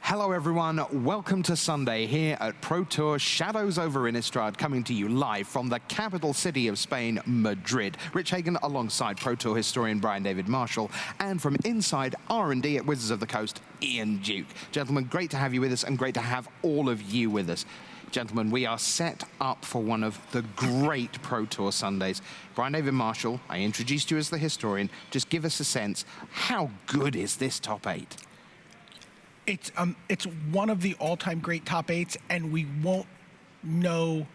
Hello everyone, welcome to Sunday here at Pro Tour Shadows over Innistrad, coming to you live from the capital city of Spain, Madrid. Rich Hagan alongside Pro Tour historian Brian David Marshall, and from inside R&D at Wizards of the Coast, Ian Duke. Gentlemen, great to have you with us and great to have all of you with us. Gentlemen, we are set up for one of the great Pro Tour Sundays. Brian David Marshall, I introduced you as the historian. Just give us a sense, how good is this top 8? It's one of the all-time great top 8s, and we won't know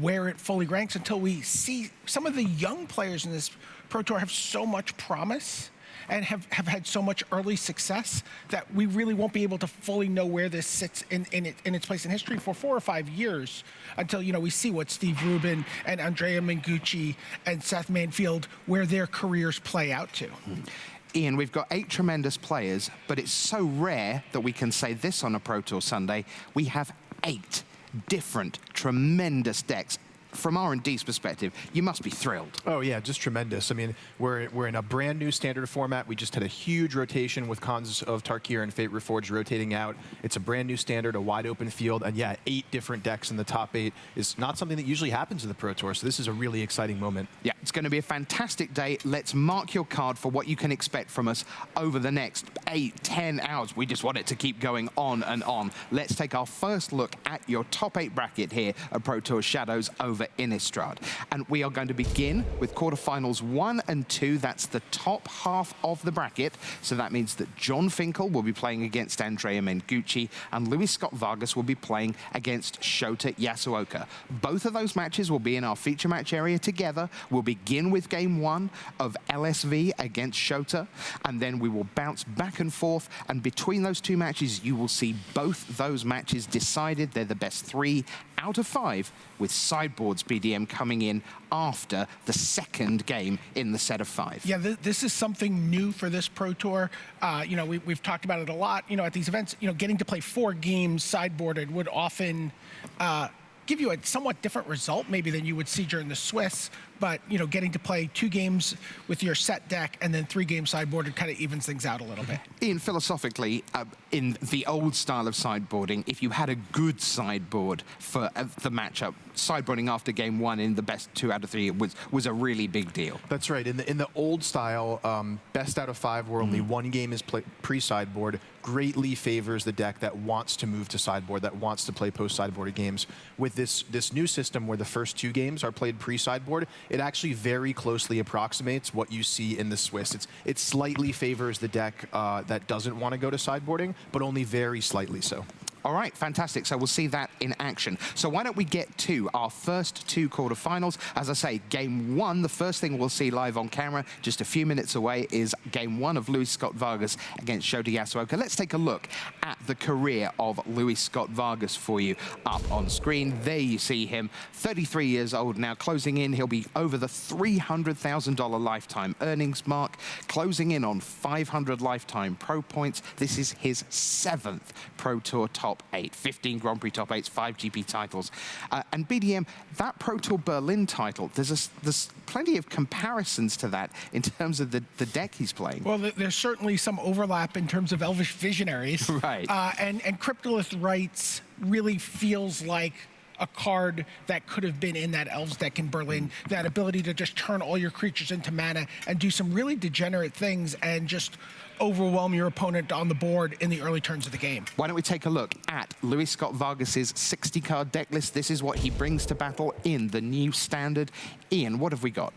where it fully ranks until we see some of the young players in this Pro Tour have so much promise and have had so much early success that we really won't be able to fully know where this sits in its place in history for 4 or 5 years until, you know, we see what Steve Rubin and Andrea Mengucci and Seth Manfield, where their careers play out to. Ian, we've got 8 tremendous players, but it's so rare that we can say this on a Pro Tour Sunday. We have 8 different tremendous decks. From R&D's perspective, you must be thrilled. Oh yeah, just tremendous. I mean, we're in a brand new standard format. We just had a huge rotation with Khans of Tarkir and Fate Reforged rotating out. It's a brand new standard, a wide open field, and yeah, 8 different decks in the top 8 is not something that usually happens in the Pro Tour, so this is a really exciting moment. Yeah, it's going to be a fantastic day. Let's mark your card for what you can expect from us over the next 8-10 hours. We just want it to keep going on and on. Let's take our first look at your top 8 bracket here at Pro Tour Shadows over Innistrad. And we are going to begin with quarterfinals 1 and 2. That's the top half of the bracket. So that means that John Finkel will be playing against Andrea Mengucci and Luis Scott Vargas will be playing against Shota Yasuoka. Both of those matches will be in our feature match area together. We'll begin with game 1 of LSV against Shota, and then we will bounce back and forth, and between those 2 matches you will see both those matches decided. They're the best 3 out of 5, with sideboards BDM coming in after the second game in the set of 5. Yeah, this is something new for this Pro Tour. You know, we've talked about it a lot. You know, at these events, you know, getting to play 4 games sideboarded would often give you a somewhat different result maybe than you would see during the Swiss, but you know, getting to play 2 games with your set deck and then 3 games sideboarded kind of evens things out a little bit. Ian, philosophically, in the old style of sideboarding, if you had a good sideboard for the matchup, sideboarding after game 1 in the best 2 out of 3 was a really big deal. That's right. In the old style, best out of 5, where only 1 game is pre-sideboard, greatly favors the deck that wants to move to sideboard, that wants to play post-sideboarded games. With this new system where the first 2 games are played pre-sideboard, it actually very closely approximates what you see in the Swiss. It slightly favors the deck that doesn't want to go to sideboarding, but only very slightly so. All right, fantastic. So we'll see that in action. So why don't we get to our first 2 quarterfinals? As I say, game 1, the first thing we'll see live on camera just a few minutes away is game 1 of Luis Scott Vargas against Shota Yasuoka. Let's take a look at the career of Luis Scott Vargas for you up on screen. There you see him, 33 years old now, closing in. He'll be over the $300,000 lifetime earnings mark, closing in on 500 lifetime pro points. This is his 7th Pro Tour top 8, 15 Grand Prix top 8s, 5 GP titles. And BDM, that Pro Tour Berlin title, there's plenty of comparisons to that in terms of the deck he's playing. Well, there's certainly some overlap in terms of Elvish Visionaries. Right. And Cryptolith Rites really feels like a card that could have been in that Elves deck in Berlin, that ability to just turn all your creatures into mana and do some really degenerate things and just overwhelm your opponent on the board in the early turns of the game. Why don't we take a look at Luis Scott Vargas's 60-card deck list. This is what he brings to battle in the new standard. Ian, what have we got?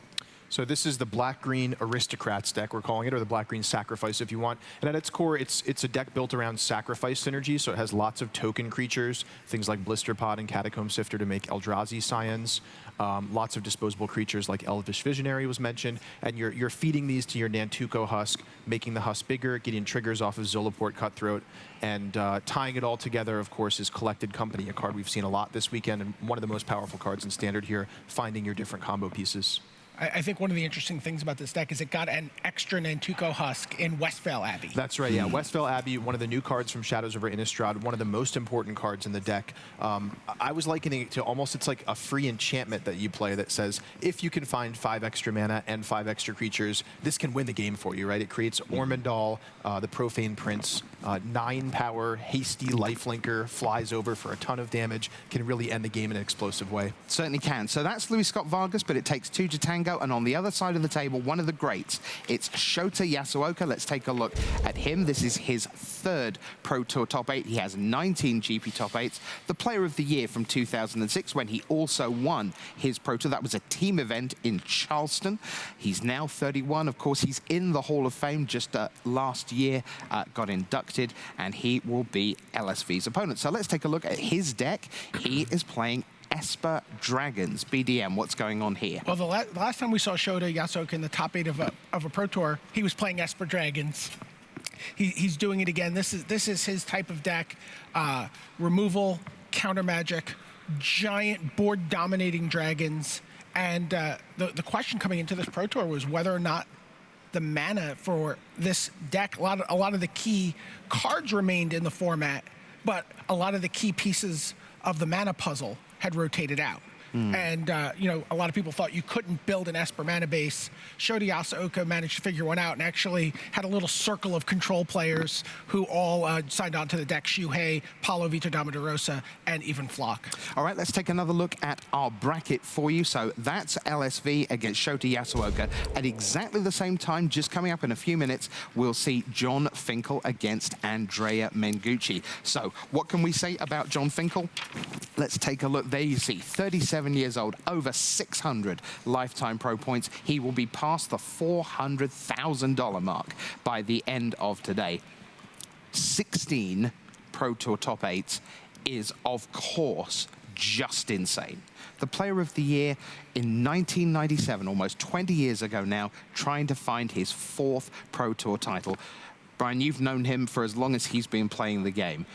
So this is the Black-Green Aristocrats deck, we're calling it, or the Black-Green Sacrifice if you want. And at its core, it's a deck built around sacrifice synergy, so it has lots of token creatures, things like Blister Pod and Catacomb Sifter to make Eldrazi Scions, lots of disposable creatures like Elvish Visionary was mentioned, and you're feeding these to your Nantuko Husk, making the Husk bigger, getting triggers off of Zolaport Cutthroat, and tying it all together, of course, is Collected Company, a card we've seen a lot this weekend, and one of the most powerful cards in Standard here, finding your different combo pieces. I think one of the interesting things about this deck is it got an extra Nantuko Husk in Westvale Abbey. That's right, yeah. Westvale Abbey, one of the new cards from Shadows over Innistrad, one of the most important cards in the deck. I was likening it to almost, it's like a free enchantment that you play that says, if you can find 5 extra mana and 5 extra creatures, this can win the game for you, right? It creates Ormondal, the Profane Prince, 9 power, hasty lifelinker, flies over for a ton of damage, can really end the game in an explosive way. Certainly can. So that's Luis Scott Vargas, but it takes 2 to tango. And on the other side of the table, one of the greats, it's Shota Yasuoka. Let's take a look at him. This is his 3rd Pro Tour top 8. He has 19 GP top 8s. The Player of the Year from 2006, when he also won his Pro Tour. That was a team event in Charleston. He's now 31. Of course, he's in the Hall of Fame. Just last year got inducted, and he will be LSV's opponent. So let's take a look at his deck. He is playing Esper Dragons. BDM, what's going on here? Well, the last time we saw Shota Yasuoka in the top 8 of a Pro Tour, he was playing Esper Dragons. He's doing it again. This is his type of deck. Removal, counter magic, giant board dominating dragons. And the question coming into this Pro Tour was whether or not the mana for this deck, a lot of the key cards remained in the format, but a lot of the key pieces of the mana puzzle had rotated out. And, you know, a lot of people thought you couldn't build an Esper mana base. Shota Yasuoka managed to figure one out and actually had a little circle of control players who all signed on to the deck. Shuhei, Paulo Vitor Damaderosa, and even Flock. All right, let's take another look at our bracket for you. So that's LSV against Shota Yasuoka. At exactly the same time, just coming up in a few minutes, we'll see John Finkel against Andrea Mengucci. So what can we say about John Finkel? Let's take a look. There you see, 37 years old, over 600 lifetime pro points. He will be past the $400,000 mark by the end of today. 16 Pro Tour top 8s is, of course, just insane. The Player of the Year in 1997, almost 20 years ago now, trying to find his 4th Pro Tour title. Brian, you've known him for as long as he's been playing the game.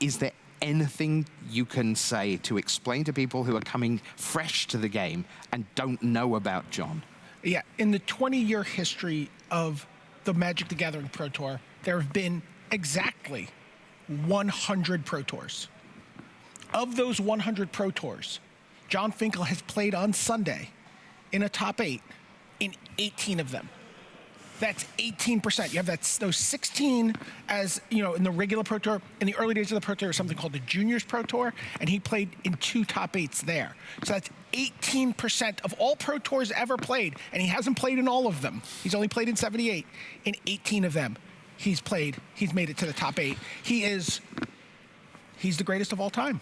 Is there anything you can say to explain to people who are coming fresh to the game and don't know about John? Yeah, in the 20-year history of the Magic the Gathering Pro Tour, there have been exactly 100 Pro Tours. Of those 100 Pro Tours, John Finkel has played on Sunday in a top 8 in 18 of them. That's 18%. You have those 16 as, you know, in the regular Pro Tour. In the early days of the Pro Tour, was something called the Juniors Pro Tour, and he played in 2 top 8s there. So that's 18% of all Pro Tours ever played, and he hasn't played in all of them. He's only played in 78. In 18 of them, he's made it to the top 8. He's the greatest of all time.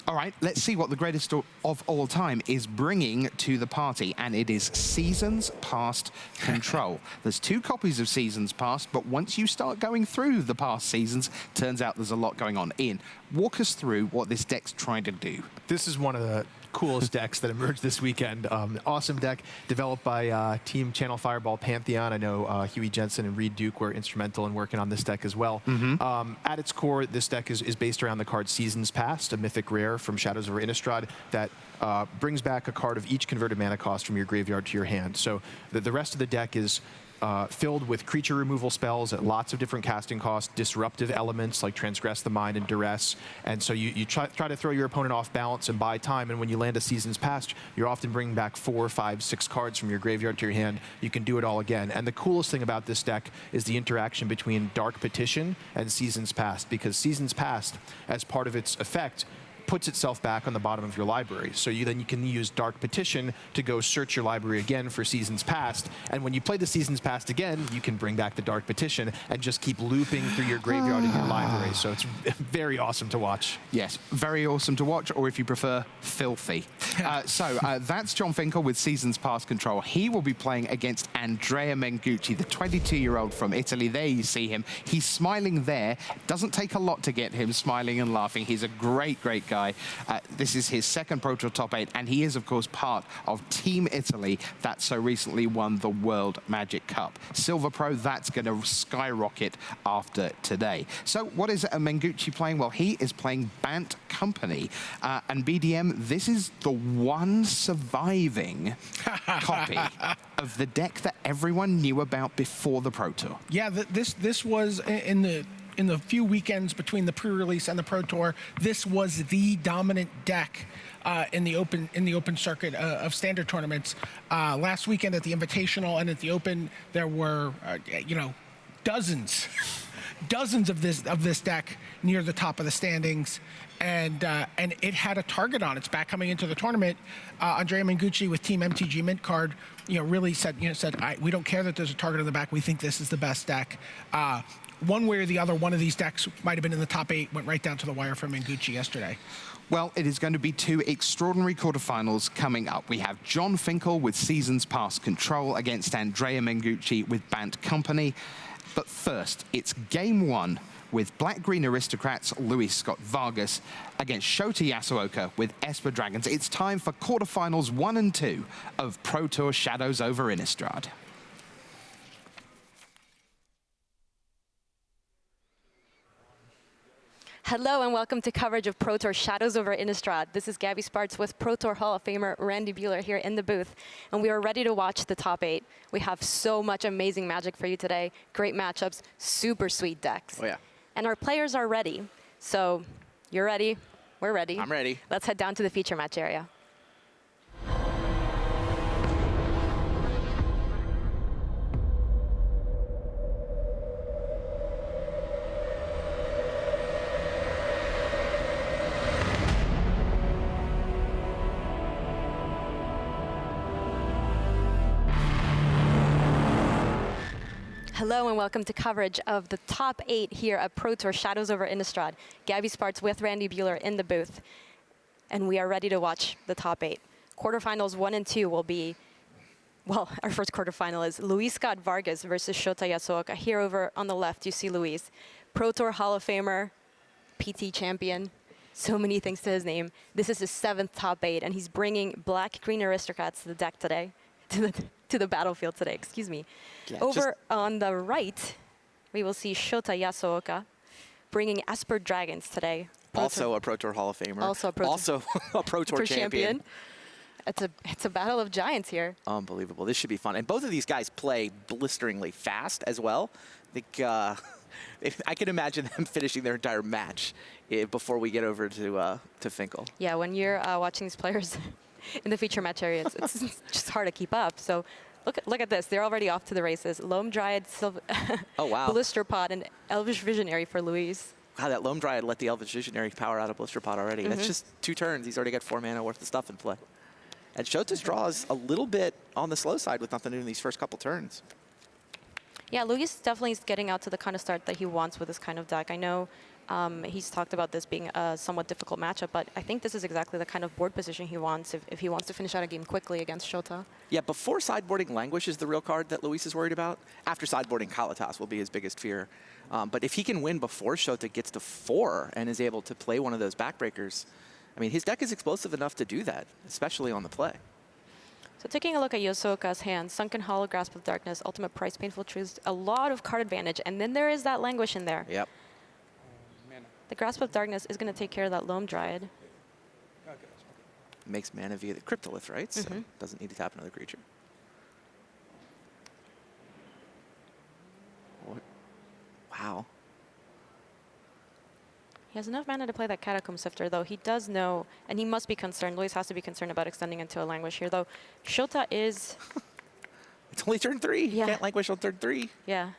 All right, let's see what the greatest of all time is bringing to the party, and it is Seasons Past Control. There's 2 copies of Seasons Past, but once you start going through the past seasons, turns out there's a lot going on. Ian, walk us through what this deck's trying to do. This is one of the coolest decks that emerged this weekend. Awesome deck developed by Team Channel Fireball Pantheon. I know Huey Jensen and Reed Duke were instrumental in working on this deck as well. At its core, this deck is based around the card Seasons Past, a mythic rare from Shadows over Innistrad that brings back a card of each converted mana cost from your graveyard to your hand. So the rest of the deck is filled with creature removal spells at lots of different casting costs, disruptive elements like Transgress the Mind and Duress. And so you try to throw your opponent off balance and buy time, and when you land a Seasons Past, you're often bringing back 4, 5, 6 cards from your graveyard to your hand. You can do it all again. And the coolest thing about this deck is the interaction between Dark Petition and Seasons Past, because Seasons Past, as part of its effect, puts itself back on the bottom of your library. So then you can use Dark Petition to go search your library again for Seasons Past. And when you play the Seasons Past again, you can bring back the Dark Petition and just keep looping through your graveyard and your library. So it's very awesome to watch. Yes, very awesome to watch, or if you prefer, filthy. That's John Finkel with Seasons Past Control. He will be playing against Andrea Mengucci, the 22-year-old from Italy. There you see him. He's smiling there. Doesn't take a lot to get him smiling and laughing. He's a great, great guy. guy. This is his second Pro Tour top 8, and he is, of course, part of Team Italy that so recently won the World Magic Cup. Silver Pro, that's going to skyrocket after today. So what is Mengucci playing? Well, he is playing Bant Company. And BDM, this is the one surviving copy of the deck that everyone knew about before the Pro Tour. Yeah, this was in the few weekends between the pre-release and the Pro Tour. This was the dominant deck in the open circuit of standard tournaments. Last weekend at the Invitational and at the Open, there were dozens of this deck near the top of the standings. And it had a target on its back coming into the tournament. Andrea Mengucci with Team MTG Mint card, really said, we don't care that there's a target on the back. We think this is the best deck. One way or the other, one of these decks might have been in the top 8, went right down to the wire for Mengucci yesterday. Well, it is going to be 2 extraordinary quarterfinals coming up. We have John Finkel with Seasons Past Control against Andrea Mengucci with Bant Company. But first, it's game 1 with Black-Green Aristocrats, Luis Scott Vargas, against Shota Yasuoka with Esper Dragons. It's time for quarterfinals 1 and 2 of Pro Tour Shadows over Innistrad. Hello and welcome to coverage of Pro Tour Shadows over Innistrad. This is Gabby Spartz with Pro Tour Hall of Famer Randy Buehler here in the booth, and we are ready to watch the top 8. We have so much amazing magic for you today, great matchups, super sweet decks. Oh yeah. And our players are ready. So you're ready, we're ready. I'm ready. Let's head down to the feature match area. Hello and welcome to coverage of the top 8 here at Pro Tour Shadows over Innistrad. Gabby Spartz with Randy Buehler in the booth. And we are ready to watch the top 8. Quarterfinals 1 and 2 will be, well, our first quarterfinal is Luis Scott Vargas versus Shota Yasuoka. Here over on the left, you see Luis. Pro Tour Hall of Famer, PT champion, so many things to his name. This is his 7th top 8, and he's bringing Black-Green Aristocrats to the deck today, to the battlefield today, excuse me. Yeah, over on the right, we will see Shota Yasuoka bringing Esper Dragons today. Also a Pro Tour Hall of Famer. Also a Pro Tour champion. It's a battle of giants here. Unbelievable. This should be fun. And both of these guys play blisteringly fast as well. I think I can imagine them finishing their entire match before we get over to Finkel. Yeah, when you're watching these players in the feature match area, it's just hard to keep up. So look at this. They're already off to the races. Loam Dryad, oh, wow. Blister Pod, and Elvish Visionary for Luis. Wow, that Loam Dryad let the Elvish Visionary power out of Blister Pod already. Mm-hmm. That's just 2 turns. He's already got 4 mana worth of stuff in play. And Shota's draw is a little bit on the slow side with nothing to do in these first couple turns. Yeah, Luis definitely is getting out to the kind of start that he wants with this kind of deck. I know he's talked about this being a somewhat difficult matchup, but I think this is exactly the kind of board position he wants if he wants to finish out a game quickly against Shota. Yeah, before sideboarding, Languish is the real card that Luis is worried about. After sideboarding, Kalatas will be his biggest fear. But if he can win before Shota gets to 4 and is able to play one of those backbreakers, I mean, his deck is explosive enough to do that, especially on the play. So taking a look at Yasuoka's hand, Sunken Hollow, Grasp of Darkness, Ultimate Price, Painful Truths, a lot of card advantage, and then there is that Languish in there. Yep. The Grasp of Darkness is going to take care of that Loam Dryad. Makes mana via the Cryptolith, right? So doesn't need to tap another creature. What? Wow. He has enough mana to play that Catacomb Sifter, though. He does know, and he must be concerned. Luis has to be concerned about extending into a Languish here, though. Shota is... It's only turn 3. Yeah. You can't Languish on turn 3. Yeah.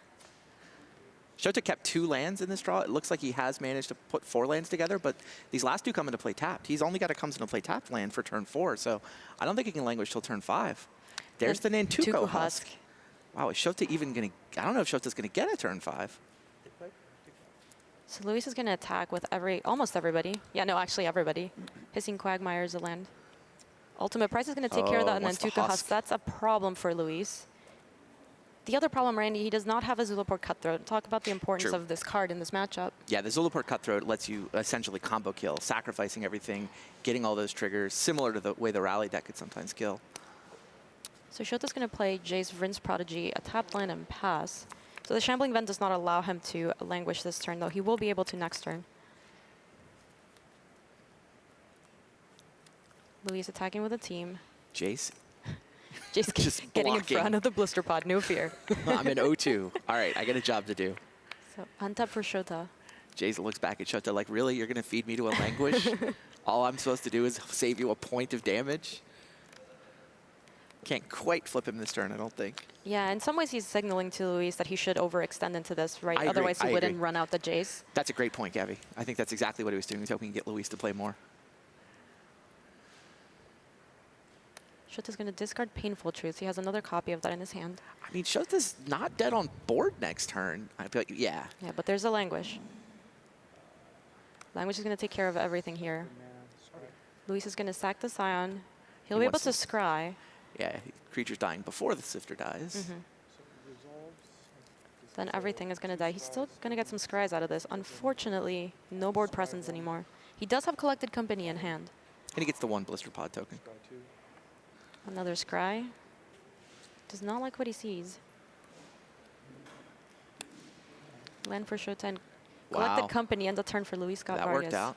Shota kept 2 lands in this draw. It looks like he has managed to put 4 lands together, but these last 2 come into play tapped. He's only got to come into play tapped land for turn 4, so I don't think he can Languish till turn 5. There's the Nantuko Husk. Wow, is Shota even going to... I don't know if Shota's going to get a turn 5. So Luis is going to attack with almost everybody. Yeah, no, actually everybody. Hissing Quagmire is a land. Ultimate Price is going to take care of that, and then Nantuko Husk. That's a problem for Luis. The other problem, Randy, he does not have a Zulaport Cutthroat. Talk about the importance True. of this card in this matchup. Yeah, the Zulaport Cutthroat lets you essentially combo kill, sacrificing everything, getting all those triggers, similar to the way the Rally deck could sometimes kill. So Shota's going to play Jace Vryn's Prodigy, a tapped land, and pass. So the Shambling Vent does not allow him to languish this turn, though he will be able to next turn. Luis attacking with a team. Jace, Jace Just getting blocking. in front of the blister pod, no fear. I'm in 0-2. All right, I got a job to do. So untap for Shota. Jace looks back at Shota like, really? You're going to feed me to a languish? All I'm supposed to do is save you a point of damage? Can't quite flip him this turn, I don't think. Yeah, in some ways he's signaling to Luis that he should overextend into this, right? I agree, Otherwise he I wouldn't agree. run out the Jace. That's a great point, Gabby. I think that's exactly what he was doing. He was hoping to get Luis to play more. Shota's going to discard Painful Truth. He has another copy of that in his hand. I mean, Shota's not dead on board next turn. I feel like, yeah. Yeah, but there's a Languish. Languish is going to take care of everything here. Luis is going to sack the Scion. He'll He be able wants to to- scry. Yeah, creature's dying before the Sifter dies. Then everything is going to die. He's still going to get some scries out of this. Unfortunately, no board presence anymore. He does have Collected Company in hand. And he gets the one Blister Pod token. Another scry. Does not like what he sees. Land for Shota and Collected Wow. Company ends a turn for Luis Scott That Vargas. worked out.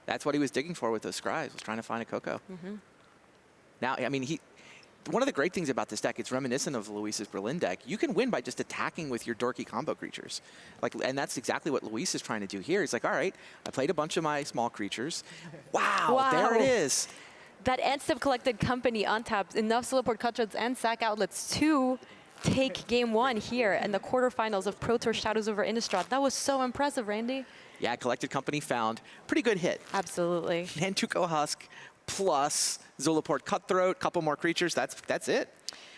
That's what he was digging for with those scries, was trying to find a Coco. Now, I mean, one of the great things about this deck, it's reminiscent of Luis's Berlin deck. You can win by just attacking with your dorky combo creatures. And that's exactly what Luis is trying to do here. He's like, all right, I played a bunch of my small creatures. Wow. There it Wow. is. That Ant-Step Collected Company untaps enough Zulaport Cutthroats and sack outlets to take game one here in the quarterfinals of Pro Tour Shadows over Innistrad. That was so impressive, Randy. Yeah, Collected Company found pretty good hit. Absolutely. Nantuko Husk plus Zulaport Cutthroat, couple more creatures. That's it.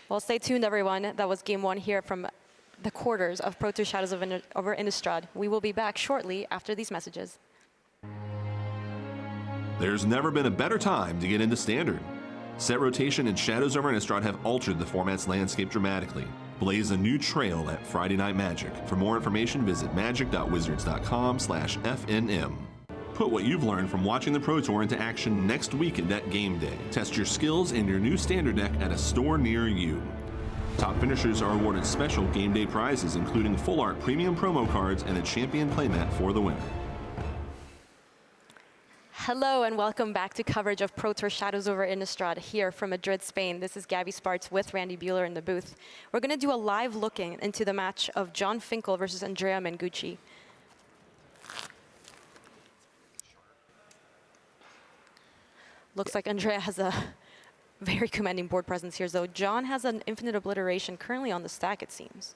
Well, stay tuned, everyone. That was game one here from the quarters of Pro Tour Shadows over Innistrad. We will be back shortly after these messages. There's never been a better time to get into Standard. Set rotation and Shadows over Innistrad have altered the format's landscape dramatically. Blaze a new trail at Friday Night Magic. For more information, visit magic.wizards.com/FNM. Put what you've learned from watching the Pro Tour into action next week at Deck Game Day. Test your skills in your new Standard deck at a store near you. Top finishers are awarded special Game Day prizes, including full art premium promo cards and a champion playmat for the winner. Hello and welcome back to coverage of Pro Tour Shadows over Innistrad here from Madrid, Spain. This is Gabby Spartz with Randy Buehler in the booth. We're going to do a live looking into the match of John Finkel versus Andrea Mengucci. Looks like Andrea has a very commanding board presence here, though. John has an Infinite Obliteration currently on the stack, it seems.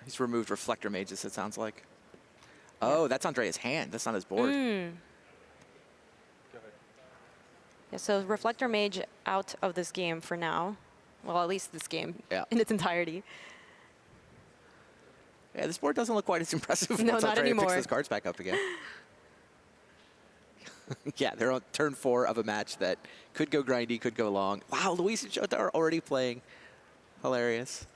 He's removed Reflector Mages, it sounds like. Oh, that's Andrea's hand. That's not his board. Yeah, so Reflector Mage out of this game for now. Well, at least this game in its entirety. Yeah, this board doesn't look quite as impressive No, once not Andrea picks anymore. those cards back up again. Yeah, they're on turn 4 of a match that could go grindy, could go long. Wow, Luis and Shota are already playing. Hilarious.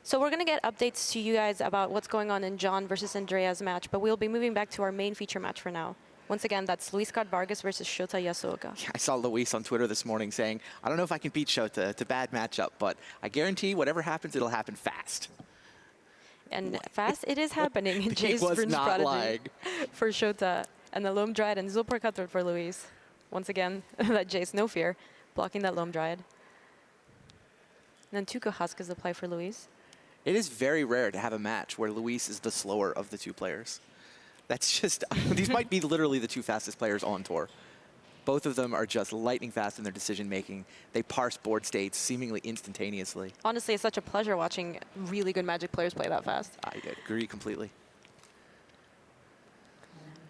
So we're going to get updates to you guys about what's going on in John versus Andrea's match, but we'll be moving back to our main feature match for now. Once again, that's Luis Scott Vargas versus Shota Yasuoka. I saw Luis on Twitter this morning saying, I don't know if I can beat Shota. It's a bad matchup, but I guarantee whatever happens, it'll happen fast. And fast it is happening. He Jace was Vryn's not Prodigy lying. for Shota. And the Loam Dryad and Zulaport Cutthroat for Luis. Once again, that Jace, no fear, blocking that Loam Dryad. And then Tuco Husk is the play for Luis. It is very rare to have a match where Luis is the slower of the two players. That's just, these might be literally the two fastest players on tour. Both of them are just lightning fast in their decision making. They parse board states seemingly instantaneously. Honestly, it's such a pleasure watching really good Magic players play that fast. I agree completely.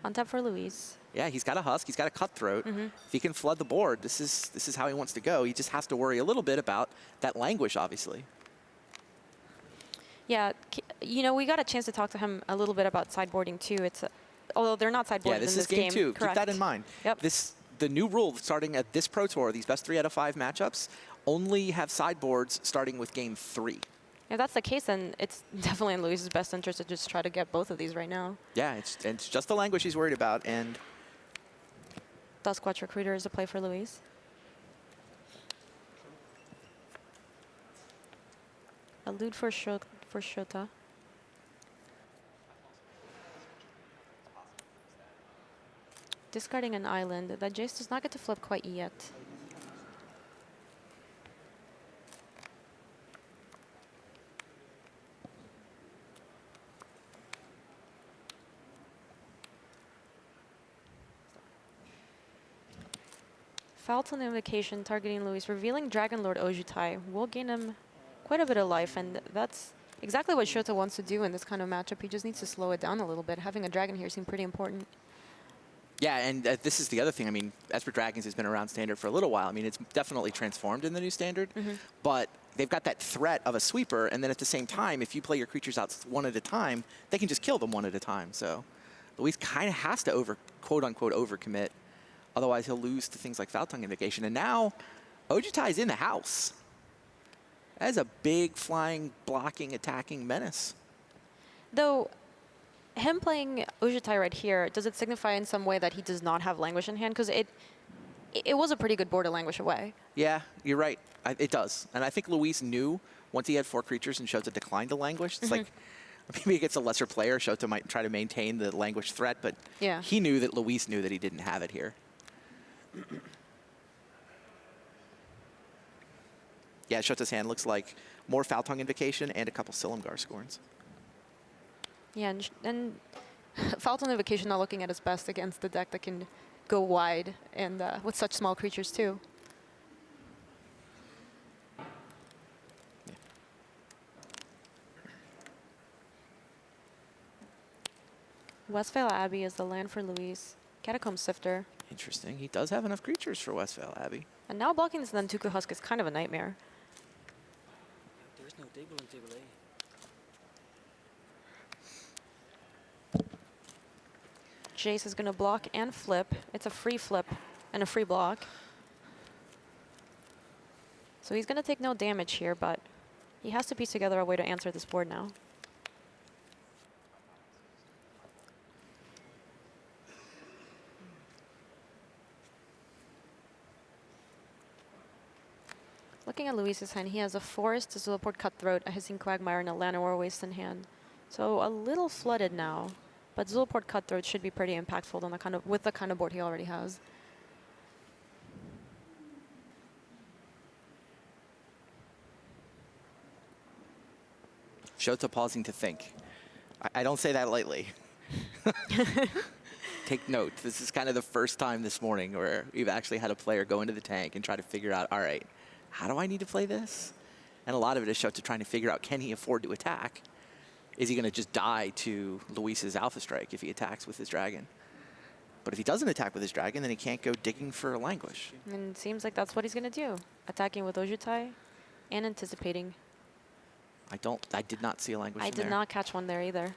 On tap for Luis. Yeah, he's got a Husk, he's got a Cutthroat. If he can flood the board, this is how he wants to go. He just has to worry a little bit about that Languish, obviously. Yeah, you know, we got a chance to talk to him a little bit about sideboarding too. Although they're not sideboarding Yeah, this in is this game 2. Correct. Keep that in mind. Yep. The new rule starting at this Pro Tour, these best 3 out of 5 matchups, only have sideboards starting with game 3. If that's the case, then it's definitely in Luis's best interest to just try to get both of these right now. Yeah, it's just the language he's worried about, and Duskwatch Recruiter is a play for Luis. Allude for Shota. Discarding an island. That Jace does not get to flip quite yet. Falcon Invocation targeting Luis, revealing Dragon Lord Ojutai will gain him quite a bit of life, and that's exactly what Shota wants to do in this kind of matchup. He just needs to slow it down a little bit. Having a dragon here seems pretty important. yeah, and this is the other thing. I mean, Esper Dragons has been around Standard for a little while. I mean, it's definitely transformed in the new Standard, but they've got that threat of a sweeper, and then at the same time, if you play your creatures out one at a time, they can just kill them one at a time. So Luis kind of has to quote-unquote overcommit. Otherwise, he'll lose to things like Foul Tongue Invocation. And now, Ojutai's in the house. That is a big, flying, blocking, attacking menace. Though, him playing Ojutai right here, does it signify in some way that he does not have Languish in hand? Because it was a pretty good board to Languish away. Yeah, you're right. It does. And I think Luis knew once he had 4 creatures and Shota declined to Languish, it's like, maybe against a lesser player, Shota might try to maintain the Languish threat, but Yeah. he knew that Luis knew that he didn't have it here. Yeah, Shota's hand looks like more Foul Tongue Invocation and a couple Silumgar Scorns. Yeah, and Falcon Invocation not looking at his best against the deck that can go wide and with such small creatures too. Westvale Abbey is the land for Luis. Catacomb Sifter. Interesting. He does have enough creatures for Westvale Abbey. And now blocking this Nantuku Husk is kind of a nightmare. There's no table on table A. Jace is going to block and flip. It's a free flip and a free block. So he's going to take no damage here, but he has to piece together a way to answer this board now. Looking at Luis's hand, he has a Forest, a Zulaport Cutthroat, a Hissing Quagmire, and a Llanowar Waste in hand. So a little flooded now, but Zulaport Cutthroat should be pretty impactful on with the kind of board he already has. Shota pausing to think. I don't say that lightly. Take note, this is kind of the first time this morning where we've actually had a player go into the tank and try to figure out, all right, how do I need to play this? And a lot of it is Shota trying to figure out, can he afford to attack? Is he going to just die to Luis's Alpha Strike if he attacks with his dragon? But if he doesn't attack with his dragon, then he can't go digging for a Languish. And it seems like that's what he's going to do. Attacking with Ojutai and anticipating. I did not see a Languish I in did there. not catch one there either.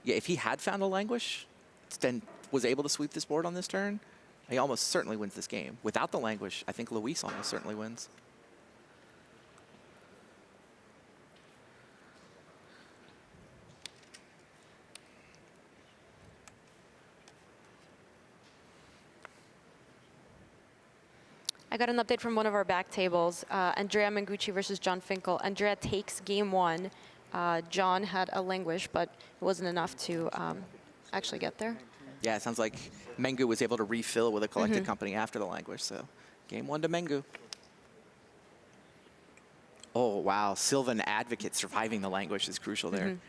Yeah, if he had found a Languish, then was able to sweep this board on this turn, he almost certainly wins this game. Without the Languish, I think Luis almost certainly wins. I got an update from one of our back tables. Andrea Mengucci versus John Finkel. Andrea takes game 1. John had a Languish, but it wasn't enough to actually get there. Yeah, it sounds like Mengu was able to refill with a collected company after the Languish, so game 1 to Mengu. Oh, wow, Sylvan Advocate surviving the Languish is crucial there.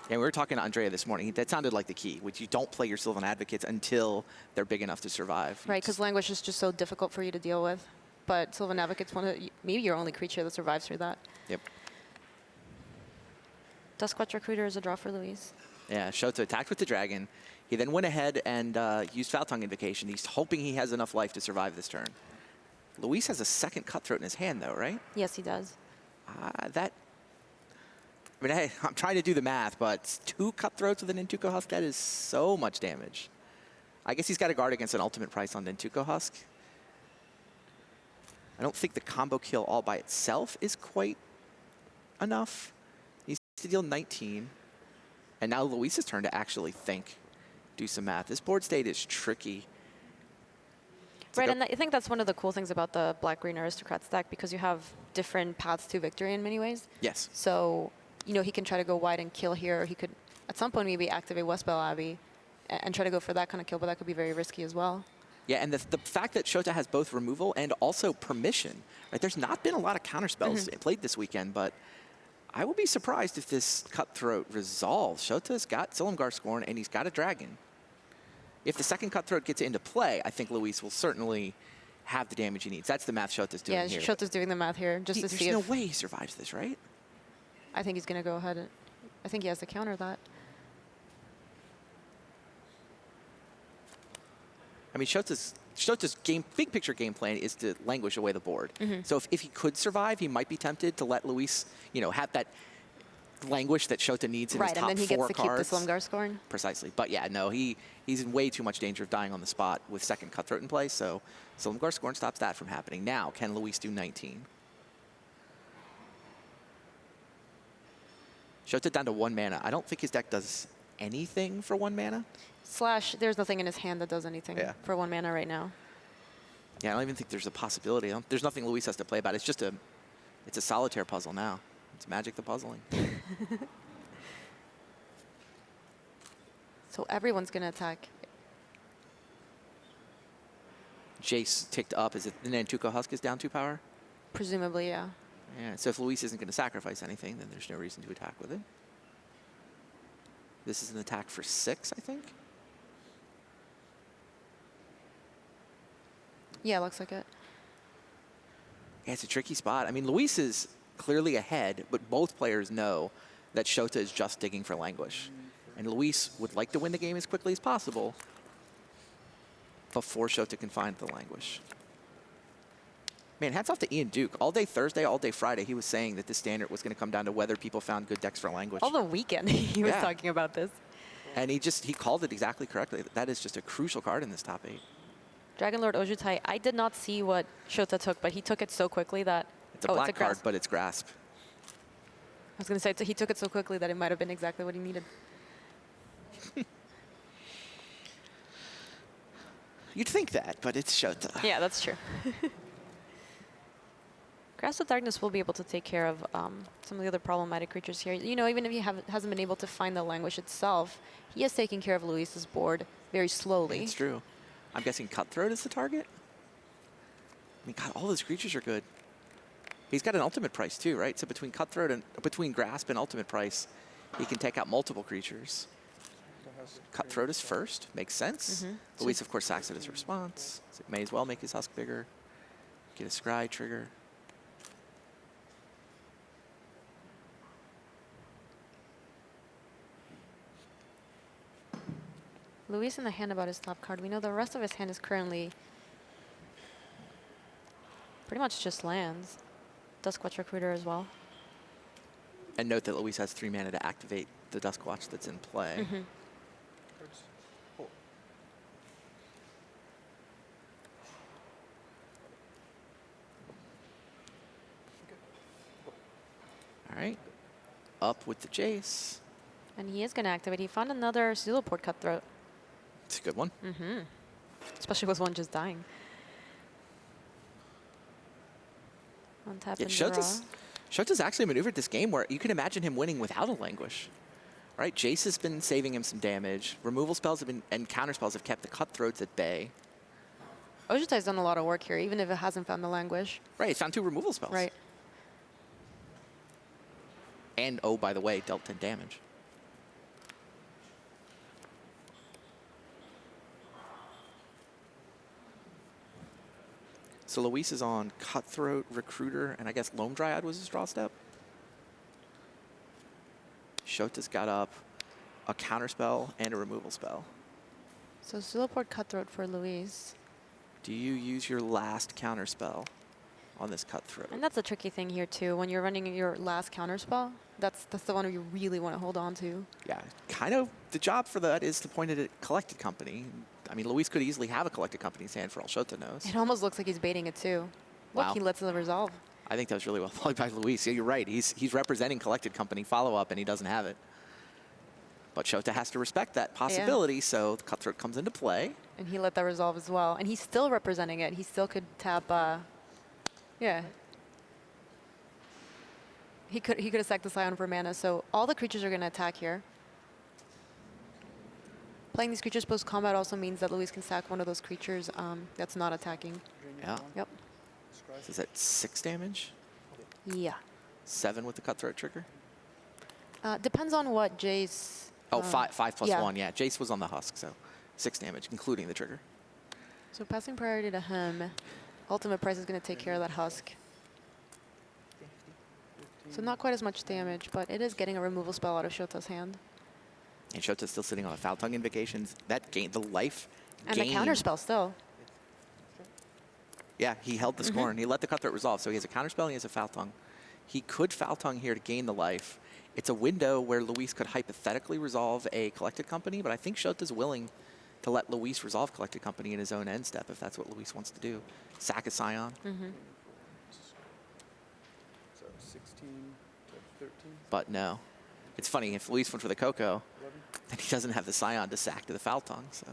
And we were talking to Andrea this morning. That sounded like the key, which you don't play your Sylvan Advocates until they're big enough to survive. Right, because Languish is just so difficult for you to deal with. But Sylvan Advocate's maybe your only creature that survives through that. Yep. Duskwatch Recruiter is a draw for Luis. Yeah, Shota attacked with the dragon. He then went ahead and used Foul Tongue Invocation. He's hoping he has enough life to survive this turn. Luis has a second Cutthroat in his hand, though, right? Yes, he does. That I mean, hey, I'm trying to do the math, but 2 Cutthroats with an Nintuko Husk, that is so much damage. I guess he's got to guard against an ultimate price on Nintuko Husk. I don't think the combo kill all by itself is quite enough. He needs to deal 19. And now Luis's turn to actually think, do some math. This board state is tricky. Right, and I think that's one of the cool things about the Black-Green Aristocrat stack, because you have different paths to victory in many ways. Yes. So, you know, he can try to go wide and kill here. He could, at some point, maybe activate Westbell Abbey and try to go for that kind of kill, but that could be very risky as well. Yeah, and the fact that Shota has both removal and also permission, right? There's not been a lot of counterspells played this weekend, but I will be surprised if this Cutthroat resolves. Shota's got Silumgar Scorn, and he's got a dragon. If the second Cutthroat gets into play, I think Luis will certainly have the damage he needs. That's the math Shota's doing here. Yeah, Shota's doing the math here just to see if... There's no way he survives this, right? I think he's going to go ahead and... I think he has to counter that. I mean, Shota's big picture game plan is to languish away the board. So if he could survive, he might be tempted to let Luis, you know, have that languish that Shota needs in his top 4 cards. Right, and then he gets to keep the Silumgar Scorn. Precisely. But yeah, no, he's in way too much danger of dying on the spot with second Cutthroat in play, so Silumgar Scorn stops that from happening. Now, can Luis do 19? Shota down to 1 mana. I don't think his deck does anything for 1 mana. Slash, there's nothing in his hand that does anything for 1 mana right now. Yeah, I don't even think there's a possibility. There's nothing Luis has to play about. It's just it's a solitaire puzzle now. It's Magic the Puzzling. So everyone's going to attack. Jace ticked up. Is it the Nantuko Husk is down 2 power? Presumably, yeah. Yeah, so if Luis isn't going to sacrifice anything, then there's no reason to attack with it. This is an attack for 6, I think. Yeah, looks like it. Yeah, it's a tricky spot. I mean, Luis is clearly ahead, but both players know that Shota is just digging for Languish. And Luis would like to win the game as quickly as possible before Shota can find the Languish. Man, hats off to Ian Duke. All day Thursday, all day Friday, he was saying that this standard was going to come down to whether people found good decks for Languish. All the weekend he was talking about this. And he called it exactly correctly. That is just a crucial card in this top 8. Dragon Lord Ojutai, I did not see what Shota took, but he took it so quickly that... It's a black card, but it's Grasp. I was going to say, he took it so quickly that it might have been exactly what he needed. You'd think that, but it's Shota. Yeah, that's true. Grasp of Darkness will be able to take care of some of the other problematic creatures here. You know, even if he hasn't been able to find the Languish itself, he has taken care of Luis's board very slowly. It's true. I'm guessing Cutthroat is the target? I mean, God, all those creatures are good. He's got an ultimate price too, right? So between Cutthroat and between Grasp and ultimate price, he can take out multiple creatures. Cutthroat is first, makes sense. Luis, of course, sacks it as a response. So may as well make his Husk bigger. Get a Scry trigger. Luis in the hand about his top card. We know the rest of his hand is currently pretty much just lands. Duskwatch Recruiter as well. And note that Luis has 3 mana to activate the Duskwatch that's in play. All right. Up with the Jace. And he is going to activate. He found another Zulaport Cutthroat. It's a good one. Especially with one just dying. Untap and draw. Shota's actually maneuvered this game where you can imagine him winning without a Languish. Right? Jace has been saving him some damage. Removal spells have been, and counter spells have kept the Cutthroats at bay. Ojutai's done a lot of work here, even if it hasn't found the Languish. Right, it's found 2 removal spells. Right. And, oh, by the way, dealt 10 damage. So Luis is on Cutthroat, Recruiter, and I guess Loam Dryad was his draw step. Shota's got up a counterspell and a removal spell. So Zulaport Cutthroat for Luis. Do you use your last counterspell on this cutthroat. And that's a tricky thing here too. When you're running your last counterspell, that's the one you really want to hold on to. Yeah, kind of the job for that is to point it at Collected Company. I mean, Luis could easily have a Collected Company's hand for all Shota knows. It almost looks like he's baiting it too. Look, Wow. he lets the resolve. I think that was really well played by Luis. Yeah, you're right. He's representing Collected Company follow-up, and he doesn't have it. But Shota has to respect that possibility, so the cutthroat comes into play. And he let that resolve as well. And he's still representing it. He still could tap, yeah. He could have sacked the Scion for mana, so all the creatures are going to attack here. Playing these creatures post-combat also means that Luis can sack one of those creatures that's not attacking. Yeah. Yep. Is that 6 damage? Yeah. 7 with the cutthroat trigger? Depends on what Jace... Oh, 5 plus yeah. 1. Yeah, Jace was on the husk, so 6 damage, including the trigger. So passing priority to him. Ultimate Price is going to take care of that husk. So not quite as much damage, but it is getting a removal spell out of Shota's hand. And Shota's still sitting on a Foul Tongue Invocations. That gain, the life And gain. a counterspell still. Yeah, he held the scorn. He let the cutthroat resolve, so he has a counterspell and he has a Foul Tongue. He could Foul Tongue here to gain the life. It's a window where Luis could hypothetically resolve a Collected Company, but I think Shota's willing to let Luis resolve Collected Company in his own end step if that's what Luis wants to do. Sack a Scion. So 16 to 13. But no. It's funny, if Luis went for the Coco, then he doesn't have the Scion to sack to the Foul Tongue, so.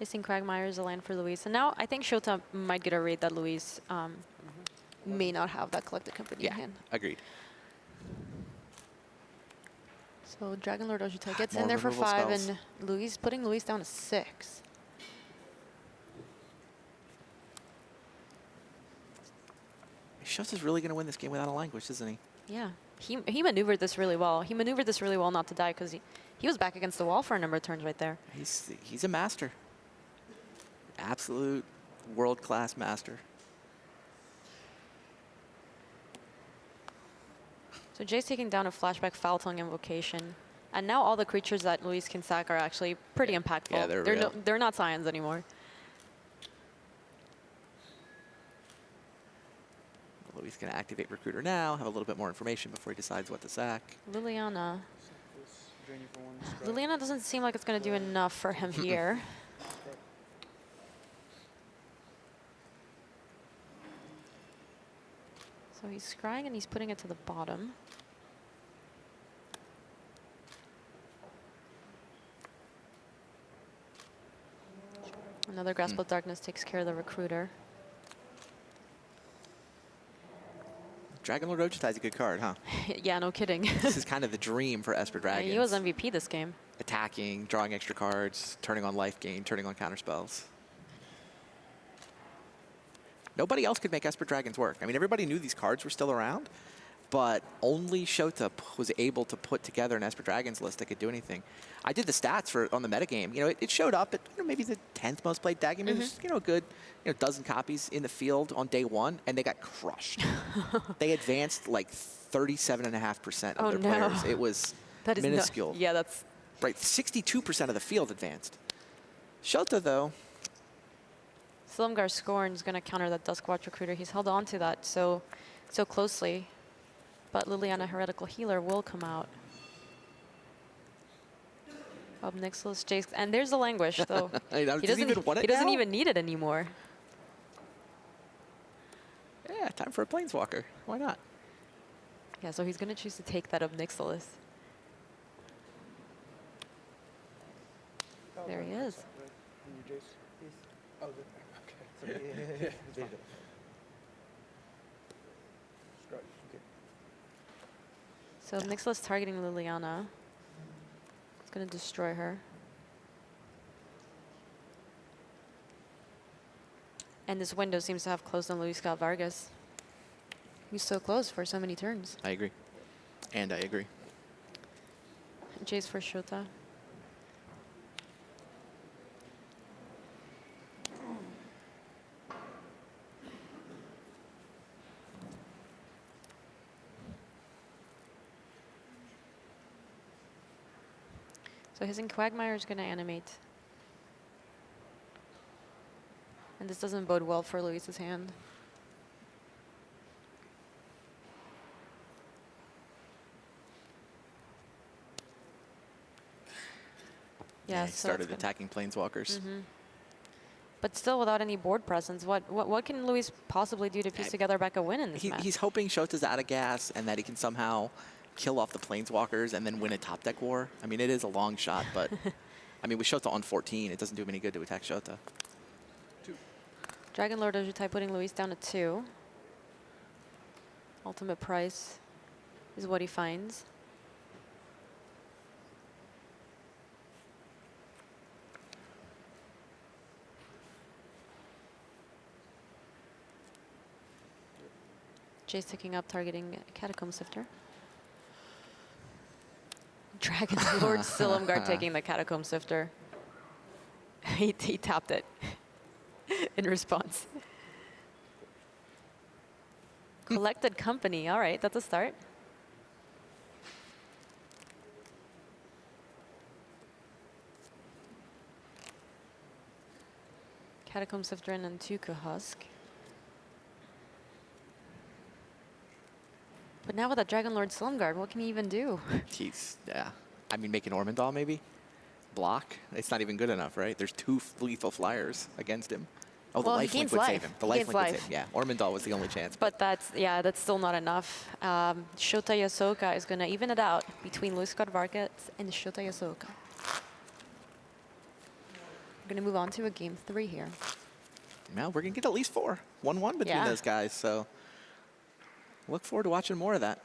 Hissing Quagmire is a land for Luis. And now I think Shota might get a read that Luis may not have that Collected Company in hand. Agreed. So Dragon Lord Ojutai gets More in there for removal 5, spells. and Luis putting Luis down to 6. Shota's really going to win this game without a language, isn't he? Yeah, he maneuvered this really well. He maneuvered this really well not to die because he was back against the wall for a number of turns right there. He's a master. Absolute world-class master. So Jay's taking down a flashback Foul Tongue Invocation. And now all the creatures that Luis can sack are actually pretty impactful. Yeah, they're real. They're not Scions anymore. Luis going to activate Recruiter now, have a little bit more information before he decides what to sack. Liliana. Drain you for 1 strike. Liliana doesn't seem like it's going to do enough for him here. So he's scrying and he's putting it to the bottom. Another Grasp of Darkness takes care of the Recruiter. Dragon Lord Ojutai is a good card, huh? Yeah, no kidding. This is kind of the dream for Esper Dragons. He was MVP this game. Attacking, drawing extra cards, turning on life gain, turning on counterspells. Nobody else could make Esper Dragons work. I mean, everybody knew these cards were still around, but only Shota was able to put together an Esper Dragons list that could do anything. I did the stats on the metagame. You know, it showed up at maybe the 10th most played deck game. It was, a good dozen copies in the field on day 1, and they got crushed. They advanced like 37.5% of their players. It was minuscule. Yeah, that's... Right, 62% of the field advanced. Shota, though, Silumgar Scorn's going to counter that Duskwatch Recruiter. He's held on to that so closely. But Liliana Heretical Healer will come out. Obnixilis, Jace, and there's the Languish, though. He doesn't even need it anymore. Yeah, time for a Planeswalker. Why not? Yeah, so he's going to choose to take that Obnixilis. There he is. Can you Jace, please? Oh, okay. Sorry. There you go. Strike. Okay. So Obnixilis targeting Liliana. It's going to destroy her. And this window seems to have closed on Luis Scott Vargas. He's so close for so many turns. I agree. And I agree. Jace for Shota. So his Quagmire is going to animate. And this doesn't bode well for Luis's hand. Yeah, he so started that's good. attacking planeswalkers. But still without any board presence. What can Luis possibly do to piece together back a win in this match? He's hoping Shota's out of gas and that he can somehow kill off the planeswalkers and then win a top deck war. I mean, it is a long shot, but I mean, with Shota on 14, it doesn't do him any good to attack Shota. Dragon Lord Ojutai putting Luis down to 2. Ultimate price is what he finds. Jay's ticking up, targeting Catacomb Sifter. Dragon Lord Silumgar taking the Catacomb Sifter. he tapped it in response. Collected Company, all right, that's a start. Catacomb Sifter and Tuku Husk. But now with that Dragon Lord Silumgar, what can he even do? Yeah. I mean, make an Ormondal maybe? Block? It's not even good enough, right? There's 2 lethal flyers against him. Oh, Well, the he lifelink gains would life. save him. The He gains lifelink would life. save him. Yeah, Ormondal was the only chance. But that's still not enough. Shota Yasuoka is going to even it out between Luis Vargas and Shota Yasuoka. We're going to move on to a game 3 here. Well, we're going to get at least 4. 1-1 between those guys, so look forward to watching more of that.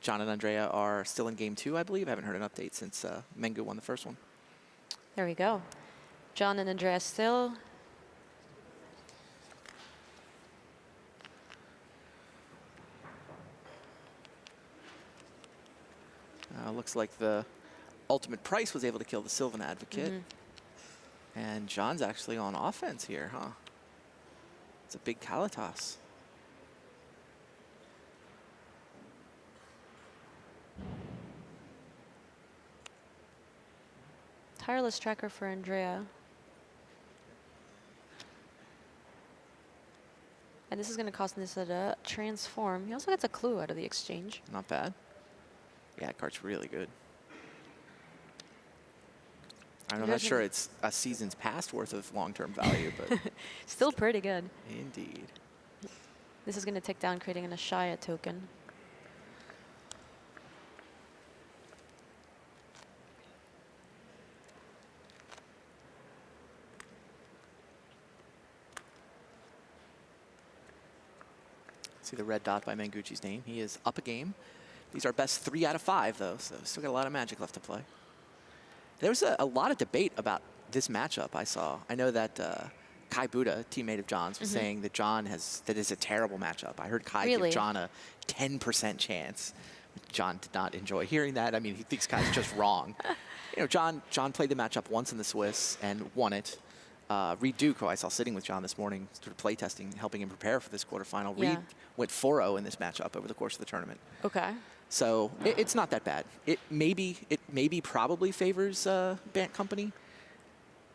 John and Andrea are still in game 2, I believe. I haven't heard an update since Mengu won the first one. There we go. John and Andrea still. Looks like the ultimate price was able to kill the Sylvan Advocate. And John's actually on offense here, huh? It's a big Kalatas. Tireless tracker for Andrea. And this is going to cost Nissa to transform. He also gets a clue out of the exchange. Not bad. Yeah, that card's really good. I'm not sure it's a season's past worth of long-term value, but Still pretty good. indeed. This is going to tick down, creating an Ashaya token. See the red dot by Mengucci's name. He is up a game. These are best 3 out of 5, though, so still got a lot of Magic left to play. There was a lot of debate about this matchup I saw. I know that Kai Buddha, teammate of John's, was saying that that is a terrible matchup. I heard Kai give John a 10% chance. John did not enjoy hearing that. I mean, he thinks Kai's just wrong. You know, John played the matchup once in the Swiss and won it. Reed Duke, who I saw sitting with John this morning, sort of playtesting, helping him prepare for this quarterfinal. Yeah. Reed went 4-0 in this matchup over the course of the tournament. Okay. So it's not that bad. It maybe probably favors Bant Company.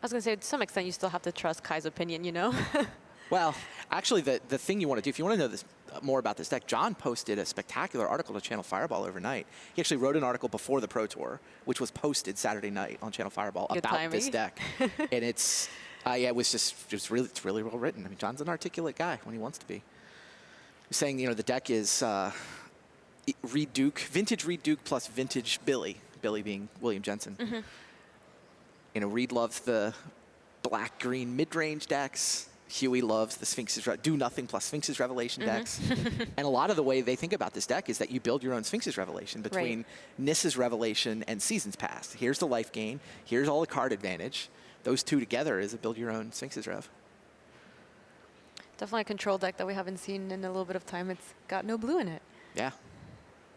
I was going to say, to some extent, you still have to trust Kai's opinion, you know? Well, actually, the thing you want to do, if you want to know this more about this deck, John posted a spectacular article to Channel Fireball overnight. He actually wrote an article before the Pro Tour, which was posted Saturday night on Channel Fireball about this deck. And it's it was really well written. I mean, John's an articulate guy when he wants to be. He's saying, you know, the deck is Reed Duke, vintage Reed Duke plus vintage Billy being William Jensen. You know, Reed loves the black-green mid-range decks. Huey loves the Sphinx's do-nothing plus Sphinx's Revelation decks. And a lot of the way they think about this deck is that you build your own Sphinx's Revelation between Nissa's Revelation and Seasons Past. Here's the life gain. Here's all the card advantage. Those two together is a build your own Sphinx's Rev. Definitely a control deck that we haven't seen in a little bit of time. It's got no blue in it. Yeah.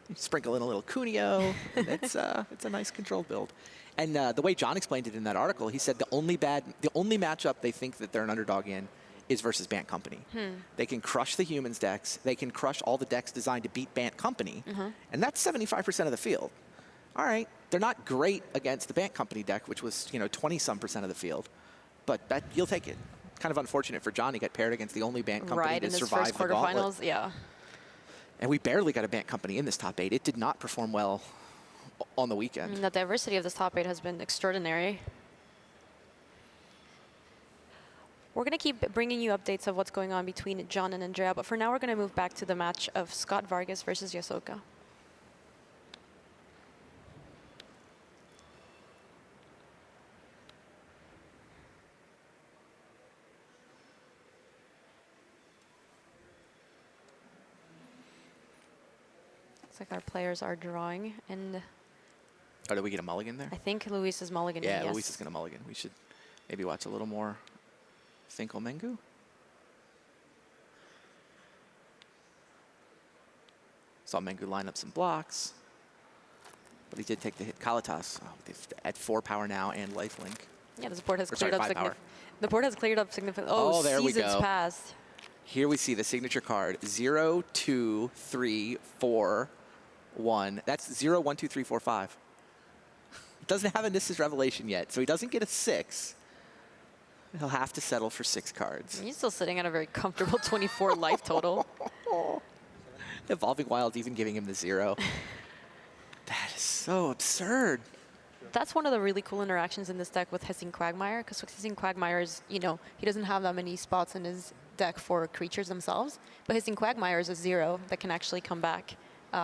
You sprinkle in a little Cuneo. It's a nice controlled build. And the way John explained it in that article, he said the only matchup they think that they're an underdog in is versus Bant Company. They can crush the humans decks. They can crush all the decks designed to beat Bant Company. And that's 75% of the field. All right, They're not great against the Bant Company deck, which was, 20-some% of the field. But that you'll take it. Kind of unfortunate for John. He got paired against the only Bant Company Right, to in his survive first the gauntlet. quarterfinals, yeah. And we barely got a Bant Company in this top 8. It did not perform well on the I weekend. mean, the diversity of this top 8 has been extraordinary. We're going to keep bringing you updates of what's going on between John and Andrea, but for now we're going to move back to the match of Scott Vargas versus Yasuoka. Looks like our players are drawing, and Oh, did we get a mulligan there? I think Luis is mulligan. Yeah, yes. Luis is going to mulligan. We should maybe watch a little more Finkel Mengu. Saw Mengu line up some blocks, but he did take the hit. Kalitas at 4 power now and lifelink. Yeah, this board has Or cleared sorry, up 5 power. The board has cleared up significantly. Oh, there we seasons go. passed. Here we see the signature card 0, 2, 3, 4, 1. That's 0, 1, 2, 3, 4, 5. Doesn't have a Nissa's Revelation yet, so he doesn't get a 6. He'll have to settle for 6 cards. He's still sitting at a very comfortable 24 life total. Evolving Wild's even giving him the 0. That is so absurd. That's one of the really cool interactions in this deck with Hissing Quagmire, because Hissing Quagmire is, he doesn't have that many spots in his deck for creatures themselves, but Hissing Quagmire is a 0 that can actually come back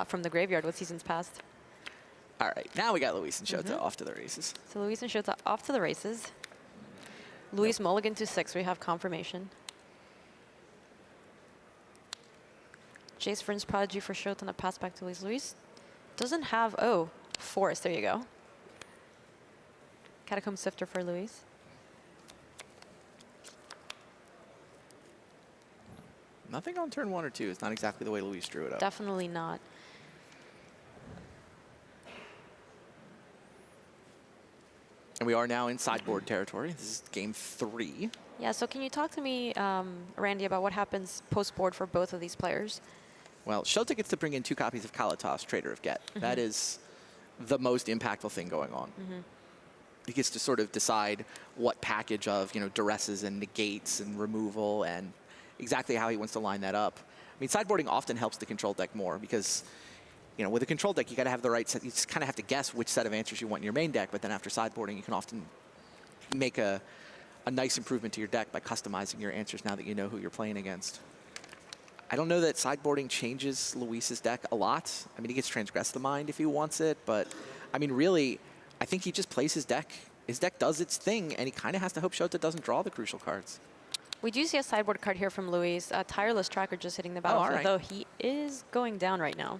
from the graveyard with seasons past. All right, now we got Luis and Shota off to the races. So Luis and Shota off to the races. Luis mulligan to 6, we have confirmation. Jace Friends Prodigy for Shota and a pass back to Luis. Luis doesn't have, Forest, there you go. Catacomb Sifter for Luis. Nothing on turn 1 or 2. It's not exactly the way Luis drew it up. Definitely not. And we are now in sideboard territory. This is game 3. Yeah, so can you talk to me, Randy, about what happens post-board for both of these players? Well, Shota gets to bring in 2 copies of Kalitas, Trader of Get. That is the most impactful thing going on. He gets to sort of decide what package of, duresses and negates and removal and exactly how he wants to line that up. I mean, sideboarding often helps the control deck more because, with a control deck, you got to have the right set. You just kind of have to guess which set of answers you want in your main deck, but then after sideboarding, you can often make a nice improvement to your deck by customizing your answers now that you know who you're playing against. I don't know that sideboarding changes Luis's deck a lot. I mean, he gets Transgress the Mind if he wants it, but I mean, really, I think he just plays his deck. His deck does its thing, and he kind of has to hope Shota doesn't draw the crucial cards. We do see a sideboard card here from Luis. Tireless Tracker just hitting the battlefield, right. though he is going down right now.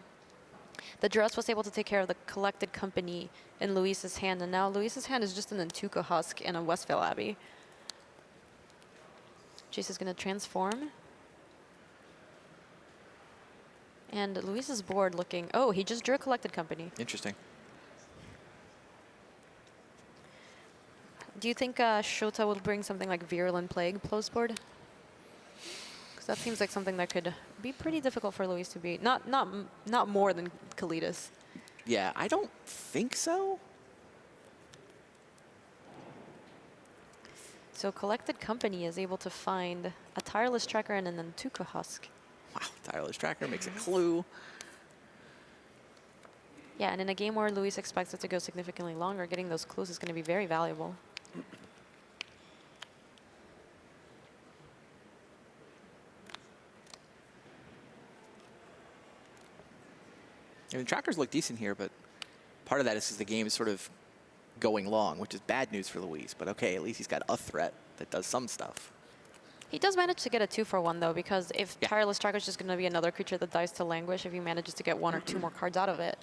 The Duress was able to take care of the Collected Company in Luis's hand, and now Luis's hand is just an Antuka Husk and a Westvale Abbey. Jace is going to transform. And Luis's board looking... Oh, he just drew a Collected Company. Interesting. Do you think Shota will bring something like Virulent Plague post-board? Because that seems like something that could be pretty difficult for Luis to beat. Not more than Kalitas. Yeah, I don't think so. So Collected Company is able to find a Tireless Tracker and an Antuka Husk. Wow, Tireless Tracker makes a clue. Yeah, and in a game where Luis expects it to go significantly longer, getting those clues is going to be very valuable. I mean, trackers look decent here, but part of that is because the game is sort of going long, which is bad news for Luis. But okay, at least he's got a threat that does some stuff. He does manage to get a 2-for-1 though, because if Tireless Tracker is just going to be another creature that dies to Languish, if he manages to get 1 or 2 more cards out of it,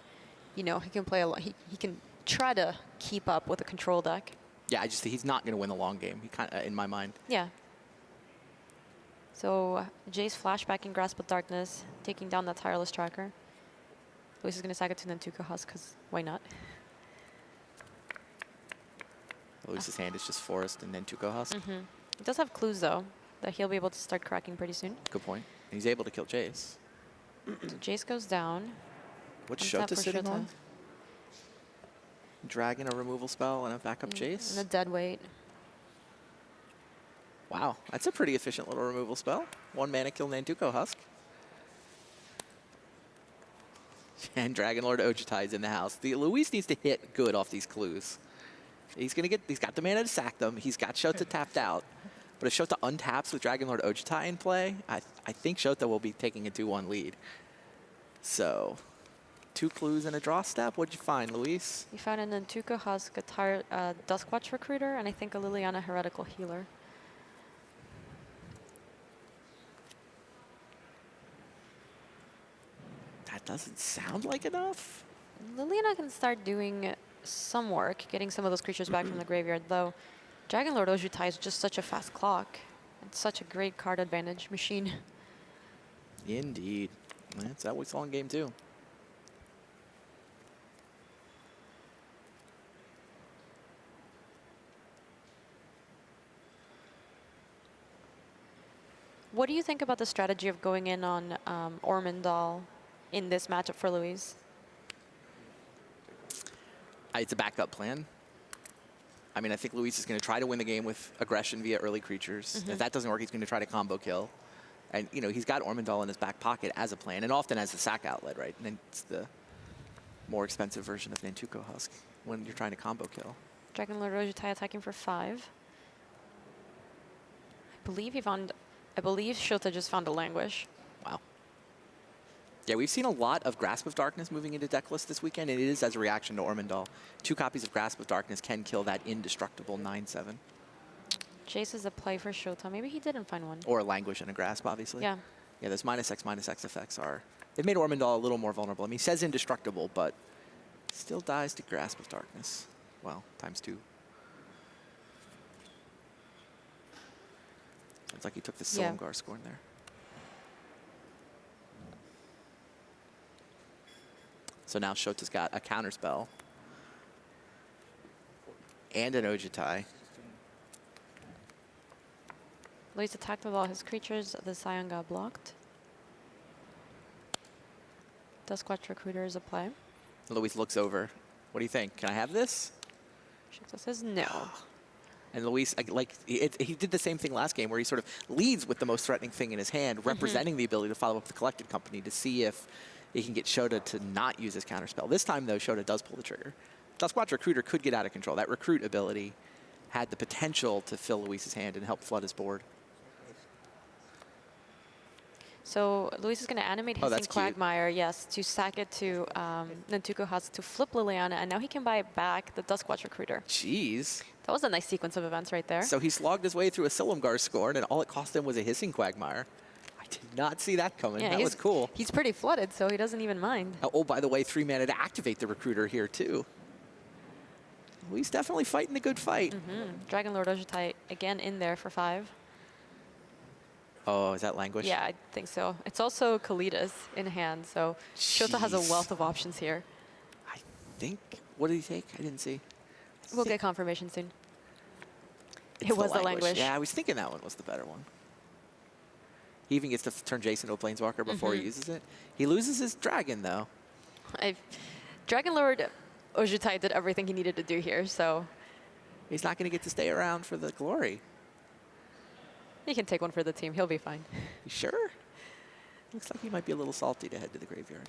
he can play a lot. He can try to keep up with a control deck. Yeah, he's not going to win the long game. He kind of, in my mind. Yeah. So Jace flashbacking Grasp of Darkness, taking down that Tireless Tracker. Luis is going to sack it to Nantuka Husk, because why not? Luis's hand is just Forest and then Tuco Husk. He does have clues, though, that he'll be able to start cracking pretty soon. Good point. And he's able to kill Jace. So Jace goes down. What's Untap Shota for sitting Shota. on? Dragon, a removal spell, and a backup chase. And a dead weight. Wow, that's a pretty efficient little removal spell. 1 mana kill Nantuko Husk. And Dragon Lord Ojutai is in the house. Luis needs to hit good off these clues. He's got the mana to sack them. He's got Shota tapped out. But if Shota untaps with Dragon Lord Ojutai in play, I think Shota will be taking a 2-1 lead. So, 2 clues and a draw step. What'd you find, Luis? You found an Nantuko Husk, a Duskwatch Recruiter, and I think a Liliana Heretical Healer. That doesn't sound like enough. Liliana can start doing some work, getting some of those creatures back from the graveyard, though Dragon Lord Ojutai is just such a fast clock. It's such a great card advantage machine. Indeed. That's that we saw in game 2. What do you think about the strategy of going in on Ormondal in this matchup for Luis? It's a backup plan. I mean, I think Luis is going to try to win the game with aggression via early creatures. If that doesn't work, he's going to try to combo kill. And, you know, he's got Ormondal in his back pocket as a plan, and often as a sack outlet, right? And it's the more expensive version of Nantuko Husk when you're trying to combo kill. Dragon Lord Ojutai attacking for 5. I believe Shota just found a Languish. Wow. Yeah, we've seen a lot of Grasp of Darkness moving into deck lists this weekend, and it is as a reaction to Ormondal. 2 copies of Grasp of Darkness can kill that indestructible 9/7. Jace is a play for Shota. Maybe he didn't find one. Or a Languish and a Grasp, obviously. Yeah. Yeah, those -X effects are... They've made Ormondal a little more vulnerable. I mean, he says indestructible, but still dies to Grasp of Darkness. Well, ×2. Sounds like he took the Silumgar scorn there. So now Shota's got a counterspell and an Ojutai. Luis attacked with all his creatures. The Scion got blocked. Duskwatch Recruiter is a play. Luis looks over. What do you think? Can I have this? Shota says no. And Luis, he did the same thing last game where he sort of leads with the most threatening thing in his hand, representing the ability to follow up with the Collected Company to see if he can get Shota to not use his counterspell. This time, though, Shota does pull the trigger. Duskwatch Recruiter could get out of control. That recruit ability had the potential to fill Luis's hand and help flood his board. So Luis is going to animate his that's cute. Quagmire, yes, to sack it to Nantuko Husk to flip Liliana, and now he can buy back the Duskwatch Recruiter. Jeez. That was a nice sequence of events right there. So he slogged his way through a Silumgar scorn, and all it cost him was a Hissing Quagmire. I did not see that coming. Yeah, that was cool. He's pretty flooded, so he doesn't even mind. Oh, by the way, 3 mana to activate the Recruiter here, too. Luis definitely fighting a good fight. Dragon Lord Ojutai again in there for 5. Oh, is that Languish? Yeah, I think so. It's also Kalidas in hand, so Shota has a Jeez. wealth of options here. I think. What did he take? I didn't see. We'll get confirmation soon. It's It was the Languish. Yeah, I was thinking that one was the better one. He even gets to turn Jason to a Planeswalker before he uses it. He loses his Dragon, though. Dragon Lord Ojutai did everything he needed to do here, so He's not going to get to stay around for the glory. he can take one for the team. He'll be fine. You sure? Looks like he might be a little salty to head to the graveyard.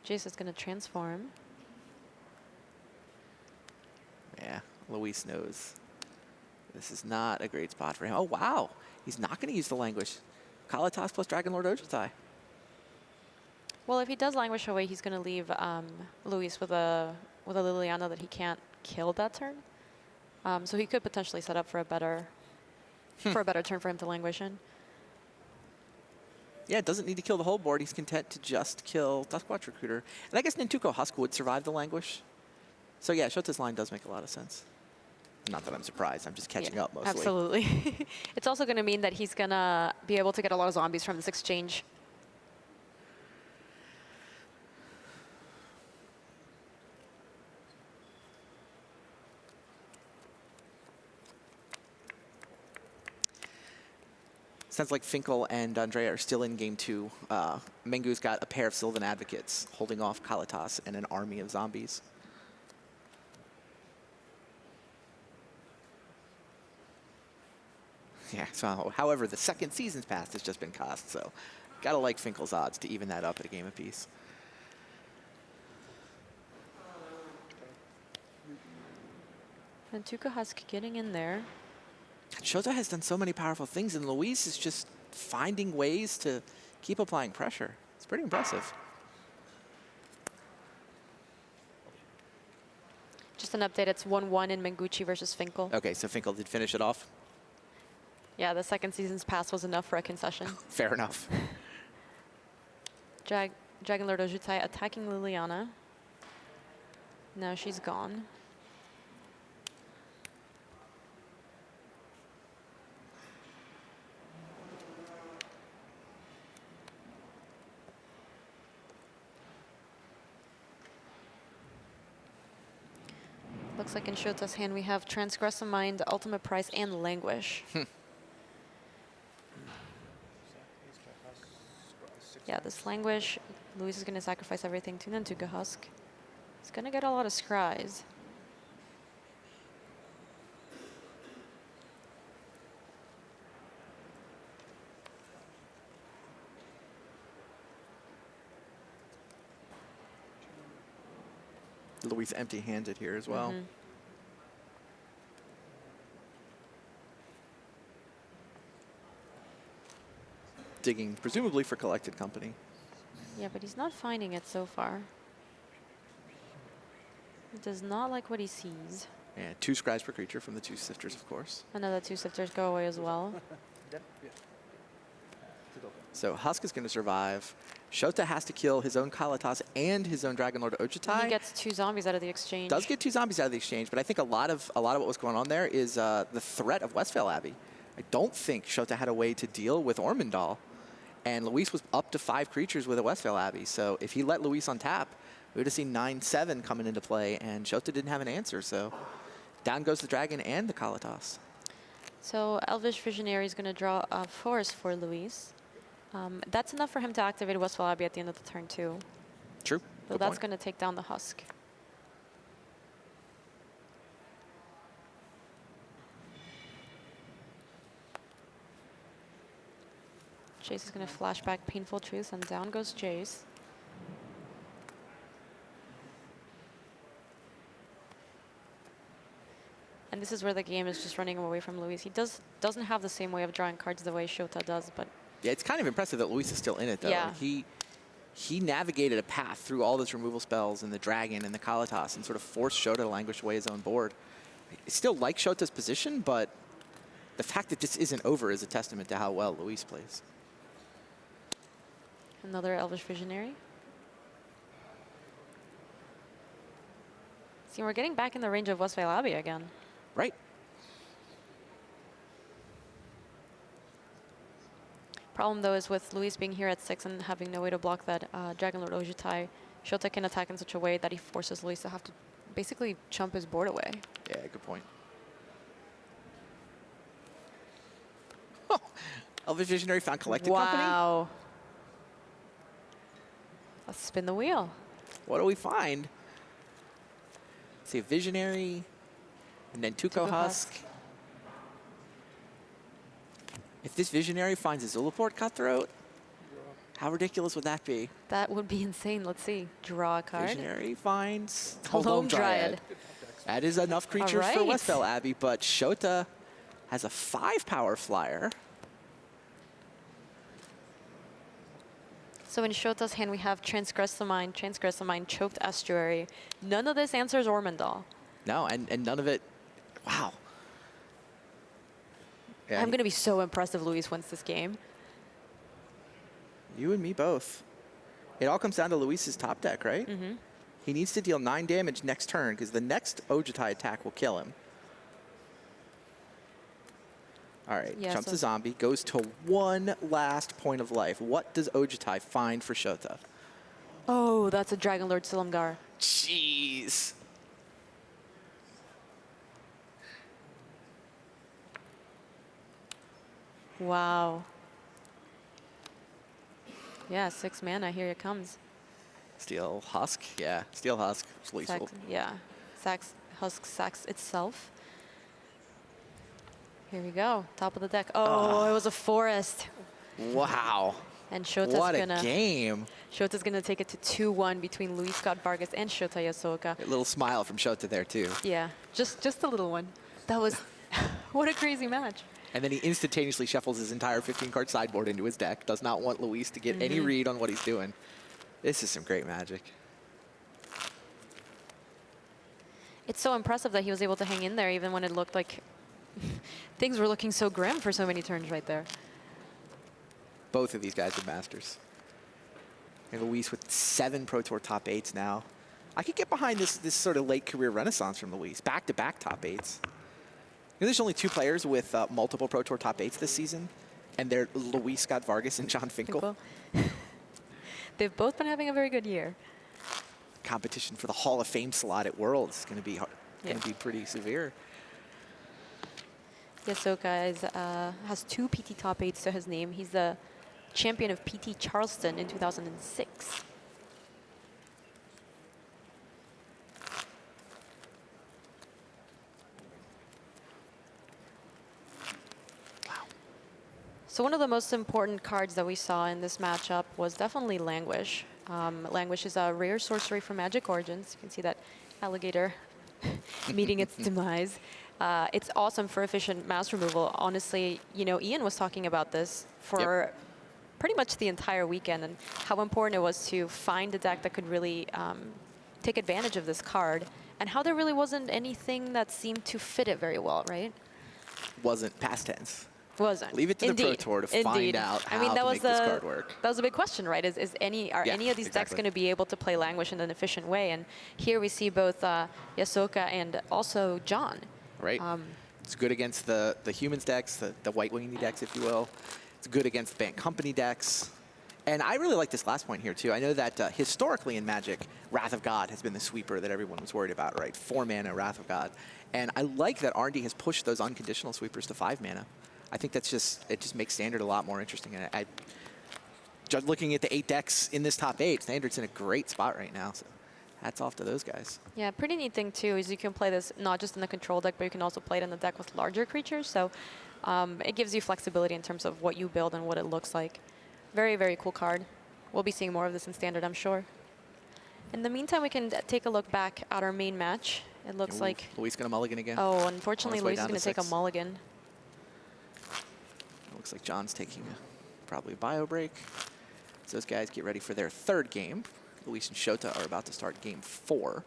Jace is going to transform. Yeah, Luis knows this is not a great spot for him. Oh, wow. He's not going to use the Languish. Kalitas plus Dragon Lord Ojutai. Well, if he does Languish away, he's going to leave Luis with a Liliana that he can't kill that turn. So he could potentially set up for a better turn for him to languish in. Yeah, doesn't need to kill the whole board. He's content to just kill Duskwatch Recruiter. And I guess Nantuko Husk would survive the Languish. So yeah, Shota's line does make a lot of sense. Not that I'm surprised. I'm just catching up mostly. Absolutely. It's also going to mean that he's going to be able to get a lot of zombies from this exchange. Sounds like Finkel and Andrea are still in game 2. Mengu's got a pair of Sylvan Advocates holding off Kalitas and an army of zombies. Yeah, so however, the second season's passed has just been cast, so gotta like Finkel's odds to even that up at a game apiece. And Tuca Husk getting in there. Shota has done so many powerful things, and Luis is just finding ways to keep applying pressure. It's pretty impressive. Just an update, it's 1-1 in Mengucci versus Finkel. Okay, so Finkel did finish it off. Yeah, the second season's pass was enough for a concession. Fair enough. Dragon Lord Ojutai attacking Liliana. Now she's gone. Looks like in Shota's hand we have Transgress a Mind, Ultimate Price, and Languish. Yeah, this Languish, Luis is going to sacrifice everything to Nantuka Husk. He's going to get a lot of scries. Luis empty-handed here as well. Digging, presumably for collected company. Yeah, but he's not finding it so far. He does not like what he sees. And 2 scries per creature from the 2 sifters, of course. Another 2 sifters go away as well. So Husk is going to survive. Shota has to kill his own Kalitas and his own Dragon Lord Ojutai. He gets 2 zombies out of the exchange. Does get 2 zombies out of the exchange, but I think a lot of what was going on there is the threat of Westphal Abbey. I don't think Shota had a way to deal with Ormondal, and Luis was up to 5 creatures with a Westphal Abbey. So if he let Luis on tap, we would have seen 9/7 coming into play, and Shota didn't have an answer. So down goes the Dragon and the Kalitas. So Elvish Visionary is going to draw a forest for Luis. That's enough for him to activate Westphal Abbey at the end of the turn too. True. So that's going to take down the Husk. Jace is going to flash back Painful Truth, and down goes Jace. And this is where the game is just running away from Luis. He doesn't have the same way of drawing cards the way Shota does, but Yeah, it's kind of impressive that Luis is still in it, though. Yeah. He navigated a path through all those removal spells and the Dragon and the Kalitas and sort of forced Shota to languish away his own board. I still like Shota's position, but the fact that this isn't over is a testament to how well Luis plays. another Elvish Visionary. See, we're getting back in the range of Westphal Abbey again. Right. Problem, though, is with Luis being here at 6 and having no way to block that Dragon Lord Ojutai, Shota can attack in such a way that he forces Luis to have to basically chump his board away. Yeah, good point. Oh, Elvish Visionary found Collected Company. Wow. Let's spin the wheel. What do we find? See a Visionary, and then Tuco Husk. If this Visionary finds a Zulaport Cutthroat, how ridiculous would that be? That would be insane. Let's see. Draw a card. Visionary finds Home Dryad. That is enough creatures for right. Westphal Abbey, but Shota has a 5-power flyer. So in Shota's hand, we have Transgress the Mind, Choked Estuary. None of this answers Ormondal. No, and none of it, wow. Yeah, I'm going to be so impressed if Luis wins this game. You and me both. It all comes down to Luis's top deck, right? Mm-hmm. He needs to deal 9 damage next turn because the next Ojutai attack will kill him. All right, Yeah, jumps so a zombie, goes to 1 last point of life. What does Ojutai find for Shota? Oh, that's a Dragon Lord Silumgar. Jeez. Wow. Yeah, 6 mana. Here it comes. Steel Husk, yeah. Steel Husk. It's lethal. Yeah. Husk sacks itself. Here we go. Top of the deck. Oh, it was a forest. Wow. And Shota's What a game. Shota's gonna take it to 2-1 between Luis Scott Vargas and Shota Yasuoka. A little smile from Shota there too. Yeah, just a little one. That was what a crazy match. And then he instantaneously shuffles his entire 15-card sideboard into his deck. Does not want Luis to get any read on what he's doing. This is some great magic. It's so impressive that he was able to hang in there even when it looked like things were looking so grim for so many turns right there. Both of these guys are masters. And Luis with 7 Pro Tour top 8s now. I could get behind this sort of late career renaissance from Luis. Back-to-back top 8s. You know, there's only 2 players with multiple Pro Tour top 8s this season, and they're Luis Scott Vargas and John Finkel. They've both been having a very good year. Competition for the Hall of Fame slot at Worlds is going to be pretty severe. Yasuoka has 2 PT top 8s to his name. He's the champion of PT Charleston in 2006. So one of the most important cards that we saw in this matchup was definitely Languish. Languish is a rare sorcery from Magic Origins. You can see that alligator meeting its demise. It's awesome for efficient mouse removal. Honestly, you know, Ian was talking about this for pretty much the entire weekend and how important it was to find a deck that could really take advantage of this card and how there really wasn't anything that seemed to fit it very well, right? Wasn't past tense. Wasn't. Leave it to the Pro Tour to find out how to make this card work. That was a big question, right? Are any of these decks going to be able to play Languish in an efficient way? And here we see both Yasuoka and also John. Right. It's good against the humans decks, the white wingy decks, if you will. It's good against the Bant Company decks. And I really like this last point here, too. I know that historically in Magic, Wrath of God has been the sweeper that everyone was worried about, right? 4 mana Wrath of God. And I like that R&D has pushed those unconditional sweepers to 5 mana. I think it just makes Standard a lot more interesting. And just looking at the 8 decks in this top 8, Standard's in a great spot right now. So hats off to those guys. Yeah, pretty neat thing too is you can play this not just in the control deck, but you can also play it in the deck with larger creatures. So it gives you flexibility in terms of what you build and what it looks like. Very, very cool card. We'll be seeing more of this in Standard, I'm sure. In the meantime, we can take a look back at our main match. It looks like Luis gonna mulligan again. Oh, unfortunately, Luis is going to take a mulligan. Looks like John's taking probably a bio break. So those guys get ready for their 3rd game. Luis and Shota are about to start game 4.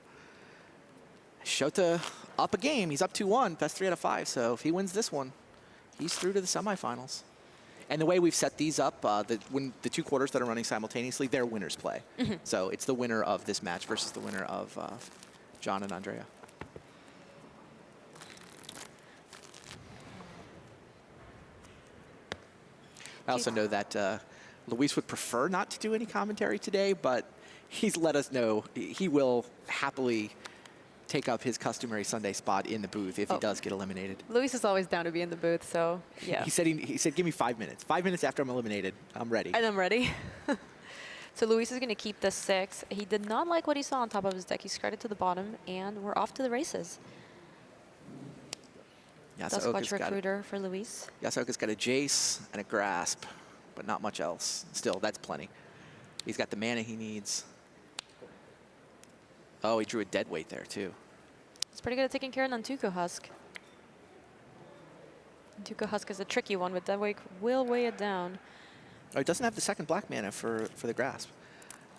Shota up a game. He's up 2-1, best 3 out of 5. So if he wins this one, he's through to the semifinals. And the way we've set these up, when the 2 quarters that are running simultaneously, their winners play. So it's the winner of this match versus the winner of John and Andrea. I also know that Luis would prefer not to do any commentary today, but he's let us know he will happily take up his customary Sunday spot in the booth if he does get eliminated. Luis is always down to be in the booth, so yeah. He said, give me 5 minutes. 5 minutes after I'm eliminated, I'm ready. And I'm ready. So Luis is going to keep the 6. He did not like what he saw on top of his deck. He skirted to the bottom, and we're off to the races. Sasquatch Recruiter for Luis. Yasuoka's got a Jace and a Grasp, but not much else. Still, that's plenty. He's got the mana he needs. Oh, he drew a deadweight there, too. It's pretty good at taking care of Nantuko Husk. Nantuko Husk is a tricky one, but deadweight will weigh it down. Oh, he doesn't have the 2nd black mana for the Grasp.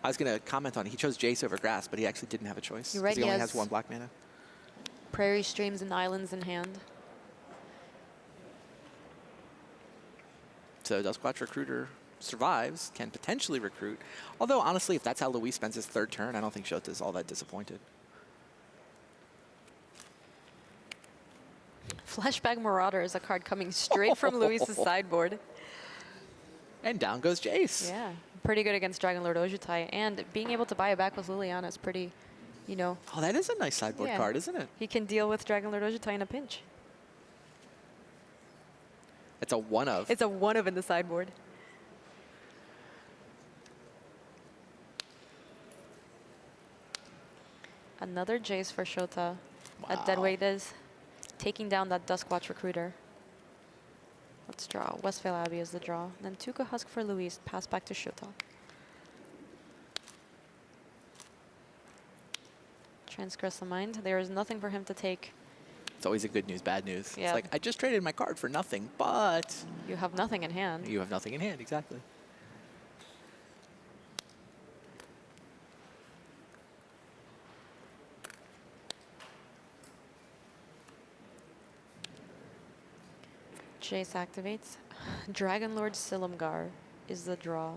I was going to comment on it. He chose Jace over Grasp, but he actually didn't have a choice. You're right, he only has 1 black mana. Prairie Streams and Islands in hand. So Sasquatch Recruiter survives, can potentially recruit. Although, honestly, if that's how Luis spends his 3rd turn, I don't think Shota's all that disappointed. Flashback Marauder is a card coming straight from Luis's sideboard. And down goes Jace. Yeah, pretty good against Dragon Lord Ojutai. And being able to buy it back with Liliana is pretty, you know. Oh, that is a nice sideboard card, isn't it? He can deal with Dragon Lord Ojutai in a pinch. It's a 1-of. It's a 1-of in the sideboard. Another Jace for Shota. A Wow. deadweight is taking down that Duskwatch recruiter. Let's draw. Westvale Abbey is the draw. Then Tuka Husk for Luis. Pass back to Shota. Transgress the mind. There is nothing for him to take. It's always a good news, bad news. Yeah. It's like, I just traded my card for nothing, but You have nothing in hand. you have nothing in hand, exactly. Jace activates. Dragon Lord Silumgar is the draw.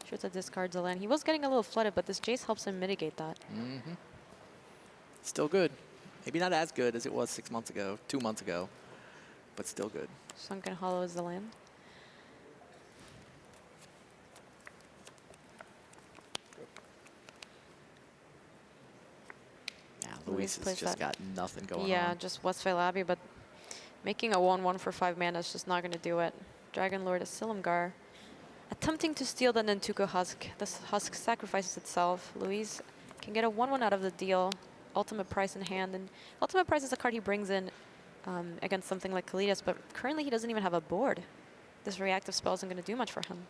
Shota discards a land. He was getting a little flooded, but this Jace helps him mitigate that. Mm-hmm. Still good. Maybe not as good as it was 6 months ago, 2 months ago, but still good. Sunken Hollow is the land. Yeah, Luis Luis has plays just that. got nothing going Yeah, on. just Westvale Abbey, but making a 1/1 for 5 mana is just not going to do it. Dragon Lord is Silumgar. Attempting to steal the Nantuko Husk. This Husk sacrifices itself. Luis can get a 1/1 out of the deal. Ultimate Price in hand. And Ultimate Price is a card he brings in against something like Kalidas, but currently he doesn't even have a board. This reactive spell isn't going to do much for him.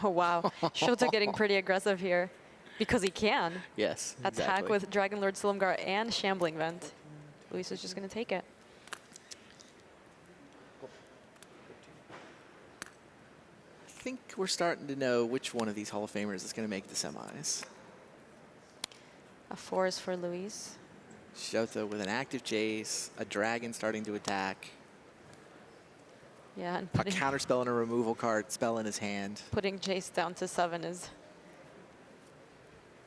Oh, wow. Shota getting pretty aggressive here because he can. Yes, Attack exactly. with Dragon Lord Silumgar and Shambling Vent. Luis is just going to take it. I think we're starting to know which one of these Hall of Famers is going to make the semis. A 4 is for Luis. Shota with an active Jace, a dragon starting to attack, Yeah, and a counter spell and a removal card spell in his hand. putting Jace down to 7 is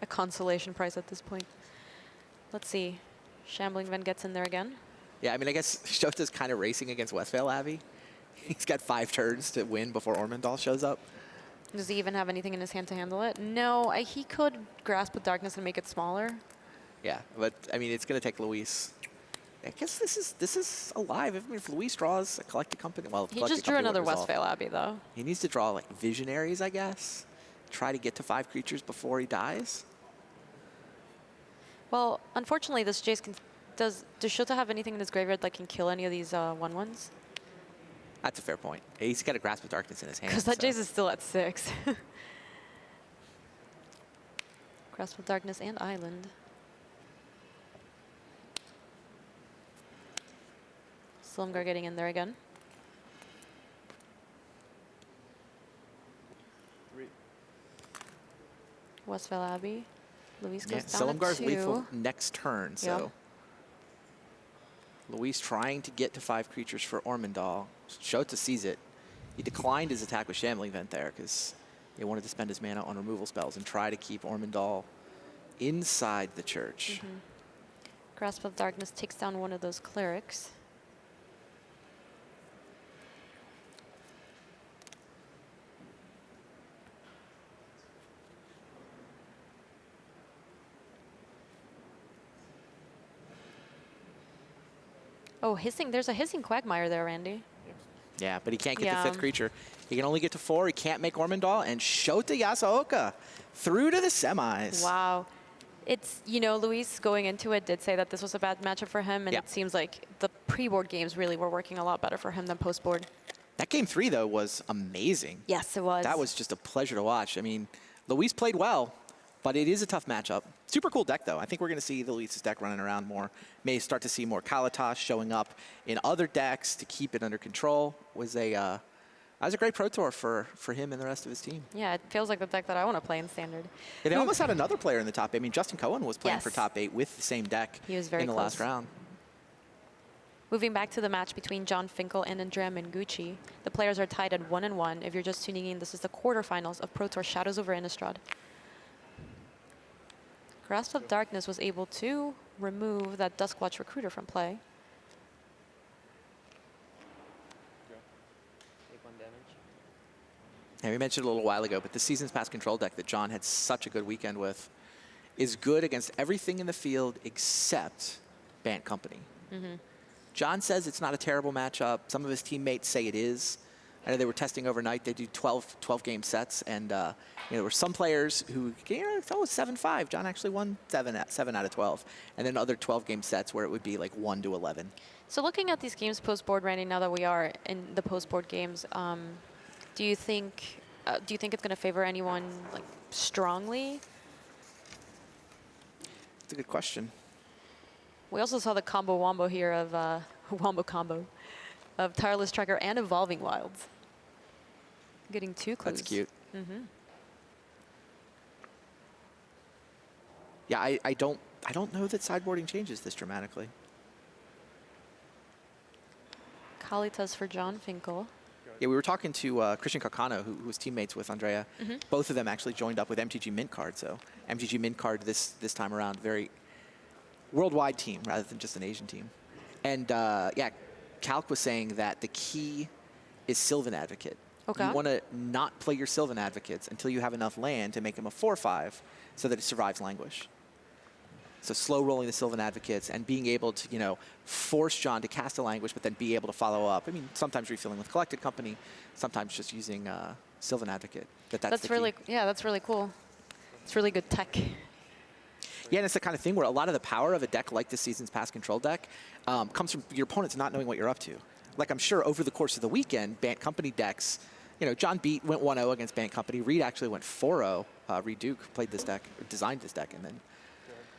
a consolation prize at this point. Let's see. Shambling Vent gets in there again. Yeah, I mean, I guess Shota's kind of racing against Westvale Abbey. He's got 5 turns to win before Ormondal shows up. Does he even have anything in his hand to handle it? No, he could Grasp with Darkness and make it smaller. Yeah, but I mean, it's going to take Luis. I guess this is alive. I mean, if Luis draws a Collected Company, well, He Collected just drew Company another wouldn't resolve. Westvale Abbey, though. He needs to draw like Visionaries, I guess. Try to get to 5 creatures before he dies. Well, unfortunately, this Jace can... Does Shota have anything in his graveyard that can kill any of these 1/1s? That's a fair point. He's got a Grasp of Darkness in his hand. Because that so. Jace is still at 6. Grasp of Darkness and Island. Silumgar getting in there again. Westvale Abbey. Luis goes down to Silumgar's 2. lethal next turn, so. Yeah. Luis trying to get to 5 creatures for Ormondal. Shota sees it. He declined his attack with Shambling Vent there because he wanted to spend his mana on removal spells and try to keep Ormondal inside the church. Grasp of Darkness takes down one of those clerics. Oh, hissing! There's a hissing Quagmire there, Randy. Yeah, but he can't get Yeah. the 5th creature. He can only get to 4. He can't make Ormondal. And Shota Yasuoka through to the semis. Wow. It's, Luis going into it did say that this was a bad matchup for him, and Yeah. it seems like the pre-board games really were working a lot better for him than post-board. That game 3, though, was amazing. Yes, it was. That was just a pleasure to watch. I mean, Luis played well, but it is a tough matchup. Super cool deck, though. I think we're going to see the Luis's deck running around more. May start to see more Kalatas showing up in other decks to keep it under control. That was a great Pro Tour for him and the rest of his team. Yeah, it feels like the deck that I want to play in Standard. Yeah, they almost had another player in the top 8. I mean, Justin Cohen was playing for Yes. top 8 with the same deck He was very in the last close. round. Moving back to the match between John Finkel and Andrea Mengucci, the players are tied at 1-1. If you're just tuning in, this is the quarterfinals of Pro Tour Shadows over Innistrad. Grasp of Darkness was able to remove that Duskwatch recruiter from play. Take 1 damage. And we mentioned a little while ago, but the Seasons Past Control deck that John had such a good weekend with is good against everything in the field except Bant Company. John says it's not a terrible matchup. Some of his teammates say it is. I know they were testing overnight. They do 12-game sets, and there were some players who, it's always 7-5. John actually won 7 out of 12, and then other 12-game sets where it would be like 1-11. So looking at these games post-board, Randy, now that we are in the post-board games, do you think it's going to favor anyone like strongly? That's a good question. We also saw the combo wombo here of wombo combo of Tireless Tracker and Evolving Wilds. Getting 2 clues. That's cute. Mm-hmm. Yeah, I don't know that sideboarding changes this dramatically. Kalitas for John Finkel. Yeah, we were talking to Christian Kakano, who was teammates with Andrea. Mm-hmm. Both of them actually joined up with MTG Mint Card. So MTG Mint Card this time around, very worldwide team rather than just an Asian team. And yeah, Calc was saying that the key is Sylvan Advocate. Okay. You want to not play your Sylvan Advocates until you have enough land to make them a 4/5 so that it survives Languish. So slow rolling the Sylvan Advocates and being able to, force John to cast a Languish, but then be able to follow up. I mean, sometimes refilling with Collected Company, sometimes just using Sylvan Advocate. That's really, yeah, that's really cool. It's really good tech. Yeah, and it's the kind of thing where a lot of the power of a deck like the Seasons Pass Control deck comes from your opponents not knowing what you're up to. Like I'm sure over the course of the weekend, Bant Company decks, John went 1-0 against Bant Company. Reed actually went 4-0. Reed Duke played this deck, or designed this deck, and then.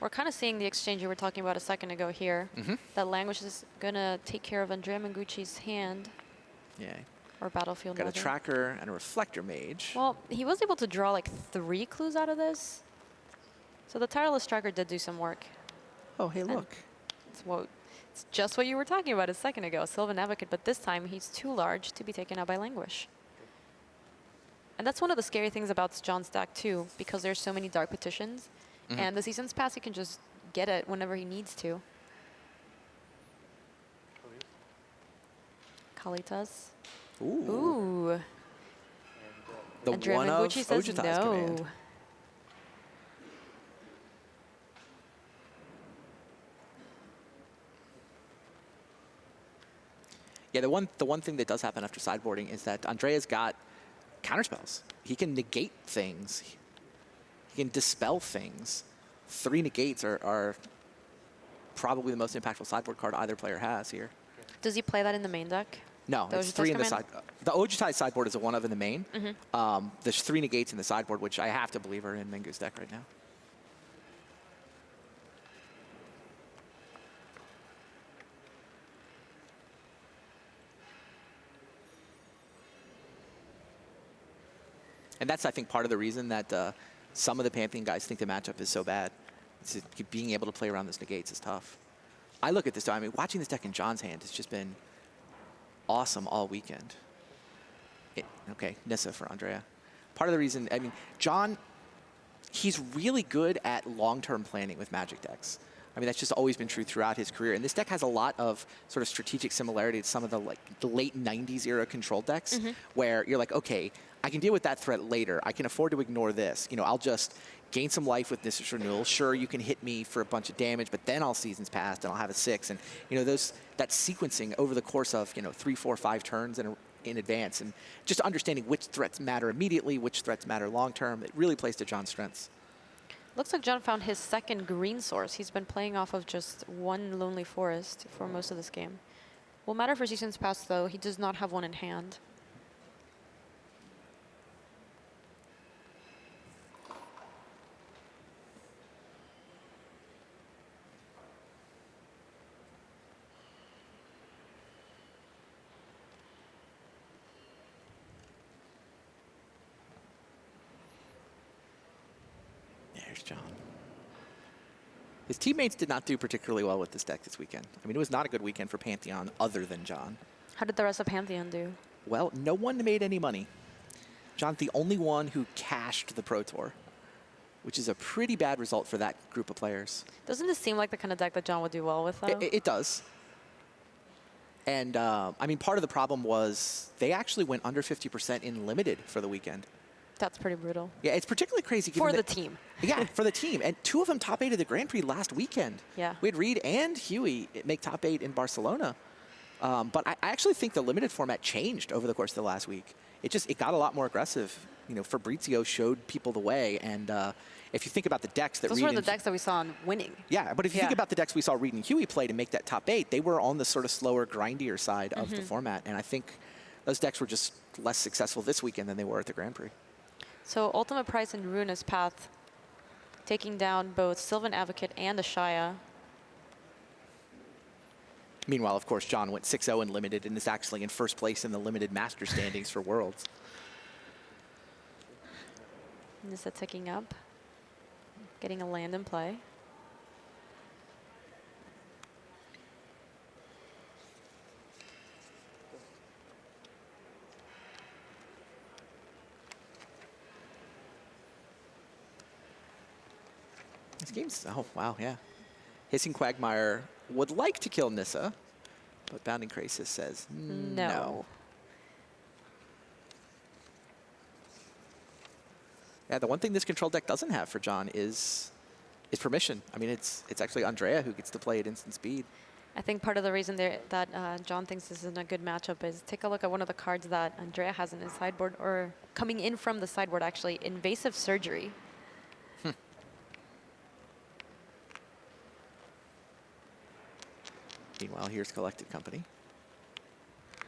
We're kind of seeing the exchange you were talking about a second ago here. Mm-hmm. That Languish is going to take care of Andrea Mengucci's hand. Yeah. Or Battlefield Got Mother. a Tracker and a Reflector Mage. Well, he was able to draw like 3 clues out of this. So the Tireless Tracker did do some work. Oh, hey, look. It's just what you were talking about a second ago, Sylvan Advocate, but this time he's too large to be taken out by Languish. And that's one of the scary things about John's deck too, because there's so many Dark Petitions. Mm-hmm. And the Seasons Pass, he can just get it whenever he needs to. Kalitas. Ooh. The Andrea one of Mengucci says Ojutai's no. command. Yeah, the one thing that does happen after sideboarding is that Andrea's got counterspells. He can negate things. He can dispel things. 3 negates are probably the most impactful sideboard card either player has here. Does he play that in the main deck? No, The it's Ojutai's 3 in the command? side. The Ojutai sideboard is a 1 of in the main. Mm-hmm. There's 3 negates in the sideboard, which I have to believe are in Mengu's deck right now. And that's, I think, part of the reason that some of the Pantheon guys think the matchup is so bad. It's being able to play around those negates is tough. I look at this, I mean, watching this deck in John's hand has just been awesome all weekend. Okay, Nissa for Andrea. Part of the reason, I mean, John, he's really good at long-term planning with Magic decks. I mean, that's just always been true throughout his career. And this deck has a lot of sort of strategic similarity to some of the late 90s era control decks, where you're like, okay, I can deal with that threat later. I can afford to ignore this. I'll just gain some life with Nissa's Renewal. Sure, you can hit me for a bunch of damage, but then I'll Seasons Past and I'll have a 6. And that sequencing over the course of 3, 4, 5 turns in advance, and just understanding which threats matter immediately, which threats matter long term, it really plays to John's strengths. Looks like John found his second green source. He's been playing off of just 1 Lonely Forest for most of this game. Will matter for Seasons Past, though. He does not have one in hand. There's John. His teammates did not do particularly well with this deck this weekend. I mean, it was not a good weekend for Pantheon other than John. How did the rest of Pantheon do? Well, no one made any money. John's the only one who cashed the Pro Tour, which is a pretty bad result for that group of players. Doesn't this seem like the kind of deck that John would do well with, though? It does. And, I mean, part of the problem was they actually went under 50% in Limited for the weekend. That's pretty brutal. Yeah, it's particularly crazy. For the team. Yeah, for the team. And 2 of them top 8 at the Grand Prix last weekend. Yeah. We had Reed and Huey make top 8 in Barcelona. But I actually think the limited format changed over the course of the last week. It got a lot more aggressive. You know, Fabrizio showed people the way, and if you think about the decks that Those Reed were the and decks that we saw in winning. yeah, but if you think about the decks we saw Reed and Huey play to make that top 8, they were on the sort of slower, grindier side of the format, and I think those decks were just less successful this weekend than they were at the Grand Prix. So Ultimate Price and Ruinous Path taking down both Sylvan Advocate and Ashaya. Meanwhile, of course, John went 6-0 in Limited and is actually in first place in the Limited Master standings for Worlds. Nissa ticking up, getting a land in play. This game's, oh, wow, yeah. Hissing Quagmire would like to kill Nissa, but Bounding Krasis says no. Yeah, the one thing this control deck doesn't have for John is permission. I mean, it's actually Andrea who gets to play at instant speed. I think part of the reason that John thinks this isn't a good matchup is take a look at one of the cards that Andrea has in his sideboard, or coming in from the sideboard, actually, Invasive Surgery. Meanwhile, here's Collected Company. I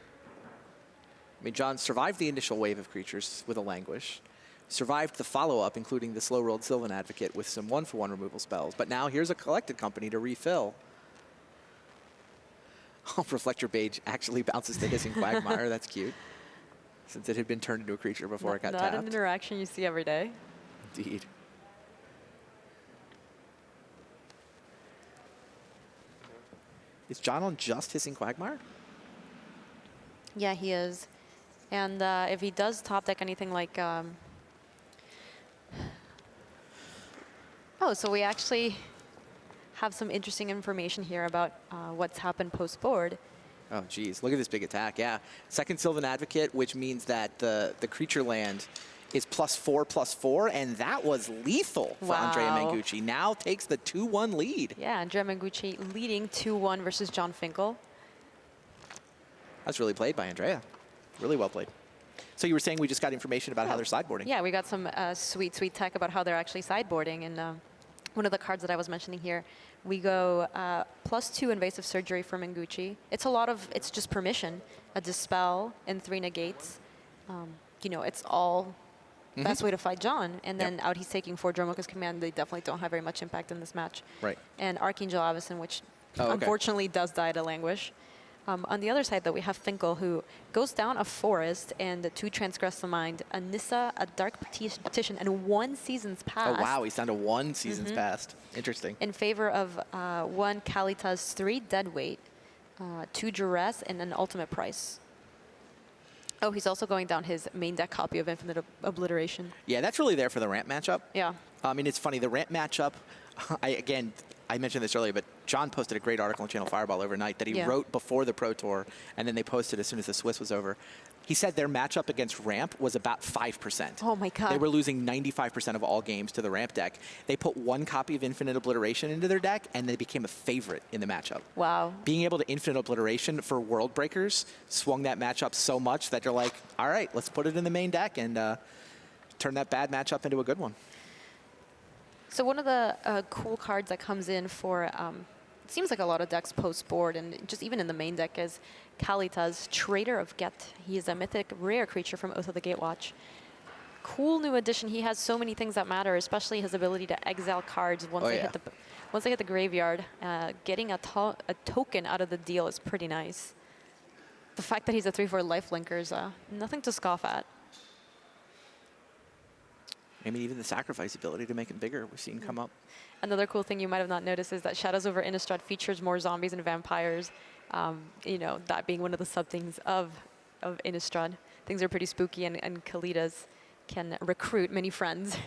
mean, John survived the initial wave of creatures with a Languish, survived the follow-up, including the slow-rolled Sylvan Advocate with some 1-for-1 removal spells, but now here's a Collected Company to refill. Oh, Reflector Beige actually bounces the Hissing Quagmire. That's cute. Since it had been turned into a creature before it got tapped. Not an interaction you see every day. Indeed. Is John on just Hissing Quagmire? Yeah, he is. And if he does top deck anything like... Oh, so we actually have some interesting information here about what's happened post-board. Oh, geez. Look at this big attack. Yeah. Second Sylvan Advocate, which means that the creature land is +4/+4, and that was lethal for Andrea Mengucci. Now takes the 2-1 lead. Yeah, Andrea Mengucci leading 2-1 versus John Finkel. That's really played by Andrea. Really well played. So you were saying we just got information about how they're sideboarding. Yeah, we got some sweet, sweet tech about how they're actually sideboarding. And one of the cards that I was mentioning here, we go +2 Invasive Surgery for Mengucci. It's just permission, a Dispel, and 3 negates. You know, it's all best way to fight John. And then out he's taking 4 Dromoka's Command. They definitely don't have very much impact in this match. Right. And Archangel Avacyn, which unfortunately does die to Languish. On the other side, though, we have Finkel, who goes down a Forest and 2 Transgress the Mind, a Nissa, a Dark Petition, and 1 Season's Past. Oh, wow. He's down to 1 Season's Past. Interesting. In favor of 1 Kalitas, 3 Deadweight, 2 Duress, and an Ultimate Price. Oh, he's also going down his main deck copy of Infinite Obliteration. Yeah, that's really there for the ramp matchup. Yeah. I mean, it's funny. The ramp matchup, I mentioned this earlier, but John posted a great article on Channel Fireball overnight that he wrote before the Pro Tour, and then they posted as soon as the Swiss was over. He said their matchup against ramp was about 5%. Oh, my God. They were losing 95% of all games to the ramp deck. They put 1 copy of Infinite Obliteration into their deck, and they became a favorite in the matchup. Wow. Being able to Infinite Obliteration for World Breakers swung that matchup so much that they're like, all right, let's put it in the main deck and turn that bad matchup into a good one. So one of the cool cards that comes in for, it seems like a lot of decks post-board, and just even in the main deck, is Kalitas, Trader of Get. He is a mythic rare creature from Oath of the Gatewatch. Cool new addition. He has so many things that matter, especially his ability to exile cards once they hit the graveyard. Getting a token out of the deal is pretty nice. The fact that he's a 3/4 lifelinker is nothing to scoff at. I mean, even the sacrifice ability to make him bigger, we've seen come up. Another cool thing you might have not noticed is that Shadows over Innistrad features more zombies and vampires. You know, that being one of the sub-things of Innistrad. Things are pretty spooky, and Kalitas can recruit many friends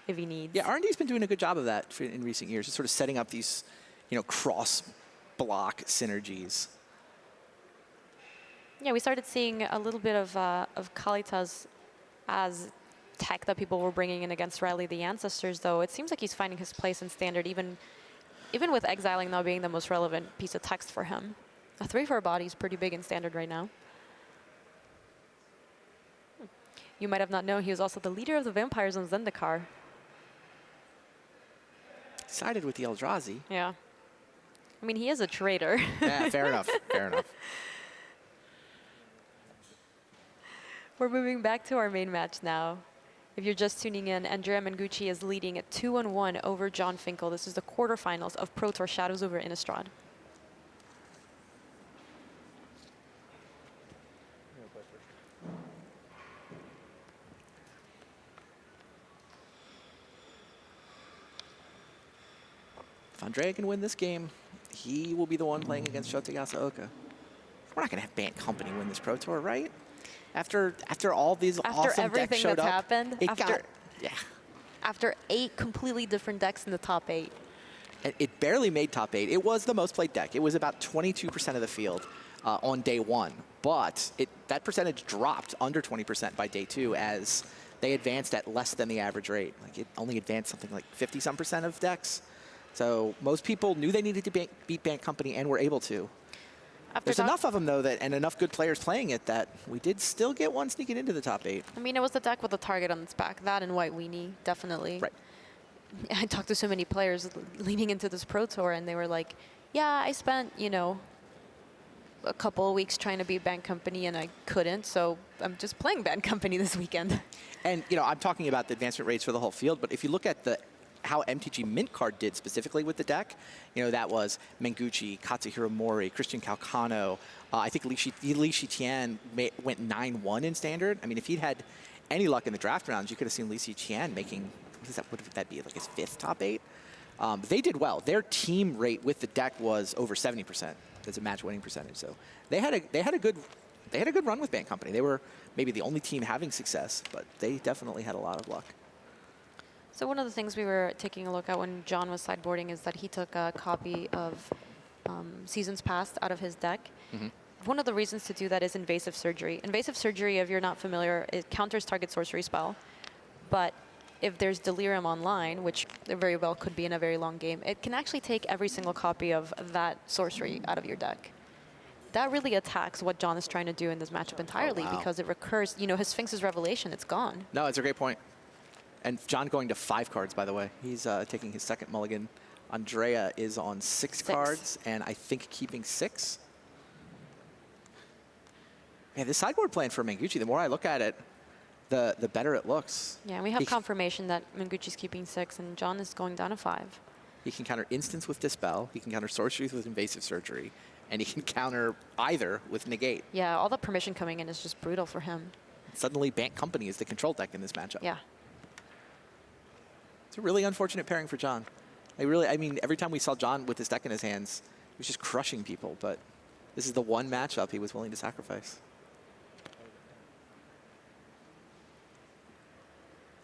if he needs. Yeah, R&D's been doing a good job of that in recent years, just sort of setting up these, you know, cross-block synergies. Yeah, we started seeing a little bit of Kalitas as tech that people were bringing in against Riley the Ancestors, though. It seems like he's finding his place in Standard, even with exiling now being the most relevant piece of text for him. A 3/4 body is pretty big in standard right now. You might have not known he was also the leader of the vampires on Zendikar. Sided with the Eldrazi. Yeah. I mean, he is a traitor. Yeah, fair enough. Fair enough. We're moving back to our main match now. If you're just tuning in, Andrea Mengucci is leading at 2-1 over John Finkel. This is the quarterfinals of Pro Tour Shadows over Innistrad. If Andrea can win this game, he will be the one playing against Shota Yasuoka. We're not going to have Bant Company win this Pro Tour, right? After all these awesome decks showed that's up, happened, yeah. after 8 completely different decks in the top 8. It barely made top 8. It was the most played deck. It was about 22% of the field on day 1, but that percentage dropped under 20% by day 2 as they advanced at less than the average rate. Like it only advanced something like 50-some% of decks. So most people knew they needed to beat Bant Company and were able to. There's enough of them, though, and enough good players playing it that we did still get one sneaking into the top 8. I mean, it was the deck with the target on its back. That and White Weenie, definitely. Right. I talked to so many players leading into this Pro Tour, and they were like, yeah, I spent, you know, a couple of weeks trying to beat Bant Company, and I couldn't, so I'm just playing Bant Company this weekend. And, you know, I'm talking about the advancement rates for the whole field, but if you look at how MTG Mint Card did specifically with the deck, you know, that was Mengucci, Katsuhiro Mori, Christian Calcano. I think Li Shiqian went 9-1 in standard. I mean, if he'd had any luck in the draft rounds, you could have seen Li Shiqian making, what would that be, like his 5th top 8? They did well. Their team rate with the deck was over 70% as a match winning percentage. So they had a good run with Bant Company. They were maybe the only team having success, but they definitely had a lot of luck. So one of the things we were taking a look at when John was sideboarding is that he took a copy of Seasons Past out of his deck. Mm-hmm. One of the reasons to do that is Invasive Surgery. Invasive Surgery, if you're not familiar, it counters target sorcery spell. But if there's Delirium online, which there very well could be in a very long game, it can actually take every single copy of that sorcery out of your deck. That really attacks what John is trying to do in this matchup entirely because it recurs, you know, his Sphinx's Revelation, it's gone. No, it's a great point. And John going to 5 cards, by the way. He's taking his second mulligan. Andrea is on 6 cards, and I think keeping 6. Yeah, the sideboard plan for Mengucci, the more I look at it, the better it looks. Yeah, and we have confirmation that Mengucci's keeping 6, and John is going down to 5. He can counter Instance with Dispel, he can counter Sorcery with Invasive Surgery, and he can counter either with Negate. Yeah, all the permission coming in is just brutal for him. Suddenly, Bant Company is the control deck in this matchup. Yeah. It's a really unfortunate pairing for John. I mean, every time we saw John with this deck in his hands, he was just crushing people, but this is the one matchup he was willing to sacrifice.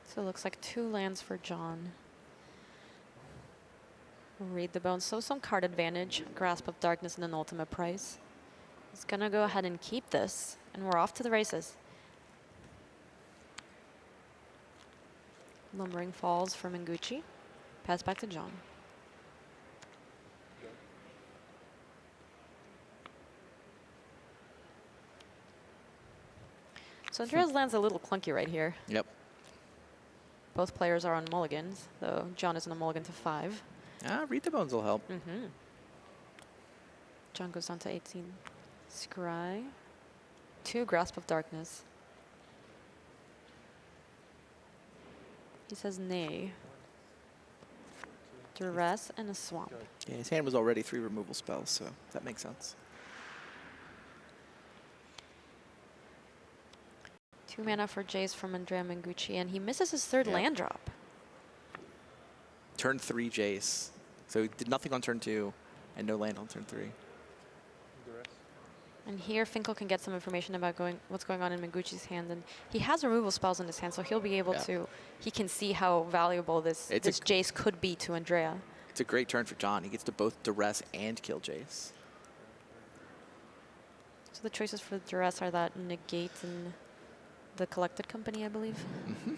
So it looks like 2 lands for John. Read the bones. So some card advantage, Grasp of Darkness, and an ultimate price. He's going to go ahead and keep this, and we're off to the races. Lumbering Falls for Mengucci. Pass back to John. So Andrea's land's a little clunky right here. Yep. Both players are on mulligans, though John is on a mulligan to 5. Read the bones will help. Mm-hmm. John goes down to 18. Scry. 2 Grasp of Darkness. He says nay. Duress and a Swamp. Yeah, his hand was already 3 removal spells, so that makes sense. 2 mana for Jace from Andrea Mengucci, and he misses his 3rd land drop. Turn 3 Jace. So he did nothing on turn 2 and no land on turn 3. And here Finkel can get some information about what's going on in Mengucci's hand, and he has removal spells in his hand, so he'll be able to, he can see how valuable this Jace could be to Andrea. It's a great turn for John. He gets to both Duress and kill Jace. So the choices for Duress are that Negate and the Collected Company, I believe. Mm-hmm.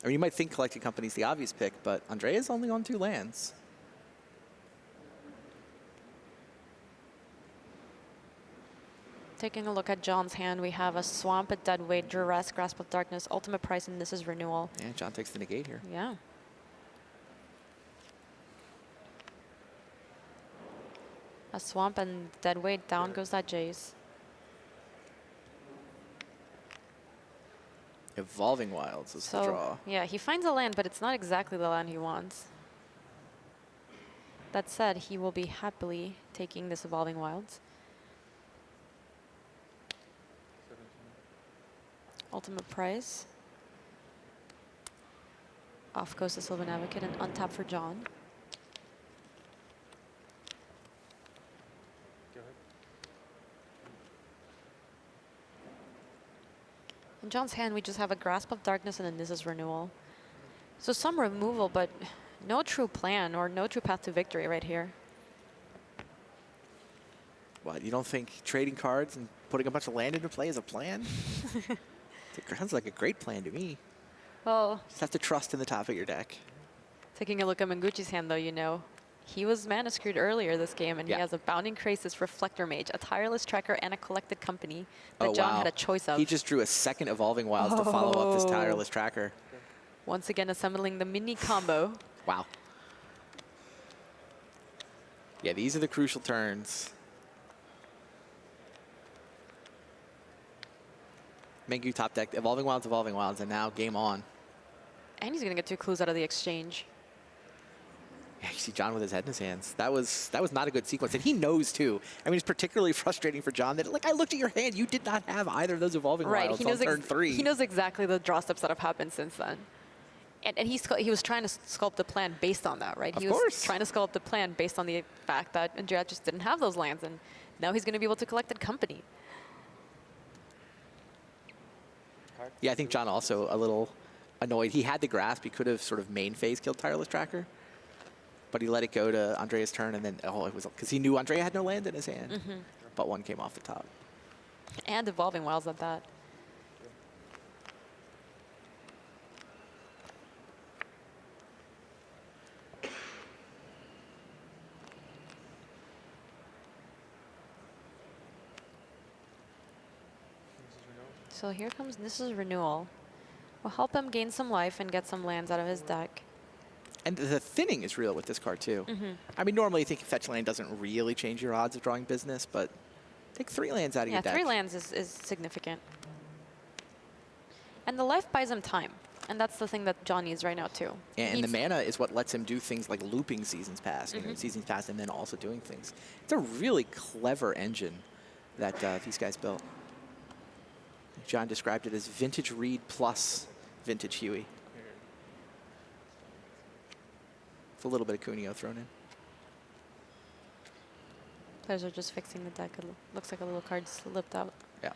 I mean, you might think Collected Company's the obvious pick, but Andrea's only on 2 lands. Taking a look at John's hand, we have a Swamp, a Deadweight, Duress, Grasp of Darkness, Ultimate Price, and this is Renewal. Yeah, John takes the negate here. Yeah. A Swamp and Deadweight, down goes that Jace. Evolving Wilds is the So, draw. yeah, he finds a land, but it's not exactly the land he wants. That said, he will be happily taking this Evolving Wilds. Ultimate Price. Off goes the Sylvan Advocate and untap for John. In John's hand, we just have a Grasp of Darkness and a Nizza's Renewal. So some removal, but no true plan or no true path to victory right here. What, you don't think trading cards and putting a bunch of land into play is a plan? It sounds like a great plan to me. Well, Just have to trust in the top of your deck. taking a look at Mengucci's hand, though, you know, he was mana screwed earlier this game, and Yeah. he has a Bounding Crisis, Reflector Mage, a Tireless Tracker, and a Collected Company that Oh, John wow. had a choice of. He just drew a second Evolving Wilds to follow up this Oh. Tireless Tracker. Once again assembling the mini combo. Wow. Yeah, these are the crucial turns. Mengu top deck, Evolving Wilds, and now game on. And he's going to get 2 clues out of the exchange. Yeah, you see John with his head in his hands. That was not a good sequence, and he knows too. I mean, it's particularly frustrating for John that, like, I looked at your hand, you did not have either of those Evolving Right, Wilds he on knows, turn 3. he knows exactly the draw steps that have happened since then. And he was trying to sculpt the plan based on that, right? Of He course. was trying to sculpt the plan based on the fact that Andrea just didn't have those lands, and now he's going to be able to collect Company. Yeah, I think John also a little annoyed. He had the grasp. He could have sort of main phase killed Tireless Tracker, but he let it go to Andrea's turn, and then, oh, it was because he knew Andrea had no land in his hand, but one came off the top. And Evolving Wilds at that. So here comes this is Renewal. Will help him gain some life and get some lands out of his deck. And the thinning is real with this card, too. I mean, normally you think fetch land doesn't really change your odds of drawing business, but take 3 lands out of Yeah, your deck. 3 lands is significant. And the life buys him time. And that's the thing that John needs right now, too. And the mana is what lets him do things like looping Seasons Past, you know, Seasons Past, and then also doing things. It's a really clever engine that these guys built. John described it as Vintage Reed plus Vintage Huey. With a little bit of Cuneo thrown in. Players are just fixing the deck. It looks like a little card slipped out. Yeah.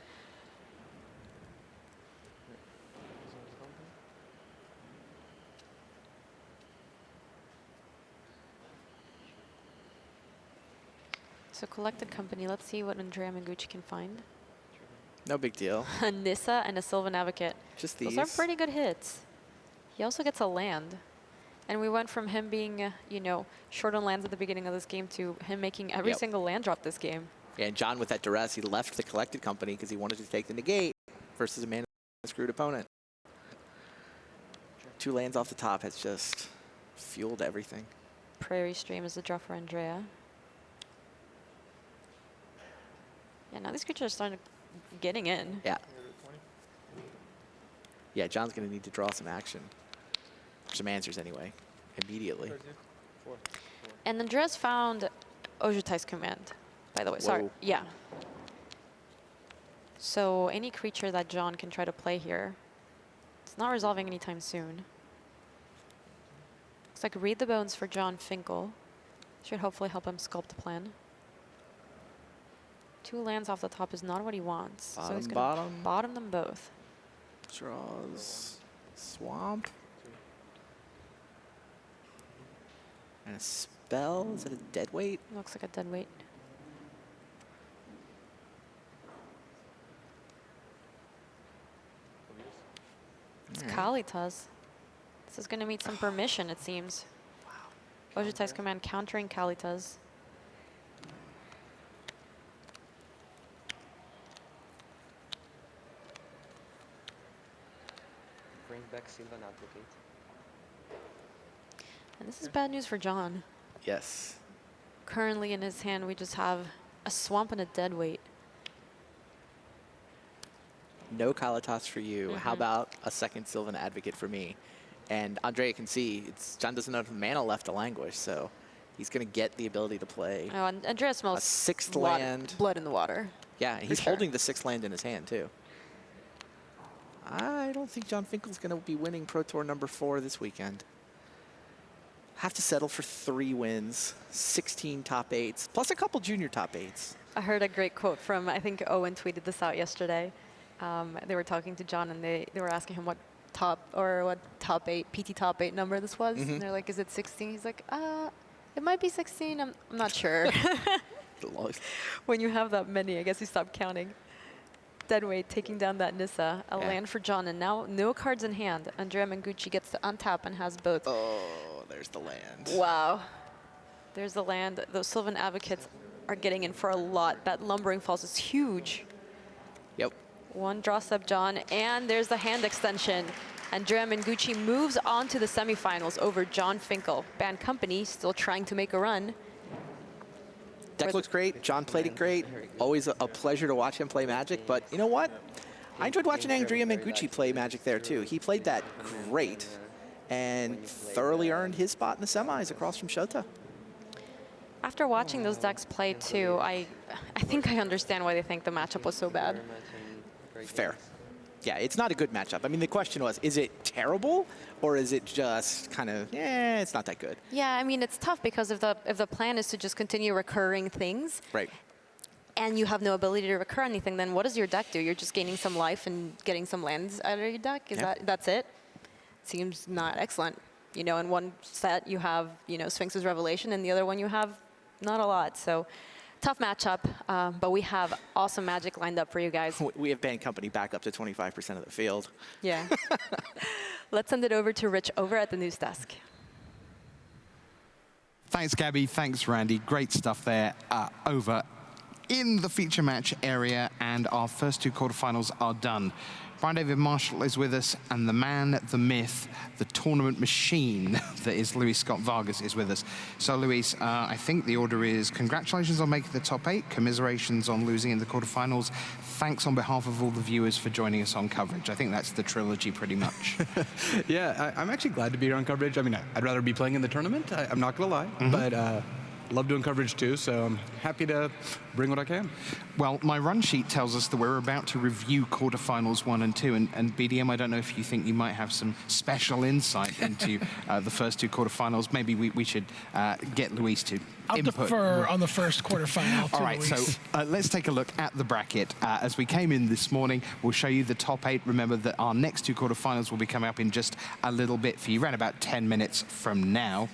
So Collected Company, let's see what Andrea Mengucci can find. No big deal. A Nissa and a Sylvan Advocate. Just these. Those are pretty good hits. He also gets a land. And we went from him being, you know, short on lands at the beginning of this game to him making every single land drop this game. Yeah, and John with that duress, he left the Collected Company because he wanted to take the negate versus a mana screwed opponent. 2 lands off the top has just fueled everything. Prairie Stream is the draw for Andrea. Yeah, now these creatures are starting getting in. Yeah. Yeah, John's going to need to draw some action. Some answers anyway, immediately. And Andrea's found Ojutai's Command, by the way. Sorry. Whoa. Yeah. So any creature that John can try to play here, it's not resolving anytime soon. Looks like Read the Bones for John Finkel. Should hopefully help him sculpt a plan. 2 lands off the top is not what he wants. So he's going to bottom them both. Draws Swamp. And a spell. Is it a Deadweight? Looks like a Deadweight. It's Kalitas. This is going to meet some permission, it seems. Wow. Ojutai's Command countering Kalitas. brings back Sylvan Advocate. And this is bad news for John. Yes. Currently in his hand, we just have a swamp and a dead weight. No Kalatas for you. How about a second Sylvan Advocate for me? And Andrea can see John doesn't have mana left to languish, so he's going to get the ability to play Oh, and Andrea smells a sixth lot- land. blood in the water. Yeah, he's sure. holding the sixth land in his hand, too. I don't think John Finkel's going to be winning Pro Tour number 4 this weekend. Have to settle for 3 wins, 16 top 8s, plus a couple junior top 8s. I heard a great quote from, I think Owen tweeted this out yesterday. They were talking to John and they were asking him what top 8, PT top 8 number this was. And they're like, is it 16? He's like, it might be 16, I'm not sure. When you have that many, I guess you stop counting. Deadweight taking down that Nissa, a land for John, and now no cards in hand. Andrea Mengucci gets to untap and has both. Oh, there's the land. Wow. There's the land. Those Sylvan Advocates are getting in for a lot. That Lumbering Falls is huge. Yep. One draw step, John, and there's the hand extension. Andrea Mengucci moves on to the semifinals over John Finkel. Band Company still trying to make a run. Deck looks great. John played it great. Always a pleasure to watch him play Magic. But you know what? I enjoyed watching Andrea Mengucci play Magic there, too. He played that great and thoroughly earned his spot in the semis across from Shota. After watching those decks play, too, I think I understand why they think the matchup was so bad. Fair. Yeah, it's not a good matchup. I mean, the question was, is it terrible or is it just kind of, it's not that good? Yeah, I mean, it's tough because if the plan is to just continue recurring things, right, and you have no ability to recur anything, then what does your deck do? You're just gaining some life and getting some lands out of your deck? That's it? Seems not excellent. You know, in one set you have, Sphinx's Revelation, and the other one you have not a lot. So tough matchup, but we have awesome Magic lined up for you guys. We have Band Company back up to 25% of the field. Yeah. Let's send it over to Rich over at the news desk. Thanks, Gabby. Thanks, Randy. Great stuff there over in the feature match area, and our first 2 quarterfinals are done. Brian David Marshall is with us, and the man, the myth, the tournament machine that is Luis Scott Vargas is with us. So, Luis, I think the order is congratulations on making the top 8, commiserations on losing in the quarterfinals. Thanks on behalf of all the viewers for joining us on coverage. I think that's the trilogy pretty much. Yeah, I'm actually glad to be here on coverage. I mean, I'd rather be playing in the tournament, I'm not going to lie, but love doing coverage too, so I'm happy to bring what I can. Well, my run sheet tells us that we're about to review quarterfinals 1 and 2, and BDM, I don't know if you think you might have some special insight into the first 2 quarterfinals. Maybe we should get Luis to I'll input. defer on the first quarterfinal. All right, so let's take a look at the bracket. As we came in this morning, we'll show you the top 8. Remember that our next 2 quarterfinals will be coming up in just a little bit for you, around about 10 minutes from now.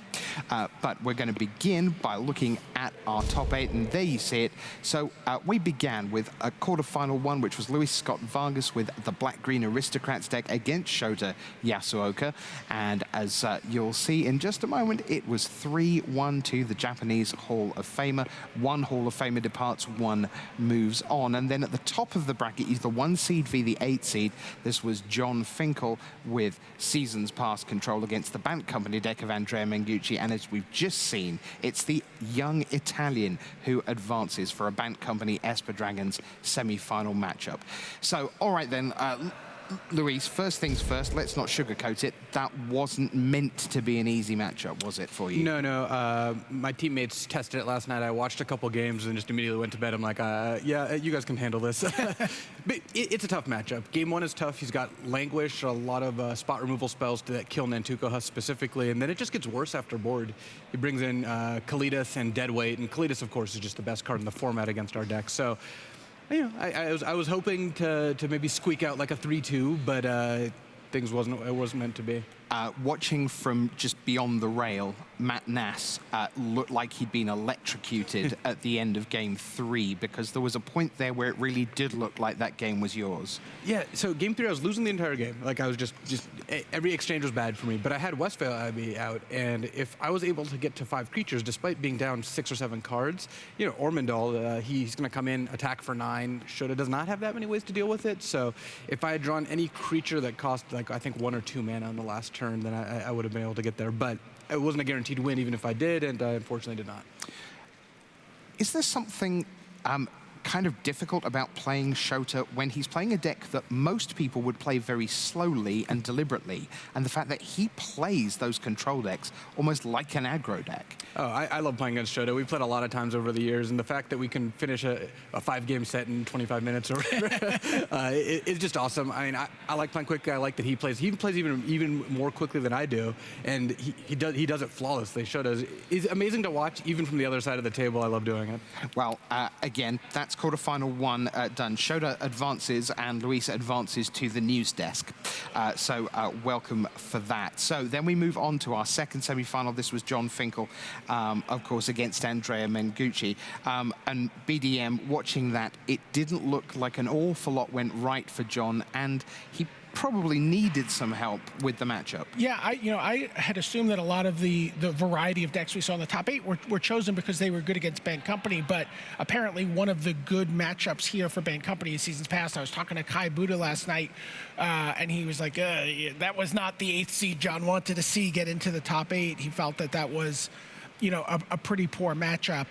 But we're going to begin by looking at our top 8, and there you see it. So we began with a quarterfinal 1, which was Luis Scott Vargas with the Black-Green Aristocrats deck against Shota Yasuoka. And as you'll see in just a moment, it was 3-1 to the Japanese Hall of Famer. 1 Hall of Famer departs, 1 moves on. And then at the top of the bracket is the 1 seed v the 8 seed. This was John Finkel with Seasons Past control against the Band Company deck of Andrea Mengucci. And as we've just seen, it's the young Italian who advances for a Band Company Esper Dragons semi-final matchup. So, all right then, Luis, first things first, let's not sugarcoat it. That wasn't meant to be an easy matchup, was it, for you? No. My teammates tested it last night. I watched a couple games and just immediately went to bed. I'm like, yeah, you guys can handle this. But it's a tough matchup. Game 1 is tough. He's got Languish, a lot of spot removal spells that kill Nantuko Husk specifically, and then it just gets worse after board. He brings in Kalidas and Deadweight, and Kalidas, of course, is just the best card in the format against our deck. So, I was hoping to maybe squeak out like a 3-2, but it wasn't meant to be. watching from just beyond the rail, Matt Nass looked like he'd been electrocuted at the end of game 3, because there was a point there where it really did look like that game was yours. Yeah, so game 3, I was losing the entire game. Like, I was just every exchange was bad for me. But I had Westphal Abbey out, and if I was able to get to 5 creatures, despite being down 6 or 7 cards, you know, Ormondal, he's going to come in, attack for 9. Shoda does not have that many ways to deal with it. So if I had drawn any creature that cost, like, I think 1 or 2 mana on the last turn, then I would have been able to get there. But it wasn't a guaranteed win, even if I did, and I unfortunately did not. Is there something kind of difficult about playing Shota when he's playing a deck that most people would play very slowly and deliberately, and the fact that he plays those control decks almost like an aggro deck? Oh, I love playing against Shota. We've played a lot of times over the years, and the fact that we can finish a 5-game set in 25 minutes or whatever, it's just awesome. I mean, I like playing quickly. I like that he plays even more quickly than I do, and he does it flawlessly. Shota is amazing to watch, even from the other side of the table. I love doing it. Well, again, that's quarterfinal 1 done. Shota advances and Luis advances to the news desk. So welcome for that. So then we move on to our second semi-final. This was John Finkel, of course, against Andrea Mengucci. And BDM, watching that, it didn't look like an awful lot went right for John, and he probably needed some help with the matchup. Yeah, I had assumed that a lot of the variety of decks we saw in the top 8 were chosen because they were good against Band Company, but apparently one of the good matchups here for Band Company in seasons past, I was talking to Kai Buddha last night, and he was like, that was not the 8th seed John wanted to see get into the top 8. He felt that was, a pretty poor matchup.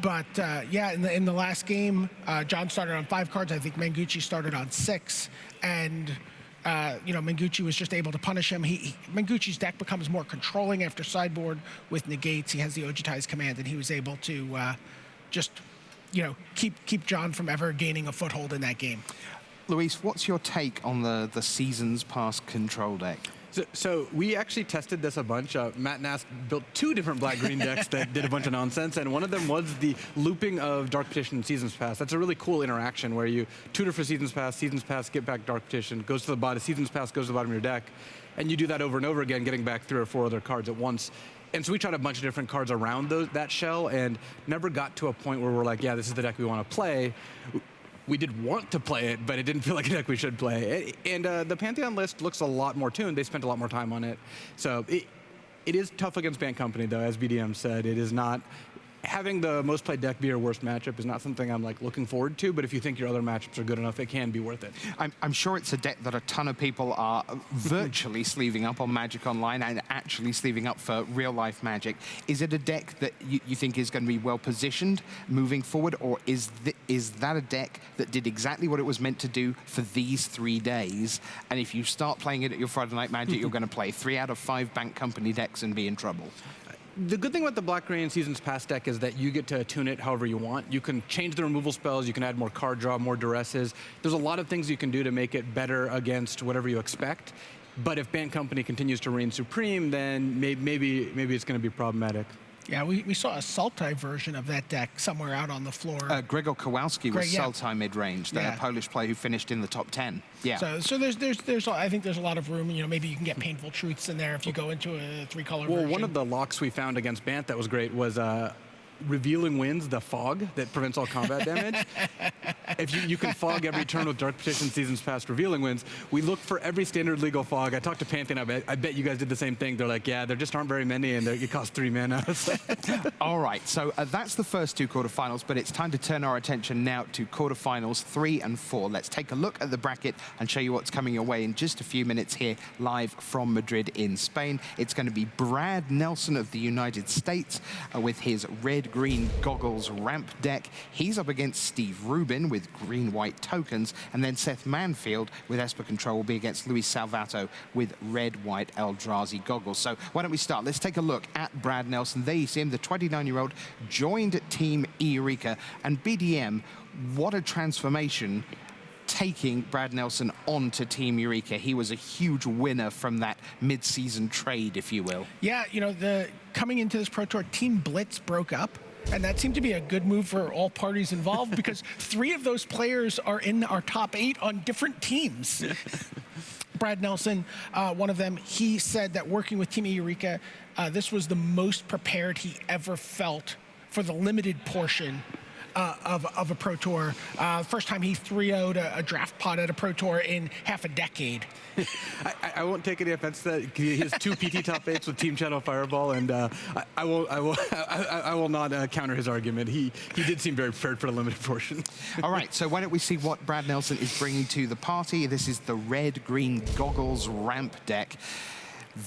But yeah, in the last game, John started on 5 cards. I think Mengucci started on 6, and Mengucci was just able to punish him. Mengucci's deck becomes more controlling after sideboard with negates. He has the Ojutai's command, and he was able to just, keep John from ever gaining a foothold in that game. Luis, what's your take on the seasons past control deck? So we actually tested this a bunch. Matt Nass built 2 different black-green decks that did a bunch of nonsense, and one of them was the looping of Dark Petition and Seasons Past. That's a really cool interaction where you tutor for Seasons Past, get back Dark Petition, goes to the bottom, Seasons Past goes to the bottom of your deck, and you do that over and over again, getting back 3 or 4 other cards at once. And so we tried a bunch of different cards around that shell and never got to a point where we're like, yeah, this is the deck we want to play. We did want to play it, but it didn't feel like a deck we should play. And the Pantheon list looks a lot more tuned. They spent a lot more time on it. So it is tough against Band Company, though, as BDM said. It is not... Having the most played deck be your worst matchup is not something I'm like looking forward to, but if you think your other matchups are good enough, it can be worth it. I'm sure it's a deck that a ton of people are virtually sleeving up on Magic Online and actually sleeving up for real-life Magic. Is it a deck that you think is going to be well-positioned moving forward, or is that a deck that did exactly what it was meant to do for these 3 days, and if you start playing it at your Friday Night Magic, you're going to play 3 out of 5 Bank Company decks and be in trouble? The good thing about the Black-Green Seasons Past deck is that you get to tune it however you want. You can change the removal spells, you can add more card draw, more duresses. There's a lot of things you can do to make it better against whatever you expect. But if Band Company continues to reign supreme, then maybe it's going to be problematic. Yeah, we saw a Sultai version of that deck somewhere out on the floor. Gregor Kowalski was Sultai mid-range, the Polish player who finished in the top 10. Yeah. So there's I think there's a lot of room. Maybe you can get Painful Truths in there if you go into a 3-color version. Well, one of the locks we found against Bant that was great was Revealing Winds, the fog that prevents all combat damage. If you can fog every turn with Dark Petition, Seasons Past, Revealing Winds. We looked for every standard legal fog. I talked to Pantheon. I bet you guys did the same thing. They're like, yeah, there just aren't very many, and it costs 3 mana. All right, so that's the first 2 quarterfinals, but it's time to turn our attention now to quarterfinals 3 and 4. Let's take a look at the bracket and show you what's coming your way in just a few minutes here, live from Madrid in Spain. It's going to be Brad Nelson of the United States with his red-green goggles ramp deck. He's up against Steve Rubin with green-white tokens, and then Seth Manfield with Esper Control will be against Luis Salvatto with red-white Eldrazi goggles. So why don't we start? Let's take a look at Brad Nelson. There you see him, the 29-year-old, joined Team Eureka. And BDM, what a transformation taking Brad Nelson onto Team Eureka. He was a huge winner from that mid-season trade, if you will. Yeah, coming into this Pro Tour, Team Blitz broke up. And that seemed to be a good move for all parties involved because 3 of those players are in our top 8 on different teams. Brad Nelson, one of them, he said that working with Team Eureka, this was the most prepared he ever felt for the limited portion of a Pro Tour. First time he 3-0'd a draft pod at a Pro Tour in half a decade. I won't take any offense to that. He has 2 PT top 8s with Team Channel Fireball, and I will not counter his argument. He did seem very prepared for the limited portion. All right, so why don't we see what Brad Nelson is bringing to the party? This is the red-green goggles ramp deck.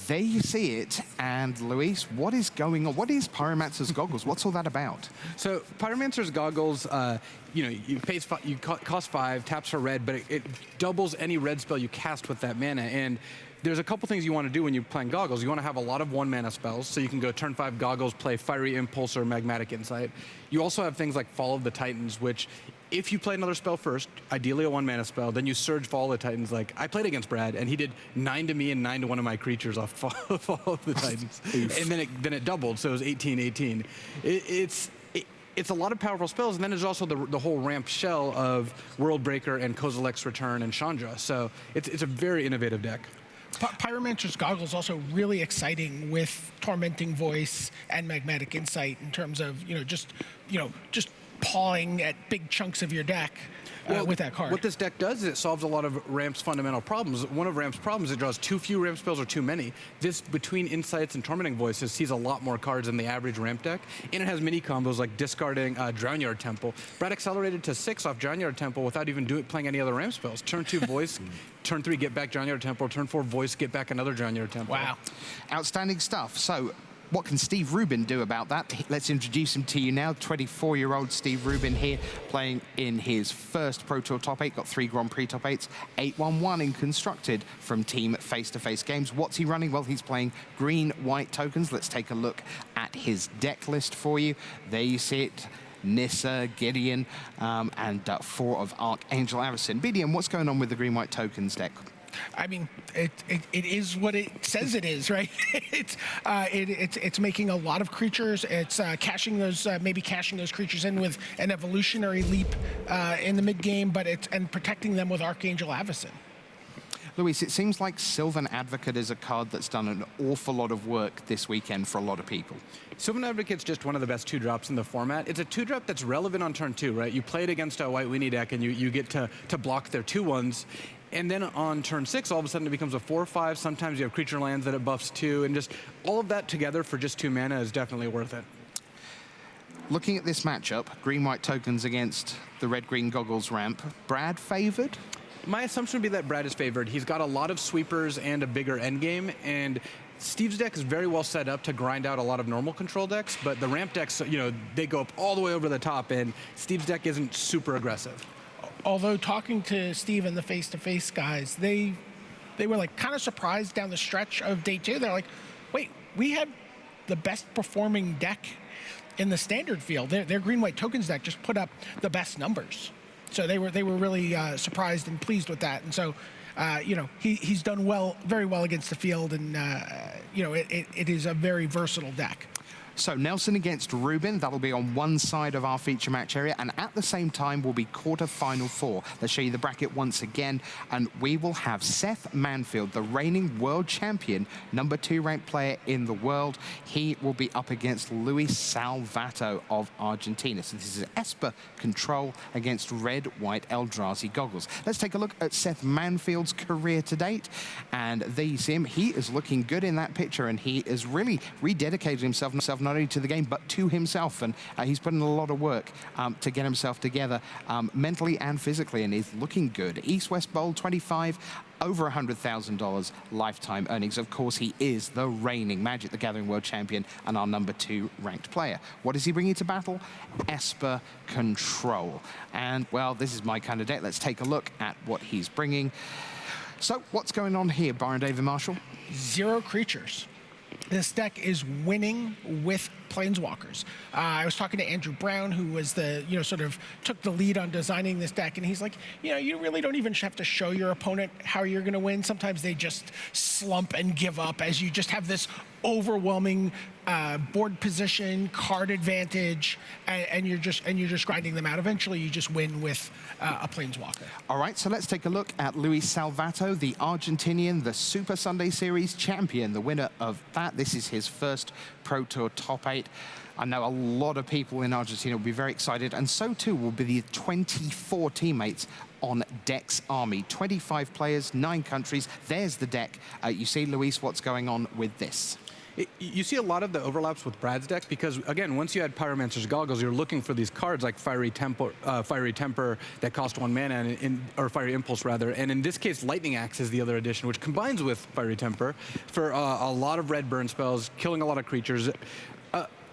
There you see it. And Luis, what is going on? What is Pyromancer's goggles? What's all that about? So Pyromancer's goggles, you cost 5, taps for red, but it doubles any red spell you cast with that mana. And there's a couple things you want to do when you're playing goggles. You want to have a lot of 1-mana spells, so you can go turn 5 goggles, play Fiery Impulse or Magmatic Insight. You also have things like Fall of the Titans, which if you play another spell first, ideally a 1-mana spell, then you surge Fall of the Titans. Like, I played against Brad, and he did 9 to me and 9 to one of my creatures off Fall of the Titans. And then it doubled, so it was 18-18. It's a lot of powerful spells, and then there's also the whole ramp shell of Worldbreaker and Kozilek's Return and Chandra. So it's a very innovative deck. Pyromancer's Goggles also really exciting with Tormenting Voice and Magmatic Insight in terms of just pawing at big chunks of your deck with that card. What this deck does is it solves a lot of Ramp's fundamental problems. One of Ramp's problems is it draws too few Ramp spells or too many. This, between Insights and Tormenting Voices, sees a lot more cards than the average Ramp deck, and it has mini combos like discarding Drownyard Temple. Brad accelerated to 6 off Drownyard Temple without even playing any other Ramp spells. Turn 2 Voice, turn 3 get back Drownyard Temple, turn 4 Voice, get back another Drownyard Temple. Wow. Outstanding stuff. So what can Steve Rubin do about that? Let's introduce him to you now. 24-year-old Steve Rubin here, playing in his first Pro Tour top 8, got 3 Grand Prix top 8s, 8-1-1 in Constructed from Team Face-to-Face Games. What's he running? Well, he's playing green-white tokens. Let's take a look at his deck list for you. There you see it. Nissa, Gideon, and 4 of Archangel Avacyn. BDM, what's going on with the green-white tokens deck? I mean, it is what it says it is, right? It's making a lot of creatures. It's maybe cashing those creatures in with an evolutionary leap in the mid game, but and protecting them with Archangel Avacyn. Luis, it seems like Sylvan Advocate is a card that's done an awful lot of work this weekend for a lot of people. Sylvan Advocate's just one of the best 2-drops in the format. It's a 2-drop that's relevant on turn 2, right? You play it against a White Weenie deck, and you get to block their 2/1s. And then on turn 6, all of a sudden it becomes a 4/5. Sometimes you have creature lands that it buffs 2, and just all of that together for just 2 mana is definitely worth it. Looking at this matchup, green-white tokens against the red-green goggles ramp, Brad favored? My assumption would be that Brad is favored. He's got a lot of sweepers and a bigger endgame, and Steve's deck is very well set up to grind out a lot of normal control decks, but the ramp decks, they go up all the way over the top, and Steve's deck isn't super aggressive. Although talking to Steve and the face-to-face guys, they were like kind of surprised down the stretch of day 2. They're like, wait, we had the best performing deck in the standard field. Their green-white tokens deck just put up the best numbers. So they were really surprised and pleased with that. And so, he's done very well against the field, and it is a very versatile deck. So Nelson against Rubin, that'll be on one side of our feature match area, and at the same time will be quarterfinal 4. Let's show you the bracket once again, and we will have Seth Manfield, the reigning world champion, number 2 ranked player in the world. He will be up against Luis Salvatto of Argentina. So this is Esper Control against red-white Eldrazi goggles. Let's take a look at Seth Manfield's career to date, and there you see him. He is looking good in that picture, and he is really rededicated himself not only to the game, but to himself. And he's put in a lot of work to get himself together mentally and physically, and is looking good. East-West Bowl 25, over $100,000 lifetime earnings. Of course, he is the reigning Magic the Gathering World Champion and our number 2 ranked player. What is he bringing to battle? Esper Control. And, well, this is my kind of deck. Let's take a look at what he's bringing. So, what's going on here, Byron David Marshall? 0 creatures. This deck is winning with planeswalkers. I was talking to Andrew Brown, who was the, sort of took the lead on designing this deck, and he's like, you really don't even have to show your opponent how you're going to win. Sometimes they just slump and give up as you just have this overwhelming board position, card advantage, and you're just grinding them out. Eventually, you just win with a planeswalker. All right, so let's take a look at Luis Salvatto, the Argentinian, the Super Sunday Series champion, the winner of that. This is his first Pro Tour top 8. I know a lot of people in Argentina will be very excited, and so too will be the 24 teammates on Deck's army. 25 players, 9 countries. There's the deck. You see, Luis, what's going on with this? You see a lot of the overlaps with Brad's deck because, again, once you add Pyromancer's Goggles, you're looking for these cards like Fiery Temper that cost 1 mana, or Fiery Impulse, rather. And in this case, Lightning Axe is the other addition, which combines with Fiery Temper for a lot of red burn spells, killing a lot of creatures.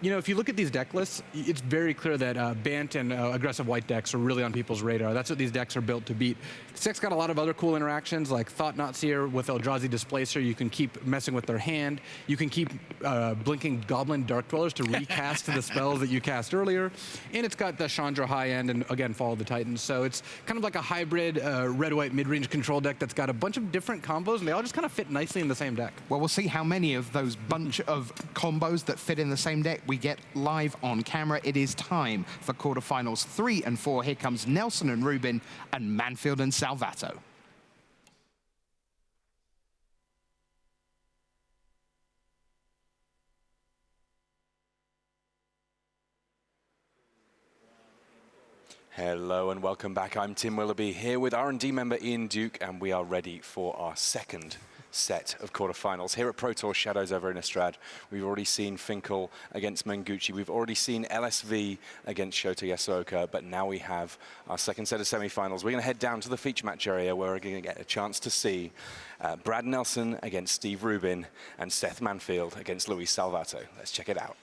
If you look at these deck lists, it's very clear that Bant and aggressive white decks are really on people's radar. That's what these decks are built to beat. This deck's got a lot of other cool interactions, like Thought Not Seer with Eldrazi Displacer. You can keep messing with their hand. You can keep blinking Goblin Dark Dwellers to recast the spells that you cast earlier. And it's got the Chandra high end and, again, Fall of the Titans. So it's kind of like a hybrid red-white mid-range control deck that's got a bunch of different combos, and they all just kind of fit nicely in the same deck. Well, we'll see how many of those bunch of combos that fit in the same deck we get live on camera. It is time for quarterfinals 3 and 4. Here comes Nelson and Rubin and Manfield and Salvatto. Hello and welcome back. I'm Tim Willoughby here with R&D member Ian Duke, and we are ready for our second set of quarterfinals here at Pro Tour Shadows over Innistrad. We've already seen Finkel against Mengucci. We've already seen LSV against Shota Yasuoka, but now we have our second set of semifinals. We're going to head down to the feature match area where we're going to get a chance to see Brad Nelson against Steve Rubin and Seth Manfield against Luis Salvatto. Let's check it out.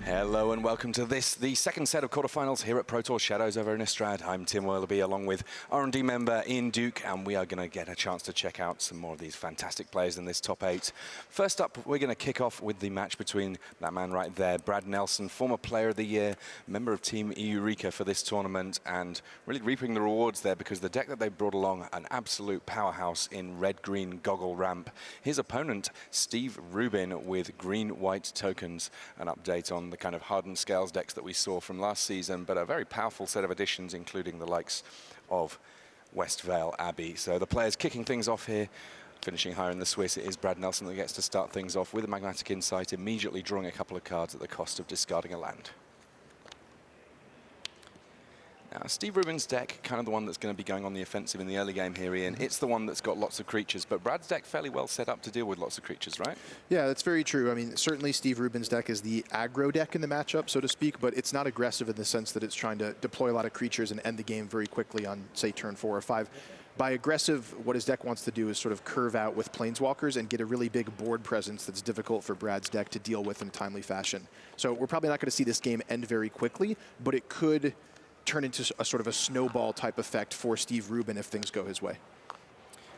Hello and welcome to the second set of quarterfinals here at Pro Tour Shadows over Innistrad. I'm Tim Willoughby along with R&D member Ian Duke, and we are going to get a chance to check out some more of these fantastic players in this top 8. First up, we're going to kick off with the match between that man right there, Brad Nelson, former player of the year, member of Team Eureka for this tournament, and really reaping the rewards there because the deck that they brought along, an absolute powerhouse in red-green goggle ramp. His opponent, Steve Rubin, with green-white tokens. An update on the kind of hardened scales decks that we saw from last season, but a very powerful set of additions, including the likes of Westvale Abbey. So the players kicking things off here, finishing higher in the Swiss, it is Brad Nelson that gets to start things off with a Magnetic Insight, immediately drawing a couple of cards at the cost of discarding a land. Now, Steve Rubin's deck, kind of the one that's going to be going on the offensive in the early game here, Ian. It's the one that's got lots of creatures, but Brad's deck fairly well set up to deal with lots of creatures, right? Yeah, that's very true. I mean, certainly Steve Rubin's deck is the aggro deck in the matchup, so to speak, but it's not aggressive in the sense that it's trying to deploy a lot of creatures and end the game very quickly on, say, turn 4 or 5. By aggressive, what his deck wants to do is sort of curve out with planeswalkers and get a really big board presence that's difficult for Brad's deck to deal with in a timely fashion. So we're probably not going to see this game end very quickly, but it could turn into a sort of a snowball type effect for Steve Rubin if things go his way.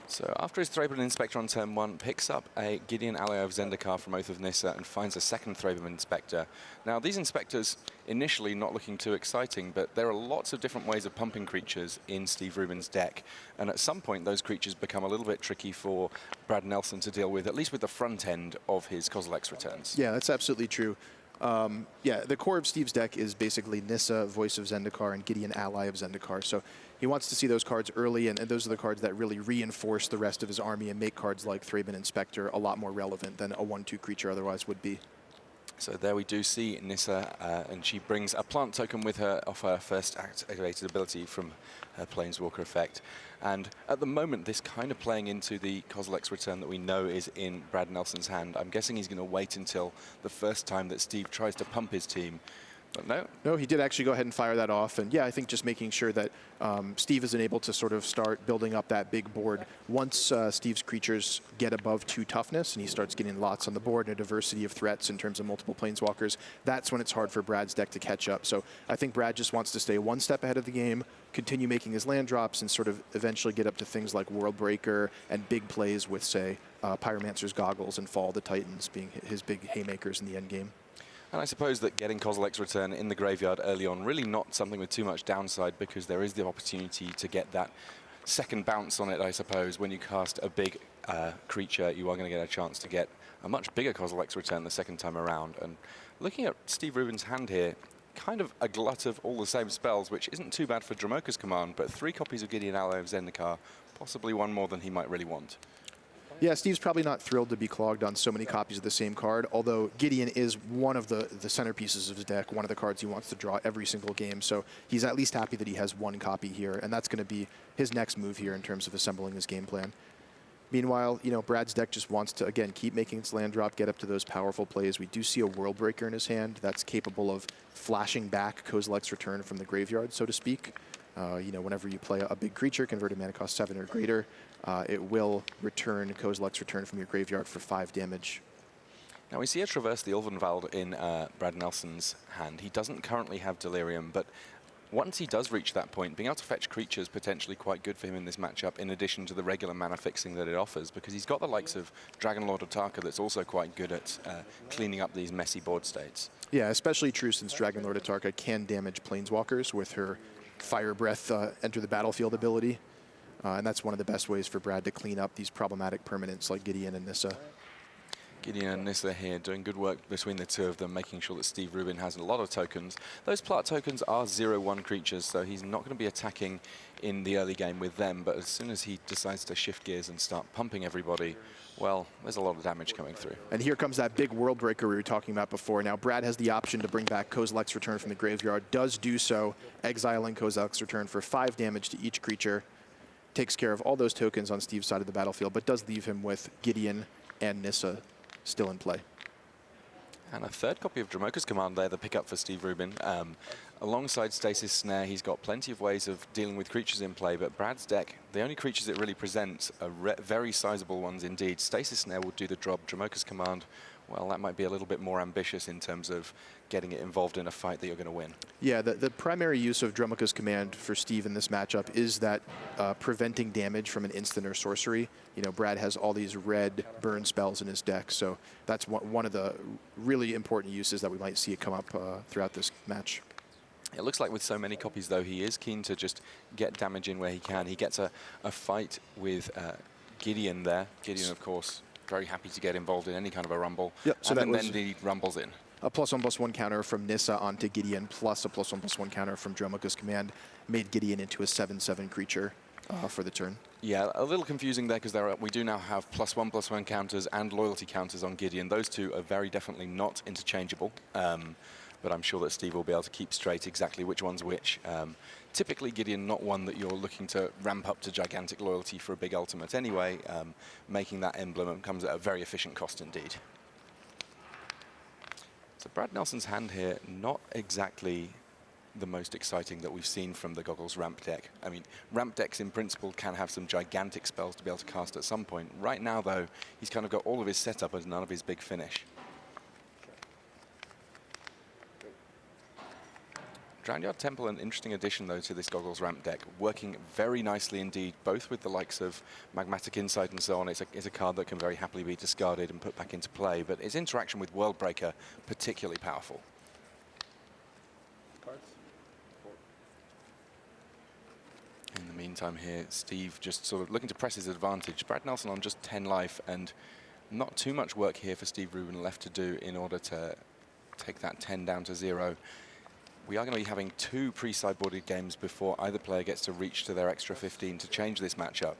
So after his Thraben Inspector on turn 1, picks up a Gideon ally of Zendikar from Oath of Nissa and finds a second Thraben Inspector. Now these Inspectors initially not looking too exciting, but there are lots of different ways of pumping creatures in Steve Rubin's deck, and at some point those creatures become a little bit tricky for Brad Nelson to deal with, at least with the front end of his Kozilek's returns. Yeah, that's absolutely true. Yeah, the core of Steve's deck is basically Nissa, Voice of Zendikar, and Gideon Ally of Zendikar. So he wants to see those cards early, and those are the cards that really reinforce the rest of his army and make cards like Thraben Inspector a lot more relevant than a 1/2 creature otherwise would be. So there we do see Nissa, and she brings a plant token with her off her first activated ability from her Planeswalker effect. And at the moment, this kind of playing into the Kozilek's return that we know is in Brad Nelson's hand. I'm guessing he's going to wait until the first time that Steve tries to pump his team But no. No, he did actually go ahead and fire that off. And yeah, I think just making sure that Steve isn't able to sort of start building up that big board. Once Steve's creatures get above 2 toughness and he starts getting lots on the board and a diversity of threats in terms of multiple planeswalkers, that's when it's hard for Brad's deck to catch up. So I think Brad just wants to stay one step ahead of the game, continue making his land drops, and sort of eventually get up to things like Worldbreaker and big plays with, say, Pyromancer's Goggles and Fall of the Titans being his big haymakers in the end game. And I suppose that getting Kozilek's Return in the graveyard early on, really not something with too much downside, because there is the opportunity to get that second bounce on it, I suppose. When you cast a big creature, you are going to get a chance to get a much bigger Kozilek's Return the second time around. And looking at Steve Rubin's hand here, kind of a glut of all the same spells, which isn't too bad for Dromoka's Command, but 3 copies of Gideon Aloe of Zendikar, possibly one more than he might really want. Yeah, Steve's probably not thrilled to be clogged on so many copies of the same card, although Gideon is one of the centerpieces of his deck, one of the cards he wants to draw every single game, so he's at least happy that he has 1 copy here, and that's going to be his next move here in terms of assembling his game plan. Meanwhile, you know, Brad's deck just wants to, again, keep making its land drop, get up to those powerful plays. We do see a Worldbreaker in his hand that's capable of flashing back Kozilek's Return from the graveyard, so to speak. You know, whenever you play a big creature, converted mana cost 7 or greater, it will return Kozilek's Return from your graveyard for 5 damage. Now we see a Traverse the Ulvenwald in Brad Nelson's hand. He doesn't currently have Delirium, but once he does reach that point, being able to fetch creatures potentially quite good for him in this matchup, in addition to the regular mana fixing that it offers, because he's got the likes of Dragonlord Otaka that's also quite good at cleaning up these messy board states. Yeah, especially true since Dragonlord Otaka can damage planeswalkers with her Fire Breath enter the battlefield ability. And that's one of the best ways for Brad to clean up these problematic permanents like Gideon and Nissa. Gideon and Nissa here doing good work between the two of them, making sure that Steve Rubin has a lot of tokens. Those Plot tokens are 0/1 creatures, so he's not going to be attacking in the early game with them, but as soon as he decides to shift gears and start pumping everybody, well, there's a lot of damage coming through. And here comes that big Worldbreaker we were talking about before. Now, Brad has the option to bring back Kozilek's Return from the graveyard, does do so, exiling Kozilek's Return for 5 damage to each creature, takes care of all those tokens on Steve's side of the battlefield, but does leave him with Gideon and Nissa still in play. And a 3rd copy of Dromoka's Command there, the pickup for Steve Rubin. Alongside Stasis Snare, he's got plenty of ways of dealing with creatures in play, but Brad's deck, the only creatures it really presents are very sizable ones indeed. Stasis Snare will do the job. Dromoka's Command, well, that might be a little bit more ambitious in terms of getting it involved in a fight that you're going to win. Yeah, the primary use of Dromoka's Command for Steve in this matchup is that preventing damage from an instant or sorcery. You know, Brad has all these red burn spells in his deck, so that's one of the really important uses that we might see it come up throughout this match. It looks like with so many copies, though, he is keen to just get damage in where he can. He gets a fight with Gideon there. Gideon, of course, very happy to get involved in any kind of a rumble. Yep, so and then he rumbles in. A +1/+1 counter from Nissa onto Gideon, plus a +1/+1 counter from Dromoka's Command, made Gideon into a 7/7 creature for the turn. Yeah, a little confusing there because we do now have +1/+1 counters and loyalty counters on Gideon. Those two are very definitely not interchangeable. But I'm sure that Steve will be able to keep straight exactly which one's which. Typically, Gideon, not one that you're looking to ramp up to gigantic loyalty for a big ultimate anyway. Making that emblem comes at a very efficient cost indeed. So Brad Nelson's hand here, not exactly the most exciting that we've seen from the Goggles ramp deck. I mean, ramp decks in principle can have some gigantic spells to be able to cast at some point. Right now, though, he's kind of got all of his setup and none of his big finish. Drowned Temple, an interesting addition, though, to this Goggles ramp deck, working very nicely indeed, both with the likes of Magmatic Insight and so on. It's a card that can very happily be discarded and put back into play, but its interaction with Worldbreaker, particularly powerful. In the meantime here, Steve just sort of looking to press his advantage. Brad Nelson on just 10 life, and not too much work here for Steve Rubin left to do in order to take that 10 down to 0. We are going to be having 2 pre-sideboarded games before either player gets to reach to their extra 15 to change this matchup.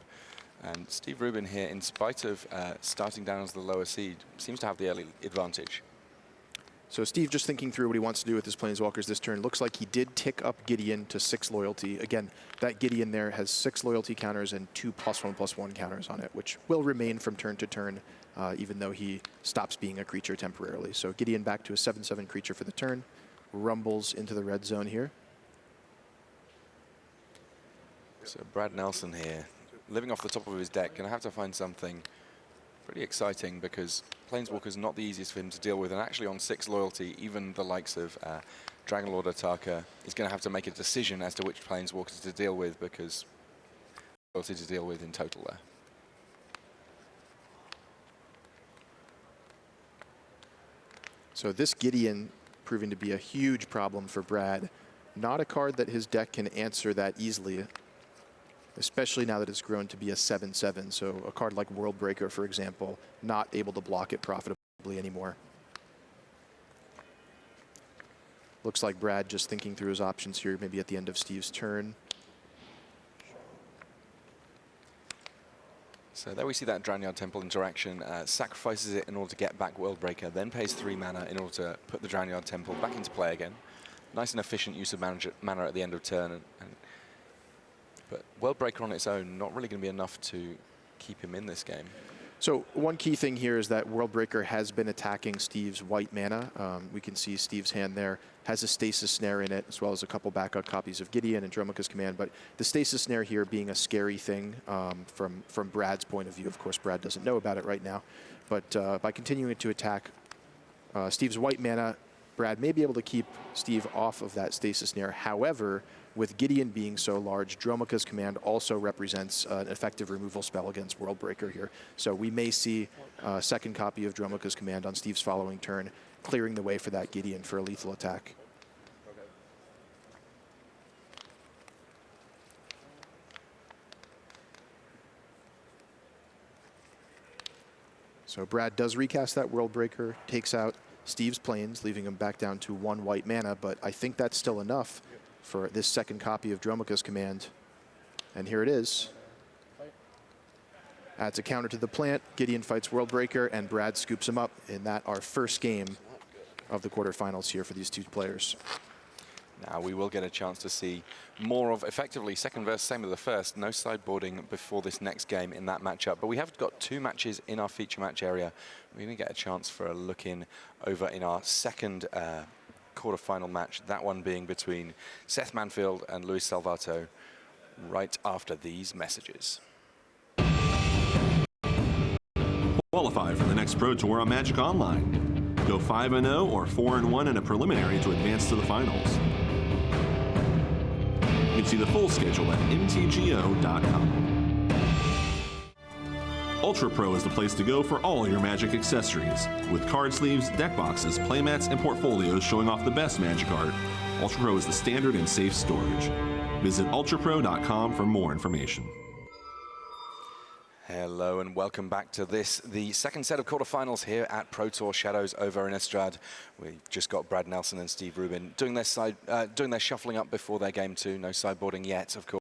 And Steve Rubin here, in spite of starting down as the lower seed, seems to have the early advantage. So Steve just thinking through what he wants to do with his Planeswalkers this turn. Looks like he did tick up Gideon to 6 loyalty. Again, that Gideon there has 6 loyalty counters and 2 +1/+1 counters on it, which will remain from turn to turn, even though he stops being a creature temporarily. So Gideon back to a 7/7 creature for the turn. rumbles into the red zone here. So Brad Nelson here, living off the top of his deck, going to have to find something pretty exciting because Planeswalker's not the easiest for him to deal with, and actually on 6 loyalty, even the likes of Dragonlord Ataka is going to have to make a decision as to which Planeswalkers to deal with because loyalty to deal with in total there. So this Gideon proving to be a huge problem for Brad. Not a card that his deck can answer that easily, especially now that it's grown to be a 7/7. So a card like World Breaker, for example, not able to block it profitably anymore. Looks like Brad just thinking through his options here, maybe at the end of Steve's turn. So there we see that Dranyard Temple interaction. Sacrifices it in order to get back World Breaker, then pays 3 mana in order to put the Dranyard Temple back into play again. Nice and efficient use of mana at the end of turn. But World Breaker on its own, not really going to be enough to keep him in this game. So one key thing here is that World Breaker has been attacking Steve's white mana. We can see Steve's hand there has a Stasis Snare in it, as well as a couple backup copies of Gideon and Dromoka's Command. But the Stasis Snare here being a scary thing from Brad's point of view. Of course, Brad doesn't know about it right now. But by continuing to attack Steve's white mana, Brad may be able to keep Steve off of that Stasis Snare. However, with Gideon being so large, Dromoka's Command also represents an effective removal spell against World Breaker here. So we may see a second copy of Dromoka's Command on Steve's following turn, clearing the way for that Gideon for a lethal attack. So Brad does recast that World Breaker, takes out Steve's Plains, leaving him back down to 1 white mana, but I think that's still enough for this second copy of Dromoka's Command. And here it is. Adds a counter to the plant, Gideon fights World Breaker, and Brad scoops him up in that our first game of the quarterfinals here for these two players. Now we will get a chance to see more of effectively second versus same as the first. No sideboarding before this next game in that matchup. But we have got 2 matches in our feature match area. We're going to get a chance for a look in over in our second quarterfinal match. That one being between Seth Manfield and Luis Salvatto right after these messages. Qualify for the next Pro Tour on Magic Online. Go 5-0 or 4-1 in a preliminary to advance to the finals. You can see the full schedule at mtgo.com. Ultra Pro is the place to go for all your Magic accessories. With card sleeves, deck boxes, playmats, and portfolios showing off the best Magic art, Ultra Pro is the standard and safe storage. Visit ultrapro.com for more information. Hello and welcome back to this, the second set of quarterfinals here at Pro Tour Shadows over Innistrad. We just got Brad Nelson and Steve Rubin doing their shuffling up before their game 2. No sideboarding yet, of course.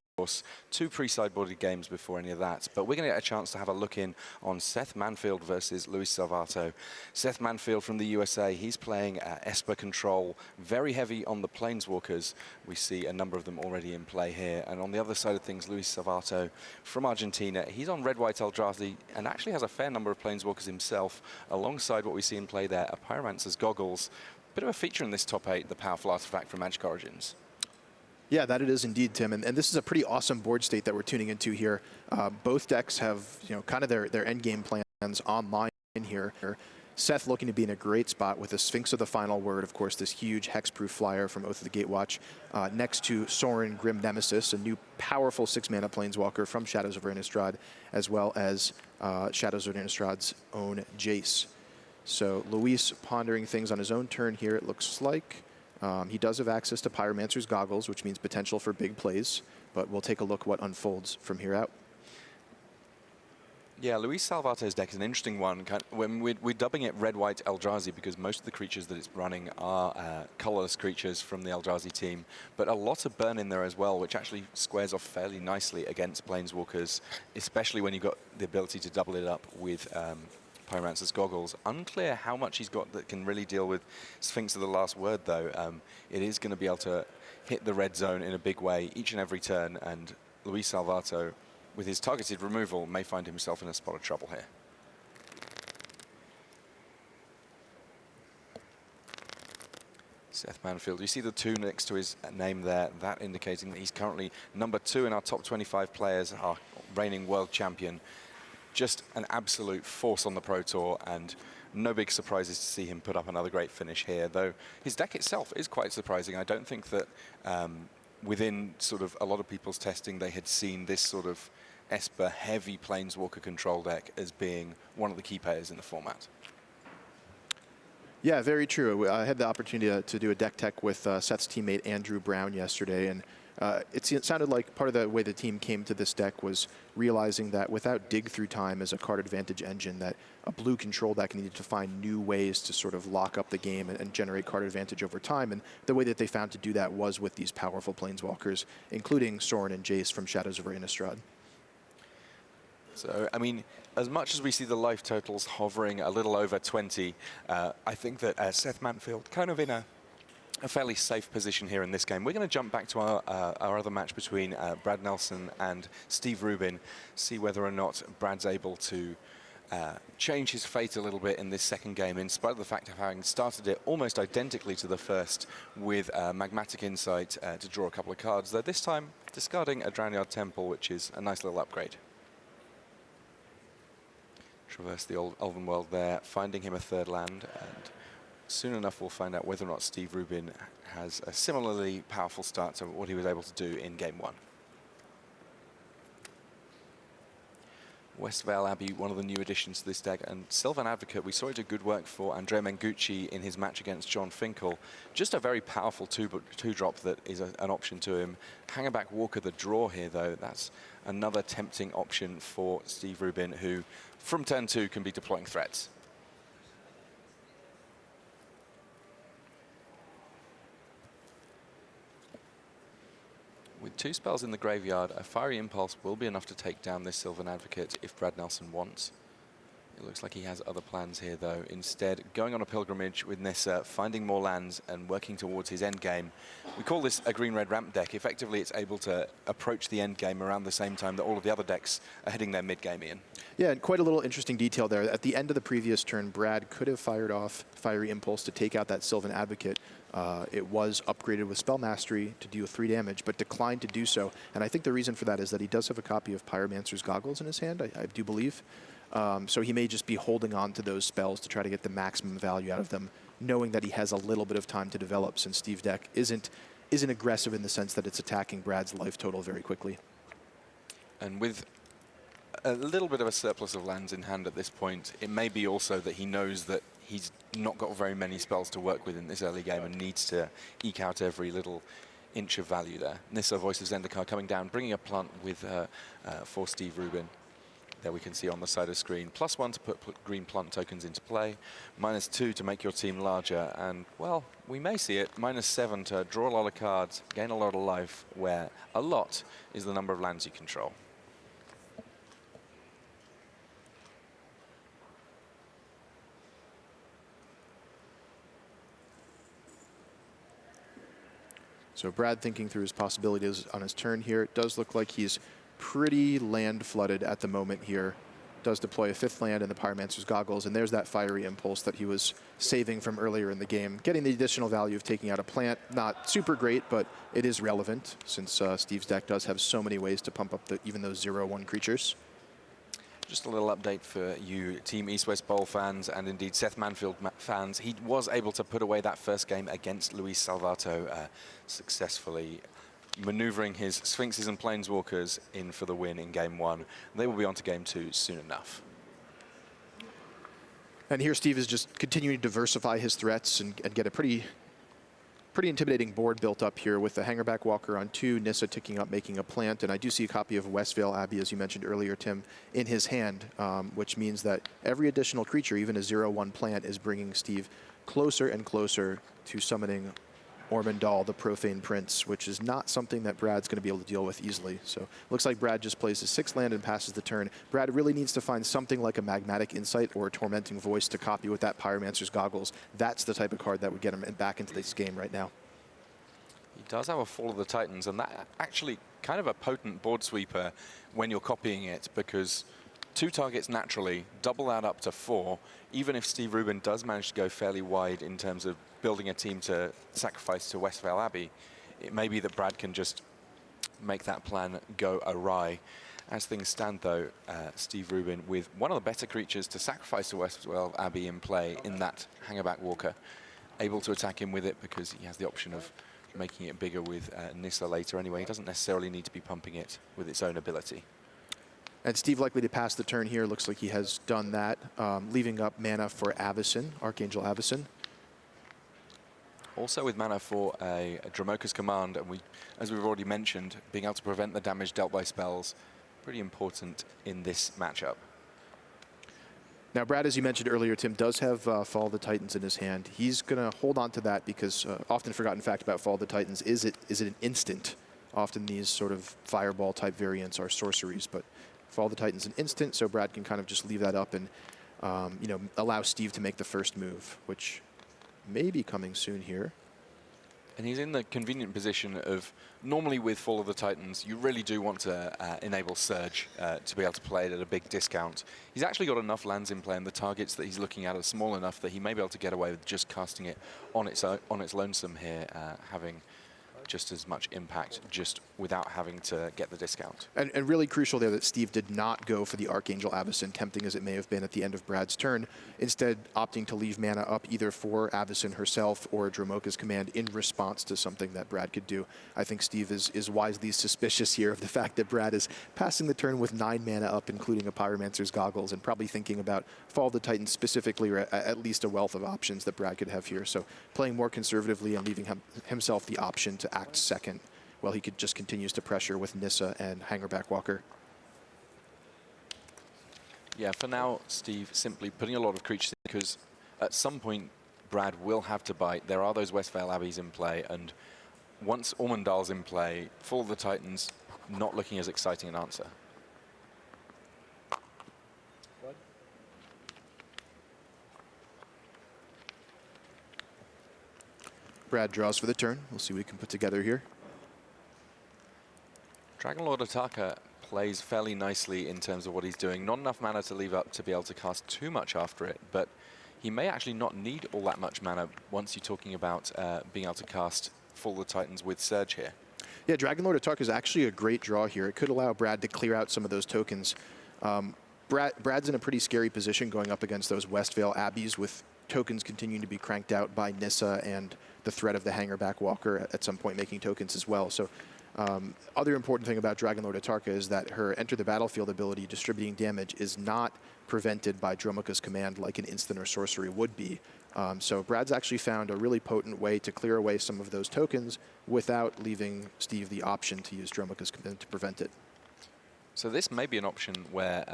2 pre-sideboarded games before any of that. But we're going to get a chance to have a look in on Seth Manfield versus Luis Salvatto. Seth Manfield from the USA, he's playing Esper Control, very heavy on the Planeswalkers. We see a number of them already in play here. And on the other side of things, Luis Salvatto from Argentina, he's on Red-White Eldrazi and actually has a fair number of Planeswalkers himself, alongside what we see in play there, a Pyromancer's Goggles. Bit of a feature in this top 8, the powerful artifact from Magic Origins. Yeah, that it is indeed, Tim. And this is a pretty awesome board state that we're tuning into here. Both decks have, kind of their end game plans online here. Seth looking to be in a great spot with the Sphinx of the Final Word, of course, this huge hexproof flyer from Oath of the Gatewatch, next to Sorin Grim Nemesis, a new powerful 6-mana planeswalker from Shadows over Innistrad, as well as Shadows over Innistrad's own Jace. So Luis pondering things on his own turn here, it looks like. He does have access to Pyromancer's Goggles, which means potential for big plays, but we'll take a look what unfolds from here out. Yeah, Luis Salvatto's deck is an interesting one. When we're dubbing it Red-White Eldrazi because most of the creatures that it's running are colorless creatures from the Eldrazi team, but a lot of burn in there as well, which actually squares off fairly nicely against Planeswalkers, especially when you've got the ability to double it up with Pyromancer's Goggles. Unclear how much he's got that can really deal with Sphinx of the Last Word, though. It is going to be able to hit the red zone in a big way each and every turn, and Luis Salvatto, with his targeted removal, may find himself in a spot of trouble here. Seth Manfield. You see the 2 next to his name there, that indicating that he's currently number 2 in our top 25 players, our reigning world champion. Just an absolute force on the Pro Tour, and no big surprises to see him put up another great finish here, though his deck itself is quite surprising. I don't think that within sort of a lot of people's testing, they had seen this sort of Esper heavy Planeswalker control deck as being one of the key players in the format. Yeah, very true. I had the opportunity to do a deck tech with Seth's teammate Andrew Brown yesterday, and it sounded like part of the way the team came to this deck was realizing that without Dig Through Time as a card advantage engine, that a blue control deck needed to find new ways to sort of lock up the game and generate card advantage over time. And the way that they found to do that was with these powerful Planeswalkers, including Sorin and Jace from Shadows over Innistrad. So, I mean, as much as we see the life totals hovering a little over 20, I think that Seth Manfield kind of in a fairly safe position here in this game. We're going to jump back to our other match between Brad Nelson and Steve Rubin, see whether or not Brad's able to change his fate a little bit in this second game, in spite of the fact of having started it almost identically to the first with Magmatic Insight to draw a couple of cards, though this time discarding a Drownyard Temple, which is a nice little upgrade. Traverse the old Elven world there, finding him a 3rd land, and soon enough we'll find out whether or not Steve Rubin has a similarly powerful start to what he was able to do in game 1. Westvale Abbey, one of the new additions to this deck, and Sylvan Advocate, we saw it do good work for Andrea Mengucci in his match against John Finkel. Just a very powerful 2-drop that is an option to him. Hangerback Walker the draw here, though, that's another tempting option for Steve Rubin, who from turn 2 can be deploying threats. With 2 spells in the graveyard, a Fiery Impulse will be enough to take down this Sylvan Advocate if Brad Nelson wants. It looks like he has other plans here, though. Instead, going on a pilgrimage with Nissa, finding more lands and working towards his end game. We call this a green-red ramp deck. Effectively, it's able to approach the end game around the same time that all of the other decks are heading their mid-game, Ian. Yeah, and quite a little interesting detail there. At the end of the previous turn, Brad could have fired off Fiery Impulse to take out that Sylvan Advocate. It was upgraded with Spell Mastery to deal 3 damage, but declined to do so. And I think the reason for that is that he does have a copy of Pyromancer's Goggles in his hand, I do believe. So he may just be holding on to those spells to try to get the maximum value out of them, knowing that he has a little bit of time to develop, since Steve's deck isn't aggressive in the sense that it's attacking Brad's life total very quickly. And with a little bit of a surplus of lands in hand at this point, it may be also that he knows that he's not got very many spells to work with in this early game and needs to eke out every little inch of value there. Nissa, Voice of Zendikar coming down, bringing a plant with for Steve Rubin. There we can see on the side of the screen, +1 to put green plant tokens into play, -2 to make your team larger, and, well, we may see it, -7 to draw a lot of cards, gain a lot of life, where a lot is the number of lands you control. So Brad thinking through his possibilities on his turn here. It does look like he's pretty land flooded at the moment here. Does deploy a 5th land in the Pyromancer's Goggles, and there's that Fiery Impulse that he was saving from earlier in the game. Getting the additional value of taking out a plant, not super great, but it is relevant, since Steve's deck does have so many ways to pump up even those 0/1 creatures. Just a little update for you Team East-West Bowl fans and indeed Seth Manfield fans. He was able to put away that first game against Luis Salvatto, successfully maneuvering his Sphinxes and Planeswalkers in for the win in game 1. They will be on to game 2 soon enough. And here Steve is just continuing to diversify his threats and get a pretty intimidating board built up here with the Hangerback Walker on 2, Nissa ticking up, making a plant, and I do see a copy of Westvale Abbey, as you mentioned earlier, Tim, in his hand, which means that every additional creature, even a 0/1 plant, is bringing Steve closer and closer to summoning Ormondal, the Profane Prince, which is not something that Brad's going to be able to deal with easily. So looks like Brad just plays his 6th land and passes the turn. Brad really needs to find something like a Magmatic Insight or a Tormenting Voice to copy with that Pyromancer's Goggles. That's the type of card that would get him back into this game right now. He does have a Fall of the Titans, and that actually kind of a potent board sweeper when you're copying it, because 2 targets naturally, double that up to 4. Even if Steve Rubin does manage to go fairly wide in terms of building a team to sacrifice to Westvale Abbey, it may be that Brad can just make that plan go awry. As things stand, though, Steve Rubin with one of the better creatures to sacrifice to Westvale Abbey in play in that Hangerback Walker, able to attack him with it because he has the option of making it bigger with Nissa later anyway. He doesn't necessarily need to be pumping it with its own ability. And Steve likely to pass the turn here. Looks like he has done that, leaving up mana for Avacyn, Archangel Avacyn. Also with mana for a Dromoka's Command, and as we've already mentioned, being able to prevent the damage dealt by spells, pretty important in this matchup. Now, Brad, as you mentioned earlier, Tim does have Fall of the Titans in his hand. He's going to hold on to that because often forgotten fact about Fall of the Titans is it an instant. Often these sort of fireball type variants are sorceries, but Fall of the Titans an instant, so Brad can kind of just leave that up and you know, allow Steve to make the first move, which may be coming soon here. And he's in the convenient position of, normally with Fall of the Titans, you really do want to enable Surge to be able to play it at a big discount. He's actually got enough lands in play, and the targets that he's looking at are small enough that he may be able to get away with just casting it on its lonesome here, having just as much impact just without having to get the discount. And really crucial there that Steve did not go for the Archangel Avacyn, tempting as it may have been at the end of Brad's turn, instead opting to leave mana up either for Avacyn herself or Dromoka's Command in response to something that Brad could do. I think Steve is wisely suspicious here of the fact that Brad is passing the turn with 9 mana up, including a Pyromancer's Goggles, and probably thinking about Fall of the Titans specifically, or at least a wealth of options that Brad could have here. So playing more conservatively and leaving himself the option to act second, while he just continues to pressure with Nissa and Hangerback Walker. Yeah, for now, Steve simply putting a lot of creatures in, because at some point, Brad will have to bite. There are those Westvale Abbeys in play, and once Ormondal's in play, Fall of the Titans not looking as exciting an answer. Brad draws for the turn. We'll see what we can put together here. Dragonlord Ataka plays fairly nicely in terms of what he's doing. Not enough mana to leave up to be able to cast too much after it, but he may actually not need all that much mana once you're talking about being able to cast Fall of the Titans with Surge here. Yeah, Dragonlord Ataka is actually a great draw here. It could allow Brad to clear out some of those tokens. Brad's in a pretty scary position going up against those Westvale Abbeys, with tokens continuing to be cranked out by Nissa and the threat of the Hangerback Walker at some point making tokens as well. So other important thing about Dragonlord Ataka is that her enter the battlefield ability, distributing damage, is not prevented by Dromoka's Command like an instant or sorcery would be. So Brad's actually found a really potent way to clear away some of those tokens without leaving Steve the option to use Dromoka's Command to prevent it. So this may be an option where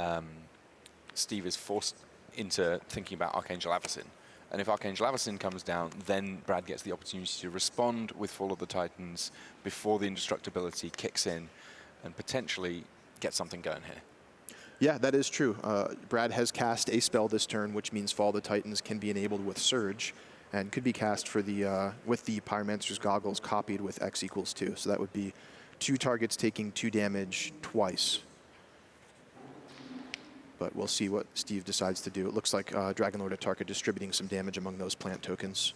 Steve is forced into thinking about Archangel Avacyn. And if Archangel Avacyn comes down, then Brad gets the opportunity to respond with Fall of the Titans before the indestructibility kicks in and potentially get something going here. Yeah, that is true. Brad has cast a spell this turn, which means Fall of the Titans can be enabled with Surge and could be cast for the with the Pyromancer's Goggles copied with X equals 2. So that would be 2 targets taking 2 damage twice. But we'll see what Steve decides to do. It looks like Dragonlord Ataka distributing some damage among those plant tokens.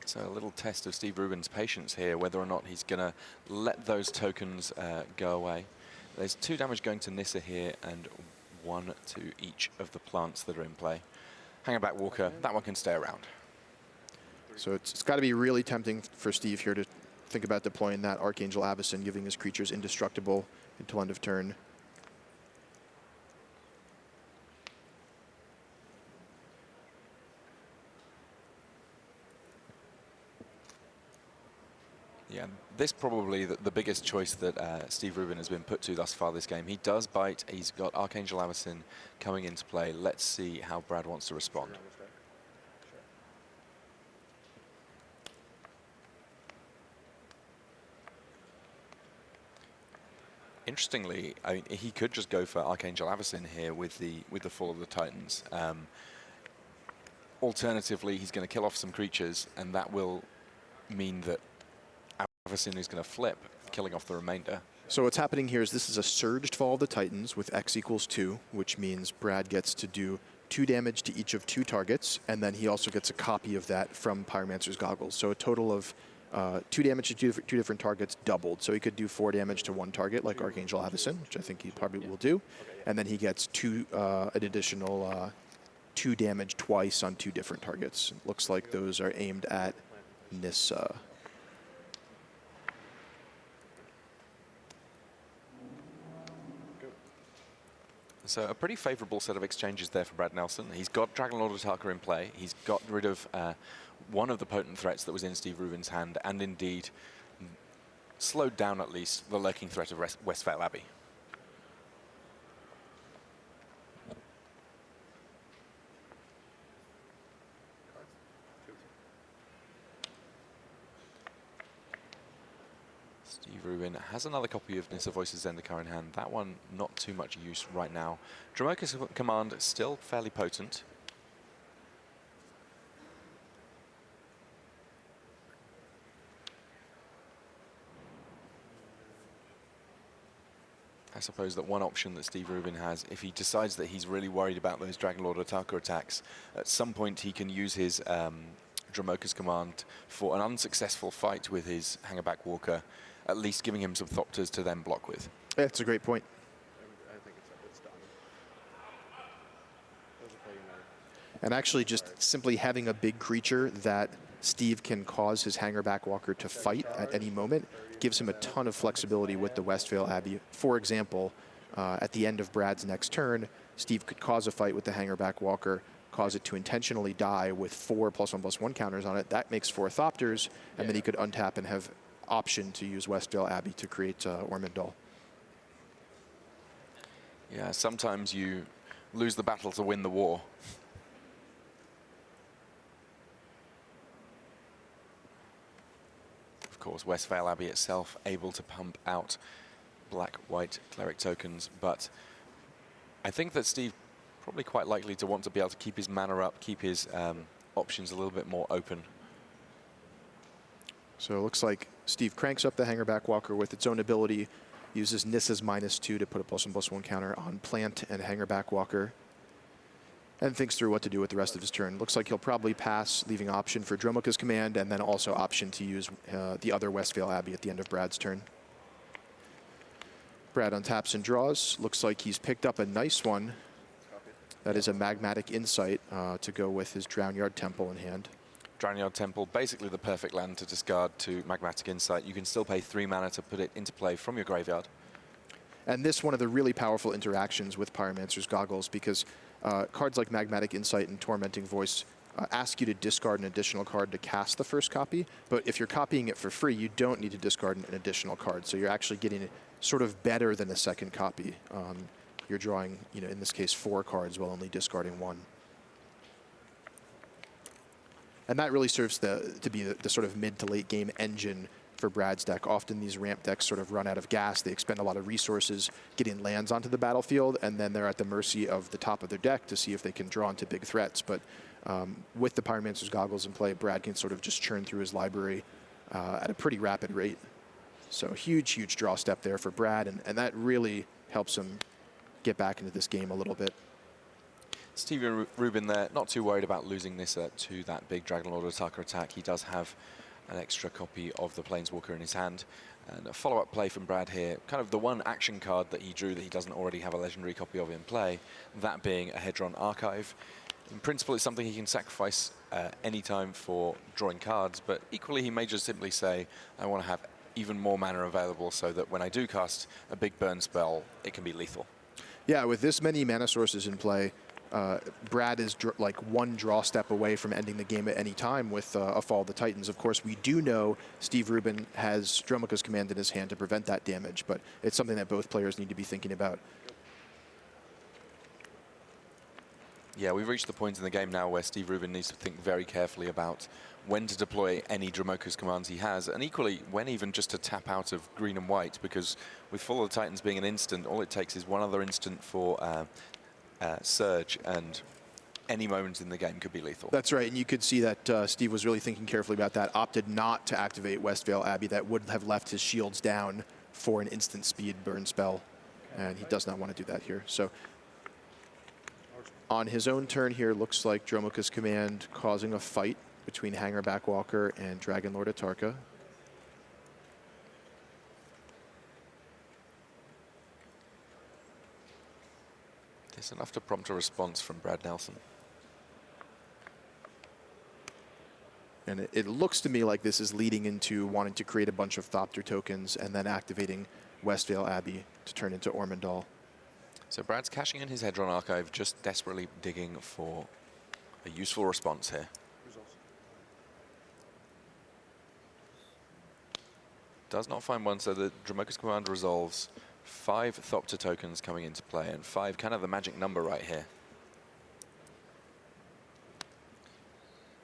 So a little test of Steve Rubin's patience here, whether or not he's going to let those tokens go away. There's 2 damage going to Nissa here and 1 to each of the plants that are in play. Hangerback Walker, that one can stay around. So it's got to be really tempting for Steve here to think about deploying that Archangel Avacyn, giving his creatures indestructible until end of turn. Yeah, this probably the biggest choice that Steve Rubin has been put to thus far this game. He does bite. He's got Archangel Avacyn coming into play. Let's see how Brad wants to respond. Interestingly, I mean, he could just go for Archangel Avacyn here with the Fall of the Titans. Alternatively, he's going to kill off some creatures, and that will mean that Avacyn is going to flip, killing off the remainder. So what's happening here is this is a surged Fall of the Titans with X equals 2, which means Brad gets to do 2 damage to each of 2 targets, and then he also gets a copy of that from Pyromancer's Goggles. So a total of 2 damage to two different targets doubled. So he could do 4 damage to 1 target, like Archangel Avacyn, which I think he probably will do. And then he gets an additional 2 damage twice on 2 different targets. It looks like those are aimed at Nissa. So a pretty favorable set of exchanges there for Brad Nelson. He's got Dragon Lord Attacker in play. He's got rid of one of the potent threats that was in Steve Rubin's hand, and indeed slowed down at least the lurking threat of Westvale Abbey. Steve Rubin has another copy of Nissa Voices Zendikar in hand. That one not too much use right now. Dromoka's command still fairly potent. I suppose that one option that Steve Rubin has, if he decides that he's really worried about those Dragon Lord Attacker attacks, at some point he can use his Dromoka's command for an unsuccessful fight with his Hangerback Walker, at least giving him some Thopters to then block with. That's a great point. And actually just simply having a big creature that Steve can cause his Hangerback Walker to fight at any moment gives him a ton of flexibility with the Westvale Abbey. For example, at the end of Brad's next turn, Steve could cause a fight with the Hangerback Walker, cause it to intentionally die with 4 +1/+1 counters on it. That makes 4 Thopters, and then he could untap and have option to use Westvale Abbey to create Ormondal. Yeah, sometimes you lose the battle to win the war. Of course, Westvale Abbey itself able to pump out black-white cleric tokens, but I think that Steve probably quite likely to want to be able to keep his mana up, keep his options a little bit more open. So it looks like Steve cranks up the Hangerback Walker with its own ability, uses Nissa's -2 to put a +1/+1 counter on Plant and Hangerback Walker, and thinks through what to do with the rest of his turn. Looks like he'll probably pass, leaving option for Dromoka's command, and then also option to use the other Westvale Abbey at the end of Brad's turn. Brad untaps and draws. Looks like he's picked up a nice one. That is a Magmatic Insight to go with his Drownyard Temple in hand. Drownyard Temple, basically the perfect land to discard to Magmatic Insight. You can still pay 3 mana to put it into play from your graveyard. And this one of the really powerful interactions with Pyromancer's Goggles, because cards like Magmatic Insight and Tormenting Voice ask you to discard an additional card to cast the first copy, but if you're copying it for free, you don't need to discard an additional card. So you're actually getting it sort of better than a second copy. You're drawing, in this case, 4 cards while only discarding 1. And that really serves to be the sort of mid to late game engine for Brad's deck. Often these ramp decks sort of run out of gas. They expend a lot of resources getting lands onto the battlefield, and then they're at the mercy of the top of their deck to see if they can draw into big threats. But with the Pyromancer's Goggles in play, Brad can sort of just churn through his library at a pretty rapid rate. So huge, huge draw step there for Brad, and that really helps him get back into this game a little bit. Steve Rubin there, not too worried about losing this to that big Dragon Lord Attacker attack. He does have an extra copy of the Planeswalker in his hand. And a follow-up play from Brad here, kind of the one action card that he drew that he doesn't already have a legendary copy of in play, that being a Hedron Archive. In principle, it's something he can sacrifice anytime for drawing cards, but equally he may just simply say, I want to have even more mana available so that when I do cast a big burn spell, it can be lethal. Yeah, with this many mana sources in play, Brad is like 1 draw step away from ending the game at any time with a Fall of the Titans. Of course, we do know Steve Rubin has Dromoka's command in his hand to prevent that damage, but it's something that both players need to be thinking about. Yeah, we've reached the point in the game now where Steve Rubin needs to think very carefully about when to deploy any Dromoka's commands he has, and equally when even just to tap out of green and white, because with Fall of the Titans being an instant, all it takes is one other instant for Surge, and any moment in the game could be lethal. That's right, and you could see that Steve was really thinking carefully about that, opted not to activate Westvale Abbey. That would have left his shields down for an instant speed burn spell, and he does not want to do that here. So On his own turn here, looks like Dromoka's command causing a fight between Hanger Backwalker and Dragon Lord Atarka. There's enough to prompt a response from Brad Nelson. And it looks to me like this is leading into wanting to create a bunch of Thopter tokens and then activating Westvale Abbey to turn into Ormondal. So Brad's cashing in his Hedron Archive, just desperately digging for a useful response here. Does not find one, so the Dromoka's command resolves. 5 Thopter tokens coming into play, and 5 kind of the magic number right here.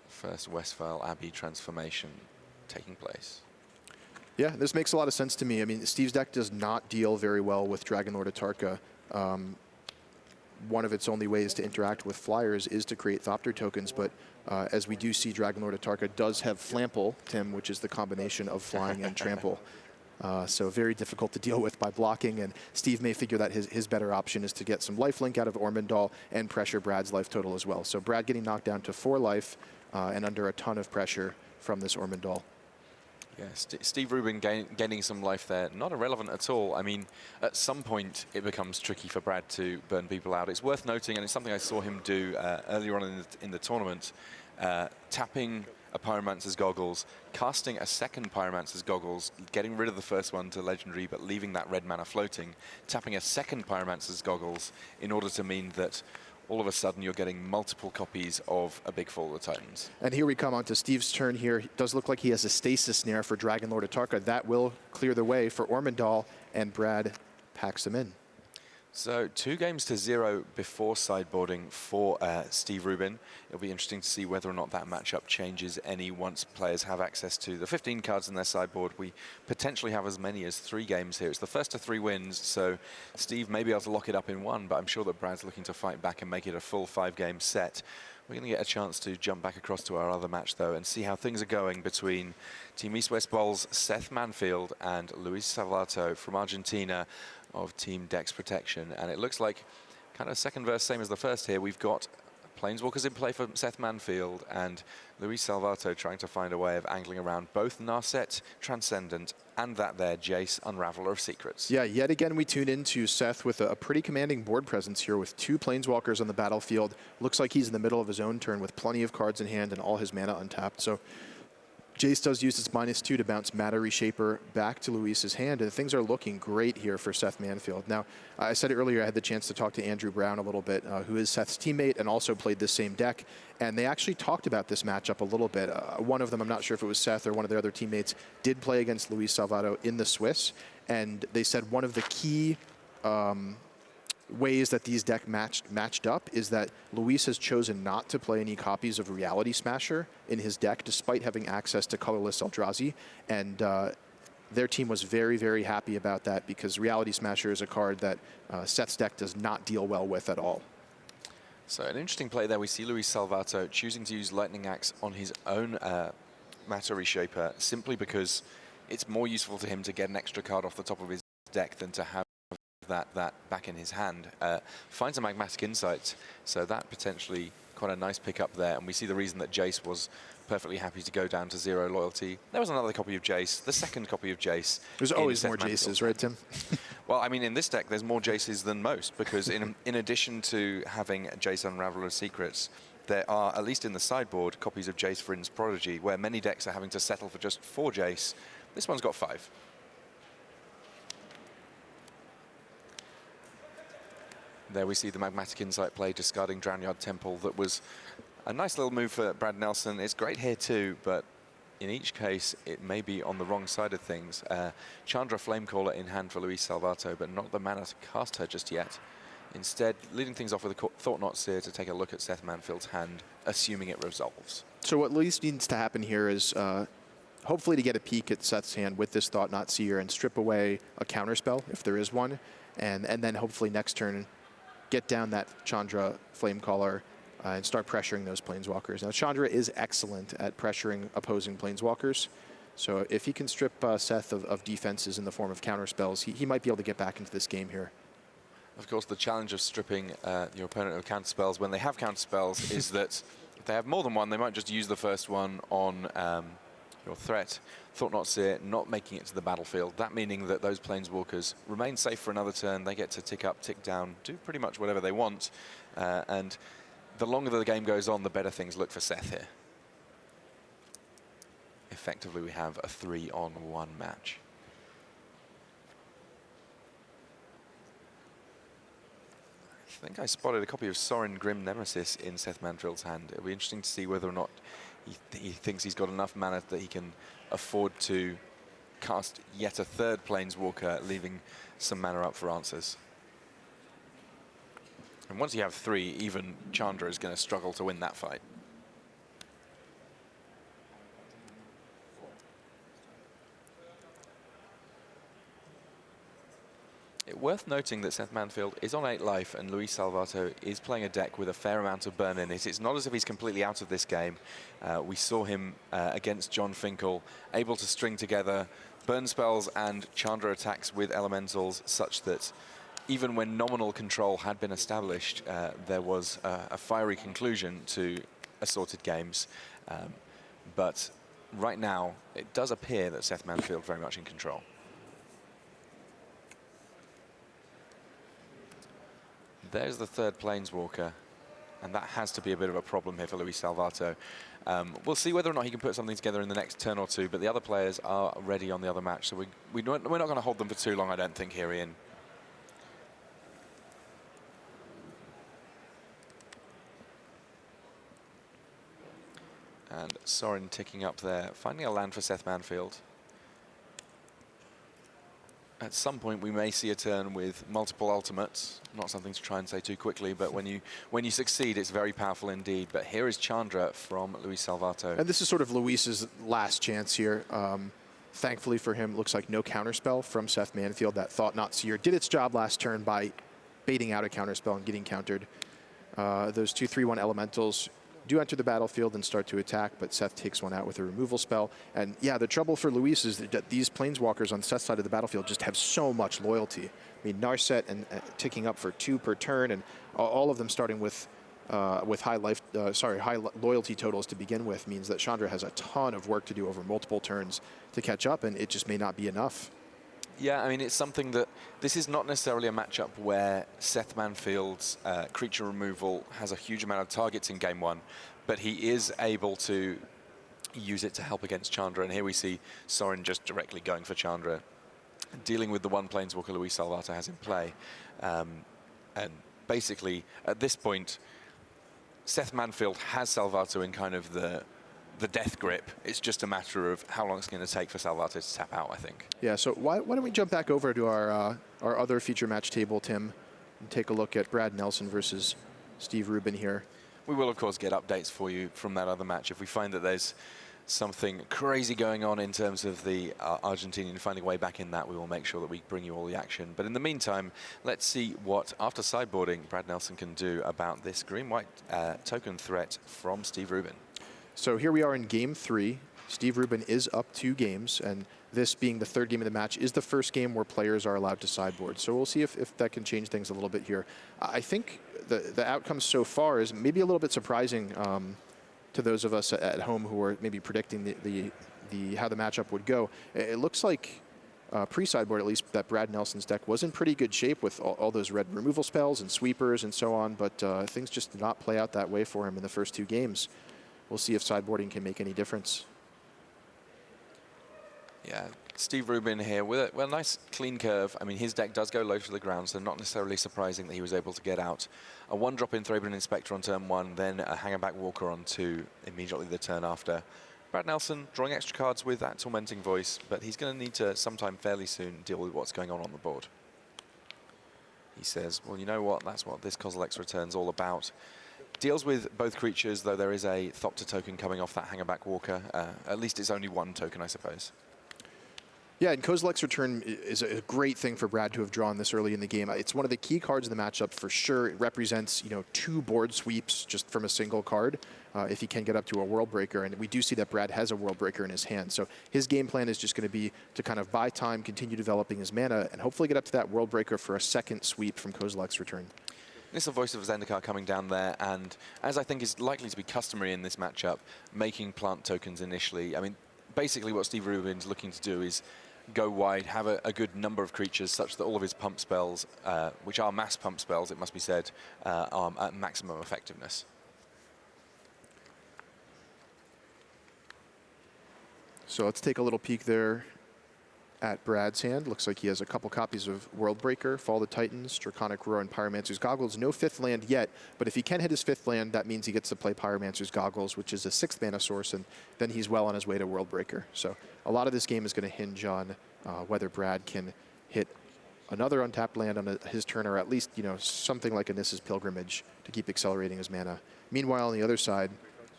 First Westvale Abbey transformation taking place. Yeah, this makes a lot of sense to me. I mean, Steve's deck does not deal very well with Dragon Lord Atarka. One of its only ways to interact with flyers is to create Thopter tokens, but as we do see, Dragon Lord Atarka does have Flample, Tim, which is the combination of flying and trample. So very difficult to deal with by blocking, and Steve may figure that his better option is to get some lifelink out of Ormondal and pressure Brad's life total as well. So Brad getting knocked down to 4 life and under a ton of pressure from this Ormondal. Yeah, Steve Rubin gaining some life there, not irrelevant at all. I mean, at some point it becomes tricky for Brad to burn people out. It's worth noting, and it's something I saw him do earlier on in the tournament, tapping a Pyromancer's Goggles, casting a second Pyromancer's Goggles, getting rid of the first one to Legendary, but leaving that red mana floating, tapping a second Pyromancer's Goggles in order to mean that all of a sudden you're getting multiple copies of a big Fall of the Titans. And here we come on to Steve's turn here. It does look like he has a Stasis Snare for Dragon Lord Atarka. That will clear the way for Ormondal, and Brad packs him in. So 2 games to 0 before sideboarding for Steve Rubin. It'll be interesting to see whether or not that matchup changes any once players have access to the 15 cards in their sideboard. We potentially have as many as 3 games here. It's the first of 3 wins, so Steve may be able to lock it up in 1, but I'm sure that Brad's looking to fight back and make it a full 5-game set. We're going to get a chance to jump back across to our other match, though, and see how things are going between Team East West Bowl's Seth Manfield and Luis Salvatto from Argentina of Team Dex Protection. And it looks like kind of second verse, same as the first here. We've got Planeswalkers in play for Seth Manfield and Luis Salvatto trying to find a way of angling around both Narset Transcendent and that there Jace Unraveler of Secrets. Yeah, yet again we tune into Seth with a pretty commanding board presence here with 2 Planeswalkers on the battlefield. Looks like he's in the middle of his own turn with plenty of cards in hand and all his mana untapped. So Jace does use its -2 to bounce Matter Reshaper back to Luis's hand, and things are looking great here for Seth Manfield. Now, I said it earlier, I had the chance to talk to Andrew Brown a little bit, who is Seth's teammate and also played this same deck, and they actually talked about this matchup a little bit. One of them, I'm not sure if it was Seth or one of their other teammates, did play against Luis Salvatto in the Swiss, and they said one of the key ways that these decks matched up is that Luis has chosen not to play any copies of Reality Smasher in his deck, despite having access to colorless Eldrazi, and their team was very, very happy about that because Reality Smasher is a card that Seth's deck does not deal well with at all. So an interesting play there. We see Luis Salvatto choosing to use Lightning Axe on his own Matter Reshaper simply because it's more useful to him to get an extra card off the top of his deck than to have that back in his hand. Finds a Magmatic Insight, so that potentially quite a nice pickup there. And we see the reason that Jace was perfectly happy to go down to 0 loyalty. There was another copy of Jace, the second copy of Jace. There's always more Jaces, right, Tim? Well, I mean, in this deck, there's more Jaces than most, because in addition to having Jace Unraveler of Secrets, there are, at least in the sideboard, copies of Jace Vryn's Prodigy, where many decks are having to settle for just 4 Jace. This one's got 5. There we see the Magmatic Insight play, discarding Drownyard Temple. That was a nice little move for Brad Nelson. It's great here too, but in each case, it may be on the wrong side of things. Chandra Flamecaller in hand for Luis Salvatto, but not the mana to cast her just yet. Instead, leading things off with a Thought-Knot Seer to take a look at Seth Manfield's hand, assuming it resolves. So what least needs to happen here is hopefully to get a peek at Seth's hand with this Thought-Knot Seer and strip away a counterspell, if there is one, and then hopefully next turn get down that Chandra Flamecaller and start pressuring those Planeswalkers. Now, Chandra is excellent at pressuring opposing Planeswalkers, so if he can strip Seth of defenses in the form of counterspells, he might be able to get back into this game here. Of course, the challenge of stripping your opponent of counterspells when they have counterspells is that if they have more than one, they might just use the first one on your threat. Thought Not Seer, not making it to the battlefield. That meaning that those Planeswalkers remain safe for another turn. They get to tick up, tick down, do pretty much whatever they want. And the longer the game goes on, the better things look for Seth here. Effectively, we have a 3-on-1 match. I think I spotted a copy of Sorin Grim Nemesis in Seth Manfield's hand. It'll be interesting to see whether or not he thinks he's got enough mana that he can afford to cast yet a third Planeswalker, leaving some mana up for answers. And once you have 3, even Chandra is going to struggle to win that fight. It's worth noting that Seth Manfield is on 8 life and Luis Salvatto is playing a deck with a fair amount of burn in it. It's not as if he's completely out of this game. We saw him against John Finkel, able to string together burn spells and Chandra attacks with elementals such that even when nominal control had been established, there was a fiery conclusion to assorted games. But right now, it does appear that Seth Manfield very much in control. There's the third Planeswalker, and that has to be a bit of a problem here for Luis Salvatto. We'll see whether or not he can put something together in the next turn or two, but the other players are ready on the other match, so we're not going to hold them for too long, I don't think, here, Ian. And Sorin ticking up there, finding a land for Seth Manfield. At some point, we may see a turn with multiple ultimates. Not something to try and say too quickly, but when you succeed, it's very powerful indeed. But here is Chandra from Luis Salvatto. And this is sort of Luis's last chance here. Thankfully for him, looks like no counterspell from Seth Manfield. That Thought Not Seer did its job last turn by baiting out a counterspell and getting countered. Those 2/3/1 elementals do enter the battlefield and start to attack, but Seth takes one out with a removal spell. And yeah, the trouble for Luis is that these Planeswalkers on Seth's side of the battlefield just have so much loyalty. I mean, Narset and ticking up for 2 per turn, and all of them starting with high loyalty totals to begin with, means that Chandra has a ton of work to do over multiple turns to catch up, and it just may not be enough. Yeah, I mean, it's something that this is not necessarily a matchup where Seth Manfield's creature removal has a huge amount of targets in game 1, but he is able to use it to help against Chandra. And here we see Sorin just directly going for Chandra, dealing with the one Planeswalker Luis Salvatto has in play. And basically, at this point, Seth Manfield has Salvatto in kind of the death grip. It's just a matter of how long it's going to take for Salvatto to tap out, I think. Yeah, so why don't we jump back over to our other feature match table, Tim, and take a look at Brad Nelson versus Steve Rubin here. We will, of course, get updates for you from that other match. If we find that there's something crazy going on in terms of the Argentinian finding a way back in that, we will make sure that we bring you all the action. But in the meantime, let's see what, after sideboarding, Brad Nelson can do about this green-white token threat from Steve Rubin. So here we are in game 3. Steve Rubin is up 2 games, and this being the 3rd game of the match is the first game where players are allowed to sideboard. So we'll see if that can change things a little bit here. I think the outcome so far is maybe a little bit surprising to those of us at home who are maybe predicting how the matchup would go. It looks like pre-sideboard, at least, that Brad Nelson's deck was in pretty good shape with all those red removal spells and sweepers and so on, but things just did not play out that way for him in the first 2 games. We'll see if sideboarding can make any difference. Yeah, Steve Rubin here with a nice clean curve. I mean, his deck does go low to the ground, so not necessarily surprising that he was able to get out a 1-drop in Thraben Inspector on turn 1, then a Hangerback Walker on 2 immediately the turn after. Brad Nelson drawing extra cards with that Tormenting Voice, but he's going to need to sometime fairly soon deal with what's going on the board. He says, well, you know what, that's what this Kozilek's Return's all about. Deals with both creatures, though there is a Thopter token coming off that Hangerback Walker. At least it's only 1 token, I suppose. Yeah, and Kozilek's Return is a great thing for Brad to have drawn this early in the game. It's one of the key cards in the matchup for sure. It represents, 2 board sweeps just from a single card if he can get up to a World Breaker. And we do see that Brad has a World Breaker in his hand. So his game plan is just going to be to kind of buy time, continue developing his mana, and hopefully get up to that World Breaker for a second sweep from Kozilek's Return. This is the voice of Zendikar coming down there, and as I think is likely to be customary in this matchup, making plant tokens initially. I mean, basically what Steve Rubin's looking to do is go wide, have a good number of creatures such that all of his pump spells, which are mass pump spells, it must be said, are at maximum effectiveness. So let's take a little peek there at Brad's hand. Looks like he has a couple copies of World Breaker, Fall of the Titans, Draconic Roar, and Pyromancer's Goggles. No 5th land yet, but if he can hit his 5th land, that means he gets to play Pyromancer's Goggles, which is a 6th mana source, and then he's well on his way to World Breaker. So a lot of this game is going to hinge on whether Brad can hit another untapped land on his turn, or at least, something like Anissa's Pilgrimage to keep accelerating his mana. Meanwhile, on the other side,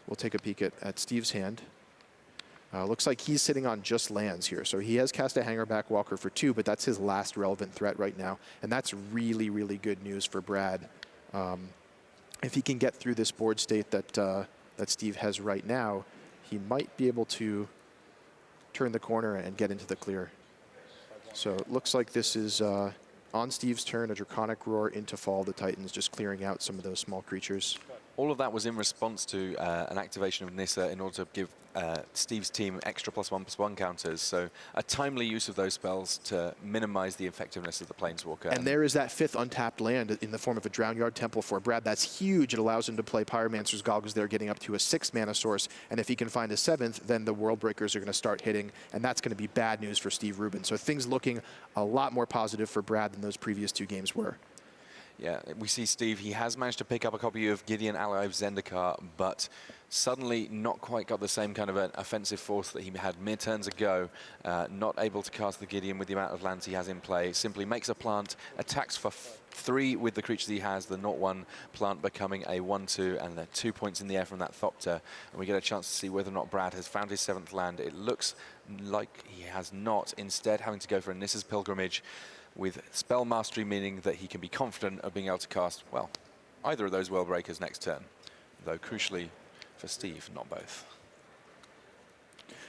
we'll take a peek at Steve's hand. Looks like he's sitting on just lands here. So he has cast a Hangerback Walker for 2, but that's his last relevant threat right now. And that's really, really good news for Brad. If he can get through this board state that Steve has right now, he might be able to turn the corner and get into the clear. So it looks like this is on Steve's turn, a Draconic Roar into Fall of the Titans, just clearing out some of those small creatures. All of that was in response to an activation of Nissa in order to give Steve's team extra +1/+1 counters. So a timely use of those spells to minimize the effectiveness of the Planeswalker. And there is that 5th untapped land in the form of a Drownyard Temple for Brad. That's huge. It allows him to play Pyromancer's Goggles there, getting up to a 6th mana source. And if he can find a 7th, then the World Breakers are going to start hitting, and that's going to be bad news for Steve Rubin. So things looking a lot more positive for Brad than those previous 2 games were. Yeah, we see Steve, he has managed to pick up a copy of Gideon Ally of Zendikar, but suddenly not quite got the same kind of an offensive force that he had mere turns ago. Not able to cast the Gideon with the amount of lands he has in play. Simply makes a plant, attacks for 3 with the creature that he has, the 0/1 plant becoming a 1/2, and the 2 points in the air from that Thopter. And we get a chance to see whether or not Brad has found his 7th land. It looks like he has not, instead having to go for Anissa's Pilgrimage, with spell mastery, meaning that he can be confident of being able to cast, well, either of those World Breakers next turn. Though, crucially for Steve, not both.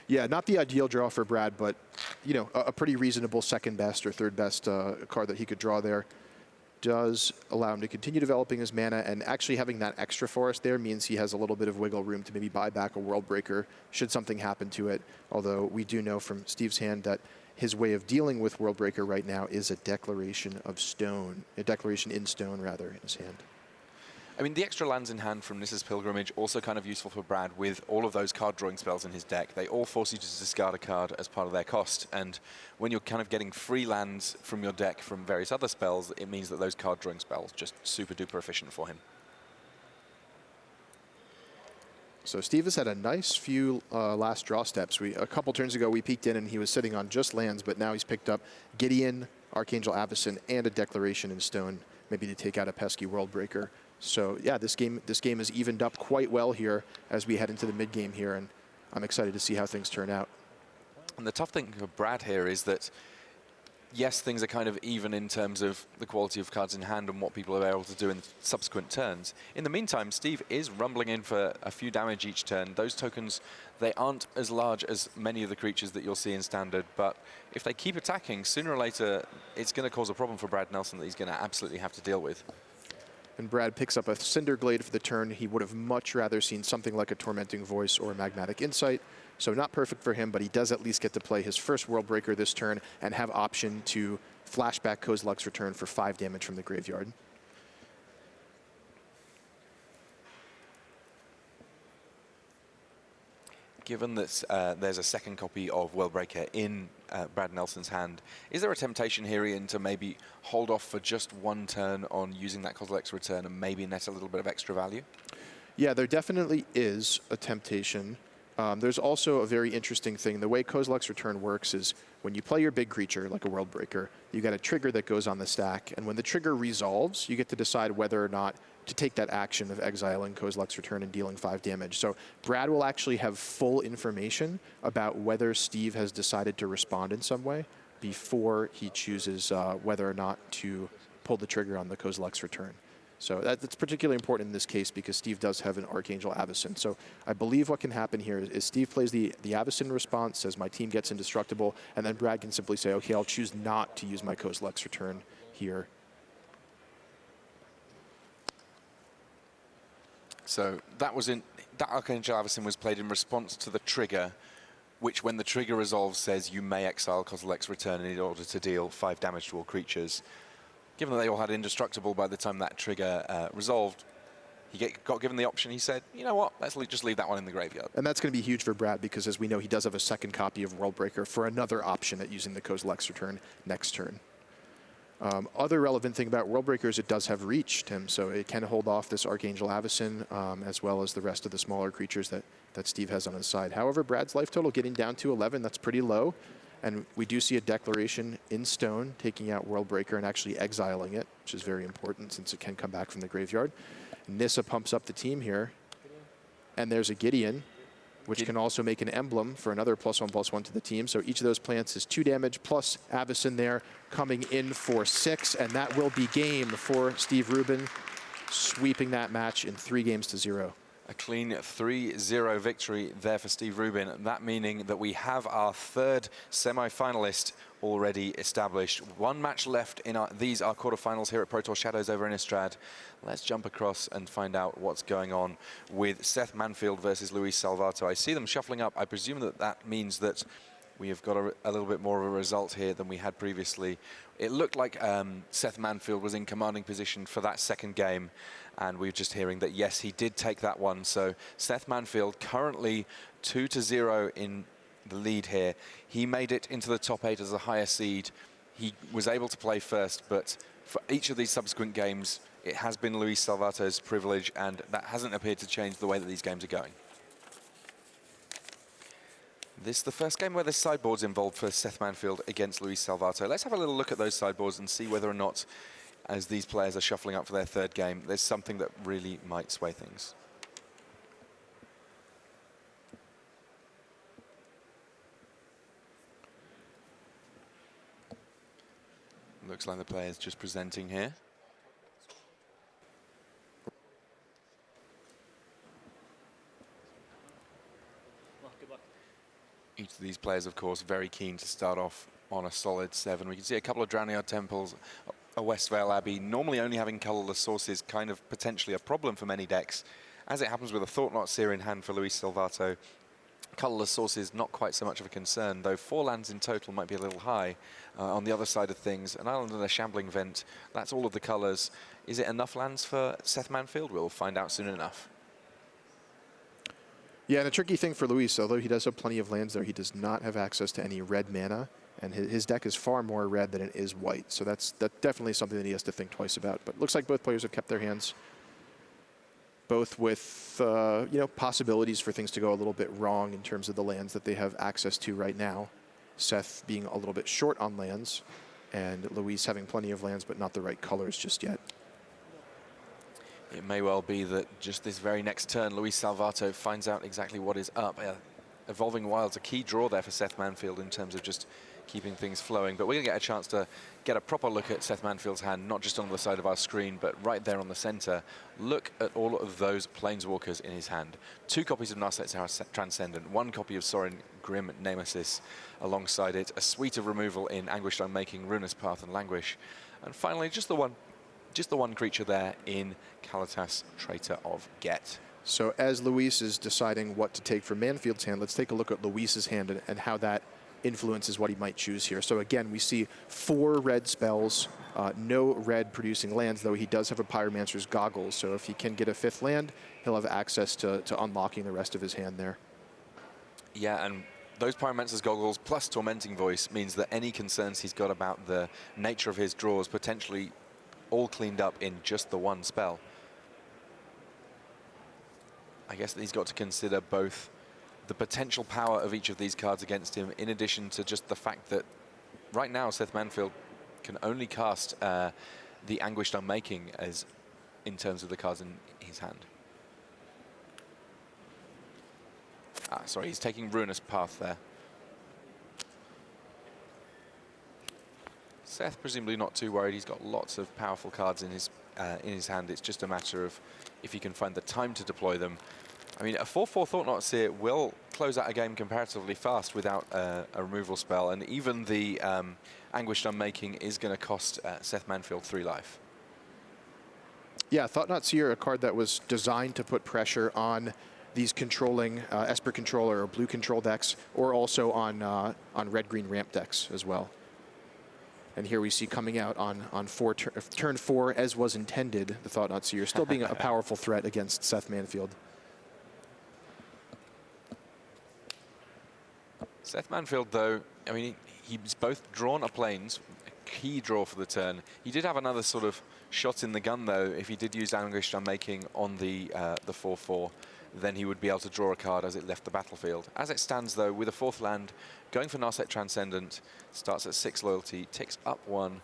Yeah, not the ideal draw for Brad, but, a pretty reasonable 2nd best or 3rd best card that he could draw there. Does allow him to continue developing his mana, and actually having that extra forest there means he has a little bit of wiggle room to maybe buy back a World Breaker should something happen to it. Although we do know from Steve's hand that his way of dealing with World Breaker right now is a Declaration of Stone, a Declaration in Stone, rather, in his hand. I mean, the extra lands in hand from Nissa's Pilgrimage also kind of useful for Brad with all of those card drawing spells in his deck. They all force you to discard a card as part of their cost, and when you're kind of getting free lands from your deck from various other spells, it means that those card drawing spells just super duper efficient for him. So Steve has had a nice few last draw steps. A couple turns ago, we peeked in and he was sitting on just lands, but now he's picked up Gideon, Archangel Avacyn, and a Declaration in Stone, maybe to take out a pesky World Breaker. So yeah, this game is evened up quite well here as we head into the mid game here, and I'm excited to see how things turn out. And the tough thing for Brad here is that, yes, things are kind of even in terms of the quality of cards in hand and what people are able to do in subsequent turns. In the meantime, Steve is rumbling in for a few damage each turn. Those tokens, they aren't as large as many of the creatures that you'll see in Standard, but if they keep attacking, sooner or later, it's going to cause a problem for Brad Nelson that he's going to absolutely have to deal with. And Brad picks up a Cinderglade for the turn. He would have much rather seen something like a Tormenting Voice or a Magmatic Insight. So not perfect for him, but he does at least get to play his first World Breaker this turn and have option to flashback Kozilek's Return for 5 damage from the graveyard. Given that there's a 2nd copy of World Breaker in Brad Nelson's hand, is there a temptation here, Ian, to maybe hold off for just 1 turn on using that Kozilek's Return and maybe net a little bit of extra value? Yeah, there definitely is a temptation. There's also a very interesting thing. The way Kozilek's Return works is when you play your big creature, like a World Breaker, you get a trigger that goes on the stack, and when the trigger resolves, you get to decide whether or not to take that action of exiling Kozilek's Return and dealing 5 damage. So Brad will actually have full information about whether Steve has decided to respond in some way before he chooses whether or not to pull the trigger on the Kozilek's Return. So that's particularly important in this case because Steve does have an Archangel Avacyn. So I believe what can happen here is Steve plays the Avacyn response, says my team gets indestructible, and then Brad can simply say, okay, I'll choose not to use my Kozilek's Return here. So that Archangel Avacyn was played in response to the trigger, which when the trigger resolves says you may exile Kozilek's Return in order to deal 5 damage to all creatures. Given that they all had indestructible by the time that trigger resolved, he got given the option. He said, you know what, let's just leave that one in the graveyard. And that's going to be huge for Brad because, as we know, he does have a second copy of Worldbreaker for another option at using the Kozilek's Return next turn. Other relevant thing about Worldbreaker is it does have reach, Tim, so it can hold off this Archangel Avacyn as well as the rest of the smaller creatures that Steve has on his side. However, Brad's life total getting down to 11, that's pretty low. And we do see a declaration in stone taking out Worldbreaker and actually exiling it, which is very important since it can come back from the graveyard. Nissa pumps up the team here. And there's a Gideon, which can also make an emblem for another +1/+1 to the team. So each of those plants is 2 damage plus Avacyn there coming in for 6. And that will be game for Steve Rubin, sweeping that match in 3-0. A clean 3-0 victory there for Steve Rubin. That meaning that we have our 3rd semi-finalist already established. 1 match left in these are quarterfinals here at Pro Tour Shadows over Innistrad. Let's jump across and find out what's going on with Seth Manfield versus Luis Salvatto. I see them shuffling up. I presume that means that we have got a little bit more of a result here than we had previously. It looked like Seth Manfield was in commanding position for that second game, and we're just hearing that, yes, he did take that one. So Seth Manfield currently 2-0 in the lead here. He made it into the top 8 as a higher seed. He was able to play first, but for each of these subsequent games, it has been Luis Salvatto's privilege, and that hasn't appeared to change the way that these games are going. This is the first game where there's sideboards involved for Seth Manfield against Luis Salvatto. Let's have a little look at those sideboards and see whether or not, as these players are shuffling up for their 3rd game, there's something that really might sway things. Looks like the players just presenting here. Each of these players, of course, very keen to start off on a solid 7. We can see a couple of Drownyard Temples, a Westvale Abbey, normally only having colorless sources, kind of potentially a problem for many decks. As it happens with a Thought-Knot Seer in hand for Luis Salvatto, colorless sources not quite so much of a concern, though 4 lands in total might be a little high. On the other side of things, an island and a Shambling Vent, that's all of the colors. Is it enough lands for Seth Manfield? We'll find out soon enough. Yeah, and the tricky thing for Luis, although he does have plenty of lands there, he does not have access to any red mana, and his deck is far more red than it is white. So that's definitely something that he has to think twice about. But looks like both players have kept their hands, both with possibilities for things to go a little bit wrong in terms of the lands that they have access to right now. Seth being a little bit short on lands, and Luis having plenty of lands but not the right colors just yet. It may well be that just this very next turn, Luis Salvatto finds out exactly what is up. Evolving Wild's a key draw there for Seth Manfield in terms of just keeping things flowing. But we're going to get a chance to get a proper look at Seth Manfield's hand, not just on the side of our screen, but right there on the center. Look at all of those Planeswalkers in his hand. 2 copies of Narset Transcendent, 1 copy of Sorin Grim Nemesis alongside it, a suite of removal in Anguished Unmaking, Ruinous Path, and Languish. And finally, just the one creature there in Kalitas, Traitor of Get. So as Luis is deciding what to take from Manfield's hand, let's take a look at Luis's hand and how that influences what he might choose here. So again, we see 4 red spells, no red producing lands, though he does have a Pyromancer's Goggles. So if he can get a 5th land, he'll have access to unlocking the rest of his hand there. Yeah, and those Pyromancer's Goggles plus Tormenting Voice means that any concerns he's got about the nature of his draws potentially all cleaned up in just the 1 spell. I guess that he's got to consider both the potential power of each of these cards against him, in addition to just the fact that right now Seth Manfield can only cast the Anguished Unmaking as in terms of the cards in his hand. Sorry, he's taking Ruinous Path there. Seth presumably not too worried. He's got lots of powerful cards in his hand. It's just a matter of if he can find the time to deploy them. I mean, a 4/4 Thought-Knot Seer will close out a game comparatively fast without a removal spell, and even the Anguished Unmaking is going to cost Seth Manfield 3 life. Yeah, Thought-Knot Seer, a card that was designed to put pressure on these controlling Esper Controller or blue control decks, or also on red-green ramp decks as well. And here we see coming out on turn 4, as was intended, the Thought-Knot Seer still being a powerful threat against Seth Manfield. Seth Manfield, though, I mean, he's both drawn a Plains, a key draw for the turn. He did have another sort of shot in the gun, though. If he did use Anguished Unmaking on the 4/4, then he would be able to draw a card as it left the battlefield. As it stands, though, with a 4th land, going for Narset Transcendent, starts at 6 loyalty, ticks up 1,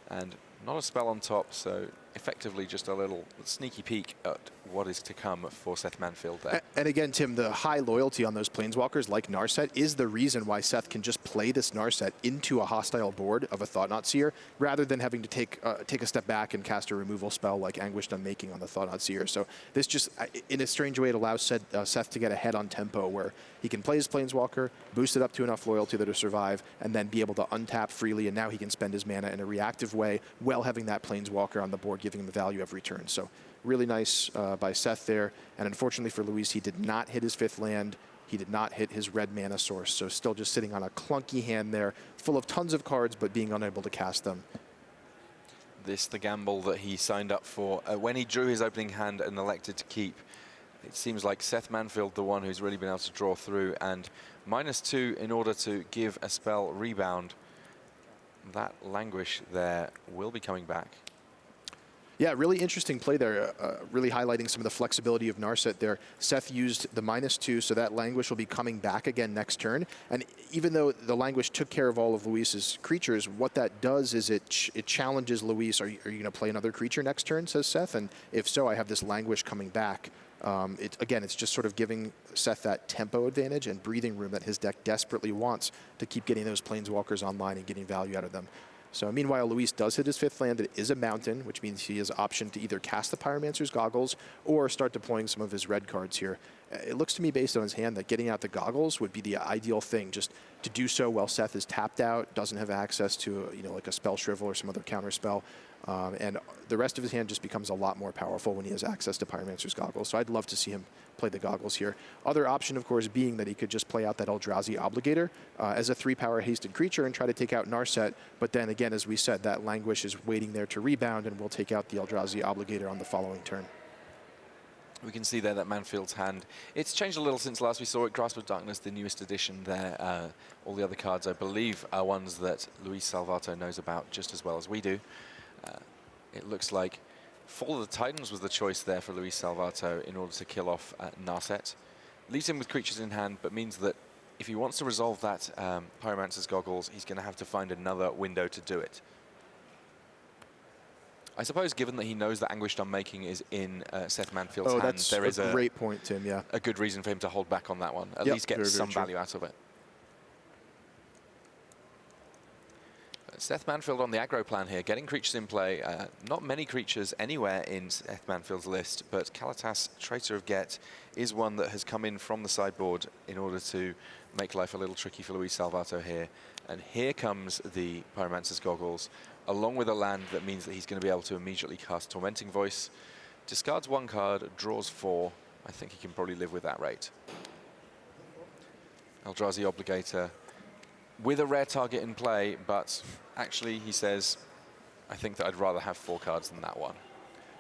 and not a spell on top, so effectively just a little sneaky peek at what is to come for Seth Manfield there. And again, Tim, the high loyalty on those Planeswalkers like Narset is the reason why Seth can just play this Narset into a hostile board of a Thought-Knot Seer, rather than having to take a step back and cast a removal spell like Anguished Unmaking on the Thought-Knot Seer. So this just, in a strange way, it allows Seth to get ahead on tempo, where he can play his Planeswalker, boost it up to enough loyalty that it'll survive, and then be able to untap freely, and now he can spend his mana in a reactive way while having that Planeswalker on the board, giving him the value every turn. So really nice by Seth there. And unfortunately for Luis, he did not hit his 5th land. He did not hit his red mana source. So still just sitting on a clunky hand there, full of tons of cards, but being unable to cast them. This, the gamble that he signed up for when he drew his opening hand and elected to keep. It seems like Seth Manfield, the one who's really been able to draw through, and -2 in order to give a spell rebound. That Languish there will be coming back. Yeah, really interesting play there, really highlighting some of the flexibility of Narset there. Seth used the -2, so that Languish will be coming back again next turn. And even though the Languish took care of all of Luis's creatures, what that does is it challenges Luis. Are you going to play another creature next turn, says Seth? And if so, I have this Languish coming back. Again, it's just sort of giving Seth that tempo advantage and breathing room that his deck desperately wants to keep getting those Planeswalkers online and getting value out of them. So meanwhile, Luis does hit his 5th land. It is a mountain, which means he has option to either cast the Pyromancer's Goggles or start deploying some of his red cards here. It looks to me, based on his hand, that getting out the Goggles would be the ideal thing, just to do so while Seth is tapped out, doesn't have access to, like a Spell Shrivel or some other counter spell. And the rest of his hand just becomes a lot more powerful when he has access to Pyromancer's Goggles. So I'd love to see him play the Goggles here. Other option, of course, being that he could just play out that Eldrazi Obligator as a 3-power hasted creature and try to take out Narset. But then again, as we said, that Languish is waiting there to rebound and will take out the Eldrazi Obligator on the following turn. We can see there that Manfield's hand, it's changed a little since last we saw it. Grasp of Darkness, the newest edition there. All the other cards, I believe, are ones that Luis Salvatto knows about just as well as we do. It looks like Fall of the Titans was the choice there for Luis Salvatto in order to kill off Narset. Leaves him with creatures in hand, but means that if he wants to resolve that Pyromancer's Goggles, he's going to have to find another window to do it. I suppose, given that he knows that Anguished Unmaking is in Seth Manfield's hand, there is a great point, Tim. Yeah, a good reason for him to hold back on that one. At least get some value out of it. Seth Manfield on the aggro plan here, getting creatures in play. Not many creatures anywhere in Seth Manfield's list, but Kalatas, Traitor of Get, is one that has come in from the sideboard in order to make life a little tricky for Luis Salvatto here. And here comes the Pyromancer's Goggles, along with a land that means that he's going to be able to immediately cast Tormenting Voice. Discards 1 card, draws 4. I think he can probably live with that rate. Eldrazi Obligator with a rare target in play, but actually he says, I think that I'd rather have 4 cards than that one.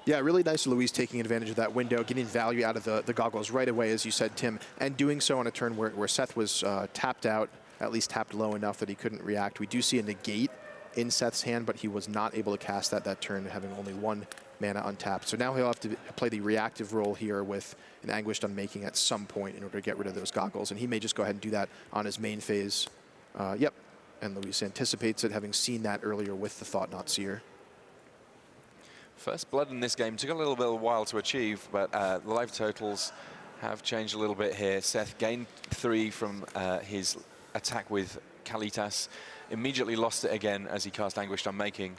Yeah, really nice Luis taking advantage of that window, getting value out of the Goggles right away, as you said, Tim, and doing so on a turn where Seth was tapped out, at least tapped low enough that he couldn't react. We do see a negate in Seth's hand, but he was not able to cast that turn, having only 1 mana untapped. So now he'll have to play the reactive role here with an Anguished Unmaking at some point in order to get rid of those Goggles, and he may just go ahead and do that on his main phase. Yep, and Luis anticipates it, having seen that earlier with the Thought-Knot Seer. First blood in this game took a little bit of a while to achieve, but the life totals have changed a little bit here. Seth gained 3 from his attack with Kalitas, immediately lost it again as he cast Anguished Unmaking,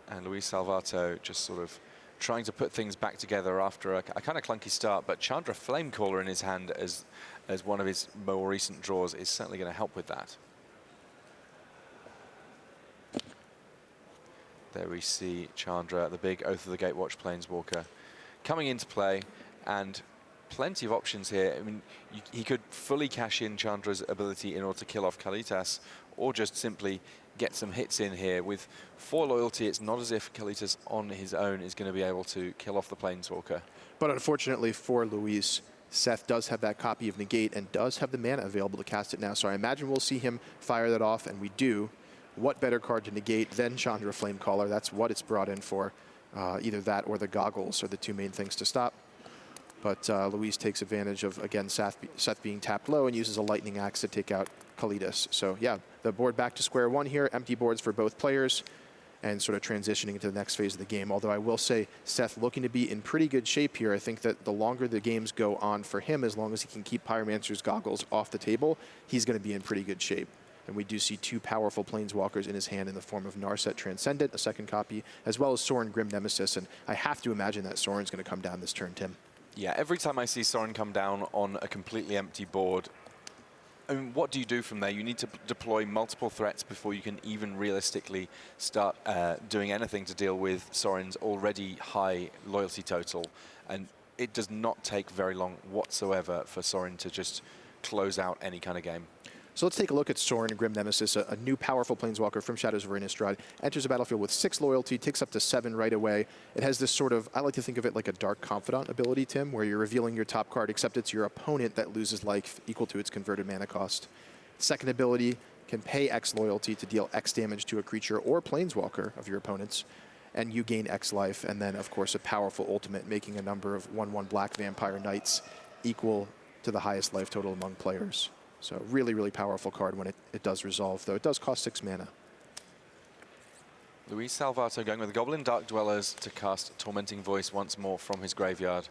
and Luis Salvatto just sort of trying to put things back together after a kind of clunky start, but Chandra Flamecaller in his hand as one of his more recent draws is certainly going to help with that. There we see Chandra, the big Oath of the Gatewatch Planeswalker, coming into play, and plenty of options here. I mean, he could fully cash in Chandra's ability in order to kill off Kalitas, or just simply get some hits in here. With 4 loyalty, it's not as if Kalitas on his own is going to be able to kill off the Planeswalker. But unfortunately for Luis, Seth does have that copy of Negate and does have the mana available to cast it now. So I imagine we'll see him fire that off, and we do. What better card to negate than Chandra Flamecaller? That's what it's brought in for. Either that or the Goggles are the 2 main things to stop. But Luis takes advantage of, again, Seth being tapped low and uses a Lightning Axe to take out Kalitas. So yeah, the board back to square one here. Empty boards for both players and sort of transitioning into the next phase of the game. Although I will say Seth looking to be in pretty good shape here. I think that the longer the games go on for him, as long as he can keep Pyromancer's Goggles off the table, he's going to be in pretty good shape. And we do see 2 powerful Planeswalkers in his hand in the form of Narset Transcendent, a second copy, as well as Sorin Grim Nemesis. And I have to imagine that Sorin's going to come down this turn, Tim. Yeah, every time I see Sorin come down on a completely empty board, I mean, what do you do from there? You need to deploy multiple threats before you can even realistically start doing anything to deal with Sorin's already high loyalty total. And it does not take very long whatsoever for Sorin to just close out any kind of game. So let's take a look at Sorin Grim Nemesis, a new powerful Planeswalker from Shadows over Innistrad. Enters the battlefield with 6 loyalty, takes up to 7 right away. It has this sort of, I like to think of it like a Dark Confidant ability, Tim, where you're revealing your top card, except it's your opponent that loses life equal to its converted mana cost. Second ability can pay X loyalty to deal X damage to a creature or Planeswalker of your opponent's, and you gain X life. And then, of course, a powerful ultimate, making a number of 1/1 Black Vampire Knights equal to the highest life total among players. So really, really powerful card when it does resolve, though it does cost 6 mana. Luis Salvatto going with the Goblin Dark Dwellers to cast Tormenting Voice once more from his graveyard.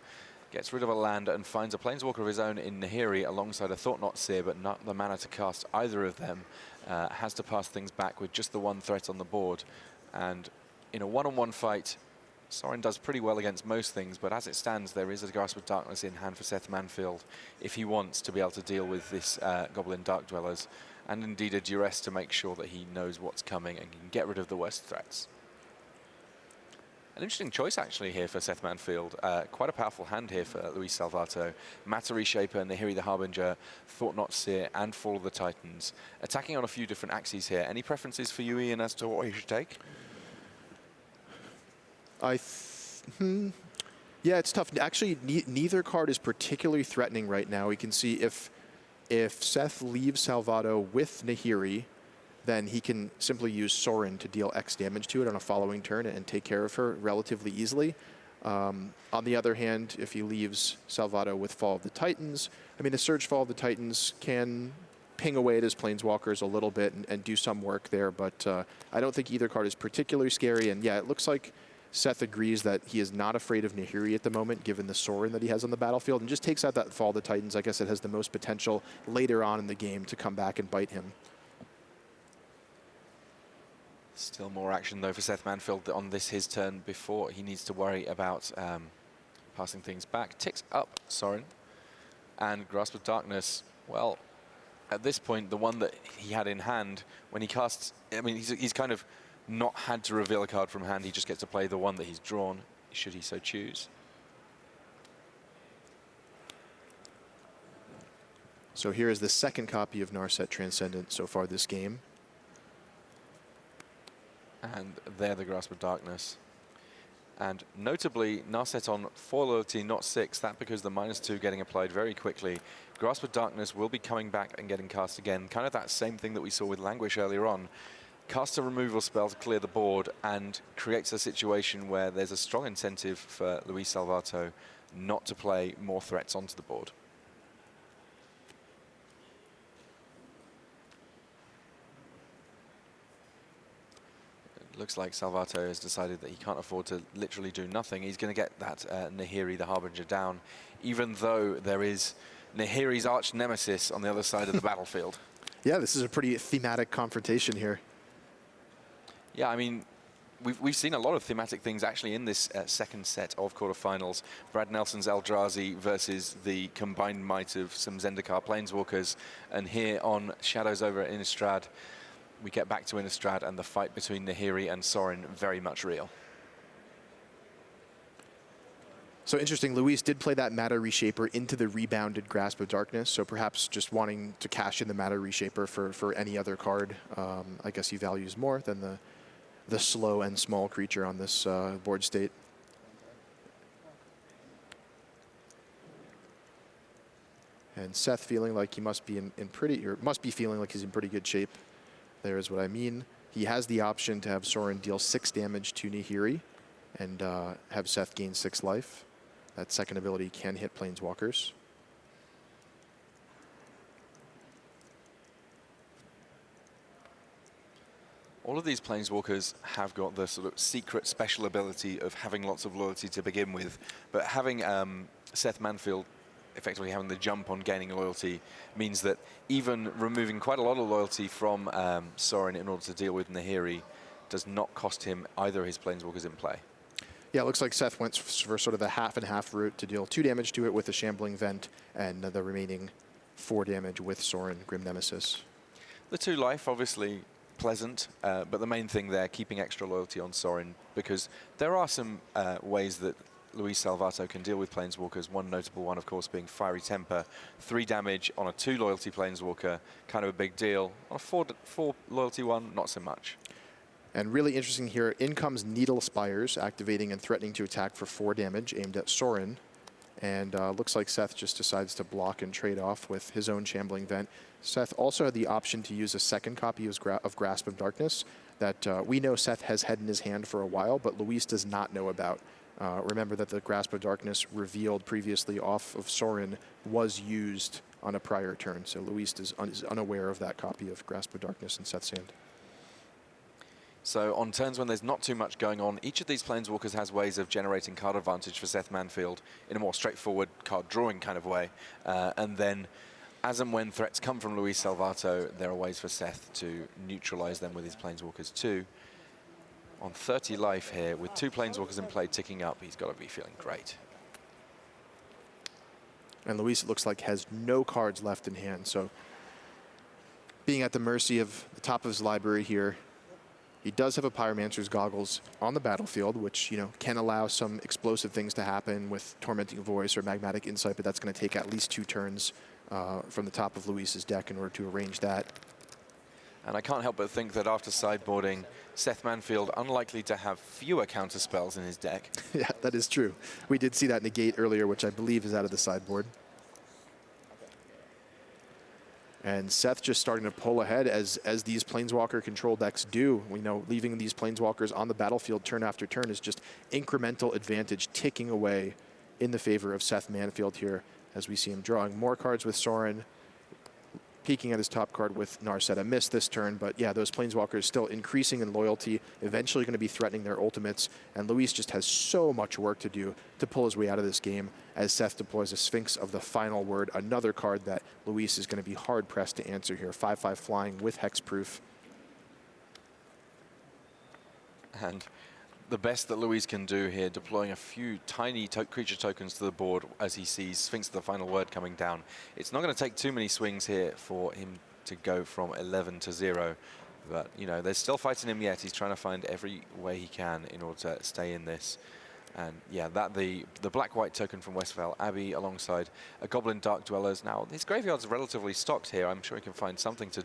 Gets rid of a land and finds a Planeswalker of his own in Nahiri alongside a Thought-Knot Seer, but not the mana to cast either of them. Has to pass things back with just the 1 threat on the board. And in a one-on-one fight, Sorin does pretty well against most things, but as it stands, there is a Grasp of Darkness in hand for Seth Manfield if he wants to be able to deal with this Goblin Dark Dwellers, and indeed a Duress to make sure that he knows what's coming and can get rid of the worst threats. An interesting choice actually here for Seth Manfield. Quite a powerful hand here for Luis Salvatto. Matter Reshaper, Nahiri the Harbinger, Thought-Knot Seer, and Fall of the Titans. Attacking on a few different axes here. Any preferences for you, Ian, as to what he should take? Yeah, it's tough. Actually, neither card is particularly threatening right now. We can see if Seth leaves Salvatto with Nahiri, then he can simply use Sorin to deal X damage to it on a following turn and take care of her relatively easily. On the other hand, if he leaves Salvatto with Fall of the Titans, I mean, the Surge Fall of the Titans can ping away at his Planeswalkers a little bit and do some work there, but I don't think either card is particularly scary. And yeah, it looks like Seth agrees that he is not afraid of Nahiri at the moment, given the Sorin that he has on the battlefield, and just takes out that Fall of the Titans. I guess it has the most potential later on in the game to come back and bite him. Still more action, though, for Seth Manfield on this his turn before he needs to worry about passing things back. Ticks up Sorin. And Grasp of Darkness, well, at this point, the one that he had in hand, when he casts, I mean, he's kind of not had to reveal a card from hand. He just gets to play the one that he's drawn, should he so choose. So here is the second copy of Narset Transcendent so far this game. And there, the Grasp of Darkness. And notably, Narset on 4 loyalty, not 6. That because the -2 getting applied very quickly. Grasp of Darkness will be coming back and getting cast again. Kind of that same thing that we saw with Languish earlier on. Cast a removal spell to clear the board and creates a situation where there's a strong incentive for Luis Salvatto not to play more threats onto the board. Looks like Salvatto has decided that he can't afford to literally do nothing. He's going to get that Nahiri, the Harbinger, down, even though there is Nahiri's arch nemesis on the other side of the battlefield. Yeah, this is a pretty thematic confrontation here. Yeah, I mean, we've seen a lot of thematic things actually in this second set of quarterfinals. Brad Nelson's Eldrazi versus the combined might of some Zendikar Planeswalkers. And here on Shadows over at Innistrad, we get back to Innistrad and the fight between Nahiri and Sorin very much real. So interesting, Luis did play that Matter Reshaper into the rebounded Grasp of Darkness, so perhaps just wanting to cash in the Matter Reshaper for any other card. I guess he values more than the slow and small creature on this board state. And Seth feeling like he must be must be feeling like he's in pretty good shape. There's what I mean. He has the option to have Sorin deal 6 damage to Nahiri and have Seth gain 6 life. That second ability can hit Planeswalkers. All of these Planeswalkers have got the sort of secret special ability of having lots of loyalty to begin with, but having Seth Manfield effectively having the jump on gaining loyalty means that even removing quite a lot of loyalty from Sorin in order to deal with Nahiri does not cost him either of his Planeswalkers in play. Yeah, it looks like Seth went for sort of the half and half route to deal 2 damage to it with a Shambling Vent and the remaining 4 damage with Sorin, Grim Nemesis. The 2 life, obviously pleasant, but the main thing there, keeping extra loyalty on Sorin, because there are some ways that Luis Salvatto can deal with Planeswalkers, one notable one, of course, being Fiery Temper. 3 damage on a 2 loyalty Planeswalker, kind of a big deal. On a 4 loyalty one, not so much. And really interesting here, in comes Needle Spires, activating and threatening to attack for 4 damage, aimed at Sorin. And looks like Seth just decides to block and trade off with his own Shambling Vent. Seth also had the option to use a second copy of Grasp of Darkness that we know Seth has had in his hand for a while, but Luis does not know about. Remember that the Grasp of Darkness revealed previously off of Sorin was used on a prior turn, so Luis is unaware of that copy of Grasp of Darkness in Seth's hand. So on turns when there's not too much going on, each of these Planeswalkers has ways of generating card advantage for Seth Manfield in a more straightforward card drawing kind of way. And then as and when threats come from Luis Salvatto, there are ways for Seth to neutralize them with his Planeswalkers too. On 30 life here, with 2 Planeswalkers in play ticking up, he's got to be feeling great. And Luis, it looks like, has no cards left in hand, so being at the mercy of the top of his library here. He does have a Pyromancer's Goggles on the battlefield, which, can allow some explosive things to happen with Tormenting Voice or Magmatic Insight, but that's going to take at least 2 turns from the top of Luis's deck in order to arrange that. And I can't help but think that after sideboarding, Seth Manfield unlikely to have fewer counter spells in his deck. Yeah, that is true. We did see that negate earlier, which I believe is out of the sideboard. And Seth just starting to pull ahead as these Planeswalker control decks do. We know leaving these Planeswalkers on the battlefield turn after turn is just incremental advantage ticking away in the favor of Seth Manfield here as we see him drawing more cards with Sorin, peeking at his top card with Narset. Missed this turn, but yeah, those Planeswalkers still increasing in loyalty, eventually going to be threatening their ultimates, and Luis just has so much work to do to pull his way out of this game as Seth deploys a Sphinx of the Final Word, another card that Luis is going to be hard-pressed to answer here. 5/5 flying with hexproof. And the best that Luis can do here, deploying a few tiny creature tokens to the board as he sees Sphinx of the Final Word coming down. It's not going to take too many swings here for him to go from 11 to 0. But, there's still fighting him yet. He's trying to find every way he can in order to stay in this. And, yeah, the black-white token from Westvale Abbey alongside a Goblin Dark Dwellers. Now, his graveyard's relatively stocked here. I'm sure he can find something to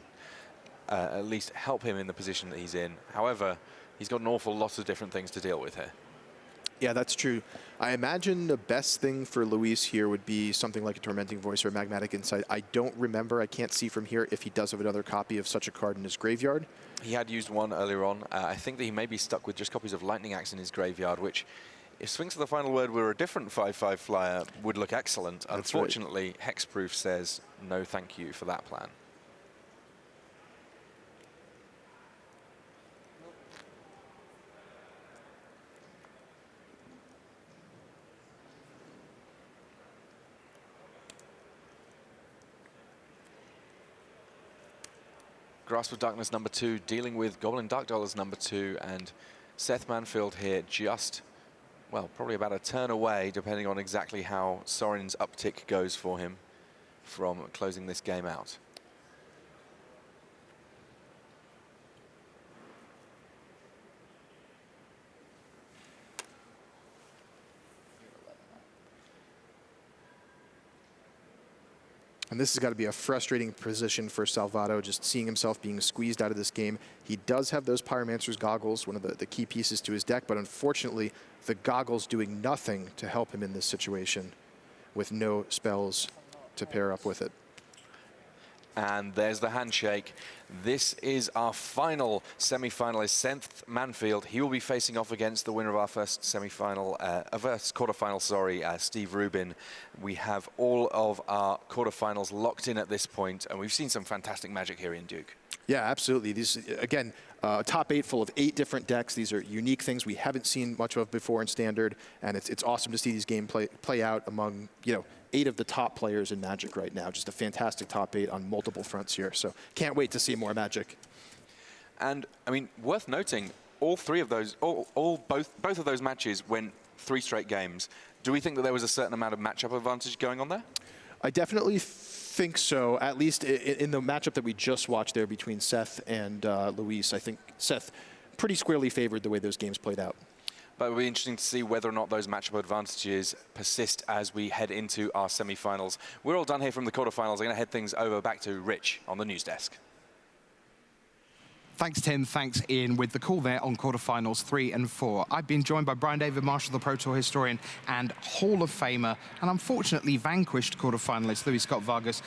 at least help him in the position that he's in. However, he's got an awful lot of different things to deal with here. Yeah, that's true. I imagine the best thing for Luis here would be something like a Tormenting Voice or a Magmatic Insight. I don't remember, I can't see from here if he does have another copy of such a card in his graveyard. He had used one earlier on. I think that he may be stuck with just copies of Lightning Axe in his graveyard, which, if Sphinx of the Final Word were a different 5/5 flyer, would look excellent. That's Unfortunately, right. Hexproof says no thank you for that plan. Grasp of Darkness number 2, dealing with Goblin Dark Dollars number 2, and Seth Manfield here just, well, probably about a turn away, depending on exactly how Soren's uptick goes for him from closing this game out. And this has got to be a frustrating position for Salvatto, just seeing himself being squeezed out of this game. He does have those Pyromancer's goggles, one of the key pieces to his deck, but unfortunately, the goggles doing nothing to help him in this situation with no spells to pair up with it. And there's the handshake. This is our final semi-finalist, Seth Manfield. He will be facing off against the winner of our first semi-final, first quarterfinal, sorry, Steve Rubin. We have all of our quarterfinals locked in at this point, and we've seen some fantastic magic here in Duke. Yeah, absolutely. These, again, top 8 full of 8 different decks. These are unique things we haven't seen much of before in Standard, and it's awesome to see these games play out among, 8 of the top players in Magic right now. Just a fantastic top 8 on multiple fronts here. So can't wait to see more Magic. And I mean, worth noting, all three of those, both of those matches went 3 straight games. Do we think that there was a certain amount of matchup advantage going on there? I definitely think so, at least in the matchup that we just watched there between Seth and Luis. I think Seth pretty squarely favored the way those games played out. But it'll be interesting to see whether or not those matchup advantages persist as we head into our semi-finals. We're all done here from the quarterfinals. I'm going to head things over back to Rich on the news desk. Thanks, Tim. Thanks, Ian, with the call there on quarterfinals 3 and 4. I've been joined by Brian David Marshall, the Pro Tour historian and Hall of Famer, and unfortunately vanquished quarterfinalist Luis Scott Vargas.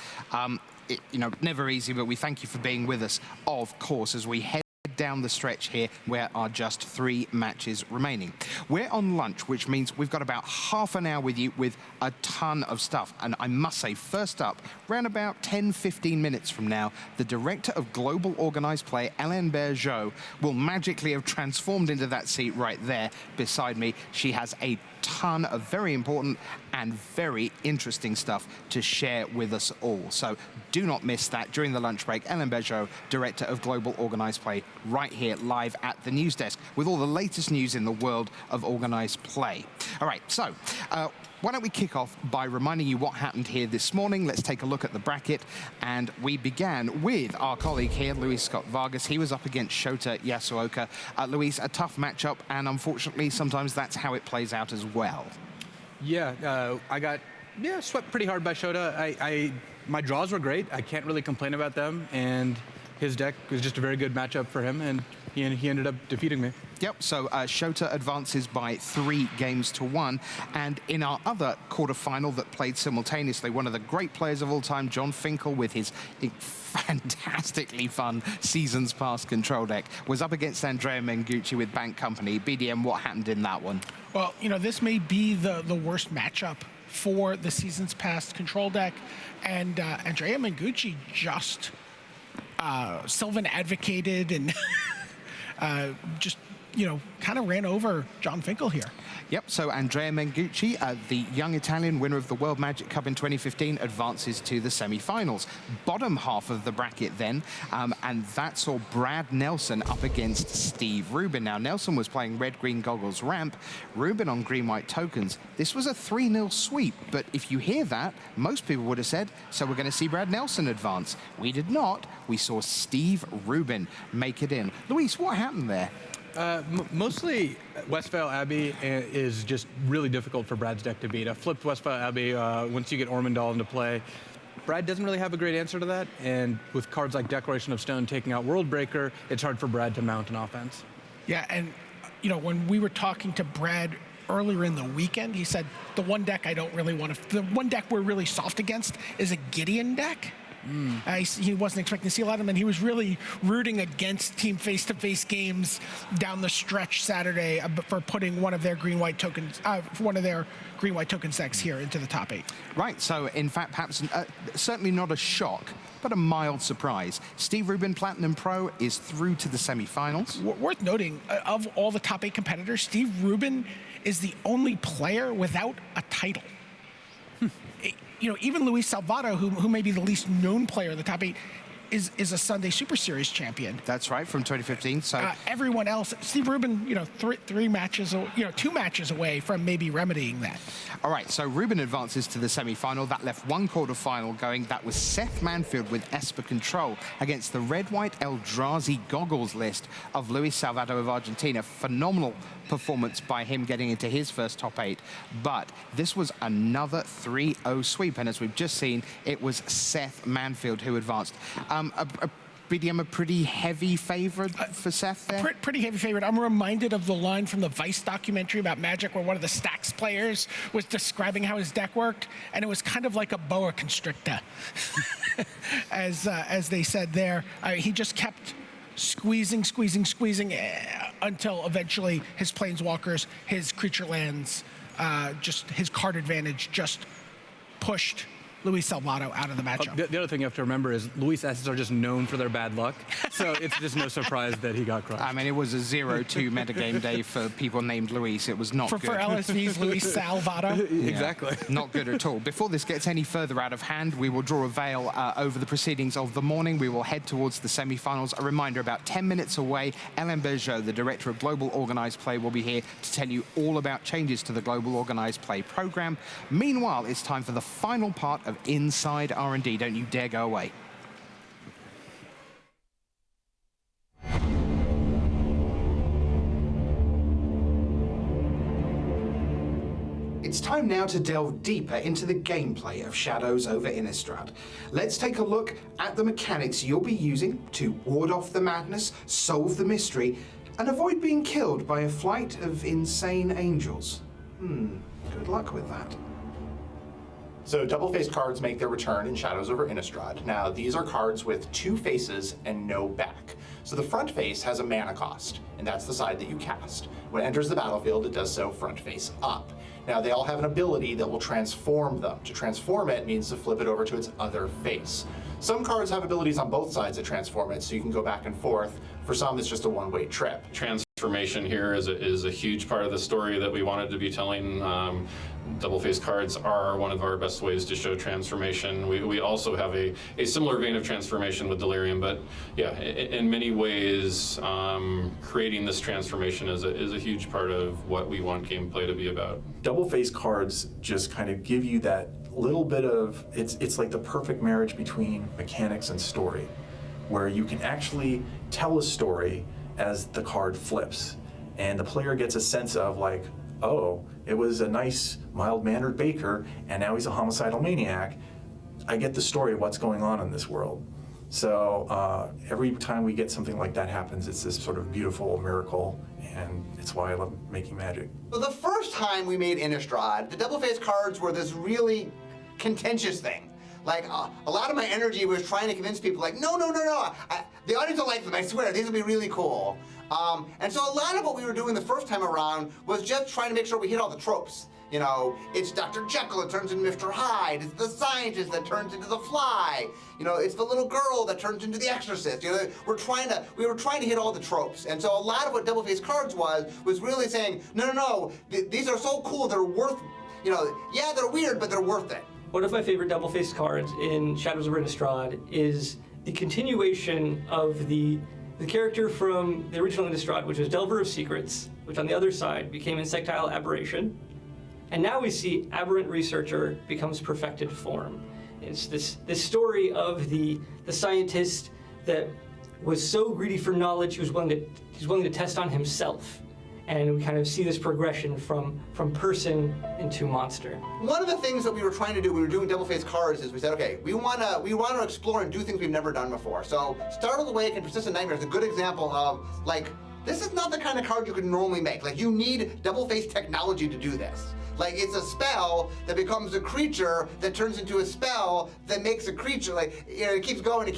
Never easy, but we thank you for being with us, of course, as we head down the stretch here where are just 3 matches remaining. We're on lunch, which means we've got about half an hour with you with a ton of stuff. And I must say, first up, around about 10-15 minutes from now, the director of global organized play, Hélène Bergeau, will magically have transformed into that seat right there beside me. She has a ton of very important and very interesting stuff to share with us all. So do not miss that during the lunch break. Hélène Bergeau, Director of Global Organized Play, right here live at the news desk with all the latest news in the world of organized play. All right, so why don't we kick off by reminding you what happened here this morning. Let's take a look at the bracket. And we began with our colleague here, Luis Scott Vargas. He was up against Shota Yasuoka. Luis, a tough matchup, and unfortunately, sometimes that's how it plays out as well. Yeah, I got swept pretty hard by Shota. My draws were great. I can't really complain about them, and his deck was just a very good matchup for him, and he ended up defeating me. Yep, so Shota advances by 3 games to 1. And in our other quarterfinal that played simultaneously, one of the great players of all time, John Finkel, with his fantastically fun Seasons Past control deck, was up against Andrea Mengucci with Bank Company. BDM, what happened in that one? Well, this may be the worst matchup for the Seasons Past control deck. And Andrea Mengucci just Sylvan advocated and just kind of ran over John Finkel here. Yep, so Andrea Mengucci, the young Italian winner of the World Magic Cup in 2015, advances to the semi-finals. Bottom half of the bracket then, and that saw Brad Nelson up against Steve Rubin. Now, Nelson was playing red-green goggles ramp, Rubin on green-white tokens. This was a 3-0 sweep, but if you hear that, most people would have said, so we're going to see Brad Nelson advance. We did not. We saw Steve Rubin make it in. Luis, what happened there? Mostly Westphal Abbey is just really difficult for Brad's deck to beat. I flipped Westphal Abbey once you get Ormondal into play. Brad doesn't really have a great answer to that, and with cards like Declaration of Stone taking out Worldbreaker, it's hard for Brad to mount an offense. Yeah, and when we were talking to Brad earlier in the weekend, he said the one deck the one deck we're really soft against is a Gideon deck. He wasn't expecting to see a lot of them, and he was really rooting against Team face-to-face games down the stretch Saturday for putting one of their green-white tokens, decks here into the top 8. Right, so in fact, perhaps certainly not a shock, but a mild surprise. Steve Rubin, Platinum Pro, is through to the semi-finals. Worth noting, of all the top 8 competitors, Steve Rubin is the only player without a title. Even Luis Salvatto, who may be the least known player in the top 8, is a Sunday Super Series champion. That's right, from 2015. So everyone else, Steve Rubin, two matches away from maybe remedying that. all right, so Rubin advances to the semi-final. That left one quarterfinal going. That was Seth Manfield with Esper Control against the red-white Eldrazi goggles list of Luis Salvatto of Argentina. Phenomenal performance by him getting into his first top 8, but this was another 3-0 sweep, and as we've just seen, it was Seth Manfield who advanced. BDM, a pretty heavy favorite for Seth there? Pretty heavy favorite. I'm reminded of the line from the Vice documentary about Magic where one of the Stacks players was describing how his deck worked, and it was kind of like a boa constrictor, as they said there. He just kept squeezing until eventually his planeswalkers, his creature lands, just his card advantage just pushed Luis Salvatto out of the matchup. The other thing you have to remember is Luis S's are just known for their bad luck, so it's just no surprise that he got crushed. I mean, it was a 0-2 metagame day for people named Luis. It was not good. For LSV's Luis Salvatto. Yeah, exactly. Not good at all. Before this gets any further out of hand, we will draw a veil over the proceedings of the morning. We will head towards the semi-finals. A reminder, about 10 minutes away, Ellen Bergeau, the Director of Global Organized Play, will be here to tell you all about changes to the Global Organized Play program. Meanwhile, it's time for the final part of Inside R&D. Don't you dare go away. It's time now to delve deeper into the gameplay of Shadows over Innistrad. Let's take a look at the mechanics you'll be using to ward off the madness, solve the mystery, and avoid being killed by a flight of insane angels. Good luck with that. So double-faced cards make their return in Shadows over Innistrad. Now, these are cards with 2 faces and no back. So the front face has a mana cost, and that's the side that you cast. When it enters the battlefield, it does so front face up. Now, they all have an ability that will transform them. To transform it means to flip it over to its other face. Some cards have abilities on both sides that transform it, so you can go back and forth. For some, it's just a one-way trip. Transformation here is a huge part of the story that we wanted to be telling. Double-faced cards are one of our best ways to show transformation. We also have a similar vein of transformation with Delirium, but yeah, in many ways, creating this transformation is a huge part of what we want gameplay to be about. Double-faced cards just kind of give you that little bit of, it's like the perfect marriage between mechanics and story, where you can actually tell a story as the card flips, and the player gets a sense of like, oh, it was a nice, mild-mannered baker, and now he's a homicidal maniac. I get the story of what's going on in this world. So every time we get something like that happens, it's this sort of beautiful miracle, and it's why I love making Magic. So the first time we made Innistrad, the double-faced cards were this really contentious thing. Like, a lot of my energy was trying to convince people, like, no, the audience will like them, I swear, these will be really cool. And so a lot of what we were doing the first time around was just trying to make sure we hit all the tropes. You know, it's Dr. Jekyll that turns into Mr. Hyde, it's the scientist that turns into the Fly, you know, it's the little girl that turns into the Exorcist. You know, we were trying to hit all the tropes. And so a lot of what double-faced cards was really saying, no, these are so cool, they're worth, you know, yeah, they're weird, but they're worth it. One of my favorite double-faced cards in Shadows over Innistrad is the continuation of the character from the original Innistrad, which was Delver of Secrets, which on the other side became Insectile Aberration. And now we see Aberrant Researcher becomes Perfected Form. It's this story of the scientist that was so greedy for knowledge he was willing to test on himself. And we kind of see this progression from person into monster. One of the things that we were trying to do, we were doing double-faced cards, is we said, okay, we want to explore and do things we've never done before. So Startled Awake and Persistent Nightmare is a good example of, like, this is not the kind of card you could normally make. Like, you need double-faced technology to do this. Like, it's a spell that becomes a creature that turns into a spell that makes a creature, like, you know, it keeps going,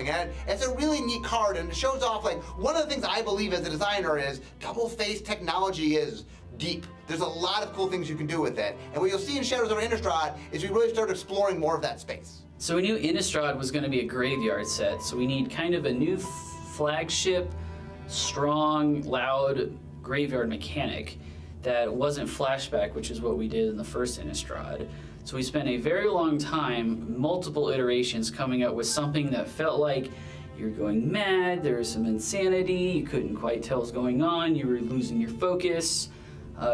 and it's a really neat card, and it shows off, like, one of the things I believe as a designer is double-faced technology is deep. There's a lot of cool things you can do with it, and what you'll see in Shadows over Innistrad is we really start exploring more of that space. So we knew Innistrad was going to be a graveyard set, so we need kind of a new flagship, strong, loud graveyard mechanic that wasn't flashback, which is what we did in the first Innistrad. So we spent a very long time, multiple iterations, coming up with something that felt like you're going mad, there was some insanity, you couldn't quite tell what's going on, you were losing your focus.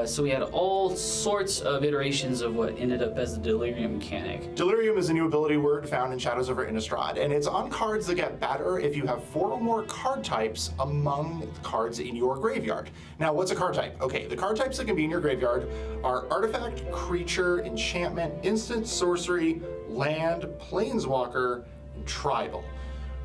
So we had all sorts of iterations of what ended up as the Delirium mechanic. Delirium is a new ability word found in Shadows over Innistrad, and it's on cards that get better if you have 4 or more card types among the cards in your graveyard. Now, what's a card type? Okay, the card types that can be in your graveyard are artifact, creature, enchantment, instant, sorcery, land, planeswalker, and tribal.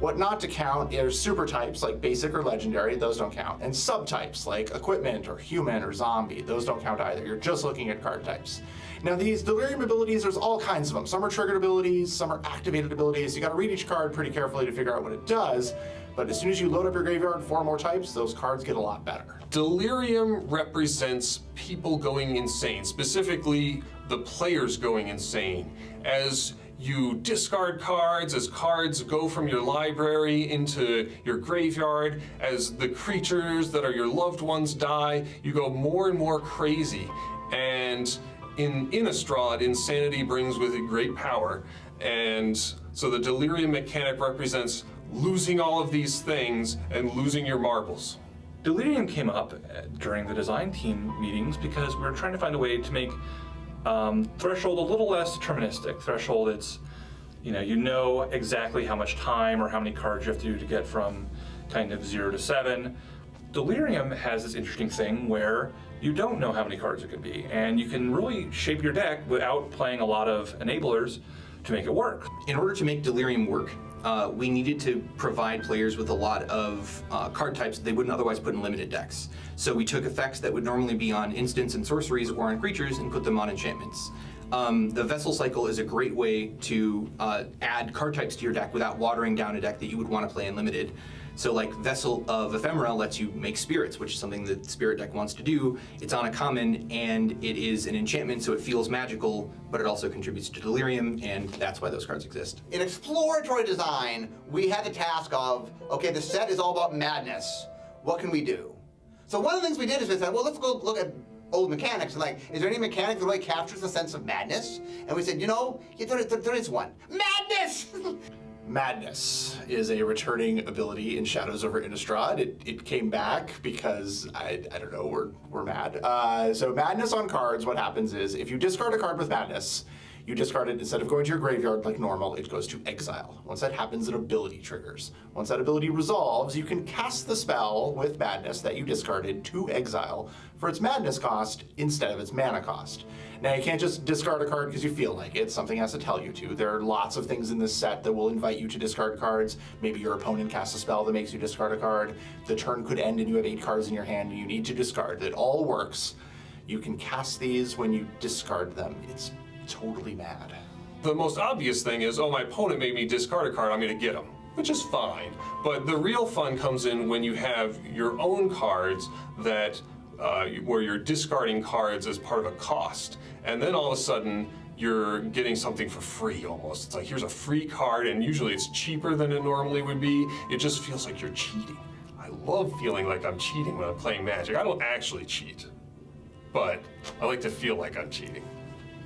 What not to count is super types like basic or legendary, those don't count. And subtypes like equipment or human or zombie, those don't count either. You're just looking at card types. Now these delirium abilities, there's all kinds of them. Some are triggered abilities, some are activated abilities. You gotta read each card pretty carefully to figure out what it does. But as soon as you load up your graveyard 4 more types, those cards get a lot better. Delirium represents people going insane, specifically the players going insane. As you discard cards, as cards go from your library into your graveyard, as the creatures that are your loved ones die, you go more and more crazy. And in Innistrad, insanity brings with it great power. And so the Delirium mechanic represents losing all of these things and losing your marbles. Delirium came up during the design team meetings because we were trying to find a way to make Threshold a little less deterministic. Threshold, it's, you know exactly how much time or how many cards you have to do to get from kind of 0 to 7. Delirium has this interesting thing where you don't know how many cards it could be, and you can really shape your deck without playing a lot of enablers to make it work. In order to make Delirium work, we needed to provide players with a lot of card types that they wouldn't otherwise put in limited decks. So we took effects that would normally be on instants and sorceries or on creatures and put them on enchantments. The Vessel Cycle is a great way to add card types to your deck without watering down a deck that you would want to play in limited. So like Vessel of Ephemera lets you make spirits, which is something that the Spirit deck wants to do. It's on a common, and it is an enchantment, so it feels magical, but it also contributes to Delirium, and that's why those cards exist. In exploratory design, we had the task of, okay, the set is all about madness. What can we do? So one of the things we did is we said, well, let's go look at old mechanics, and like, is there any mechanic that really captures the sense of madness? And we said, yeah, there is one. Madness! Madness is a returning ability in Shadows over Innistrad. It came back because, I don't know, we're mad. So Madness on cards, what happens is, if you discard a card with Madness, you discard it, instead of going to your graveyard like normal, it goes to exile. Once that happens, an ability triggers. Once that ability resolves, you can cast the spell with Madness that you discarded to exile for its Madness cost instead of its mana cost. Now, you can't just discard a card because you feel like it. Something has to tell you to. There are lots of things in this set that will invite you to discard cards. Maybe your opponent casts a spell that makes you discard a card. The turn could end and you have 8 cards in your hand and you need to discard. It all works. You can cast these when you discard them. It's totally mad. The most obvious thing is, oh, my opponent made me discard a card, I'm gonna get them, which is fine. But the real fun comes in when you have your own cards that, where you're discarding cards as part of a cost. And then all of a sudden, you're getting something for free almost. It's like, here's a free card, and usually it's cheaper than it normally would be. It just feels like you're cheating. I love feeling like I'm cheating when I'm playing Magic. I don't actually cheat, but I like to feel like I'm cheating.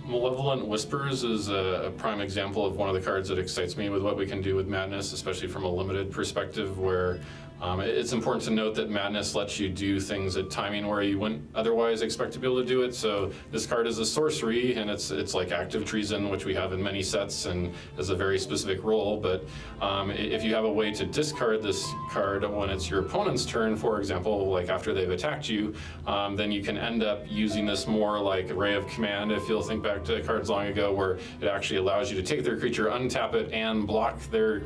Malevolent Whispers is a prime example of one of the cards that excites me with what we can do with Madness, especially from a limited perspective, where it's important to note that Madness lets you do things at timing where you wouldn't otherwise expect to be able to do it. So this card is a sorcery, and it's like Active Treason, which we have in many sets and has a very specific role. But if you have a way to discard this card when it's your opponent's turn, for example, like after they've attacked you, then you can end up using this more like Ray of Command, if you'll think back to cards long ago, where it actually allows you to take their creature, untap it, and block their,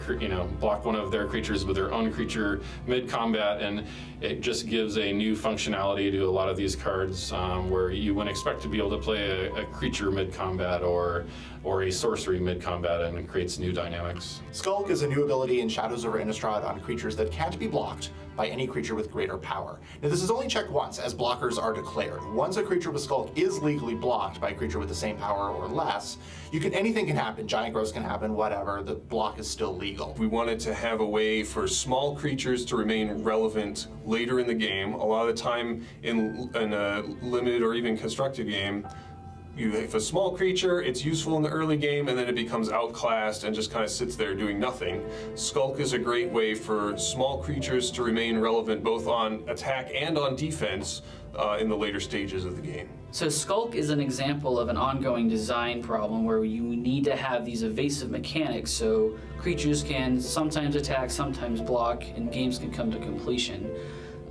block one of their creatures with their own creature mid-combat, and it just gives a new functionality to a lot of these cards where you wouldn't expect to be able to play a creature mid-combat or a sorcery mid-combat, and it creates new dynamics. Skulk is a new ability in Shadows over Innistrad on creatures that can't be blocked by any creature with greater power. Now, this is only checked once, as blockers are declared. Once a creature with Skulk is legally blocked by a creature with the same power or less, anything can happen. Giant growth can happen, whatever. The block is still legal. We wanted to have a way for small creatures to remain relevant later in the game. A lot of the time in a limited or even constructed game, If a small creature, it's useful in the early game, and then it becomes outclassed and just kind of sits there doing nothing. Skulk is a great way for small creatures to remain relevant both on attack and on defense in the later stages of the game. So Skulk is an example of an ongoing design problem where you need to have these evasive mechanics so creatures can sometimes attack, sometimes block, and games can come to completion.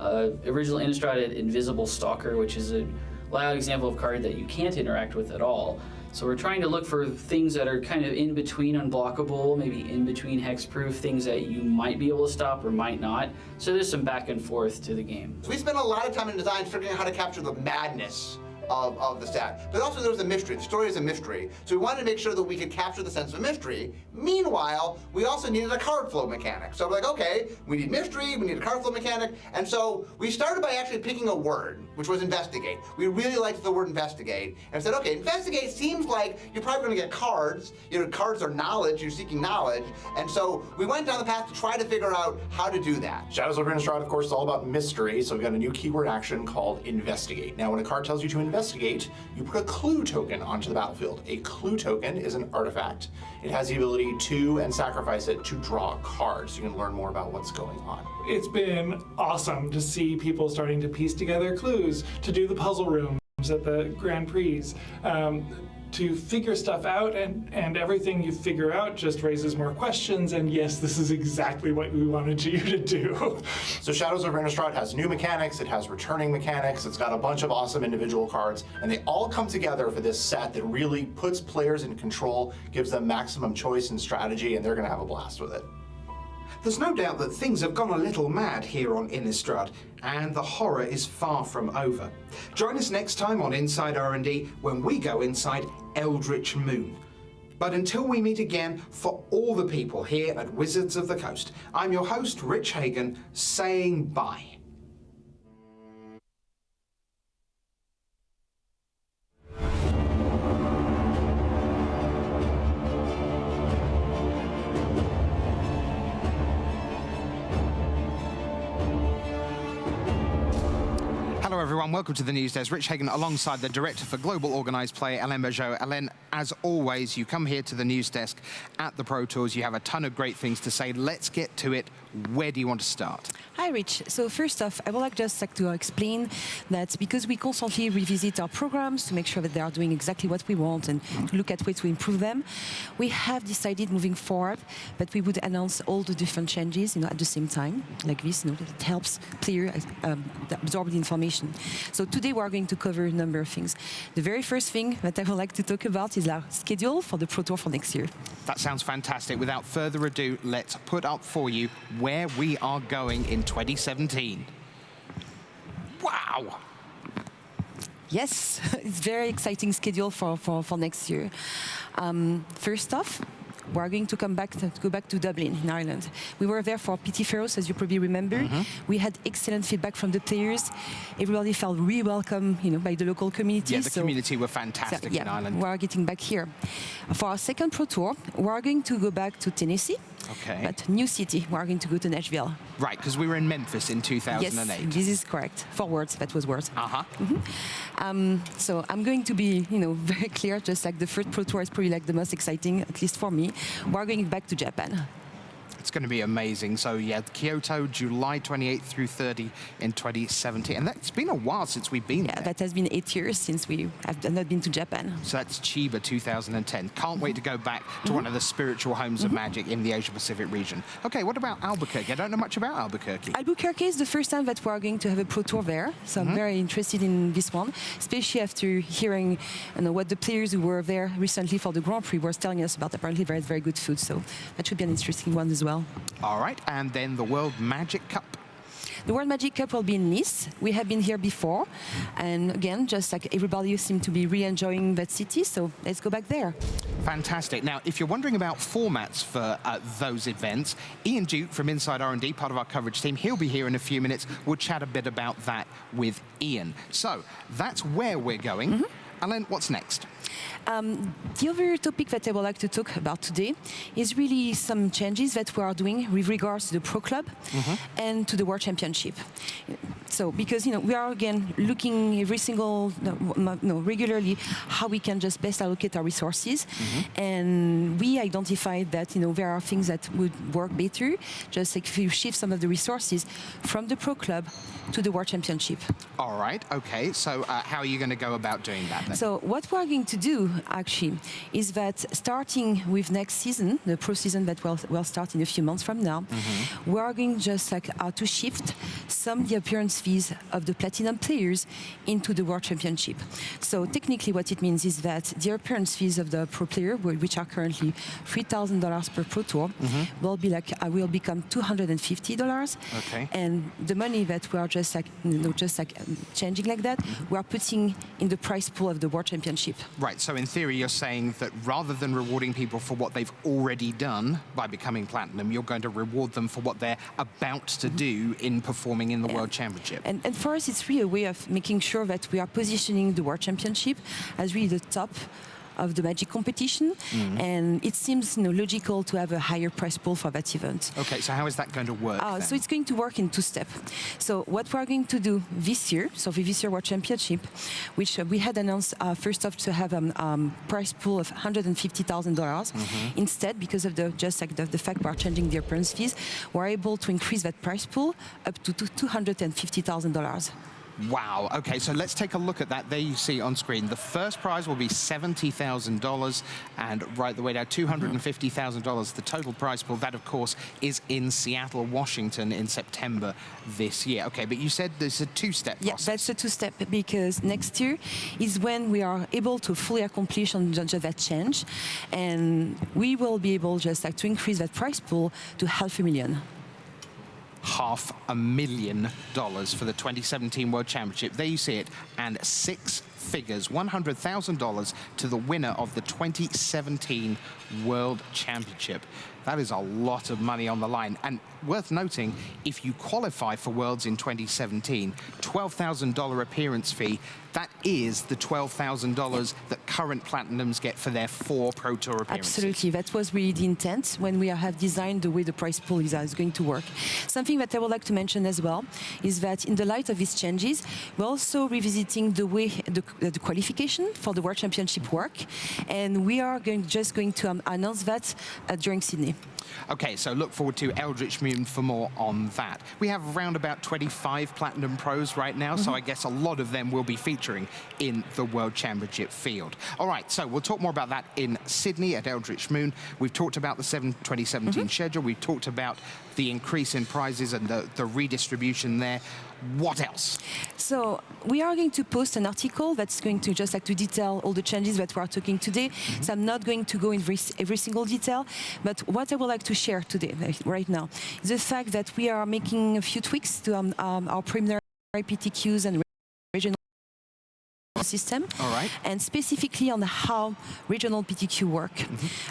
Original Innistrad had Invisible Stalker, which is a loud example of a card that you can't interact with at all. So we're trying to look for things that are kind of in between unblockable, maybe in between hexproof, things that you might be able to stop or might not. So there's some back and forth to the game. So we spent a lot of time in design figuring out how to capture the madness of the stat. But also there was a mystery. The story is a mystery. So we wanted to make sure that we could capture the sense of a mystery. Meanwhile, we also needed a card flow mechanic. So we're like, okay, we need mystery, we need a card flow mechanic. And so we started by actually picking a word, which was investigate. We really liked the word investigate. And said, okay, investigate seems like you're probably going to get cards. You know, cards are knowledge, you're seeking knowledge. And so we went down the path to try to figure out how to do that. Shadows over Innistrad, of course, is all about mystery, so we've got a new keyword action called investigate. Now, when a card tells you to investigate, you put a clue token onto the battlefield. A clue token is an artifact. It has the ability to, and sacrifice it, to draw a card, so you can learn more about what's going on. It's been awesome to see people starting to piece together clues, to do the puzzle rooms at the Grand Prix, to figure stuff out, and everything you figure out just raises more questions, and yes, this is exactly what we wanted you to do. So Shadows over Innistrad has new mechanics, it has returning mechanics, it's got a bunch of awesome individual cards, and they all come together for this set that really puts players in control, gives them maximum choice and strategy, and they're going to have a blast with it. There's no doubt that things have gone a little mad here on Innistrad, and the horror is far from over. Join us next time on Inside R&D when we go inside Eldritch Moon. But until we meet again, for all the people here at Wizards of the Coast, I'm your host, Rich Hagan, saying bye. Hello everyone, welcome to the News Desk. Rich Hagan alongside the Director for Global Organised Play, Alain Bergeau. Alain, as always, you come here to the News Desk at the Pro Tours. You have a ton of great things to say. Let's get to it. Where do you want to start? Hi, Rich. So first off, I would like just to explain that because we constantly revisit our programs to make sure that they are doing exactly what we want and to look at ways to improve them, we have decided moving forward that we would announce all the different changes, at the same time, like this, that it helps players absorb the information. So today we are going to cover a number of things. The very first thing that I would like to talk about is our schedule for the Pro Tour for next year. That sounds fantastic. Without further ado, let's put up for you where we are going in 2017. Wow! Yes, it's a very exciting schedule for next year. First off, we are going to go back to Dublin in Ireland. We were there for PT Ferros, as you probably remember. We had excellent feedback from the players. Everybody felt really welcome, by the local community. Yeah, the community were fantastic in Ireland. We are getting back here. For our second Pro Tour, we are going to go back to Tennessee. Okay. But new city, we are going to go to Nashville. Right, because we were in Memphis in 2008. Yes, this is correct. 4 words, that was words. Uh-huh. So I'm going to be, very clear, just like the first Pro Tour is probably like the most exciting, at least for me. We're going back to Japan. It's going to be amazing. So yeah, Kyoto, July 28th through 30 in 2017. And that's been a while since we've been there. That has been 8 years since we have not been to Japan. So that's Chiba 2010. Can't wait to go back to one of the spiritual homes of Magic in the Asia-Pacific region. Okay, what about Albuquerque? I don't know much about Albuquerque. Albuquerque is the first time that we are going to have a Pro Tour there. So I'm very interested in this one, especially after hearing what the players who were there recently for the Grand Prix were telling us about. Apparently there is very good food, so that should be an interesting one as well. All right, and then the World Magic Cup. The World Magic Cup will be in Nice. We have been here before. And again, just like everybody seems to be really enjoying that city, so let's go back there. Fantastic. Now, if you're wondering about formats for those events, Ian Duke from Inside R&D, part of our coverage team, he'll be here in a few minutes. We'll chat a bit about that with Ian. So that's where we're going. Alain, what's next? The other topic that I would like to talk about today is really some changes that we are doing with regards to the Pro Club and to the World Championship. So, because we are again looking every single, regularly how we can just best allocate our resources, and we identified that there are things that would work better, just like if you shift some of the resources from the Pro Club to the World Championship. All right. Okay. So, how are you going to go about doing that then? So, what we're going to do actually is that starting with next season, the Pro season that will start in a few months from now, we are going just to shift some of the appearance fees of the Platinum players into the World Championship. So technically what it means is that the appearance fees of the Pro player, which are currently $3,000 per Pro Tour, will become $250. Okay. And the money that we are just changing like that, we are putting in the prize pool of the World Championship. Right. So in theory, you're saying that rather than rewarding people for what they've already done by becoming Platinum, you're going to reward them for what they're about to do in performing in the World Championship. And for us, it's really a way of making sure that we are positioning the World Championship as really the top of the Magic competition, and it seems logical to have a higher prize pool for that event. Okay, so how is that going to work then? So it's going to work in two steps. So what we're going to do this year, so for this year World Championship, which we had announced first off to have a prize pool of $150,000. Instead, because of the fact we're changing the appearance fees, we're able to increase that prize pool up to $250,000. Wow. Okay, so let's take a look at that. There you see on screen. The first prize will be $70,000, and right the way down, $250,000. The total prize pool, that of course is in Seattle, Washington in September this year. Okay, but you said there's a two-step process. Yeah, that's a two-step, because next year is when we are able to fully accomplish on that change, and we will be able just to increase that prize pool to $500,000. $500,000 for the 2017 World Championship. There you see it, and six figures, $100,000 to the winner of the 2017 World Championship. That is a lot of money on the line. And worth noting, if you qualify for Worlds in 2017, $12,000 appearance fee, that is the $12,000 that current Platinums get for their 4 Pro Tour appearances. Absolutely, that was really the intent when we have designed the way the prize pool is going to work. Something that I would like to mention as well is that in the light of these changes, we're also revisiting the way the qualification for the World Championship work, and we are going to announce that during Sydney. Okay, so look forward to Eldritch Moon for more on that. We have around about 25 Platinum Pros right now, so I guess a lot of them will be featuring in the World Championship field. All right, so we'll talk more about that in Sydney at Eldritch Moon. We've talked about the 2017 schedule. We've talked about the increase in prizes and the redistribution there. What else? So we are going to post an article that's going to just to detail all the changes that we are talking today. So I'm not going to go in every single detail, but what I would like to share today, right now, is the fact that we are making a few tweaks to our preliminary PTQs and regional system, and specifically on how regional PTQ work.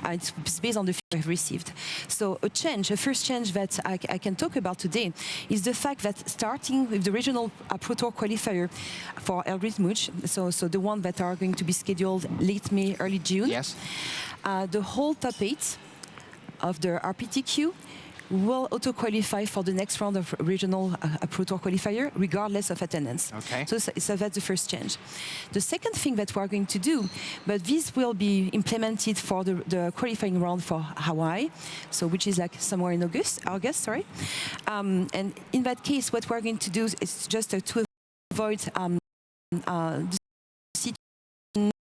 It's based on the feedback we've received. So a first change that I can talk about today is the fact that starting with the regional Pro Tour qualifier for Eldritch Moon, so the one that are going to be scheduled late May, early June, the whole top 8 of the RPTQ will auto-qualify for the next round of regional Pro Tour qualifier, regardless of attendance. Okay. So that's the first change. The second thing that we're going to do, but this will be implemented for the qualifying round for Hawaii, so which is somewhere in August, and in that case, what we're going to do is just to avoid the situation.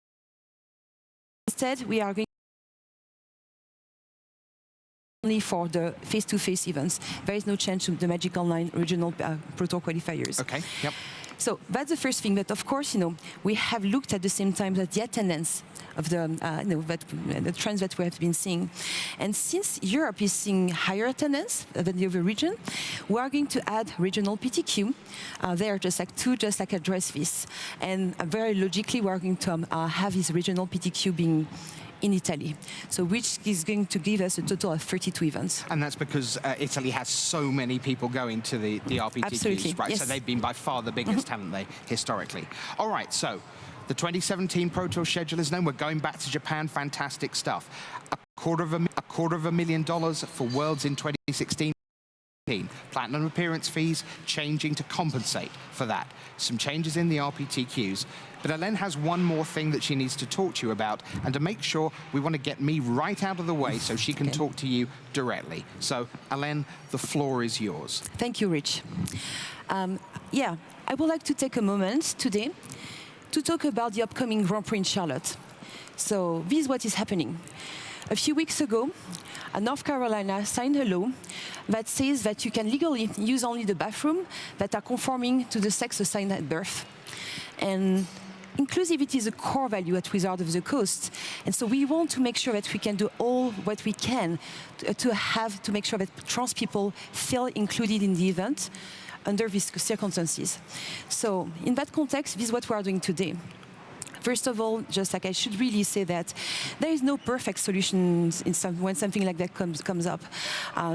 Instead, we are going only for the face-to-face events. There is no change to the Magic Online regional Pro Tour qualifiers. Okay. Yep. So that's the first thing. But of course, we have looked at the same time at the attendance of the trends that we have been seeing. And since Europe is seeing higher attendance than the other region, we are going to add regional PTQ there, to address this. And very logically, we are going to have this regional PTQ being in Italy, so which is going to give us a total of 32 events. And that's because Italy has so many people going to the RPTQs, Absolutely, right? yes. So they've been by far the biggest, haven't they, historically? All right, so The 2017 Pro Tour schedule is known. We're going back to Japan. Fantastic stuff. $250,000 for Worlds in 2016. Platinum appearance fees changing to compensate for that. Some changes in the RPTQs. But Ellen has one more thing that she needs to talk to you about, and to make sure, we want to get me right out of the way so she can talk to you directly. So, Ellen, the floor is yours. Thank you, Rich. Yeah, I would like to take a moment today to talk about the upcoming Grand Prix in Charlotte. So, this is what is happening. A few weeks ago, North Carolina signed a law that says that you can legally use only the bathroom that are conforming to the sex assigned at birth. And inclusivity is a core value at Wizards of the Coast. And so we want to make sure that we can do all what we can to make sure that trans people feel included in the event under these circumstances. So in that context, this is what we are doing today. First of all, just like I should really say that there is no perfect solution when something like that comes up.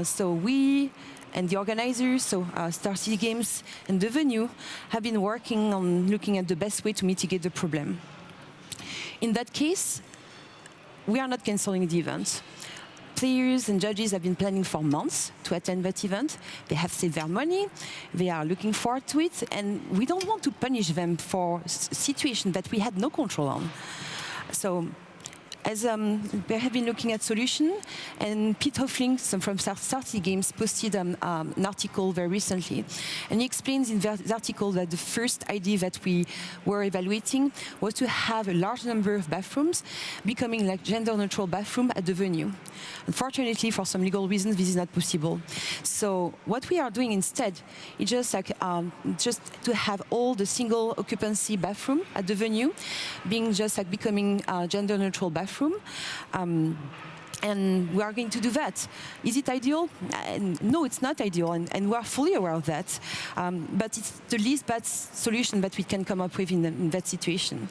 So we and the organizers, so Star City Games and the venue, have been working on looking at the best way to mitigate the problem. In that case, we are not canceling the event. Players and judges have been planning for months to attend that event. They have saved their money, they are looking forward to it, and we don't want to punish them for a situation that we had no control on. So, as they have been looking at solution, and Pete Hoffling from Star City Games posted an article very recently, and he explains in that article that the first idea that we were evaluating was to have a large number of bathrooms becoming like gender-neutral bathroom at the venue. Unfortunately, for some legal reasons, this is not possible. So what we are doing instead is just like just to have all the single occupancy bathroom at the venue being just like becoming gender-neutral bathroom. And we are going to do that. Is it ideal? No, it's not ideal, and we are fully aware of that. But it's the least bad solution that we can come up with in that situation.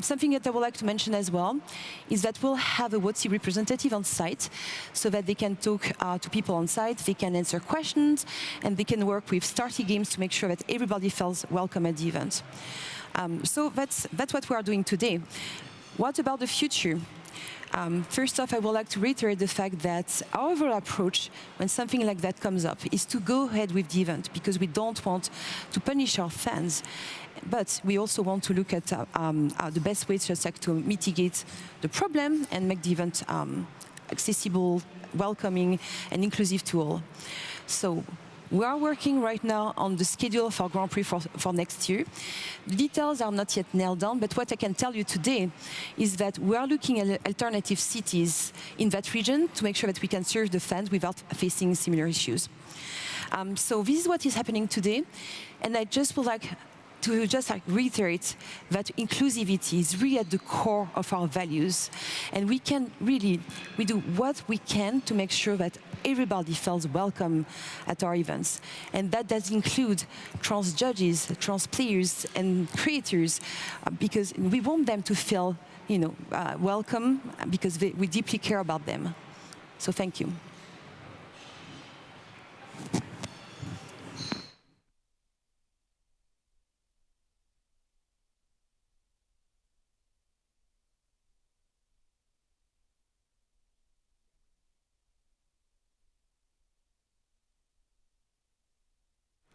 Something that I would like to mention as well is that we'll have a WotC representative on site so that they can talk to people on site, they can answer questions, and they can work with Star City Games to make sure that everybody feels welcome at the event. So that's what we are doing today. What about the future? First off, I would like to reiterate the fact that our overall approach when something like that comes up is to go ahead with the event because we don't want to punish our fans. But we also want to look at the best ways just like to mitigate the problem and make the event accessible, welcoming, and inclusive to all. So we are working right now on the schedule for Grand Prix for next year. The details are not yet nailed down, but what I can tell you today is that we are looking at alternative cities in that region to make sure that we can serve the fans without facing similar issues. So this is what is happening today, and I just would like to reiterate that inclusivity is really at the core of our values, and we do what we can to make sure that everybody feels welcome at our events. And that does include trans judges, trans players, and creators, because we want them to feel, welcome, because we deeply care about them. So thank you.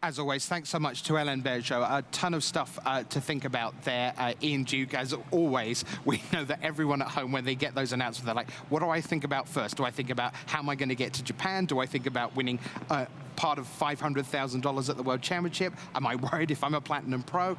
As always, thanks so much to Ellen Bergeau. A ton of stuff to think about there. Ian Duke, as always, we know that everyone at home, when they get those announcements, they're like, what do I think about first? Do I think about how am I going to get to Japan? Do I think about winning part of $500,000 at the World Championship? Am I worried if I'm a Platinum Pro?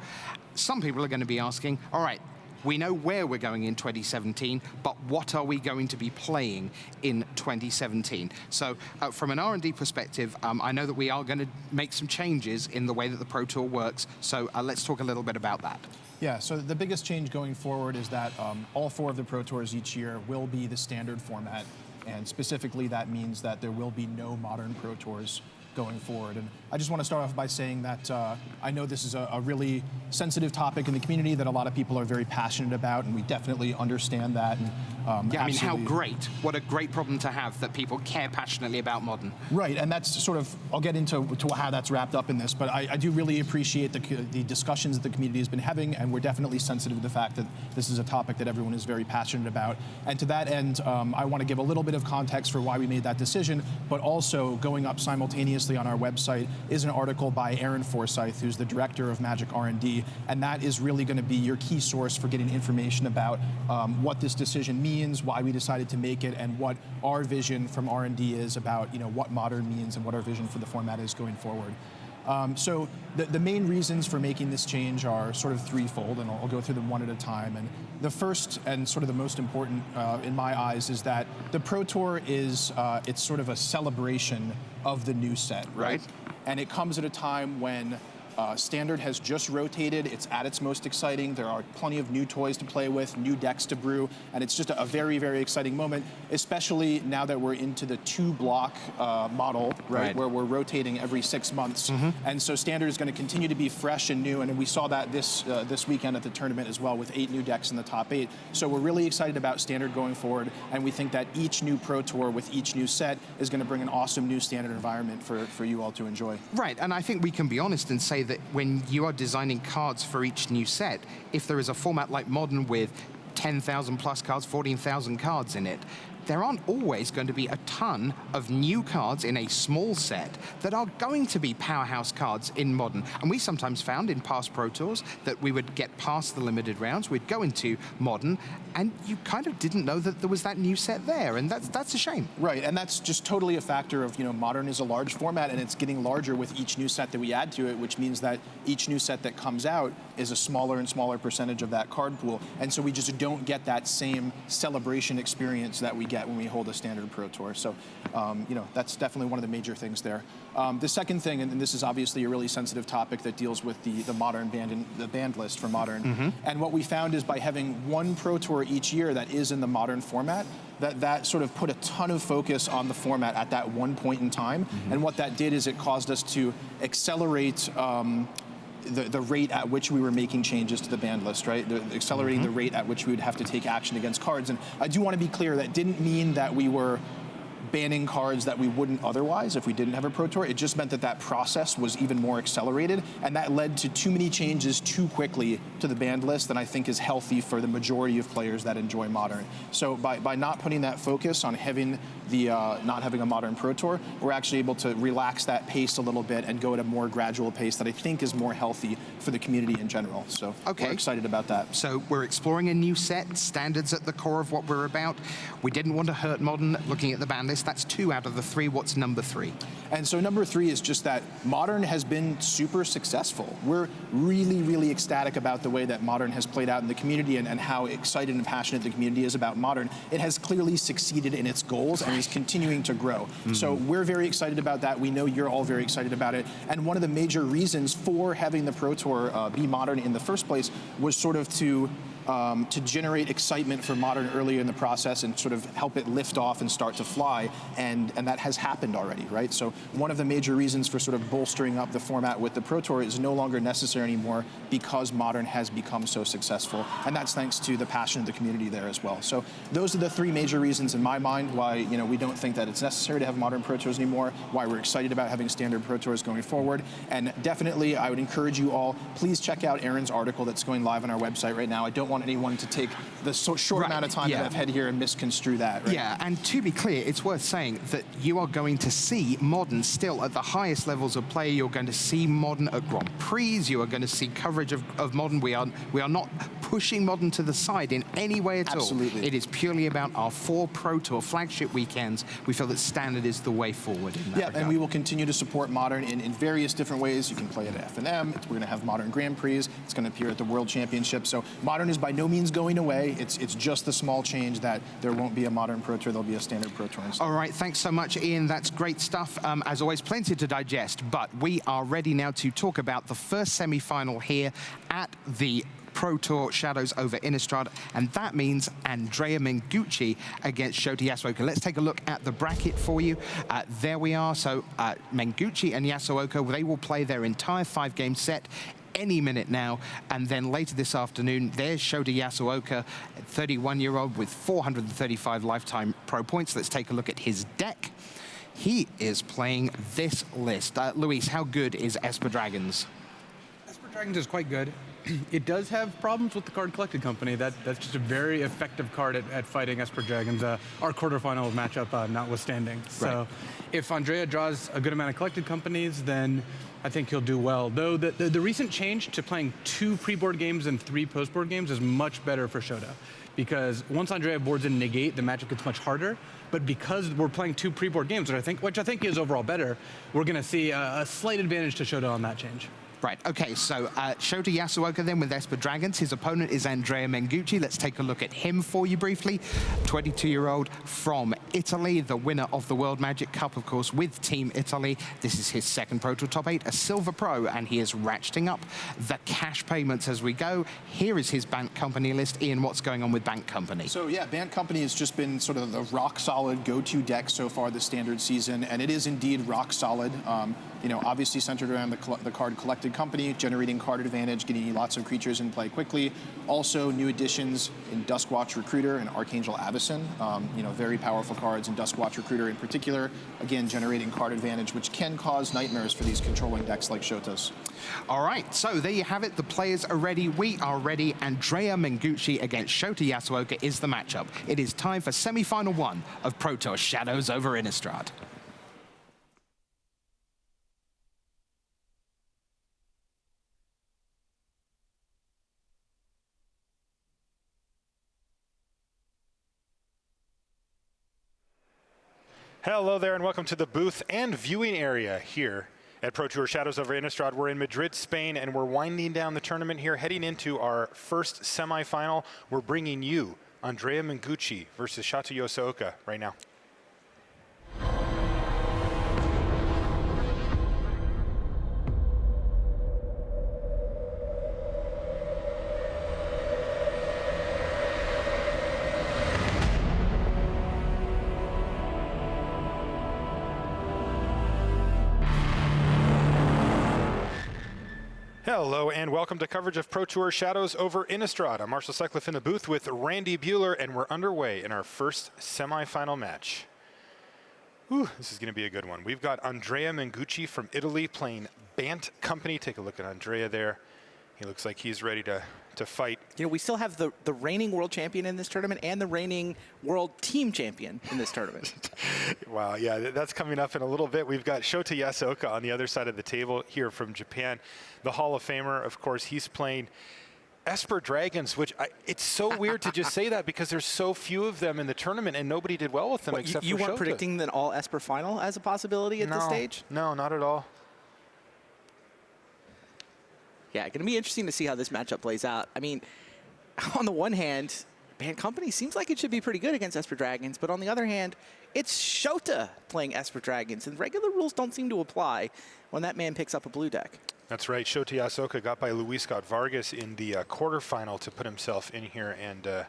Some people are going to be asking, all right, we know where we're going in 2017, but what are we going to be playing in 2017? So from an R&D perspective, I know that we are going to make some changes in the way that the Pro Tour works. So let's talk a little bit about that. Yeah, so the biggest change going forward is that all 4 of the Pro Tours each year will be the standard format. And specifically, that means that there will be no modern Pro Tours going forward. And I just want to start off by saying that I know this is a really sensitive topic in the community that a lot of people are very passionate about, and we definitely understand that. And, yeah, I mean, how great. What a great problem to have that people care passionately about Modern. Right, and that's sort of, I'll get into how that's wrapped up in this, but I do really appreciate the discussions that the community has been having, and we're definitely sensitive to the fact that this is a topic that everyone is very passionate about. And to that end, I want to give a little bit of context for why we made that decision, but also going up simultaneously on our website is an article by Aaron Forsyth, who's the director of Magic R&D, and that is really going to be your key source for getting information about what this decision means, why we decided to make it, and what our vision from R&D is about, what Modern means and what our vision for the format is going forward. So the main reasons for making this change are sort of threefold, and I'll go through them one at a time. And the first and sort of the most important in my eyes is that the Pro Tour is it's sort of a celebration of the new set, right? And it comes at a time when Standard has just rotated. It's at its most exciting. There are plenty of new toys to play with, new decks to brew, and it's just a very, very exciting moment, especially now that we're into the 2-block model, right? Where we're rotating every 6 months. And so Standard is going to continue to be fresh and new, and we saw that this weekend at the tournament as well with 8 new decks in the top 8. So we're really excited about Standard going forward, and we think that each new Pro Tour with each new set is going to bring an awesome new Standard environment for you all to enjoy. Right, and I think we can be honest and say that when you are designing cards for each new set, if there is a format like Modern with 10,000 plus cards, 14,000 cards in it, there aren't always going to be a ton of new cards in a small set that are going to be powerhouse cards in Modern. And we sometimes found in past Pro Tours that we would get past the limited rounds, we'd go into Modern, and you kind of didn't know that there was that new set there, and that's a shame. Right, and that's just totally a factor of, Modern is a large format, and it's getting larger with each new set that we add to it, which means that each new set that comes out is a smaller and smaller percentage of that card pool, and so we just don't get that same celebration experience that we get when we hold a Standard Pro Tour. So, that's definitely one of the major things there. The second thing, and this is obviously a really sensitive topic that deals with the Modern band list for Modern, and what we found is by having one Pro Tour each year that is in the Modern format, that sort of put a ton of focus on the format at that one point in time, and what that did is it caused us to accelerate the rate at which we were making changes to the band list, right? Accelerating the rate at which we would have to take action against cards. And I do want to be clear, that didn't mean that we were banning cards that we wouldn't otherwise if we didn't have a Pro Tour. It just meant that process was even more accelerated, and that led to too many changes too quickly to the banned list that I think is healthy for the majority of players that enjoy Modern. So by not putting that focus on having not having a Modern Pro Tour, we're actually able to relax that pace a little bit and go at a more gradual pace that I think is more healthy for the community in general. So we're excited about that. So we're exploring a new set, Standards at the core of what we're about. We didn't want to hurt Modern looking at the ban list. That's 2 out of the 3. What's number 3? And so number 3 is just that Modern has been super successful. We're really, really ecstatic about the way that Modern has played out in the community and how excited and passionate the community is about Modern. It has clearly succeeded in its goals and is continuing to grow. So we're very excited about that. We know you're all very excited about it. And one of the major reasons for having the Pro Tour be Modern in the first place was sort of to generate excitement for Modern earlier in the process and sort of help it lift off and start to fly, and that has happened already, right? So one of the major reasons for sort of bolstering up the format with the Pro Tour is no longer necessary anymore because Modern has become so successful, and that's thanks to the passion of the community there as well. So those are the 3 major reasons in my mind why we don't think that it's necessary to have Modern Pro Tours anymore, why we're excited about having Standard Pro Tours going forward, and definitely I would encourage you all, please check out Aaron's article that's going live on our website right now. I don't want anyone to take the short amount of time that I've had here and misconstrue that. Right? Yeah, and to be clear, it's worth saying that you are going to see Modern still at the highest levels of play. You're going to see Modern at Grand Prix. You are going to see coverage of Modern. We are not pushing Modern to the side in any way at all. Absolutely. It is purely about our 4 Pro Tour flagship weekends. We feel that Standard is the way forward in that regard. And we will continue to support Modern in various different ways. You can play it at F&M. We're going to have Modern Grand Prix. It's going to appear at the World Championship. So Modern is by no means going away. It's just the small change that there won't be a Modern Pro Tour, there'll be a Standard Pro Tour instead. All right, thanks so much, Ian. That's great stuff. As always, plenty to digest, but we are ready now to talk about the first semi-final here at the Pro Tour Shadows over Innistrad, and that means Andrea Mengucci against Shota Yasuoka. Let's take a look at the bracket for you. There we are. So Mengucci and Yasuoka, they will play their entire 5-game set any minute now, and then later this afternoon, there's Shota Yasuoka, 31-year-old with 435 lifetime pro points. Let's take a look at his deck. He is playing this list. Luis, how good is Esper Dragons? Esper Dragons is quite good. It does have problems with the card collected company. That's just a very effective card at fighting Esper Dragons, our quarterfinal matchup notwithstanding. So if Andrea draws a good amount of collected companies, then I think he'll do well. Though the recent change to playing 2 pre-board games and 3 post-board games is much better for Shota, because once Andrea boards in negate, the matchup gets much harder. But because we're playing 2 pre-board games, which I think is overall better, we're going to see a slight advantage to Shota on that change. Right, okay, so Shota Yasuoka then with Esper Dragons. His opponent is Andrea Mengucci. Let's take a look at him for you briefly. 22-year-old from Italy, the winner of the World Magic Cup, of course, with Team Italy. This is his second Pro Tour Top 8, a Silver Pro, and he is ratcheting up the cash payments as we go. Here is his Bank Company list. Ian, what's going on with Bank Company? So yeah, Bank Company has just been sort of the rock-solid go-to deck so far this standard season, and it is indeed rock-solid. You know, obviously centered around the card collected company, generating card advantage, getting you lots of creatures in play quickly. Also, new additions in Duskwatch Recruiter and Archangel Avacyn. You know, very powerful cards in Duskwatch Recruiter in particular. Again, generating card advantage, which can cause nightmares for these controlling decks like Shota's. All right, so there you have it. The players are ready. We are ready. Andrea Mengucci against Shota Yasuoka is the matchup. It is time for semi-final 1 of Pro Tour Shadows over Innistrad. Hello there and welcome to the booth and viewing area here at Pro Tour Shadows over Innistrad. We're in Madrid, Spain, and we're winding down the tournament here, heading into our first semifinal. We're bringing you Andrea Mengucci versus Shota Yasuoka right now. Hello and welcome to coverage of Pro Tour Shadows over Innistrad. I'm Marshall Sutcliffe in the booth with Randy Bueller, and we're underway in our first semifinal match. Whew, this is going to be a good one. We've got Andrea Mengucci from Italy playing Bant Company. Take a look at Andrea there. He looks like he's ready to fight. You know, we still have the reigning world champion in this tournament and the reigning world team champion in this tournament. Wow, yeah, that's coming up in a little bit. We've got Shota Yasuoka on the other side of the table here from Japan. The Hall of Famer, of course, he's playing Esper Dragons, which it's so weird to just say that because there's so few of them in the tournament and nobody did well with them except for Shota. You weren't predicting an all Esper final as a possibility at this stage? No, not at all. Yeah, going to be interesting to see how this matchup plays out. I mean, on the one hand, Bant Company seems like it should be pretty good against Esper Dragons, but on the other hand, it's Shota playing Esper Dragons, and regular rules don't seem to apply when that man picks up a blue deck. That's right. Shota Yasuoka got by Luis Scott Vargas in the quarterfinal to put himself in here, and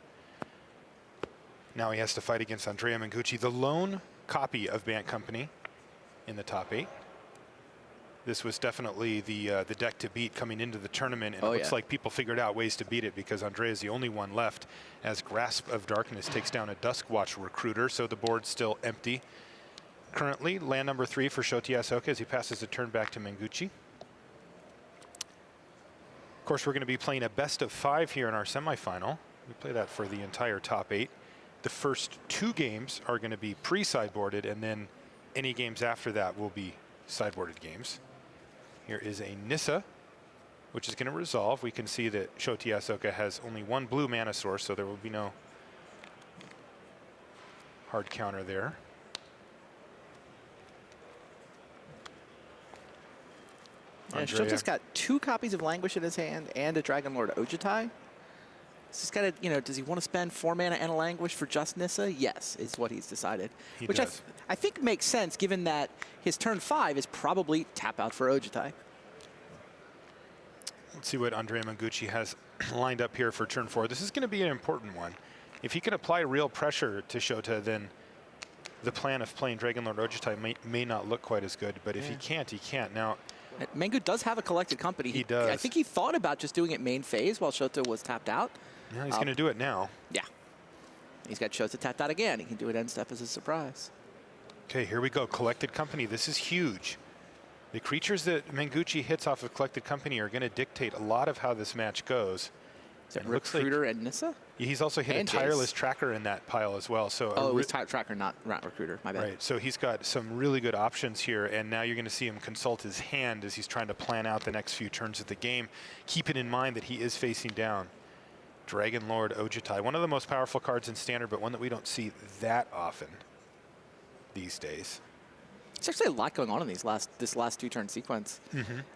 now he has to fight against Andrea Mengucci, the lone copy of Bant Company in the top 8. This was definitely the deck to beat coming into the tournament, and it looks like people figured out ways to beat it because Andrea is the only one left as Grasp of Darkness takes down a Duskwatch Recruiter, so the board's still empty. Currently, land number 3 for Shota Yasuoka as he passes the turn back to Mengucci. Of course, we're going to be playing a best of 5 here in our semifinal. We play that for the entire top 8. The first 2 games are going to be pre-sideboarded, and then any games after that will be sideboarded games. Here is a Nissa, which is going to resolve. We can see that Shota Yasuoka has only 1 blue mana source, so there will be no hard counter there. Yeah, Shota's got 2 copies of Languish in his hand and a Dragon Lord Ojutai. He's just got to, you know, does he want to spend 4 mana and a Languish for just Nissa? Yes, is what he's decided. Which I think makes sense given that his turn 5 is probably tap out for Ojutai. Let's see what Andrea Mengucci has lined up here for turn 4. This is going to be an important one. If he can apply real pressure to Shota, then the plan of playing Dragonlord Ojutai may not look quite as good, but if he can't, he can't. Now, Mengu does have a collected company. He does. I think he thought about just doing it main phase while Shota was tapped out. Yeah, he's going to do it now. Yeah. He's got Shota tapped out again. He can do it end step as a surprise. Okay, here we go. Collected company. This is huge. The creatures that Mengucci hits off of Collected Company are going to dictate a lot of how this match goes. Is that Recruiter and Nissa? He's also hit And a Tireless Tracker in that pile as well. So it was Tracker, not Recruiter. My bad. Right, so he's got some really good options here, and now you're going to see him consult his hand as he's trying to plan out the next few turns of the game, keeping in mind that he is facing down Dragonlord Ojutai, one of the most powerful cards in Standard, but one that we don't see that often these days. There's actually a lot going on in this last 2-turn sequence.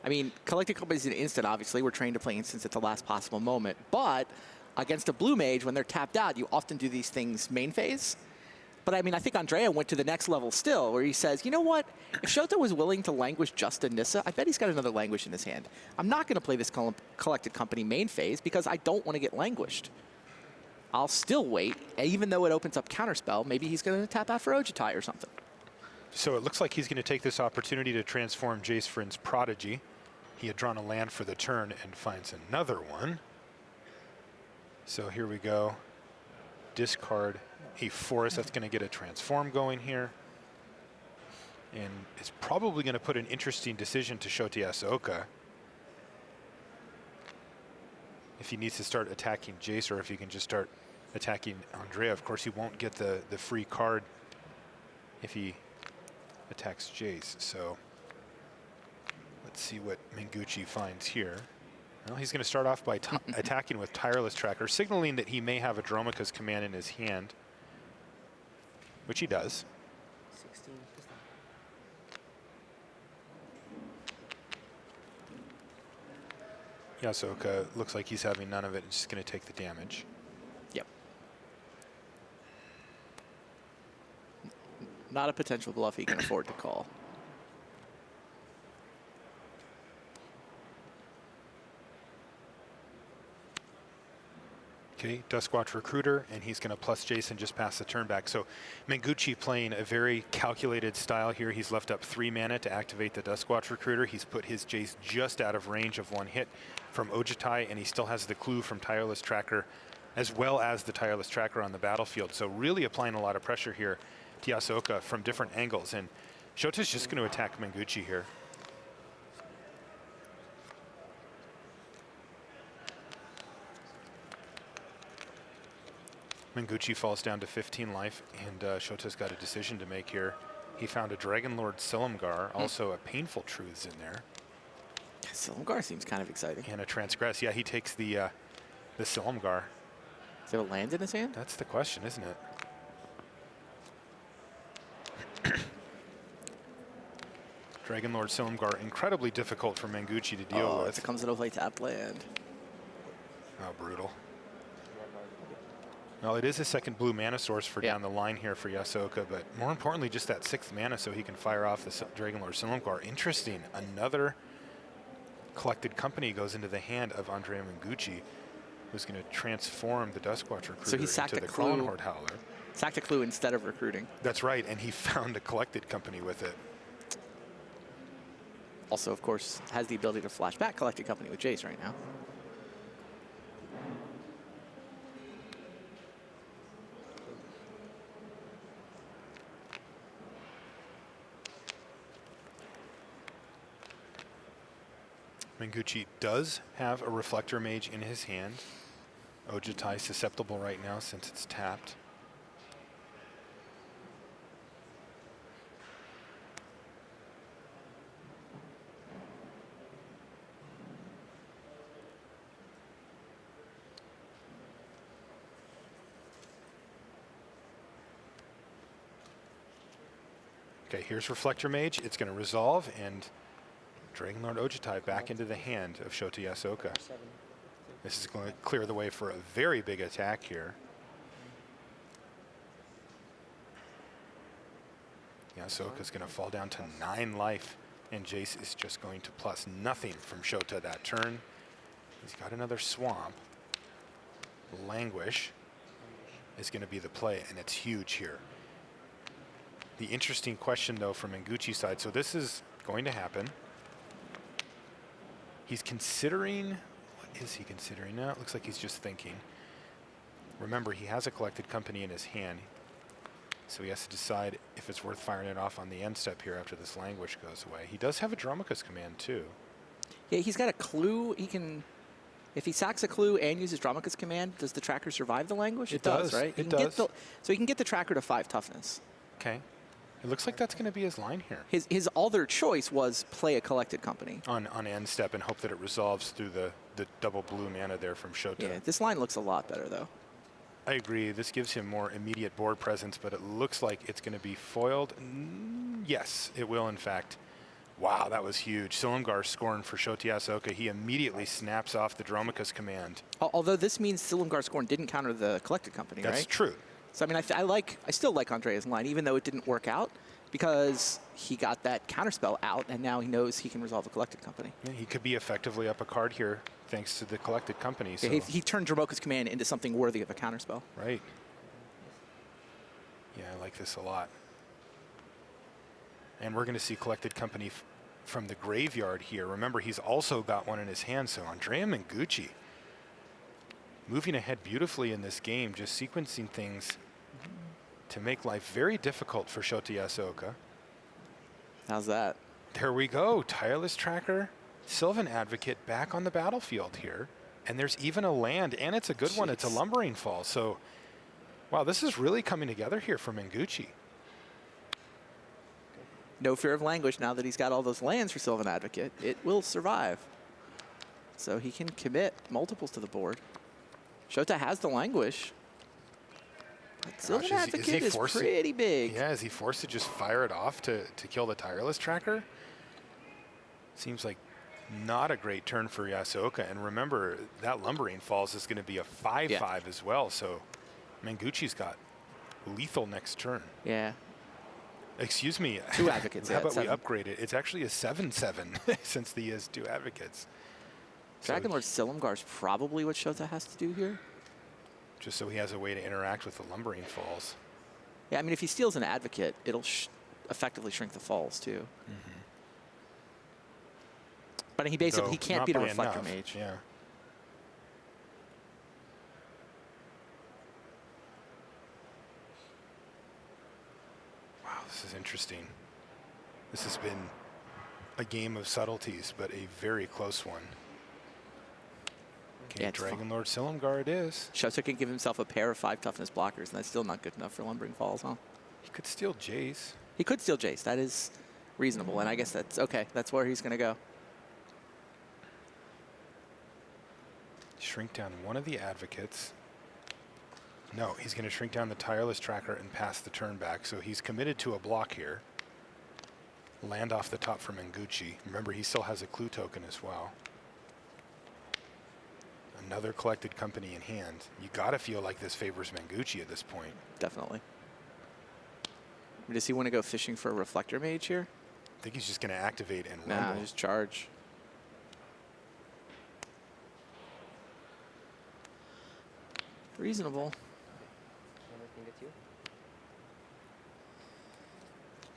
I mean, Collected Company is an instant, obviously. We're trained to play instants at the last possible moment. But against a blue mage, when they're tapped out, you often do these things main phase. But I mean, I think Andrea went to the next level still, where he says, you know what? If Shota was willing to languish just a Nissa, I bet he's got another languish in his hand. I'm not going to play this Collected Company main phase because I don't want to get languished. I'll still wait, even though it opens up Counterspell. Maybe he's going to tap out for Ojutai or something. So it looks like he's going to take this opportunity to transform Jace Vryn's Prodigy. He had drawn a land for the turn and finds another one. So here we go. Discard a forest. That's going to get a transform going here. And it's probably going to put an interesting decision to Shota Yasuoka. If he needs to start attacking Jace, or if he can just start attacking Andrea. Of course, he won't get the free card if he attacks Jace. So let's see what Mengucci finds here. Well, he's going to start off by attacking with Tireless Tracker, signaling that he may have a Dromoka's command in his hand, which he does. 16%. Yasuoka looks like he's having none of it. He's just going to take the damage. Yep. Not a potential bluff he can afford to call. Okay, Duskwatch Recruiter, and he's going to plus Jason just pass the turn back. So Mengucci playing a very calculated style here. He's left up 3 mana to activate the Duskwatch Recruiter. He's put his Jace just out of range of 1 hit from Ojutai, and he still has the clue from Tireless Tracker, as well as the Tireless Tracker on the battlefield. So really applying a lot of pressure here to Yasuoka from different angles. And Shota's just going to attack Mengucci here. Mengucci falls down to 15 life, and Shota's got a decision to make here. He found a Dragonlord Silumgar, also a Painful Truths in there. Silumgar seems kind of exciting. And a Transgress. Yeah, he takes the Silumgar. Is there a land in his hand? That's the question, isn't it? Dragonlord Silumgar, incredibly difficult for Mengucci to deal with. If it comes into play tapped land. Oh, brutal. Well, it is a second blue mana source for down the line here for Yasuoka, but more importantly, just that 6th mana so he can fire off the Dragonlord Silumgar. Interesting. Another Collected Company goes into the hand of Andrea Mengucci, who's going to transform the Duskwatch Recruiter So he sacked into a the clue. Clone Horde Howler. Sacked a clue instead of recruiting. That's right, and he found a Collected Company with it. Also, of course, has the ability to flash back Collected Company with Jace right now. Mengucci does have a Reflector Mage in his hand. Ojutai susceptible right now since it's tapped. Okay, here's Reflector Mage. It's going to resolve, and Dragonlord Ojutai back into the hand of Shota Yasuoka. This is going to clear the way for a very big attack here. Yasuoka's going to fall down to 9 life, and Jace is just going to plus nothing from Shota that turn. He's got another swamp. Languish is going to be the play, and it's huge here. The interesting question, though, from Mengucci's side, so this is going to happen. He's considering, what is he considering now? It looks like he's just thinking. Remember, he has a collected company in his hand, so he has to decide if it's worth firing it off on the end step here after this Languish goes away. He does have a Dromoka's command, too. Yeah, he's got a clue. He can, if he sacks a clue and uses Dromoka's command, does the tracker survive the Languish? It does, right? It does. So he can get the tracker to 5 toughness. Okay. It looks like that's going to be his line here. His other choice was play a collected company. On end step and hope that it resolves through the double blue mana there from Shota. Yeah, this line looks a lot better, though. I agree. This gives him more immediate board presence, but it looks like it's going to be foiled. Yes, it will, in fact. Wow, that was huge. Silumgar scoring for Shota Yasuoka. He immediately snaps off the Dromoka's command. Although this means Silumgar scoring didn't counter the collected company, right? That's true. So, I mean, I still like Andrea's line, even though it didn't work out, because he got that counterspell out, and now he knows he can resolve the collected company. Yeah, he could be effectively up a card here, thanks to the collected company. So. Yeah, he turned Dromoka's command into something worthy of a counterspell. Right. Yeah, I like this a lot. And we're going to see collected company from the graveyard here. Remember, he's also got one in his hand, so Andrea Mengucci moving ahead beautifully in this game, just sequencing things to make life very difficult for Shota Yasuoka. How's that? There we go. Tireless Tracker, Sylvan Advocate back on the battlefield here. And there's even a land, and it's a good one. It's a Lumbering Fall. So, wow, this is really coming together here for Mengucci. No fear of Languish now that he's got all those lands for Sylvan Advocate. It will survive. So he can commit multiples to the board. Shota has the Languish. But Sylvan Advocate is pretty big. Yeah, is he forced to just fire it off to kill the Tireless Tracker? Seems like not a great turn for Yasuoka. And remember, that Lumbering Falls is going to be a 5/5 as well. So Mengucci's got lethal next turn. Yeah. Excuse me. 2 Advocates. How about we upgrade it? It's actually a 7/7 since he has 2 Advocates. Dragon Lord Silumgar is probably what Shota has to do here. Just so he has a way to interact with the Lumbering Falls. Yeah, I mean, if he steals an Advocate, it'll effectively shrink the falls, too. But he basically he can't beat a Reflector Mage. Yeah. Wow, this is interesting. This has been a game of subtleties, but a very close one. Okay, Yeah, Dragon Lord Silumgar it is. Shota can give himself a pair of 5 toughness blockers, and that's still not good enough for Lumbering Falls, huh? He could steal Jace. He could steal Jace. That is reasonable, and I guess that's okay. That's where he's going to go. Shrink down one of the Advocates. No, he's going to shrink down the Tireless Tracker and pass the turn back. So he's committed to a block here. Land off the top for Mengucci. Remember, he still has a clue token as well. Another collected company in hand. You got to feel like this favors Mengucci at this point. Definitely. Does he want to go fishing for a Reflector Mage here? I think he's just going to activate and Nah, rumble. just charge. Reasonable.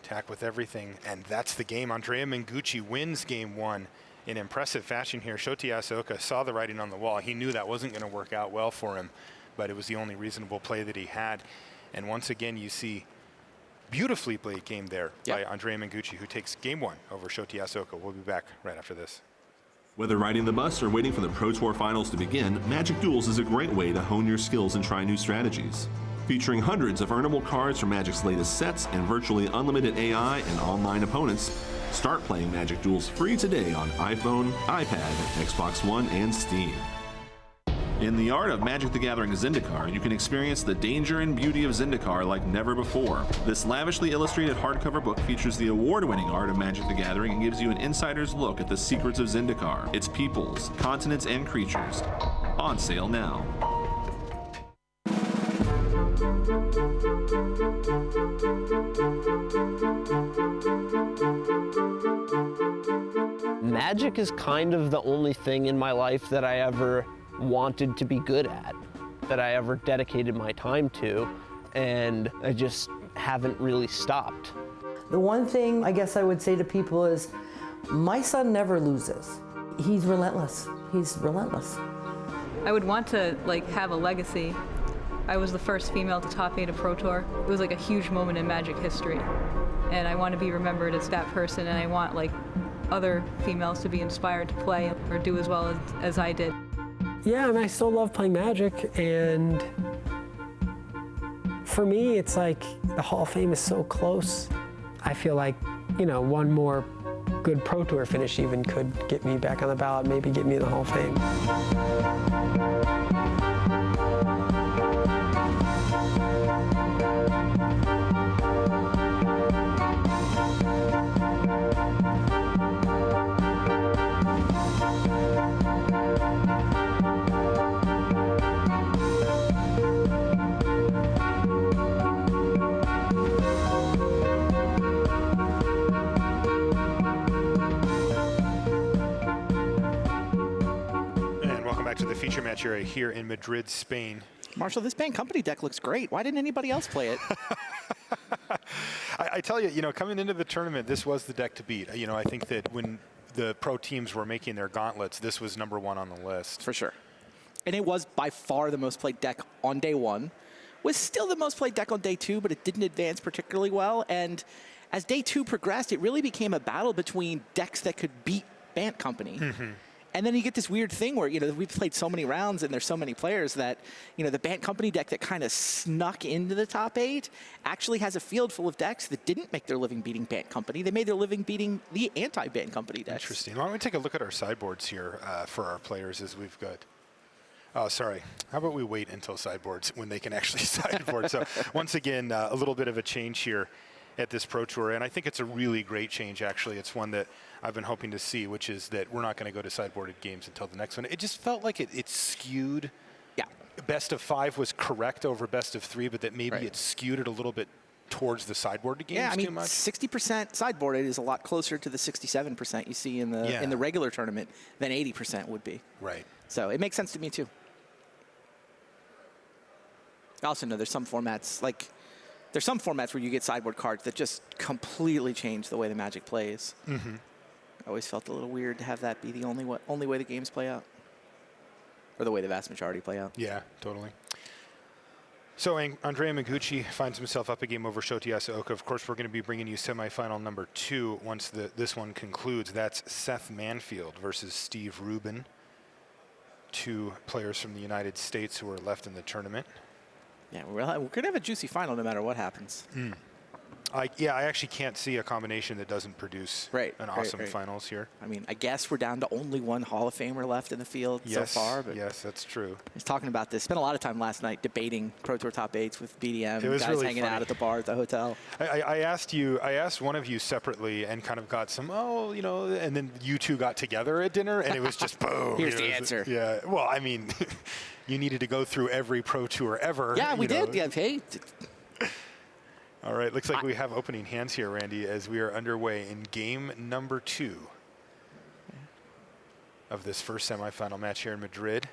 Attack with everything, and that's the game. Andrea Mengucci wins game 1 in impressive fashion here. Shota Yasuoka saw the writing on the wall. He knew that wasn't going to work out well for him, but it was the only reasonable play that he had. And once again, you see beautifully played game there by Andrea Mengucci, who takes game 1 over Shota Yasuoka. We'll be back right after this. Whether riding the bus or waiting for the Pro Tour finals to begin, Magic Duels is a great way to hone your skills and try new strategies. Featuring hundreds of earnable cards from Magic's latest sets and virtually unlimited AI and online opponents, start playing Magic Duels free today on iPhone, iPad, Xbox One, and Steam. In the art of Magic the Gathering Zendikar, you can experience the danger and beauty of Zendikar like never before. This lavishly illustrated hardcover book features the award-winning art of Magic the Gathering and gives you an insider's look at the secrets of Zendikar, its peoples, continents, and creatures. On sale now. Magic is kind of the only thing in my life that I ever wanted to be good at, that I ever dedicated my time to, and I just haven't really stopped. The one thing I guess I would say to people is, my son never loses. He's relentless. He's relentless. I would want to have a legacy. I was the first female to top 8 a Pro Tour. It was like a huge moment in Magic history. And I want to be remembered as that person, and I want other females to be inspired to play or do as well as I did. Yeah, and I still love playing Magic, and for me, it's like the Hall of Fame is so close. I feel like, one more good Pro Tour finish even could get me back on the ballot, maybe get me in the Hall of Fame. Feature match area here in Madrid, Spain. Marshall, this Band Company deck looks great. Why didn't anybody else play it? I tell you, coming into the tournament, this was the deck to beat. I think that when the pro teams were making their gauntlets, this was #1 on the list. For sure. And it was by far the most played deck on day 1. Was still the most played deck on day 2, but it didn't advance particularly well. And as day 2 progressed, it really became a battle between decks that could beat Band Company. Mm-hmm. And then you get this weird thing where, we've played so many rounds and there's so many players that, the Band Company deck that kind of snuck into the top 8 actually has a field full of decks that didn't make their living beating Band Company. They made their living beating the anti-Band Company decks. Interesting. Why don't we take a look at our sideboards here for our players as we've got... Oh, sorry. How about we wait until sideboards when they can actually sideboard? So once again, a little bit of a change here at this Pro Tour, and I think it's a really great change, actually. It's one that I've been hoping to see, which is that we're not going to go to sideboarded games until the next one. It just felt like it skewed. Yeah. Best of 5 was correct over best of 3, but that maybe it skewed it a little bit towards the sideboarded games too much. 60% sideboarded is a lot closer to the 67% you see in the regular tournament than 80% would be. Right. So it makes sense to me, too. I also know there's some formats, where you get sideboard cards that just completely change the way the Magic plays. Mm-hmm. I always felt a little weird to have that be the only way the games play out. Or the way the vast majority play out. Yeah, totally. So Andrea Mengucci finds himself up a game over Shota Yasuoka. Of course, we're going to be bringing you semifinal number 2 once this one concludes. That's Seth Manfield versus Steve Rubin. 2 players from the United States who are left in the tournament. Yeah, we're going to have a juicy final no matter what happens. Mm. I actually can't see a combination that doesn't produce an awesome finals here. I mean, I guess we're down to only one Hall of Famer left in the field so far. But yes, that's true. I was talking about this. Spent a lot of time last night debating Pro Tour top 8s with BDM. It was guys really hanging funny. out at the bar at the hotel. I asked one of you separately and kind of got some, and then you two got together at dinner and it was just boom. Here's the answer. Yeah. Well, I mean, you needed to go through every Pro Tour ever. Yeah, we did. Yeah, hey. All right, looks like we have opening hands here, Randy, as we are underway in game number 2 of this first semifinal match here in Madrid.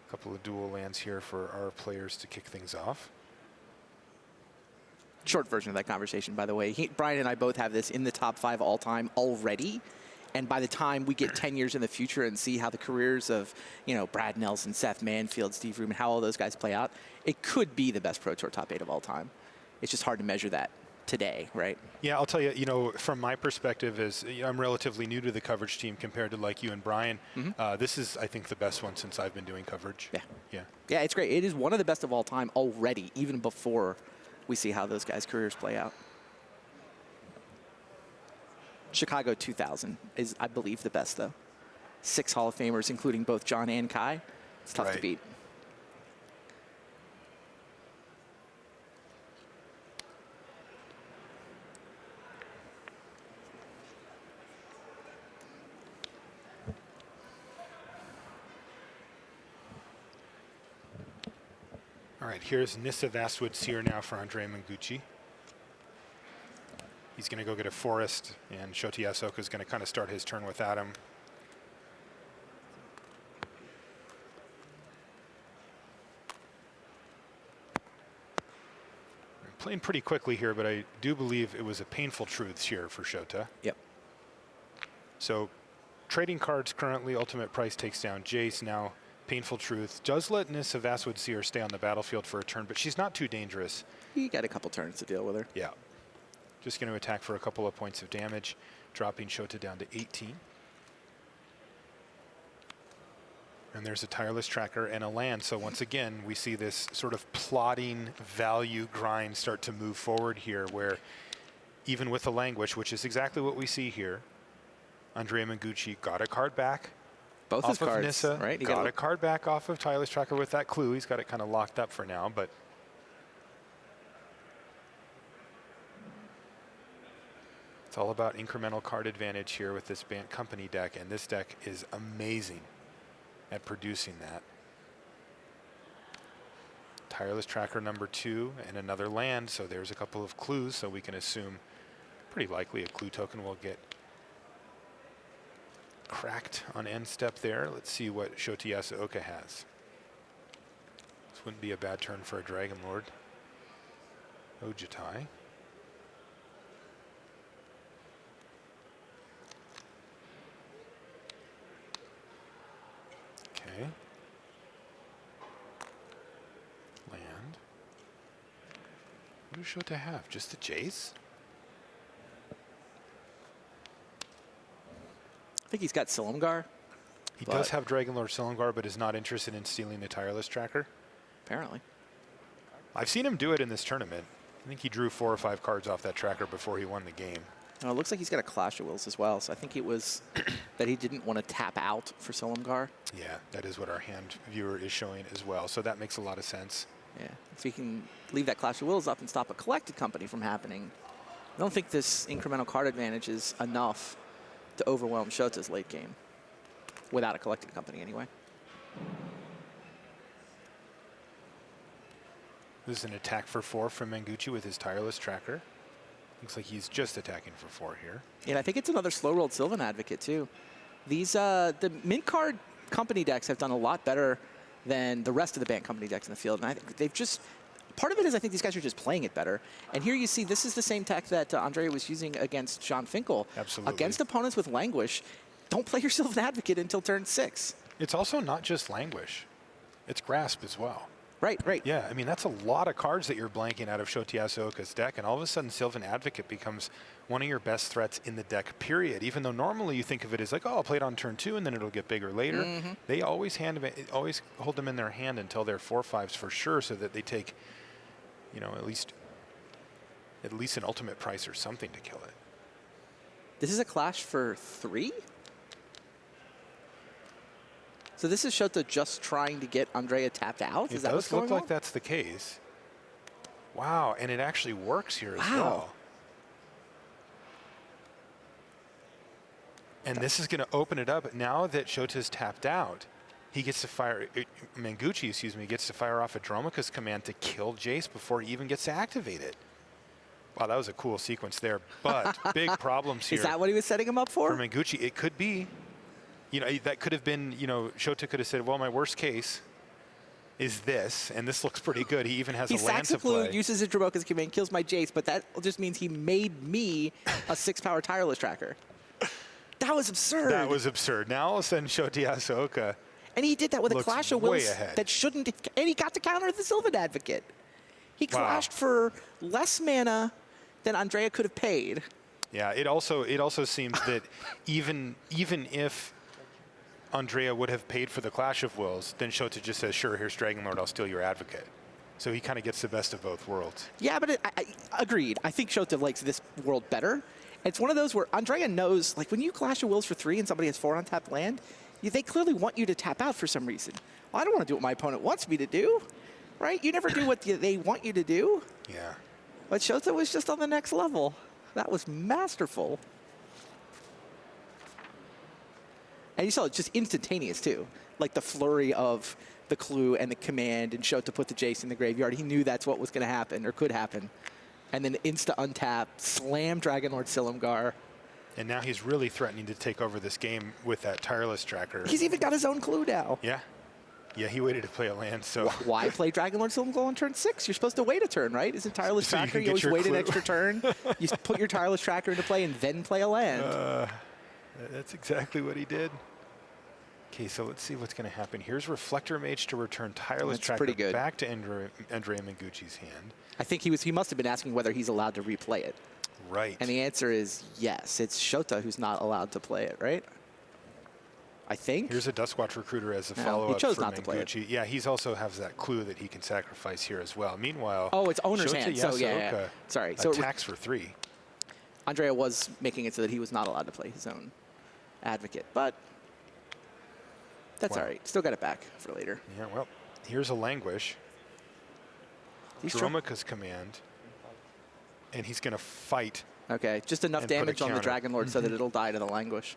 A couple of dual lands here for our players to kick things off. Short version of that conversation, by the way. Brian and I both have this in the top 5 all time already. And by the time we get 10 years in the future and see how the careers of, Brad Nelson, Seth Manfield, Steve Rubin, how all those guys play out, it could be the best Pro Tour top 8 of all time. It's just hard to measure that today, right? Yeah, I'll tell you, from my perspective, I'm relatively new to the coverage team compared to like you and Brian. Mm-hmm. This is, I think, the best one since I've been doing coverage. Yeah. Yeah. Yeah, it's great. It is one of the best of all time already, even before we see how those guys' careers play out. Chicago 2000 is, I believe, the best, though. 6 Hall of Famers, including both John and Kai. It's tough to beat. All right, here's Nissa Vastwood Seer now for Andrea Mengucci. He's going to go get a forest, and Shota Yasuoka is going to kind of start his turn without him. Playing pretty quickly here, but I do believe it was a painful truths here for Shota. Yep. So trading cards currently, ultimate price takes down Jace. Now painful truth does let Nissa Vastwood Seer stay on the battlefield for a turn, but she's not too dangerous. You got a couple turns to deal with her. Yeah. Just going to attack for a couple of points of damage, dropping Shota down to 18. And there's a Tireless Tracker and a land. So once again, we see this sort of plotting value grind start to move forward here, where even with the Languish, which is exactly what we see here, Andrea Mengucci got a card back. Both off his of cards, Nissa, right? He got a card back off of Tireless Tracker with that clue. He's got it kind of locked up for now, but it's all about incremental card advantage here with this Bant Company deck, and this deck is amazing at producing that. Tireless Tracker number 2 and another land, so there's a couple of clues, so we can assume pretty likely a clue token will get cracked on end step there. Let's see what Shota Yasuoka has. This wouldn't be a bad turn for a Dragon Lord. Ojitai. Okay. Land. What does Shota have? Just the Jace? I think he's got Silumgar. He does have Dragonlord Silumgar, but is not interested in stealing the Tireless Tracker. Apparently. I've seen him do it in this tournament. I think he drew 4 or 5 cards off that tracker before he won the game. Oh, it looks like he's got a Clash of Wills as well, so I think it was that he didn't want to tap out for Silumgar. Yeah, that is what our hand viewer is showing as well, so that makes a lot of sense. Yeah, if he can leave that Clash of Wills up and stop a collected company from happening, I don't think this incremental card advantage is enough to overwhelm Shota's late game, without a collected company anyway. This is an attack for 4 from Mengucci with his Tireless Tracker. Looks like he's just attacking for 4 here. Yeah, I think it's another slow-rolled Sylvan Advocate, too. These, the mint card company decks have done a lot better than the rest of the Bant Company decks in the field. And I think they've just, part of it is I think these guys are just playing it better. And here you see this is the same tech that Andrea was using against Sean Finkel. Absolutely. Against opponents with Languish, don't play your Sylvan Advocate until turn 6. It's also not just Languish. It's Grasp as well. Right, right. Yeah, I mean, that's a lot of cards that you're blanking out of Shota Yasuoka's deck, and all of a sudden Sylvan Advocate becomes one of your best threats in the deck, period. Even though normally you think of it as like, oh, I'll play it on turn 2 and then it'll get bigger later. Mm-hmm. They always always hold them in their hand until they're 4/5s for sure, so that they take, you know, at least an ultimate price or something to kill it. This is a Clash for 3? So this is Shota just trying to get Andrea tapped out? Is that what's going on? It does look like that's the case. Wow, and it actually works here as well. And this is going to open it up. Now that Shota's tapped out, he gets to fire, Mengucci, excuse me, gets to fire off a Dromoka's command to kill Jace before he even gets to activate it. Wow, that was a cool sequence there, but big problems here. Is that what he was setting him up for? For Mengucci, it could be. You know, that could have been, you know, Shota could have said, well, my worst case is this, and this looks pretty good. He even has a land to play. He uses a Dromoka's command, kills my Jace, but that just means he made me a 6-power Tireless Tracker. That was absurd. That was absurd. Now all of a sudden, Shota Yasuoka. And he did that with a Clash of Wills that shouldn't, and he got to counter the Sylvan Advocate. He clashed for less mana than Andrea could have paid. Yeah, it also seems that even if Andrea would have paid for the Clash of Wills, then Shota just says, sure, here's Dragonlord, I'll steal your Advocate. So he kind of gets the best of both worlds. Yeah, but I agreed. I think Shota likes this world better. It's one of those where Andrea knows, like when you Clash of Wills for 3 and somebody has 4 untapped land, they clearly want you to tap out for some reason. Well, I don't want to do what my opponent wants me to do, right? You never do what they want you to do. Yeah. But Shota was just on the next level. That was masterful. And you saw it just instantaneous, too. Like the flurry of the clue and the command and Shota put the Jace in the graveyard. He knew that's what was going to happen or could happen. and then insta untap, slam Dragonlord Silumgar. And now he's really threatening to take over this game with that Tireless Tracker. He's even got his own clue now. Yeah. Yeah, he waited to play a land, so. Why play Dragonlord Silumgar on turn 6? You're supposed to wait a turn, right? Isn't Tireless So you Tracker, can you get always your wait an clue. extra turn? You put your Tireless Tracker into play and then play a land. That's exactly what he did. Okay, so let's see what's going to happen. Here's Reflector Mage to return Tireless That's Tracker pretty good. back to Andrea Mengucci's hand. I think he must have been asking whether he's allowed to replay it. Right. And the answer is yes. It's Shota who's not allowed to play it, right? I think. Here's a Duskwatch Recruiter as a No, follow-up he chose for not to play it. Mengucci. Yeah, he's also has that clue that he can sacrifice here as well. Meanwhile, Oh, it's owner's Shota hand. So yeah. Yasuoka Sorry. So attacks for 3. Andrea was making it so that he was not allowed to play his own advocate, but that's all right. Still got it back for later. Yeah, well, here's a Languish. Dromoka's command, and he's going to fight. Okay, just enough and put a damage on the counter. Dragonlord so that it'll die to the Languish.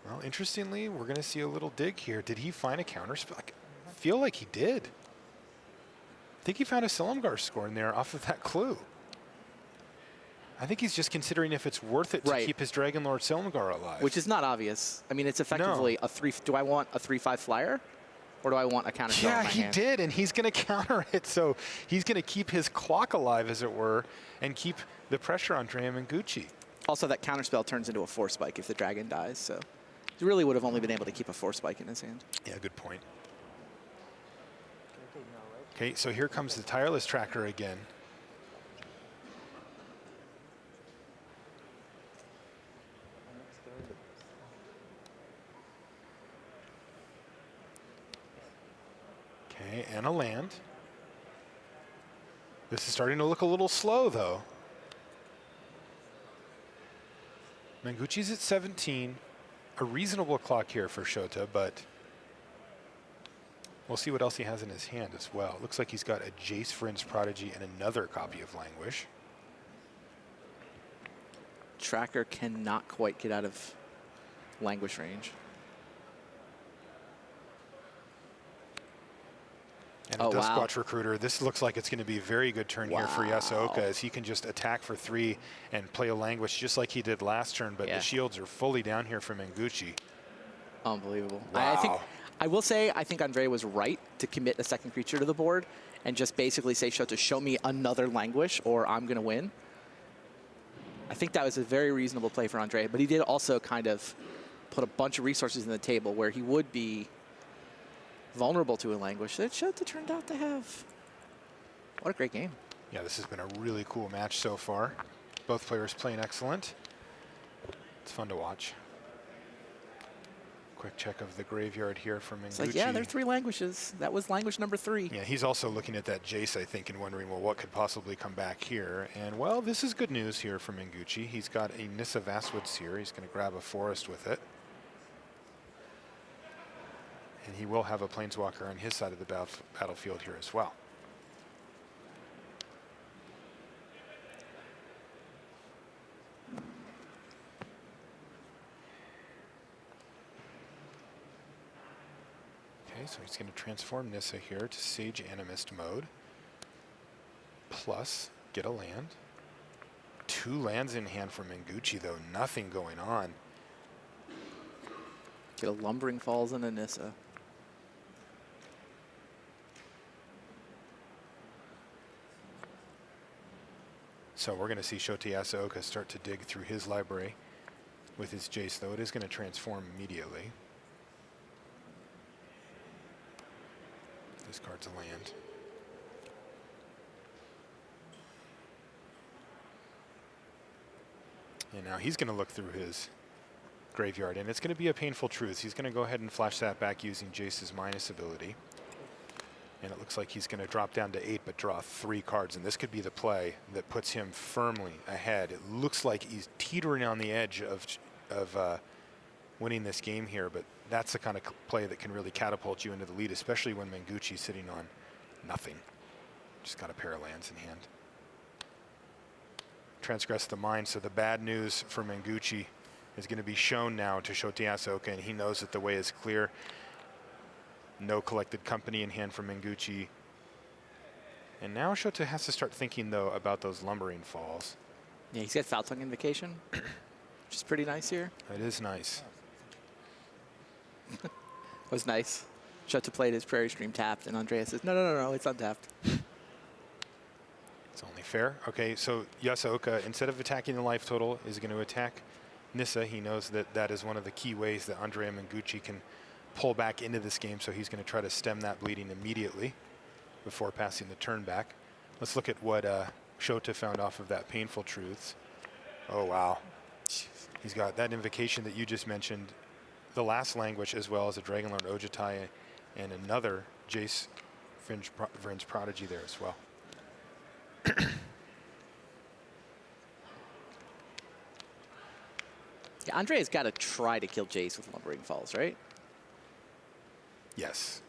Well, interestingly, we're going to see a little dig here. Did he find a counter spell? I feel like he did. I think he found a Silumgar score in there off of that clue. I think he's just considering if it's worth it to keep his Dragonlord Silumgar alive. Which is not obvious. I mean, it's effectively a 3. Do I want a 3/5 flyer? Or do I want a counter spell in Yeah, my he hand? did, and he's going to counter it. So he's going to keep his clock alive, as it were, and keep the pressure on Andrea Mengucci. Also, that counter spell turns into a 4 spike if the dragon dies, so he really would have only been able to keep a 4 spike in his hand. Yeah, good point. Okay, so here comes the Tireless Tracker again. Okay, and a land. This is starting to look a little slow, though. Mengucci's at 17. A reasonable clock here for Shota, but we'll see what else he has in his hand as well. Looks like he's got a Jace Vryn's Prodigy and another copy of Languish. Tracker cannot quite get out of Languish range. And a Duskwatch Recruiter. This looks like it's going to be a very good turn here for Yasuoka, as he can just attack for 3 and play a Languish just like he did last turn, but the shields are fully down here for Mengucci. Unbelievable. Wow. I will say, I think Andrea was right to commit a second creature to the board and just basically say, Shota, show me another Languish or I'm going to win. I think that was a very reasonable play for Andrea, but he did also kind of put a bunch of resources in the table where he would be vulnerable to a Languish that Shota turned out to have. What a great game. Yeah, this has been a really cool match so far. Both players playing excellent. It's fun to watch. Quick check of the graveyard here from Mengucci. It's like, yeah, there are 3 Languishes. That was Languish number 3. Yeah, he's also looking at that Jace, I think, and wondering, well, what could possibly come back here? And, well, this is good news here for Mengucci. He's got a Nissa Vastwood Seer. He's going to grab a Forest with it. And he will have a Planeswalker on his side of the battlefield here as well. Okay, so he's going to transform Nissa here to Sage Animist mode. Plus, get a land. 2 lands in hand for Mengucci, though. Nothing going on. Get a Lumbering Falls and a Nissa. So we're going to see Shota Yasuoka start to dig through his library with his Jace, though it is going to transform immediately. This card's a land. And now he's going to look through his graveyard, and it's going to be a painful truth. He's going to go ahead and flash that back using Jace's minus ability. And it looks like he's going to drop down to 8, but draw 3 cards. And this could be the play that puts him firmly ahead. It looks like he's teetering on the edge of winning this game here, but that's the kind of play that can really catapult you into the lead, especially when Mengucci's sitting on nothing. Just got a pair of lands in hand. Transgress the mind, so the bad news for Mengucci is going to be shown now to Shota Yasuoka, and he knows that the way is clear. No collected company in hand for Mengucci. And now Shota has to start thinking, though, about those lumbering falls. Yeah, he's got Foul Tongue Invocation, which is pretty nice here. It is nice. It was nice. Shota played his Prairie Stream tapped, and Andreas says, no, it's untapped. It's only fair. Okay, so Yasuoka, instead of attacking the life total, is going to attack Nissa. He knows that that is one of the key ways that Andrea Mengucci can pull back into this game, so he's going to try to stem that bleeding immediately before passing the turn back. Let's look at what Shota found off of that Painful Truths. Oh, wow. He's got that invocation that you just mentioned, the last language, as well as a Dragonlord Ojutai and another Jace Vryn's Prodigy there as well. Yeah, Andrea's got to try to kill Jace with Lumbering Falls, right? Yes.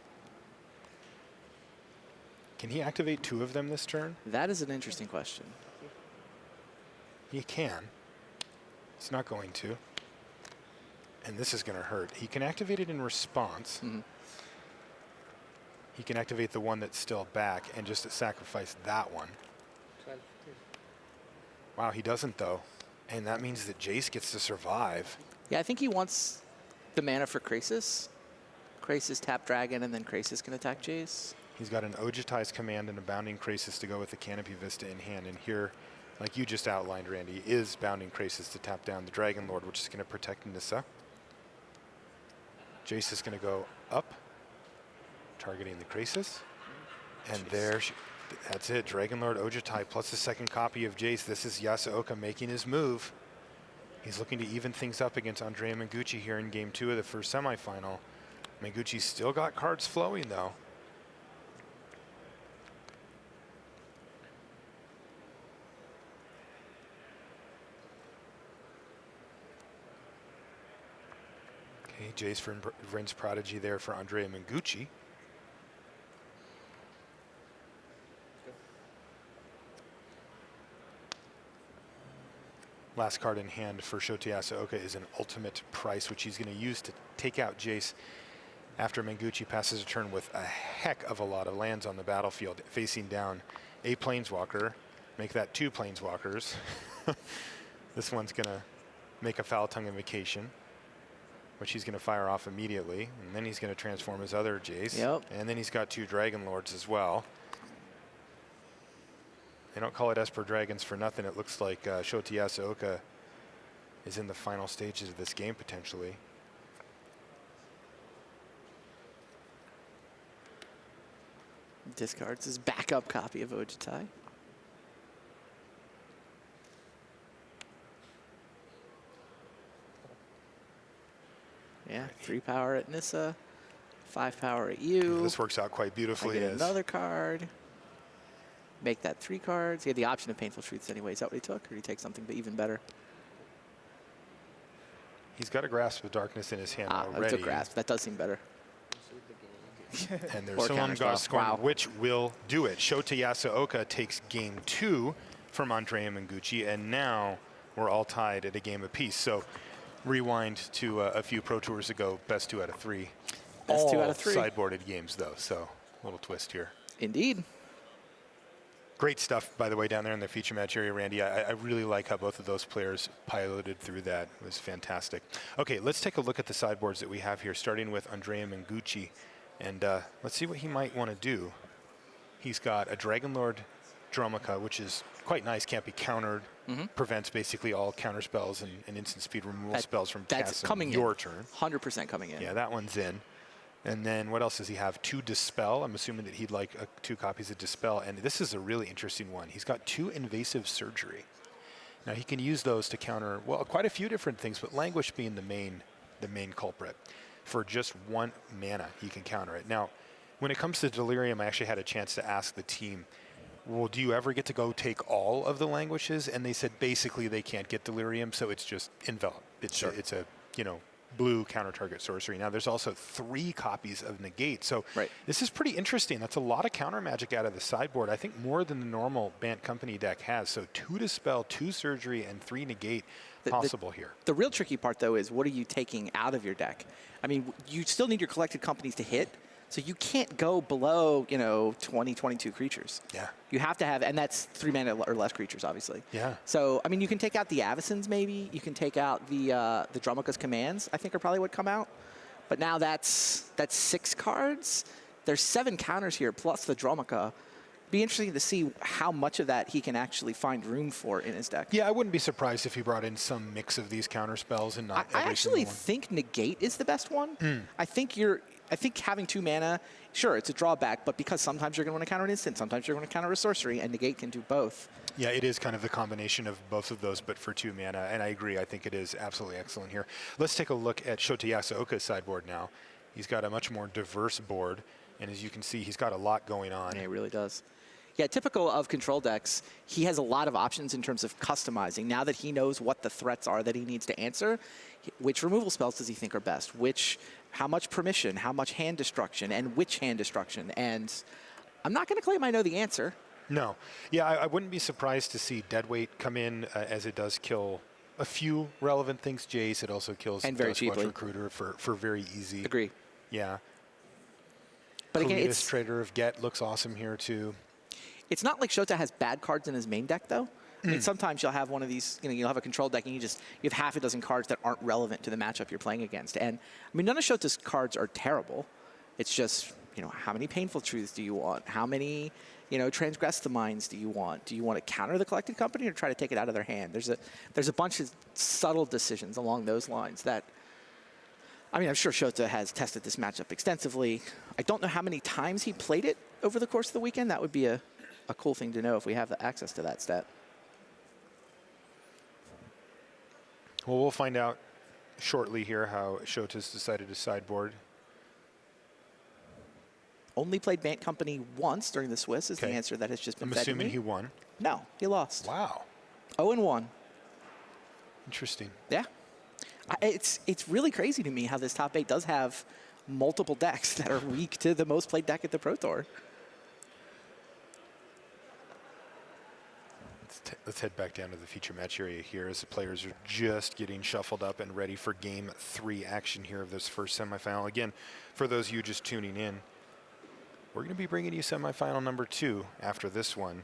Can he activate 2 of them this turn? That is an interesting question. He can. It's not going to. And this is going to hurt. He can activate it in response. He can activate the one that's still back and just sacrifice that one. Wow, he doesn't, though. And that means that Jace gets to survive. Yeah, I think he wants the mana for Krasis. Krasis tap Dragon, and then Krasis can attack Jace. He's got an Ojutai's Command and a Bounding Krasis to go with the Canopy Vista in hand. And here, like you just outlined, Randy, is Bounding Krasis to tap down the Dragon Lord, which is going to protect Nissa. Jace is going to go up, targeting the Krasis. And there, that's it. Dragon Lord Ojutai plus the second copy of Jace. This is Yasuoka making his move. He's looking to even things up against Andrea Mengucci here in game 2 of the first semifinal. Mengucci's still got cards flowing, though. Okay, Jace Vryn's Prodigy there for Andrea Mengucci. Last card in hand for Shota Yasuoka is an Ultimate Price, which he's going to use to take out Jace after Mengucci passes a turn with a heck of a lot of lands on the battlefield, facing down a Planeswalker, make that 2 Planeswalkers. This one's going to make a Foul Tongue Invocation, which he's going to fire off immediately, and then he's going to transform his other Jace. And then he's got 2 Dragon Lords as well. They don't call it Esper Dragons for nothing. It looks like Shota Yasuoka is in the final stages of this game, potentially. Discards his backup copy of Ojutai. Yeah, 3 power at Nissa, 5 power at you. This works out quite beautifully. I get another card. Make that 3 cards. He had the option of Painful Truths anyway. Is that what he took, or did he take something even better? He's got a Grasp of Darkness in his hand already. I took Grasp. That does seem better. And there's Solemn Scorn, which will do it. Shota Yasuoka takes game 2 from Andrea Mengucci, and now we're all tied at a game apiece. So rewind to a few Pro Tours ago, best 2 out of 3. Best 2 out of 3. Sideboarded games, though, so a little twist here. Indeed. Great stuff, by the way, down there in the feature match area, Randy. I really like how both of those players piloted through that. It was fantastic. Okay, let's take a look at the sideboards that we have here, starting with Andrea Mengucci. And let's see what he might want to do. He's got a Dragonlord Dromica, which is quite nice, can't be countered, prevents basically all counter spells and instant speed removal spells from casting your turn. 100% coming in. Yeah, that one's in. And then what else does he have? 2 Dispel. I'm assuming that he'd like 2 copies of Dispel. And this is a really interesting one. He's got 2 Invasive Surgery. Now he can use those to counter, well, quite a few different things, but Languish being the main culprit. For just 1 mana, he can counter it. Now, when it comes to Delirium, I actually had a chance to ask the team, well, do you ever get to go take all of the Languishes? And they said basically they can't get Delirium, so it's just Envelop. It's a blue counter-target sorcery. Now, there's also 3 copies of Negate. So this is pretty interesting. That's a lot of counter magic out of the sideboard. I think more than the normal Bant Company deck has. So 2 Dispel, 2 Surgery, and 3 Negate possible here. The real tricky part, though, is what are you taking out of your deck? I mean, you still need your collected companies to hit. So you can't go below, 20, 22 creatures. Yeah. You have to have, and that's 3 mana or less creatures, obviously. Yeah. So, I mean, you can take out the Avacyn's maybe. You can take out the Dromoka's commands, I think are probably what come out. But now that's 6 cards. There's 7 counters here, plus the Dromoka. Be interesting to see how much of that he can actually find room for in his deck. Yeah, I wouldn't be surprised if he brought in some mix of these counter spells and not I every actually single one. think Negate is the best one. I think having 2 mana, sure, it's a drawback, but because sometimes you're going to want to counter an instant, sometimes you're going to counter a sorcery, and Negate can do both. Yeah, it is kind of the combination of both of those, but for 2 mana, and I agree. I think it is absolutely excellent here. Let's take a look at Shota Yasuoka's sideboard now. He's got a much more diverse board, and as you can see, he's got a lot going on. Yeah, he really does. Yeah, typical of control decks, he has a lot of options in terms of customizing. Now that he knows what the threats are that he needs to answer, which removal spells does he think are best? How much permission, how much hand destruction, and which hand destruction? And I'm not going to claim I know the answer. No. Yeah, I wouldn't be surprised to see Deadweight come in, as it does kill a few relevant things. Jace, it also kills and very Duskwatch cheaply. Recruiter for very easy. Agree. Yeah. But again, Kalidas, it's Trader of Get looks awesome here too. It's not like Shota has bad cards in his main deck, though. I mean, sometimes you'll have one of these, you'll have a control deck and you have half a dozen cards that aren't relevant to the matchup you're playing against. And, I mean, none of Shota's cards are terrible. It's just, how many Painful Truths do you want? How many, Transgress the Minds do you want? Do you want to counter the Collected Company or try to take it out of their hand? There's a bunch of subtle decisions along those lines that, I mean, I'm sure Shota has tested this matchup extensively. I don't know how many times he played it over the course of the weekend. That would be a cool thing to know if we have the access to that stat. Well, we'll find out shortly here how Shota's decided to sideboard. Only played Bant Company once during the Swiss is the answer that has just been I'm fed to assuming me. he won. No, he lost. Wow. 0-1. Interesting. Yeah. It's really crazy to me how this top 8 does have multiple decks that are weak to the most played deck at the Pro Tour. Let's head back down to the feature match area here as the players are just getting shuffled up and ready for Game 3 action here of this first semifinal. Again, for those of you just tuning in, we're going to be bringing you semifinal number 2 after this one.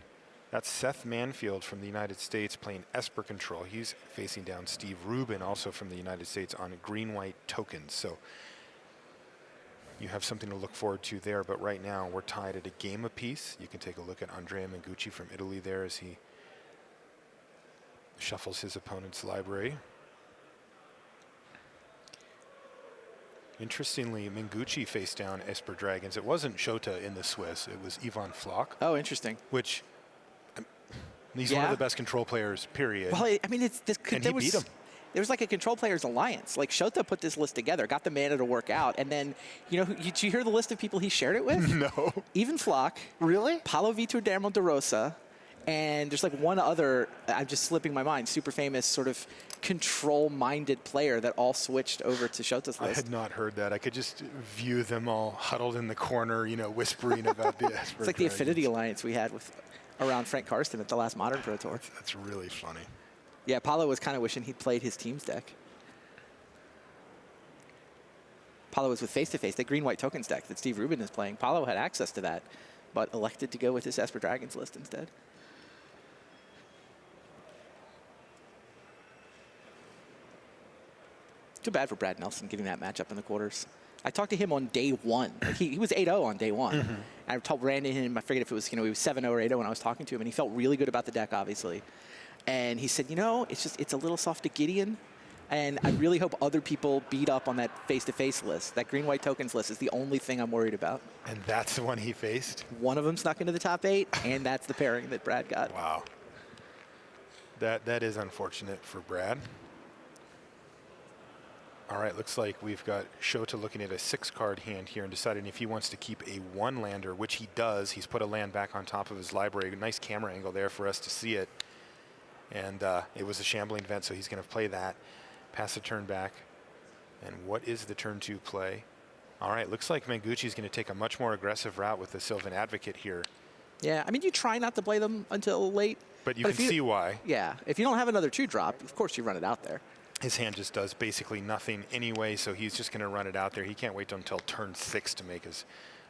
That's Seth Manfield from the United States playing Esper Control. He's facing down Steve Rubin, also from the United States, on green-white tokens. So you have something to look forward to there. But right now, we're tied at a game apiece. You can take a look at Andrea Mengucci from Italy there as he shuffles his opponent's library. Interestingly, Mengucci faced down Esper Dragons. It wasn't Shota in the Swiss. It was Ivan Flock. Oh, interesting. Which, he's one of the best control players, period. Well, I mean, and he beat him. There was like a control players alliance. Like Shota put this list together, got the mana to work out, and then, did you hear the list of people he shared it with? No. Ivan Flock. Really? Paulo Vitor Dermo de Rosa. And there's like one other, I'm just slipping my mind, super famous sort of control-minded player that all switched over to Shota's list. I had not heard that. I could just view them all huddled in the corner, whispering about the Esper It's like the Affinity Alliance we had around Frank Karsten at the last Modern Pro Tour. That's really funny. Yeah, Paulo was kind of wishing he'd played his team's deck. Paulo was with Face-to-Face, the green-white tokens deck that Steve Rubin is playing. Paulo had access to that, but elected to go with his Esper Dragons list instead. Too bad for Brad Nelson getting that matchup in the quarters. I talked to him on day 1. Like he was 8-0 on day 1. I ran into him. I forget if it was, he was 7-0 or 8-0 when I was talking to him, and he felt really good about the deck, obviously. And he said, it's a little soft to Gideon, and I really hope other people beat up on that face-to-face list. That green-white tokens list is the only thing I'm worried about. And that's the one he faced? One of them snuck into the top 8, and that's the pairing that Brad got. Wow. That is unfortunate for Brad. All right, looks like we've got Shota looking at a 6-card hand here and deciding if he wants to keep a 1-lander, which he does. He's put a land back on top of his library. Nice camera angle there for us to see it. And it was a shambling event, so he's going to play that. Pass the turn back. And what is the turn 2 play? All right, looks like Mengucci's going to take a much more aggressive route with the Sylvan Advocate here. Yeah, I mean, you try not to play them until late. But you can see why. Yeah, if you don't have another 2-drop, of course you run it out there. His hand just does basically nothing anyway, so he's just going to run it out there. He can't wait until turn 6 to make his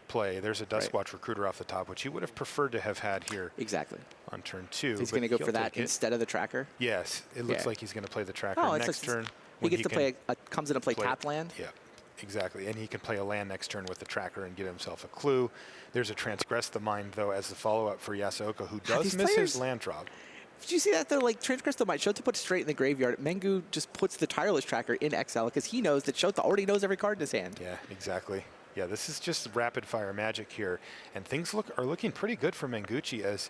play. There's a Duskwatch Recruiter off the top, which he would have preferred to have had here. Exactly. On turn 2. He's going to go for that instead of the tracker? Yes. It looks like he's going to play the tracker next turn. He gets to play, comes in and play tap land? Yeah. Exactly, and he can play a land next turn with the tracker and get himself a clue. There's a Transgress the Mind, though, as the follow-up for Yasuoka, who does miss his land drop. Did you see that? They're like, Transgress the Mind, Shota puts straight in the graveyard. Mengu just puts the Tireless Tracker in exile because he knows that Shota already knows every card in his hand. Yeah, exactly. Yeah, this is just rapid-fire magic here, and things are looking pretty good for Mengucci, as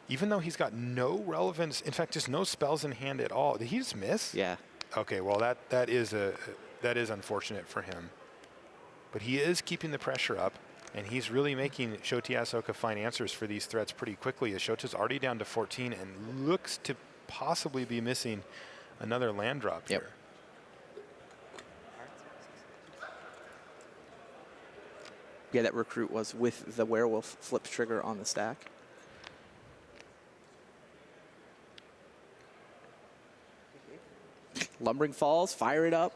even though he's got no relevance, in fact, just no spells in hand at all. Did he just miss? Yeah. Okay, well, that is unfortunate for him. But he is keeping the pressure up, and he's really making Shota Yasuoka find answers for these threats pretty quickly, as Shota's already down to 14 and looks to possibly be missing another land drop here. Yeah, that recruit was with the werewolf flipped trigger on the stack. Lumbering Falls, fire it up.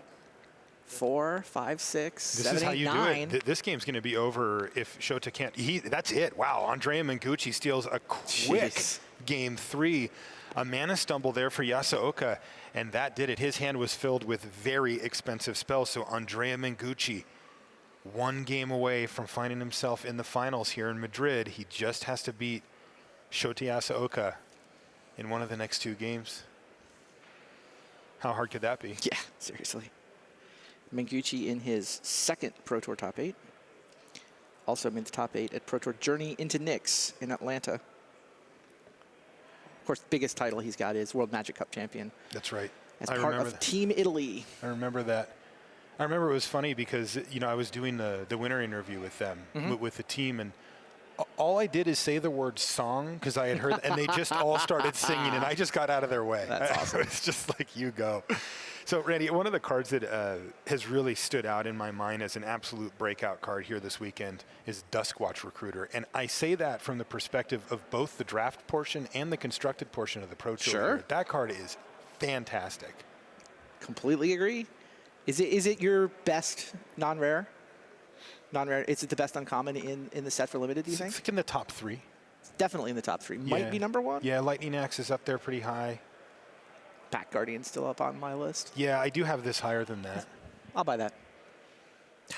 4, 5, 6, 7, 8, 9. Do it. This game's going to be over if Shota can't. That's it. Wow. Andrea Mengucci steals a quick game 3. A mana stumble there for Yasuoka, and that did it. His hand was filled with very expensive spells. So Andrea Mengucci, 1 game away from finding himself in the finals here in Madrid. He just has to beat Shota Yasuoka in one of the next 2 games. How hard could that be? Yeah, seriously. Mengucci in his 2nd Pro Tour top 8. Also made the top 8 at Pro Tour Journey into Knicks in Atlanta. Of course, the biggest title he's got is World Magic Cup champion. That's right. As part of Team Italy. I remember that. I remember it was funny because, you know, I was doing the winter interview with them, with the team, and all I did is say the word song because I had heard, and they just all started singing, and I just got out of their way. That's awesome. It's just like, you go. So, Randy, one of the cards that has really stood out in my mind as an absolute breakout card here this weekend is Duskwatch Recruiter. And I say that from the perspective of both the draft portion and the constructed portion of the Pro Tour. Sure. That card is fantastic. Completely agree. Is it your best non-rare? Non-rare. Is it the best uncommon in the set for limited, do you think? It's in the top 3. It's definitely in the top 3. Might be number 1. Yeah, Lightning Axe is up there pretty high. Pack Guardian's still up on my list. Yeah, I do have this higher than that. I'll buy that.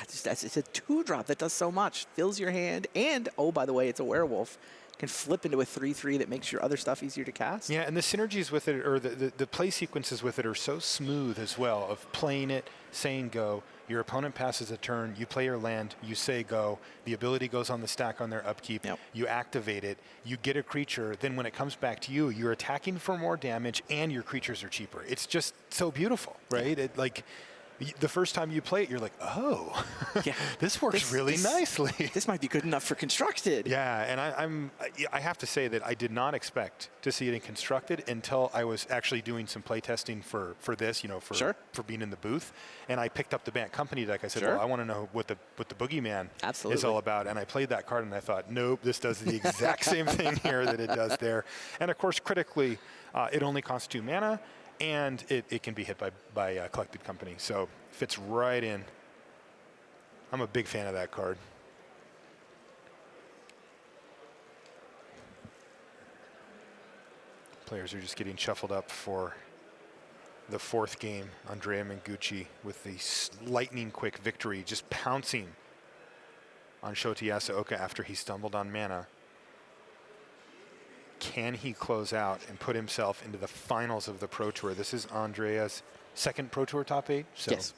It's a 2-drop that does so much. Fills your hand, and, oh, by the way, it's a werewolf. Can flip into a 3/3 that makes your other stuff easier to cast. Yeah, and the synergies with it, or the play sequences with it are so smooth as well, of playing it, saying go, your opponent passes a turn, you play your land, you say go, the ability goes on the stack on their upkeep, you activate it, you get a creature, then when it comes back to you, you're attacking for more damage and your creatures are cheaper. It's just so beautiful, right? It, like, the first time you play it, you're like, oh, yeah, this works really nicely. This might be good enough for constructed. Yeah, and I have to say that I did not expect to see it in constructed until I was actually doing some play testing for this, you know, for being in the booth, and I picked up the Bant Company deck. I said, well, I want to know what the Boogeyman is all about, and I played that card, and I thought, nope, this does the exact same thing here that it does there. And of course, critically, it only costs 2 mana. And it can be hit by Collected Company, so fits right in. I'm a big fan of that card. Players are just getting shuffled up for the 4th game. Andrea Mengucci with the lightning quick victory, just pouncing on Shota Yasuoka after he stumbled on mana. Can he close out and put himself into the finals of the Pro Tour? This is Andrea's 2nd Pro Tour top 8. So. Yes.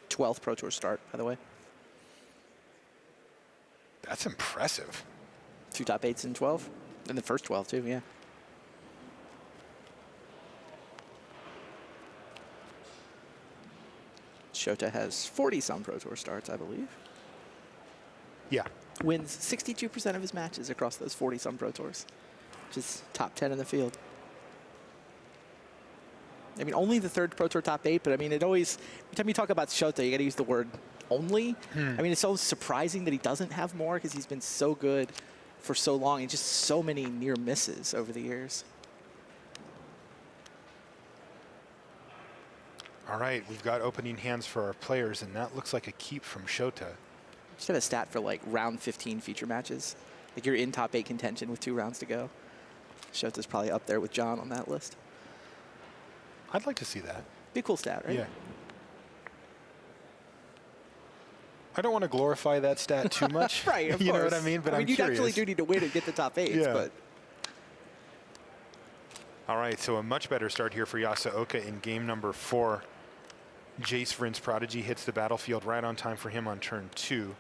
12th Pro Tour start, by the way. That's impressive. 2 top 8s in 12. And the first 12, too, yeah. Shota has 40-some Pro Tour starts, I believe. Yeah. Wins 62% of his matches across those 40-some Pro Tours, which is top 10 in the field. I mean, only the 3rd Pro Tour top 8, but I mean, it always, every time you talk about Shota, you got to use the word only. I mean, it's so surprising that he doesn't have more because he's been so good for so long and just so many near misses over the years. All right, we've got opening hands for our players, and that looks like a keep from Shota. Just have a stat for like round 15 feature matches. Like you're in top 8 contention with 2 rounds to go. Shota's probably up there with John on that list. I'd like to see that. Be a cool stat, right? Yeah. I don't want to glorify that stat too much. Right, of you course. know what I mean? But I mean, I'm you curious. actually do need to win and get the top 8s, Yeah. but All right, so a much better start here for Yasuoka in game number 4. Jace Vryn's Prodigy hits the battlefield right on time for him on turn 2.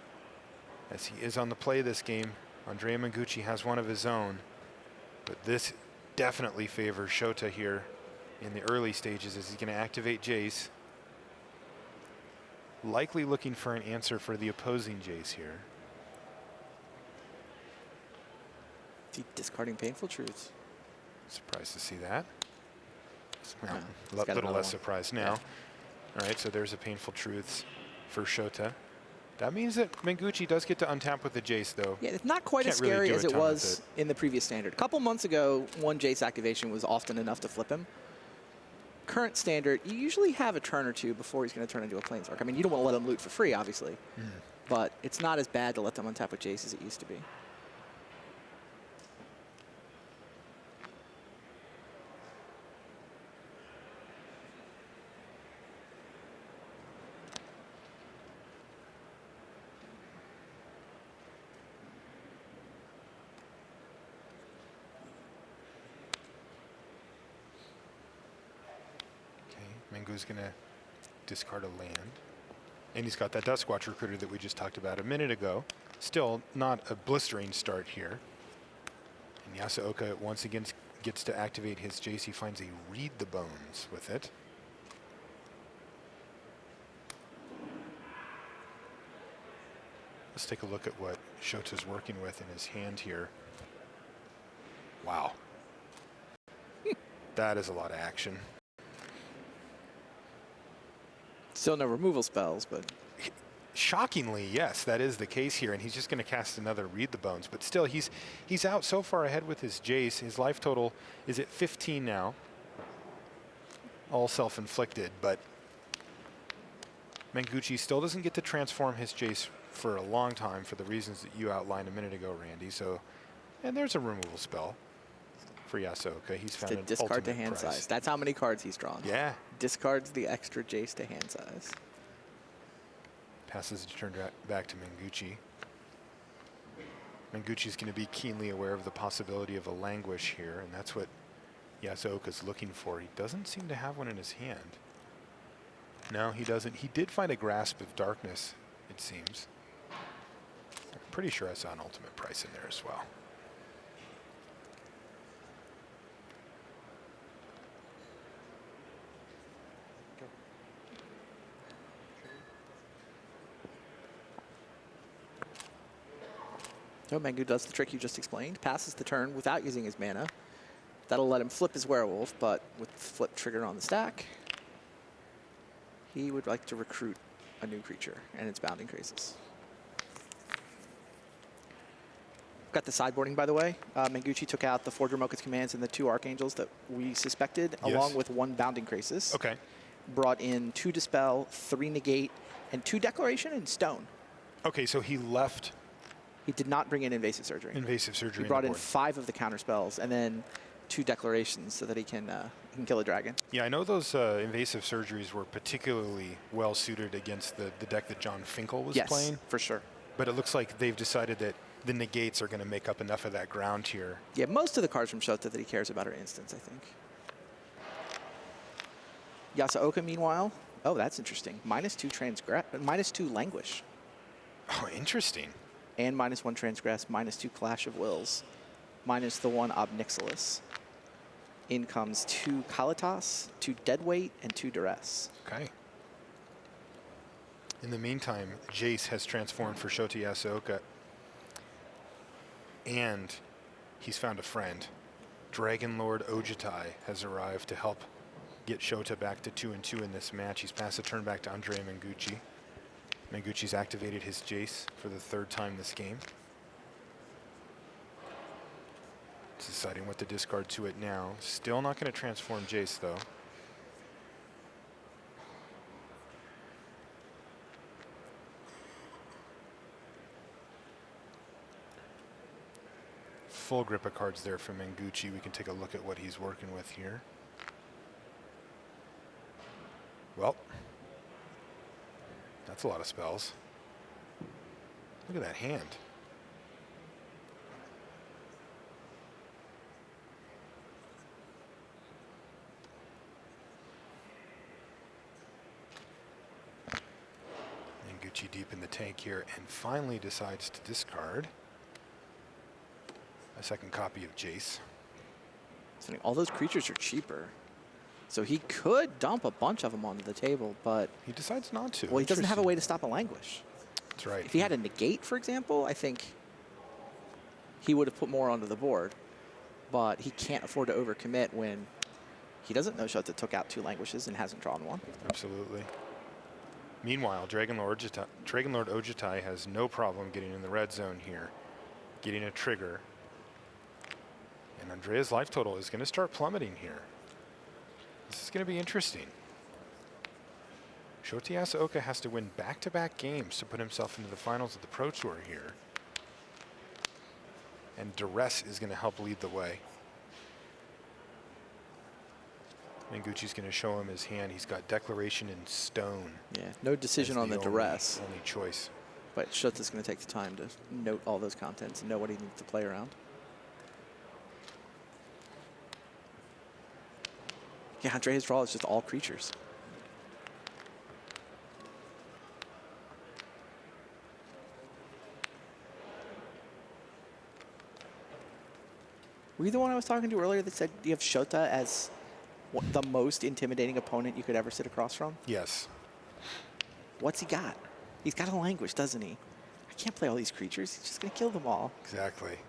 As he is on the play this game, Andrea Mengucci has one of his own. But this definitely favors Shota here in the early stages as he's going to activate Jace. Likely looking for an answer for the opposing Jace here. is he discarding Painful Truths? Surprised to see that. Well, he's a got little another less one. surprised now. All right, so there's a Painful Truths for Shota. That means that Mengucci does get to untap with the Jace, though. Yeah, it's not quite Can't as really scary do as a it ton with was in the previous standard. A couple months ago, one Jace activation was often enough to flip him. Current standard, you usually have a turn or two before he's going to turn into a Planeswalker. I mean, you don't want to let him loot for free, obviously. But it's not as bad to let them untap with Jace as it used to be. Mengu's going to discard a land. And he's got that Duskwatch Recruiter that we just talked about a minute ago. Still not a blistering start here. And Yasuoka once again gets to activate his Jace. He finds a Read the Bones with it. Let's take a look at what Shota's working with in his hand here. Wow. That is a lot of action. Still no removal spells, but shockingly, yes, that is the case here, and he's just going to cast another Read the Bones. But still, he's out so far ahead with his Jace. His life total is at 15 now. All self-inflicted, but Mengucci still doesn't get to transform his Jace for a long time for the reasons that you outlined a minute ago, Randy. So, and there's a removal spell for Yasuoka. He's found an discard to ultimate hand prize. size. That's how many cards he's drawn. Yeah. Discards the extra Jace to hand size. Passes the turn back to Mengucci. Mengucci's going to be keenly aware of the possibility of a Languish here, and that's what Yasuoka's looking for. He doesn't seem to have one in his hand. No, he doesn't. He did find a Grasp of Darkness, it seems. I'm pretty sure I saw an ultimate price in there as well. So Mengu does the trick you just explained, passes the turn without using his mana. That'll let him flip his werewolf, but with flip trigger on the stack, he would like to recruit a new creature, and its bound increases. Got the sideboarding, by the way. Mengucci took out the 4 Dromoka's commands and the 2 Archangels that we suspected, Yes. along with 1 bounding crisis. Okay. Brought in 2 Dispel, 3 Negate, and 2 Declaration and Stone. Okay, so he left. He did not bring in Invasive Surgery. Invasive Surgery. He brought in board. 5 of the counter spells and then 2 Declarations so that he can kill a dragon. Yeah, I know those invasive surgeries were particularly well suited against the deck that John Finkel was playing. For sure. But it looks like they've decided that the negates are going to make up enough of that ground here. Yeah, most of the cards from Shota that he cares about are instants, I think. Yasuoka, meanwhile, oh, that's interesting. -2 Languish. Oh, interesting. And -1 Transgress, -2 Clash of Wills, -1 Ob Nixilis. In comes 2 Kalitas, 2 Deadweight, and 2 Duress. Okay. In the meantime, Jace has transformed for Shota Yasuoka. And he's found a friend. Dragon Lord Ojitai has arrived to help get Shota back to 2-2 in this match. He's passed the turn back to Andrea Mengucci. Mengucci's activated his Jace for the 3rd time this game. Deciding what to discard to it now. Still not going to transform Jace, though. full grip of cards there from Mengucci. We can take a look at what he's working with here. Well, that's a lot of spells. Look at that hand. Mengucci deep in the tank here and finally decides to discard a second copy of Jace. So all those creatures are cheaper. So he could dump a bunch of them onto the table, but he decides not to. Well, he doesn't have a way to stop a Languish. That's right. If he had a negate, for example, I think he would have put more onto the board. But he can't afford to overcommit when he doesn't know Shota took out 2 Languishes and hasn't drawn one. Absolutely. Meanwhile, Dragonlord Ojutai has no problem getting in the red zone here, getting a trigger. And Andrea's life total is going to start plummeting here. This is going to be interesting. Shota Yasuoka has to win back-to-back games to put himself into the finals of the Pro Tour here. And duress is going to help lead the way. Mengucci's going to show him his hand. He's got Declaration in Stone. Yeah, no decision on the duress. Only choice. But Shota's going to take the time to note all those contents and know what he needs to play around. Yeah, Andrea's draw is just all creatures. Were you the one I was talking to earlier that said you have Shota as the most intimidating opponent you could ever sit across from? Yes. What's he got? He's got a Languish, doesn't he? I can't play all these creatures. He's just going to kill them all. Exactly.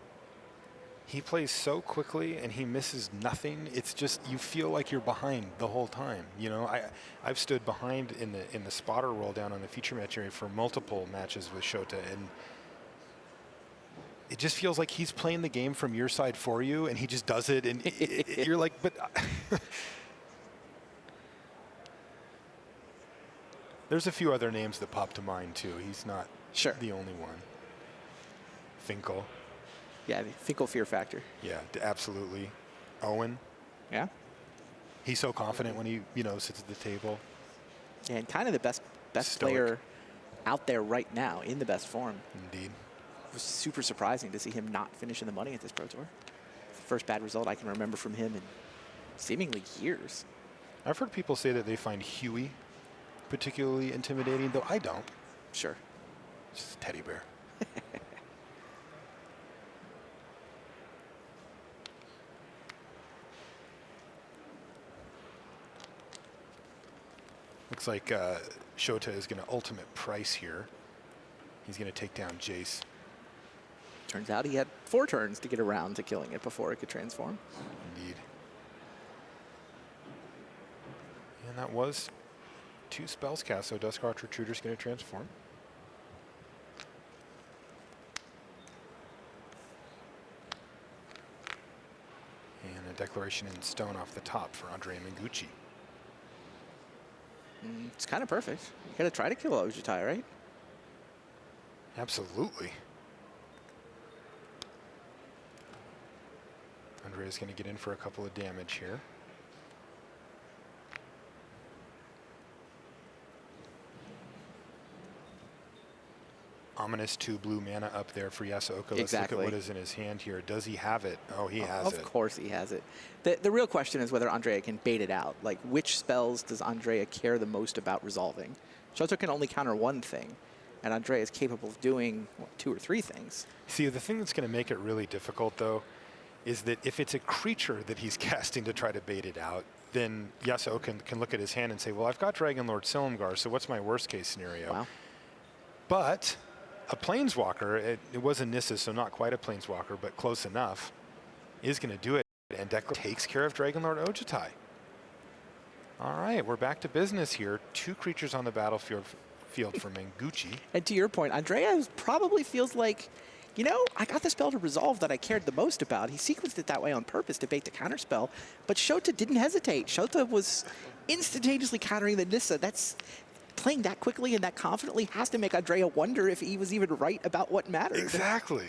He plays so quickly and he misses nothing. It's just, you feel like you're behind the whole time. You know, I've stood behind in the spotter roll down on the feature match area for multiple matches with Shota, and it just feels like he's playing the game from your side for you, and he just does it, and you're like, but there's a few other names that pop to mind too. He's not the only one. Finkel. Yeah, the Finkel fear factor. Yeah, absolutely. Owen. Yeah. He's so confident when he, sits at the table. Yeah, and kind of the best player out there right now in the best form. Indeed. It was super surprising to see him not finish in the money at this Pro Tour. The first bad result I can remember from him in seemingly years. I've heard people say that they find Huey particularly intimidating, though I don't. Sure. Just a teddy bear. Looks like Shota is going to ultimate price here. He's going to take down Jace. Turns out he had 4 turns to get around to killing it before it could transform. Indeed. And that was 2 spells cast, so Duskarth Retreater's going to transform. And a Declaration in Stone off the top for Andrea Mengucci. It's kind of perfect. You got to try to kill Ojutai, right? Absolutely. Andrea's going to get in for a couple of damage here. Ominous 2 blue mana up there for Yasuoka. Let's look at what is in his hand here. Does he have it? Oh, he has it. Of course he has it. The real question is whether Andrea can bait it out. Like, which spells does Andrea care the most about resolving? Shota can only counter 1 thing, and Andrea is capable of doing 2 or 3 things. See, the thing that's going to make it really difficult, though, is that if it's a creature that he's casting to try to bait it out, then Yasuoka can look at his hand and say, well, I've got Dragonlord Silumgar, so what's my worst case scenario? Wow. But a Planeswalker, it was a Nissa, so not quite a Planeswalker, but close enough, is going to do it, and Declan takes care of Dragonlord Ojutai. All right, we're back to business here. 2 creatures on the battlefield for Mengucci. And to your point, Andrea probably feels like, I got the spell to resolve that I cared the most about. He sequenced it that way on purpose to bait the counterspell, but Shota didn't hesitate. Shota was instantaneously countering the Nissa. That's playing that quickly and that confidently has to make Andrea wonder if he was even right about what mattered. Exactly.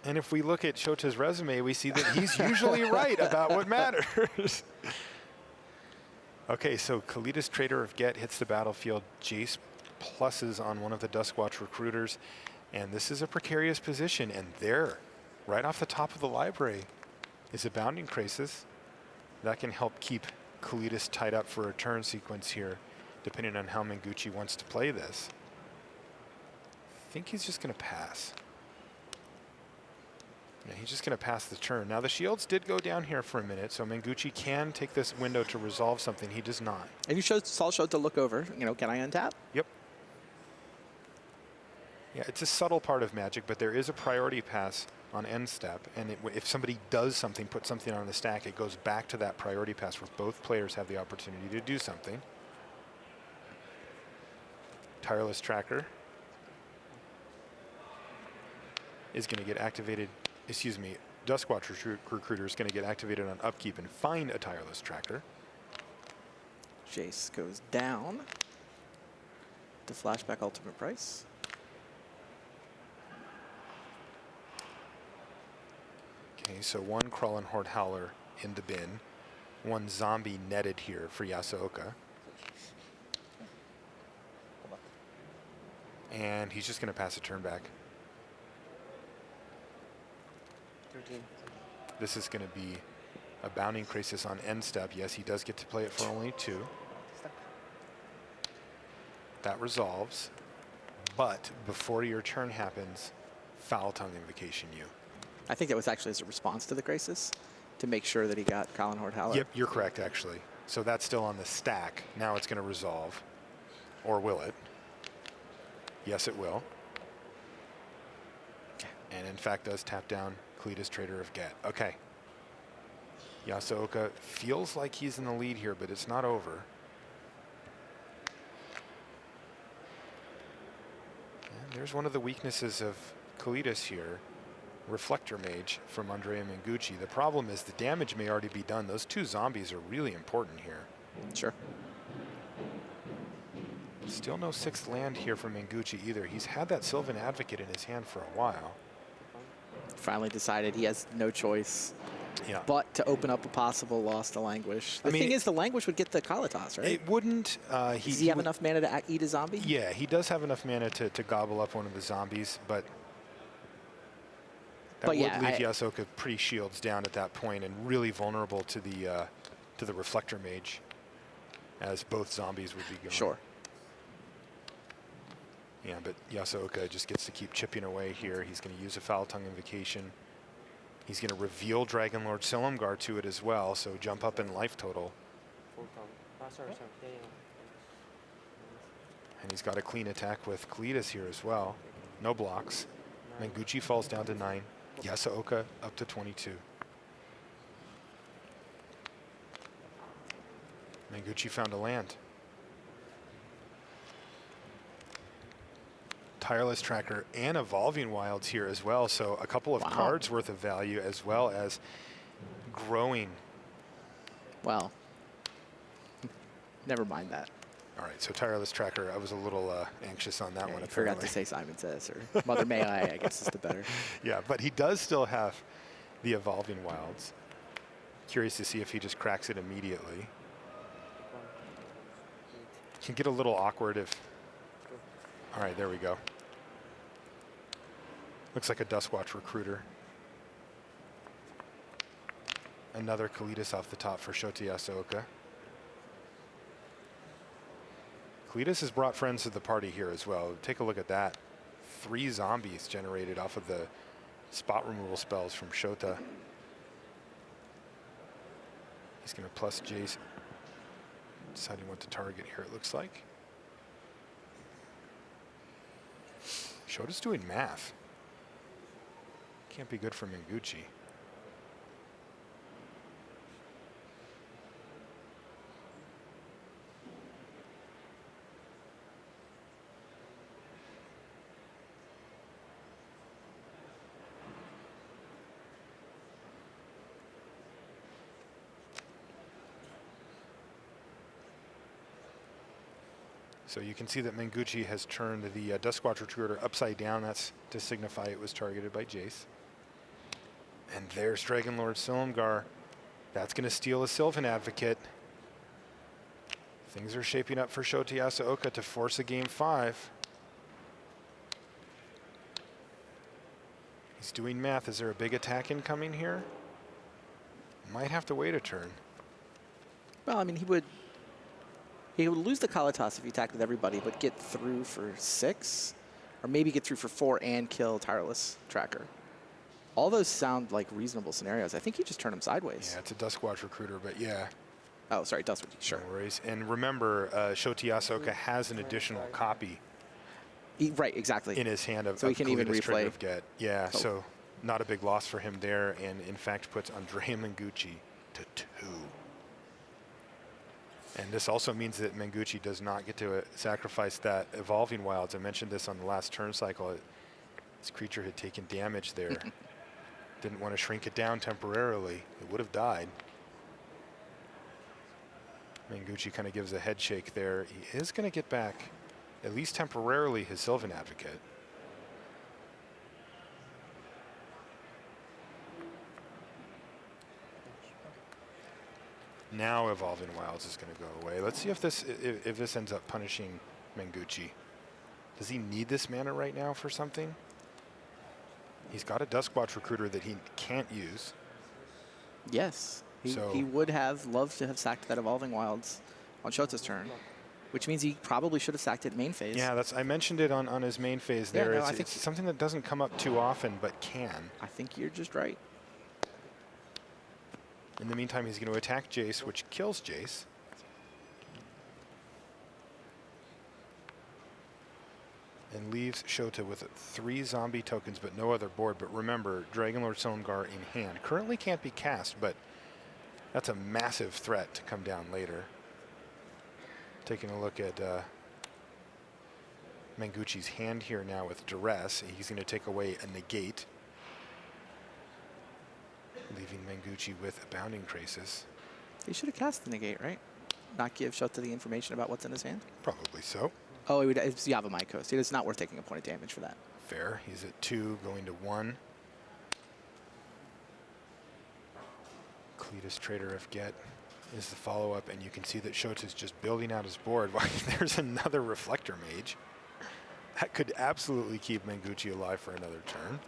And if we look at Shota's resume, we see that he's usually right about what matters. Okay, so Kalidas, Trader of Get, hits the battlefield. Jace pluses on one of the Duskwatch recruiters. And this is a precarious position. And there, right off the top of the library, is a Bounding Crisis. That can help keep Kalidas tied up for a turn sequence here, depending on how Mengucci wants to play this. I think he's just going to pass. Yeah, he's just going to pass the turn. Now, the shields did go down here for a minute, so Mengucci can take this window to resolve something. He does not. And you saw Shota to look over. You know, can I untap? Yep. Yeah, it's a subtle part of Magic, but there is a priority pass on end step. And if somebody does something, put something on the stack, it goes back to that priority pass where both players have the opportunity to do something. Tireless Tracker is going to get activated. Excuse me, Duskwatch Recruiter is going to get activated on upkeep and find a Tireless Tracker. Jace goes down to flashback ultimate price. Okay, so one Crawling Horde Howler in the bin. One zombie netted here for Yasuoka. And he's just going to pass a turn back. 13. This is going to be a Bounding Crisis on end step. Yes, he does get to play it for only 2. That resolves. But before your turn happens, Foul Tongue Invocation you. I think that was actually as a response to the crisis to make sure that he got Colin Horde Howler. Yep, you're correct, actually. So that's still on the stack. Now it's going to resolve. Or will it? Yes, it will. And in fact does tap down Kalidas, Trader of Get. Okay. Yasuoka feels like he's in the lead here, but it's not over. And there's one of the weaknesses of Kalidas here. Reflector Mage from Andrea Mengucci. The problem is the damage may already be done. Those 2 zombies are really important here. Sure. Still no 6th land here from Mengucci either. He's had that Sylvan Advocate in his hand for a while. Finally decided he has no choice but to open up a possible loss to Languish. The thing is, the Languish would get the Kalatas, right? It wouldn't. Does he have enough mana to eat a zombie? Yeah, he does have enough mana to gobble up one of the zombies, but that would leave Yasuoka pretty shields down at that point and really vulnerable to the Reflector Mage, as both zombies would be going. Sure. Yeah, but Yasuoka just gets to keep chipping away here. He's going to use a Foul Tongue Invocation. He's going to reveal Dragonlord Silumgar to it as well, so jump up in life total. And he's got a clean attack with Kalidas here as well. No blocks. Mengucci falls down to 9. Yasuoka up to 22. Mengucci found a land. Tireless Tracker and Evolving Wilds here as well, so a couple of cards worth of value as well as growing. Well, never mind that. All right, so Tireless Tracker, I was a little anxious on that one. I forgot to say Simon Says, or Mother May I guess is the better. Yeah, but he does still have the Evolving Wilds. Curious to see if he just cracks it immediately. Can get a little awkward if... All right, there we go. Looks like a Duskwatch Recruiter. Another Kalidas off the top for Shota Yasuoka. Kalidas has brought friends to the party here as well. Take a look at that. 3 zombies generated off of the spot removal spells from Shota. He's going to plus Jace. Deciding what to target here, it looks like. Shota's doing math. Can't be good for Mengucci. So you can see that Mengucci has turned the Duskwatch Recruiter upside down. That's to signify it was targeted by Jace. And there's Dragonlord Silumgar. That's going to steal a Sylvan Advocate. Things are shaping up for Shota Yasuoka to force a game 5. He's doing math. Is there a big attack incoming here? Might have to wait a turn. Well, I mean, he would lose the Kalatas if he attacked with everybody, but get through for 6, or maybe get through for 4 and kill Tireless Tracker. All those sound like reasonable scenarios. I think you just turn him sideways. Yeah, it's a Duskwatch Recruiter, but yeah. Oh, sorry, Duskwatch, sure. No worries. And remember, Shota Yasuoka has an additional copy. Right, exactly. In his hand of so he can even replay. Of Get. Yeah, so not a big loss for him there, and in fact puts Andrea Mengucci to 2. And this also means that Mengucci does not get to sacrifice that Evolving Wilds. I mentioned this on the last turn cycle. This creature had taken damage there. Didn't want to shrink it down temporarily. It would have died. Mengucci kind of gives a head shake there. He is going to get back, at least temporarily, his Sylvan Advocate. Now Evolving Wilds is going to go away. Let's see if this ends up punishing Mengucci. Does he need this mana right now for something? He's got a Duskwatch Recruiter that he can't use. Yes. He would have loved to have sacked that Evolving Wilds on Shota's turn, which means he probably should have sacked it main phase. Yeah, I mentioned it on his main phase there. Yeah, no, it's something that doesn't come up too often, but can. I think you're just right. In the meantime, he's going to attack Jace, which kills Jace. And leaves Shota with 3 zombie tokens, but no other board. But remember, Dragonlord Silumgar in hand. Currently can't be cast, but that's a massive threat to come down later. Taking a look at Mengucci's hand here now with Duress. He's going to take away a negate, leaving Mengucci with a Bounding Crisis. He should have cast the negate, right? Not give Shota the information about what's in his hand? Probably so. Oh, it's Yavimai's. It's not worth taking a point of damage for that. Fair. He's at 2, going to 1. Cletus, Trader of Get is the follow-up, and you can see that Shota's just building out his board. There's another Reflector Mage. That could absolutely keep Mengucci alive for another turn.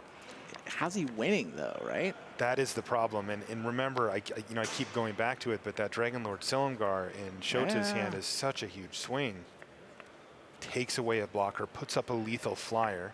How's he winning, though, right? That is the problem. And remember, I keep going back to it, but that Dragonlord Silumgar in Shota's hand is such a huge swing. Takes away a blocker, puts up a lethal flyer.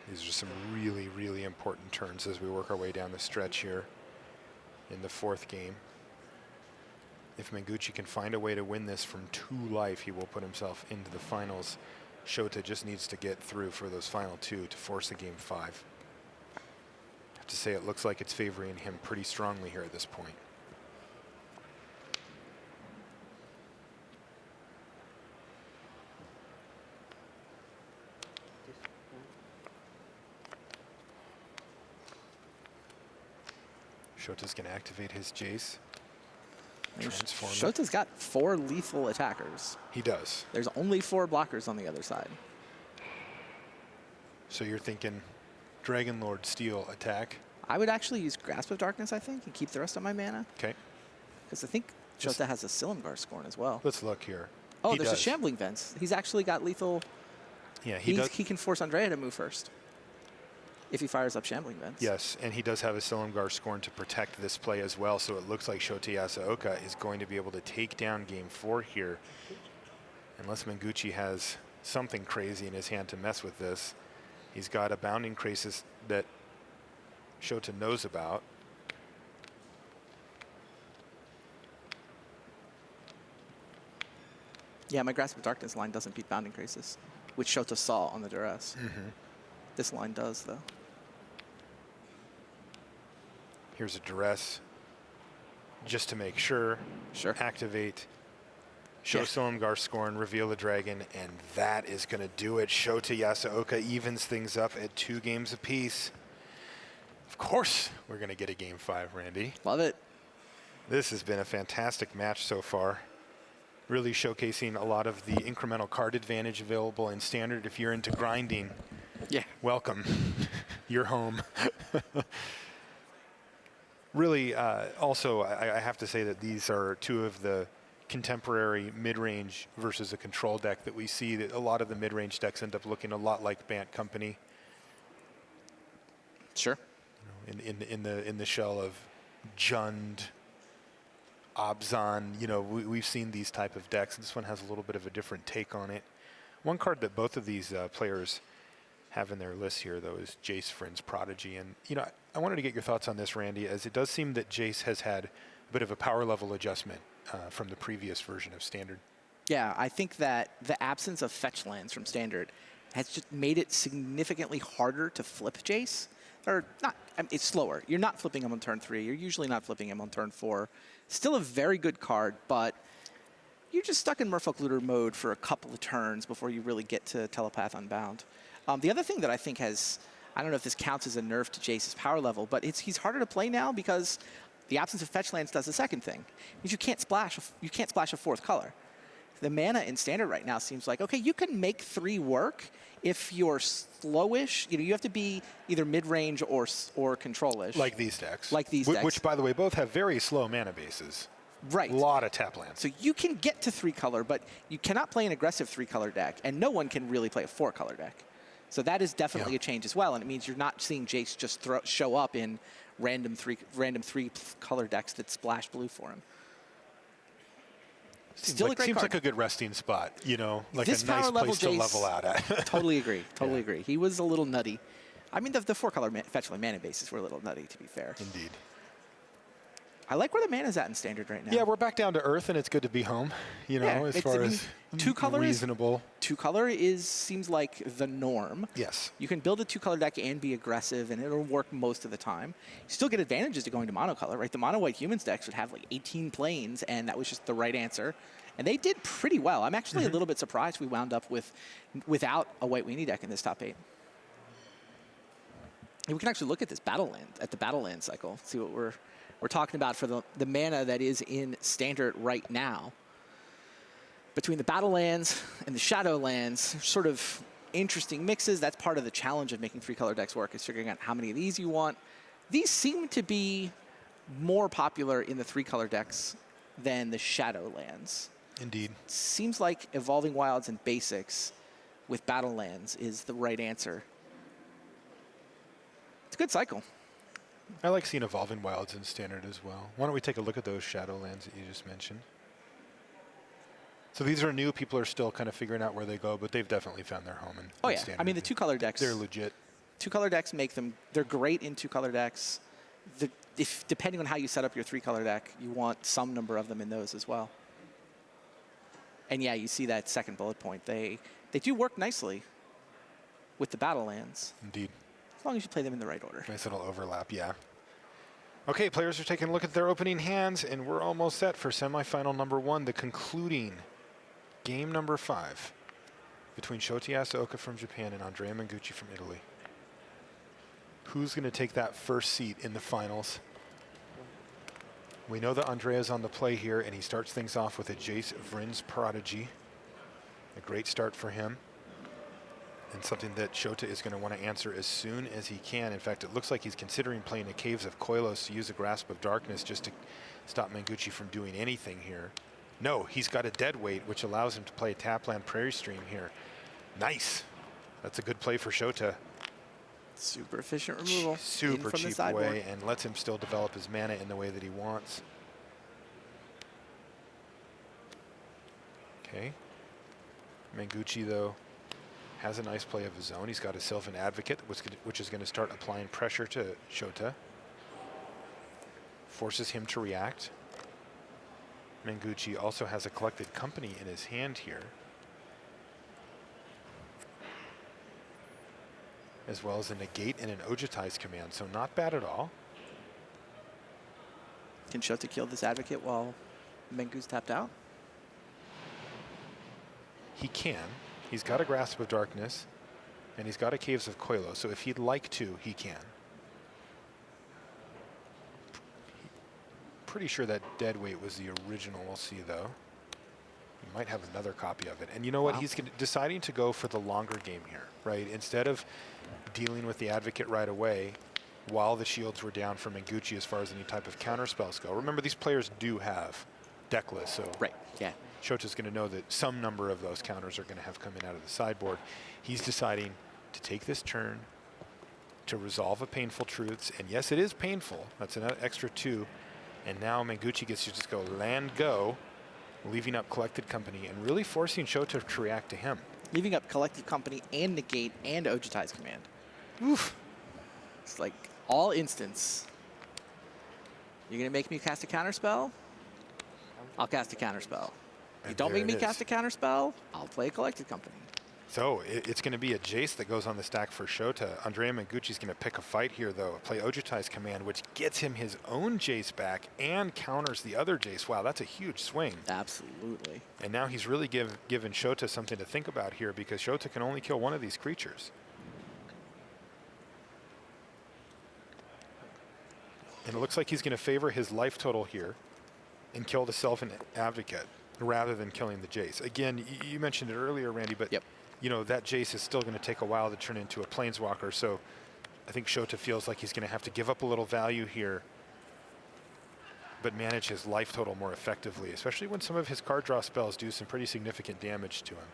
These are some really, really important turns as we work our way down the stretch here in the 4th game. If Mengucci can find a way to win this from 2 life, he will put himself into the finals. Shota just needs to get through for those final 2 to force the game 5. I have to say, it looks like it's favoring him pretty strongly here at this point. Shota's going to activate his Jace. Transform Shota's got 4 lethal attackers. He does. There's only 4 blockers on the other side. So you're thinking Dragonlord Steel attack? I would actually use Grasp of Darkness, I think, and keep the rest of my mana. Okay. Because I think Shota has a Silumgar Scorn as well. Let's look here. Oh, there's a Shambling Vents. He's actually got lethal. Yeah, he can force Andrea to move first if he fires up Shambling Vents. Yes, and he does have a Silumgar Scorn to protect this play as well, so it looks like Shota Yasuoka is going to be able to take down game 4 here. Unless Mengucci has something crazy in his hand to mess with this. He's got a Bounding Crisis that Shota knows about. Yeah, my Grasp of Darkness line doesn't beat Bounding Crisis, which Shota saw on the Duress. This line does, though. Here's a Duress, just to make sure. Sure. Activate Show Silumgar Scorn, reveal the dragon, and that is going to do it. Shota Yasuoka evens things up at 2 games apiece. Of course, we're going to get a game 5, Randy. Love it. This has been a fantastic match so far. Really showcasing a lot of the incremental card advantage available in Standard. If you're into grinding, welcome. You're home. Really, also, I have to say that these are 2 of the contemporary mid-range versus a control deck that we see. That a lot of the mid-range decks end up looking a lot like Bant Company. Sure. You know, in the shell of Jund, Abzan, you know, we've seen these type of decks. This one has a little bit of a different take on it. One card that both of these players have in their list here, though, is Jace Vryn's Prodigy. And, you know, I wanted to get your thoughts on this, Randy, as it does seem that Jace has had a bit of a power level adjustment from the previous version of Standard. Yeah, I think that the absence of fetch lands from Standard has just made it significantly harder to flip Jace. Or not, I mean, it's slower. You're not flipping him on turn 3. You're usually not flipping him on turn 4. Still a very good card, but you're just stuck in Merfolk Looter mode for a couple of turns before you really get to Telepath Unbound. The other thing that I think has, I don't know if this counts as a nerf to Jace's power level, but he's harder to play now because the absence of fetch lands does the second thing. It means you can't splash a 4th color. The mana in Standard right now seems like, okay, you can make 3 work if you're slowish. You know, you have to be either mid-range or control-ish. Like these decks. Like these decks. Which, by the way, both have very slow mana bases. Right. A lot of tap lands. So you can get to 3-color, but you cannot play an aggressive 3-color deck, and no one can really play a 4-color deck. So that is definitely a change as well, and it means you're not seeing Jace just show up in random 3-color decks that splash blue for him. Still a great seems card. like a good resting spot, you know, like This a nice power level place to Jace, level out at. Totally agree. Totally agree. He was a little nutty. I mean, the 4-color fetch land mana bases were a little nutty, to be fair. Indeed. I like where the mana's at in Standard right now. Yeah, we're back down to earth, and it's good to be home. You know, as far as 2-color reasonable. 2-color seems like the norm. Yes. You can build a 2-color deck and be aggressive, and it'll work most of the time. You still get advantages to going to monocolor, right? The mono-white humans decks would have like 18 planes, and that was just the right answer. And they did pretty well. I'm actually a little bit surprised we wound up without a white weenie deck in this top 8. And we can actually look at this the battle land cycle, see what we're talking about for the mana that is in Standard right now. Between the battle lands and the shadow lands, sort of interesting mixes. That's part of the challenge of making 3-color decks work, is figuring out how many of these you want. These seem to be more popular in the 3-color decks than the shadow lands. Indeed. Seems like Evolving Wilds and Basics with battle lands is the right answer. It's a good cycle. I like seeing Evolving Wilds in Standard as well. Why don't we take a look at those shadow lands that you just mentioned? So these are new. People are still kind of figuring out where they go, but they've definitely found their home in Standard. I mean, the 2-color decks, they're legit. 2-color decks make them, they're great in 2-color decks. Depending on how you set up your 3-color deck, you want some number of them in those as well. And yeah, you see that second bullet point. They do work nicely with the battle lands. Indeed. As long as you play them in the right order. Nice little overlap, yeah. Okay, players are taking a look at their opening hands, and we're almost set for semifinal number 1, the concluding game number 5 between Shota Yasuoka from Japan and Andrea Mengucci from Italy. Who's going to take that first seat in the finals? We know that Andrea's on the play here, and he starts things off with a Jace Vryn's Prodigy. A great start for him, and something that Shota is going to want to answer as soon as he can. In fact, it looks like he's considering playing a Caves of Koilos to use a Grasp of Darkness just to stop Mengucci from doing anything here. No, he's got a dead weight, which allows him to play a Tapland Prairie Stream here. Nice. That's a good play for Shota. Super efficient removal. Super cheap way, and lets him still develop his mana in the way that he wants. Okay. Mengucci, though, has a nice play of his own. He's got a Sylvan Advocate, which is going to start applying pressure to Shota. Forces him to react. Mengucci also has a Collected Company in his hand here, as well as a Negate and an Ojutai's Command, so not bad at all. Can Shota kill this Advocate while Mengu's tapped out? He can. He's got a Grasp of Darkness, and he's got a Caves of Koilo, so if he'd like to, he can. Pretty sure that Deadweight was the original. We'll see, though. He might have another copy of it. And you know what? Wow. He's deciding to go for the longer game here, right? Instead of dealing with the Advocate right away, while the shields were down for Mengucci as far as any type of counter spells go. Remember, these players do have deck lists, so right, yeah. Shota's going to know that some number of those counters are going to have coming out of the sideboard. He's deciding to take this turn to resolve a Painful Truths, and yes, it is painful. That's an extra 2, and now Mengucci gets to just go land go, leaving up Collected Company and really forcing Shota to react to him. Leaving up Collected Company and Negate and Ojutai's Command. Oof. It's like all instance. You're going to make me cast a counterspell? I'll cast a counterspell. You don't make me cast a counterspell? I'll play a Collected Company. So it's going to be a Jace that goes on the stack for Shota. Andrea Mengucci's going to pick a fight here, though. Play Ojutai's Command, which gets him his own Jace back and counters the other Jace. Wow, that's a huge swing. Absolutely. And now he's really given Shota something to think about here, because Shota can only kill one of these creatures. And it looks like he's going to favor his life total here and kill the Sylvan Advocate rather than killing the Jace. Again, you mentioned it earlier, Randy, but you know, that Jace is still going to take a while to turn into a Planeswalker, so I think Shota feels like he's going to have to give up a little value here, but manage his life total more effectively, especially when some of his card draw spells do some pretty significant damage to him.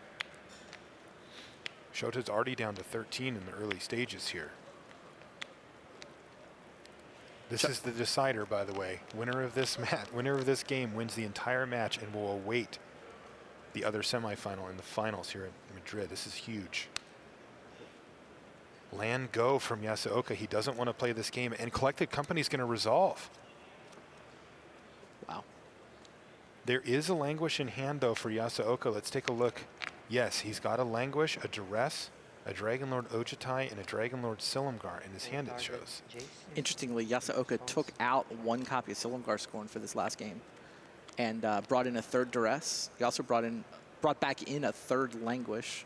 Shota's already down to 13 in the early stages here. This is the decider, by the way. Winner of this game wins the entire match and will await the other semifinal and the finals here in Madrid. This is huge. Land go from Yasuoka. He doesn't want to play this game, and Collected Company's going to resolve. Wow. There is a Languish in hand, though, for Yasuoka. Let's take a look. Yes, he's got a Languish, a Duress, a Dragonlord Ojutai, and a Dragonlord Silumgar in his hand, it shows. Interestingly, Yasuoka took out one copy of Silumgar Scorn for this last game and brought in a third Duress. He also brought back in a third Languish,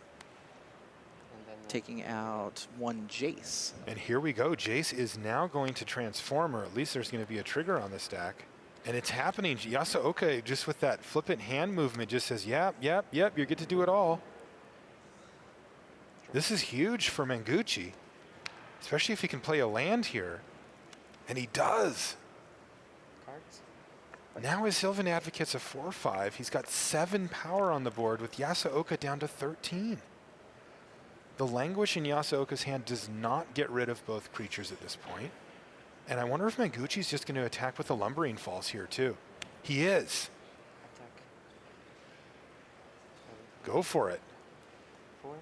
taking out one Jace. And here we go. Jace is now going to transform, or at least there's going to be a trigger on the stack. And it's happening. Yasuoka, just with that flippant hand movement, just says, yep, you get to do it all. This is huge for Mengucci, especially if he can play a land here. And he does. Now his Sylvan Advocate's a 4/5. He's got 7 power on the board with Yasuoka down to 13. The Languish in Yasuoka's hand does not get rid of both creatures at this point. And I wonder if Mengucci's just going to attack with the Lumbering Falls here too. He is. Go for it. 4,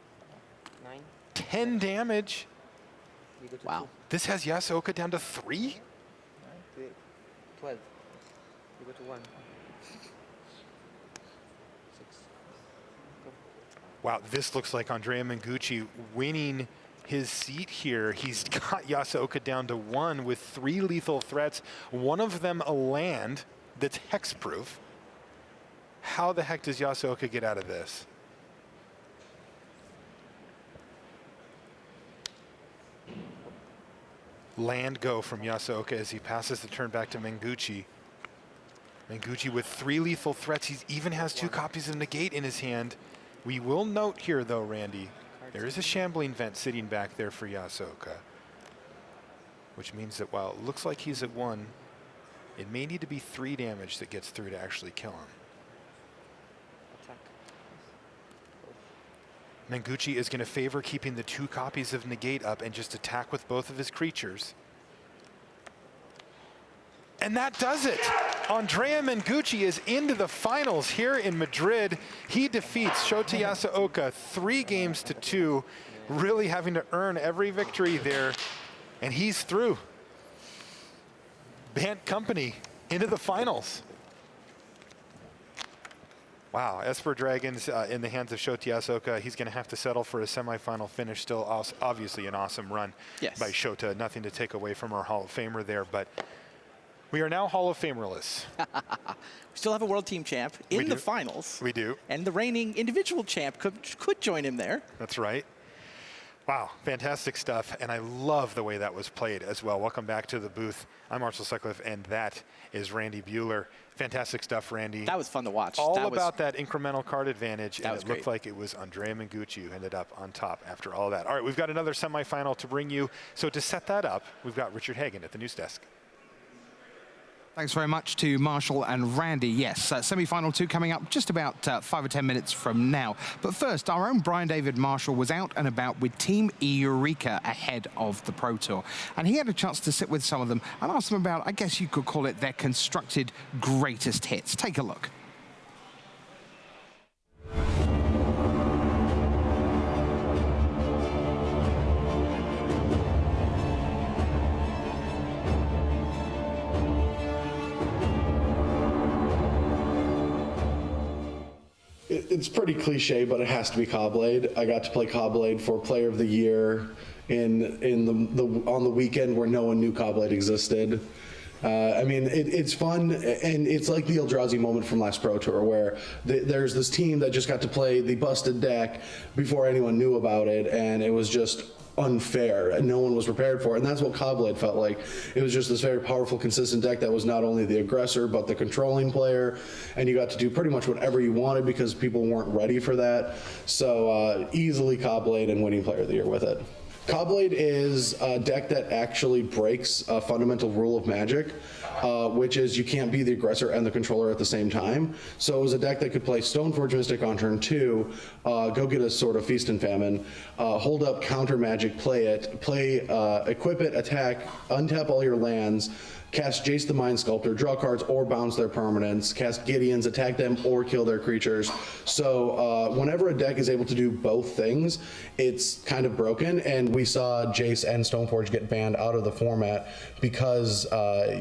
9. 10 damage. Wow. This has Yasuoka down to 3? 9, 12. You go to 1. 6. Go. Wow, this looks like Andrea Mengucci winning his seat here. He's got Yasuoka down to 1 with 3 lethal threats, one of them a land that's hexproof. How the heck does Yasuoka get out of this? Land go from Yasuoka as he passes the turn back to Mengucci. Mengucci with 3 lethal threats. He even has 2 copies of Negate in his hand. We will note here, though, Randy, there is a Shambling Vent sitting back there for Yasuoka, which means that while it looks like he's at 1, it may need to be 3 damage that gets through to actually kill him. Mengucci is going to favor keeping the 2 copies of Negate up and just attack with both of his creatures. And that does it. Andrea Mengucci is into the finals here in Madrid. He defeats Shota Yasuoka 3 games to 2, really having to earn every victory there. And he's through. Bant Company into the finals. Wow, Esper Dragons in the hands of Shota Yasuoka. He's going to have to settle for a semifinal finish. Still obviously an awesome run by Shota. Nothing to take away from our Hall of Famer there, but We are now Hall of Famerless. We still have a world team champ in the finals. We do. And the reigning individual champ could join him there. That's right. Wow, fantastic stuff, and I love the way that was played as well. Welcome back to the booth. I'm Marshall Sutcliffe, and that is Randy Buehler. Fantastic stuff, Randy. That was fun to watch. All about that incremental card advantage, and it looked great. like it was Andrea Mengucci who ended up on top after all that. All right, we've got another semifinal to bring you. So to set that up, we've got Richard Hagan at the news desk. Thanks very much to Marshall and Randy. Yes, semi-final 2 coming up just about 5 or 10 minutes from now. But first, our own Brian David Marshall was out and about with Team Eureka ahead of the Pro Tour. And he had a chance to sit with some of them and ask them about, I guess you could call it, their constructed greatest hits. Take a look. It's pretty cliche, but it has to be Cobblade. I got to play Cobblade for Player of the Year on the weekend where no one knew Cobblade existed. I mean, it's fun, and it's like the Eldrazi moment from last Pro Tour, where there's this team that just got to play the busted deck before anyone knew about it, and it was just unfair, and no one was prepared for it, and that's what Cobblade felt like. It was just this very powerful, consistent deck that was not only the aggressor, but the controlling player, and you got to do pretty much whatever you wanted because people weren't ready for that. So easily Cobblade and winning Player of the Year with it. Cobblade is a deck that actually breaks a fundamental rule of Magic, which is you can't be the aggressor and the controller at the same time. So it was a deck that could play Stoneforge Mystic on turn 2, go get a Sword of Feast and Famine, hold up counter Magic, play it, equip it, attack, untap all your lands, cast Jace the Mind Sculptor, draw cards or bounce their permanents, cast Gideons, attack them or kill their creatures. So whenever a deck is able to do both things, it's kind of broken, and we saw Jace and Stoneforge get banned out of the format because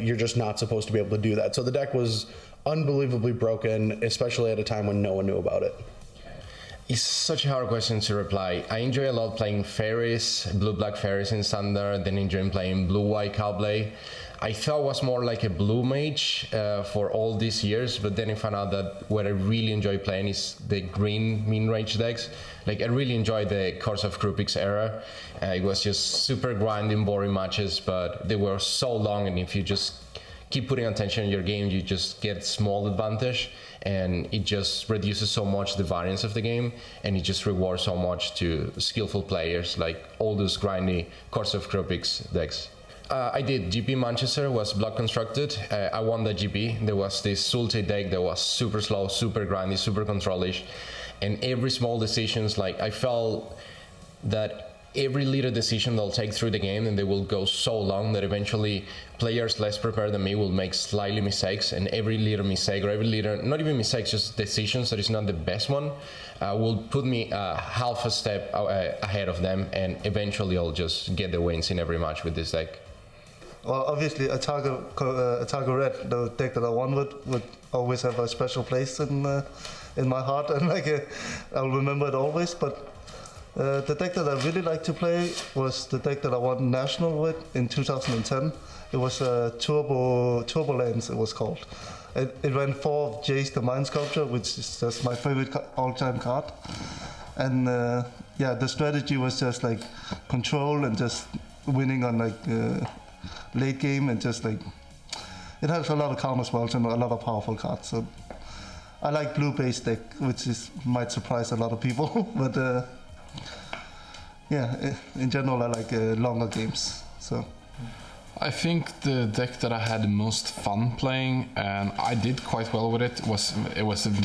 you're just not supposed to be able to do that. So the deck was unbelievably broken, especially at a time when no one knew about it. It's such a hard question to reply. I enjoy a lot playing Fairies, Blue-Black Fairies in Standard, then enjoying playing Blue-White Cobblade. I thought it was more like a blue mage for all these years, but then I found out that what I really enjoy playing is the green min-range decks. Like, I really enjoyed the Curse of Krupix era. It was just super grinding, boring matches, but they were so long, and if you just keep putting attention in your game, you just get small advantage, and it just reduces so much the variance of the game, and it just rewards so much to skillful players, like all those grindy Curse of Krupix decks. I did. GP Manchester was block constructed. I won the GP. There was this Sultai deck that was super slow, super grindy, super controlish, and every small decisions, like I felt that every little decision they'll take through the game, and they will go so long that eventually players less prepared than me will make slightly mistakes, and every little mistake, or every little, not even mistakes, just decisions that is not the best one, will put me half a step ahead of them, and eventually I'll just get the wins in every match with this deck. Well, obviously, Attacker Red, the deck that I won with, would always have a special place in my heart, and I'll remember it always. But the deck that I really like to play was the deck that I won National with in 2010. It was Turbolance, it was called. It ran 4 of Jace the Mind Sculptor, which is just my favorite all-time card. And yeah, the strategy was just like control and just winning on late game, and just like it has a lot of counter spells and a lot of powerful cards. So I like blue-based deck, which might surprise a lot of people, but yeah, in general I like longer games. So I think the deck that I had the most fun playing, and I did quite well with it, was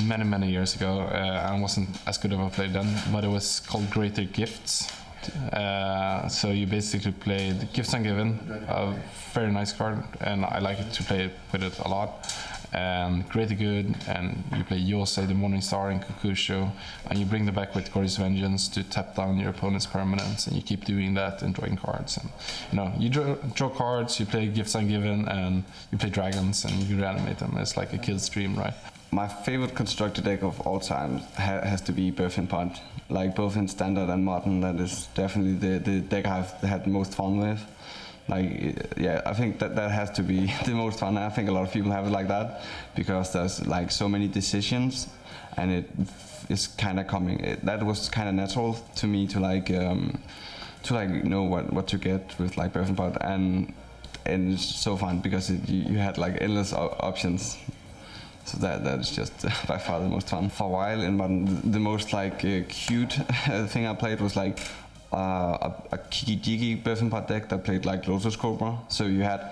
many years ago. I wasn't as good of a player then, but it was called Greater Gifts. So you basically play the Gifts Ungiven, a very nice card, and I like to play with it a lot. And Greater Good, and you play Yosei, the Morning Star, and Kukusho, and you bring them back with Gordy's Vengeance to tap down your opponent's permanents, and you keep doing that and drawing cards. And you draw cards, you play Gifts Ungiven, and you play dragons, and you reanimate them. It's like a kill stream, right? My favorite constructed deck of all time has to be Birth and Punt. Like both in Standard and Modern, that is definitely the deck I've had the most fun with. Yeah, I think that has to be the most fun. I think a lot of people have it like that because there's like so many decisions, and it is kind of coming. That was kind of natural to me to know what to get with like Perfect Pot, and it's so fun because you had like endless options. So that is just by far the most fun. For a while in Modern, the most like cute thing I played was like a Kiki-Jiki Birthing Pot deck that played like Lotus Cobra. So you had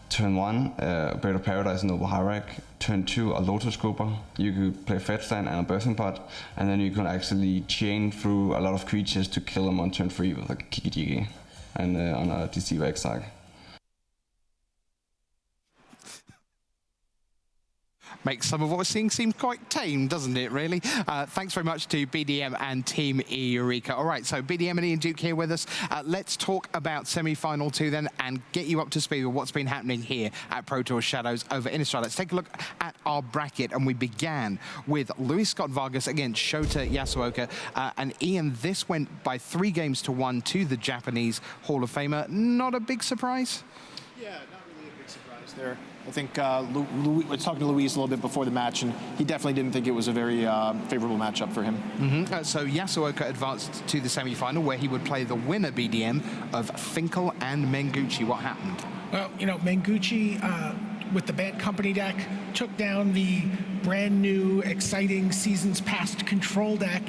turn 1, Bird of Paradise and Noble Hierarch. Turn 2, a Lotus Cobra. You could play Fetchland and a Birthing Pot, and then you could actually chain through a lot of creatures to kill them on turn 3 with like Kiki-Jiki and on a Deceiver Exarch. Makes some of what we're seeing seem quite tame, doesn't it, really? Thanks very much to BDM and Team Eureka. All right, so BDM and Ian Duke here with us. Let's talk about semi-final 2 then and get you up to speed with what's been happening here at Pro Tour Shadows over Innistrad. Let's take a look at our bracket, and we began with Luis Scott Vargas against Shota Yasuoka. And Ian, this went by 3 games to 1 to the Japanese Hall of Famer. Not a big surprise? Yeah, not really a big surprise there. I think I was talking to Luis a little bit before the match, and he definitely didn't think it was a very favorable matchup for him. So Yasuoka advanced to the semi-final, where he would play the winner, BDM, of Finkel and Mengucci. What happened? Well, you know, Mengucci, with the Bant Company deck, took down the brand new, exciting Seasons Past control deck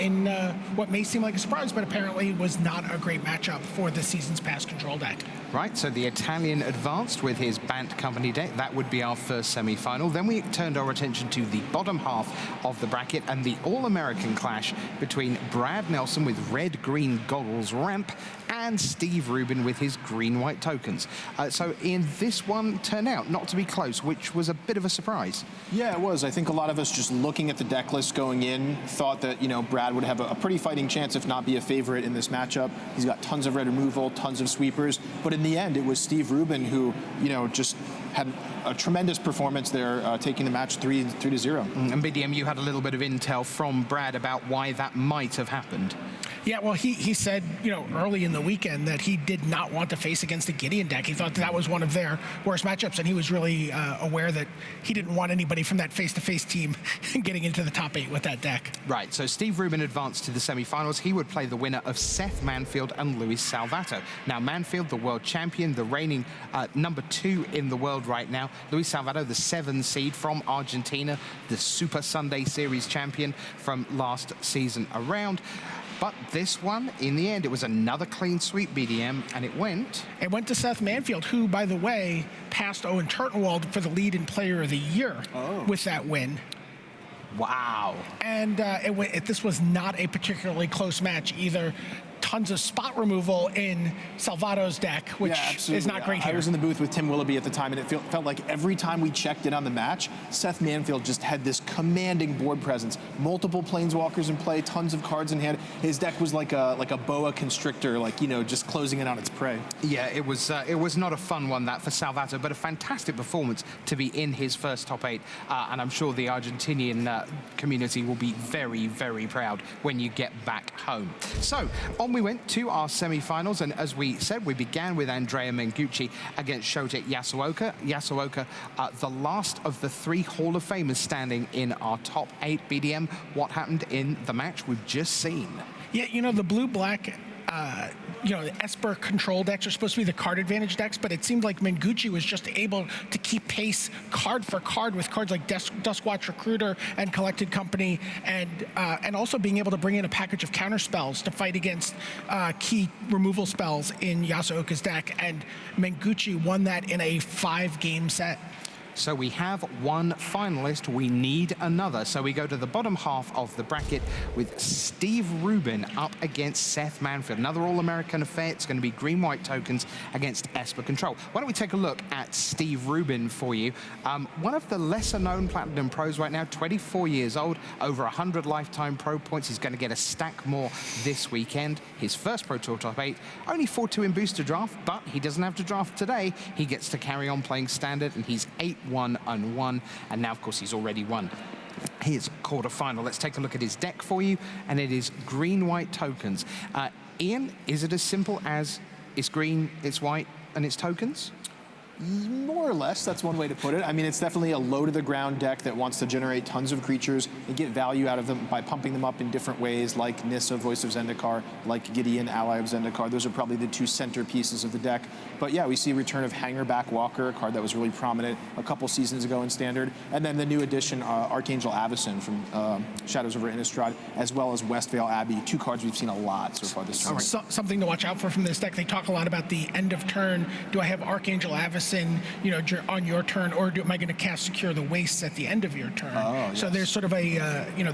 in what may seem like a surprise, but apparently was not a great matchup for the Seasons Past control deck. Right, so the Italian advanced with his Bant Company deck. That would be our first semi-final. Then we turned our attention to the bottom half of the bracket and the All-American clash between Brad Nelson with red-green goggles ramp and Steve Rubin with his green-white tokens. So in this one turned out not to be close, which was a bit of a surprise. Yeah, it was. I think a lot of us just looking at the deck list going in thought that, you know, Brad would have a pretty fighting chance, if not be a favorite in this matchup. He's got tons of red removal, tons of sweepers, but in the end, it was Steve Rubin who, you know, just had a tremendous performance there, taking the match 3-0. And BDM, you had a little bit of intel from Brad about why that might have happened. Yeah, well, he said, you know, early in the weekend that he did not want to face against the Gideon deck. He thought that was one of their worst matchups, and he was really aware that he didn't want anybody from that face-to-face team getting into the top 8 with that deck. Right, so Steve Rubin advanced to the semi-finals. He would play the winner of Seth Manfield and Luis Salvatto. Now, Manfield, the world champion, the reigning number 2 in the world right now. Luis Salvatto, the 7 seed from Argentina, the Super Sunday Series champion from last season around. But this one, in the end, it was another clean sweep, BDM, and it went to Seth Manfield, who, by the way, passed Owen Turtenwald for the lead in Player of the Year with that win. Wow. And this was not a particularly close match either. Tons of spot removal in Salvatto's deck, which is not great here. I was in the booth with Tim Willoughby at the time, and it felt like every time we checked in on the match, Seth Manfield just had this commanding board presence. Multiple planeswalkers in play, tons of cards in hand. His deck was like a boa constrictor, like, you know, just closing in on its prey. Yeah, it was not a fun one, that, for Salvatto, but a fantastic performance to be in his first top 8. And I'm sure the Argentinian community will be very, very proud when you get back home. So, on we went to our semi-finals, and as we said, we began with Andrea Mengucci against Shota Yasuoka. Yasuoka, the last of the 3 Hall of Famers standing in our top 8. BDM, what happened in the match we've just seen? Yeah, you know, the blue-black you know, the Esper control decks are supposed to be the card advantage decks, but it seemed like Mengucci was just able to keep pace card for card with cards like Duskwatch Recruiter and Collected Company, and also being able to bring in a package of counter spells to fight against key removal spells in Yasuoka's deck, and Mengucci won that in a 5-game set. So we have one finalist, we need another. So we go to the bottom half of the bracket with Steve Rubin up against Seth Manfield. Another All-American affair. It's going to be green-white tokens against Esper Control. Why don't we take a look at Steve Rubin for you. One of the lesser-known Platinum pros right now, 24 years old, over 100 lifetime pro points. He's going to get a stack more this weekend. His first Pro Tour top 8, only 4-2 in Booster Draft, but he doesn't have to draft today. He gets to carry on playing Standard, and he's 8-1-1, and now, of course, he's already won his quarterfinal. Let's take a look at his deck for you, and it is green-white tokens. Ian, is it as simple as It's green, it's white, and it's tokens? More or less, that's one way to put it. I mean, it's definitely a low-to-the-ground deck that wants to generate tons of creatures and get value out of them by pumping them up in different ways, like Nissa, Voice of Zendikar, like Gideon, Ally of Zendikar. Those are probably the two centerpieces of the deck. But yeah, we see a return of Hangerback Walker, a card that was really prominent a couple seasons ago in Standard, and then the new addition, Archangel Avacyn from Shadows over Innistrad, as well as Westvale Abbey, two cards we've seen a lot so far this tournament. Something to watch out for from this deck. They talk a lot about the end of turn. Do I have Archangel Avacyn, on your turn, or am I going to cast Secure the Wastes at the end of your turn? Yes. So there's sort of a,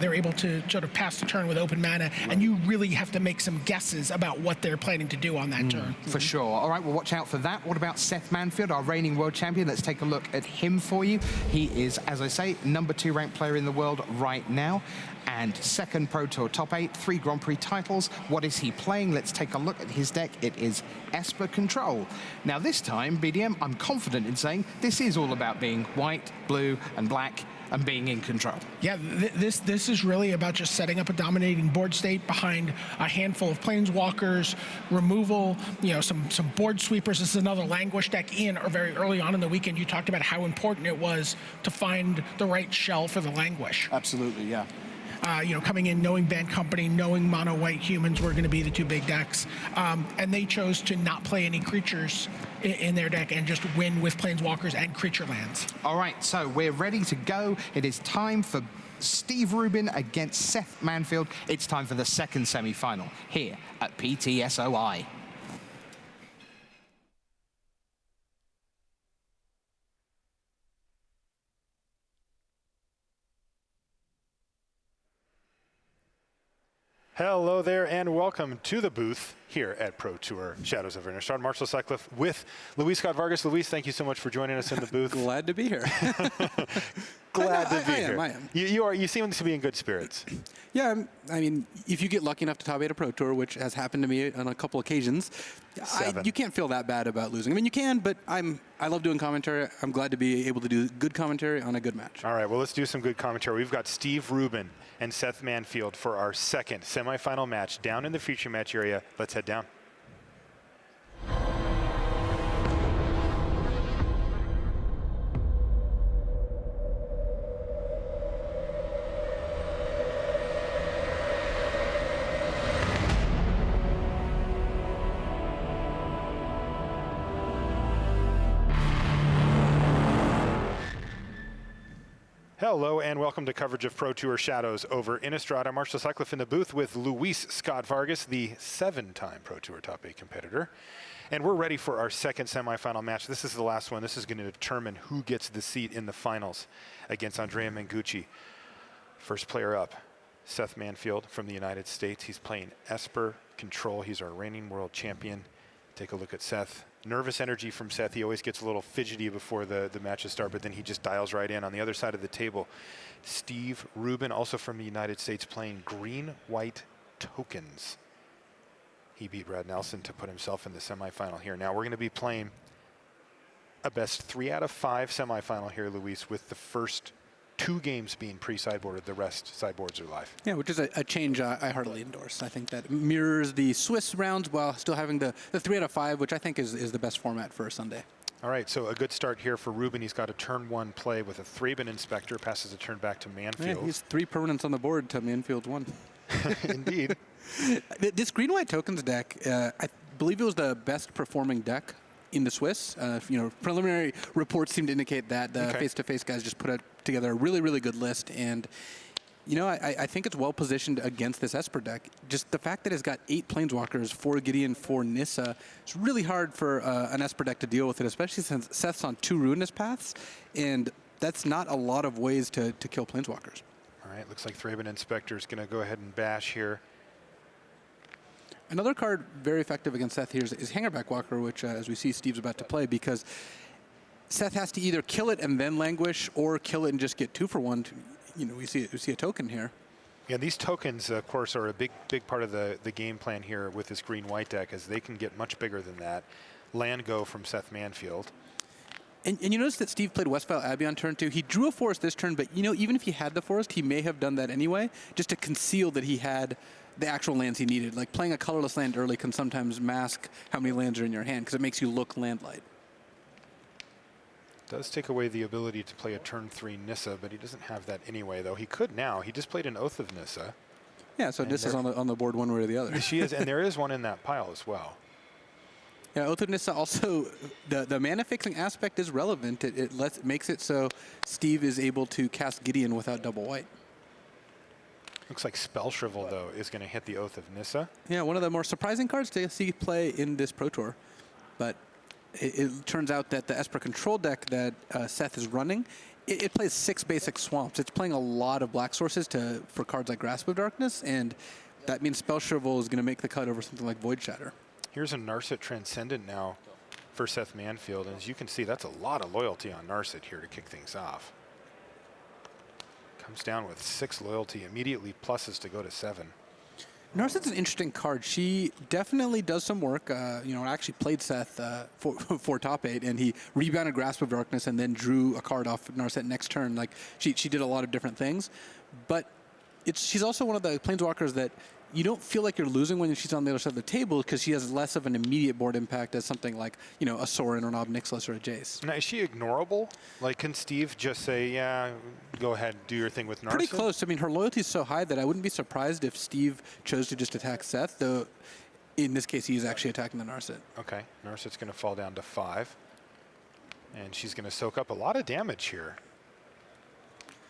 they're able to sort of pass the turn with open mana, and you really have to make some guesses about what they're planning to do on that turn. For sure. All right, well, watch out for that. What about Seth Manfield, our reigning world champion? Let's take a look at him for you. He is, as I say, #2 ranked player in the world right now, and second Pro Tour top 8, 3 Grand Prix titles. What is he playing? Let's take a look at his deck. It is Esper Control. Now this time, BDM, I'm confident in saying this is all about being white, blue, and black, and being in control. Yeah, this is really about just setting up a dominating board state behind a handful of planeswalkers, removal, some board sweepers. This is another Languish deck. Ian, or very early on in the weekend, you talked about how important it was to find the right shell for the Languish. Absolutely, yeah. Coming in, knowing Band Company, knowing mono white humans were going to be the two big decks. And they chose to not play any creatures in their deck and just win with planeswalkers and creature lands. All right, so we're ready to go. It is time for Steve Rubin against Seth Manfield. It's time for the second semi-final here at PTSOI. Hello there, and welcome to the booth here at Pro Tour Shadows over Innistrad. Marshall Sutcliffe with Luis Scott Vargas. Luis, thank you so much for joining us in the booth. Glad to be here. Glad to be here. I am. You seem to be in good spirits. Yeah, I mean, if you get lucky enough to top 8 a Pro Tour, which has happened to me on a couple occasions, you can't feel that bad about losing. I mean, you can, but I love doing commentary. I'm glad to be able to do good commentary on a good match. All right, well, let's do some good commentary. We've got Steve Rubin and Seth Manfield for our second semifinal match down in the feature match area. Let's head down. Hello and welcome to coverage of Pro Tour Shadows over Innistrad. I'm Marshall Sutcliffe in the booth with Luis Scott Vargas, the 7-time Pro Tour Top 8 competitor. And we're ready for our second semifinal match. This is the last one. This is going to determine who gets the seat in the finals against Andrea Mengucci. First player up, Seth Manfield from the United States. He's playing Esper Control. He's our reigning world champion. Take a look at Seth. Nervous energy from Seth. He always gets a little fidgety before the matches start, but then he just dials right in. On the other side of the table, Steve Rubin, also from the United States, playing green-white tokens. He beat Brad Nelson to put himself in the semifinal here. Now we're going to be playing a best 3 out of 5 semifinal here, Luis, with the first 2 games being pre-sideboarded, the rest sideboards are live. Yeah, which is a change I heartily endorse. I think that mirrors the Swiss rounds while still having the 3 out of 5, which I think is the best format for a Sunday. All right, so a good start here for Rubin. He's got a turn 1 play with a Thraben Inspector, passes a turn back to Manfield. Yeah, he's 3 permanents on the board to Manfield's 1. Indeed. This green-white tokens deck, I believe it was the best performing deck in the Swiss. Preliminary reports seem to indicate that the face-to-face guys just put together a really, really good list. And, I think it's well positioned against this Esper deck. Just the fact that it's got 8 Planeswalkers, 4 Gideon, 4 Nissa, it's really hard for an Esper deck to deal with it, especially since Seth's on 2 Ruinous Paths. And that's not a lot of ways to kill Planeswalkers. All right, looks like Thraben Inspector is going to go ahead and bash here. Another card very effective against Seth here is Hangerback Walker, which, as we see, Steve's about to play, because Seth has to either kill it and then Languish, or kill it and just get 2 for 1. We see a token here. Yeah, these tokens, of course, are a big part of the game plan here with this green-white deck, as they can get much bigger than that. Land go from Seth Manfield. And you notice that Steve played Westvale Abbey on turn 2. He drew a forest this turn, but even if he had the forest, he may have done that anyway, just to conceal that he had the actual lands he needed. Like playing a colorless land early can sometimes mask how many lands are in your hand because it makes you look land light. Does take away the ability to play a turn 3 Nissa, but he doesn't have that anyway, though. He could now. He just played an Oath of Nissa. Yeah, so Nissa's on the board one way or the other. She is, and there is one in that pile as well. Yeah, Oath of Nissa also, the mana fixing aspect is relevant. It makes it so Steve is able to cast Gideon without double white. Looks like Spell Shrivel, though, is going to hit the Oath of Nissa. Yeah, one of the more surprising cards to see play in this Pro Tour. But it turns out that the Esper control deck that Seth is running, it plays 6 basic swamps. It's playing a lot of black sources for cards like Grasp of Darkness, and that means Spell Shrivel is going to make the cut over something like Void Shatter. Here's a Narset Transcendent now for Seth Manfield, and as you can see, that's a lot of loyalty on Narset here to kick things off. Comes down with 6 loyalty, immediately pluses to go to 7. Narset's an interesting card. She definitely does some work. I actually played Seth for top 8, and he rebounded Grasp of Darkness and then drew a card off Narset next turn. Like she did a lot of different things, but she's also one of the planeswalkers that you don't feel like you're losing when she's on the other side of the table because she has less of an immediate board impact as something like a Sorin or an Ob Nixilis or a Jace. Now, is she ignorable? Like, can Steve just say, yeah, go ahead, do your thing with Narset? Pretty close. I mean, her loyalty is so high that I wouldn't be surprised if Steve chose to just attack Seth, though in this case, he's actually attacking the Narset. Okay, Narset's going to fall down to 5. And she's going to soak up a lot of damage here.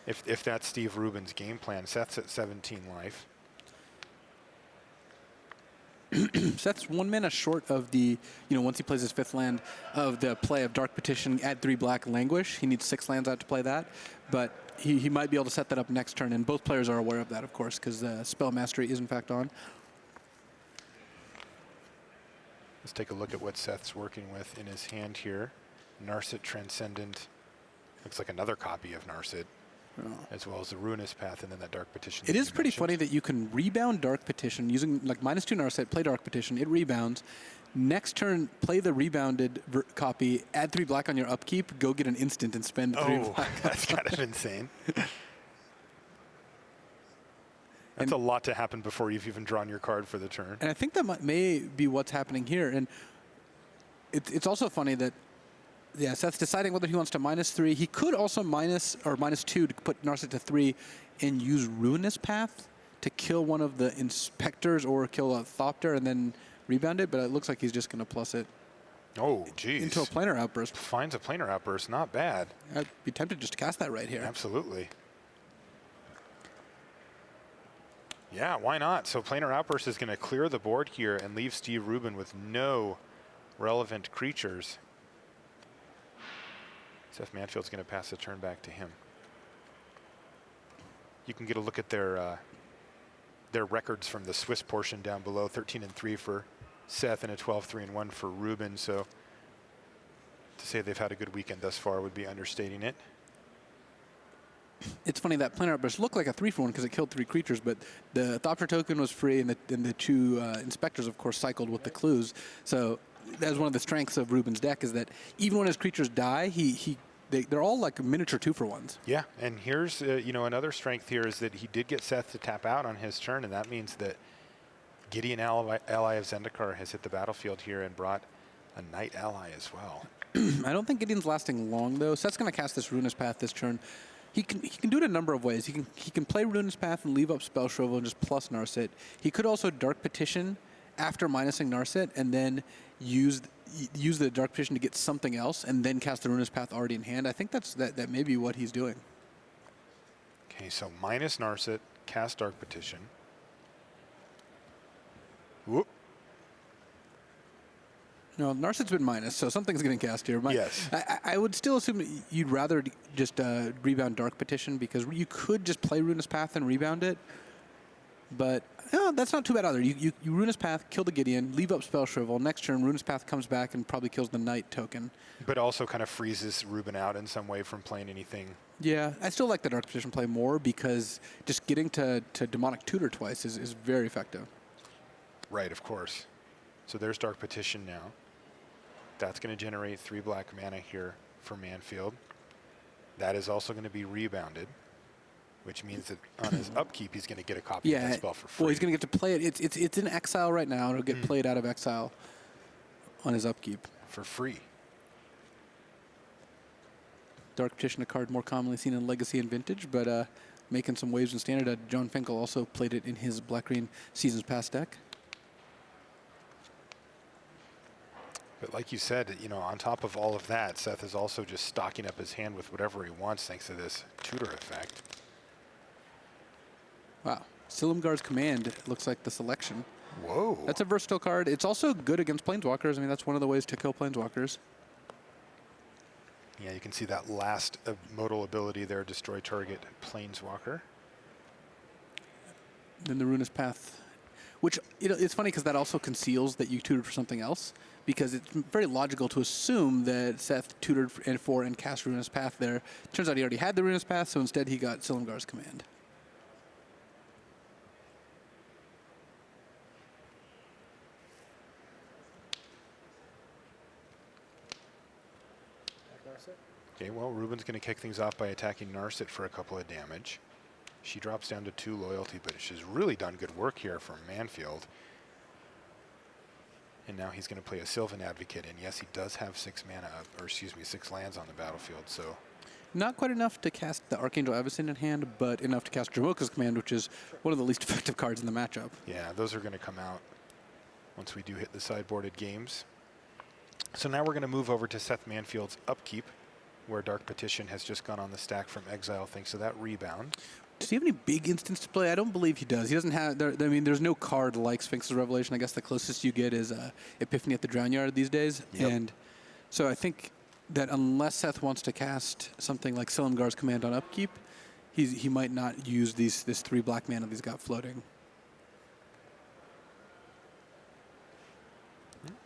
If that's Steve Rubin's game plan. Seth's at 17 life. Seth's 1 mana short of the, once he plays his 5th land, of the play of Dark Petition, add 3 black, Languish. He needs 6 lands out to play that, but he might be able to set that up next turn, and both players are aware of that, of course, because Spell Mastery is in fact on. Let's take a look at what Seth's working with in his hand here. Narset Transcendent. Looks like another copy of Narset. As well as the Ruinous Path and then that Dark Petition. It is pretty funny that you can rebound Dark Petition using like -2 Narset, play Dark Petition, it rebounds. Next turn, play the rebounded copy, add 3 black on your upkeep, go get an instant and spend 3 black. That's kind of insane. That's a lot to happen before you've even drawn your card for the turn. And I think that may be what's happening here. And it's also funny that Seth's deciding whether he wants to -3. He could also -2 to put Narset to 3 and use Ruinous Path to kill one of the Inspectors or kill a Thopter and then rebound it, but it looks like he's just going to plus it. Oh, geez. Into a Planar Outburst. Finds a Planar Outburst, not bad. I'd be tempted just to cast that right here. Absolutely. Yeah, why not? So Planar Outburst is going to clear the board here and leave Steve Rubin with no relevant creatures. Seth Manfield's going to pass the turn back to him. You can get a look at their records from the Swiss portion down below. 13-3 for Seth and a 12-3-1 for Rubin. So to say they've had a good weekend thus far would be understating it. It's funny that Planar Outburst looked like a 3-for-1 because it killed 3 creatures, but the Thopter token was free, and the 2 Inspectors, of course, cycled with the clues. So that's one of the strengths of Rubin's deck is that even when his creatures die, they're all like miniature 2-for-1s. Yeah, and here's another strength here is that he did get Seth to tap out on his turn, and that means that Gideon ally of Zendikar has hit the battlefield here and brought a Knight ally as well. I don't think Gideon's lasting long though. Seth's going to cast this Ruinous Path this turn. He can do it a number of ways. He can play Ruinous Path and leave up Spell Shrivel and just plus Narset. He could also Dark Petition after minusing Narset and then use the Dark Petition to get something else and then cast the Ruinous Path already in hand. I think that may be what he's doing. Okay, so minus Narset, cast Dark Petition. Whoop. No, Narset's been minus, so something's getting cast here. Yes. I would still assume that you'd rather just rebound Dark Petition because you could just play Ruinous Path and rebound it. But that's not too bad either. You Ruinous Path, kill the Gideon, leave up Spell Shrivel. Next turn, Ruinous Path comes back and probably kills the Knight token. But also kind of freezes Rubin out in some way from playing anything. Yeah, I still like the Dark Petition play more because just getting to Demonic Tutor twice is very effective. Right, of course. So there's Dark Petition now. That's going to generate 3 black mana here for Manfield. That is also going to be rebounded. which means that on his upkeep, he's going to get a copy of that spell for free. Well, he's going to get to play it. It's in exile right now. It'll get played out of exile on his upkeep. For free. Dark Petition, a card more commonly seen in Legacy and Vintage, but making some waves in Standard. John Finkel also played it in his Black-Green Seasons Past deck. But like you said, you know, on top of all of that, Seth is also just stocking up his hand with whatever he wants thanks to this tutor effect. Wow. Silumgar's Command looks like the selection. Whoa. That's a versatile card. It's also good against Planeswalkers. I mean, that's one of the ways to kill Planeswalkers. Yeah, you can see that last modal ability there, destroy target Planeswalker. Then the Ruinous Path, which, you know, it's funny because that also conceals that you tutored for something else, because it's very logical to assume that Seth tutored for and cast Ruinous Path there. Turns out he already had the Ruinous Path, so instead he got Silumgar's Command. Okay, well, Rubin's going to kick things off by attacking Narset for a couple of damage. She drops down to 2 loyalty, but she's really done good work here from Manfield. And now he's going to play a Sylvan Advocate, and yes, he does have 6 mana, or excuse me, 6 lands on the battlefield, so... Not quite enough to cast the Archangel Avacyn in hand, but enough to cast Jamoka's Command, which is one of the least effective cards in the matchup. Yeah, those are going to come out once we do hit the sideboarded games. So now we're going to move over to Seth Manfield's upkeep, where Dark Petition has just gone on the stack from exile thanks to that rebound. Does he have any big instance to play? I don't believe he does. He doesn't have, I mean, there's no card like Sphinx's Revelation. I guess the closest you get is Epiphany at the Drown Yard these days. Yep. And so I think that unless Seth wants to cast something like Silumgar's Command on upkeep, he might not use this 3 black mana that he's got floating.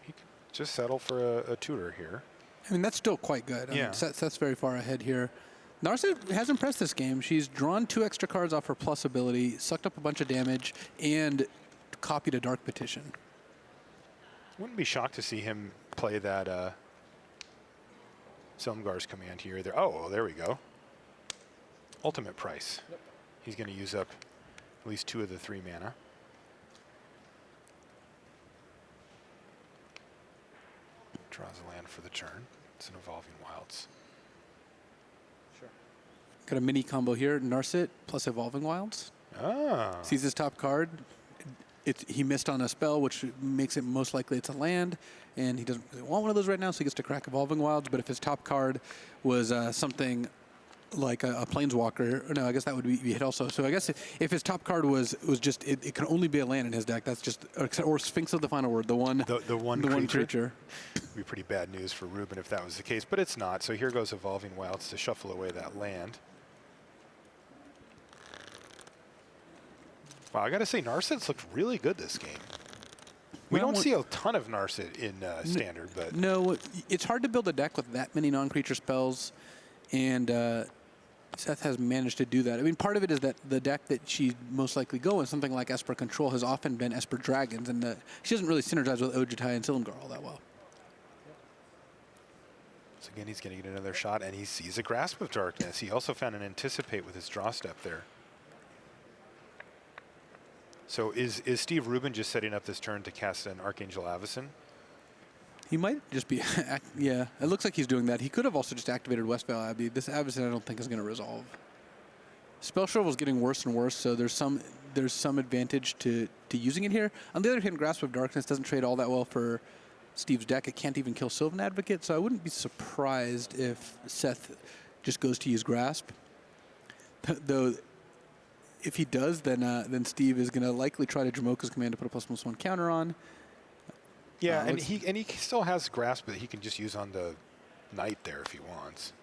He could just settle for a tutor here. I mean, that's still quite good. I mean, Seth's very far ahead here. Narset has impressed this game. She's drawn 2 extra cards off her plus ability, sucked up a bunch of damage, and copied a Dark Petition. Wouldn't be shocked to see him play that Silumgar's Command here either. Oh, well, there we go. Ultimate price. Yep. He's going to use up at least 2 of the 3 mana. Draws a land for the turn. It's an Evolving Wilds. Sure. Got a mini combo here. Narset plus Evolving Wilds. Ah. Sees his top card. He missed on a spell, which makes it most likely it's a land, and he doesn't really want one of those right now, so he gets to crack Evolving Wilds. But if his top card was something like a Planeswalker, no, I guess that would be hit also. So I guess if his top card was just, it can only be a land in his deck. That's just, or Sphinx of the Final Word, the one creature. Would be pretty bad news for Rubin if that was the case, but it's not. So here goes Evolving Wilds to shuffle away that land. Wow, I got to say, Narset's looked really good this game. We don't see a ton of Narset in Standard, but... No, it's hard to build a deck with that many non-creature spells, and Seth has managed to do that. I mean, part of it is that the deck that she'd most likely go in, something like Esper Control, has often been Esper Dragons, and she doesn't really synergize with Ojutai and Silumgar all that well. So again, he's going to get another shot, and he sees a Grasp of Darkness. He also found an Anticipate with his draw step there. So is Steve Rubin just setting up this turn to cast an Archangel Avacyn? He might just be, yeah, it looks like he's doing that. He could have also just activated Westvale Abbey. This Avacyn I don't think is going to resolve. Spell Shovel is getting worse and worse, so there's some advantage to using it here. On the other hand, Grasp of Darkness doesn't trade all that well for Steve's deck. It can't even kill Sylvan Advocate, so I wouldn't be surprised if Seth just goes to use Grasp. Though, if he does, then Steve is going to likely try to Jamoka's Command to put a +1/+1 counter on. Yeah, and he still has Grasp that he can just use on the Knight there if he wants.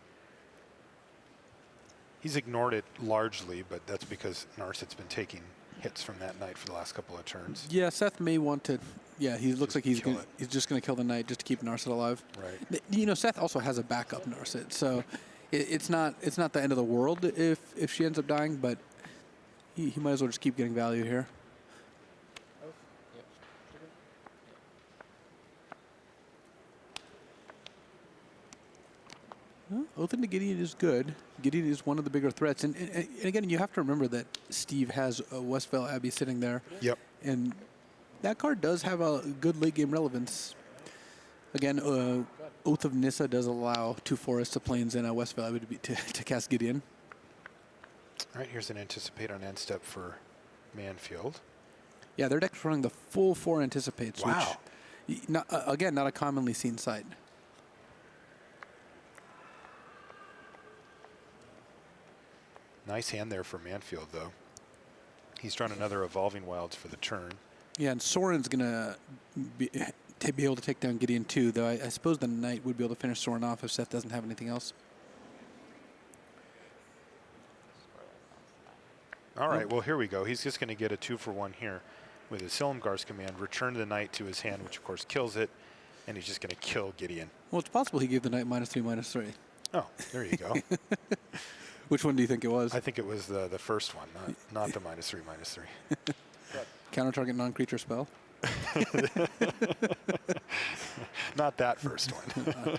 He's ignored it largely, but that's because Narset's been taking hits from that Knight for the last couple of turns. Yeah, Seth may want to. Yeah, he looks like he's just going to kill the Knight just to keep Narset alive. Right. You know, Seth also has a backup Narset, so it's not the end of the world if she ends up dying, but he might as well just keep getting value here. Oath into Gideon is good. Gideon is one of the bigger threats. And again, you have to remember that Steve has a Westvale Abbey sitting there. Yep. And that card does have a good late game relevance. Again, Oath of Nissa does allow 2 forests, a plains, and a Westvale Abbey to cast Gideon. All right, here's an Anticipate on end step for Manfield. Yeah, their deck's running the full 4 Anticipates, Wow. which, again, not a commonly seen sight. Nice hand there for Manfield, though. He's drawn another Evolving Wilds for the turn. Yeah, and Soren's going to be able to take down Gideon too, though I suppose the Knight would be able to finish Soren off if Seth doesn't have anything else. All right, well, here we go. He's just going to get a 2-for-1 here with his Silumgar's command, return the Knight to his hand, which of course kills it, and he's just going to kill Gideon. Well, it's possible he gave the Knight -3/-3. Oh, there you go. Which one do you think it was? I think it was the first one, not the -3/-3. Counter target non-creature spell. Not that first one.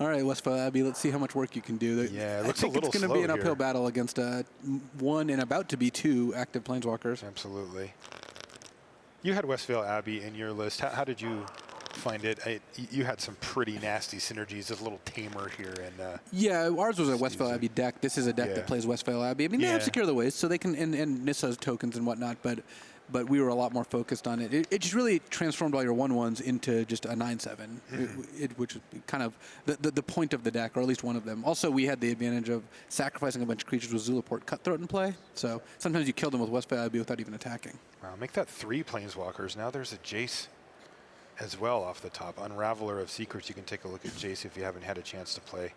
All right, Westvale Abbey, let's see how much work you can do. Yeah, it looks I think a little it's going to be an slow uphill here. battle against 1 and about to be 2 active Planeswalkers. Absolutely. You had Westvale Abbey in your list. How did you find it? You had some pretty nasty synergies. There's a little tamer here. And yeah, ours was a Westvale Abbey deck. This is a deck that plays Westvale Abbey. I mean, they have Secure the Waste, so they can, and Nissa's tokens and whatnot, but we were a lot more focused on it. It just really transformed all your 1/1s into just a 9/7, which is kind of the point of the deck, or at least one of them. Also, we had the advantage of sacrificing a bunch of creatures with Zulaport Cutthroat in play, so sometimes you kill them with Westvale Abbey without even attacking. wow, make that 3 Planeswalkers. Now there's a Jace as well off the top. Unraveler of Secrets. You can take a look at Jace if you haven't had a chance to play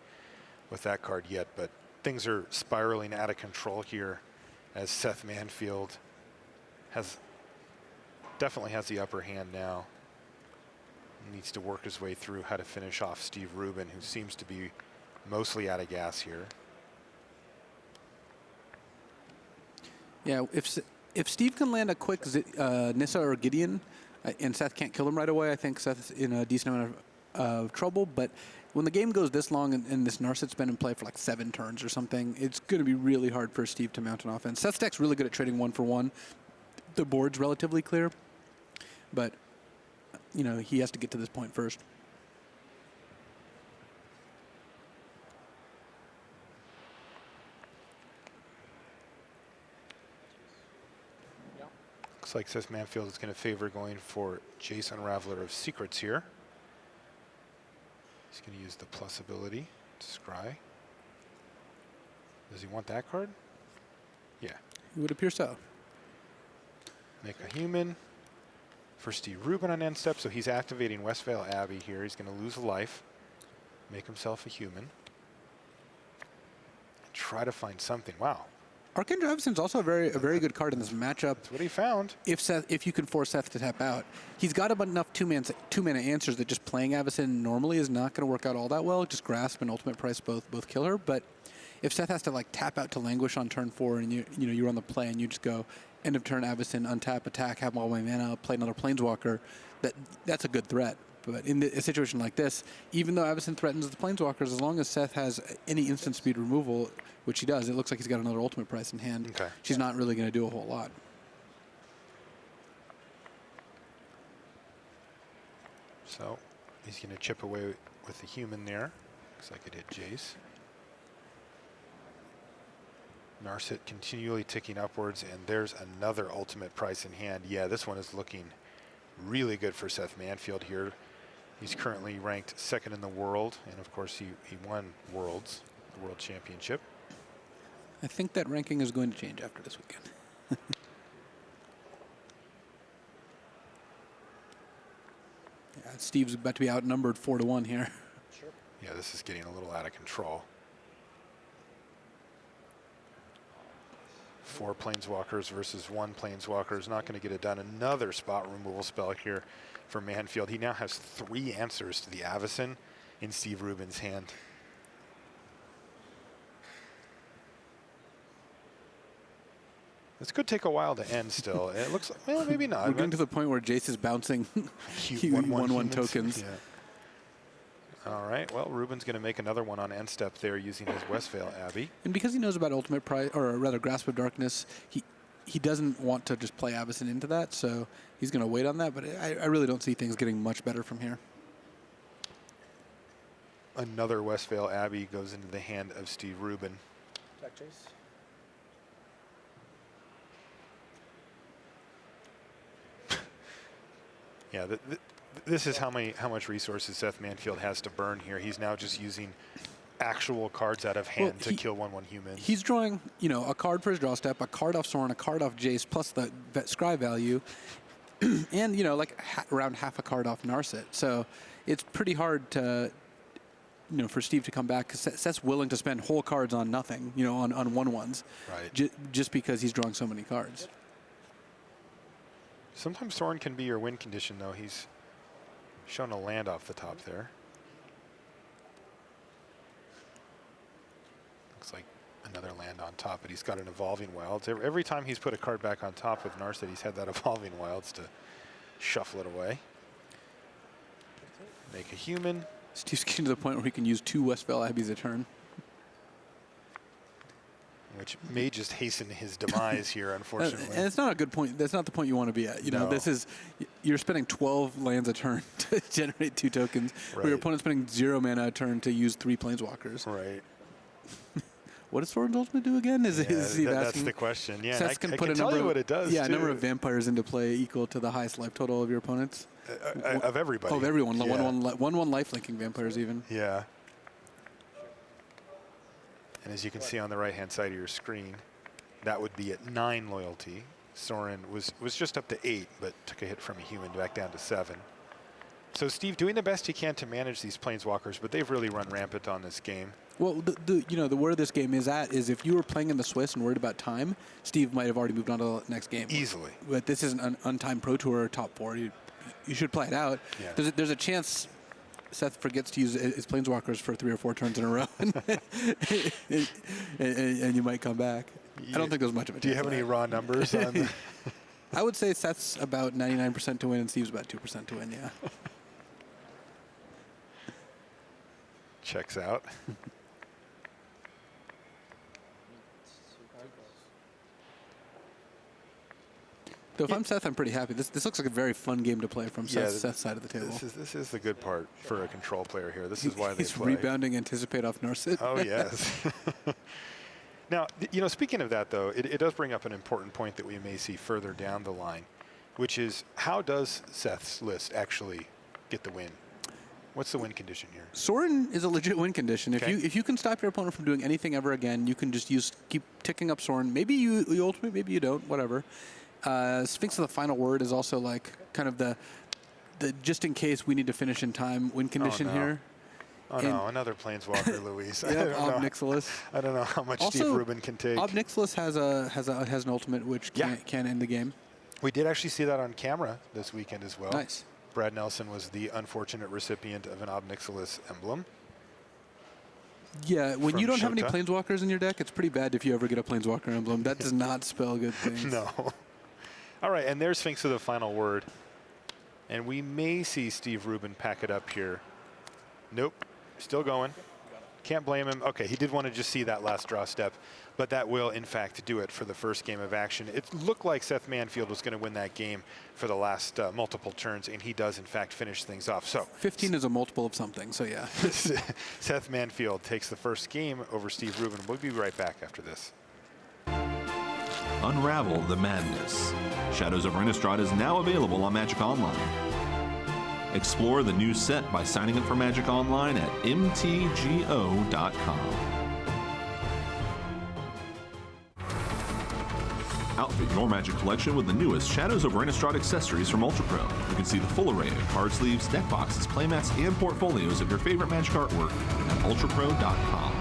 with that card yet, but things are spiraling out of control here as Seth Manfield definitely has the upper hand now. He needs to work his way through how to finish off Steve Rubin, who seems to be mostly out of gas here. Yeah, if Steve can land a quick Nissa or Gideon, and Seth can't kill him right away, I think Seth's in a decent amount of trouble. But when the game goes this long and this Narset's been in play for like 7 turns or something, it's going to be really hard for Steve to mount an offense. Seth's deck's really good at trading 1-for-1. The board's relatively clear, but he has to get to this point first. Looks like Seth Manfield is going to favor going for Jace Unraveler of Secrets here. He's going to use the plus ability to scry. Does he want that card? Yeah. It would appear so. Make a human for Steve Rubin on end step, so he's activating Westvale Abbey here. He's going to lose a life, make himself a human, and try to find something. Wow. Archangel Avacyn's also a very good card in this matchup. That's what he found. If you can force Seth to tap out, he's got enough two-mana answers that just playing Avacyn normally is not going to work out all that well. Just Grasp and Ultimate Price both kill her. But if Seth has to like tap out to Languish on turn 4, and you're on the play and you just go end of turn Avacyn, untap, attack, have all my mana, play another Planeswalker, that's a good threat. But in a situation like this, even though Avacyn threatens the Planeswalkers, as long as Seth has any instant speed removal, which he does, it looks like he's got another Ultimate Price in hand. Okay. She's not really going to do a whole lot. So he's going to chip away with the human there. Looks like it hit Jace. Narset continually ticking upwards, and there's another Ultimate Price in hand. Yeah, this one is looking really good for Seth Manfield here. He's currently ranked 2nd in the world, and of course he won Worlds, the World Championship. I think that ranking is going to change after this weekend. Yeah, Steve's about to be outnumbered 4-1 here. Sure. Yeah, this is getting a little out of control. 4 Planeswalkers versus 1 Planeswalker is not going to get it done. Another spot removal spell here for Manfield. He now has 3 answers to the Avacyn in Steve Rubin's hand. This could take a while to end still. It looks like, well, maybe not. We're getting to the point where Jace is bouncing 1/1 tokens. Yeah. All right, well, Rubin's going to make another one on end step there using his Westvale Abbey. And because he knows about Ultimate Prize, or rather Grasp of Darkness, he doesn't want to just play Avacyn into that, so he's going to wait on that, but I really don't see things getting much better from here. Another Westvale Abbey goes into the hand of Steve Rubin. Check chase. Yeah, this is how much resources Seth Manfield has to burn here. He's now just using actual cards out of hand to kill 1/1 humans. He's drawing, a card for his draw step, a card off Sorin, a card off Jace, plus the scry value, and around half a card off Narset. So it's pretty hard to, for Steve to come back, because Seth's willing to spend whole cards on nothing, on 1/1s, right? Just because he's drawing so many cards. Sometimes Sorin can be your win condition, though. He's shown a land off the top there. Looks like another land on top, but he's got an Evolving Wilds. Every time he's put a card back on top with Narset, he's had that Evolving Wilds to shuffle it away. Make a human. Steve's getting to the point where he can use 2 Westvale Abbeys a turn. Which may just hasten his demise here, unfortunately. And it's not a good point. That's not the point you want to be at. No. This is, you're spending 12 lands a turn to generate 2 tokens, where your opponent's spending 0 mana a turn to use 3 planeswalkers. Right. What does Sorin's Ultimate do again? Is he that's the question. Yeah, Seth can put I can tell you what it does. Yeah, a number of vampires into play equal to the highest life total of your opponents. Of everybody. Oh, of everyone. Yeah. 1/1 life linking vampires even. Yeah. And as you can see on the right-hand side of your screen, that would be at 9 loyalty. Sorin was just up to 8, but took a hit from a human back down to 7. So Steve doing the best he can to manage these planeswalkers, but they've really run rampant on this game. Well, the where this game is at is if you were playing in the Swiss and worried about time, Steve might have already moved on to the next game. Easily. But this is an untimed Pro Tour top 4. You should play it out. Yeah. There's a chance Seth forgets to use his planeswalkers for 3 or 4 turns in a row, and you might come back. I don't think there's much of a chance. Do you have any raw numbers on? I would say Seth's about 99% to win, and Steve's about 2% to win. Yeah. Checks out. So if I'm Seth, I'm pretty happy. This looks like a very fun game to play from Seth's side of the table. This is the good part for a control player here. This is why they play. He's rebounding, anticipate off Narset. Oh, yes. Now, speaking of that, though, it does bring up an important point that we may see further down the line, which is how does Seth's list actually get the win? What's the win condition here? Sorin is a legit win condition. Okay. If you can stop your opponent from doing anything ever again, you can just keep ticking up Sorin. Maybe you ultimate, maybe you don't, whatever. Sphinx of the Final Word is also like kind of the just in case we need to finish in time win condition here. Oh, no, another Planeswalker, Luis. Yeah, Ob Nixilis. I don't know how much also, Steve Rubin can take. Ob Nixilis has an ultimate which can end the game. We did actually see that on camera this weekend as well. Nice. Brad Nelson was the unfortunate recipient of an Ob Nixilis emblem. Yeah, when you don't have any Shota. Planeswalkers in your deck, it's pretty bad if you ever get a Planeswalker emblem. That does not spell good things. No. All right, and there's Sphinx of the Final Word. And we may see Steve Rubin pack it up here. Nope, still going. Can't blame him. Okay, he did want to just see that last draw step, but that will, in fact, do it for the first game of action. It looked like Seth Manfield was going to win that game for the last multiple turns, and he does, in fact, finish things off. So 15 is a multiple of something, so yeah. Seth Manfield takes the first game over Steve Rubin. We'll be right back after this. Unravel the madness. Shadows over Innistrad is now available on Magic Online. Explore the new set by signing up for Magic Online at mtgo.com. Outfit your Magic collection with the newest Shadows over Innistrad accessories from Ultra Pro. You can see the full array of card sleeves, deck boxes, playmats, and portfolios of your favorite Magic artwork at ultrapro.com.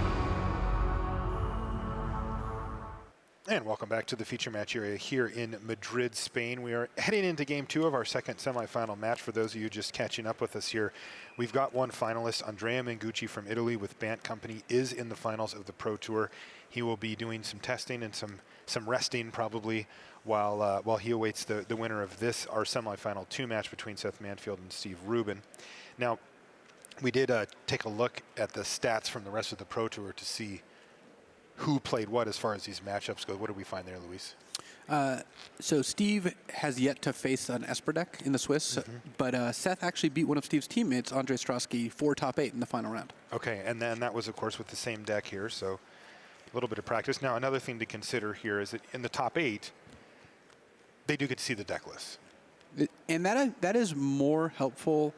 And welcome back to the feature match area here in Madrid, Spain. We are heading into game 2 of our second semifinal match. For those of you just catching up with us here, we've got one finalist. Andrea Mengucci from Italy with Bant Company is in the finals of the Pro Tour. He will be doing some testing and some resting probably while he awaits the winner of this, our semifinal 2 match between Seth Manfield and Steve Rubin. Now, We did take a look at the stats from the rest of the Pro Tour to see who played what as far as these matchups go. What did we find there, Luis? So Steve has yet to face an Esper deck in the Swiss, but Seth actually beat one of Steve's teammates, Andre Strosky, 4 top 8 in the final round. Okay, and then that was, of course, with the same deck here, so a little bit of practice. Now, another thing to consider here is that in the top 8, they do get to see the deck list. And that is more helpful,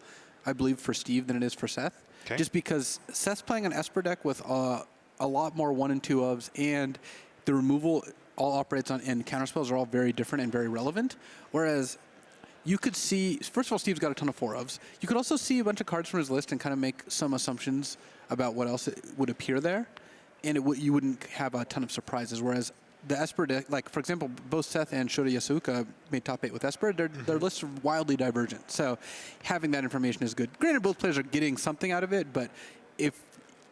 I believe, for Steve than it is for Seth. Okay. Just because Seth's playing an Esper deck with a lot more 1 and 2 ofs, and the removal all operates on, and counterspells are all very different and very relevant. Whereas you could see, first of all, Steve's got a ton of 4 ofs. You could also see a bunch of cards from his list and kind of make some assumptions about what else would appear there, and you wouldn't have a ton of surprises. Whereas the Esper deck, like for example, both Seth and Shota Yasuoka made top 8 with Esper. Their lists are wildly divergent, so having that information is good. Granted, both players are getting something out of it, but if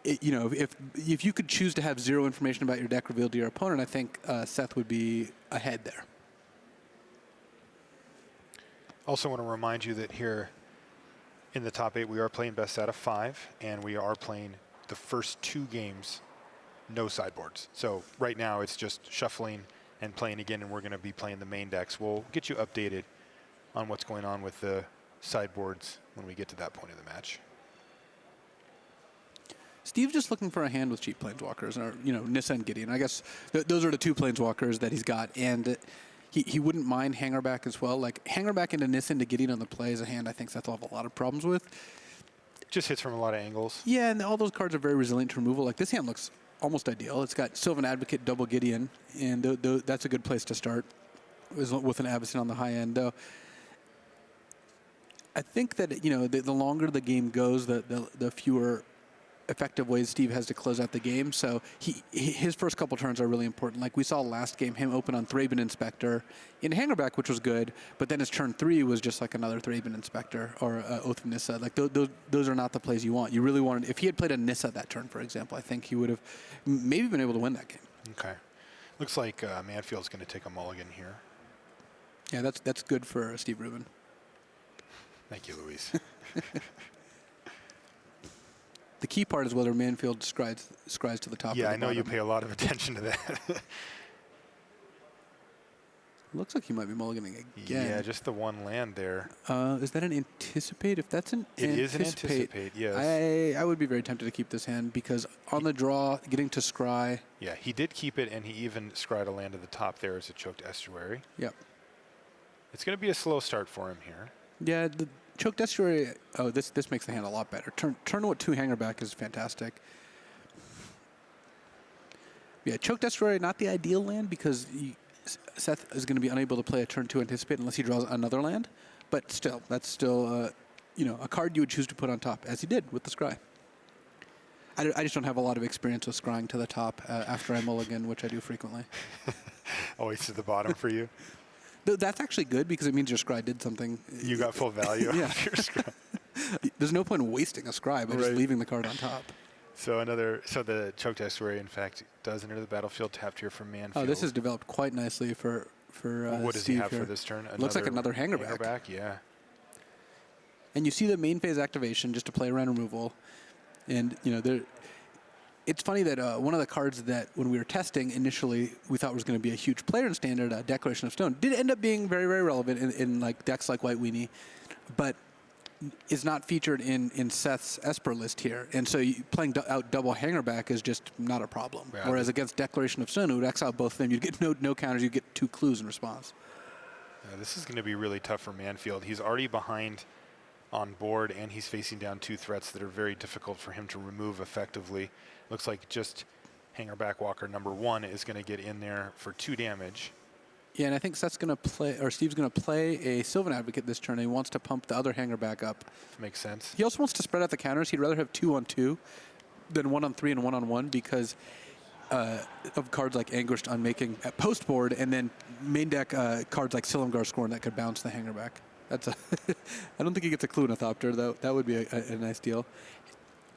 you could choose to have 0 information about your deck revealed to your opponent, I think Seth would be ahead there. Also want to remind you that here in the top 8, we are playing best out of 5, and we are playing the first 2 games, no sideboards. So right now it's just shuffling and playing again, and we're going to be playing the main decks. We'll get you updated on what's going on with the sideboards when we get to that point of the match. Steve's just looking for a hand with cheap planeswalkers, or Nissa and Gideon. I guess those are the 2 planeswalkers that he's got, and he wouldn't mind Hangerback as well. Like Hangerback into Nissa into Gideon on the play is a hand I think Seth will have a lot of problems with. Just hits from a lot of angles. Yeah, and all those cards are very resilient to removal. Like this hand looks almost ideal. It's got Sylvan Advocate, double Gideon, and that's a good place to start with an Avacyn on the high end. Though I think that the longer the game goes, the fewer effective ways Steve has to close out the game. So his first couple turns are really important. Like we saw last game, him open on Thraben Inspector in Hangerback, which was good, but then his turn 3 was just like another Thraben Inspector or Oath of Nissa. Like those are not the plays you want. You really wanted, if he had played a Nissa that turn, for example, I think he would have maybe been able to win that game. Okay. Looks like Manfield's going to take a mulligan here. Yeah, that's good for Steve Rubin. Thank you, Luis. The key part is whether Manfield scries to the top. Yeah, or the I know bottom. you pay a lot of attention to that. Looks like he might be mulliganing again. Yeah, just the one land there. Is that an anticipate? If that's an It is an anticipate, yes. I would be very tempted to keep this hand because on the draw, getting to scry. Yeah, he did keep it, and he even scried a land at the top there as a choked estuary. Yep. It's going to be a slow start for him here. Yeah, the choked estuary. Oh, this makes the hand a lot better. Turn 2 Hangerback is fantastic. Yeah, choked estuary, not the ideal land because Seth is going to be unable to play a turn 2 anticipate unless he draws another land. But still, that's still a card you would choose to put on top, as he did with the scry. I just don't have a lot of experience with scrying to the top after I mulligan, which I do frequently. Always to the bottom for you. That's actually good because it means your scry did something. You got full value Yeah. of your scry. There's no point in wasting a scry by just leaving the card on top. So the choked estuary, in fact, does enter the battlefield tapped here from Manfield. Oh, this has developed quite nicely for what does Steve he have here. for this turn? Looks like another Hangerback. Yeah. And you see the main phase activation just to play around removal. And, it's funny that one of the cards that when we were testing initially we thought was going to be a huge player in Standard, Declaration of Stone, did end up being very, very relevant in like decks like White Weenie, but is not featured in Seth's Esper list here. And so playing out double Hangerback is just not a problem. Yeah, Whereas against Declaration of Stone, it would exile both of them. You'd get no counters. You'd get 2 clues in response. Yeah, this is going to be really tough for Manfield. He's already behind on board, and he's facing down 2 threats that are very difficult for him to remove effectively. Looks like just Hangerback Walker number 1 is going to get in there for 2 damage. Yeah, and I think Seth's going to play, or Steve's going to play a Sylvan Advocate this turn. And he wants to pump the other Hangerback up. Makes sense. He also wants to spread out the counters. He'd rather have 2 on 2 than 1 on 3 and 1 on 1 because of cards like Anguished Unmaking at post board, and then main deck cards like Silumgar Scorn that could bounce the Hangerback. That's I don't think he gets a Clunithopter, though. That would be a nice deal.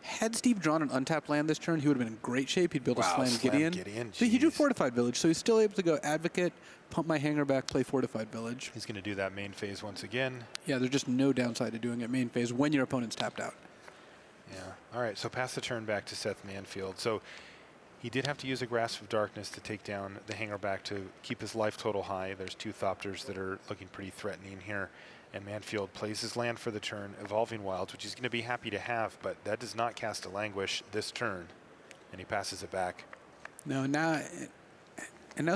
Had Steve drawn an untapped land this turn, he would have been in great shape. He'd be able to slam Gideon. But he drew Fortified Village, so he's still able to go Advocate, pump my Hangerback, play Fortified Village. He's going to do that main phase once again. Yeah, there's just no downside to doing it main phase when your opponent's tapped out. Yeah. All right, so pass the turn back to Seth Manfield. So he did have to use a Grasp of Darkness to take down the hanger back to keep his life total high. There's 2 Thopters that are looking pretty threatening here. And Manfield plays his land for the turn, Evolving Wilds, which he's going to be happy to have, but that does not cast a Languish this turn. And he passes it back. No, now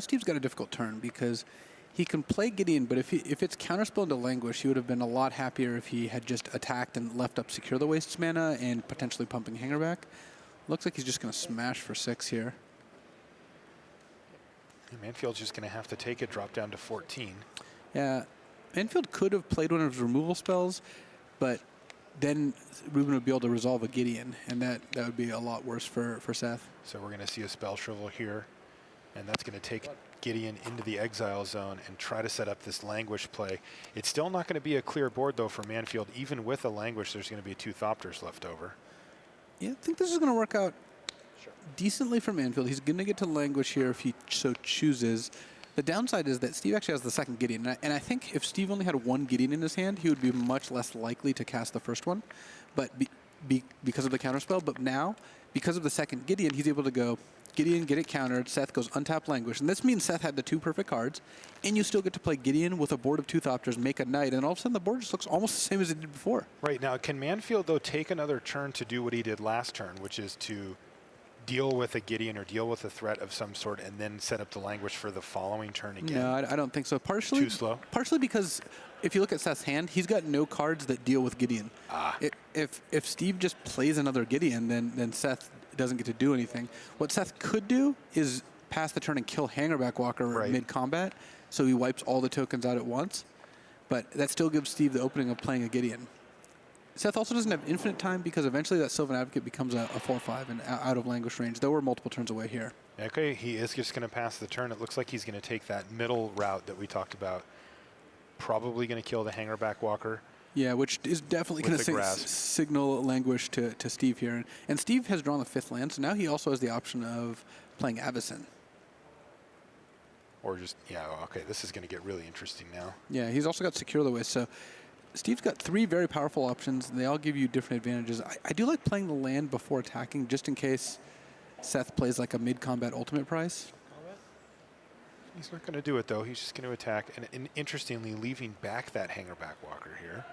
Steve's got a difficult turn because he can play Gideon, but if it's counterspell into Languish, he would have been a lot happier if he had just attacked and left up Secure the Wastes mana and potentially pumping hanger back. Looks like he's just going to smash for 6 here. And Manfield's just going to have to take it, drop down to 14. Yeah, Manfield could have played one of his removal spells, but then Rubin would be able to resolve a Gideon, and that would be a lot worse for Seth. So we're going to see a Spell Shrivel here, and that's going to take Gideon into the exile zone and try to set up this Languish play. It's still not going to be a clear board, though, for Manfield. Even with a Languish, there's going to be 2 Thopters left over. Yeah, I think this is going to work out decently for Manfield. He's going to get to Languish here if he so chooses. The downside is that Steve actually has the second Gideon, and I think if Steve only had 1 Gideon in his hand, he would be much less likely to cast the first one, but because of the counterspell. But now, because of the second Gideon, he's able to go Gideon, get it countered, Seth goes untap Languish, and this means Seth had the 2 perfect cards, and you still get to play Gideon with a board of 2 Thopters, make a Knight, and all of a sudden the board just looks almost the same as it did before. Right, now can Manfield, though, take another turn to do what he did last turn, which is to deal with a Gideon or deal with a threat of some sort and then set up the Languish for the following turn again? No, I don't think so. Partially, too slow? Partially because if you look at Seth's hand, he's got no cards that deal with Gideon. If Steve just plays another Gideon, then Seth doesn't get to do anything. What Seth could do is pass the turn and kill Hangerback Walker mid-combat, so he wipes all the tokens out at once. But that still gives Steve the opening of playing a Gideon. Seth also doesn't have infinite time because eventually that Sylvan Advocate becomes a 4/5 and out of Languish range, though we're multiple turns away here. Okay, he is just going to pass the turn. It looks like he's going to take that middle route that we talked about. Probably going to kill the Hangerback Walker. Yeah, which is definitely going to signal Languish to Steve here. And Steve has drawn the 5th land, so now he also has the option of playing Avacyn. Or just, yeah, okay, this is going to get really interesting now. Yeah, he's also got Secure the Waste, so Steve's got 3 very powerful options, and they all give you different advantages. I do like playing the land before attacking, just in case Seth plays like a mid-combat ultimate price. He's not going to do it, though. He's just going to attack, and interestingly, leaving back that Hangerback Walker here.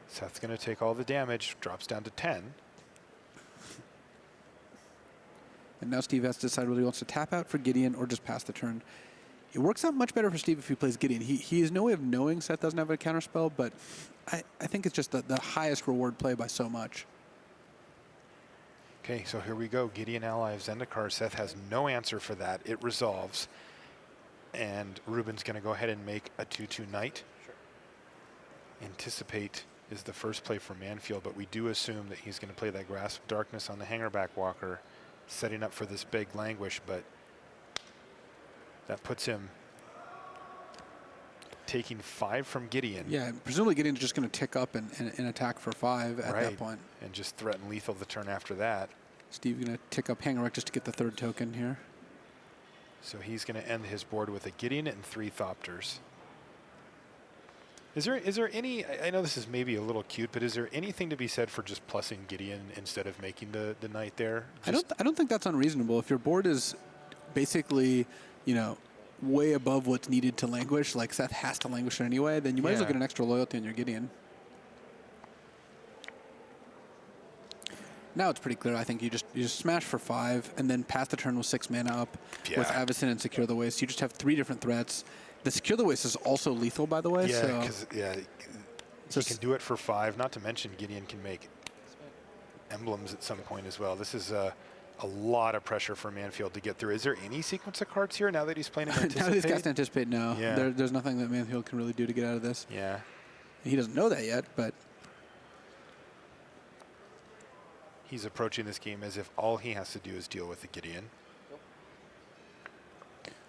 Seth's going to take all the damage, drops down to 10. And now Steve has to decide whether he wants to tap out for Gideon or just pass the turn. It works out much better for Steve if he plays Gideon. He has no way of knowing Seth doesn't have a counterspell, but I think it's just the highest reward play by so much. Okay, so here we go. Gideon ally of Zendikar. Seth has no answer for that. It resolves. And Rubin's going to go ahead and make a 2/2 Knight. Sure. Anticipate is the first play for Manfield, but we do assume that he's going to play that Grasp of Darkness on the Hangerback Walker, setting up for this big Languish, but that puts him taking 5 from Gideon. Yeah, presumably Gideon's just going to tick up and attack for 5 at that point. And just threaten lethal the turn after that. Steve going to tick up Hangerback just to get the 3rd token here. So he's going to end his board with a Gideon and 3 Thopters. Is there any, I know this is maybe a little cute, but is there anything to be said for just plussing Gideon instead of making the Knight there? I don't think that's unreasonable. If your board is basically, you know, way above what's needed to Languish, like Seth has to Languish it anyway, then you might as well get an extra loyalty on your Gideon. Now it's pretty clear. I think you just smash for 5 and then pass the turn with 6 mana up with Avacyn and Secure the Waste. You just have 3 different threats. The Secure the Waste is also lethal, by the way. Yeah, because he can do it for 5. Not to mention Gideon can make emblems at some point as well. This is a lot of pressure for Manfield to get through. Is there any sequence of cards here now that he's playing Anticipate? Now that he's cast Anticipate, no. Yeah. There's nothing that Manfield can really do to get out of this. Yeah. He doesn't know that yet, but he's approaching this game as if all he has to do is deal with the Gideon.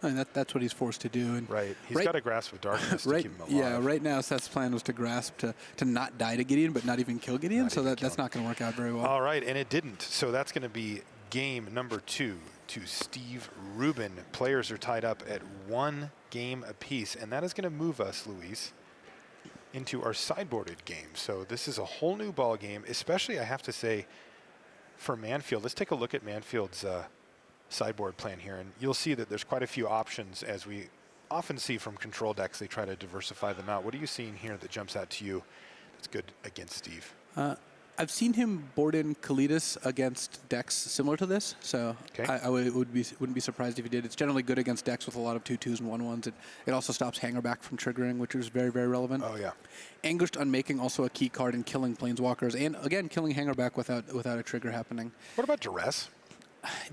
I mean, that's what he's forced to do. And He's got a Grasp of Darkness to keep him alive. Yeah, right now Seth's plan was to grasp to not die to Gideon, but not even kill Gideon, so that's not going to work out very well. All right, and it didn't. So that's going to be game number 2 to Steve Rubin. Players are tied up at 1 game apiece, and that is going to move us, Luis, into our sideboarded game. So this is a whole new ball game, especially, I have to say, for Manfield. Let's take a look at Manfield's sideboard plan here, and you'll see that there's quite a few options, as we often see from control decks. They try to diversify them out. What are you seeing here that jumps out to you that's good against Steve? I've seen him board in Kalidas against decks similar to this, so I wouldn't be surprised if he did. It's generally good against decks with a lot of 2/2s and 1/1s. It also stops Hangerback from triggering, which is very, very relevant. Oh, yeah. Anguished Unmaking, also a key card in killing Planeswalkers, and again, killing Hangerback without a trigger happening. What about Duress?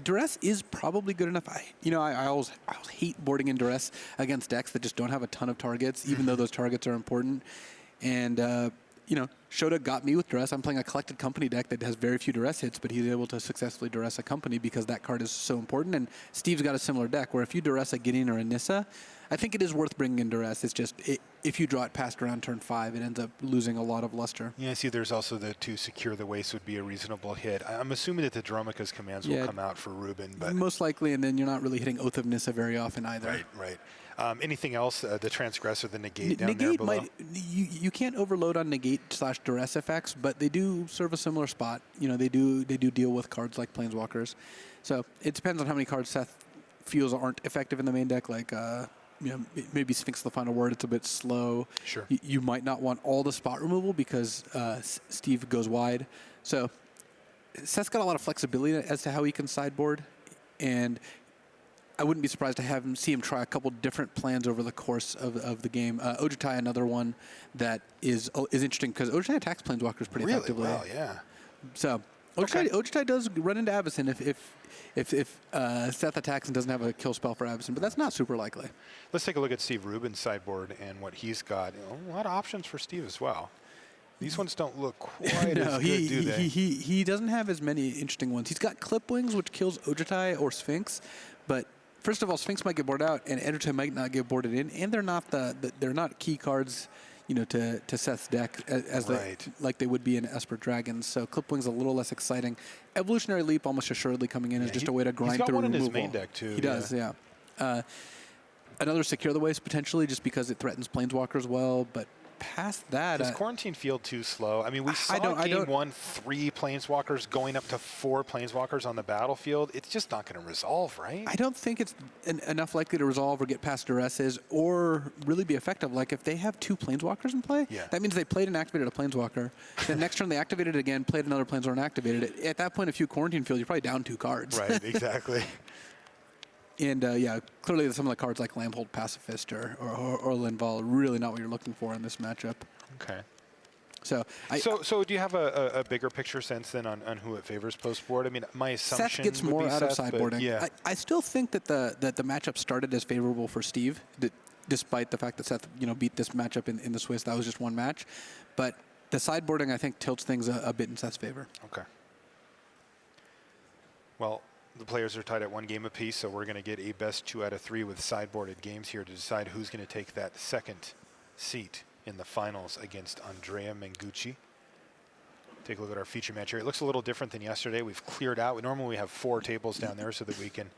Duress is probably good enough. I always hate boarding in Duress against decks that just don't have a ton of targets, even though those targets are important. And Shota got me with Duress. I'm playing a Collected Company deck that has very few Duress hits, but he's able to successfully Duress a Company because that card is so important. And Steve's got a similar deck where if you Duress a Gideon or a Nissa, I think it is worth bringing in Duress. It's just if you draw it past around turn 5, it ends up losing a lot of luster. Yeah, I see there's also the to secure the waste would be a reasonable hit. I'm assuming that the Dromica's commands will come out for Rubin. But most likely, and then you're not really hitting Oath of Nissa very often either. Right. Anything else? The Transgressor, the Negate down there below? You can't overload on Negate/Duress effects, but they do serve a similar spot. They do deal with cards like Planeswalkers. So it depends on how many cards Seth feels aren't effective in the main deck, like maybe Sphinx the Final Word. It's a bit slow. Sure. You might not want all the spot removal because Steve goes wide. So Seth's got a lot of flexibility as to how he can sideboard, and I wouldn't be surprised to see him try a couple different plans over the course of the game. Ojutai, another one that is interesting because Ojutai attacks Planeswalkers pretty effectively. Well, yeah. So Ojutai does run into Avacyn if Seth attacks and doesn't have a kill spell for Avacyn, but that's not super likely. Let's take a look at Steve Rubin's sideboard and what he's got. A lot of options for Steve as well. These ones don't look quite as good, do they? He doesn't have as many interesting ones. He's got Clipwings, which kills Ojutai or Sphinx, but first of all, Sphinx might get boarded out, and Ojutai might not get boarded in, and they're not they're not key cards, to Seth's deck as like they would be in Esper Dragons. So Clipwing's a little less exciting. Evolutionary Leap almost assuredly coming in is just a way to grind through removal. He's got one in his main deck too. He does, yeah. Another Secure the Waste potentially, just because it threatens Planeswalkers well, but past that, does Quarantine feel too slow? I mean, we saw game 1 3 Planeswalkers going up to 4 Planeswalkers on the battlefield. It's just not going to resolve, right? I don't think it's enough likely to resolve or get past Duresses or really be effective. Like if they have 2 Planeswalkers in play, that means they played and activated a Planeswalker. Then next turn they activated it again, played another Planeswalker and activated it. At that point, if you Quarantine Field, you're probably down 2 cards. Right, exactly. And clearly some of the cards like Lambhold Pacifist or Linval are really not what you're looking for in this matchup. Okay. So do you have a bigger picture sense then on who it favors post board? I mean, my assumption Seth gets more out of sideboarding. Yeah. I still think that the matchup started as favorable for Steve, despite the fact that Seth beat this matchup in the Swiss. That was just one match, but the sideboarding I think tilts things a bit in Seth's favor. Okay. Well, the players are tied at 1 game apiece, so we're going to get a best 2 out of 3 with sideboarded games here to decide who's going to take that second seat in the finals against Andrea Mengucci. Take a look at our feature match here. It looks a little different than yesterday. We've cleared out. Normally we have 4 tables down there so that we can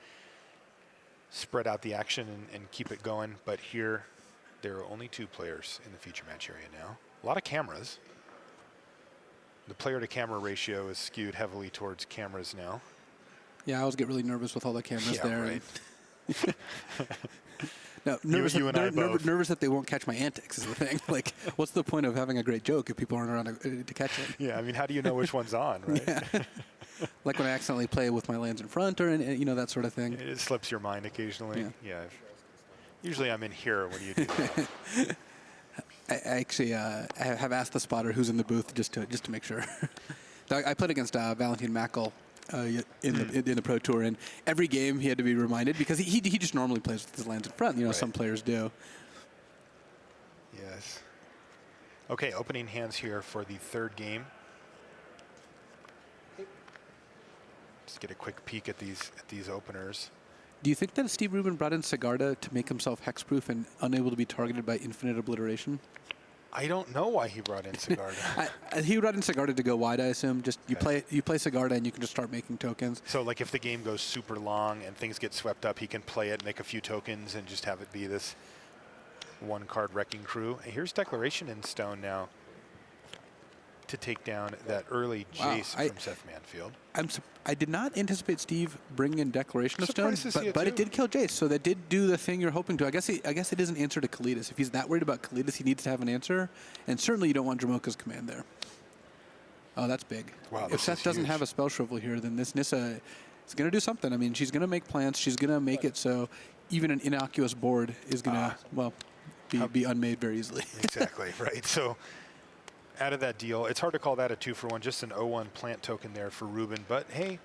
spread out the action and keep it going, but here there are only 2 players in the feature match area now. A lot of cameras. The player to camera ratio is skewed heavily towards cameras now. Yeah, I always get really nervous with all the cameras there. Right. No, nervous that they won't catch my antics is the thing. Like, what's the point of having a great joke if people aren't around to catch it? Yeah, I mean, how do you know which one's on, right? Yeah. Like when I accidentally play with my lands in front or, that sort of thing. It slips your mind occasionally. Yeah. Usually I'm in here when you do that. I actually I have asked the spotter who's in the booth just to make sure. I played against Valentin Mackel in the Pro Tour, and every game he had to be reminded because he just normally plays with his lands in front. Some players do. Yes. Okay, opening hands here for the 3rd game. Just get a quick peek at these openers. Do you think that Steve Rubin brought in Sigarda to make himself hexproof and unable to be targeted by infinite obliteration? I don't know why he brought in Sigarda. He brought in Sigarda to go wide, I assume. Just you play Sigarda and you can just start making tokens. So like if the game goes super long and things get swept up, he can play it, make a few tokens, and just have it be this 1-card Wrecking Crew. And here's Declaration in Stone now to take down that early Jace from Seth Manfield. I did not anticipate Steve bringing in Declaration of Stone, Surprised to see but it it did kill Jace, so that did do the thing you're hoping to. I guess it is an answer to Kalidas. If he's that worried about Kalidas, he needs to have an answer, and certainly you don't want Dramoka's command there. Oh, that's big. Wow, if Seth doesn't have a spell shrivel here, then this Nissa is going to do something. I mean, she's going to make plans. She's going to make it so even an innocuous board is going to, well, be unmade very easily. Exactly, right. So out of that deal, it's hard to call that a 2-for-1, just an 0-1 plant token there for Rubin. But hey,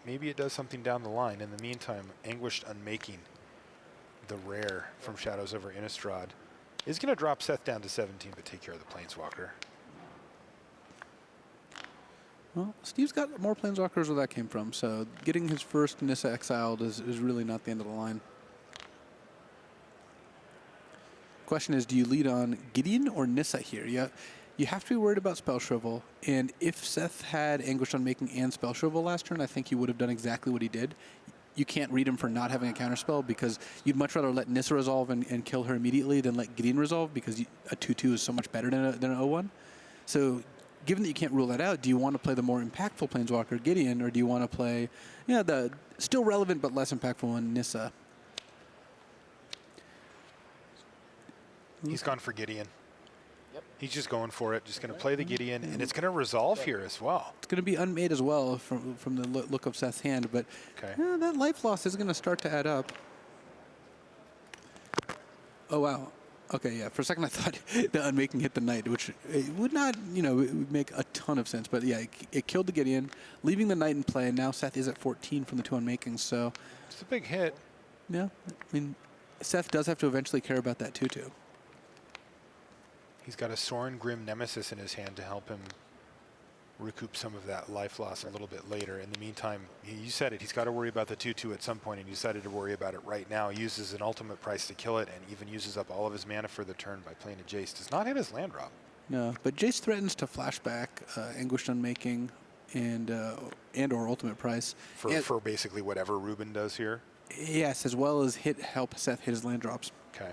maybe it does something down the line. In the meantime, Anguished Unmaking, the rare from Shadows over Innistrad, is going to drop Seth down to 17, but take care of the Planeswalker. Well, Steve's got more Planeswalkers where that came from, so getting his first Nissa exiled is really not the end of the line. Question is, do you lead on Gideon or Nissa here? You have to be worried about Spell Shrivel, and if Seth had Anguished Unmaking and Spell Shrivel last turn, I think he would have done exactly what he did. You can't read him for not having a counterspell because you'd much rather let Nissa resolve and kill her immediately than let Gideon resolve because a 2-2 is so much better than an 0-1. So given that you can't rule that out, do you want to play the more impactful Planeswalker, Gideon, or do you want to play the still relevant but less impactful one, Nissa? He's gone for Gideon. Yep. He's just going for it. Just going to play the Gideon, and it's going to resolve here as well. It's going to be unmade as well from the look of Seth's hand, but that life loss is going to start to add up. Oh, wow. Okay, yeah. For a second, I thought the Unmaking hit the Knight, which it would not, it would make a ton of sense. But yeah, it killed the Gideon, leaving the Knight in play, and now Seth is at 14 from the 2 Unmakings, so. It's a big hit. Yeah. I mean, Seth does have to eventually care about that 2-2. He's got a Sorin Grim Nemesis in his hand to help him recoup some of that life loss a little bit later. In the meantime, you said it, he's got to worry about the 2-2 at some point, and he decided to worry about it right now. He uses an ultimate price to kill it, and even uses up all of his mana for the turn by playing a Jace. Does not have his land drop. No, but Jace threatens to flashback Anguished Unmaking and or ultimate price. For basically whatever Rubin does here? Yes, as well as help Seth hit his land drops. Okay.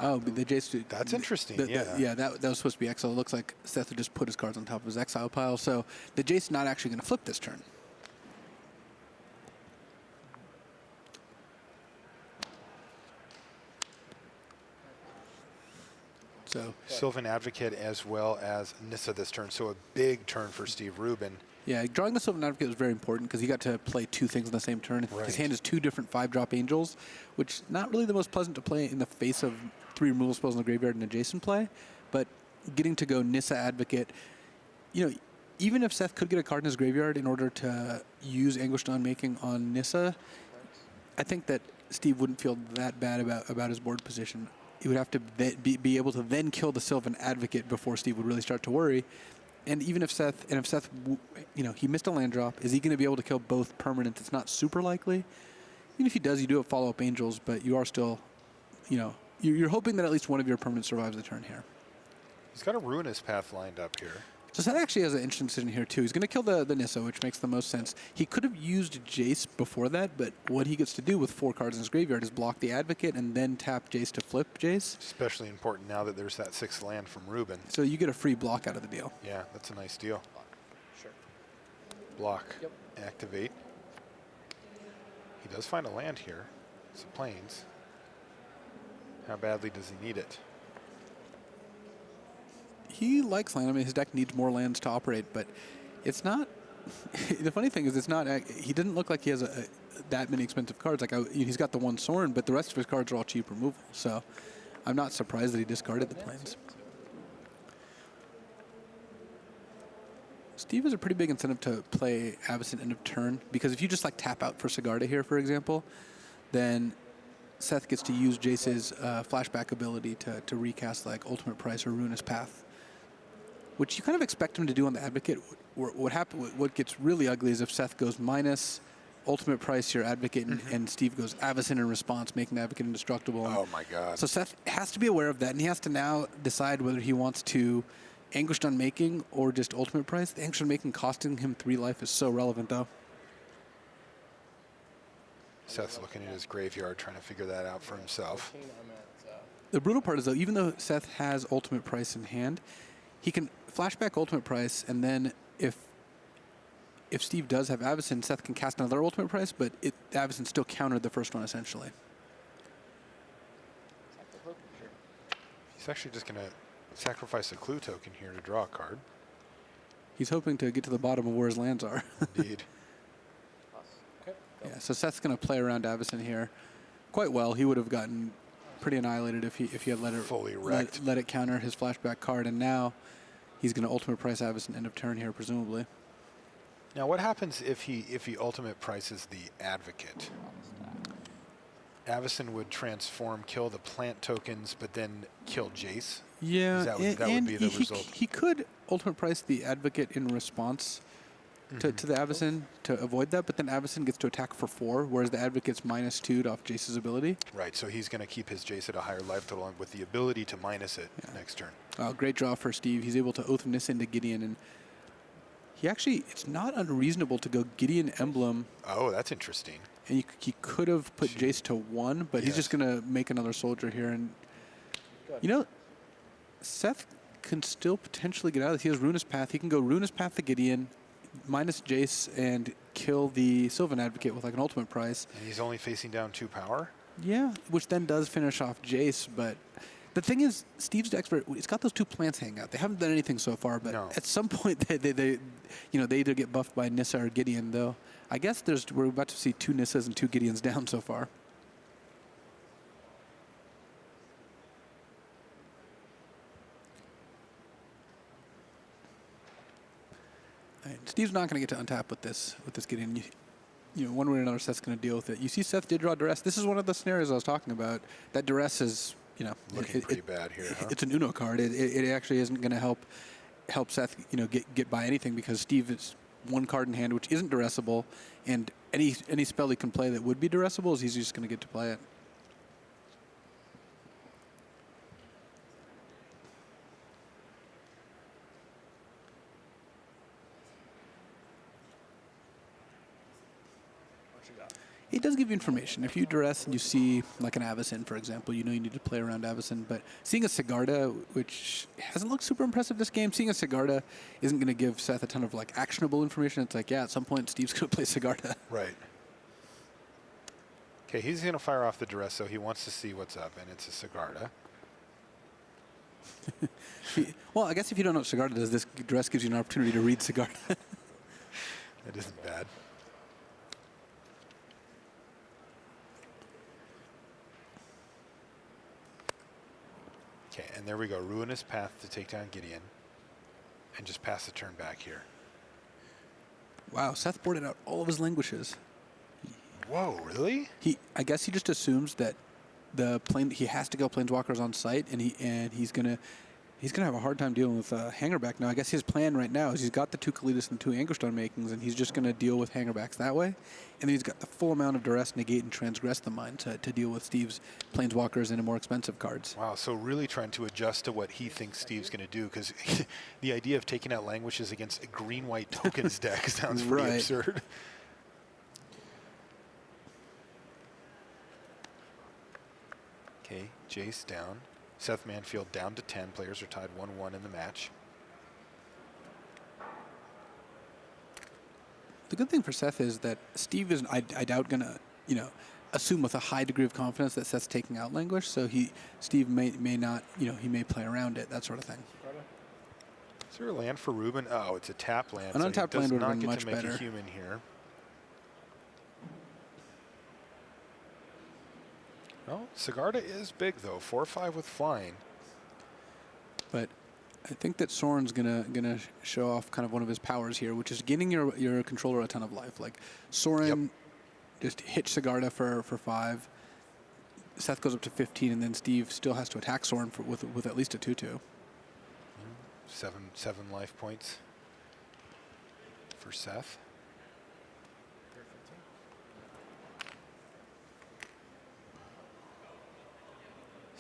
Oh, but the Jace. That's interesting. That was supposed to be exile. It looks like Seth would just put his cards on top of his exile pile. So the Jace is not actually going to flip this turn. So Sylvan Advocate as well as Nissa this turn. So a big turn for Steve Rubin. Yeah, drawing the Sylvan Advocate was very important because he got to play 2 things in the same turn. Right. His hand is 2 different 5-drop angels, which not really the most pleasant to play in the face of 3 removal spells in the graveyard and adjacent play. But getting to go Nissa Advocate, even if Seth could get a card in his graveyard in order to use Anguished Unmaking on Nissa, I think that Steve wouldn't feel that bad about his board position. He would have to be able to then kill the Sylvan Advocate before Steve would really start to worry. And even if Seth, he missed a land drop, is he going to be able to kill both permanents? It's not super likely. Even if he does, you do have follow-up angels, but you are still, you're hoping that at least one of your permanents survives the turn here. He's got a Ruinous Path lined up here. So Seth actually has an interesting decision here, too. He's going to kill the Nissa, which makes the most sense. He could have used Jace before that, but what he gets to do with 4 cards in his graveyard is block the Advocate and then tap Jace to flip Jace. Especially important now that there's that 6th land from Rubin. So you get a free block out of the deal. Yeah, that's a nice deal. Sure. Block. Yep. Activate. He does find a land here. It's a Plains. How badly does he need it? He likes land. I mean, his deck needs more lands to operate, but it's not. The funny thing is, it's not. He didn't look like he has that many expensive cards. Like he's got the 1 Sorin, but the rest of his cards are all cheap removal. So I'm not surprised that he discarded the Plains. Steve has a pretty big incentive to play Avacyn end of turn because if you just tap out for Sigarda here, for example, then Seth gets to use Jace's flashback ability to recast Ultimate Price or Ruinous Path, which you kind of expect him to do on the Advocate. What gets really ugly is if Seth goes minus Ultimate Price your Advocate and Steve goes Avacyn in response, making the Advocate indestructible. Oh my God. So Seth has to be aware of that, and he has to now decide whether he wants to Anguished Unmaking or just Ultimate Price. The Anguished Unmaking costing him 3 life is so relevant, though. Seth's looking at his graveyard, trying to figure that out for himself. The brutal part is, though, even though Seth has Ultimate Price in hand, he can flashback Ultimate Price, and then if Steve does have Avacyn, Seth can cast another Ultimate Price, but Avacyn still countered the first one, essentially. He's actually just going to sacrifice a clue token here to draw a card. He's hoping to get to the bottom of where his lands are. Indeed. Yeah, so Seth's going to play around Avacyn here quite well. He would have gotten pretty annihilated if he had let it counter his flashback card, and now he's going to Ultimate Price Avacyn end of turn here, presumably. Now, what happens if he Ultimate Prices the Advocate? Avacyn would transform, kill the plant tokens, but then kill Jace? Yeah, that would be the result. He could Ultimate Price the Advocate in response to the Avacyn to avoid that, but then Avacyn gets to attack for 4, whereas the Advocate's -2'd off Jace's ability. Right, so he's going to keep his Jace at a higher life total with the ability to minus it next turn. Great draw for Steve. He's able to Oath of Nissa into Gideon, and he actually, it's not unreasonable to go Gideon Emblem. Oh, that's interesting. And he could have put Jace to 1, but he's just going to make another soldier here. And, you know, Seth can still potentially get out of this. He has Ruinous Path. He can go Ruinous Path to Gideon, minus Jace, and kill the Sylvan Advocate with like an Ultimate Price. And he's only facing down 2 power? Yeah, which then does finish off Jace, but the thing is, Steve's expert, it's got those 2 plants hanging out. They haven't done anything so far, but at some point they either get buffed by Nissa or Gideon, though. I guess we're about to see 2 Nissas and 2 Gideons down so far. Right, Steve's not going to get to untap with this Gideon. One way or another, Seth's going to deal with it. You see Seth did draw Duress. This is one of the scenarios I was talking about. That Duress is, looking pretty bad here, huh? It's an Uno card. It actually isn't going to help Seth, get by anything, because Steve is 1 card in hand, which isn't duressable, and any spell he can play that would be duressable is he's just going to get to play it. It does give you information. If you duress and you see like an Avacyn, for example, you know you need to play around Avacyn. But seeing a Sigarda, which hasn't looked super impressive this game, seeing a Sigarda isn't going to give Seth a ton of like actionable information. It's like, yeah, at some point Steve's going to play Sigarda. Right. Okay, he's going to fire off the duress, so he wants to see what's up, and it's a Sigarda. Well, I guess if you don't know what Sigarda does, this duress gives you an opportunity to read Sigarda. That isn't bad. Okay, and there we go. Ruinous Path to take down Gideon. And just pass the turn back here. Wow, Seth boarded out all of his languishes. Whoa, really? I guess he just assumes that he has to go Planeswalkers on site, and he's gonna have a hard time dealing with Hangerback. Now, I guess his plan right now is he's got the 2 Kalitas and 2 Anguished Unmakings, and he's just gonna deal with Hangerbacks that way. And then he's got the full amount of Duress, Negate, and Transgress the Mind to deal with Steve's Planeswalkers and more expensive cards. Wow, so really trying to adjust to what he thinks Steve's going to do, because the idea of taking out languishes against a green-white tokens deck sounds pretty absurd. Okay, Jace down. Seth Manfield down to 10. Players are tied 1-1 in the match. The good thing for Seth is that Steve is, I doubt, going to, assume with a high degree of confidence that Seth's taking out Languish. So Steve may not, he may play around it, that sort of thing. Is there a land for Rubin? Oh, it's a tap land. An untapped land would have been not much get to make better. a human here. Well, Sigarda is big, though. 4/5 with flying. But I think that Soren's gonna show off kind of one of his powers here, which is gaining your controller a ton of life. Like Soren just hit Sigarda for 5. Seth goes up to 15, and then Steve still has to attack Soren with at least a 2/2. 7 life points for Seth.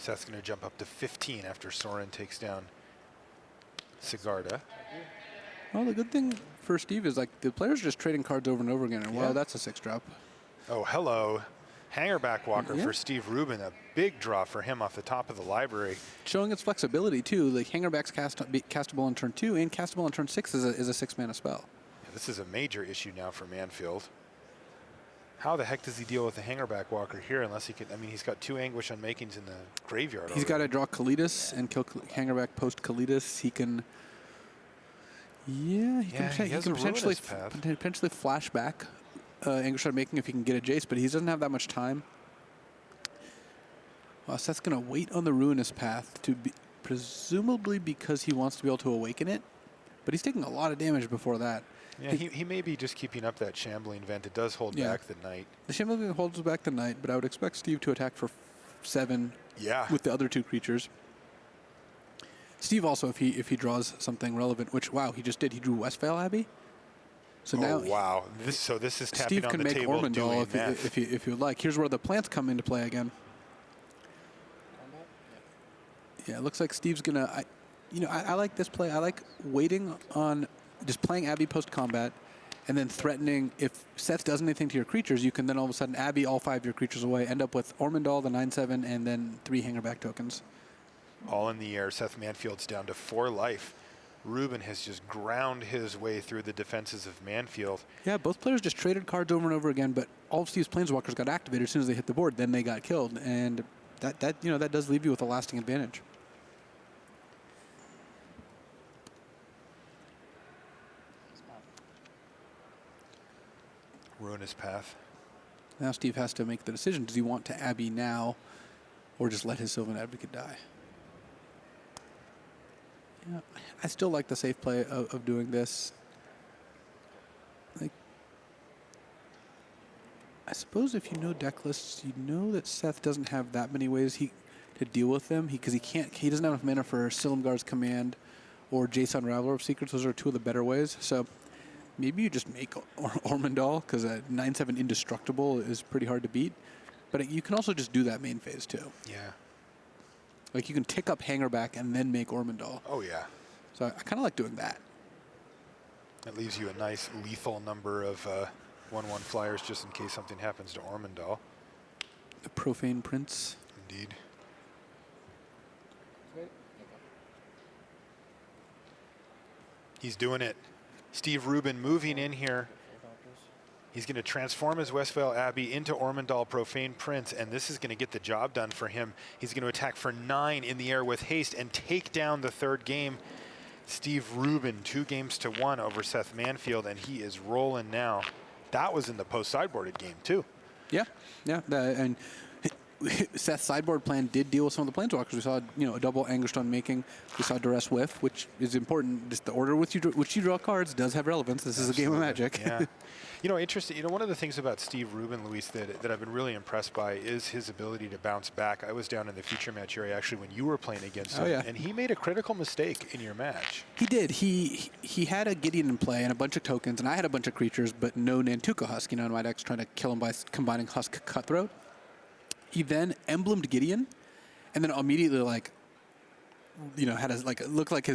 Seth's going to jump up to 15 after Soren takes down Sigarda. Well, the good thing for Steve is like the players are just trading cards over and over again, and Yeah. wow, that's a 6-drop. Oh, hello. Hangerback Walker for Steve Rubin, a big draw for him off the top of the library. Showing its flexibility too. Like Hangerback's castable on turn 2 and castable on turn 6 is a 6-mana spell. Yeah, this is a major issue now for Manfield. How the heck does he deal with the Hangerback Walker here unless he can, I mean, he's got 2 Anguish Unmakings in the graveyard. He's got to draw Kalidas and kill Hangerback post Kalidas. He can, he can potentially flash back Anguish Unmaking if he can get a Jace, but he doesn't have that much time. Well, Seth's going to wait on the Ruinous Path to be, presumably because he wants to be able to awaken it, but he's taking a lot of damage before that. Yeah, he may be just keeping up that Shambling Vent. It does hold back the Knight. The Shambling Vent holds back the Knight, but I would expect Steve to attack for 7 with the other 2 creatures. Steve also, if he draws something relevant, which, wow, he just did. He drew Westvale Abbey. So now, wow. This is tapping Steve on can the make table Ormondal doing if you like. Here's where the plants come into play again. Yeah, it looks like Steve's going to... I like this play. I like waiting on just playing Abbey post-combat and then threatening. If Seth does anything to your creatures, you can then all of a sudden Abbey all 5 of your creatures away, end up with Ormondal, the 9/7, and then 3 Hangerback tokens. All in the air. Seth Manfield's down to 4 life. Rubin has just ground his way through the defenses of Manfield. Yeah, both players just traded cards over and over again, but all of Steve's Planeswalkers got activated as soon as they hit the board. Then they got killed, and that does leave you with a lasting advantage. Ruinous Path. Now Steve has to make the decision. Does he want to Abbey now or just let his Sylvan Advocate die? Yeah, I still like the safe play of doing this. Like, I suppose if you know deck lists, you know that Seth doesn't have that many ways to deal with them because he doesn't have enough mana for Silumgar's Command or Jason Raveler of Secrets. Those are 2 of the better ways. So maybe you just make Ormondal because a 9/7 indestructible is pretty hard to beat. But you can also just do that main phase too. Yeah. Like you can tick up Hangerback and then make Ormondal. Oh, yeah. So I kind of like doing that. That leaves you a nice lethal number of 1/1 flyers just in case something happens to Ormondal. The Profane Prince. Indeed. He's doing it. Steve Rubin moving in here. He's going to transform his Westvale Abbey into Ormondal Profane Prince, and this is going to get the job done for him. He's going to attack for 9 in the air with haste and take down the 3rd game. Steve Rubin, 2 games to 1 over Seth Manfield, and he is rolling now. That was in the post-sideboarded game, too. Yeah, and Seth's sideboard plan did deal with some of the Planeswalkers. We saw, a double Anguished Unmaking. We saw Duress Whiff, which is important. Just the order which you draw cards does have relevance. This is a game of Magic. Yeah. Interesting. One of the things about Steve Rubin, Luis, that I've been really impressed by is his ability to bounce back. I was down in the feature match area actually when you were playing against him, and he made a critical mistake in your match. He did. He had a Gideon in play and a bunch of tokens, and I had a bunch of creatures, but no Nantuko Husk. In my deck's trying to kill him by combining Husk Cutthroat. He then emblemed Gideon, and then immediately had it looked like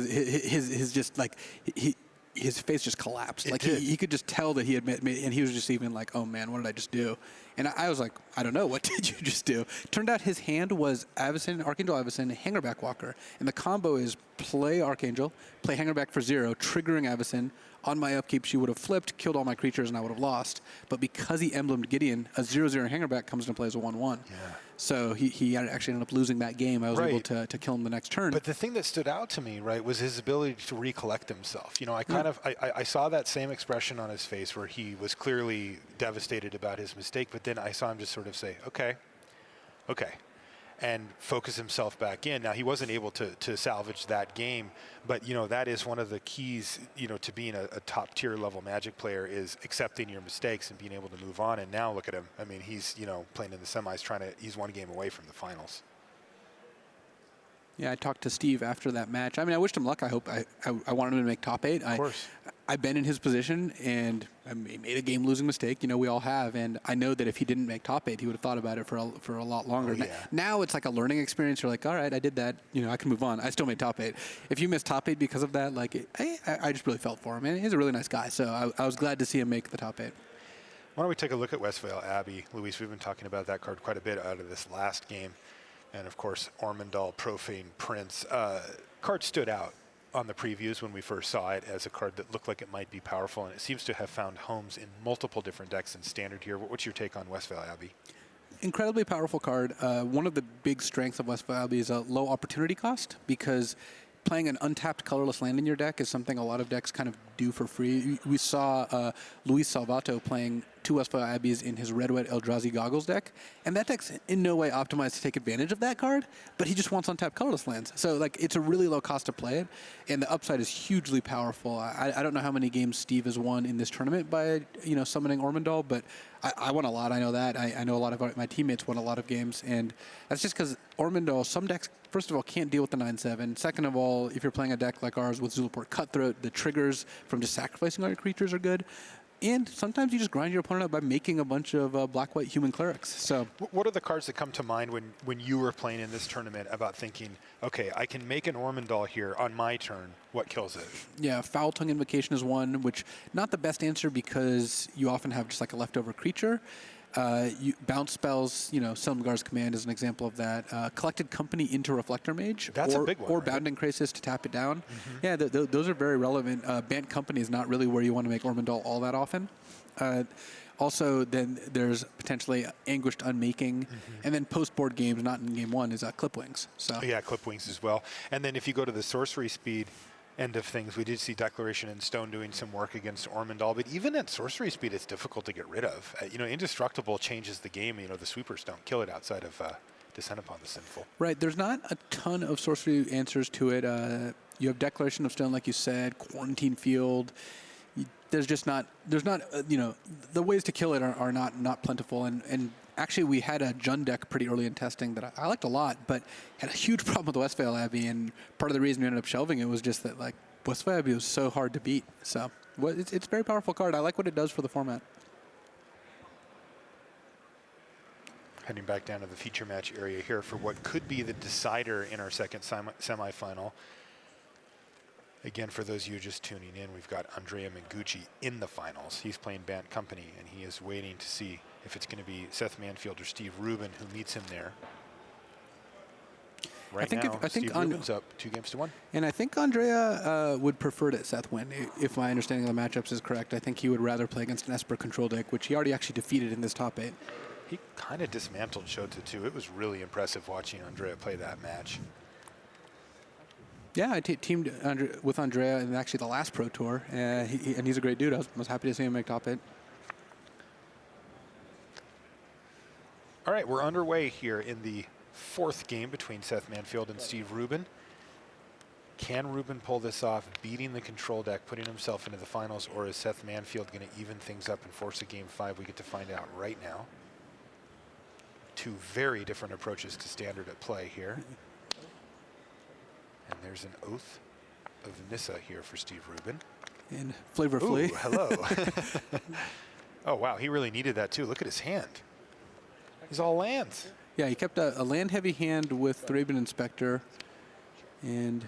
his face just collapsed. He could just tell that he had made, and he was just even like, oh man, what did I just do? And I was like, I don't know, what did you just do? Turned out his hand was Archangel Avacyn, Hangerback Walker, and the combo is play Archangel, play Hangerback for 0, triggering Avacyn. On my upkeep, she would have flipped, killed all my creatures, and I would have lost. But because he emblemed Gideon, a 0/0 Hangerback comes into play as a 1/1. Yeah. So he actually ended up losing that game. I was able to kill him the next turn. But the thing that stood out to me, was his ability to recollect himself. I saw that same expression on his face where he was clearly devastated about his mistake, but then I saw him just sort of say, okay, and focus himself back in. Now, he wasn't able to salvage that game, but, that is one of the keys, to being a top-tier level Magic player is accepting your mistakes and being able to move on. And now look at him. I mean, he's, playing in the semis, he's 1 game away from the finals. Yeah, I talked to Steve after that match. I mean, I wished him luck. I wanted him to make top 8. Of course. I've been in his position, and I made a game-losing mistake. You know, we all have, and I know that if he didn't make top 8, he would have thought about it for a lot longer. Oh, yeah. Now it's like a learning experience. You're like, all right, I did that. You know, I can move on. I still made top 8. If you miss top 8 because of that, like, I just really felt for him. And he's a really nice guy, so I was glad to see him make the top 8. Why don't we take a look at Westvale Abbey? Luis, we've been talking about that card quite a bit out of this last game. And, of course, Ormondal, Profane Prince. Card stood out on the previews when we first saw it as a card that looked like it might be powerful, and it seems to have found homes in multiple different decks in Standard here. What's your take on Westvale Abbey? Incredibly powerful card. One of the big strengths of Westvale Abbey is a low opportunity cost, because playing an untapped colorless land in your deck is something a lot of decks kind of do for free. We saw Luis Salvatto playing 2 Westvale Abbeys in his Red Wet Eldrazi Goggles deck, and that deck's in no way optimized to take advantage of that card, but he just wants untapped colorless lands. So like, it's a really low cost to play it, and the upside is hugely powerful. I don't know how many games Steve has won in this tournament by summoning Ormondal, but I won a lot. I know that. I know a lot of my teammates won a lot of games, and that's just because Ormondal, some decks, first of all, can't deal with the 9/7. Second of all, if you're playing a deck like ours with Zulaport Cutthroat, the triggers from just sacrificing all your creatures are good. And sometimes you just grind your opponent up by making a bunch of black-white human clerics. So, what are the cards that come to mind when you were playing in this tournament about thinking, okay, I can make an Ormondal here on my turn. What kills it? Yeah, Foul Tongue Invocation is one, which not the best answer because you often have just like a leftover creature. Bounce spells, Silumgar's Command is an example of that. Collected Company into Reflector Mage. That's a big one, Or right? Bounding Crisis to tap it down. Yeah, those are very relevant. Bant Company is not really where you want to make Ormondal all that often. Also, then there's potentially Anguished Unmaking. And then post-board games, not in Game 1, is Clipwings. So. Yeah, Clipwings as well. And then if you go to the sorcery speed end of things, we did see Declaration in Stone doing some work against Ormondal, but even at sorcery speed, it's difficult to get rid of. Indestructible changes the game. The sweepers don't kill it outside of Descent Upon the Sinful. Right. There's not a ton of sorcery answers to it. You have Declaration of Stone, like you said, Quarantine Field. There's not, the ways to kill it are not plentiful. And actually, we had a Jund deck pretty early in testing that I liked a lot, but had a huge problem with Westvale Abbey. And part of the reason we ended up shelving it was just that, like, Westvale Abbey was so hard to beat. So it's a very powerful card. I like what it does for the format. Heading back down to the feature match area here for what could be the decider in our second semifinal. Again, for those of you just tuning in, we've got Andrea Mengucci in the finals. He's playing Bant Company, and he is waiting to see if it's going to be Seth Manfield or Steve Rubin who meets him there. Right now, Steve Rubin's up 2-1. And I think Andrea would prefer that Seth win. If my understanding of the matchups is correct, I think he would rather play against an Esper control deck, which he already actually defeated in this top 8. He kind of dismantled Shota, too. It was really impressive watching Andrea play that match. Yeah, I teamed with Andrea in actually the last Pro Tour, and he's a great dude. I was happy to see him make top 8. All right, we're underway here in the 4th game between Seth Manfield and Steve Rubin. Can Rubin pull this off, beating the control deck, putting himself into the finals, or is Seth Manfield going to even things up and force a Game 5? We get to find out right now. 2 very different approaches to Standard at play here. And there's an Oath of Nissa here for Steve Rubin. And Flavorfully. Ooh, hello. Oh, wow, he really needed that, too. Look at his hand. He's all lands. Yeah, he kept a land-heavy hand with Thraben Inspector, and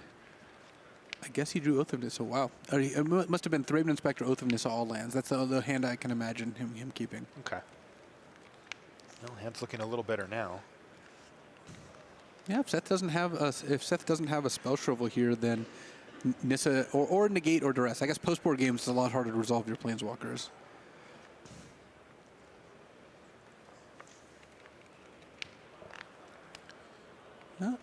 I guess he drew Oath of Nissa. Wow. It must have been Thraben Inspector, Oath of Nissa, all lands. That's the hand I can imagine him keeping. Okay. Well, hand's looking a little better now. Yeah, if Seth doesn't have a spell shrivel here, then Nissa or negate or duress. I guess post-board games is a lot harder to resolve your planeswalkers. Yeah.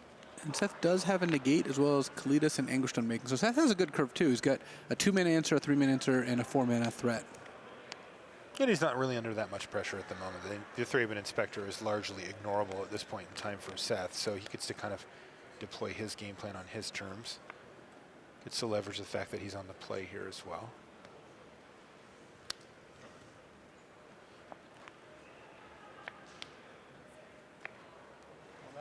And Seth does have a negate as well as Kalidas and Anguished Unmaking. So Seth has a good curve too. He's got a 2-mana answer, a 3-mana answer, and a 4-mana threat. And he's not really under that much pressure at the moment. The Thraben Inspector is largely ignorable at this point in time from Seth, so he gets to kind of deploy his game plan on his terms. Gets to leverage the fact that he's on the play here as well.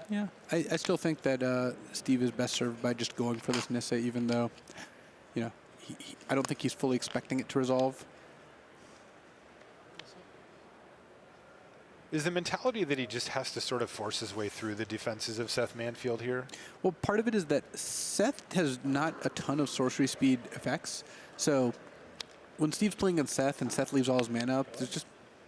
Yeah, I still think that Steve is best served by just going for this Nissa, even though, I don't think he's fully expecting it to resolve. Is the mentality that he just has to sort of force his way through the defenses of Seth Manfield here? Well, part of it is that Seth has not a ton of sorcery speed effects. So when Steve's playing against Seth and Seth leaves all his mana up, there's just,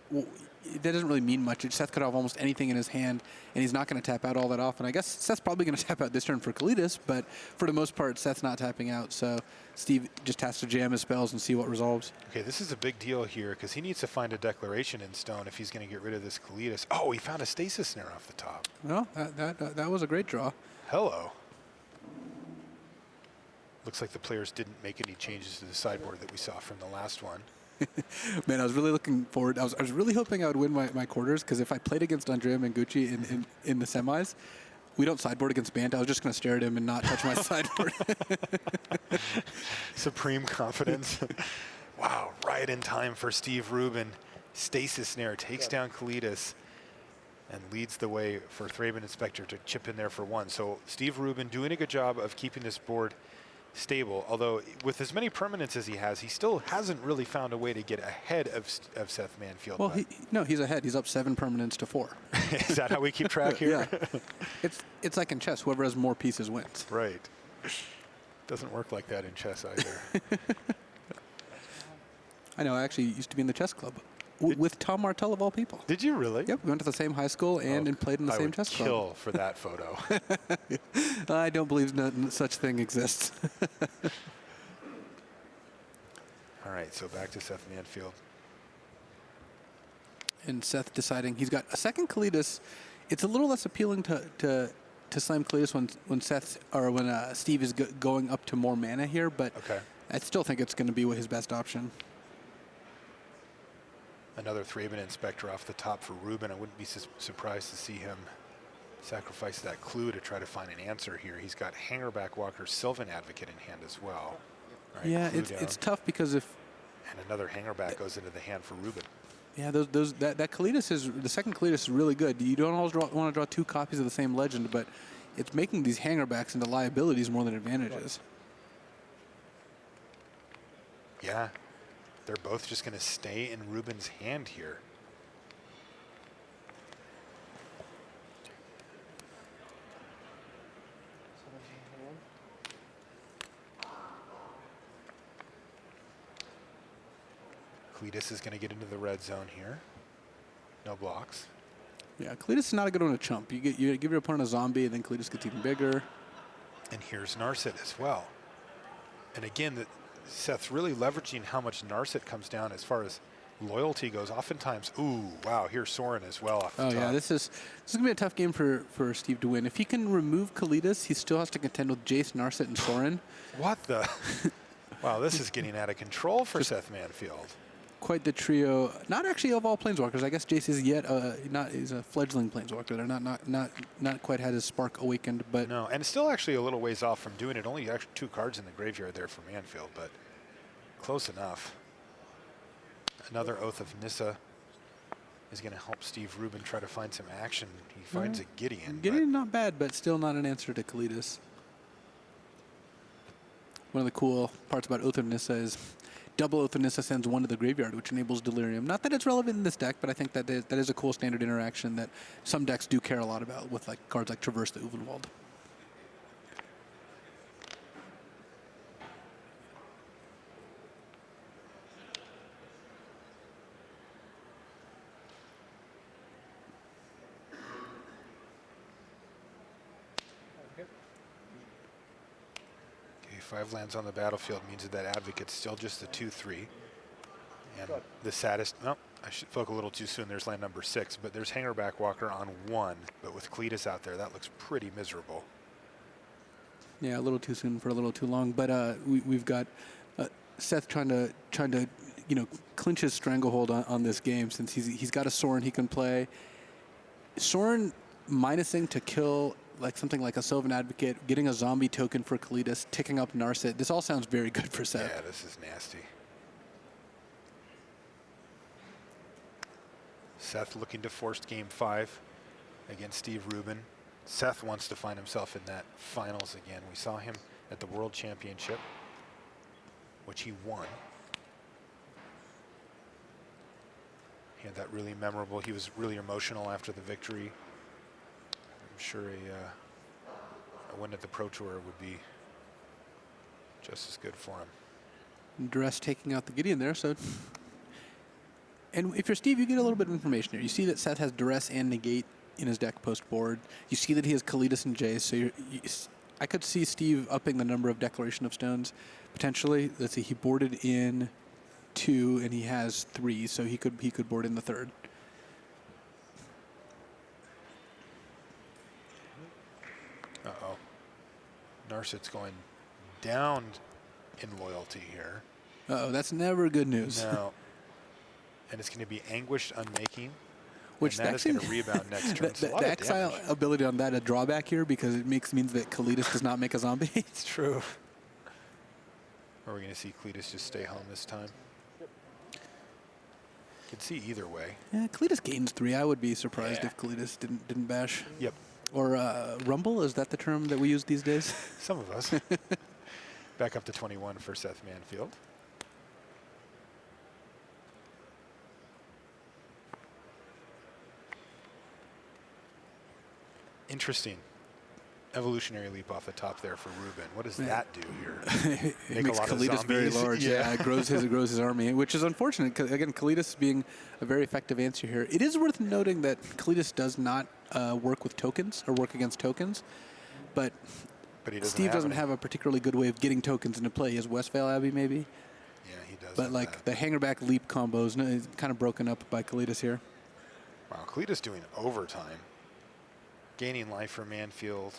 well, that doesn't really mean much. Seth could have almost anything in his hand, and he's not going to tap out all that often. I guess Seth's probably going to tap out this turn for Kalidas, but for the most part, Seth's not tapping out. So Steve just has to jam his spells and see what resolves. Okay, this is a big deal here because he needs to find a declaration in stone if he's going to get rid of this Kalidas. Oh, he found a stasis snare off the top. Well, that was a great draw. Hello. Looks like the players didn't make any changes to the sideboard that we saw from the last one. Man, I was really looking forward. I was really hoping I would win my quarters, because if I played against Andrea Mengucci in the semis, we don't sideboard against Bant. I was just going to stare at him and not touch my sideboard. Supreme confidence. Wow, right in time for Steve Rubin. Stasis Snare takes down Kalidas and leads the way for Thraben Inspector to chip in there for one. So Steve Rubin doing a good job of keeping this board stable, although with as many permanents as he has, he still hasn't really found a way to get ahead of Seth Manfield. Well, he's ahead. He's up 7 permanents to 4. Is that how we keep track here? Yeah. It's like in chess. Whoever has more pieces wins. Right. Doesn't work like that in chess either. I know. I actually used to be in the chess club with Tom Martell of all people. Did you really? Yep. We went to the same high school and played in the same chess club. I would kill for that photo. I don't believe no such thing exists. All right, so back to Seth Manfield. And Seth deciding he's got a second Kalidas. It's a little less appealing to slam Kalidas when Seth or when Steve is going up to more mana here, but I still think it's going to be his best option. Another Thraben Inspector off the top for Rubin. I wouldn't be surprised to see him sacrifice that clue to try to find an answer here. He's got Hangerback Walker, Sylvan Advocate in hand as well. Right, yeah, it's tough because if... And another Hangerback goes into the hand for Rubin. Yeah, that Kalidas is, the second Kalidas is really good. You don't always want to draw 2 copies of the same legend, but it's making these Hangerbacks into liabilities more than advantages. Yeah. They're both just going to stay in Rubin's hand here. Kalidas is going to get into the red zone here. No blocks. Yeah, Kalidas is not a good one to chump. You give your opponent a zombie, and then Kalidas gets even bigger. And here's Narset as well. And again, Seth's really leveraging how much Narset comes down as far as loyalty goes. Oftentimes, ooh, wow, here's Sorin as well off the top. Yeah, this is going to be a tough game for Steve to win. If he can remove Kalidas, he still has to contend with Jace, Narset, and Sorin. What the? Wow, this is getting out of control for Seth Manfield. Quite the trio. Not actually of all Planeswalkers. I guess Jace is yet is a fledgling Planeswalker. They're not quite had his spark awakened, but no, and it's still actually a little ways off from doing it. Only actually 2 cards in the graveyard there for Manfield, but close enough. Another Oath of Nissa is going to help Steve Rubin try to find some action. He finds a Gideon. Gideon not bad, but still not an answer to Kalidas. One of the cool parts about Oath of Nissa is double Oath of Nissa sends 1 to the graveyard, which enables Delirium. Not that it's relevant in this deck, but I think that is a cool standard interaction that some decks do care a lot about with cards like Traverse the Uvenwald. Okay, 5 lands on the battlefield means that Advocate's still just a 2/3. And the saddest, no, I spoke a little too soon. There's land number 6, but there's Hangerback Walker on 1. But with Kalidas out there, that looks pretty miserable. Yeah, a little too soon for a little too long. But we've got Seth trying to clinch his stranglehold on this game, since he's got a Sorin he can play. Sorin minusing to kill something like a Sylvan Advocate, getting a zombie token for Kalidas, ticking up Narset. This all sounds very good for Seth. Yeah, this is nasty. Seth looking to force game 5 against Steve Rubin. Seth wants to find himself in that finals again. We saw him at the World Championship. which he won. He had that really memorable, he was really emotional after the victory. I'm sure a win at the Pro Tour would be just as good for him. Duress taking out the Gideon there, so... And if you're Steve, you get a little bit of information here. You see that Seth has Duress and Negate in his deck post-board. You see that he has Kalidas and Jace, so I could see Steve upping the number of Declaration of Stones, potentially. Let's see, he boarded in 2, and he has 3, so he could board in the 3rd. Uh-oh. Narset's going down in loyalty here. Uh-oh, that's never good news. No. And it's going to be Anguished Unmaking. Which and that is going to rebound next turn. The exile ability on that a drawback here because it means that Kalidas does not make a zombie. It's true. Are we going to see Kalidas just stay home this time? Could see either way. Yeah, Kalidas gains 3. I would be surprised if Kalidas didn't bash. Yep. Or rumble, is that the term that we use these days? Some of us. Back up to 21 for Seth Manfield. Interesting. Evolutionary leap off the top there for Rubin. What does that do here? It makes Kalidas very large. Yeah, it grows his army, which is unfortunate. Again, Kalidas being a very effective answer here. It is worth noting that Kalidas does not work with tokens or work against tokens, but Steve doesn't have a particularly good way of getting tokens into play. He has Westvale Abbey, maybe. Yeah, he does. But like the hangerback leap combos, is kind of broken up by Kalidas here. Wow, Kalidas doing overtime, gaining life for Manfield,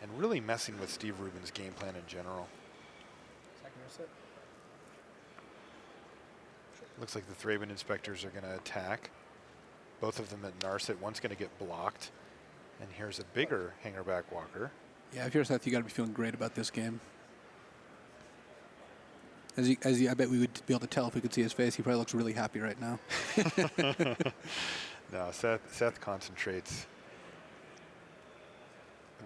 and really messing with Steve Rubin's game plan in general. Looks like the Thraben Inspectors are going to attack. Both of them at Narset. One's going to get blocked. And here's a bigger Hangerback Walker. Yeah, if you're Seth, you got to be feeling great about this game. I bet we would be able to tell if we could see his face. He probably looks really happy right now. No, Seth concentrates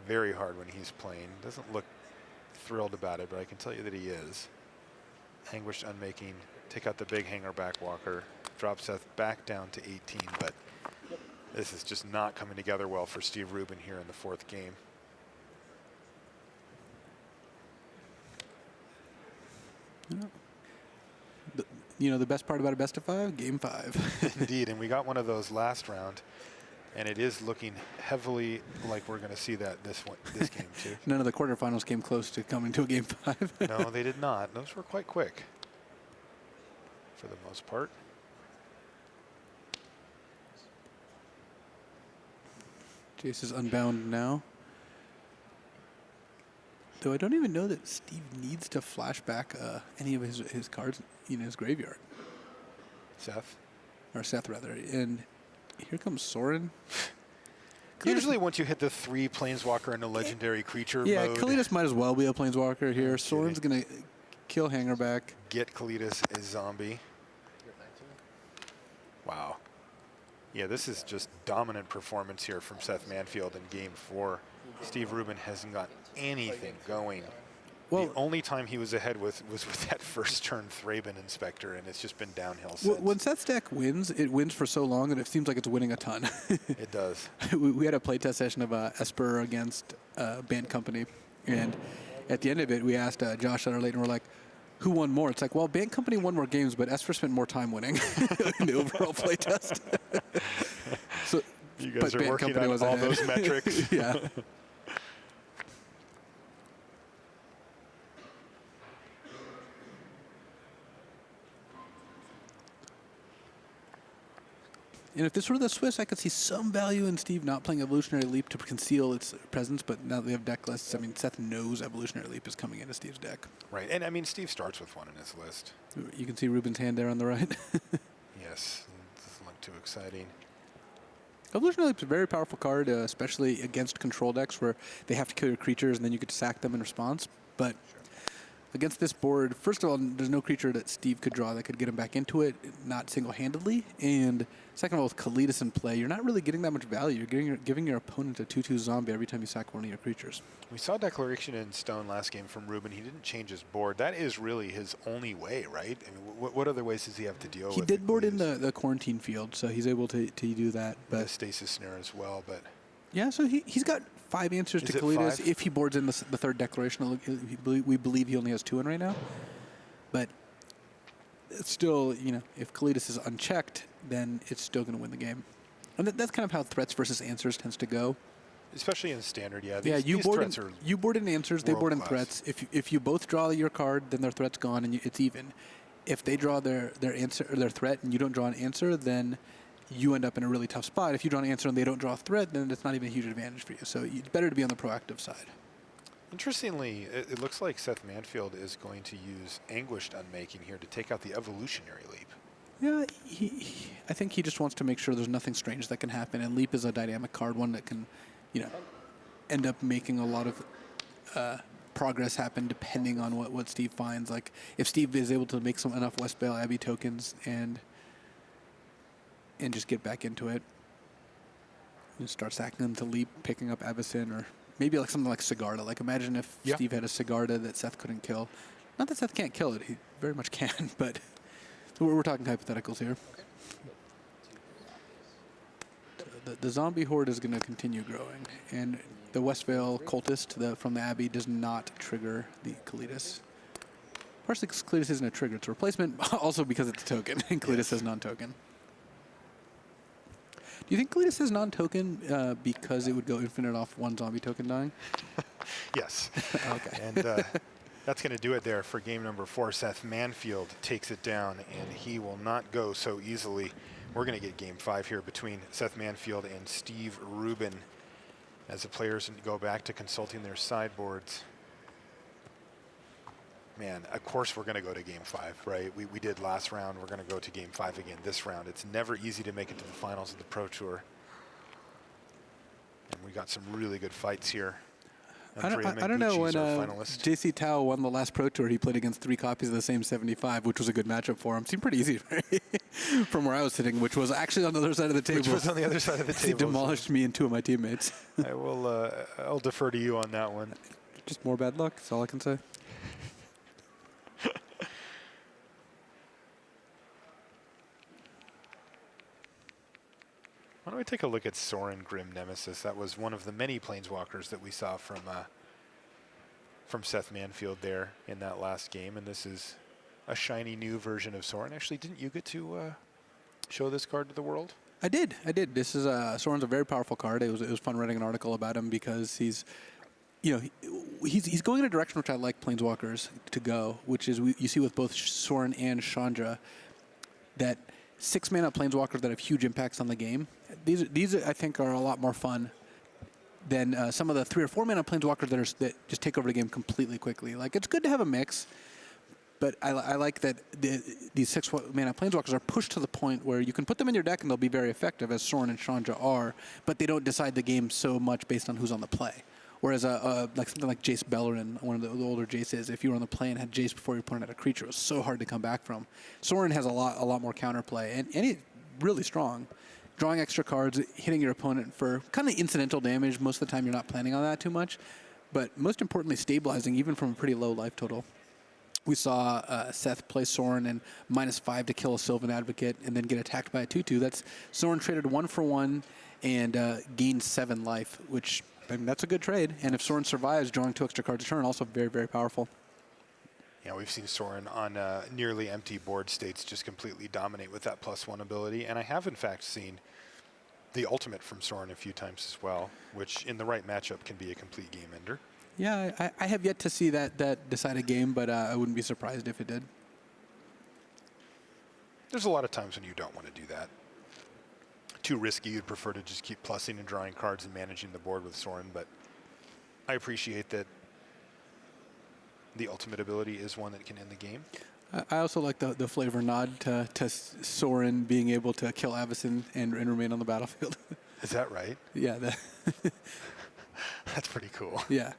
very hard when he's playing. Doesn't look thrilled about it, but I can tell you that he is. Anguished Unmaking, take out the big Hangerback Walker, drop Seth back down to 18, but this is just not coming together well for Steve Rubin here in the 4th game. You know the best part about a best of 5? Game 5. Indeed, and we got one of those last round, and it is looking heavily like we're going to see that this game too. None of the quarterfinals came close to coming to a game 5. No, they did not. Those were quite quick for the most part. Jace is unbound now. Though I don't even know that Steve needs to flash back any of his cards in his graveyard. Seth? Or Seth, rather. And here comes Sorin. Usually once you hit the 3 Planeswalker and a legendary creature mode. Kalidas might as well be a Planeswalker here. Sorin's going to kill Hangerback. Get Kalidas a zombie. Wow. Yeah, this is just dominant performance here from Seth Manfield in Game 4. Steve Rubin hasn't got anything going. Well, the only time he was ahead was with that first turn Thraben Inspector, and it's just been downhill since. When Seth's deck wins, it wins for so long that it seems like it's winning a ton. It does. We had a playtest session of Esper against Band Company, and at the end of it, we asked Josh Sutterlate, and we're like, who won more? It's like, well, Band Company won more games, but Esper spent more time winning in the overall playtest. So, you guys are working on all those metrics. Yeah. And if this were the Swiss, I could see some value in Steve not playing Evolutionary Leap to conceal its presence, but now that we have deck lists, I mean, Seth knows Evolutionary Leap is coming into Steve's deck. Right, and I mean, Steve starts with one in his list. You can see Rubin's hand there on the right. Yes, it doesn't look too exciting. Evolutionary Leap is a very powerful card, especially against control decks where they have to kill your creatures and then you get to sack them in response. But against this board, first of all, there's no creature that Steve could draw that could get him back into it, not single-handedly. And second of all, with Kalidas in play, you're not really getting that much value. You're giving your opponent a 2/2 zombie every time you sack one of your creatures. We saw Declaration in Stone last game from Rubin. He didn't change his board. That is really his only way, right? I mean, what other ways does he have to deal with? He did board in the quarantine field, so he's able to do that. But the stasis snare as well, but... Yeah, so he's got 5 answers to Kalidas. If he boards in the third declaration, we believe he only has 2 in right now. But it's still, you know, if Kalidas is unchecked, then it's still going to win the game. And that's kind of how threats versus answers tends to go. Especially in standard, yeah. You board in answers, they board in threats. If you both draw your card, then their threat's gone and it's even. If they draw their answer or their threat and you don't draw an answer, then you end up in a really tough spot. If you draw an answer and they don't draw a threat, then it's not even a huge advantage for you. So it's better to be on the proactive side. Interestingly, it looks like Seth Manfield is going to use Anguished Unmaking here to take out the Evolutionary Leap. Yeah, I think he just wants to make sure there's nothing strange that can happen. And Leap is a dynamic card, one that can, you know, end up making a lot of progress happen depending on what Steve finds. Like if Steve is able to make enough Westbale Abbey tokens and just get back into it. And start sacking them to Leap, picking up Avacyn, or maybe like something like Sigarda. Like imagine if Steve had a Sigarda that Seth couldn't kill. Not that Seth can't kill it, he very much can, but we're talking hypotheticals here. The zombie horde is going to continue growing, and the Westvale cultist from the Abbey does not trigger the Kalidas. Partially because Kalidas isn't a trigger, it's a replacement, also because it's a token, and Kalidas has non-token. Do you think Kalidas is non-token because it would go infinite off one zombie token dying? Yes. Okay. And that's going to do it there for game number 4. Seth Manfield takes it down, and he will not go so easily. We're going to get game 5 here between Seth Manfield and Steve Rubin as the players go back to consulting their sideboards. Man, of course we're going to go to game 5, right? We did last round. We're going to go to game 5 again this round. It's never easy to make it to the finals of the Pro Tour. And we got some really good fights here. I don't know, when JC Tao won the last Pro Tour, he played against 3 copies of the same 75, which was a good matchup for him. Seemed pretty easy from where I was sitting, which was actually on the other side of the table. Which was on the other side of the table. He demolished me and 2 of my teammates. I'll defer to you on that one. Just more bad luck, that's all I can say. Why don't we take a look at Sorin Grim Nemesis? That was one of the many planeswalkers that we saw from Seth Manfield there in that last game, and this is a shiny new version of Sorin. Actually, didn't you get to show this card to the world? I did. This is Sorin's a very powerful card. It was fun writing an article about him because he's going in a direction which I like planeswalkers to go, which is you see with both Sorin and Chandra that 6-mana planeswalkers that have huge impacts on the game. These I think are a lot more fun than some of the 3 or 4 mana planeswalkers that just take over the game completely quickly. Like it's good to have a mix, but I like that these 6 mana planeswalkers are pushed to the point where you can put them in your deck and they'll be very effective, as Sorin and Chandra are, but they don't decide the game so much based on who's on the play. Whereas like something like Jace Bellerin, one of the older Jaces, if you were on the play and had Jace before your opponent had a creature, it was so hard to come back from. Sorin has a lot more counterplay, and he's really strong. Drawing extra cards, hitting your opponent for kind of incidental damage. Most of the time you're not planning on that too much. But most importantly, stabilizing even from a pretty low life total. We saw Seth play Sorin and -5 to kill a Sylvan Advocate and then get attacked by a 2/2. That's Sorin traded 1 for 1 and gained 7 life, which... I mean, that's a good trade. And if Sorin survives, drawing 2 extra cards a turn, also very, very powerful. Yeah, we've seen Sorin on nearly empty board states just completely dominate with that +1 ability. And I have, in fact, seen the ultimate from Sorin a few times as well, which in the right matchup can be a complete game ender. Yeah, I have yet to see that decide a game, but I wouldn't be surprised if it did. There's a lot of times when you don't want to do that. Too risky. You'd prefer to just keep plussing and drawing cards and managing the board with Sorin, but I appreciate that the ultimate ability is one that can end the game. I also like the flavor nod to Sorin being able to kill Avacyn and remain on the battlefield. Is that right? Yeah. That's pretty cool. Yeah.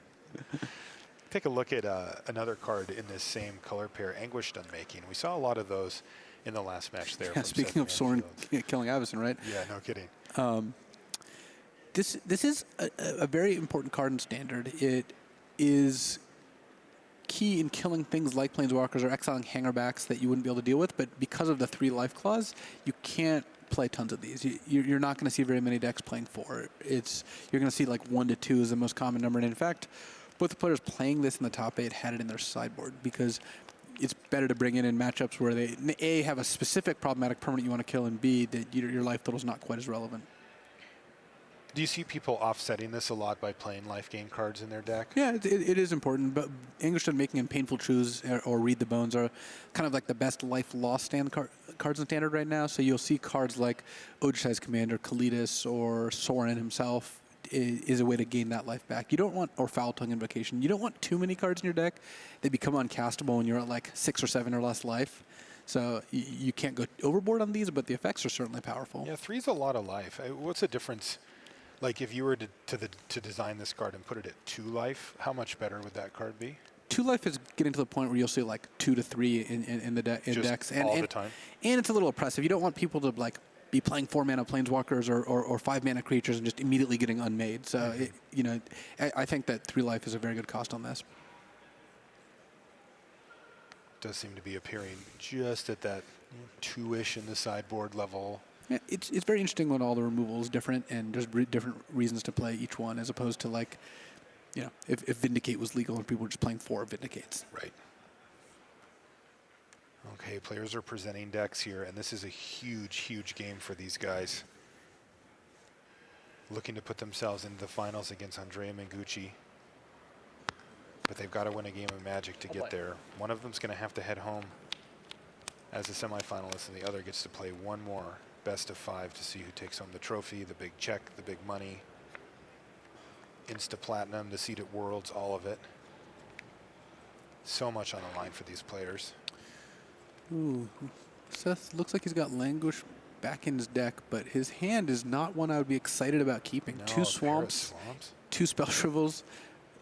take a look at another card in this same color pair, Anguished Unmaking. We saw a lot of those in the last match there. Yeah, speaking of Soren killing Avison, right? Yeah, no kidding. This is a very important card in Standard. It is key in killing things like Planeswalkers or exiling hangerbacks that you wouldn't be able to deal with, but because of the 3 life clause, you can't play tons of these. You're not going to see very many decks playing 4. You're going to see like 1 to 2 is the most common number, and in fact, both the players playing this in the top 8 had it in their sideboard because it's better to bring in matchups where they, A, have a specific problematic permanent you want to kill, and B, that your life total is not quite as relevant. Do you see people offsetting this a lot by playing life gain cards in their deck? Yeah, it is important, but Anguished Unmaking and Painful Truths or Read the Bones are kind of like the best life loss cards in Standard right now. So you'll see cards like Ojutai's Commander, Kalidas, or Soren himself is a way to gain that life back. You don't want, or Foul Tongue Invocation, you don't want too many cards in your deck that become uncastable when you're at like 6 or 7 or less life. So you can't go overboard on these, but the effects are certainly powerful. Yeah, 3's a lot of life. What's the difference? Like if you were to design this card and put it at 2 life, how much better would that card be? 2 life is getting to the point where you'll see like 2 to 3 in the decks. All the time. And it's a little oppressive. You don't want people to like be playing 4-mana Planeswalkers or 5-mana creatures and just immediately getting unmade. So I think that 3 life is a very good cost on this. Does seem to be appearing just at that 2-ish in the sideboard level. Yeah, it's very interesting when all the removal is different and there's different reasons to play each one, as opposed to like, if Vindicate was legal and people were just playing 4 Vindicates. Right. Okay, players are presenting decks here, and this is a huge, huge game for these guys. Looking to put themselves into the finals against Andrea Mengucci. But they've got to win a game of Magic to get there. One of them's going to have to head home as a semifinalist, and the other gets to play one more best of 5 to see who takes home the trophy, the big check, the big money, Insta-Platinum, the seat at Worlds, all of it. So much on the line for these players. Ooh, Seth looks like he's got Languish back in his deck, but his hand is not one I would be excited about keeping. No, 2 swamps, 2 Spell Shrivels,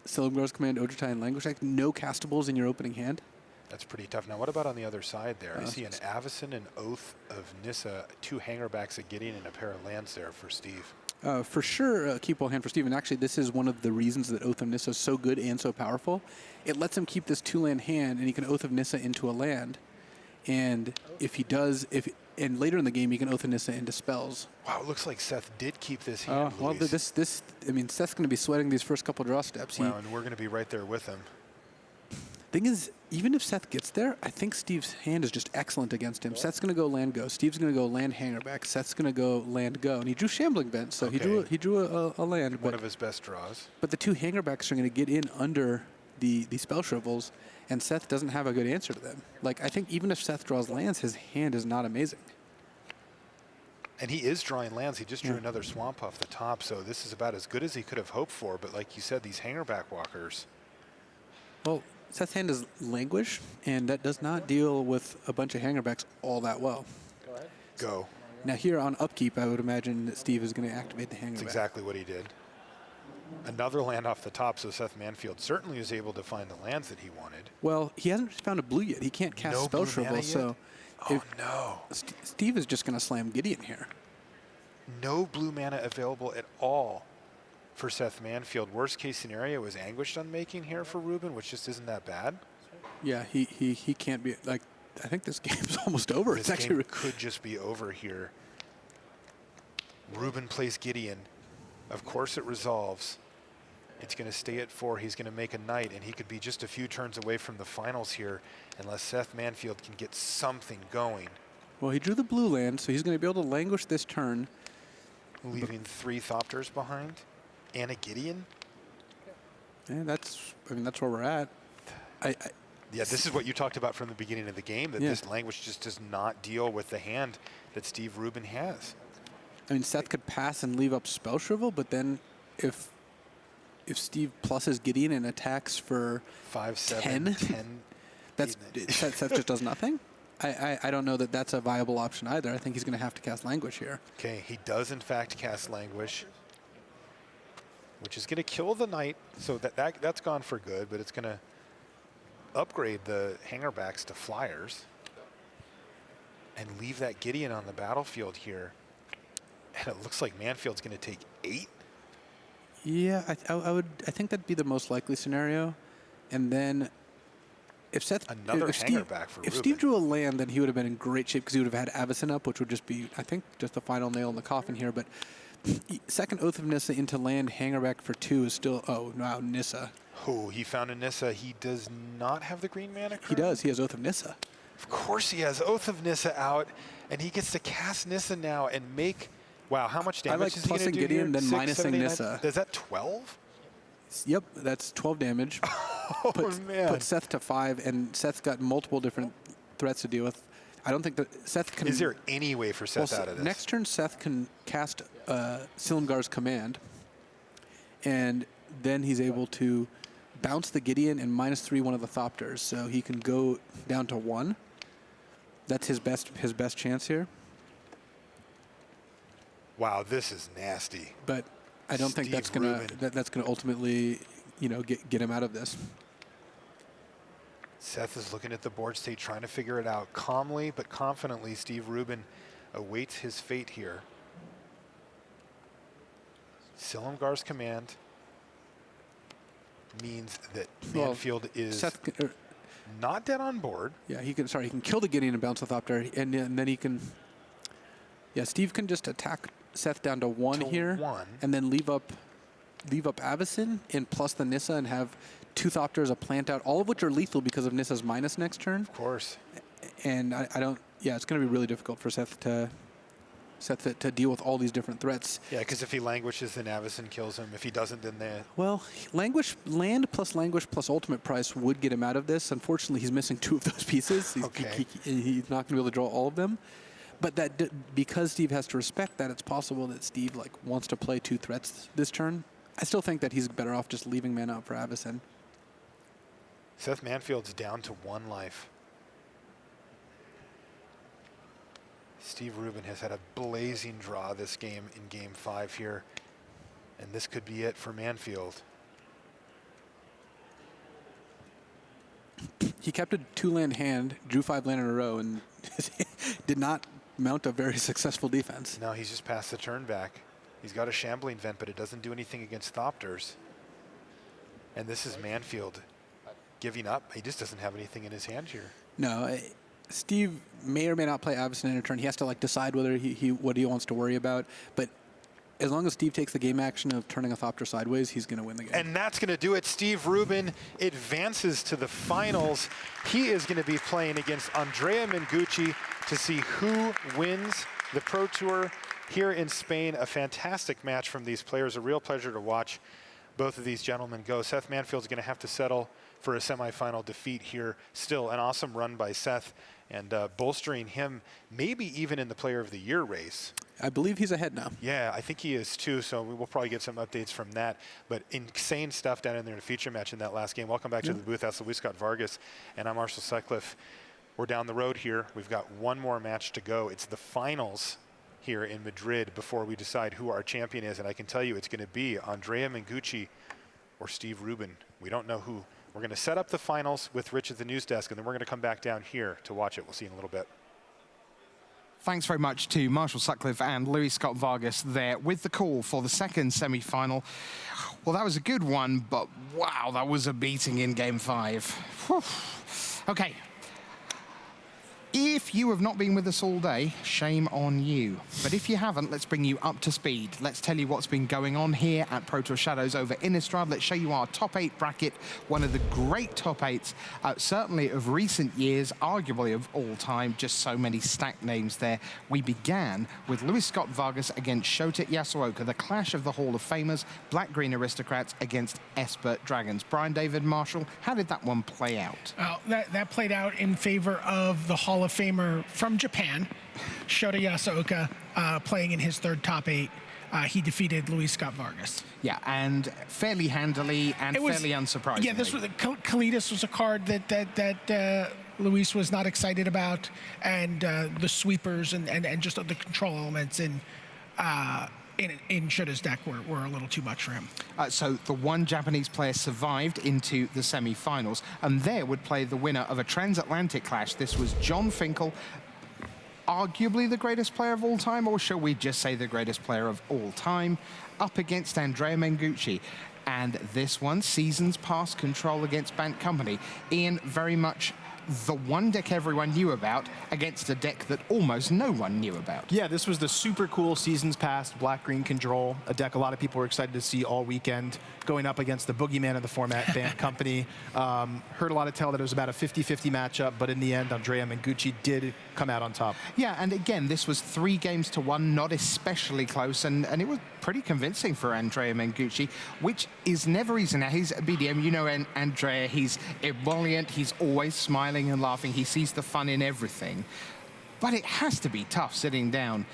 Silumgar's Command, Ojutai, and Languish deck. No castables in your opening hand. That's pretty tough. Now, what about on the other side there? I see an Avacyn, an Oath of Nissa, 2 hangerbacks of Gideon, and a pair of lands there for Steve. For sure, keep one hand for Steve. And actually, this is one of the reasons that Oath of Nissa is so good and so powerful. It lets him keep this 2-land hand, and he can Oath of Nissa into a land. And if he does, and later in the game, he can Oath of Nissa into spells. Wow, it looks like Seth did keep this hand. Well, I mean, Seth's going to be sweating these first couple draw steps. Wow, and we're going to be right there with him. Thing is, even if Seth gets there, I think Steve's hand is just excellent against him. Seth's going to go land go. Steve's going to go land hangerback. Seth's going to go land go. And he drew Shambling Vent, so he drew a land. One of his best draws. But the 2 hangerbacks are going to get in under the Spell Shrivels, and Seth doesn't have a good answer to them. Like, I think even if Seth draws lands, his hand is not amazing. And he is drawing lands. He just drew another swamp off the top, so this is about as good as he could have hoped for. But like you said, these hangerback walkers. Well, Seth's hand is Languish, and that does not deal with a bunch of hangerbacks all that well. Go ahead. Go. Now here on upkeep, I would imagine that Steve is going to activate the hangerback. That's exactly what he did. Another land off the top, so Seth Manfield certainly was able to find the lands that he wanted. Well, he hasn't found a blue yet. He can't cast Spell Shrivel, so... no. Steve is just going to slam Gideon here. No blue mana available at all for Seth Manfield. Worst case scenario is Anguished Unmaking here for Rubin, which just isn't that bad. Yeah, he can't be... Like, I think this game's almost over. This game could just be over here. Rubin plays Gideon. Of course it resolves. It's going to stay at 4. He's going to make a knight, and he could be just a few turns away from the finals here unless Seth Manfield can get something going. Well, he drew the blue land, so he's going to be able to languish this turn. Leaving 3 Thopters behind and a Gideon? Yeah, that's where we're at. Yeah, this is what you talked about from the beginning of the game, that this language just does not deal with the hand that Steve Rubin has. I mean, Seth could pass and leave up Spell Shrivel, but then if Steve pluses Gideon and attacks for 5, 7, 10, that's Seth just does nothing. I don't know that that's a viable option either. I think he's going to have to cast Languish here. Okay, he does in fact cast Languish. which is going to kill the knight. So that's gone for good, but it's going to upgrade the hangerbacks to flyers and leave that Gideon on the battlefield here. And it looks like Manfield's going to take 8. Yeah, I think that'd be the most likely scenario. And then if Seth, if Steve drew a land, then he would have been in great shape because he would have had Avacyn up, which would just be, I think, just the final nail in the coffin here. But second Oath of Nissa into land, hangerback for 2 is still, oh, now Nissa. Oh, he found a Nissa. He does not have the green mana currently? He does. He has Oath of Nissa. Of course he has Oath of Nissa out, and he gets to cast Nissa now and make, wow, how much damage I like is he going to do Gideon, here? then minusing Nissa. Is that 12? Yep, that's 12 damage. Man. Put Seth to 5, and Seth's got multiple different threats to deal with. I don't think that Seth can... Is there any way for Seth out of this? Next turn, Seth can cast Silumgar's Command, and then he's able to bounce the Gideon and -3 one of the Thopters, so he can go down to 1. That's his best chance here. Wow, this is nasty. But I don't think that's gonna ultimately, get him out of this. Seth is looking at the board state, trying to figure it out calmly but confidently. Steve Rubin awaits his fate here. Silumgar's Command means that Manfield is not dead on board. Yeah, he can kill the Gideon and bounce the Thopter, and then he can. Yeah, Steve can just attack Seth down to 1 here, and then leave up Avacyn and plus the Nissa and have 2 Thopters, a plant out, all of which are lethal because of Nissa's minus next turn. Of course. And I don't. Yeah, it's going to be really difficult for Seth to deal with all these different threats. Yeah, because if he languishes, then Avacyn kills him. If he doesn't, then Well, land plus ultimate price would get him out of this. Unfortunately, he's missing 2 of those pieces. He's not going to be able to draw all of them. But because Steve has to respect that, it's possible that Steve wants to play 2 threats this turn. I still think that he's better off just leaving mana out for Avacyn. Seth Manfield's down to 1 life. Steve Rubin has had a blazing draw this game in Game 5 here, and this could be it for Manfield. He kept a 2-land hand, drew 5 land in a row, and did not mount a very successful defense. No, he's just passed the turn back. He's got a Shambling Vent, but it doesn't do anything against Thopters. And this is Manfield giving up. He just doesn't have anything in his hand here. No, Steve may or may not play Avacyn in a turn. He has to decide whether what he wants to worry about. But as long as Steve takes the game action of turning a Thopter sideways, he's going to win the game. And that's going to do it. Steve Rubin advances to the finals. He is going to be playing against Andrea Mengucci to see who wins the Pro Tour here in Spain. A fantastic match from these players. A real pleasure to watch both of these gentlemen go. Seth Manfield's going to have to settle for a semifinal defeat here. Still an awesome run by Seth, and bolstering him maybe even in the Player of the Year race. I believe he's ahead now. Yeah, I think he is too, so we will probably get some updates from that. But insane stuff down in there in the feature match in that last game. Welcome back to the booth. That's Luis Scott Vargas, and I'm Marshall Sutcliffe. We're down the road here. We've got 1 more match to go. It's the finals here in Madrid before we decide who our champion is, and I can tell you it's going to be Andrea Mengucci or Steve Rubin. We don't know who. We're going to set up the finals with Rich at the news desk, and then we're going to come back down here to watch it. We'll see you in a little bit. Thanks very much to Marshall Sutcliffe and Luis Scott Vargas there with the call for the second semi-final. Well, that was a good one, but wow, that was a beating in Game 5. Whew. Okay. If you have not been with us all day, shame on you. But if you haven't, let's bring you up to speed. Let's tell you what's been going on here at Pro Tour Shadows over Innistrad. Let's show you our top 8 bracket, one of the great top 8s, certainly of recent years, arguably of all time. Just so many stacked names there. We began with Luis Scott Vargas against Shota Yasuoka, the clash of the Hall of Famers, Black-Green Aristocrats against Esper Dragons. Brian David Marshall, how did that one play out? That played out in favor of the Hall of Famer from Japan, Shota Yasuoka, playing in his 3rd top 8. He defeated Luis Scott Vargas. Yeah, and fairly handily and fairly unsurprisingly. Yeah, this was Kalidas was a card that Luis was not excited about, and the sweepers and just the control elements. And in Shota's deck were a little too much for him. So the one Japanese player survived into the semi-finals, and there would play the winner of a transatlantic clash. This was John Finkel, arguably the greatest player of all time, or shall we just say the greatest player of all time, up against Andrea Mengucci. And this one, seasons past control against Bant Company. Ian, very much the one deck everyone knew about against a deck that almost no one knew about. Yeah, this was the super cool seasons past black-green control, a deck a lot of people were excited to see all weekend, going up against the boogeyman of the format, Bant Company. Heard a lot of tell that it was about a 50-50 matchup, but in the end, Andrea Mengucci did come out on top. Yeah, and again, this was 3 games to 1, not especially close, and it was pretty convincing for Andrea Mengucci, which is never easy. Now, he's a BDM, you know Andrea, he's ebullient, he's always smiling and laughing, he sees the fun in everything. But it has to be tough sitting down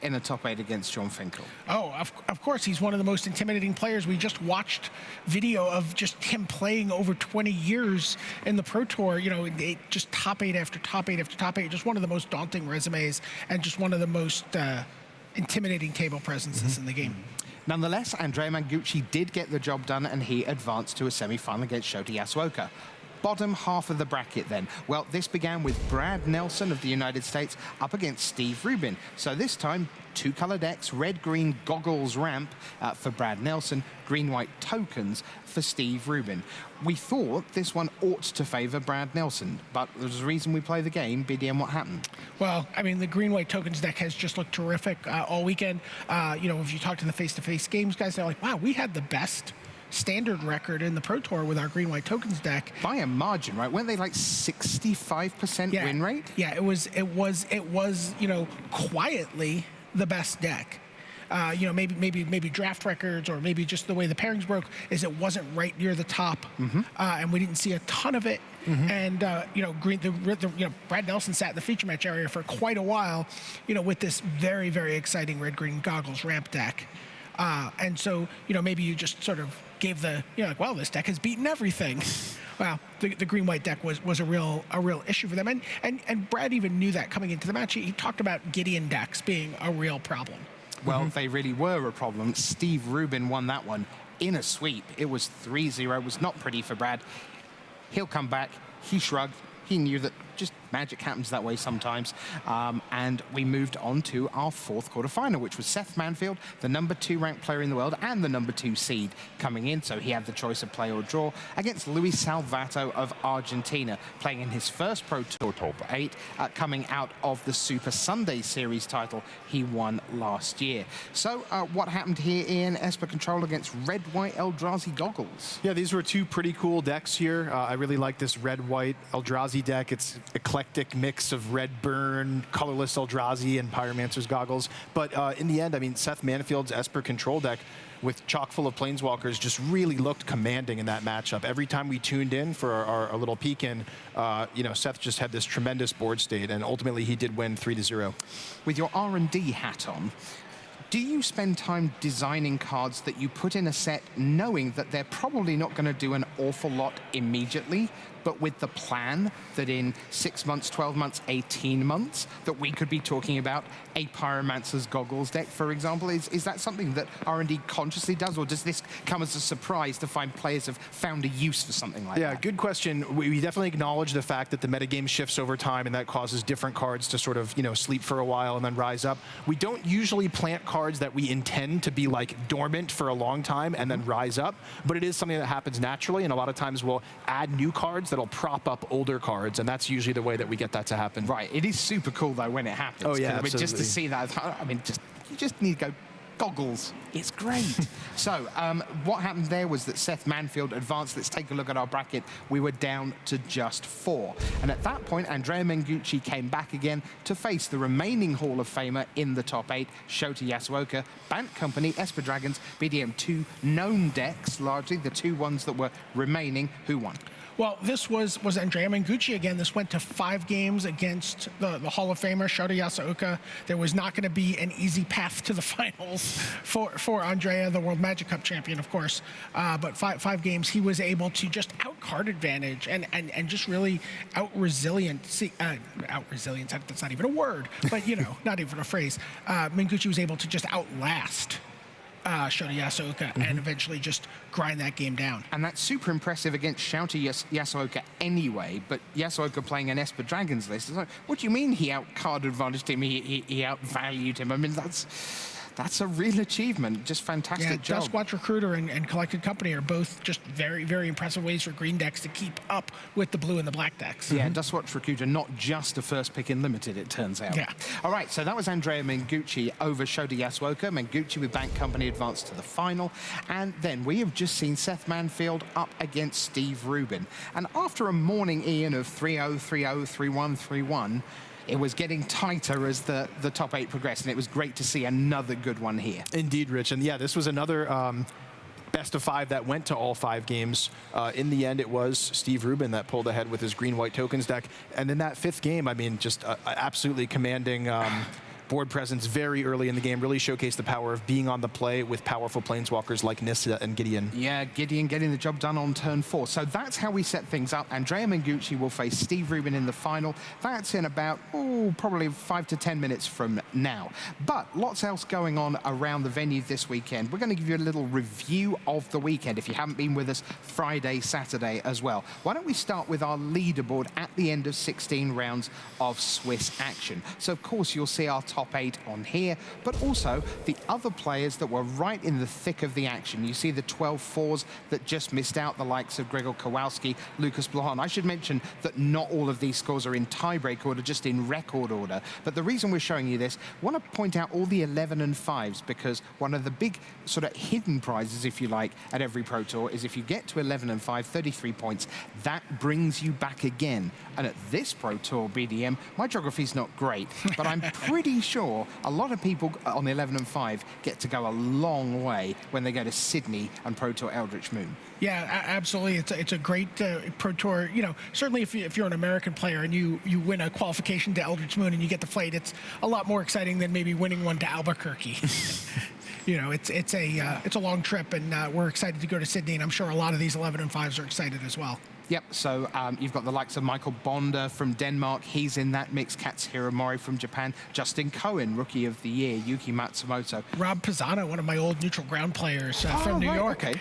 in a top 8 against John Finkel. Oh, of course, he's one of the most intimidating players. We just watched video of just him playing over 20 years in the Pro Tour, you know, just top 8 after top 8 after top 8, just one of the most daunting resumes and just one of the most intimidating table presences in the game. Nonetheless, Andrea Mengucci did get the job done, and he advanced to a semi-final against Shota Yasuoka. Bottom half of the bracket then. Well, this began with Brad Nelson of the United States up against Steve Rubin. So this time, 2-color decks, red-green goggles ramp for Brad Nelson, green-white tokens for Steve Rubin. We thought this one ought to favor Brad Nelson, but there's a reason we play the game. BDM, what happened? Well, I mean, the green-white tokens deck has just looked terrific all weekend. You know, if you talk to the face-to-face games guys, they're like, wow, we had the best standard record in the Pro Tour with our green-white tokens deck. By a margin, right? Weren't they like 65% win rate? Yeah, it was, you know, quietly the best deck. You know, maybe draft records, or maybe just the way the pairings broke is it wasn't right near the top, and we didn't see a ton of it. And you know, Brad Nelson sat in the feature match area for quite a while, you know, with this very, very exciting red-green goggles ramp deck. And so, you know, maybe you just sort of gave the, you know, like, well, this deck has beaten everything. Well, the green-white deck was a real issue for them. And Brad even knew that coming into the match. He talked about Gideon decks being a real problem. Well, they really were a problem. Steve Rubin won that one in a sweep. It was 3-0. It was not pretty for Brad. He'll come back. He shrugged. He knew that just magic happens that way sometimes. And we moved on to our 4th quarterfinal, which was Seth Manfield, the #2 ranked player in the world and the #2 seed coming in. So he had the choice of play or draw against Luis Salvatto of Argentina, playing in his first Pro Tour top 8, coming out of the Super Sunday Series title he won last year. So what happened here in Esper Control against red-white Eldrazi goggles? Yeah, these were 2 pretty cool decks here. I really like this red-white Eldrazi deck. It's eclectic mix of red burn, colorless Eldrazi, and Pyromancer's goggles. But in the end, I mean, Seth Manfield's Esper Control deck with chock full of Planeswalkers just really looked commanding in that matchup. Every time we tuned in for our little peek in, you know, Seth just had this tremendous board state, and ultimately he did win 3-0. With your R&D hat on, do you spend time designing cards that you put in a set knowing that they're probably not going to do an awful lot immediately, but with the plan that in 6 months, 12 months, 18 months, that we could be talking about a Pyromancer's Goggles deck, for example? Is that something that R&D consciously does, or does this come as a surprise to find players have found a use for something like that? Yeah, good question. We definitely acknowledge the fact that the metagame shifts over time, and that causes different cards to sort of, you know, sleep for a while and then rise up. We don't usually plant cards that we intend to be like dormant for a long time and then rise up, but it is something that happens naturally, and a lot of times we'll add new cards that'll prop up older cards, and that's usually the way that we get that to happen. Right. It is super cool though when it happens. Oh yeah, absolutely. Just to see that, I mean, you just need to go goggles. It's great. So what happened there was that Seth Manfield advanced. Let's take a look at our bracket. We were down to just 4. And at that point, Andrea Mengucci came back again to face the remaining Hall of Famer in the top 8, Shota Yasuoka, Bant Company, Esper Dragons, BDM, 2 known decks, largely the 2 ones that were remaining. Who won? Well, this was Andrea Mengucci again. This went to 5 games against the Hall of Famer, Shota Yasuoka. There was not going to be an easy path to the finals for Andrea, the World Magic Cup champion, of course. But 5 games, he was able to just out-card advantage and just really out-resilience. Out-resilience, that's not even a word, but, you know, not even a phrase. Mengucci was able to just outlast Shota Yasuoka and eventually just grind that game down. And that's super impressive against Shota Yasuoka anyway, but Yasuoka playing an Esper Dragons list, like, what do you mean he out-card advantaged him, he outvalued him? I mean, that's a real achievement. Just fantastic job. Duskwatch Recruiter and Collected Company are both just very, very impressive ways for green decks to keep up with the blue and the black decks. Yeah, Duskwatch Recruiter, not just a first pick in Limited, it turns out. Yeah. All right, so that was Andrea Mengucci over Shota Yasuoka. Mengucci with Bank Company advanced to the final. And then we have just seen Seth Manfield up against Steve Rubin. And after a morning Ian of 3-0, 3-0, 3-1, 3-1, it was getting tighter as the top 8 progressed, and it was great to see another good one here. Indeed, Rich. And yeah, this was another best of 5 that went to all 5 games. In the end, it was Steve Rubin that pulled ahead with his green-white tokens deck. And in that 5th game, I mean, just absolutely commanding board presence very early in the game, really showcased the power of being on the play with powerful planeswalkers like Nissa and Gideon. Yeah, Gideon getting the job done on turn 4. So that's how we set things up. Andrea Mengucci will face Steve Rubin in the final. That's in about, probably 5 to 10 minutes from now. But lots else going on around the venue this weekend. We're going to give you a little review of the weekend if you haven't been with us Friday, Saturday as well. Why don't we start with our leaderboard at the end of 16 rounds of Swiss action. So, of course, you'll see our top 8 on here, but also the other players that were right in the thick of the action. You see the 12-4s that just missed out, the likes of Gregor Kowalski, Lucas Blahan. I should mention that not all of these scores are in tiebreak order, just in record order. But the reason we're showing you this, I want to point out all the 11 and 5s, because one of the big sort of hidden prizes, if you like, at every Pro Tour is if you get to 11 and 5, 33 points, that brings you back again. And at this Pro Tour BDM, my geography's not great, but I'm pretty sure a lot of people on 11 and 5 get to go a long way when they go to Sydney and Pro Tour Eldritch Moon. Yeah, absolutely. It's a great Pro Tour. You know, certainly if you're an American player and you win a qualification to Eldritch Moon and you get the flight, it's a lot more exciting than maybe winning one to Albuquerque. You know, it's a long trip, and we're excited to go to Sydney, and I'm sure a lot of these 11 and 5s are excited as well. Yep, so you've got the likes of Michael Bonder from Denmark. He's in that mix. Katsuhiro Mori from Japan. Justin Cohen, Rookie of the Year. Yuki Matsumoto. Rob Pisano, one of my old neutral ground players from New York. Okay.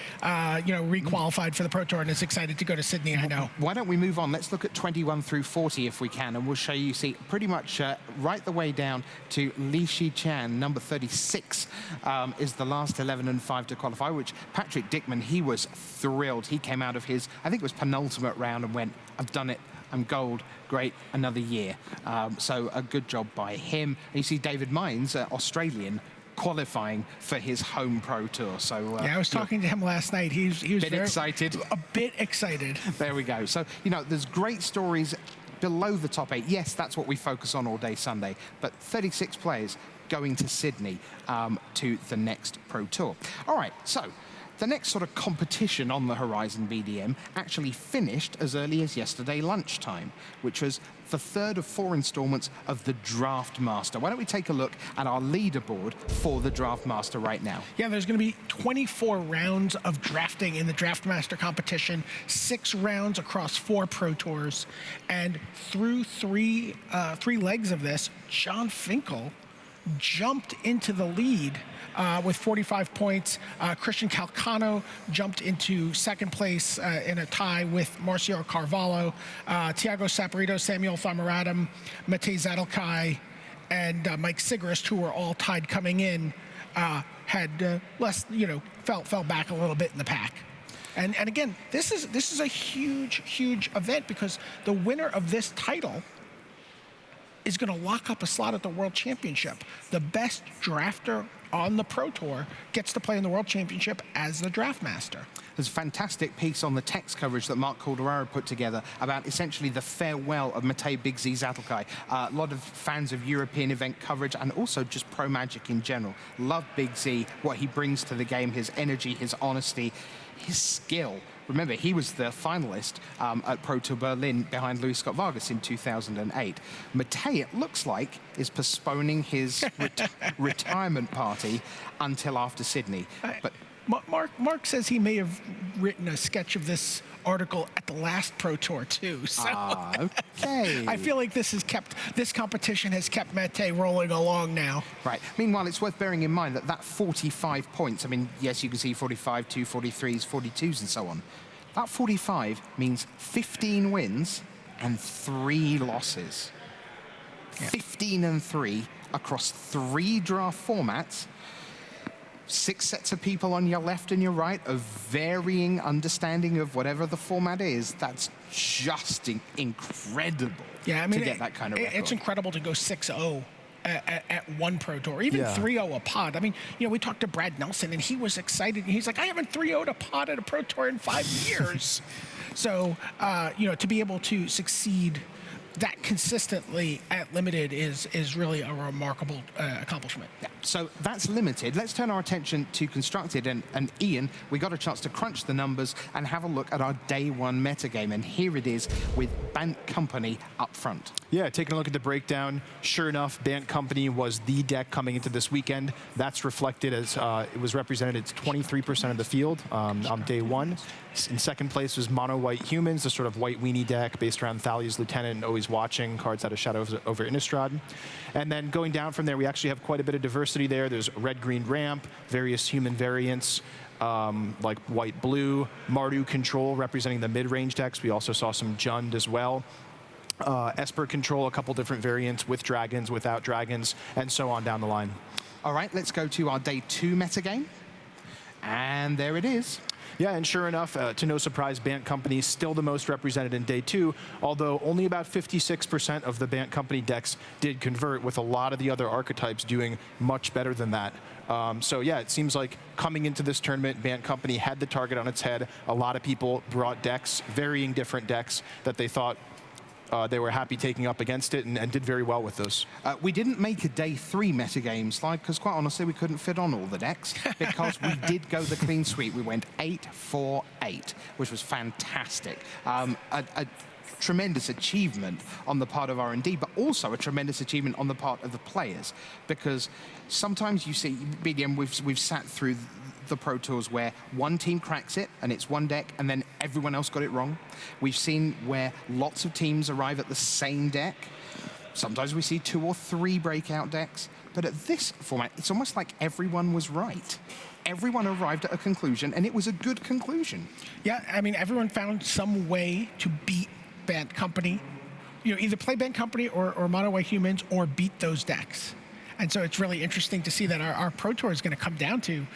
You know, requalified for the Pro Tour and is excited to go to Sydney, I know. Why don't we move on? Let's look at 21 through 40 if we can, and we'll show you, see, pretty much right the way down to Li Shi Chan, number 36, is the last 11 and 5 to qualify, which Patrick Dickman, he was thrilled. He came out of his, I think it was penultimate round and went, I've done it, I'm gold, great, another year. So a good job by him. And you see David Mines, Australian, qualifying for his home Pro Tour. So yeah, I was talking to him last night. He was very excited. A bit excited. There we go. So, you know, there's great stories below the top 8. Yes, that's what we focus on all day Sunday, but 36 players going to Sydney to the next Pro Tour. All right, so the next sort of competition on the horizon, BDM, actually finished as early as yesterday lunchtime, which was the 3rd of 4 installments of the Draft Master. Why don't we take a look at our leaderboard for the Draft Master right now? Yeah, there's going to be 24 rounds of drafting in the Draft Master competition, 6 rounds across 4 Pro Tours, and through three legs of this, John Finkel jumped into the lead with 45 points. Christian Calcano jumped into 2nd place in a tie with Marcio Carvalho. Thiago Saporito, Samuel Thamaradam, Matej Zadelkai, and Mike Sigrist, who were all tied coming in, had less, you know, fell back a little bit in the pack. And again, this is a huge event, because the winner of this title is going to lock up a slot at the World Championship. The best drafter on the Pro Tour gets to play in the World Championship as the Draft Master. There's a fantastic piece on the text coverage that Mark Calderaro put together about essentially the farewell of Matej Big Z Zadelkai. A lot of fans of European event coverage and also just Pro Magic in general love Big Z, what he brings to the game, his energy, his honesty, his skill. Remember, he was the finalist at Pro Tour Berlin behind Louis Scott Vargas in 2008. Matej, it looks like, is postponing his retirement party until after Sydney. But Mark says he may have written a sketch of this article at the last Pro Tour too. So okay. I feel like this competition has kept Mete rolling along now. Right. Meanwhile, it's worth bearing in mind that 45 points, I mean, yes, you can see 45, 2 43s, 42s, and so on. That 45 means 15 wins and 3 losses. 15 and 3 across 3 draft formats. 6 sets of people on your left and your right of varying understanding of whatever the format is. That's just incredible. Yeah, I mean, to get that kind of record. It's incredible to go 6-0 at one Pro Tour, even 3-0 a pod. I mean, we talked to Brad Nelson, and he was excited. He's like, I haven't 3-0'd a pod at a Pro Tour in 5 years. So, to be able to succeed that consistently at Limited is really a remarkable accomplishment. Yeah. So that's Limited. Let's turn our attention to Constructed. And Ian, we got a chance to crunch the numbers and have a look at our day 1 metagame. And here it is with Bant Company up front. Yeah, taking a look at the breakdown, sure enough, Bant Company was the deck coming into this weekend. That's reflected as it was represented as 23% of the field on day 1. In second place was Mono White Humans, a sort of white weenie deck based around Thalia's Lieutenant and Always Watching, cards out of Shadow over Innistrad. And then going down from there, we actually have quite a bit of diversity there. There's red-green ramp, various human variants, like white-blue, Mardu Control representing the mid-range decks. We also saw some Jund as well. Esper Control, a couple different variants with dragons, without dragons, and so on down the line. All right, let's go to our day 2 metagame. And there it is. Yeah, and sure enough, to no surprise, Bant Company is still the most represented in day 2, although only about 56% of the Bant Company decks did convert, with a lot of the other archetypes doing much better than that. So yeah, it seems like coming into this tournament, Bant Company had the target on its head. A lot of people brought decks, varying different decks that they thought they were happy taking up against it and did very well with those. We didn't make a day 3 metagame slide because, quite honestly, we couldn't fit on all the decks because we did go the clean sweep. We went 8-4-8, which was fantastic. A tremendous achievement on the part of R&D, but also a tremendous achievement on the part of the players, because sometimes you see, BDM, we've sat through the Pro Tours where one team cracks it and it's one deck and then everyone else got it wrong. We've seen where lots of teams arrive at the same deck. Sometimes we see 2 or 3 breakout decks, but at this format, it's almost like everyone was right. Everyone arrived at a conclusion, and it was a good conclusion. Yeah, I mean, everyone found some way to beat Bant Company. Either play Bant Company or Mono White Humans or beat those decks. And so it's really interesting to see that our Pro Tour is going to come down to,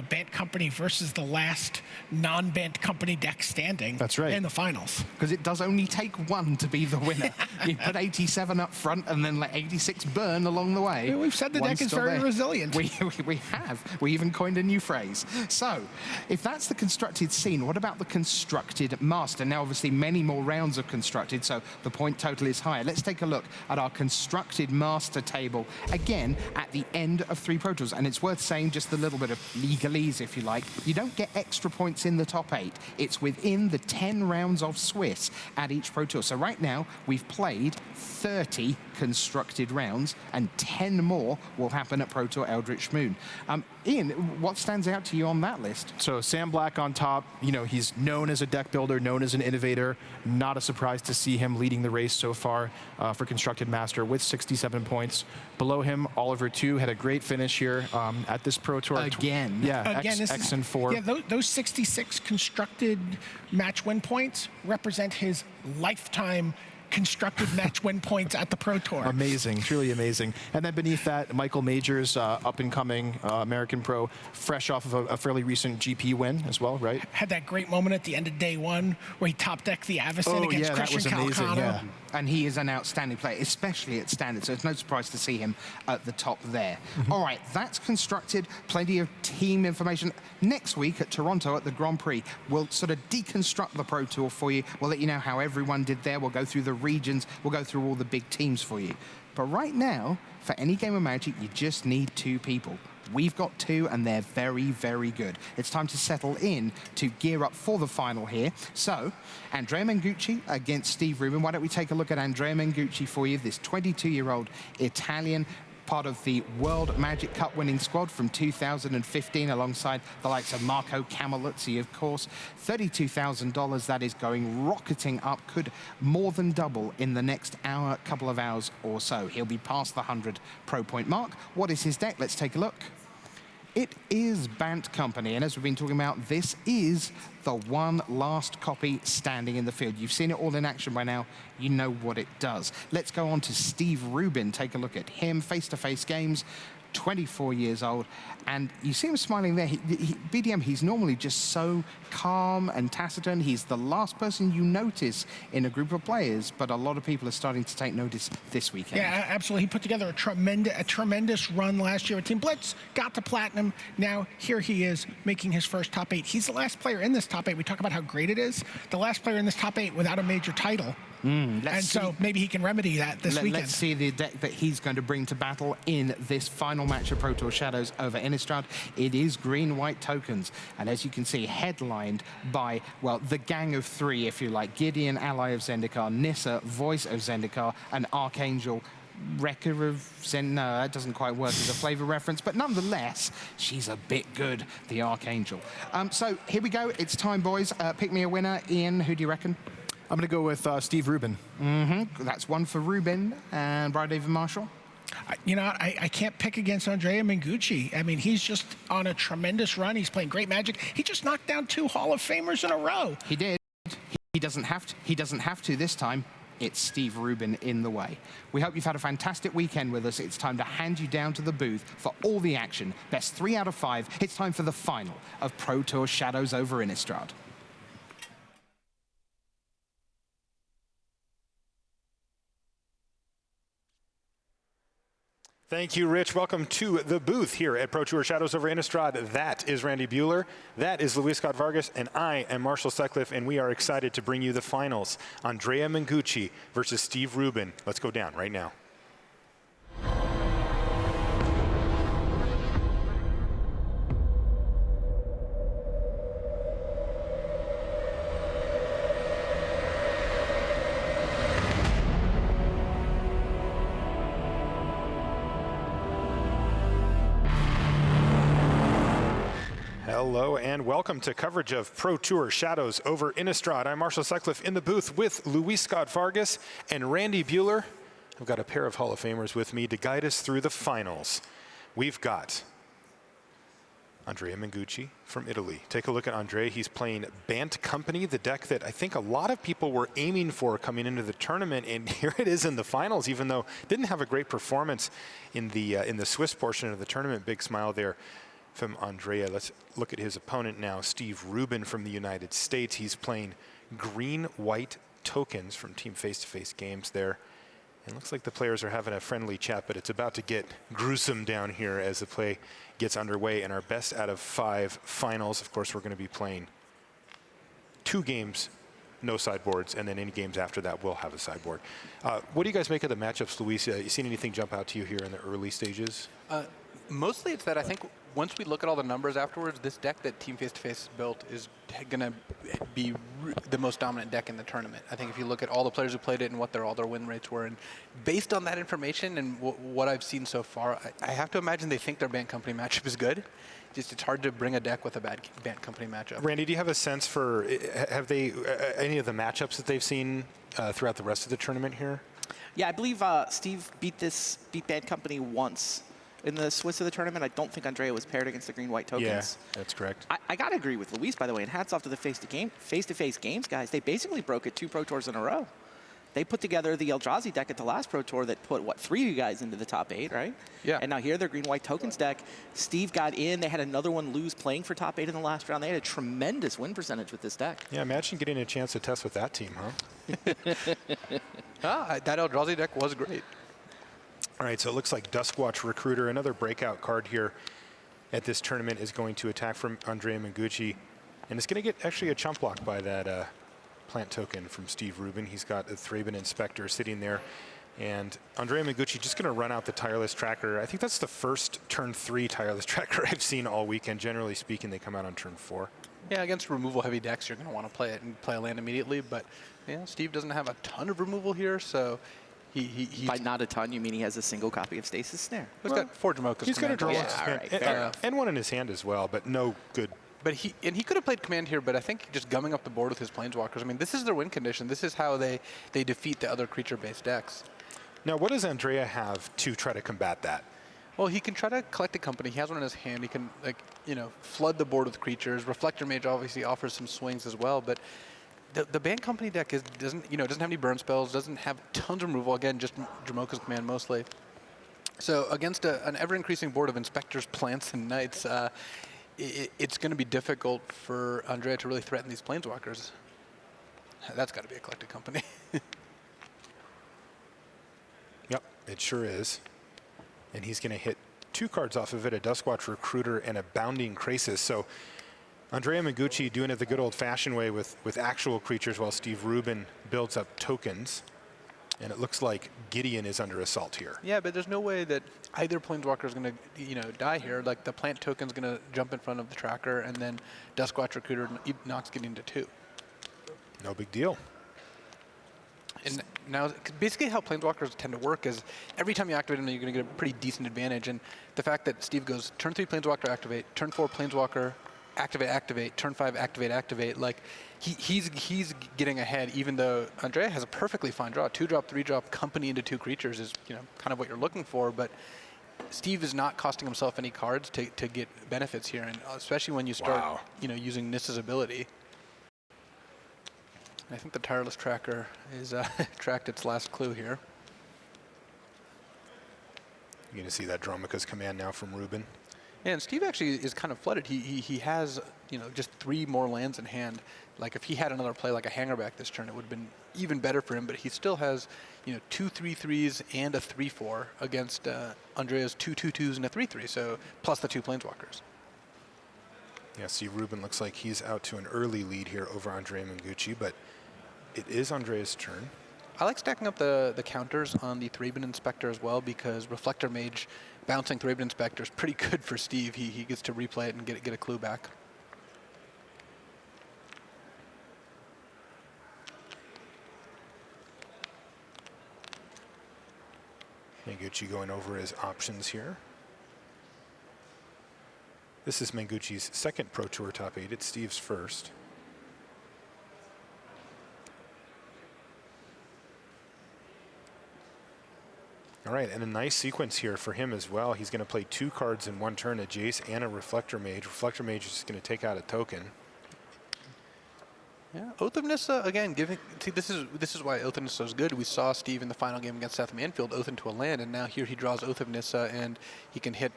Bant Company versus the last non-Bant Company deck standing. That's right. In the finals. Because it does only take one to be the winner. You put 87 up front and then let 86 burn along the way. We've said the deck is very resilient. We have. We even coined a new phrase. So, if that's the constructed scene, what about the constructed master? Now, obviously, many more rounds of constructed, so the point total is higher. Let's take a look at our constructed master table, again, at the end of 3 Pro Tours. And it's worth saying, just a little bit of legalese, if you like, you don't get extra points in the top 8. It's within the 10 rounds of Swiss at each Pro Tour. So right now, we've played 30 constructed rounds, and 10 more will happen at Pro Tour Eldritch Moon. Ian, what stands out to you on that list? So Sam Black on top, he's known as a deck builder, known as an innovator. Not a surprise to see him leading the race so far for Constructed Master with 67 points. Below him, Oliver 2 had a great finish here at this Pro Tour. Again. Yeah, X and 4. Yeah, those 66 constructed match win points represent his lifetime constructed match win points at the Pro Tour. Amazing, truly amazing. And then beneath that, Michael Majors, up-and-coming American pro, fresh off of a fairly recent GP win as well, right? Had that great moment at the end of day 1 where he top-decked the Avacyn against Christian Calcano. Yeah. And he is an outstanding player, especially at standard, so it's no surprise to see him at the top there. All right, that's constructed. Plenty of team information. Next week at Toronto at the Grand Prix, we'll sort of deconstruct the Pro Tour for you. We'll let you know how everyone did there. We'll go through the regions. We'll go through all the big teams for you. But right now, for any game of Magic, you just need 2 people. We've got 2, and they're very, very good. It's time to settle in to gear up for the final here. So, Andrea Mengucci against Steve Rubin. Why don't we take a look at Andrea Mengucci for you, this 22-year-old Italian part of the World Magic Cup winning squad from 2015 alongside the likes of Marco Camiluzzi, of course. $32,000, that is going rocketing up, could more than double in the next hour, couple of hours or so. He'll be past the 100 pro point mark. What is his deck? Let's take a look. It is Bant Company, and as we've been talking about, this is the one last copy standing in the field. You've seen it all in action by now. You know what it does. Let's go on to Steve Rubin. Take a look at him. Face-to-face games, 24 years old, and you see him smiling there. BDM, he's normally just so calm and taciturn. He's the last person you notice in a group of players, but a lot of people are starting to take notice this weekend. Yeah, absolutely. He put together a tremendous run last year with Team Blitz, got to Platinum. Now here he is making his first top 8. He's the last player in this top 8. We talk about how great it is. The last player in this top 8 without a major title. And so maybe he can remedy that this weekend. Let's see the deck that he's going to bring to battle in this final match of Pro Tour Shadows over Innistrad. It is green-white tokens, and as you can see, headlined by, well, the gang of 3, if you like. Gideon, ally of Zendikar, Nissa, voice of Zendikar, and Archangel, Wrecker of Zen. No, that doesn't quite work as a flavor reference, but nonetheless, she's a bit good, the Archangel. So here we go. It's time, boys. Pick me a winner. Ian, who do you reckon? I'm going to go with Steve Rubin. That's one for Rubin. And Brian David Marshall? You know, I can't pick against Andrea Mengucci. I mean, he's just on a tremendous run. He's playing great Magic. He just knocked down 2 Hall of Famers in a row. He did. He doesn't have to. He doesn't have to this time. It's Steve Rubin in the way. We hope you've had a fantastic weekend with us. It's time to hand you down to the booth for all the action. Best 3 out of 5. It's time for the final of Pro Tour Shadows over Innistrad. Thank you, Rich. Welcome to the booth here at Pro Tour Shadows over Innistrad. That is Randy Buehler. That is Luis Scott Vargas. And I am Marshall Sutcliffe. And we are excited to bring you the finals. Andrea Mengucci versus Steve Rubin. Let's go down right now. Hello and welcome to coverage of Pro Tour Shadows over Innistrad. I'm Marshall Sutcliffe in the booth with Luis Scott Vargas and Randy Buehler. I've got a pair of Hall of Famers with me to guide us through the finals. We've got Andrea Mengucci from Italy. Take a look at Andrea. He's playing Bant Company, the deck that I think a lot of people were aiming for coming into the tournament, and here it is in the finals, even though didn't have a great performance in the Swiss portion of the tournament. Big smile there from Andrea. Let's look at his opponent now, Steve Rubin from the United States. He's playing green-white tokens from Team Face-to-Face Games there. It looks like the players are having a friendly chat, but it's about to get gruesome down here as the play gets underway in our best out of 5 finals. Of course, we're going to be playing 2 games, no sideboards, and then any games after that will have a sideboard. What do you guys make of the matchups, Luis? You seen anything jump out to you here in the early stages? Mostly it's that I think once we look at all the numbers afterwards, this deck that Team Face-to-Face built is going to be the most dominant deck in the tournament. I think if you look at all the players who played it and what all their win rates were, and based on that information and what I've seen so far, I have to imagine they think their Bant Company matchup is good. Just it's hard to bring a deck with a bad Bant Company matchup. Randy, do you have a sense for, have they, any of the matchups that they've seen throughout the rest of the tournament here? Yeah, I believe Steve beat Bant Company once. In the Swiss of the tournament, I don't think Andrea was paired against the green-white tokens. Yeah, that's correct. I got to agree with Luis, by the way, and hats off to the face-to-face games guys. They basically broke it 2 Pro Tours in a row. They put together the Eldrazi deck at the last Pro Tour that put, what, 3 of you guys into the top 8, right? Yeah. And now here, their green-white tokens deck. Steve got in. They had another one lose playing for top 8 in the last round. They had a tremendous win percentage with this deck. Yeah, imagine getting a chance to test with that team, huh? That Eldrazi deck was great. All right, so it looks like Duskwatch Recruiter, another breakout card here at this tournament, is going to attack from Andrea Mengucci. And it's going to get actually a chump block by that plant token from Steve Rubin. He's got a Thraben Inspector sitting there. And Andrea Mengucci just going to run out the Tireless Tracker. I think that's the first turn 3 Tireless Tracker I've seen all weekend. Generally speaking, they come out on turn 4. Yeah, against removal-heavy decks, you're going to want to play it and play a land immediately. But yeah, Steve doesn't have a ton of removal here, so By not a ton, you mean he has a single copy of Stasis Snare? He's got 4 Jamokas. He's got a draw and one in his hand as well, but no good. But he could have played command here, but I think just gumming up the board with his planeswalkers. I mean, this is their win condition. This is how they defeat the other creature-based decks. Now, what does Andrea have to try to combat that? Well, he can try to collect a company. He has one in his hand. He can, flood the board with creatures. Reflector Mage obviously offers some swings as well, but the Band Company deck doesn't have any burn spells, doesn't have tons of removal. Again, just Jamoka's command mostly. So against an ever-increasing board of Inspectors, Plants, and Knights, it's going to be difficult for Andrea to really threaten these Planeswalkers. That's got to be a collected company. Yep, it sure is. And he's going to hit 2 cards off of it, a Duskwatch Recruiter and a Bounding Krasis. So Andrea Mengucci doing it the good old-fashioned way with actual creatures while Steve Rubin builds up tokens. And it looks like Gideon is under assault here. Yeah, but there's no way that either Planeswalker is going to, die here. Like, the plant token's going to jump in front of the tracker, and then Duskwatch Recruiter knocks Gideon to 2. No big deal. And now, basically how Planeswalkers tend to work is every time you activate them, you're going to get a pretty decent advantage. And the fact that Steve goes turn 3 Planeswalker activate, turn 4 Planeswalker activate, turn 5 activate, like he's getting ahead, even though Andrea has a perfectly fine draw. 2-drop, 3-drop, company into 2 creatures is kind of what you're looking for. But Steve is not costing himself any cards to get benefits here, and especially when you start using Nissa's ability. I think the Tireless Tracker is tracked its last clue here. You're going to see that Dromoka's command now from Rubin. Yeah, and Steve actually is kind of flooded. He has just 3 more lands in hand. Like, if he had another play like a Hangerback this turn, it would have been even better for him. But he still has 2 3/3s and a 3/4 against Andrea's 2 2/2s and a 3/3. So plus the 2 Planeswalkers. Yeah, Steve Rubin looks like he's out to an early lead here over Andrea Mengucci, but it is Andrea's turn. I like stacking up the counters on the Thraben Inspector as well, because Reflector Mage bouncing Thraben Inspector is pretty good for Steve. He gets to replay it and get a clue back. Mengucci going over his options here. This is Mengucci's second Pro Tour top 8. It's Steve's first. All right, and a nice sequence here for him as well. He's going to play 2 cards in 1 turn, a Jace and a Reflector Mage. Reflector Mage is just going to take out a token. Yeah, Oath of Nissa, again, this is why Oath of Nissa is good. We saw Steve in the final game against Seth Manfield Oath into a land, and now here he draws Oath of Nissa, and he can hit,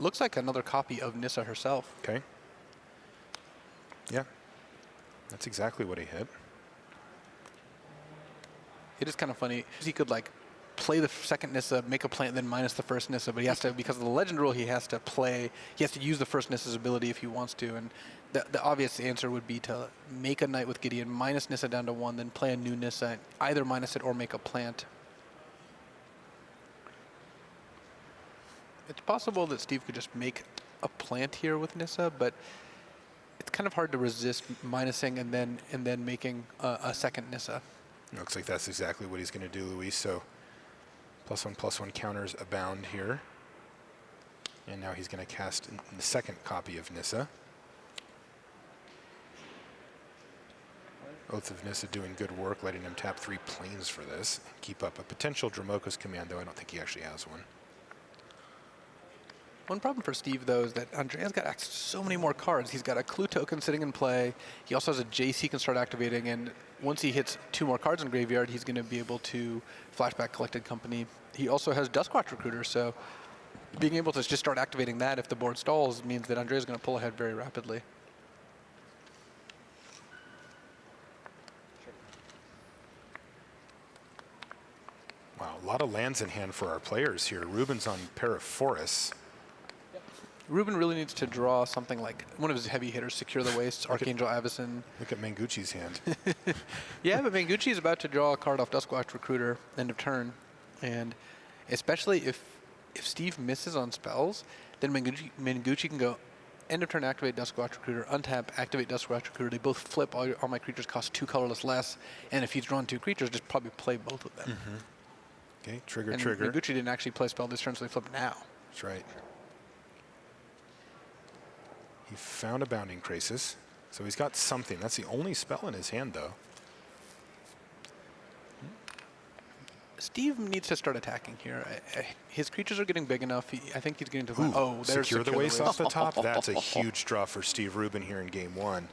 looks like another copy of Nissa herself. Okay. Yeah, that's exactly what he hit. It is kind of funny. He could, like, play the second Nissa, make a plant, then minus the first Nissa, but he has to, because of the legend rule, he has to use the first Nissa's ability if he wants to, and the obvious answer would be to make a Knight with Gideon, minus Nissa down to 1, then play a new Nissa, either minus it or make a plant. It's possible that Steve could just make a plant here with Nissa, but it's kind of hard to resist minusing and then making a second Nissa. Looks like that's exactly what he's going to do, Luis. So +1/+1 counters abound here. And now he's going to cast the second copy of Nissa. Oath of Nissa doing good work, letting him tap 3 planes for this. Keep up a potential Dromoka's command, though I don't think he actually has one. One problem for Steve, though, is that Andrea's got access to so many more cards. He's got a Clue token sitting in play. He also has a Jace he can start activating, and once he hits 2 more cards in graveyard, he's going to be able to flashback Collected Company. He also has Duskwatch Recruiter, so being able to just start activating that if the board stalls means that Andrea's going to pull ahead very rapidly. Wow, a lot of lands in hand for our players here. Rubin's on pair of forests. Rubin really needs to draw something like one of his heavy hitters, Secure the Wastes, Archangel Avacyn. Look at Mengucci's hand. Yeah, but Mengucci is about to draw a card off Duskwatch Recruiter end of turn. And especially if Steve misses on spells, then Mengucci can go end of turn, activate Duskwatch Recruiter, untap, activate Duskwatch Recruiter. They both flip. All my creatures cost 2 colorless less. And if he's drawn 2 creatures, just probably play both of them. Okay, trigger, and trigger. Mengucci didn't actually play spell this turn, so they flipped now. That's right. He found a Bounding Crisis, so he's got something. That's the only spell in his hand, though. Steve needs to start attacking here. His creatures are getting big enough. I think he's getting to the... Ooh, Oh, there's secure the waste off the top. That's a huge draw for Steve Rubin here in game one.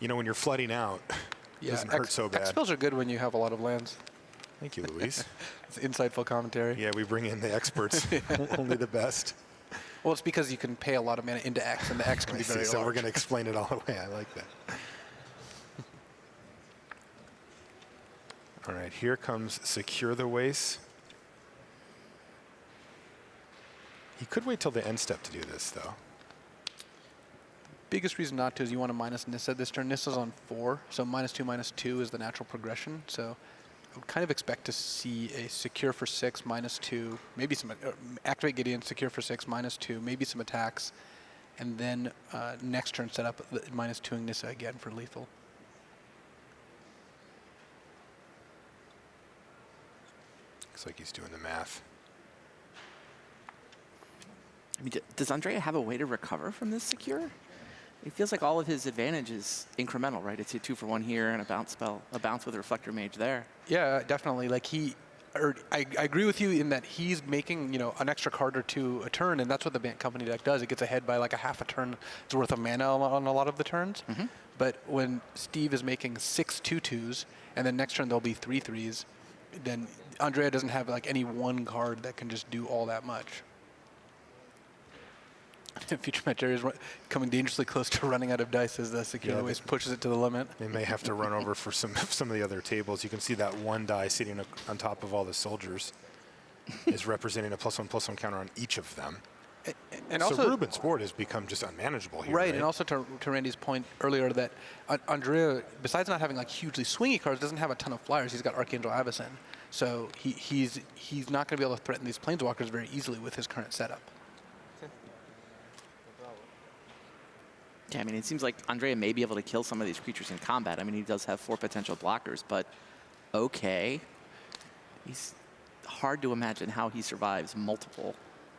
You know, when you're flooding out, it doesn't hurt so bad. X spells are good when you have a lot of lands. Thank you, Luis. It's insightful commentary. Yeah, we bring in the experts, only the best. Well, it's because you can pay a lot of mana into X, and the X can be very large. So we're going to explain it all the way. I like that. All right, here comes Secure the Waste. He could wait till the end step to do this, though. Biggest reason not to is you want to minus Nissa this turn. Nissa's on 4, so -2/-2 is the natural progression. So I would kind of expect to see a secure for 6, -2, maybe some activate Gideon, secure for 6, -2, maybe some attacks, and then next turn set up -2ing Nissa again for lethal. Looks like he's doing the math. I mean, does Andrea have a way to recover from this secure? It feels like all of his advantage is incremental, right? It's a 2-for-1 here and a bounce spell, a bounce with a Reflector Mage there. Yeah, definitely. Like I agree with you in that he's making, you know, an extra card or two a turn, and that's what the Bant Company deck does. It gets ahead by like a half a turn's worth of mana on a lot of the turns. But when Steve is making 6 2/2s, and then next turn there'll be 3 3s, then Andrea doesn't have like any one card that can just do all that much. Future match area is coming dangerously close to running out of dice as the Secure Waste pushes it to the limit. They may have to run over for some of the other tables. You can see that one die sitting on top of all the soldiers is representing a +1/+1 counter on each of them. And so also, Rubin's board has become just unmanageable here. Right, and also to Randy's point earlier that Andrea, besides not having like hugely swingy cards, doesn't have a ton of flyers. He's got Archangel Avacyn, so he's not going to be able to threaten these planeswalkers very easily with his current setup. Yeah, I mean, it seems like Andrea may be able to kill some of these creatures in combat. I mean, he does have 4 potential blockers, but okay. He's hard to imagine how he survives multiple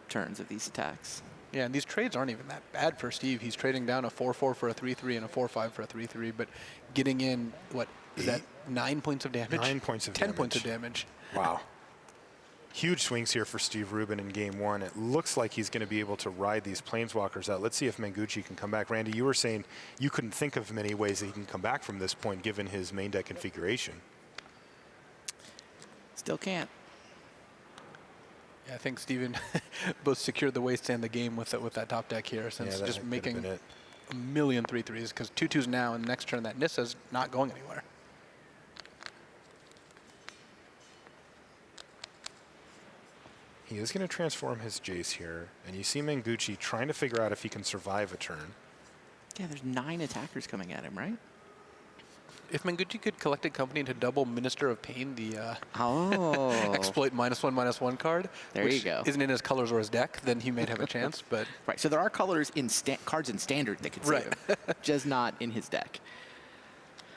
turns of these attacks. Yeah, and these trades aren't even that bad for Steve. He's trading down a 4/4 for a 3/3 and a 4/5 for a 3/3, but getting in, what, is that 9 points of damage? 9 points of 10 damage. points of damage. Wow. Huge swings here for Steve Rubin in game one. It looks like he's going to be able to ride these planeswalkers out. Let's see if Mengucci can come back. Randy, you were saying you couldn't think of many ways that he can come back from this point given his main deck configuration. Still can't. Yeah, I think Steven both secured the waste and the game with that top deck here, since just making a million 3/3s, because 2/2s now, and the next turn that Nissa's not going anywhere. He is going to transform his Jace here, and you see Mengucci trying to figure out if he can survive a turn. Yeah, there's 9 attackers coming at him, right? If Mengucci could collect a company into double Minister of Pain, the exploit -1/-1 card, there which you go, isn't in his colors or his deck, then he may have a chance. But right, so there are colors in cards in Standard that could save him, just not in his deck.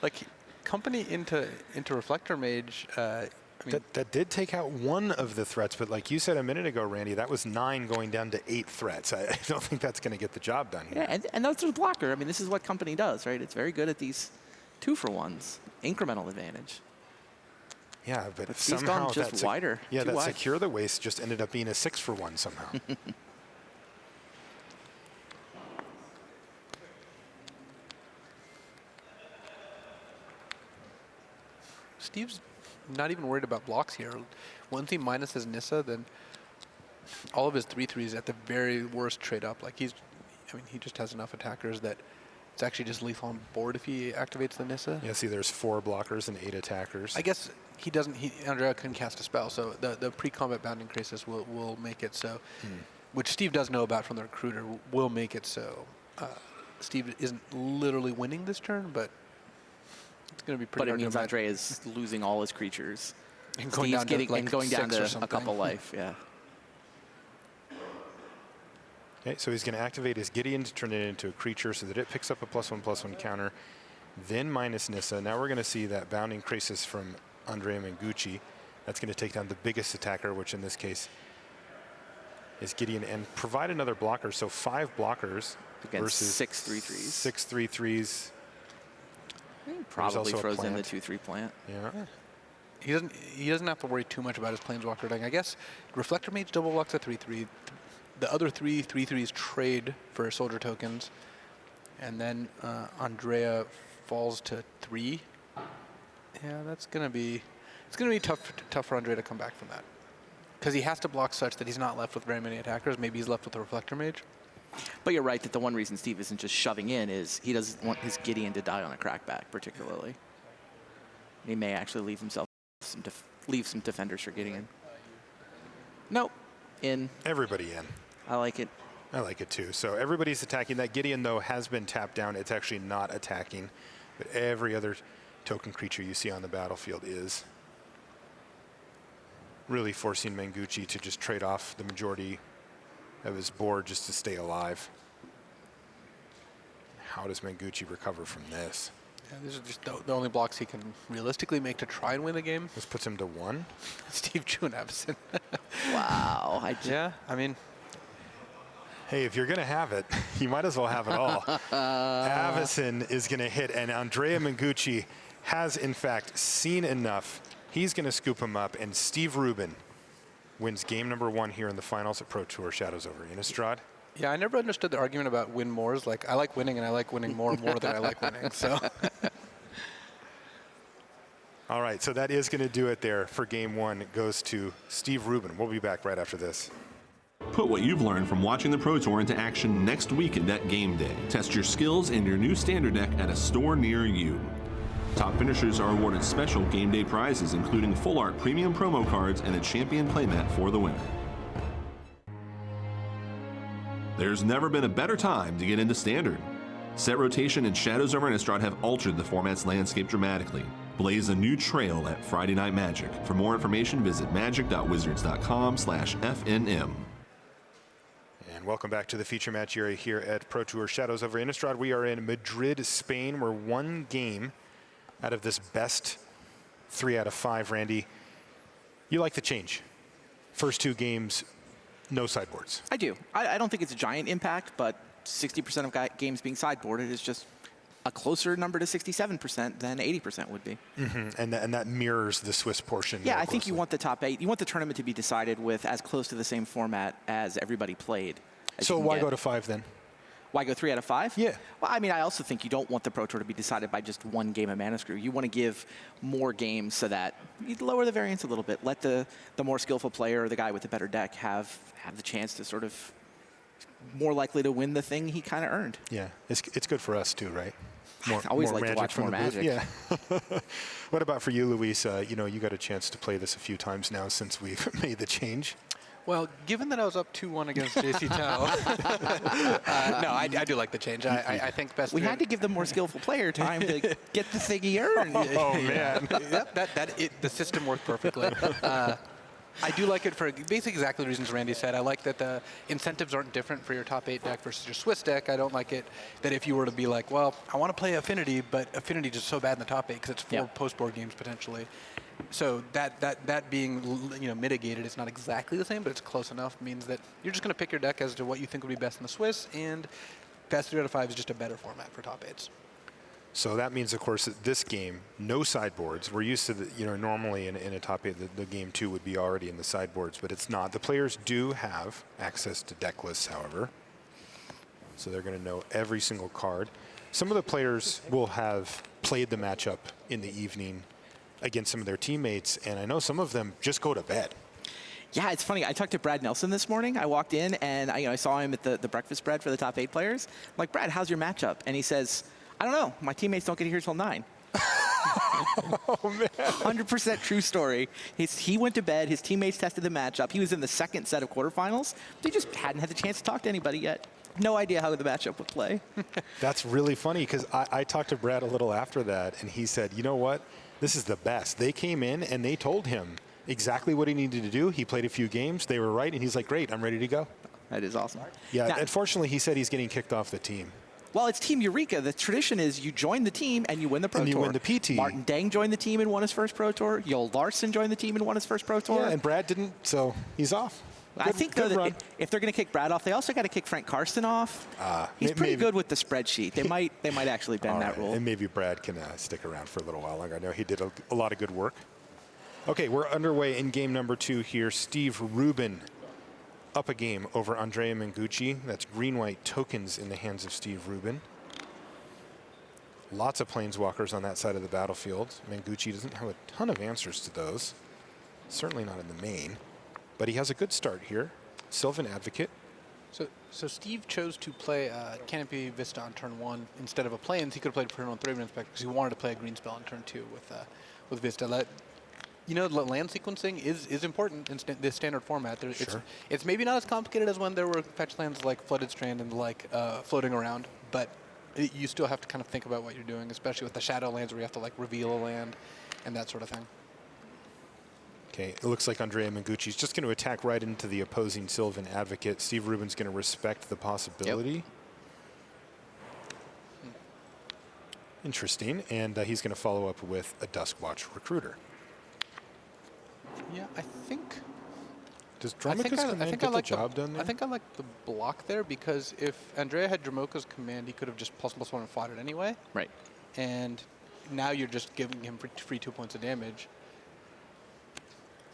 Like company into Reflector Mage. I mean, that did take out one of the threats, but like you said a minute ago, Randy, that was 9 going down to 8 threats. I don't think that's going to get the job done here. Yeah, and that's a blocker. I mean, this is what company does, right? It's very good at these 2-for-1s, incremental advantage. Yeah, but he's somehow gone just wider. Yeah, that wide. Secure the Waste just ended up being a 6-for-1 somehow. Steve's not even worried about blocks here. Once he minuses Nissa, then all of his 3/3s at the very worst trade up. Like he just has enough attackers that it's actually just lethal on board if he activates the Nissa. Yeah, see, there's 4 blockers and 8 attackers. I guess Andrea couldn't cast a spell, so the pre-combat Bounding Crisis will make it so, which Steve does know about from the recruiter, will make it so Steve isn't literally winning this turn, but it's going to be pretty hard. But it means Andrea is losing all his creatures. And going down to a couple life, yeah. Okay, so he's going to activate his Gideon to turn it into a creature so that it picks up a +1/+1 counter, then minus Nissa. Now we're going to see that Bounding Crisis from Andrea Mengucci. That's going to take down the biggest attacker, which in this case is Gideon, and provide another blocker. So 5 blockers against versus 6 3/3s. 6 3/3s. Probably throws in the 2/3 plant. Yeah. He doesn't have to worry too much about his Planeswalker deck. I guess Reflector Mage double blocks a 3/3. The other 3 3/3s trade for soldier tokens, and then Andrea falls to 3. Yeah, it's gonna be tough for Andrea to come back from that, because he has to block such that he's not left with very many attackers. Maybe he's left with a Reflector Mage. But you're right that the one reason Steve isn't just shoving in is he doesn't want his Gideon to die on a crackback, particularly. He may actually leave some defenders for Gideon. Nope. In. Everybody in. I like it. I like it too. So everybody's attacking. That Gideon, though, has been tapped down. It's actually not attacking. But every other token creature you see on the battlefield is really forcing Mengucci to just trade off the majority of his board just to stay alive. How does Mengucci recover from this? Yeah, these are just the only blocks he can realistically make to try and win the game. This puts him to 1. Steve June-Avison. Wow. Yeah, I mean. Hey, if you're going to have it, you might as well have it all. Avison is going to hit, and Andrea Mengucci has, in fact, seen enough. He's going to scoop him up, and Steve Rubin wins game number 1 here in the finals at Pro Tour Shadows over Innistrad. Yeah, I never understood the argument about win mores. Like, I like winning, and I like winning more than I like winning. So. All right, so that is going to do it there for game 1. It goes to Steve Rubin. We'll be back right after this. Put what you've learned from watching the Pro Tour into action next week at Deck Game Day. Test your skills and your new standard deck at a store near you. Top finishers are awarded special game day prizes, including full art premium promo cards and a champion playmat for the winner. There's never been a better time to get into Standard. Set rotation and Shadows over Innistrad have altered the format's landscape dramatically. Blaze a new trail at Friday Night Magic. For more information, visit magic.wizards.com/FNM. And welcome back to the feature match area here at Pro Tour Shadows over Innistrad. We are in Madrid, Spain. We're 1 game out of this best 3 out of 5, Randy. You like the change. First 2 games, no sideboards. I do. I don't think it's a giant impact, but 60% of games being sideboarded is just a closer number to 67% than 80% would be. And that mirrors the Swiss portion. Yeah, I think you want the top 8. You want the tournament to be decided with as close to the same format as everybody played. So why go to 5 then? Why go 3 out of 5? Yeah. Well, I mean, I also think you don't want the Pro Tour to be decided by just 1 game of Mana Screw. You want to give more games so that you lower the variance a little bit. Let the more skillful player or the guy with the better deck have the chance to sort of more likely to win the thing he kind of earned. Yeah, it's good for us too, right? I always like to watch more Magic. Yeah. What about for you, Luis? You know, you got a chance to play this a few times now since we've made the change. Well, given that I was up 2-1 against JC Tao, no, I do like the change. I think best. We had to give the more skillful player time to get the thing he earned. Oh man, yep, the system worked perfectly. I do like it for basically exactly the reasons Randy said. I like that the incentives aren't different for your top 8 deck versus your Swiss deck. I don't like it that if you were to be like, well, I want to play Affinity, but Affinity is so bad in the top 8 because it's 4 post-board games potentially. So that being mitigated, it's not exactly the same, but it's close enough, means that you're just going to pick your deck as to what you think would be best in the Swiss, and best 3 out of 5 is just a better format for top 8s. So that means, of course, that this game, no sideboards. We're used to, normally in a top 8, the game 2 would be already in the sideboards, but it's not. The players do have access to deck lists, however. So they're going to know every single card. Some of the players will have played the matchup in the evening against some of their teammates, and I know some of them just go to bed. Yeah, it's funny. I talked to Brad Nelson this morning. I walked in, and I saw him at the breakfast spread for the top 8 players. I'm like, Brad, how's your matchup? And he says, I don't know. My teammates don't get here till 9. Oh, man. 100% true story. He went to bed. His teammates tested the matchup. He was in the 2nd set of quarterfinals. They just hadn't had the chance to talk to anybody yet. No idea how the matchup would play. That's really funny, because I talked to Brad a little after that, and he said, you know what? This is the best. They came in, and they told him exactly what he needed to do. He played a few games. They were right, and he's like, great, I'm ready to go. That is awesome. Yeah, unfortunately, he said he's getting kicked off the team. Well, it's Team Eureka. The tradition is you join the team and you win the Pro Tour. And you win the PT. Martin Dang joined the team and won his first Pro Tour. Yoel Larson joined the team and won his first Pro Tour. Yeah, and Brad didn't, so he's off. I think though that if they're going to kick Brad off, they also got to kick Frank Karsten off. He's pretty good with the spreadsheet. They might actually bend that rule. And maybe Brad can stick around for a little while longer. I know he did a lot of good work. Okay, we're underway in game number 2 here. Steve Rubin up a game over Andrea Mengucci. That's green-white tokens in the hands of Steve Rubin. Lots of planeswalkers on that side of the battlefield. Mengucci doesn't have a ton of answers to those. Certainly not in the main. But he has a good start here. Sylvan Advocate. So Steve chose to play Canopy Vista on turn 1 instead of a Plains. He could have played turn 1 Thraben Inspector because he wanted to play a green spell on turn 2 with Vista. You know, land sequencing is important in this standard format. It's maybe not as complicated as when there were fetch lands like Flooded Strand and floating around, but you still have to kind of think about what you're doing, especially with the shadow lands where you have to reveal a land and that sort of thing. Okay, it looks like Andrea Mengucci is just going to attack right into the opposing Sylvan Advocate. Steve Rubin's going to respect the possibility. Yep. Interesting, and he's going to follow up with a Duskwatch Recruiter. Yeah, I think. Does Dromoka's Command get the job done there? I think I like the block there because if Andrea had Dromoka's Command, he could have just ++1 and fought it anyway. Right. And now you're just giving him free 2 points of damage.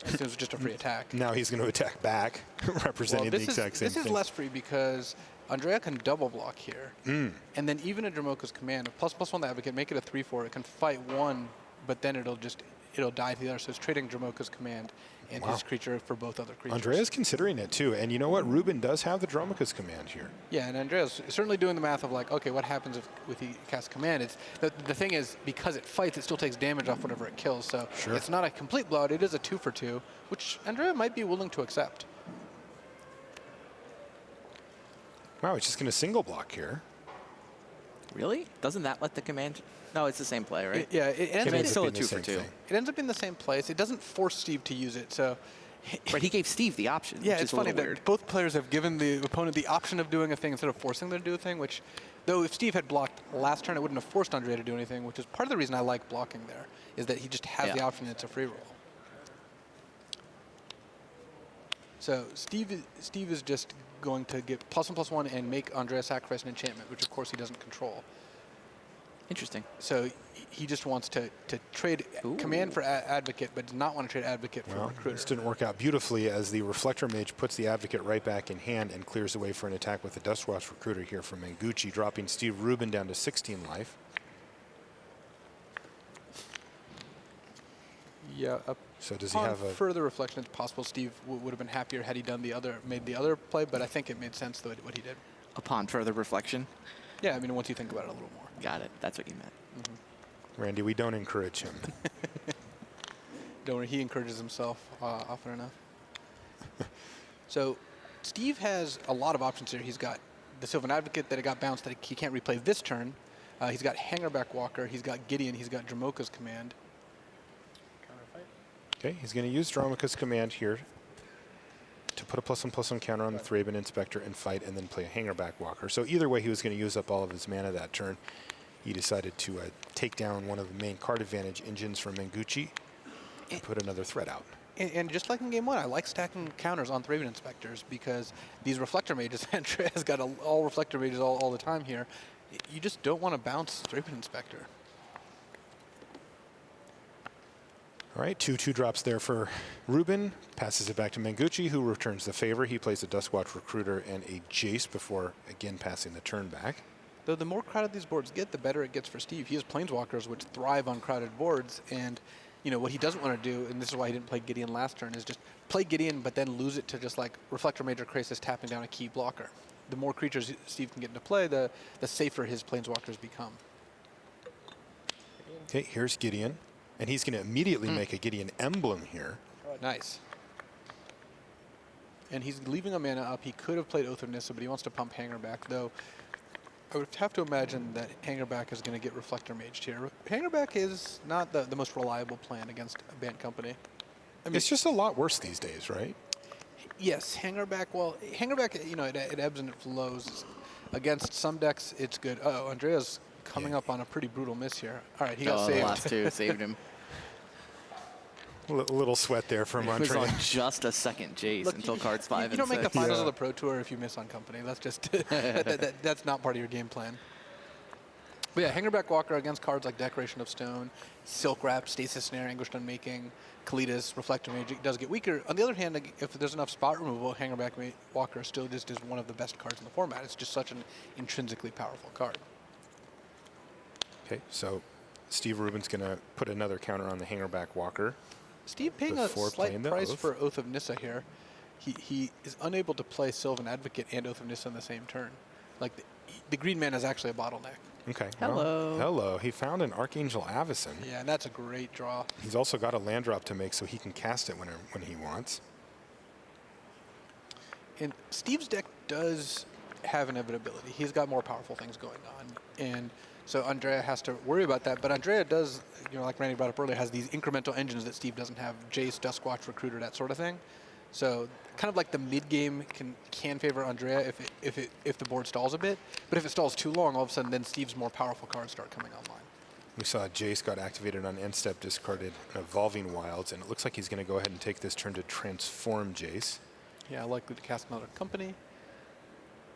It was just a free attack. Now he's going to attack back, representing the exact same thing. This is less free because Andrea can double block here. And then even a Dromoka's Command, ++1 the Advocate, make it a 3/4. It can fight one, but then it'll die to the other. So it's trading Dromoka's Command and his creature for both other creatures. Andrea's considering it too. And you know what? Rubin does have the Dromoka's Command here. Yeah, and Andrea's certainly doing the math of okay, what happens if he casts Command? It's the thing is, because it fights, it still takes damage off whatever it kills. So it's not a complete blowout. It is a 2/2, which Andrea might be willing to accept. Wow, he's just going to single block here. Really? Doesn't that let the command? No, it's the same play, right? It ends up still a 2/2. It ends up being the same place. It doesn't force Steve to use it, so. But he gave Steve the option. Yeah, which it's is funny weird. that both players have given the opponent the option of doing a thing instead of forcing them to do a thing. Which, though, if Steve had blocked last turn, it wouldn't have forced Andrea to do anything. Which is part of the reason I like blocking there, is that he just has the option. And it's a free roll. So Steve is just going to get +1/+1 and make Andrea sacrifice an enchantment, which of course he doesn't control. Interesting. So he just wants to trade Command for Advocate, but does not want to trade Advocate for Recruiter. This didn't work out beautifully as the Reflector Mage puts the Advocate right back in hand and clears away for an attack with the Duskwatch Recruiter here from Mengucci, dropping Steve Rubin down to 16 life. Yeah. So does he have a further reflection? It's possible Steve would have been happier had he made the other play, but I think it made sense what he did. Upon further reflection? Yeah, I mean, once you think about it a little more. Got it. That's what you meant. Randy, we don't encourage him. Don't worry, he encourages himself often enough. So Steve has a lot of options here. He's got the Sylvan Advocate that got bounced that he can't replay this turn. He's got Hangerback Walker. He's got Gideon. He's got Dromoka's Command. Okay, he's going to use Dromoka's Command here to put a +1/+1 counter on the Thraben Inspector and fight, and then play a Hangerback Walker. So either way, he was going to use up all of his mana that turn. He decided to take down one of the main card advantage engines from Mengucci and put another threat out. And just like in game 1, I like stacking counters on Thraben Inspectors because these Reflector Mages, Andrea has got all Reflector Mages all the time here. You just don't want to bounce Thraben Inspector. All right, 2/2 drops there for Rubin. Passes it back to Mengucci, who returns the favor. He plays a Duskwatch Recruiter and a Jace before, again, passing the turn back. Though the more crowded these boards get, the better it gets for Steve. He has Planeswalkers, which thrive on crowded boards, and what he doesn't want to do, and this is why he didn't play Gideon last turn, is just play Gideon, but then lose it to just like Reflector Mage or Krasis tapping down a key blocker. The more creatures Steve can get into play, the safer his Planeswalkers become. Okay, here's Gideon. And he's going to immediately make a Gideon emblem here. Nice. And he's leaving a mana up. He could have played Oath of Nissa, but he wants to pump Hangerback, though I would have to imagine that Hangerback is going to get Reflector Maged here. Hangerback is not the most reliable plan against a Bant company. I mean, it's just a lot worse these days, right? Yes, Hangerback, it ebbs and it flows. Against some decks, it's good. Uh-oh, Andrea's coming up on a pretty brutal miss here. All right, he got saved. The last two saved him. A little sweat there from It was Andrea. on just a second Jace until cards 5 and 6. You don't make the finals of the Pro Tour if you miss on company. That's just that's not part of your game plan. But yeah, Hangerback Walker against cards like Decoration of Stone, Silk Wrap, Stasis Snare, Anguished Unmaking, Kalitas, Reflector Mage, it does get weaker. On the other hand, if there's enough spot removal, Hangerback Walker still just is one of the best cards in the format. It's just such an intrinsically powerful card. Okay, so Steve Rubin's going to put another counter on the Hangerback Walker. Steve paying a slight price for Oath of Nissa here. He is unable to play Sylvan Advocate and Oath of Nissa in the same turn. Like the green man is actually a bottleneck. Okay. Hello. Well, hello. He found an Archangel Avacyn. Yeah, and that's a great draw. He's also got a land drop to make so he can cast it when he wants. And Steve's deck does have inevitability. He's got more powerful things going on. And so Andrea has to worry about that. But Andrea does, like Randy brought up earlier, has these incremental engines that Steve doesn't have. Jace, Duskwatch, Recruiter, that sort of thing. So kind of like the mid-game can favor Andrea if the board stalls a bit. But if it stalls too long, all of a sudden then Steve's more powerful cards start coming online. We saw Jace got activated on end step, discarded an Evolving Wilds, and it looks like he's going to go ahead and take this turn to transform Jace. Yeah, likely to cast another company.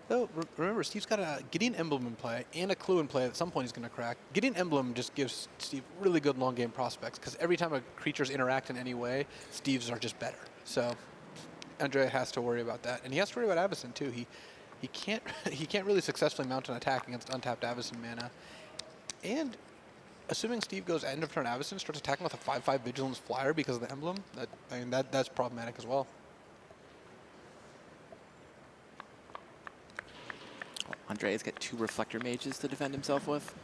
Though, remember, Steve's got a Gideon Emblem in play and a Clue in play at some point he's going to crack. Gideon Emblem just gives Steve really good long game prospects because every time a creatures interact in any way, Steve's are just better. So Andrea has to worry about that. And he has to worry about Avacyn too. He can't really successfully mount an attack against untapped Avacyn mana. And assuming Steve goes end of turn Avacyn, starts attacking with a 5/5 Vigilance Flyer because of the emblem, that's problematic as well. Andrea's got 2 Reflector Mages to defend himself with.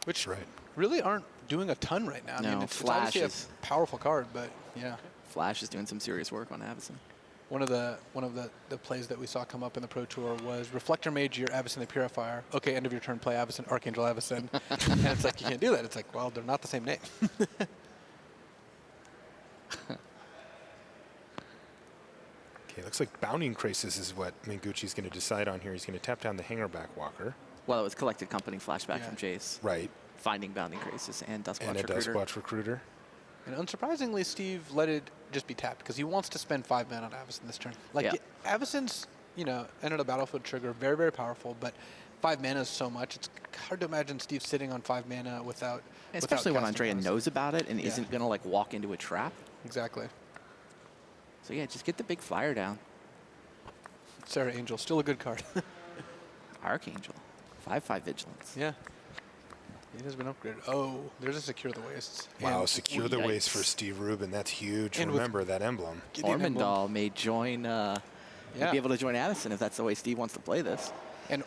Which really aren't doing a ton right now. No, I mean, it's Flash obviously is a powerful card, but yeah. Flash is doing some serious work on Avacyn. One of the plays that we saw come up in the Pro Tour was Reflector Mage your Avacyn the Purifier. Okay, end of your turn, play Avacyn, Archangel Avacyn. And it's like, you can't do that. It's like, well, they're not the same name. Okay, looks like Bounding Crisis is what Mengucci's going to decide on here. He's going to tap down the Hangerback Walker. Well, it was Collected Company flashback from Jace. Right. Finding Bounding Crisis and Duskwatch and a Recruiter. Duskwatch Recruiter. And unsurprisingly, Steve let it just be tapped because he wants to spend 5 mana on Avacyn this turn. Like, Avacyn's, enter the battlefield trigger, very, very powerful, but 5 mana is so much. It's hard to imagine Steve sitting on 5 mana without. Especially when casting Andrea cards. knows about it and isn't going to walk into a trap. Exactly. So yeah, just get the big flyer down. Sarah Angel, still a good card. Archangel, 5/5 Vigilance. Yeah. It has been upgraded. Oh, there's a Secure the Wastes. Wow, And Secure the Waste for Steve Rubin. That's huge. And Remember that emblem. Ormondal may join, may be able to join Avacyn if that's the way Steve wants to play this. And,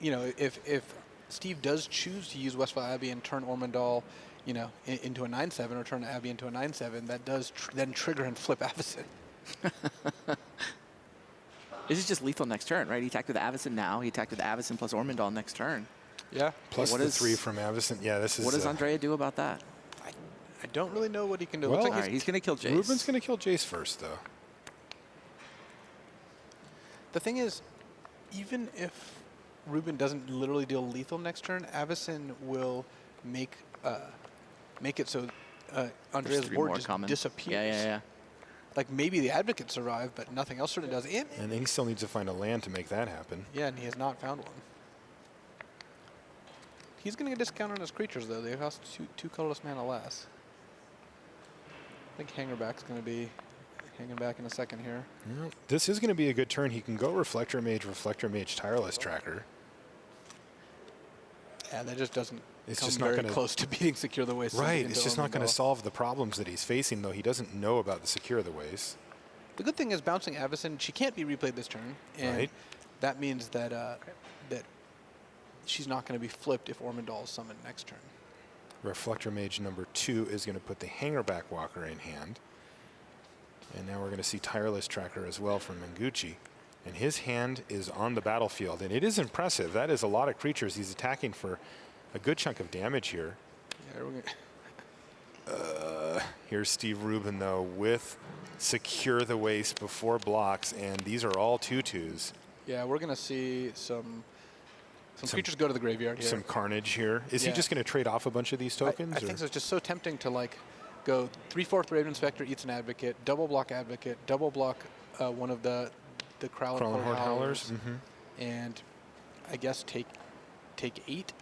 if Steve does choose to use Westfall Abbey and turn Ormondal, into a 9/7 or turn Abbey into a 9/7, that does then trigger and flip Avacyn. This is just lethal next turn, right? He attacked with Avacyn now. He attacked with Avacyn plus Ormondal next turn. Yeah. Plus the 3 from Avacyn. Yeah, this is. What does Andrea do about that? I don't really know what he can do. Well, Looks like he's going to kill Jace. Rubin's going to kill Jace first, though. The thing is, even if Rubin doesn't literally deal lethal next turn, Avacyn will make it so Andrea's board just disappears. Yeah. Like maybe the Advocate survived, but nothing else certainly does. And he still needs to find a land to make that happen. Yeah, and he has not found one. He's going to get a discount on his creatures, though. They cost 2 colorless mana less. I think Hangerback's going to be hanging back in a second here. Well, this is going to be a good turn. He can go Reflector Mage, Tireless Tracker. Yeah, that just doesn't It's come just not very gonna, close to beating Secure the Waste. Right, it's just not going to solve the problems that he's facing, though. He doesn't know about the Secure the Waste. The good thing is bouncing Avacyn, she can't be replayed this turn. And that means that that she's not going to be flipped if Ormondal is summoned next turn. Reflector Mage number 2 is going to put the Hangerback Walker in hand. And now we're going to see Tireless Tracker as well from Mengucci. And his hand is on the battlefield. And it is impressive. That is a lot of creatures. He's attacking for a good chunk of damage here. Yeah, we're here's Steve Rubin, though, with Secure the Waste before blocks. And these are all 2/2s. Yeah, we're going to see some Some creatures go to the graveyard here. Some carnage here. Is he just going to trade off a bunch of these tokens? I think so. It's just so tempting to like go 3/4 Raven Inspector eats an Advocate, double block Advocate, double block one of the Crown Horde Howlers, and I guess take 8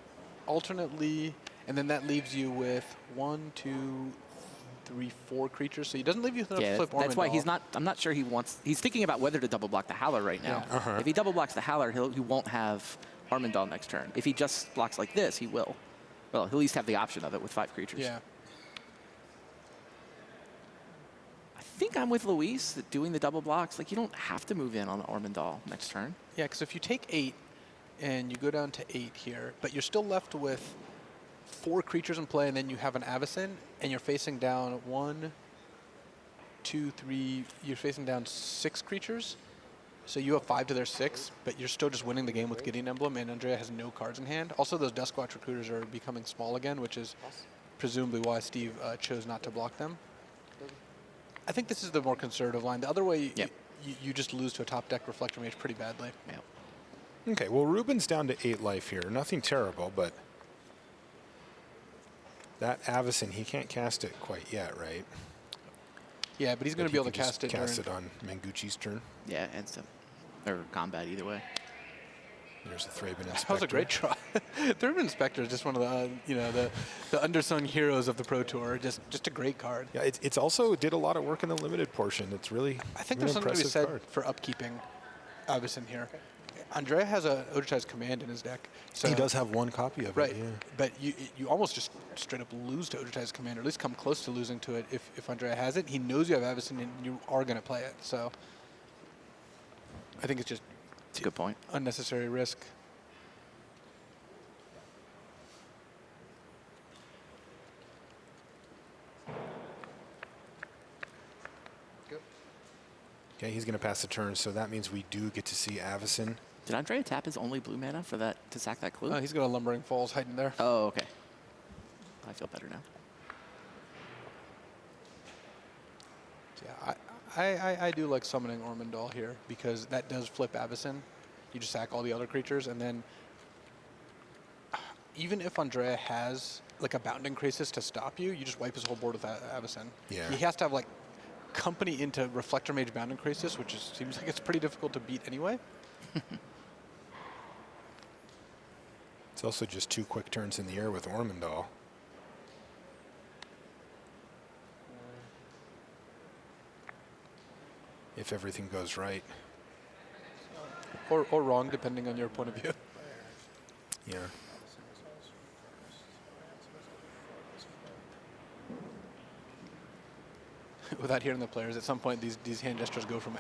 alternately, and then that leaves you with 1, 2, 3, 4 creatures. So he doesn't leave you enough to flip Ormond. That's why he's not. I'm not sure he wants. He's thinking about whether to double block the Howler right now. Yeah. If he double blocks the Howler, he won't have Armandal next turn. If he just blocks like this, he will. Well, he'll at least have the option of it with 5 creatures. Yeah. I think I'm with Luis that doing the double blocks, like you don't have to move in on Armandal next turn. Yeah, because if you take 8 and you go down to 8 here, but you're still left with 4 creatures in play, and then you have an Avacyn, and you're facing down 1, 2, 3. You're facing down 6 creatures. So you have 5 to their 6, but you're still just winning the game with Gideon Emblem, and Andrea has no cards in hand. Also, those Duskwatch recruiters are becoming small again, which is presumably why Steve chose not to block them. I think this is the more conservative line. The other way, you just lose to a top deck Reflector Mage pretty badly. Yeah. Okay, well, Rubin's down to 8 life here. Nothing terrible, but that Avacyn, he can't cast it quite yet, right? Yeah, but he's going to be able to cast it. Cast it on Mengucci's turn. Yeah, and some, or combat either way. There's a Thraben Inspector. That was a great try. Thraben Inspector is just one of the, the undersung heroes of the Pro Tour. Just a great card. Yeah, it's also did a lot of work in the limited portion. It's really I think really there's something to be said card. for upkeeping Avacyn here. Andrea has a Oddichai's Command in his deck. So he does have 1 copy of it, yeah. But you almost just straight up lose to Oddichai's Command, or at least come close to losing to it if Andrea has it. He knows you have Avacyn and you are going to play it. So I think it's just a good point. Unnecessary risk. Okay, he's going to pass the turn, so that means we do get to see Avacyn. Did Andrea tap his only blue mana for that to sack that clue? He's got a Lumbering Falls hiding there. Oh, okay. I feel better now. Yeah, I do like summoning Ormandal here because that does flip Avacyn. You just sack all the other creatures, and then even if Andrea has like a Bounding Crisis to stop you, you just wipe his whole board with Avacyn. Yeah. He has to have like company into Reflector Mage Bounding Crisis, which seems like it's pretty difficult to beat anyway. It's also just 2 quick turns in the air with Ormandal. If everything goes right. Or wrong, depending on your point of view. Yeah. Without hearing the players, at some point these hand gestures go from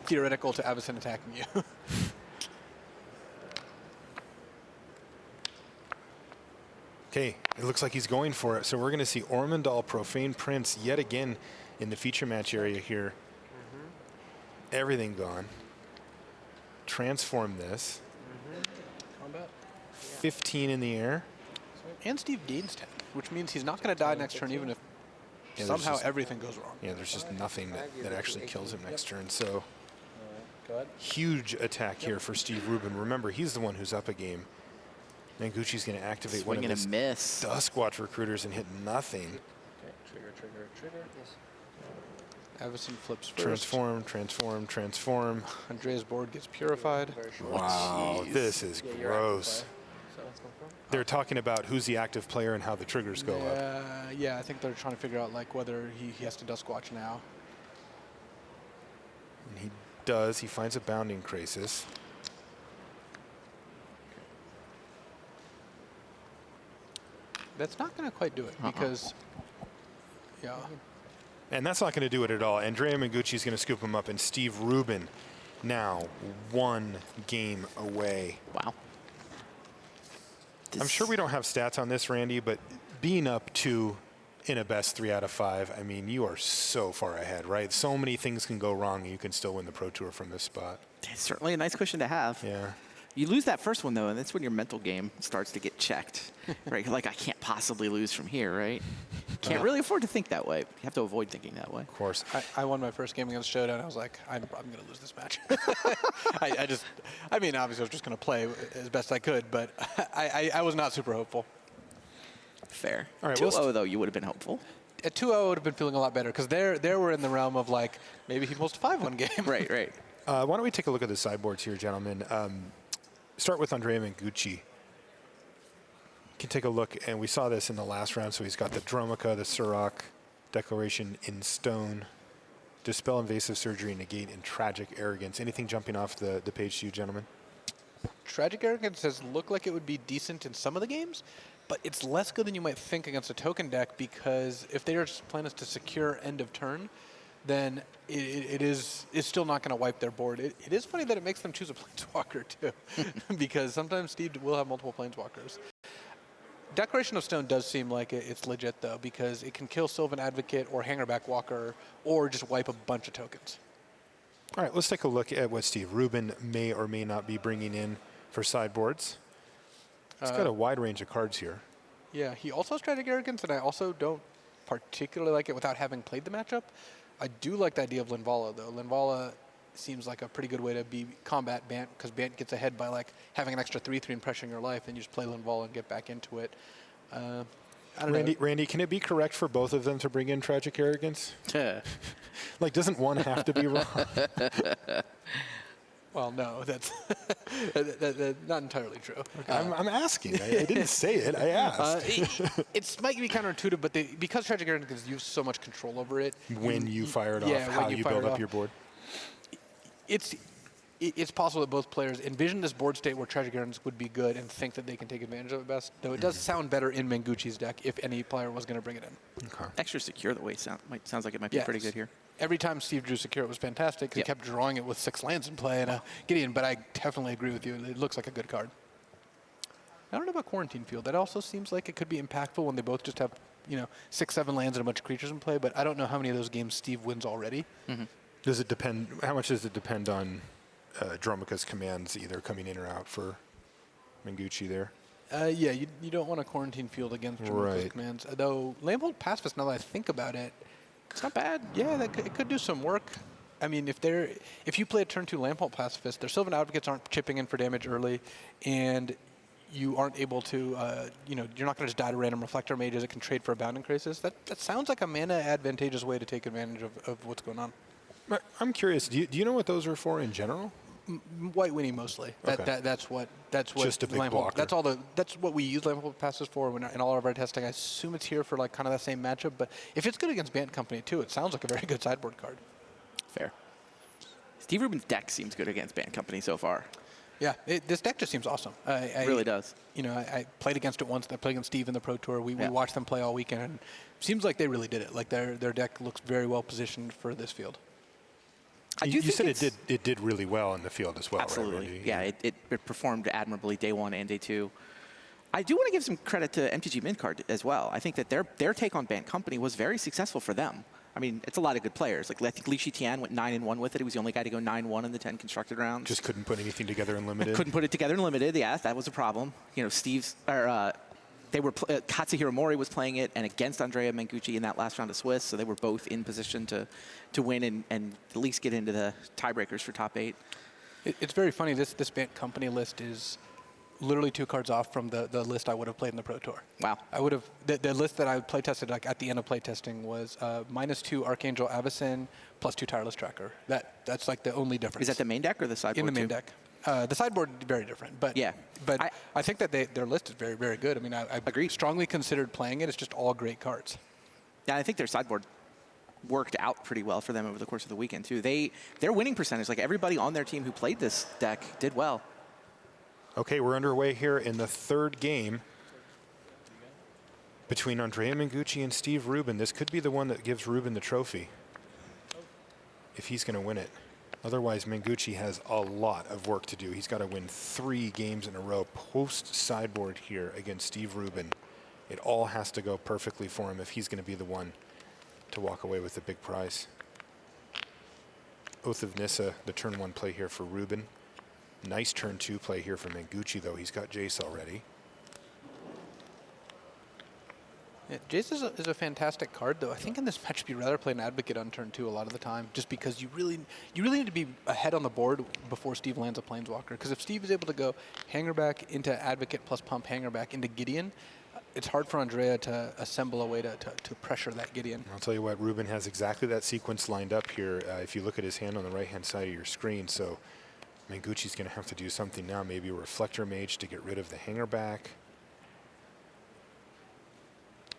theoretical to Avacyn attacking you. Okay, it looks like he's going for it. So we're going to see Ormandal Profane Prince yet again in the feature match area here. Everything gone. Transform this. Combat. 15 in the air. And Steve gains 10, which means he's not going to die next turn, even if somehow everything goes wrong. Yeah, there's just nothing that actually kills him next turn. So huge attack here for Steve Rubin. Remember, he's the one who's up a game. Mengucci's going to activate one of his Duskwatch recruiters and hit nothing. Okay, trigger. Yes. Avacyn flips first. Transform, transform, transform. Andrea's board gets purified. Wow, this is gross. They're talking about who's the active player and how the triggers go up. Yeah, I think they're trying to figure out like whether he has to Duskwatch now. And he does. He finds a Bounding Crisis. That's not going to quite do it because, yeah. And that's not going to do it at all. Andrea Mengucci is going to scoop him up, and Steve Rubin now 1 game away. Wow. I'm sure we don't have stats on this, Randy, but being up 2 in a best 3 out of 5, I mean, you are so far ahead, right? So many things can go wrong, and you can still win the Pro Tour from this spot. It's certainly a nice cushion to have. Yeah. You lose that first one, though, and that's when your mental game starts to get checked, right? Like, I can't possibly lose from here, right? Can't really afford to think that way. You have to avoid thinking that way. Of course. I won my first game against Showdown. I was like, I'm going to lose this match. I mean, obviously, I was just going to play as best I could, but I was not super hopeful. Fair. All right, 2-0, though, you would have been hopeful. At 2-0, I would have been feeling a lot better, because there we're in the realm of, like, maybe he pulls a 5-1 game. Right, right. Why don't we take a look at the sideboards here, gentlemen? Start with Andrea Mengucci. You can take a look, and we saw this in the last round. So he's got the Dromica, the Surrock, Declaration in Stone, Dispel Invasive Surgery, Negate, and Tragic Arrogance. Anything jumping off the page to you, gentlemen? Tragic Arrogance has looked like it would be decent in some of the games, but it's less good than you might think against a token deck, because if their plan is to secure end of turn, then it's still not going to wipe their board. It is funny that it makes them choose a Planeswalker, too, because sometimes Steve will have multiple Planeswalkers. Declaration of Stone does seem like it's legit, though, because it can kill Sylvan Advocate or Hangerback Walker or just wipe a bunch of tokens. All right, let's take a look at what Steve Rubin may or may not be bringing in for sideboards. He's got a wide range of cards here. Yeah, he also has Tragic Arrogance, and I also don't particularly like it without having played the matchup. I do like the idea of Linvala, though. Linvala seems like a pretty good way to be combat Bant, because Bant gets ahead by like having an extra 3/3 and pressuring your life, and you just play Linvala and get back into it. I don't know. Randy, can it be correct for both of them to bring in Tragic Arrogance? Like, doesn't one have to be wrong? Well, no, that's not entirely true. Okay. I'm asking. I didn't say it. I asked. It might be counterintuitive, but because Tragic Arrogance gives you so much control over it. When you fire it off, how you build up your board. It's possible that both players envision this board state where Tragic Arrogance would be good and think that they can take advantage of it best. Though it does sound better in Mengucci's deck if any player was going to bring it in. Okay. Extra secure the way sounds like it might be pretty good here. Every time Steve drew secure, it was fantastic, because he kept drawing it with 6 lands in play and Gideon, but I definitely agree with you. It looks like a good card. I don't know about Quarantine Field. That also seems like it could be impactful when they both just have, 6, 7 lands and a bunch of creatures in play, but I don't know how many of those games Steve wins already. Mm-hmm. Does it depend? How much does it depend on Dromica's commands either coming in or out for Mengucci there? Yeah, you don't want a Quarantine Field against Dromica's commands. Though Lambolt Pacifist, now that I think about it, it's not bad. Yeah, it could do some work. I mean, if you play a turn 2 Lambolt Pacifist, their Sylvan Advocates aren't chipping in for damage early, and you aren't able to, you're not going to just die to random Reflector Mages that can trade for Abounding Crisis. That sounds like a mana advantageous way to take advantage of what's going on. I'm curious. Do you know what those are for in general? White Winnie mostly. Okay. That's what just a big blocker. That's what we use Lambolt Passes for in all of our testing. I assume it's here for like kind of that same matchup. But if it's good against Bant Company too, it sounds like a very good sideboard card. Fair. Steve Rubin's deck seems good against Bant Company so far. Yeah, this deck just seems awesome. It really does. I played against it once. I played against Steve in the Pro Tour. We watched them play all weekend, and it seems like they really did it. Like their deck looks very well positioned for this field. You said it did really well in the field as well. Absolutely. Right, yeah, it performed admirably day 1 and day 2. I do want to give some credit to MTG Midcard as well. I think that their take on Bant Company was very successful for them. I mean, it's a lot of good players. Like, I think Li Shitian went 9-1 with it. He was the only guy to go 9-1 in the 10 constructed rounds. Just couldn't put anything together in limited. Couldn't put it together in limited. Yeah, that was a problem. Katsuhiro Mori was playing it and against Andrea Mengucci in that last round of Swiss, so they were both in position to win and at least get into the tiebreakers for top 8. It's very funny. This Bant Company list is literally 2 cards off from the list I would have played in the Pro Tour. Wow. I would have the list that I play tested like at the end of play testing was -2 Archangel Avacyn +2 Tireless Tracker. That's like the only difference. Is that the main deck or the sideboard? In the main deck. The sideboard very different, but I think that their list is very, very good. I mean, I agree. Strongly considered playing it. It's just all great cards. Yeah, I think their sideboard worked out pretty well for them over the course of the weekend too. Their winning percentage, like everybody on their team who played this deck, did well. Okay, we're underway here in the 3rd game between Andrea Mengucci and Steve Rubin. This could be the one that gives Rubin the trophy if he's going to win it. Otherwise, Mengucci has a lot of work to do. He's got to win 3 games in a row post-sideboard here against Steve Rubin. It all has to go perfectly for him if he's going to be the one to walk away with the big prize. Oath of Nissa, the turn 1 play here for Rubin. Nice turn 2 play here from Mengucci, though. He's got Jace already. Yeah, Jace is a fantastic card, though. I think in this match, you'd rather play an Advocate on turn 2 a lot of the time, just because you really need to be ahead on the board before Steve lands a Planeswalker. Because if Steve is able to go Hanger back into Advocate plus pump Hanger back into Gideon, it's hard for Andrea to assemble a way to pressure that Gideon. I'll tell you what, Rubin has exactly that sequence lined up here. If you look at his hand on the right-hand side of your screen, so Mengucci's going to have to do something now, maybe a Reflector Mage to get rid of the Hanger back.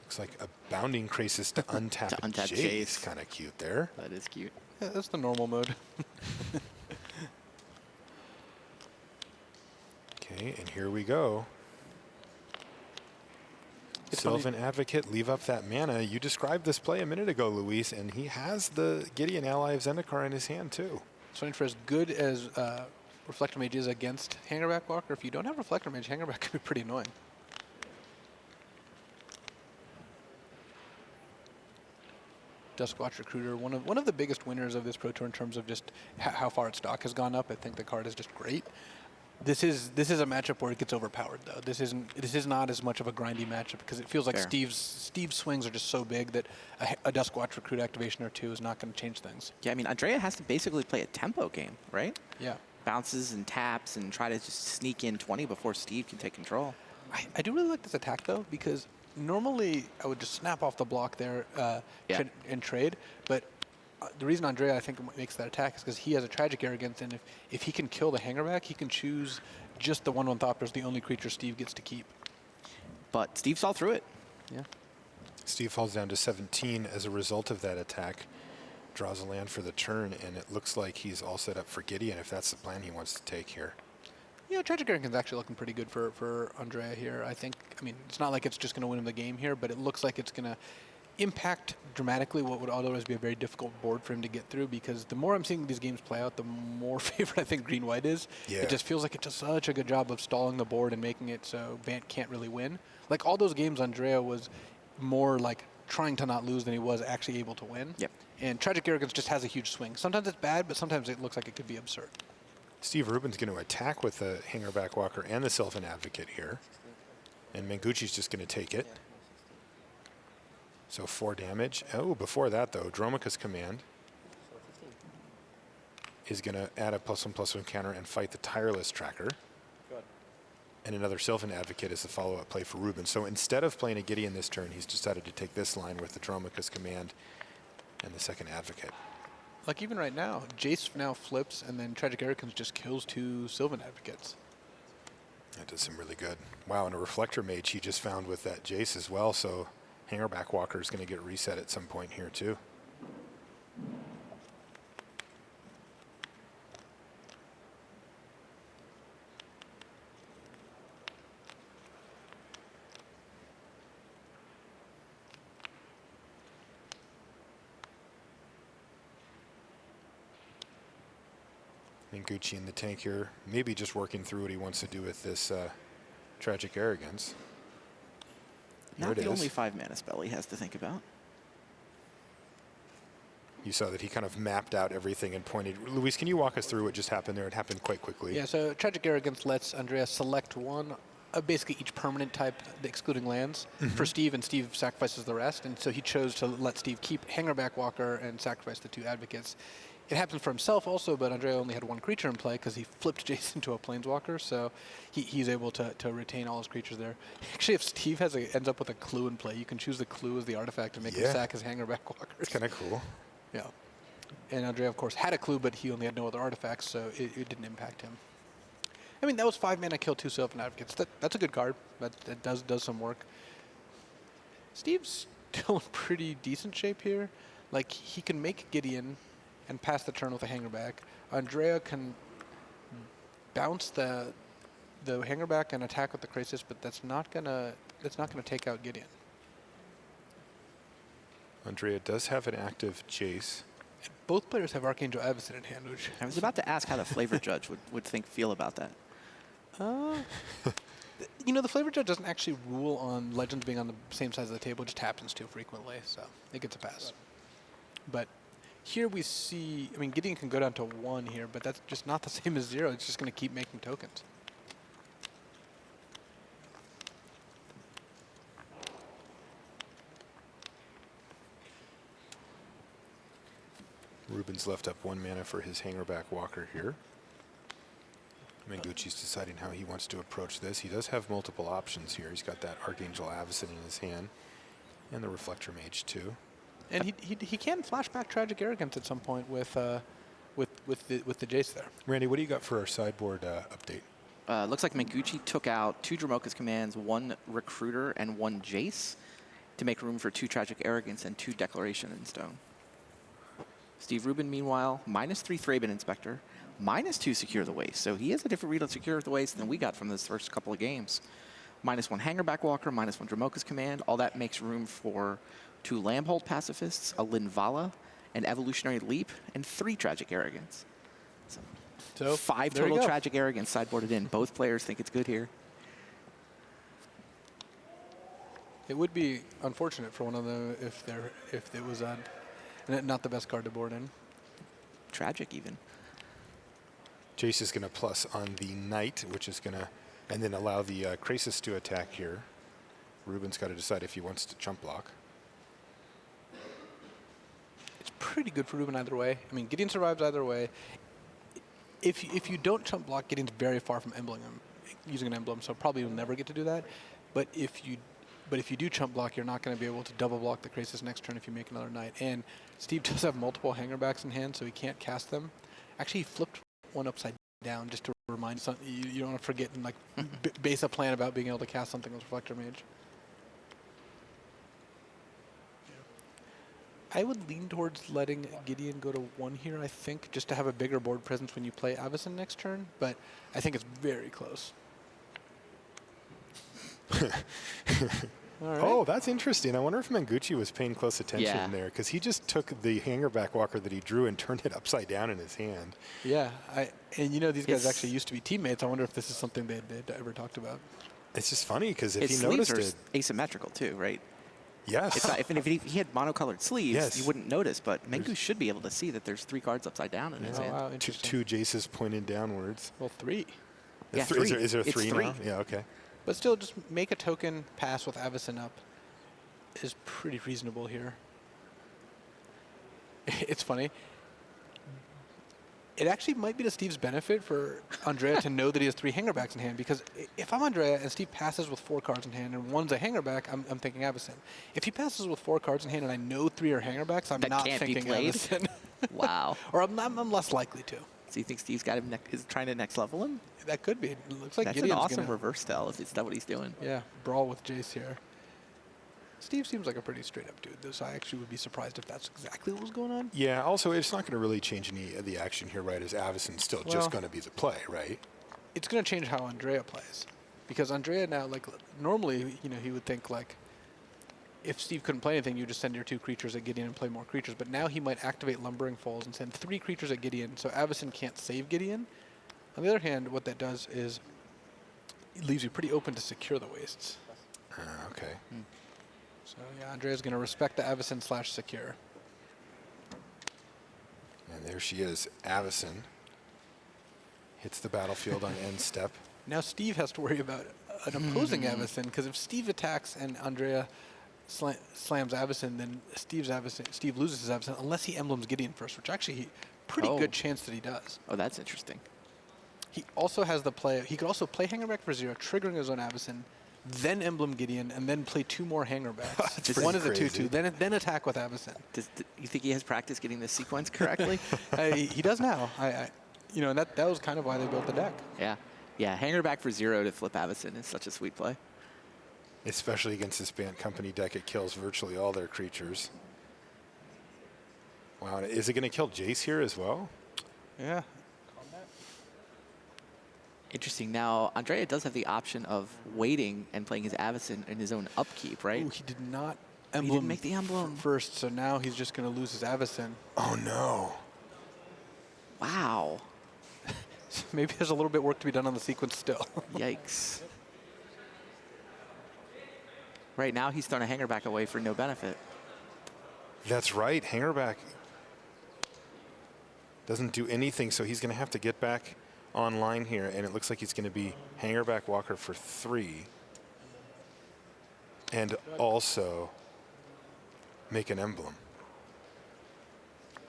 Looks like a Bounding Krasis to untap, Jace. Kind of cute there. That is cute. Yeah, that's the normal mode. Okay, and here we go. Sylvan Advocate, leave up that mana. You described this play a minute ago, Luis, and he has the Gideon ally of Zendikar in his hand, too. So for as good as Reflector Mage is against Hangerback Walker, if you don't have Reflector Mage, Hangerback can be pretty annoying. Duskwatch Recruiter, one of the biggest winners of this Pro Tour in terms of just how far its stock has gone up. I think the card is just great. This is a matchup where it gets overpowered, though. This is not as much of a grindy matchup because it feels like Steve's swings are just so big that a Duskwatch Recruit activation or two is not going to change things. Yeah, I mean, Andrea has to basically play a tempo game, right? Yeah. Bounces and taps and try to just sneak in 20 before Steve can take control. I do really like this attack, though, because normally I would just snap off the block there and trade, but the reason Andrea, I think, makes that attack is because he has a Tragic Arrogance, and if he can kill the Hangerback, he can choose just the 1/1 Thopter, the only creature Steve gets to keep. But Steve saw through it. Yeah. Steve falls down to 17 as a result of that attack. Draws a land for the turn, and it looks like he's all set up for Gideon if that's the plan he wants to take here. Yeah, Tragic Arrogance is actually looking pretty good for Andrea here. I think, I mean, it's not like it's just going to win him the game here, but it looks like it's going to impact dramatically what would otherwise be a very difficult board for him to get through, because the more I'm seeing these games play out, the more favored I think green-white is. Yeah. It just feels like it does such a good job of stalling the board and making it so Bant can't really win. Like all those games, Andrea was more like trying to not lose than he was actually able to win. Yep. And Tragic Arrogance just has a huge swing. Sometimes it's bad, but sometimes it looks like it could be absurd. Steve Rubin's going to attack with the Hangerback Walker and the Sylvan Advocate here. And Mengucci's just going to take it. So 4 damage. Oh, before that, though, Dromoka's Command is going to add a +1/+1 counter and fight the Tireless Tracker. And another Sylvan Advocate is the follow-up play for Rubin. So instead of playing a Gideon this turn, he's decided to take this line with the Dromoka's Command and the second Advocate. Like even right now, Jace now flips, and then Tragic Arrogance just kills 2 Sylvan Advocates. That does some really good. Wow, and a Reflector Mage he just found with that Jace as well, so Hangerback Walker is going to get reset at some point here too. Mengucci in the tank here, maybe just working through what he wants to do with this Tragic Arrogance. Not the only 5-mana spell he has to think about. You saw that he kind of mapped out everything and pointed. Luis, can you walk us through what just happened there? It happened quite quickly. Yeah, so Tragic Arrogance lets Andrea select one, basically each permanent type, excluding lands, for Steve, and Steve sacrifices the rest. And so he chose to let Steve keep Hangerback Walker and sacrifice the 2 Advocates. It happened for himself also, but Andrea only had 1 creature in play because he flipped Jason to a Planeswalker, so he's able to retain all his creatures there. Actually, if Steve ends up with a clue in play, you can choose the clue as the artifact and make him sack his Hangerback Walkers. It's kind of cool. Yeah. And Andrea, of course, had a clue, but he only had no other artifacts, so it didn't impact him. I mean, that was 5 mana, kill 2 Sylvan Advocates. That's a good card. That does some work. Steve's still in pretty decent shape here. Like, he can make Gideon and pass the turn with a Hangerback. Andrea can bounce the Hangerback and attack with the Krasis, but that's not gonna take out Gideon. Andrea does have an active Jace. Both players have Archangel Avacyn in hand, which I was about to ask how the Flavor Judge would feel about that. You know, the Flavor Judge doesn't actually rule on Legends being on the same side of the table. It just happens to frequently, so it gets a pass. But Here we see, I mean, Gideon can go down to 1 here, but that's just not the same as 0. It's just going to keep making tokens. Rubin's left up 1 mana for his Hangerback Walker here. Mengucci's deciding how he wants to approach this. He does have multiple options here. He's got that Archangel Avacyn in his hand, and the Reflector Mage too. And he can flashback Tragic Arrogance at some point with the Jace there. Randy, what do you got for our sideboard update? Looks like Mengucci took out 2 Dromoka's Commands, 1 Recruiter, and 1 Jace to make room for 2 Tragic Arrogance and 2 Declaration in Stone. Steve Rubin, meanwhile, -3 Thraben Inspector, -2 Secure the Waste. So he has a different read on Secure the Waste than we got from this first couple of games. -1 Hangerback Walker, -1 Dromoka's Command. All that makes room for 2 Lambhold Pacifists, a Linvala, an Evolutionary Leap, and 3 Tragic Arrogance. So 5 total Tragic Arrogance sideboarded in. Both players think it's good here. It would be unfortunate for one of them if it was not the best card to board in. Tragic even. Jace is going to plus on the Knight, which is going to, and then allow the Krasis to attack here. Rubin's got to decide if he wants to chump block. It's pretty good for Rubin either way. I mean, Gideon survives either way. If you don't chump block, Gideon's very far from using an emblem, so probably you'll never get to do that. But if you do chump block, you're not going to be able to double block the Krasis next turn if you make another Knight. And Steve does have multiple Hangerbacks in hand, so he can't cast them. Actually, he flipped one upside down just to remind something. You don't want to forget and like base a plan about being able to cast something with Reflector Mage. I would lean towards letting Gideon go to 1 here, I think, just to have a bigger board presence when you play Avacyn next turn, but I think it's very close. Right. Oh, that's interesting. I wonder if Mengucci was paying close attention there, because he just took the Hangerback Walker that he drew and turned it upside down in his hand. Yeah, and you know these guys actually used to be teammates. I wonder if this is something they'd ever talked about. It's just funny, because if his he noticed sleeves it... are asymmetrical too, right? Yes. It's not, if he had monocolored sleeves, you wouldn't notice, but Mengu should be able to see that there's 3 cards upside down in his hand. Wow, 2 Jaces pointed downwards. Well, 3. Yeah, 3. Is there it's 3 3 now? Yeah, okay. But still, just make a token pass with Avacyn up is pretty reasonable here. It's funny. It actually might be to Steve's benefit for Andrea to know that he has 3 Hangerbacks in hand, because if I'm Andrea and Steve passes with 4 cards in hand and 1's a Hangerback, I'm thinking Avacyn. If he passes with 4 cards in hand and I know 3 are Hangerbacks, I'm not thinking Avacyn. Wow. Or I'm less likely to. So you think Steve's got him is trying to next level him? That could be. It looks like that's Gideon's an awesome reverse style. Is that what he's doing? Yeah, brawl with Jace here. Steve seems like a pretty straight-up dude, so I actually would be surprised if that's exactly what was going on. Yeah, also, it's not going to really change any of the action here, right, as Avacyn's still just going to be the play, right? It's going to change how Andrea plays. Because Andrea now, like, normally, you know, he would think, like, if Steve couldn't play anything, you just send your 2 creatures at Gideon and play more creatures. But now he might activate Lumbering Falls and send 3 creatures at Gideon, so Avacyn can't save Gideon. On the other hand, what that does is it leaves you pretty open to secure the wastes. Okay. So yeah, Andrea's going to respect the Avacyn/secure. And there she is, Avacyn. Hits the battlefield on end step. Now Steve has to worry about an opposing Avacyn, because if Steve attacks and Andrea slams Avacyn, then Steve loses his Avacyn unless he emblems Gideon first, which actually pretty good chance that he does. Oh, that's interesting. He also has the play. He could also play Hangerback for 0, triggering his own Avacyn, then emblem Gideon, and then play 2 more Hangerbacks. One is a 2/2, then attack with Avacyn. Do you think he has practice getting this sequence correctly? He does now. You know, and that was kind of why they built the deck. Yeah. Yeah, Hangerback for 0 to flip Avacyn is such a sweet play. Especially against this Bant Company deck, it kills virtually all their creatures. Wow, is it going to kill Jace here as well? Yeah. Interesting. Now, Andrea does have the option of waiting and playing his Avacyn in his own upkeep, right? Ooh, he did not He didn't make the emblem first, so now he's just going to lose his Avacyn. Oh, no. Wow. Maybe there's a little bit work to be done on the sequence still. Yikes. Right now, he's thrown a Hangerback away for no benefit. That's right. Hangerback Doesn't do anything, so he's going to have to get back online here, and it looks like he's going to be Hangerback Walker for 3. And also make an emblem.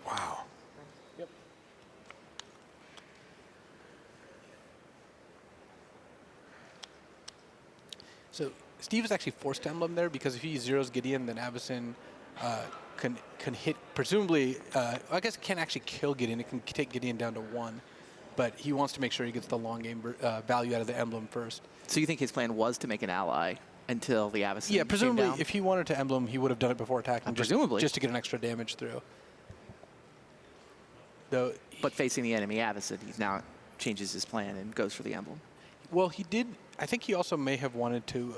Wow. Yep. So Steve is actually forced to emblem there because if he zeros Gideon, then Avacyn can hit, presumably, I guess it can't actually kill Gideon. It can take Gideon down to 1. But he wants to make sure he gets the long game value out of the emblem first. So you think his plan was to make an ally until the Avacyn Yeah, presumably, came down? if he wanted to emblem, he would have done it before attacking. Presumably. Just to get an extra damage through. Though, but facing the enemy Avacyn, he now changes his plan and goes for the emblem. Well, he did. I think he also may have wanted to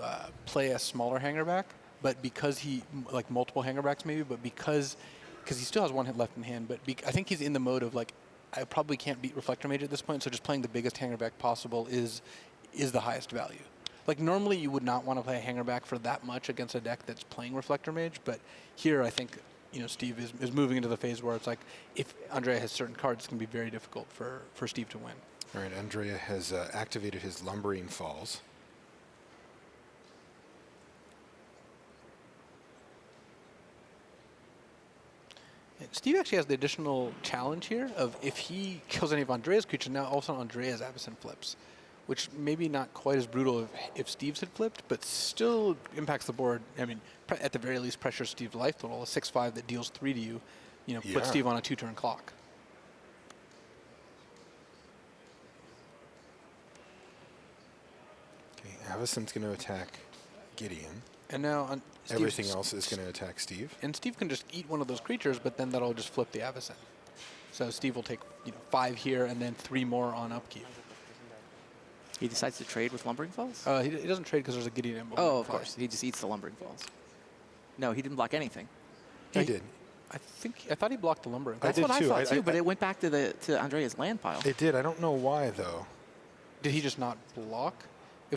play a smaller hangerback, but because he, like multiple hangerbacks maybe, but because he still has 1 hit left in hand, but I think he's in the mode of like, I probably can't beat Reflector Mage at this point, so just playing the biggest hangerback possible is the highest value. Like normally you would not want to play a hangerback for that much against a deck that's playing Reflector Mage, but here I think Steve is moving into the phase where it's like if Andrea has certain cards, it's going to be very difficult for Steve to win. All right, Andrea has activated his Lumbering Falls. And Steve actually has the additional challenge here of if he kills any of Andrea's creatures, now also Andrea's Avacyn flips, which maybe not quite as brutal if Steve's had flipped, but still impacts the board. I mean, at the very least, pressures Steve's life total. A 6/5 that deals 3 to you, puts Steve on a 2-turn clock. Okay, Avacyn's going to attack Gideon. And now everything else is going to attack Steve. And Steve can just eat one of those creatures, but then that'll just flip the Avacyn. So Steve will take 5 here and then 3 more on upkeep. He decides to trade with Lumbering Falls? He doesn't trade because there's a Gideon emblem. Oh, of course. He just eats the Lumbering Falls. No, he didn't block anything. He did. I thought he blocked the Lumbering. That's what I thought too, but it went back to Andrea's land pile. It did. I don't know why though. Did he just not block?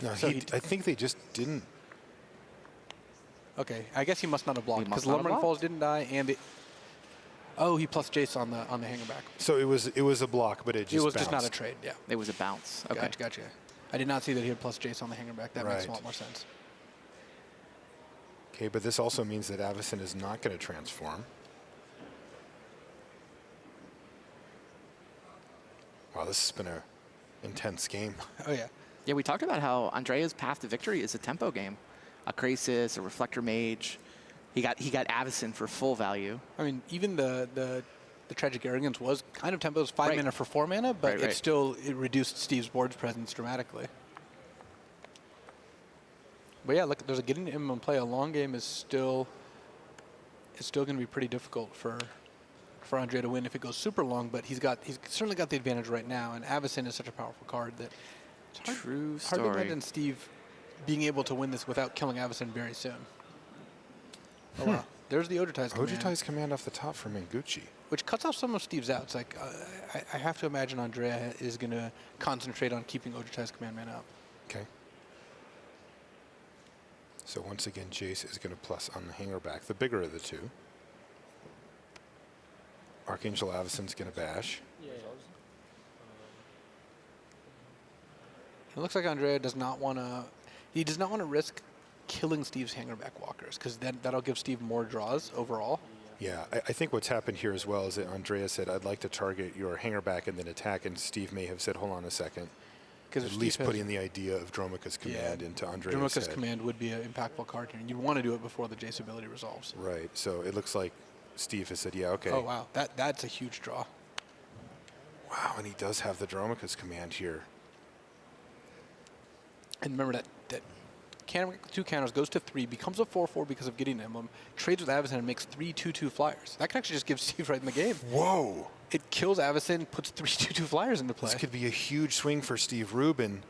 No, I think they just didn't. Okay, I guess he must not have blocked because Lumbering Falls didn't die, and he plus Jace on the hangerback. So it was a block, but it just was bounced. just not a trade. Yeah, it was a bounce. Okay, gotcha. I did not see that he had plus Jace on the hangerback. That makes a lot more sense. Okay, but this also means that Avacyn is not going to transform. Wow, this has been an intense game. Oh yeah. Yeah, we talked about how Andrea's path to victory is a tempo game. A Krasis, a Reflector Mage. He got Avacyn for full value. I mean, even the Tragic Arrogance was kind of tempo. It was 5 mana for 4 mana, but it reduced Steve's board's presence dramatically. But yeah, look, there's a Gideon emblem play. A long game is still going to be pretty difficult for Andrea to win if it goes super long. But he's certainly got the advantage right now, and Avacyn is such a powerful card that it's hard to imagine Steve being able to win this without killing Avacyn very soon. Oh wow, there's the Ojutai's command. Ojutai's command off the top for Mengucci. Which cuts off some of Steve's outs. Like, I have to imagine Andrea is going to concentrate on keeping Ojutai's command mana up. Okay. So once again, Jace is going to plus on the hangerback, the bigger of the two. Archangel Avacyn's going to bash. It looks like Andrea does not want to. He does not want to risk killing Steve's hangerback walkers because that'll give Steve more draws overall. Yeah, I think what's happened here as well is that Andrea said, "I'd like to target your hangerback and then attack," and Steve may have said, "Hold on a second." At least putting the idea of Dromica's command into Andrea's head. Dromica's command would be an impactful card here, and you'd want to do it before the Jace ability resolves. Right. So it looks like Steve has said, "Yeah, okay." Oh wow, that's a huge draw. Wow, and he does have the Dromica's command here. And remember that 2 counters, goes to 3, becomes a 4/4 because of Gideon Emblem, trades with Avacyn and makes 3 2/2 flyers. That can actually just give Steve right in the game. Whoa! It kills Avacyn, puts 3 2/2 flyers into play. This could be a huge swing for Steve Rubin.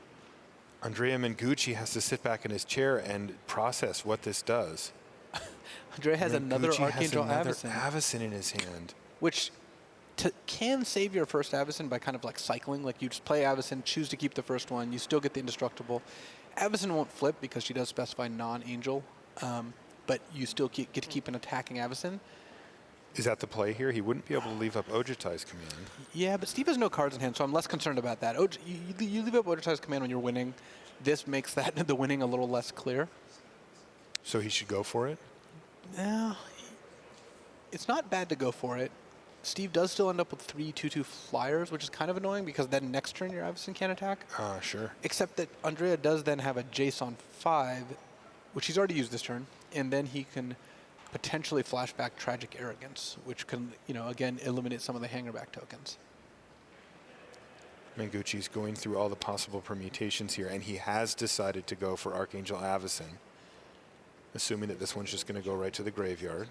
Andrea Mengucci has to sit back in his chair and process what this does. Andrea has another Archangel Avacyn in his hand. Which can save your first Avacyn by kind of like cycling. Like you just play Avacyn, choose to keep the first one, you still get the Indestructible. Avacyn won't flip because she does specify non-Angel, but you still get to keep an attacking Avacyn. Is that the play here? He wouldn't be able to leave up Ojutai's command. Yeah, but Steve has no cards in hand, so I'm less concerned about that. You leave up Ojutai's command when you're winning. This makes the winning a little less clear. So he should go for it? Yeah, it's not bad to go for it. Steve does still end up with 3 2/2 flyers, which is kind of annoying because then next turn your Avacyn can't attack. Sure. Except that Andrea does then have a Jace on 5, which he's already used this turn, and then he can potentially flashback Tragic Arrogance, which can, again, eliminate some of the hangerback tokens. Mengucci's going through all the possible permutations here, and he has decided to go for Archangel Avacyn, assuming that this one's just going to go right to the graveyard.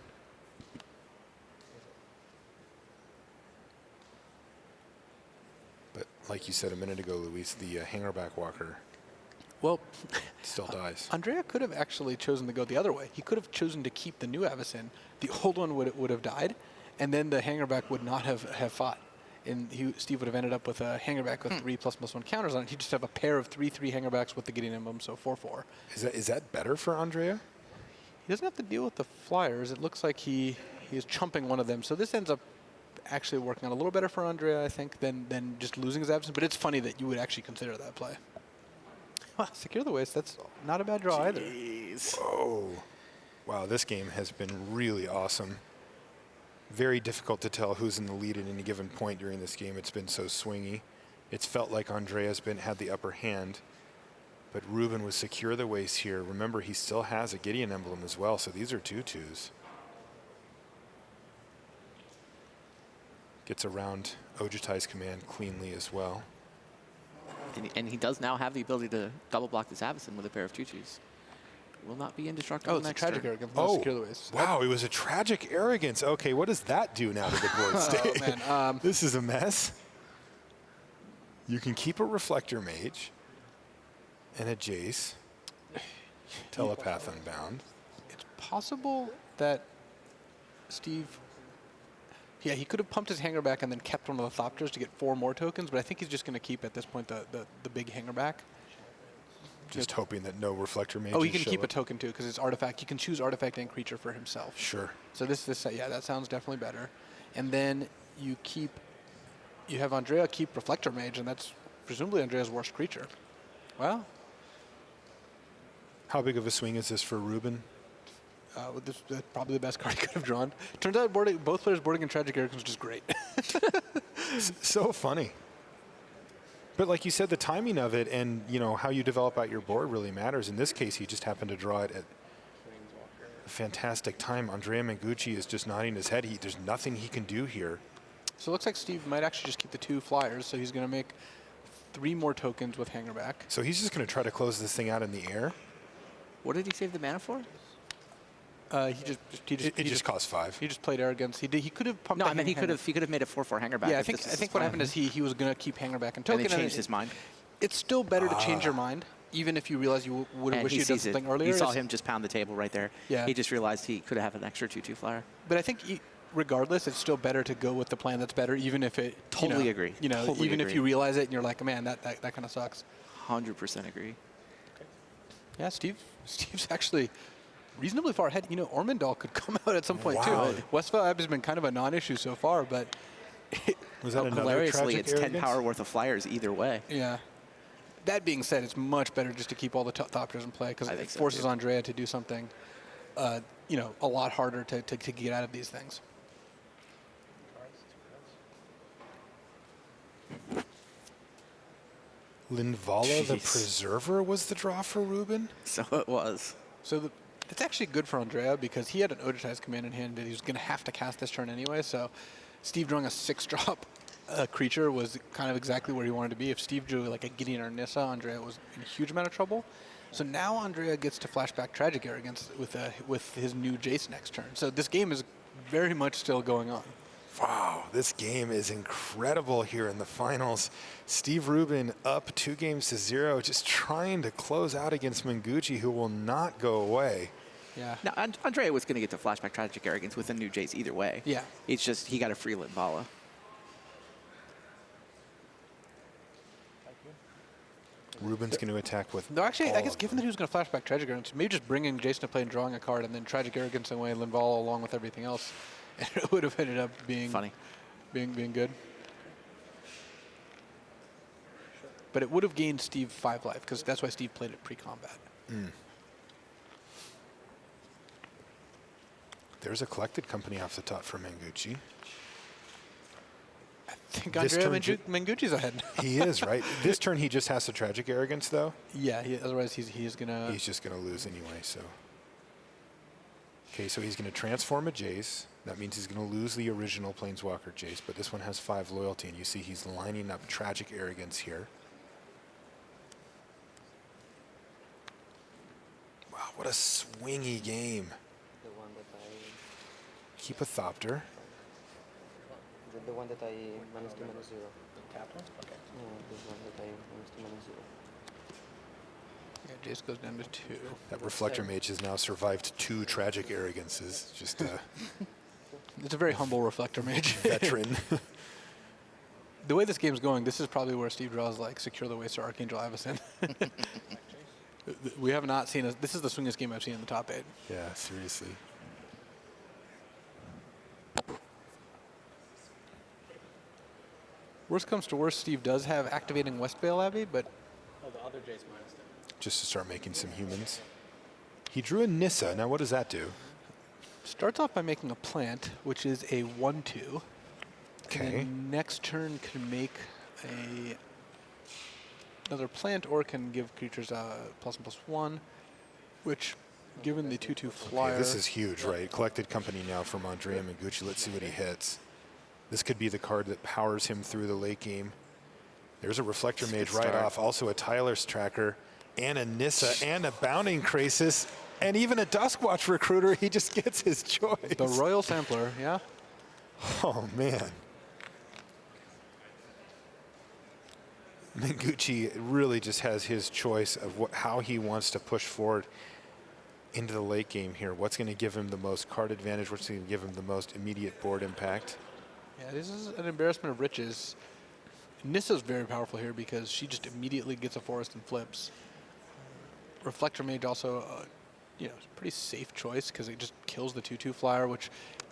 But like you said a minute ago, Luis, the hangerback walker still dies. Andrea could have actually chosen to go the other way. He could have chosen to keep the new Avacyn. The old one would have died, and then the hangerback would not have fought. And Steve would have ended up with a hangerback with 3++1 counters on it. He'd just have a pair of 3/3 hangerbacks with the Gideon emblem, so 4/4. Is that better for Andrea? He doesn't have to deal with the flyers. It looks like he is chumping one of them. So this ends up actually working out a little better for Andrea, I think, than just losing his Avacyn. But it's funny that you would actually consider that play. Well, Secure the Waste, that's not a bad draw either. Whoa. Wow, this game has been really awesome. Very difficult to tell who's in the lead at any given point during this game. It's been so swingy. It's felt like Andrea's had the upper hand, but Rubin was Secure the Waste here. Remember, he still has a Gideon emblem as well, so these are 2/2s. Gets around Ojutai's command cleanly as well. And he does now have the ability to double block this Avacyn with a pair of 2/2s. Will not be indestructible. Oh, it's a Tragic Arrogance. Secure the Waste. Wow, it was a Tragic Arrogance. Okay, what does that do now to the board state? Oh, man. This is a mess. You can keep a Reflector Mage and a Jace. Telepath Unbound. It's possible that Steve... Yeah, he could have pumped his hangerback and then kept one of the Thopters to get 4 more tokens, but I think he's just going to keep, at this point, the big hangerback. Just hoping that no Reflector Mages Oh, he can keep up. a token, too, because it's Artifact. He can choose Artifact and Creature for himself. Sure. So yeah, that sounds definitely better. And then you have Andrea keep Reflector Mage, and that's presumably Andrea's worst creature. Well. How big of a swing is this for Rubin? This is probably the best card he could have drawn. Turns out both players boarding in Tragic Arrogance, which is great. So funny. But like you said, the timing of it and how you develop out your board really matters. In this case, he just happened to draw it at a fantastic time. Andrea Mengucci is just nodding his head. There's nothing he can do here. So it looks like Steve might actually just keep the 2 flyers, so he's going to make 3 more tokens with hangerback. So he's just going to try to close this thing out in the air? What did he save the mana for? He just cost 5. He just played Arrogance. He could have pumped. No, I mean he could have made a 4/4 hangerback. Yeah, I think what happened is he was going to keep hangerback and token. And he changed his mind. It's still better to change your mind, even if you realize you would have wished you had done something earlier. You saw him just pound the table right there. Yeah. He just realized he could have an extra 2/2 flyer. But I think regardless, it's still better to go with the plan that's better, even if it. Totally agree. Totally even agree. if you realize it and you're like, man, that kind of sucks. 100% agree. Yeah, Steve's actually reasonably far ahead. Ormondal could come out at some point Wow. too. Westphal Ebb has been kind of a non-issue so far, but was that another hilariously, Tragic it's 10 Arrogance? power worth of flyers either way. Yeah. That being said, it's much better just to keep all the Thopters in play because it forces Andrea to do something, a lot harder to get out of these things. Linvala the Preserver was the draw for Rubin? So it was. So it's actually good for Andrea because he had an Ojutai's command in hand that he was going to have to cast this turn anyway. So Steve drawing a 6-drop creature was kind of exactly where he wanted to be. If Steve drew like a Gideon or Nissa, Andrea was in a huge amount of trouble. So now Andrea gets to flashback Tragic Arrogance with his new Jace next turn. So this game is very much still going on. Wow, this game is incredible here in the finals. Steve Rubin up 2-0, just trying to close out against Mengucci, who will not go away. Yeah. Now, Andrea was going to get to flashback Tragic Arrogance with a new Jace either way. Yeah. It's just he got a free Linvala. Rubin's going to attack with. No, actually, I guess given that he was going to flashback Tragic Arrogance, maybe just bringing Jason to play and drawing a card and then Tragic Arrogance away Linvala along with everything else it would have ended up being funny, being good. But it would have gained Steve 5 life, because that's why Steve played it pre-combat. There's a collected company off the top for Mengucci. I think Andrea Mengucci's ahead. He is, right? This turn he just has the Tragic Arrogance, though? Yeah, otherwise he's going to... He's just going to lose anyway, so... Okay, so he's going to transform a Jace. That means he's going to lose the original Planeswalker Jace, but this one has 5 loyalty, and you see he's lining up Tragic Arrogance here. Wow, what a swingy game. The one that I... Keep a Thopter. The one that I managed to -0. Tap one? Okay. No, the one that I managed to -0. Yeah, Jace goes down to 2. That Reflector Mage has now survived 2 Tragic Arrogances. Just it's a very humble Reflector Mage. Veteran. The way this game's going, this is probably where Steve draws like Secure the Waste or Archangel Avacyn. We have not seen this is the swingest game I've seen in the top 8. Yeah, seriously. Worst comes to worst, Steve does have activating Westvale Abbey, but... Oh, the other Jace minus 10. Just to start making some humans. He drew a Nissa. Now what does that do? Starts off by making a plant, which is a 1/2. Okay. Next turn can make another plant, or can give creatures a +1/+1, which, given the 2/2 flyer... Okay, this is huge, right? Collected company now from Andrea Mengucci. Let's see what he hits. This could be the card that powers him through the late game. There's a Reflector Mage right off, also a Tyler's Tracker, and a Nissa, and a Bounding Krasis, and even a Duskwatch Recruiter. He just gets his choice. The Royal Sampler, yeah. Oh, man. Mengucci really just has his choice of how he wants to push forward into the late game here. What's going to give him the most card advantage? What's going to give him the most immediate board impact? Yeah, this is an embarrassment of riches. Nissa's very powerful here because she just immediately gets a forest and flips. Reflector Mage also, pretty safe choice because it just kills the 2/2 flyer, which,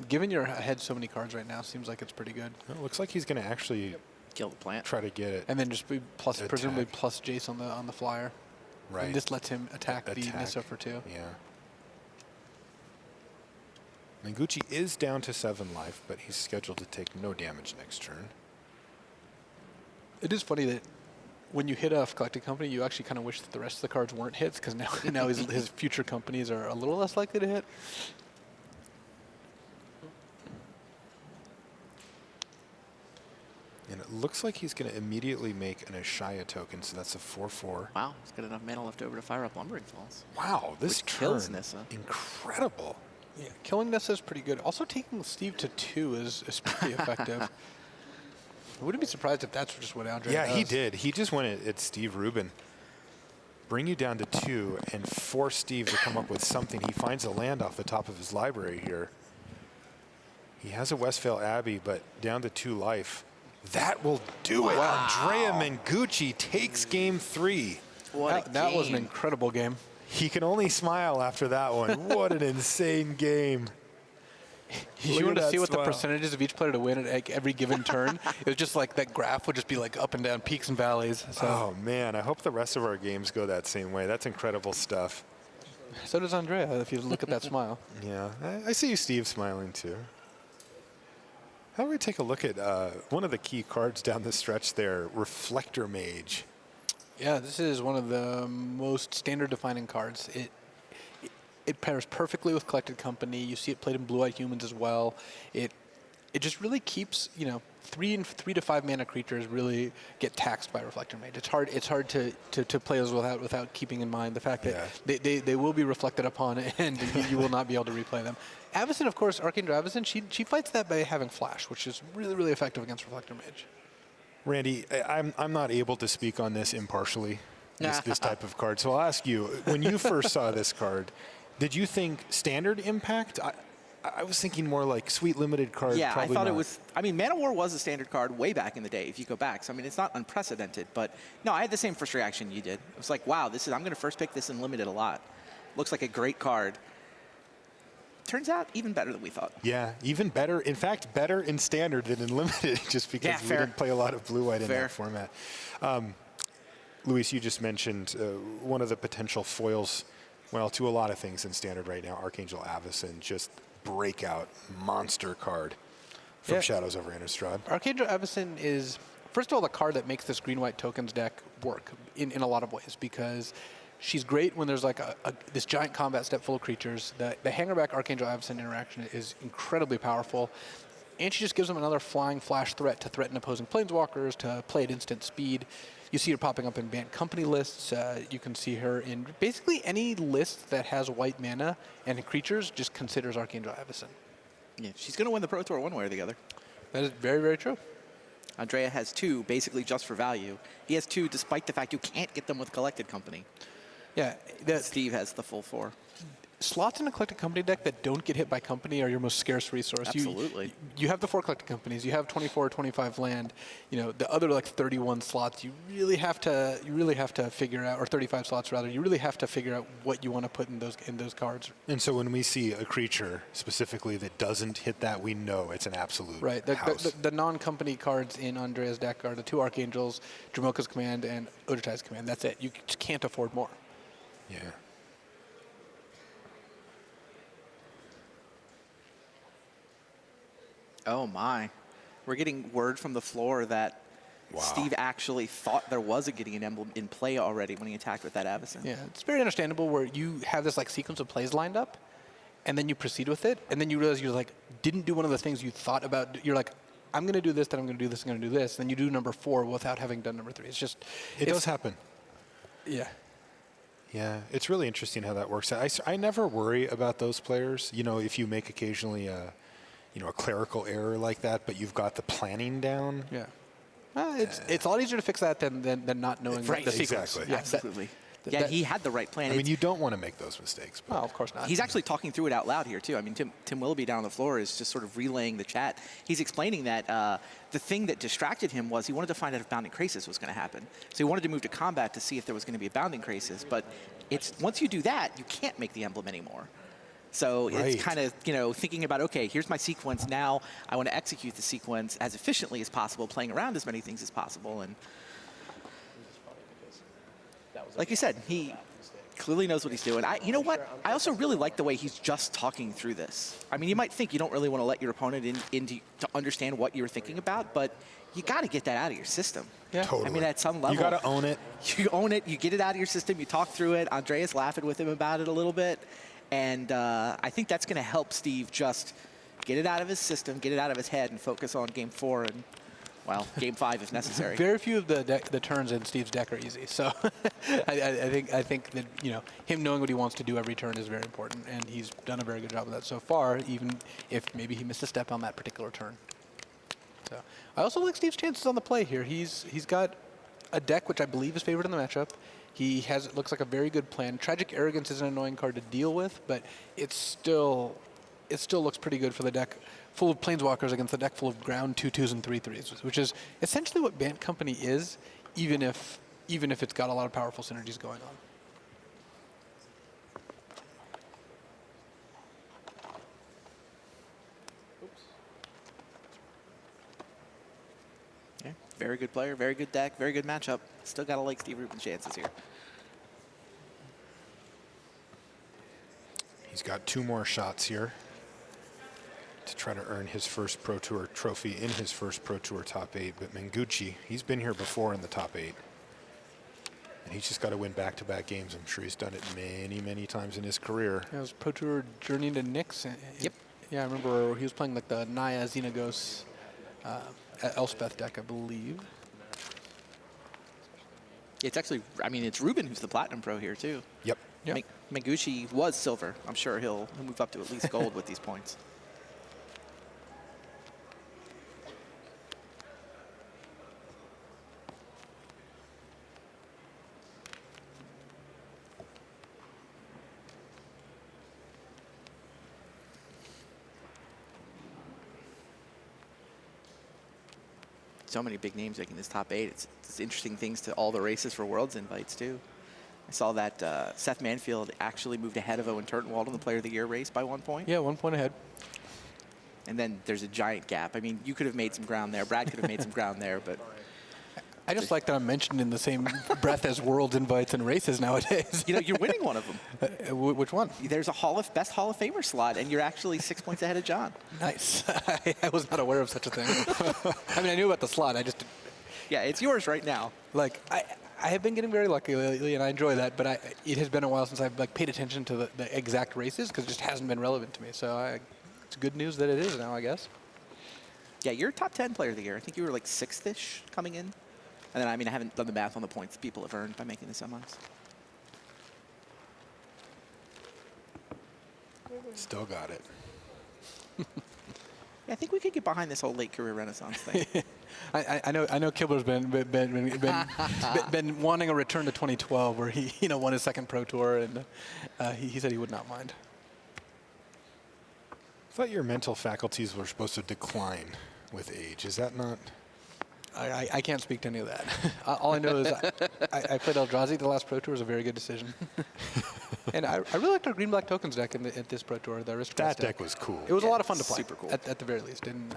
given you're ahead so many cards right now, seems like it's pretty good. Well, it looks like he's going to actually kill the plant, try to get it, and then just be presumably plus Jace on the flyer. Right. And this lets him attack the Nissa for 2. Yeah. Mengucci is down to 7 life, but he's scheduled to take no damage next turn. It is funny that when you hit a collected company, you actually kind of wish that the rest of the cards weren't hits, because now his future companies are a little less likely to hit. And it looks like he's going to immediately make an Ashaya token, so that's a 4/4. Wow, he's got enough mana left over to fire up Lumbering Falls. Wow, this kills turn, Nissa. Incredible. Yeah, killing Nissa is pretty good. Also, taking Steve to 2 is pretty effective. I wouldn't be surprised if that's just what Andre does. Yeah, he did. He just went at Steve Rubin. Bring you down to 2 and force Steve to come up with something. He finds a land off the top of his library here. He has a Westvale Abbey, but down to 2 life. That will do it. Andrea Mengucci takes game 3. That was an incredible game. He can only smile after that one. What an insane game. You want to see what the percentages of each player to win at every given turn? It was just like that graph would just be like up and down, peaks and valleys. So. Oh, man. I hope the rest of our games go that same way. That's incredible stuff. So does Andrea, if you look at that smile. Yeah. I see you, Steve, smiling too. How do we take a look at one of the key cards down the stretch there, Reflector Mage? Yeah, this is one of the most standard-defining cards. It pairs perfectly with Collected Company. You see it played in Blue-Eyed Humans as well. It just really keeps, 3 to 5 mana creatures really get taxed by Reflector Mage. It's hard to play those without keeping in mind the fact that they will be reflected upon and you will not be able to replay them. Avacyn, of course, Archangel Avacyn, she fights that by having Flash, which is really, really effective against Reflector Mage. Randy, I'm not able to speak on this impartially, this type of card. So I'll ask you, when you first saw this card, did you think standard impact? I was thinking more like sweet limited card. Yeah, probably I thought not. it was. I mean, Mana War was a standard card way back in the day, if you go back. So, I mean, it's not unprecedented. But, no, I had the same first reaction you did. It was like, wow, I'm going to first pick this in limited a lot. Looks like a great card. turns out even better than we thought. Yeah, even better. In fact, better in standard than in limited, just because we didn't play a lot of blue-white in that format. Luis, you just mentioned one of the potential foils, well, to a lot of things in standard right now, Archangel Avacyn, just breakout monster card from Shadows over Innistrad. Archangel Avacyn is, first of all, the card that makes this green-white tokens deck work in a lot of ways, because she's great when there's like this giant combat step full of creatures. The Hangerback Archangel Avacyn interaction is incredibly powerful, and she just gives them another flying flash threat to threaten opposing planeswalkers, to play at instant speed. You see her popping up in banned company lists. You can see her in basically any list that has white mana and creatures just considers Archangel Avacyn. Yeah, she's going to win the Pro Tour one way or the other. That is very, very true. Andrea has 2 basically just for value. He has 2 despite the fact you can't get them with Collected Company. Yeah. Steve has the full 4. Slots in a Collected Company deck that don't get hit by company are your most scarce resource. Absolutely. You have the 4 Collected Companies. You have 24 or 25 land. You know, the other like 31 slots, you really have to figure out, or 35 slots rather. You really have to figure out what you want to put in those cards. And so when we see a creature specifically that doesn't hit that, we know it's an absolute house. The non-company cards in Andrea's deck are the 2 Archangels, Dramoka's Command, and Odotai's Command. That's it. You just can't afford more. Yeah. Oh my. We're getting word from the floor that Steve actually thought there was a Gideon Emblem in play already when he attacked with that Avacyn. Yeah, it's very understandable where you have this like sequence of plays lined up, and then you proceed with it, and then you realize you like didn't do one of the things you thought about. You're like, I'm going to do this, then I'm going to do this, I'm going to do this. Then you do number 4 without having done number 3. It's just it does happen. Yeah. Yeah, it's really interesting how that works. I never worry about those players. You know, if you make occasionally a clerical error like that, but you've got the planning down. Yeah. It's a lot easier to fix that than not knowing the sequence. Exactly. Yeah, absolutely. He had the right plan. I mean, you don't want to make those mistakes. Well, of course not. He's actually talking through it out loud here, too. I mean, Tim Willoughby down on the floor is just sort of relaying the chat. He's explaining that the thing that distracted him was he wanted to find out if Bounding Crisis was going to happen. So he wanted to move to combat to see if there was going to be a Bounding Crisis. But once you do that, you can't make the emblem anymore. So it's kind of, thinking about, okay, here's my sequence. Now I want to execute the sequence as efficiently as possible, playing around as many things as possible. And like you said, he clearly knows what he's doing. You know what? I also really like the way he's just talking through this. I mean, you might think you don't really want to let your opponent in to understand what you're thinking about, but you got to get that out of your system. Yeah. Totally. I mean, at some level. You got to own it. You own it. You get it out of your system. You talk through it. Andrea's laughing with him about it a little bit. And I think that's going to help Steve just get it out of his system, get it out of his head, and focus on Game 4 and, well, Game 5 if necessary. Very few of the turns in Steve's deck are easy. So I think that him knowing what he wants to do every turn is very important, and he's done a very good job of that so far, even if maybe he missed a step on that particular turn. So I also like Steve's chances on the play here. He's got a deck which I believe is favored in the matchup. He has, it looks like a very good plan. Tragic Arrogance is an annoying card to deal with, but it still looks pretty good for the deck full of Planeswalkers against the deck full of ground 2/2s and 3/3s, which is essentially what Bant Company is, even if it's got a lot of powerful synergies going on. Yeah, very good player, very good deck, very good matchup. Still got to like Steve Rubin's chances here. He's got 2 more shots here to try to earn his first Pro Tour trophy in his first Pro Tour top 8. But Mengucci, he's been here before in the top 8. And he's just got to win back-to-back games. I'm sure he's done it many, many times in his career. Yeah, it was Pro Tour Journey to Nyx. Yep. Yeah, I remember he was playing like the Naya Xenagos Elspeth deck, I believe. It's actually, I mean, it's Rubin who's the Platinum Pro here, too. Yep. Mengucci was silver. I'm sure he'll move up to at least gold with these points. So many big names making this top 8. It's interesting things to all the races for Worlds invites, too. I saw that Seth Manfield actually moved ahead of Owen Turtenwald in the Player of the Year race by 1 point. Yeah, 1 point ahead. And then there's a giant gap. I mean, you could have made some ground there. Brad could have made some ground there, but I just like that I'm mentioned in the same breath as world invites and races nowadays. You know, you're winning one of them. Which one? There's a best Hall of Famer slot, and you're actually 6 points ahead of John. Nice. I was not aware of such a thing. I mean, I knew about the slot. I just... Yeah, it's yours right now. Like, I have been getting very lucky lately, and I enjoy that, but it has been a while since I've like paid attention to the exact races because it just hasn't been relevant to me. So it's good news that it is now, I guess. Yeah, you're top 10 Player of the Year. I think you were like 6th-ish coming in. And then, I mean, I haven't done the math on the points people have earned by making the semis. Still got it. Yeah, I think we could get behind this whole late career renaissance thing. I know Kibler's been wanting a return to 2012 where he won his second Pro Tour, and he said he would not mind. I thought your mental faculties were supposed to decline with age. Is that not? I can't speak to any of that. All I know is I played Eldrazi the last Pro Tour. It was a very good decision. And I really liked our green-black tokens deck at this Pro Tour, the Aristocrats That deck was cool. It was a lot of fun to play. Super cool. At the very least. And,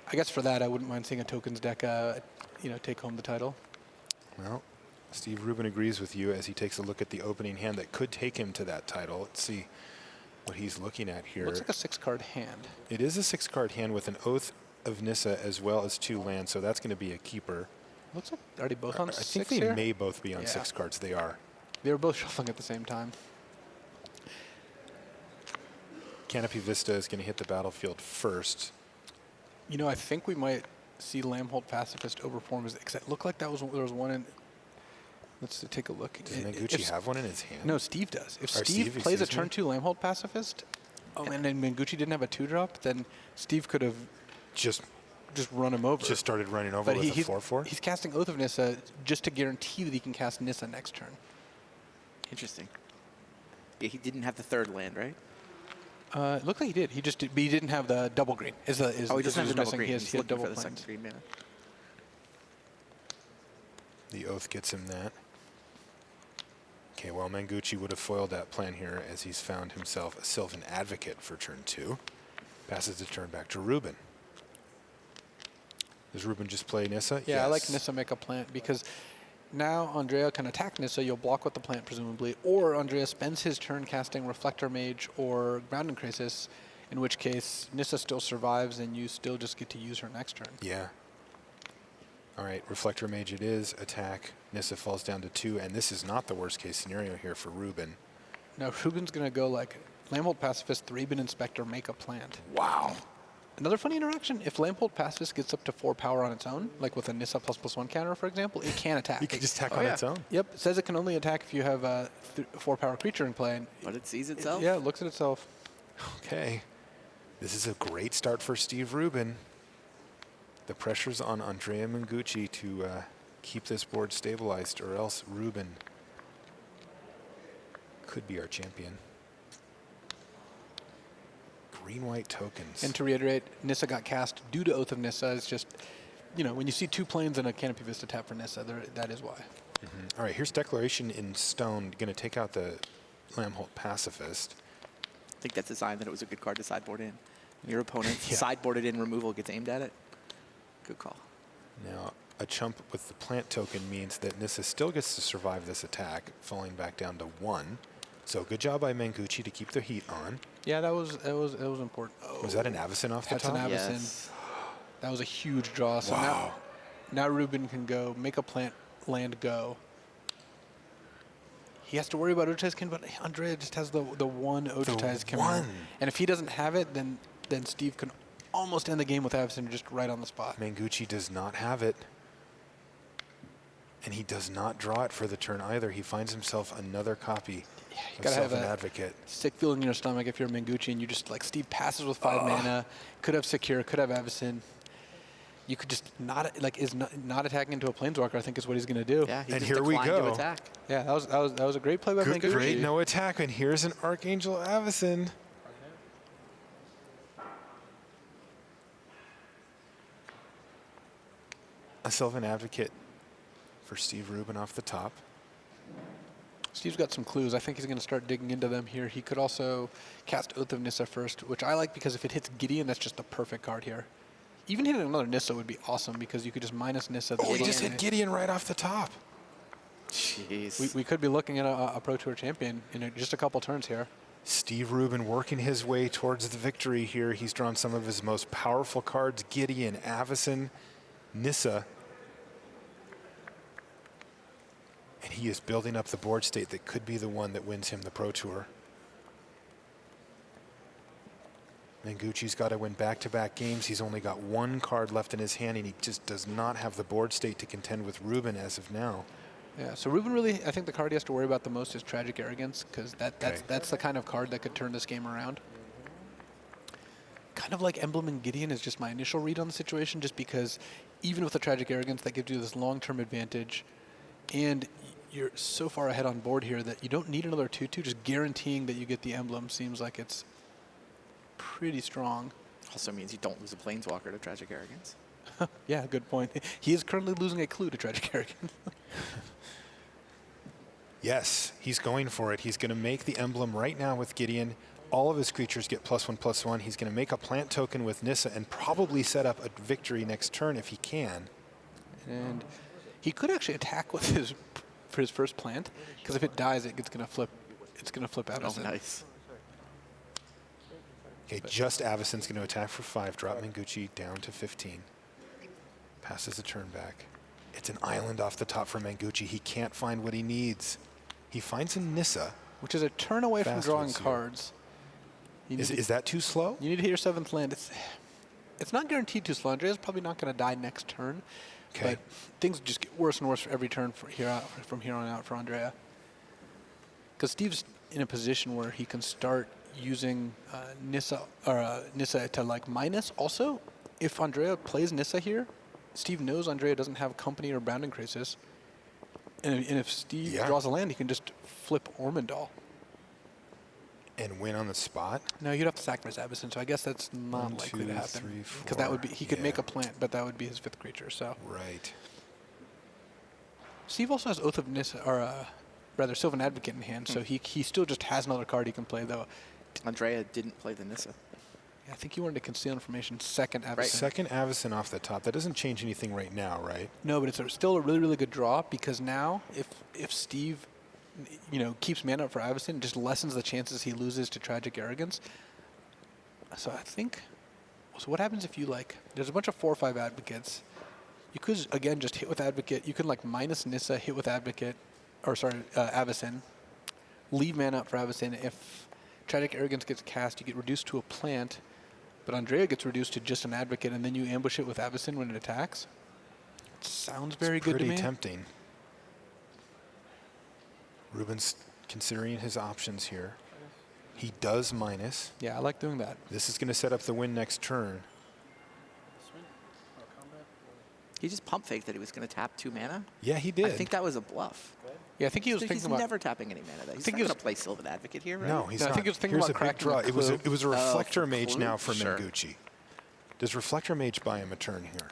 I guess for that, I wouldn't mind seeing a tokens deck, take home the title. Well, Steve Rubin agrees with you as he takes a look at the opening hand that could take him to that title. Let's see what he's looking at here. Looks like a 6-card hand. It is a 6-card hand with an Oath of Nissa as well as 2 lands, so that's going to be a keeper. Looks like are they both on 6 I think they here? may both be on 6 cards. They are. They were both shuffling at the same time. Canopy Vista is going to hit the battlefield first. You know, I think we might see Lambholt Pacifist overperform, because it looked like there was one in. Let's take a look. Does Mengucci have one in his hand? No, Steve does. If Or Steve plays a excuse me? turn 2 Lambholt Pacifist, and then Mengucci didn't have a 2-drop, then Steve could have just run him over. Just started running over with a 4/4? He's casting Oath of Nissa just to guarantee that he can cast Nissa next turn. Interesting. Yeah, he didn't have the 3rd land, right? It looked like he did. He didn't have the double green. He doesn't have the double green. He has He's looking double for the planes. 2nd green mana. The Oath gets him that. Okay, well, Mengucci would have foiled that plan here as he's found himself a Sylvan Advocate for turn 2. Passes the turn back to Rubin. Does Rubin just play Nissa? Yeah, yes. I like Nissa make a plant because now Andrea can attack Nissa. You'll block with the plant, presumably. Or Andrea spends his turn casting Reflector Mage or Grounding Crisis, in which case Nissa still survives and you still just get to use her next turn. Yeah. All right, Reflector Mage it is. Attack. Nissa falls down to 2, and this is not the worst case scenario here for Rubin. Now Rubin's going to go like Lambholt Pacifist, 3-bin Inspector, make a plant. Wow. Another funny interaction, if Lambholt Pacifist gets up to 4 power on its own, like with a Nissa ++1 counter, for example, it can attack. It can just attack on its own? Yep, it says it can only attack if you have a 4-power creature in play. But it sees itself? Yeah, it looks at itself. Okay. This is a great start for Steve Rubin. The pressure's on Andrea Mengucci to keep this board stabilized, or else Rubin could be our champion. Green-white tokens. And to reiterate, Nissa got cast due to Oath of Nissa. It's just, when you see 2 planes and a Canopy Vista tap for Nissa, that is why. All right, here's Declaration in Stone. Going to take out the Lambholt Pacifist. I think that's a sign that it was a good card to sideboard in. Your opponent sideboarded in removal gets aimed at it. Good call. Now, a chump with the plant token means that Nissa still gets to survive this attack, falling back down to 1. So good job by Mengucci to keep the heat on. Yeah, that was important. Was that an Avacyn off the top? That's an Avacyn. Yes. That was a huge draw. So now Rubin can go, make a plant, land, go. He has to worry about Otize Kin, but Andrea just has the one Otize Kin. And if he doesn't have it, then Steve can almost end the game with Avacyn just right on the spot. Mengucci does not have it. And he does not draw it for the turn either. He finds himself another copy of Sylvan Advocate. Sick feeling in your stomach if you're Mengucci and you just like Steve passes with 5 mana, could have Secure, could have Avacyn. You could just not attacking into a Planeswalker, I think is what he's going to do. Yeah, and here we go. To attack. Yeah, that was a great play by Mengucci. Great no attack, and here's an Archangel Avacyn. A Sylvan Advocate for Steve Rubin off the top. Steve's got some clues. I think he's going to start digging into them here. He could also cast Oath of Nissa first, which I like because if it hits Gideon, that's just the perfect card here. Even hitting another Nissa would be awesome because you could just minus Nissa. Oh, he just hit Gideon right off the top. Jeez. We could be looking at a Pro Tour champion in just a couple turns here. Steve Rubin working his way towards the victory here. He's drawn some of his most powerful cards: Gideon, Avacyn, Nissa. And he is building up the board state that could be the one that wins him the Pro Tour. Mengucci's got to win back-to-back games. He's only got one card left in his hand, and he just does not have the board state to contend with Rubin as of now. Yeah, so Rubin really, I think the card he has to worry about the most is Tragic Arrogance, because that's the kind of card that could turn this game around. Kind of like Emblem and Gideon is just my initial read on the situation, just because even with the Tragic Arrogance, that gives you this long-term advantage, and you're so far ahead on board here that you don't need another 2/2. Just guaranteeing that you get the Emblem seems like it's pretty strong. Also means you don't lose a Planeswalker to Tragic Arrogance. Yeah, good point. He is currently losing a clue to Tragic Arrogance. Yes, he's going for it. He's going to make the Emblem right now with Gideon. All of his creatures get +1/+1. He's going to make a plant token with Nissa and probably set up a victory next turn if he can. And he could actually attack with his first plant, because if it dies, it's going to flip. It's going to flip Avacyn. Oh, nice. Okay, just Avacyn's going to attack for 5. Drop Mengucci down to 15. Passes the turn back. It's an island off the top for Mengucci. He can't find what he needs. He finds a Nissa, which is a turn away from drawing cards. Is that too slow? You need to hit your 7th land. It's not guaranteed too slow. Andrea's probably not going to die next turn. Okay. But things just get worse and worse for every turn from here on out for Andrea. Because Steve's in a position where he can start using Nissa to like minus. Also, if Andrea plays Nissa here, Steve knows Andrea doesn't have Company or Bounding Crisis. And if Steve draws a land, he can just flip Ormondal. And win on the spot? No, you'd have to sacrifice Avacyn, so I guess that's not likely to happen. Because that would be, he could make a plant, but that would be his 5th creature, so. Right. Steve also has Oath of Nissa, or rather Sylvan Advocate in hand, so he still just has another card he can play, though. Andrea didn't play the Nissa. Yeah, I think he wanted to conceal information, second Avacyn. Right. Second Avacyn off the top. That doesn't change anything right now, right? No, but it's still a really, really good draw, because now if Steve keeps mana up for Avacyn, just lessens the chances he loses to Tragic Arrogance. So I think, so what happens if you there's a bunch of 4 or 5 Advocates. You could, again, just hit with Advocate. You can minus Nissa, hit with Advocate, or sorry, Avacyn. Leave mana up for Avacyn. If Tragic Arrogance gets cast, you get reduced to a plant, but Andrea gets reduced to just an Advocate, and then you ambush it with Avacyn when it attacks. It sounds very good to me. Pretty tempting. Rubin's considering his options here. He does minus. Yeah, I like doing that. This is going to set up the win next turn. He just pump faked that he was going to tap 2 mana. Yeah, he did. I think that was a bluff. Yeah, I think he was thinking about. He's never tapping any mana. Though. He's not going to play Sylvan Advocate here, right? No, he's not. I think he was thinking Here's about a big draw. cracking It was a Reflector Mage now for Sure. Mengucci. Does Reflector Mage buy him a turn here?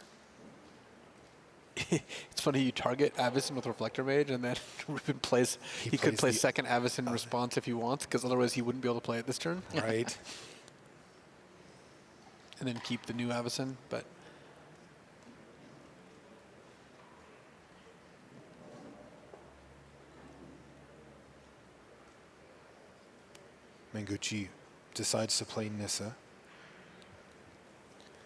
It's funny, you target Avacyn with Reflector Mage, and then Rubin plays. He could play second Avacyn response if he wants, because otherwise he wouldn't be able to play it this turn. Right. And then keep the new Avacyn, but. Mengucci decides to play Nissa.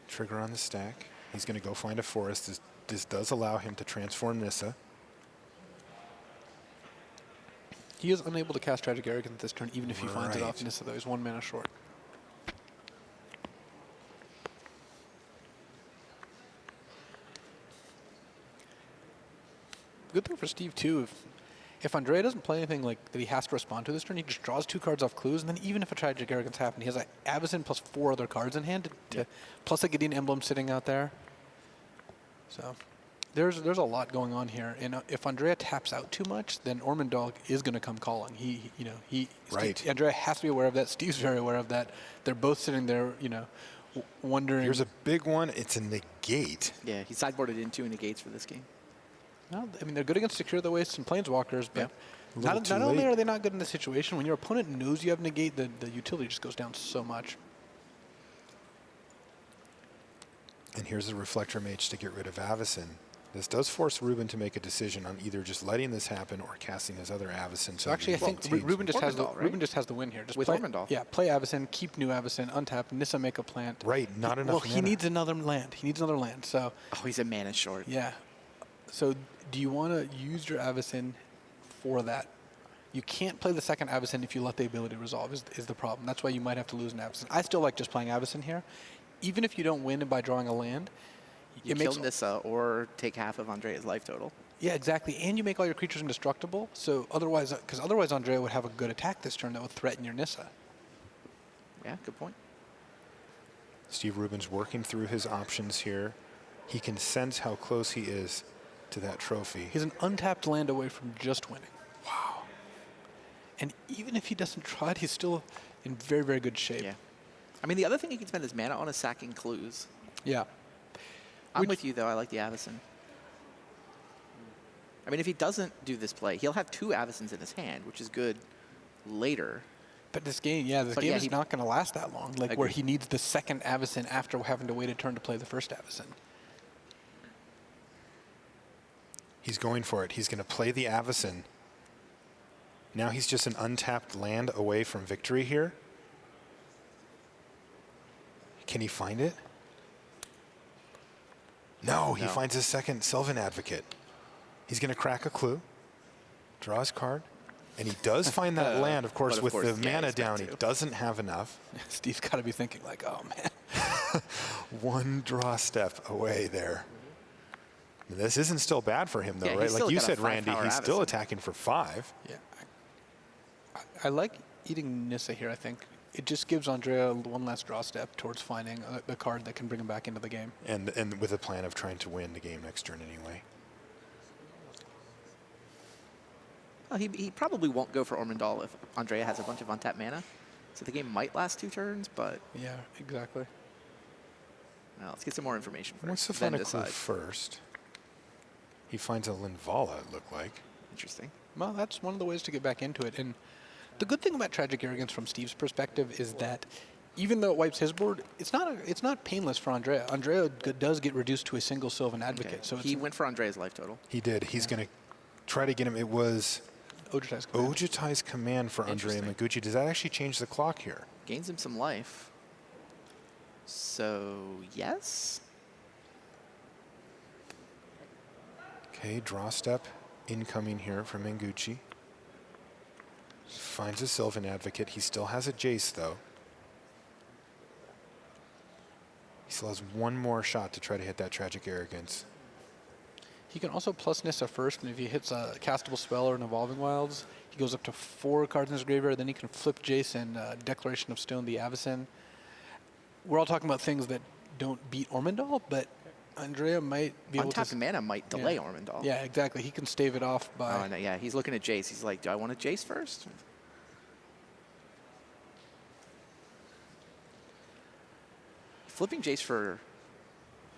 Trigger on the stack. He's going to go find a forest. This does allow him to transform Nissa. He is unable to cast Tragic Arrogance this turn, even if he finds it off Nissa, though. He's 1 mana short. Good thing for Steve, too, if Andrea doesn't play anything that he has to respond to this turn, he just draws 2 cards off clues, and then even if a Tragic Arrogance happens, he has Avacyn plus 4 other cards in hand, plus a Gideon Emblem sitting out there. So there's a lot going on here, and if Andrea taps out too much, then Ormondal is going to come calling. Andrea has to be aware of that. Steve's very aware of that. They're both sitting there, wondering. Here's a big one. It's a negate. Yeah, he sideboarded in 2 negates for this game. Well, I mean, they're good against Secure the Wastes and Planeswalkers, but Not only are they not good in this situation, when your opponent knows you have negate, the utility just goes down so much. And here's a Reflector Mage to get rid of Avacyn. This does force Rubin to make a decision on either just letting this happen or casting his other Avacyn. So actually, I think Rubin just has the win here. Just with play, Ormondal. Yeah, play Avacyn, keep new Avacyn, untap, Nissa make a plant. Right, not enough. Well, he needs another land. He needs another land. So. Oh, he's a mana short. Yeah. So do you want to use your Avacyn for that? You can't play the second Avacyn if you let the ability resolve. Is the problem? That's why you might have to lose an Avacyn. I still like just playing Avacyn here, even if you don't win by drawing a land. You kill Nissa or take half of Andrea's life total. Yeah, exactly. And you make all your creatures indestructible. So otherwise, because otherwise Andrea would have a good attack this turn that would threaten your Nissa. Yeah, good point. Steve Rubin's working through his options here. He can sense how close he is to that trophy. He's an untapped land away from just winning. Wow. And even if he doesn't try it, he's still in very, very good shape. Yeah. I mean, the other thing he can spend his mana on is sacking clues. Yeah. I'm with you, though. I like the Avacyn. I mean, if he doesn't do this play, he'll have 2 Avacyns in his hand, which is good later. But this game, is not going to last that long. Like where he needs the second Avacyn after having to wait a turn to play the first Avacyn. He's going for it. He's going to play the Avacyn. Now he's just an untapped land away from victory here. Can he find it? No, he finds his second Sylvan Advocate. He's going to crack a clue, draw his card, and he does find that land, of course, with the mana down. He doesn't have enough. Steve's got to be thinking like, oh, man. One draw step away there. This isn't still bad for him, though, right? Like you said, Randy, he's still attacking for 5. Yeah. I like eating Nissa here, I think. It just gives Andrea one last draw step towards finding the card that can bring him back into the game. And with a plan of trying to win the game next turn anyway. Well, he probably won't go for Ormondal if Andrea has a bunch of untapped mana. So the game might last 2 turns, but... Yeah, exactly. Well, let's get some more information first. Wants to find a clue first. He finds a Linvala, it looked like. Interesting. Well, that's one of the ways to get back into it. And the good thing about Tragic Arrogance from Steve's perspective is that even though it wipes his board, it's not painless for Andrea. Andrea does get reduced to a single Sylvan Advocate. Okay. So he went for Andrea's life total. He did. He's going to try to get him. It was Ojutai's Command for Andrea Mengucci. Does that actually change the clock here? Gains him some life. So, yes? Okay, draw step incoming here from Mengucci. Finds a Sylvan Advocate. He still has a Jace, though. He still has one more shot to try to hit that Tragic Arrogance. He can also plus Nissa first, and if he hits a castable spell or an Evolving Wilds, he goes up to 4 cards in his graveyard. Then he can flip Jace and Declaration of Stone the Avacyn. We're all talking about things that don't beat Ormondal, but Andrea might be able to... Untapped mana might delay Ormondal. Yeah, exactly. He can stave it off by... Oh, no, yeah, he's looking at Jace. He's like, do I want a Jace first? Flipping Jace for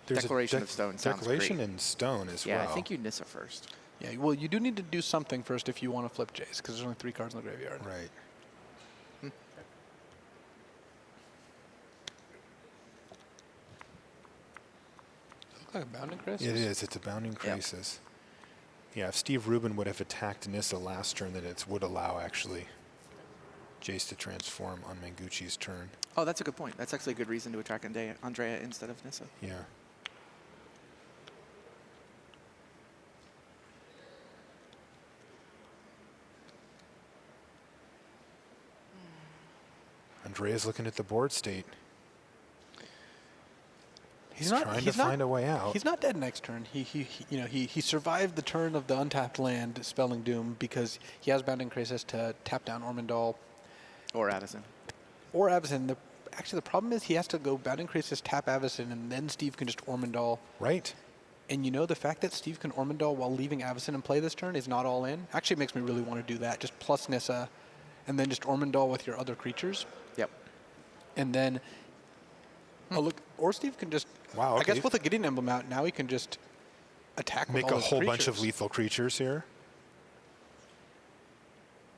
Declaration of Stone sounds Declaration great. and Stone as well. Yeah, I think you Nissa first. Yeah, well, you do need to do something first if you want to flip Jace, because there's only 3 cards in the graveyard. Right. Like a Bounding Crisis? It is. It's a Bounding Crisis. Yeah, if Steve Rubin would have attacked Nissa last turn, then it would allow, actually, Jace to transform on Mengucci's turn. Oh, that's a good point. That's actually a good reason to attack Andrea instead of Nissa. Yeah. Andrea's looking at the board state. He's trying to find a way out. He's not dead next turn. He survived the turn of the untapped land, Spelling Doom, because he has Bounding Crisis to tap down Ormondal. Or Avacyn. Or Avacyn. Actually, the problem is he has to go Bounding Crisis, tap Avacyn, and then Steve can just Ormondal. Right. And the fact that Steve can Ormondal while leaving Avacyn in play this turn is not all in. Actually, makes me really want to do that. Just plus Nissa, and then just Ormondal with your other creatures. Yep. And then... Oh, look, or Steve can just... Wow, okay. I guess with a Gideon Emblem out, now he can just attack with Make all a his whole creatures. bunch of lethal creatures here.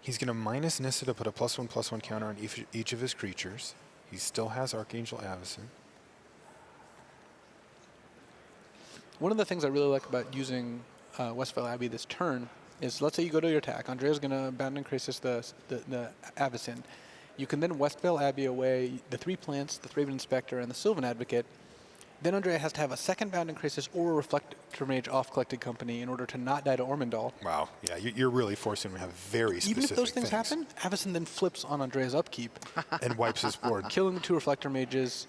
He's going to minus Nissa to put a +1/+1 counter on each of his creatures. He still has Archangel Avacyn. One of the things I really like about using Westvale Abbey this turn is, let's say you go to your attack. Andrea's going to Bounding Crisis the Avacyn. You can then Westvale Abbey away the 3 plants, the Thraben Inspector, and the Sylvan Advocate. Then Andrea has to have a second Bounding Crisis or a Reflector Mage off Collected Company in order to not die to Ormondal. Wow, yeah, you're really forcing him to have very specific Even if those things happen, Avacyn then flips on Andrea's upkeep. and wipes his board. Killing the 2 Reflector Mages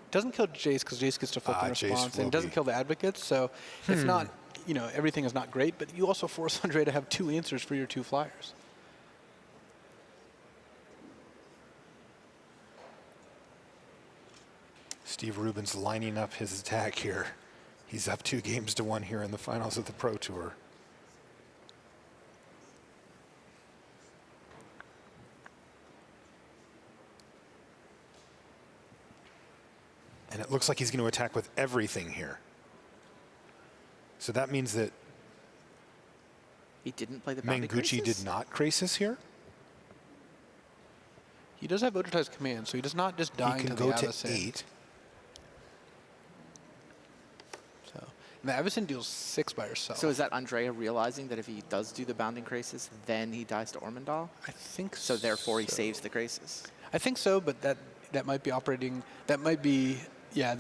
doesn't kill Jace, because Jace gets to flip in response, and doesn't kill the Advocates, so it's not, you know, everything is not great, but you also force Andrea to have 2 answers for your 2 flyers. Steve Rubin's lining up his attack here. He's up 2 games to 1 here in the finals of the Pro Tour. And it looks like he's going to attack with everything here. So that means that he didn't play the Bounding Crisis? Mengucci did not Crisis here? He does have Odortized Command, so he does not just die to the Avacyn. He can go to 8. And the Avacyn deals 6 by herself. So is that Andrea realizing that if he does do the Bounding Crisis, then he dies to Ormondal? I think so. So therefore he saves the Crisis? I think so, but that might be operating, that might be, yeah,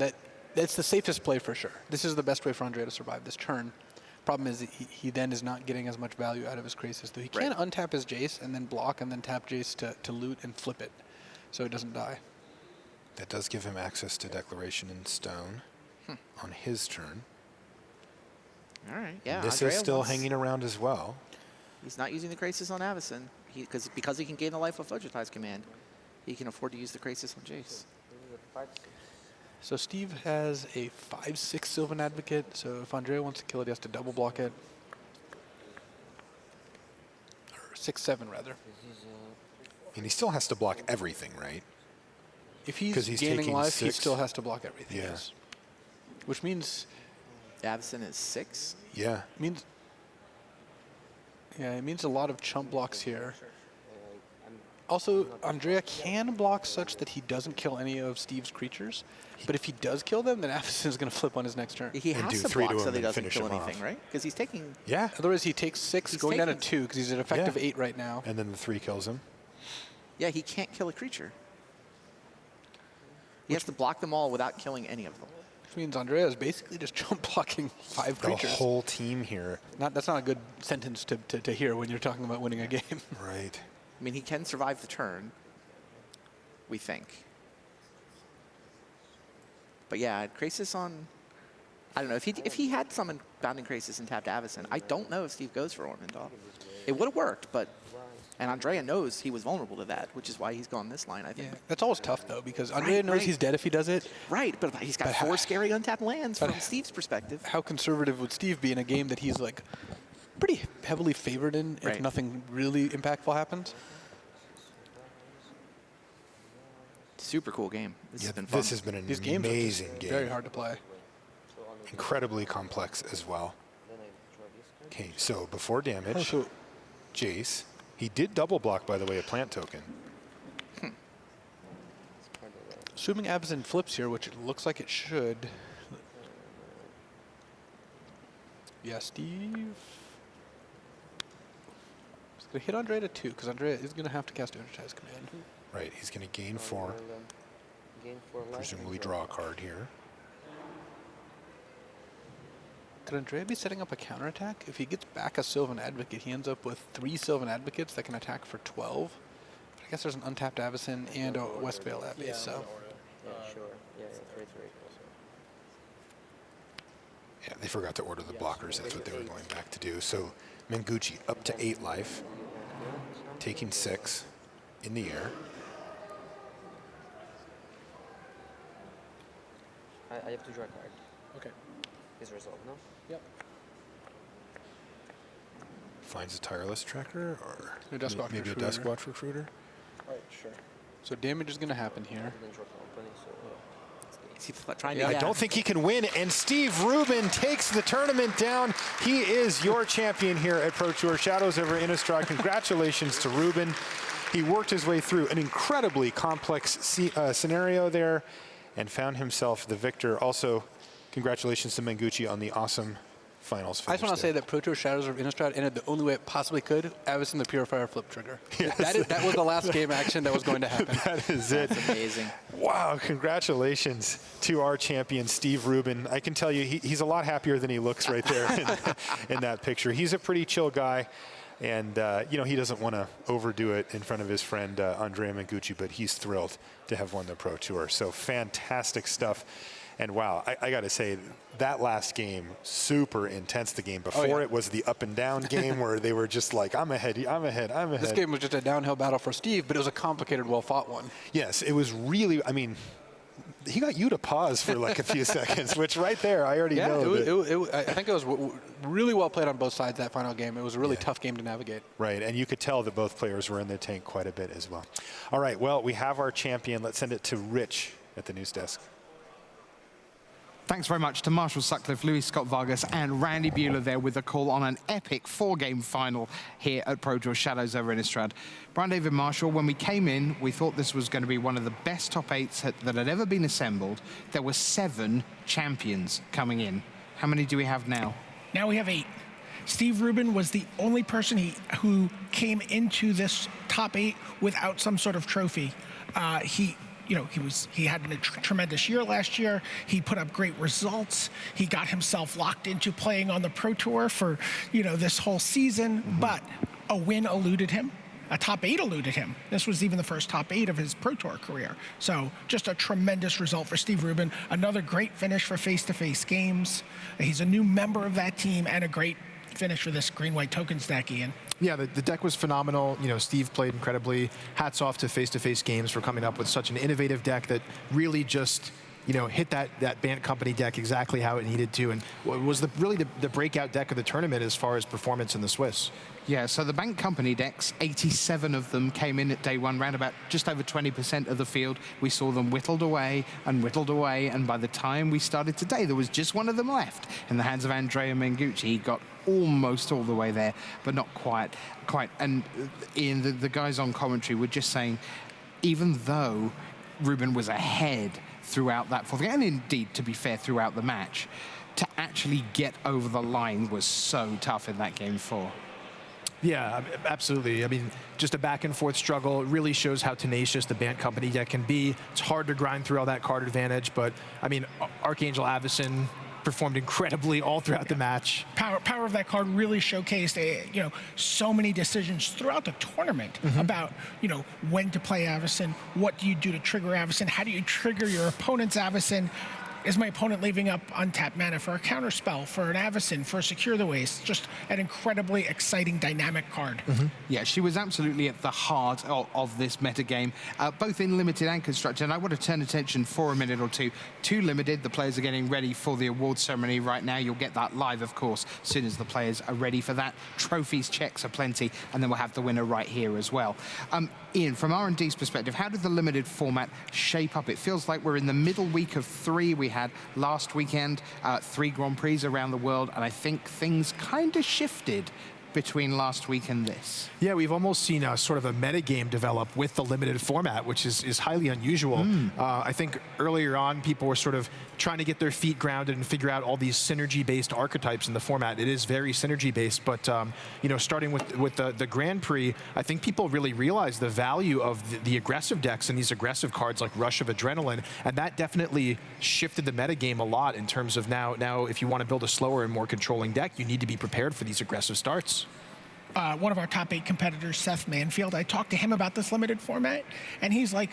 that's the safest play for sure. This is the best way for Andrea to survive this turn. Problem is he then is not getting as much value out of his Crisis, though he can untap his Jace and then block and then tap Jace to loot and flip it, so it doesn't die. That does give him access to Declaration in Stone on his turn. All right, yeah. This is still hanging around as well. He's not using the Crisis on Avacyn because he can gain the life of Odortized Command. He can afford to use the Crisis on Jace. So Steve has a 5/6 Sylvan Advocate, so if Andrea wants to kill it, he has to double block it. Or 6/7 rather. And he still has to block everything, right? If he's gaining life, he still has to block everything. Yeah. Yes. Which means Avacyn is 6? Yeah. It means a lot of chump blocks here. Also, Andrea can block such that he doesn't kill any of Steve's creatures, but if he does kill them, then Avacyn is going to flip on his next turn. He has to block so that he doesn't kill anything, right? Because he's taking... Yeah. Otherwise, he takes 6, going down to 2, because he's at effective 8 right now. And then the 3 kills him. Yeah, he can't kill a creature. He has to block them all without killing any of them. Which means Andrea is basically just jump blocking 5 creatures. The whole team here. That's not a good sentence to hear when you're talking about winning a game. Right. I mean, he can survive the turn, we think. But yeah, Crisis on... I don't know. If he had summoned Bounding Crisis and tapped Avacyn, I don't know if Steve goes for Ormondal. It would have worked, but... And Andrea knows he was vulnerable to that, which is why he's gone this line, I think. Yeah, that's always tough, though, because Andrea knows he's dead if he does it. Right, but he's got 4 scary untapped lands from Steve's perspective. How conservative would Steve be in a game that he's, like, pretty heavily favored in if nothing really impactful happens? Super cool game. This has been fun. This has been an These games amazing are game. Very hard to play. Incredibly complex as well. Okay, so before damage, Jace. He did double block, by the way, a plant token. Assuming Avacyn flips here, which it looks like it should. Yeah, Steve. He's going to hit Andrea to 2, because Andrea is going to have to cast Odortized Command. Right, he's going to gain 4. Presumably draw a card here. Could Andrea be setting up a counterattack? If he gets back a Sylvan Advocate, he ends up with 3 Sylvan Advocates that can attack for 12. But I guess there's an untapped Avacyn and a Westvale Abbey, so... Yeah, sure. Yeah, 3/3. Yeah, they forgot to order the blockers. That's what they were going back to do. So Mengucci up to 8 life, taking 6 in the air. I have to draw a card. Okay. Is resolved, no? Yep. Finds a tireless tracker, or A Duskwatch maybe Recruiter. a Duskwatch Recruiter. Right, sure. So damage is going to happen here. He's trying to. I don't think he can win. And Steve Rubin takes the tournament down. He is your champion here at Pro Tour. Shadows over Innistrad. Congratulations to Rubin. He worked his way through an incredibly complex scenario there and found himself the victor. Also, congratulations to Mengucci on the awesome finals finish. I just want to say that Pro Tour Shadows of Innistrad ended the only way it possibly could. Avison the Purifier flip trigger. Yes. That was the last game action that was going to happen. That is it. That's amazing. Wow, congratulations to our champion, Steve Rubin. I can tell you he's a lot happier than he looks right there in that picture. He's a pretty chill guy. And, you know, he doesn't want to overdo it in front of his friend Andrea Mengucci, but he's thrilled to have won the Pro Tour. So fantastic stuff. And wow, I got to say, that last game, super intense. The game before it was the up and down game where they were just like, I'm ahead, I'm ahead, I'm ahead. This game was just a downhill battle for Steve, but it was a complicated, well-fought one. Yes, it was really, I mean, he got you to pause for like a few seconds, which right there, I already know. I think it was really well played on both sides that final game. It was a really tough game to navigate. Right, and you could tell that both players were in their tank quite a bit as well. All right, well, we have our champion. Let's send it to Rich at the news desk. Thanks very much to Marshall Sutcliffe, Louis Scott Vargas, and Randy Buehler there with a call on an epic 4-game final here at Pro Tour Shadows over Innistrad. Brian David Marshall, when we came in, we thought this was going to be one of the best top 8s that had ever been assembled. There were 7 champions coming in. How many do we have now? Now we have 8. Steve Rubin was the only person who came into this top 8 without some sort of trophy. He had a tremendous year last year. He put up great results. He got himself locked into playing on the Pro Tour for, this whole season. But a win eluded him. A top 8 eluded him. This was even the first top 8 of his Pro Tour career. So just a tremendous result for Steve Rubin. Another great finish for face-to-face games. He's a new member of that team and a great finish for this green-white tokens deck, Ian. Yeah, the deck was phenomenal. Steve played incredibly. Hats off to face-to-face games for coming up with such an innovative deck that really just, hit that Bant Company deck exactly how it needed to, and was really the breakout deck of the tournament as far as performance in the Swiss. Yeah, so the Bank Company decks, 87 of them came in at day one, round about just over 20% of the field. We saw them whittled away, and by the time we started today, there was just one of them left in the hands of Andrea Mengucci. He got almost all the way there, but not quite. And Ian, the guys on commentary were just saying, even though Rubin was ahead throughout that fourth game, and indeed, to be fair, throughout the match, to actually get over the line was so tough in that game 4. Yeah, absolutely. I mean, just a back and forth struggle. It really shows how tenacious the Bant Company deck can be. It's hard to grind through all that card advantage, but I mean, Archangel Avison performed incredibly all throughout the match. Power of that card really showcased, so many decisions throughout the tournament about, when to play Avison, what do you do to trigger Avison, how do you trigger your opponent's Avison. Is my opponent leaving up untapped mana for a counter spell, for an Avison, for a Secure the Waste? Just an incredibly exciting, dynamic card. Yeah, she was absolutely at the heart of this metagame, both in Limited and Constructed. And I want to turn attention for a minute or two to Limited. The players are getting ready for the award ceremony right now. You'll get that live, of course, as soon as the players are ready for that. Trophies, checks are plenty, and then we'll have the winner right here as well. Ian, from R&D's perspective, how did the Limited format shape up? It feels like we're in the middle week of 3. We had last weekend 3 Grand Prix around the world, and I think things kind of shifted between last week and this. Yeah, we've almost seen a sort of a metagame develop with the Limited format, which is highly unusual. I think earlier on, people were sort of trying to get their feet grounded and figure out all these synergy-based archetypes in the format. It is very synergy-based, but starting with the Grand Prix, I think people really realized the value of the aggressive decks and these aggressive cards like Rush of Adrenaline, and that definitely shifted the metagame a lot in terms of now if you want to build a slower and more controlling deck, you need to be prepared for these aggressive starts. One of our top 8 competitors, Seth Manfield, I talked to him about this Limited format, and he's like,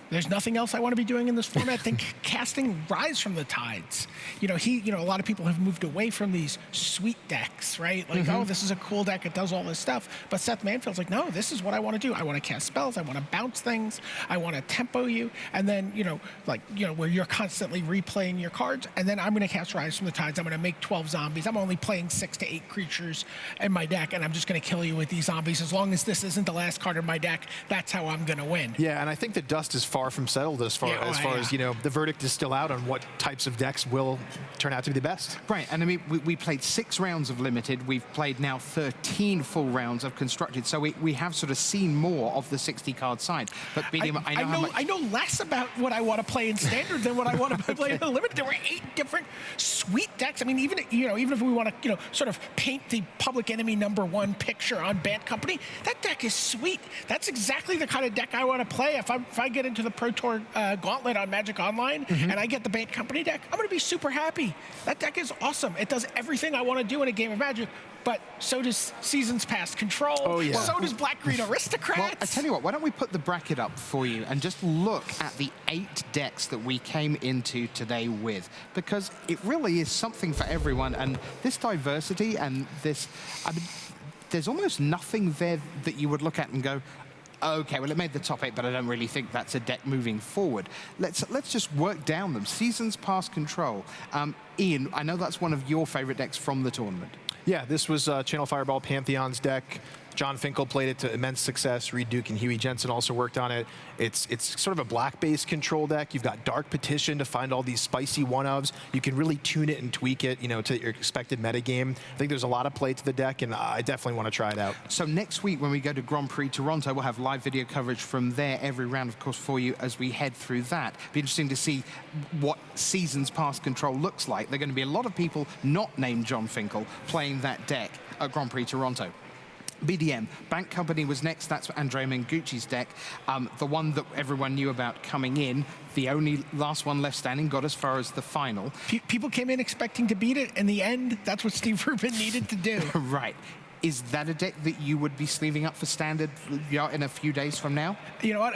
there's nothing else I want to be doing in this format than casting Rise from the Tides. A lot of people have moved away from these sweet decks, right? Like, oh, this is a cool deck, it does all this stuff. But Seth Manfield's like, no, this is what I want to do. I want to cast spells, I want to bounce things, I want to tempo you, and then, where you're constantly replaying your cards, and then I'm going to cast Rise from the Tides. I'm going to make 12 zombies. I'm only playing 6 to 8 creatures in my deck, and I'm just going to kill you with these zombies. As long as this isn't the last card in my deck, that's how I'm going to win. Yeah, and I think the dust is far from settled as far as you know, the verdict is still out on what types of decks will turn out to be the best. Right, and I mean, we played 6 rounds of Limited. We've played now 13 full rounds of Constructed, so we have sort of seen more of the 60-card side. But BDM, I know less about what I want to play in Standard than what I want to play in Limited. There were 8 different sweet decks. I mean, even if we want to sort of paint the Public Enemy #1 picture on Bant Company, that deck is sweet. That's exactly the kind of deck I want to play. If I get into the Pro Tour Gauntlet on Magic Online and I get the Bant Company deck, I'm going to be super happy. That deck is awesome. It does everything I want to do in a game of Magic, but so does Seasons Past Control. Oh, yeah. So does Black-Green Aristocrats. Well, I tell you what, why don't we put the bracket up for you and just look at the 8 decks that we came into today with, because it really is something for everyone, and this diversity and this, I mean, there's almost nothing there that you would look at and go, okay, well, it made the top 8, but I don't really think that's a deck moving forward. Let's just work down them. Seasons Past Control. Ian, I know that's one of your favorite decks from the tournament. Yeah, this was Channel Fireball Pantheon's deck. John Finkel played it to immense success. Reed Duke and Huey Jensen also worked on it. It's sort of a black-based control deck. You've got Dark Petition to find all these spicy one-ofs. You can really tune it and tweak it, you know, to your expected metagame. I think there's a lot of play to the deck, and I definitely want to try it out. So next week when we go to Grand Prix Toronto, we'll have live video coverage from there every round, of course, for you as we head through that. Be interesting to see what Seasons Past Control looks like. There are going to be a lot of people not named John Finkel playing that deck at Grand Prix Toronto. BDM, Bank Company was next. That's Andrea Mengucci's deck. The one that everyone knew about coming in, the only last one left standing, got as far as the final. People came in expecting to beat it. In the end, that's what Steve Rubin needed to do. Right. Is that a deck that you would be sleeving up for Standard in a few days from now? You know what?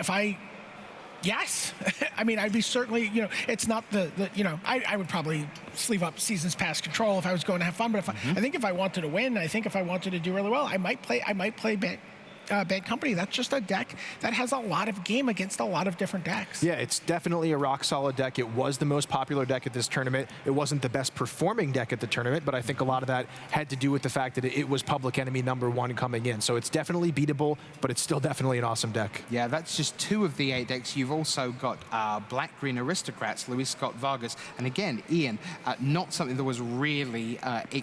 Yes. I mean, I'd be certainly, it's not I would probably sleeve up Seasons Past Control if I was going to have fun. But I think if I wanted to win, I think if I wanted to do really well, I might play Bad Company. That's just a deck that has a lot of game against a lot of different decks. Yeah, it's definitely a rock-solid deck. It was the most popular deck at this tournament. It wasn't the best performing deck at the tournament, but I think a lot of that had to do with the fact that it was Public Enemy #1 coming in. So it's definitely beatable, but it's still definitely an awesome deck. Yeah, that's just 2 of the 8 decks. You've also got Black-Green Aristocrats, Luis Scott Vargas, and again, Ian, not something that was really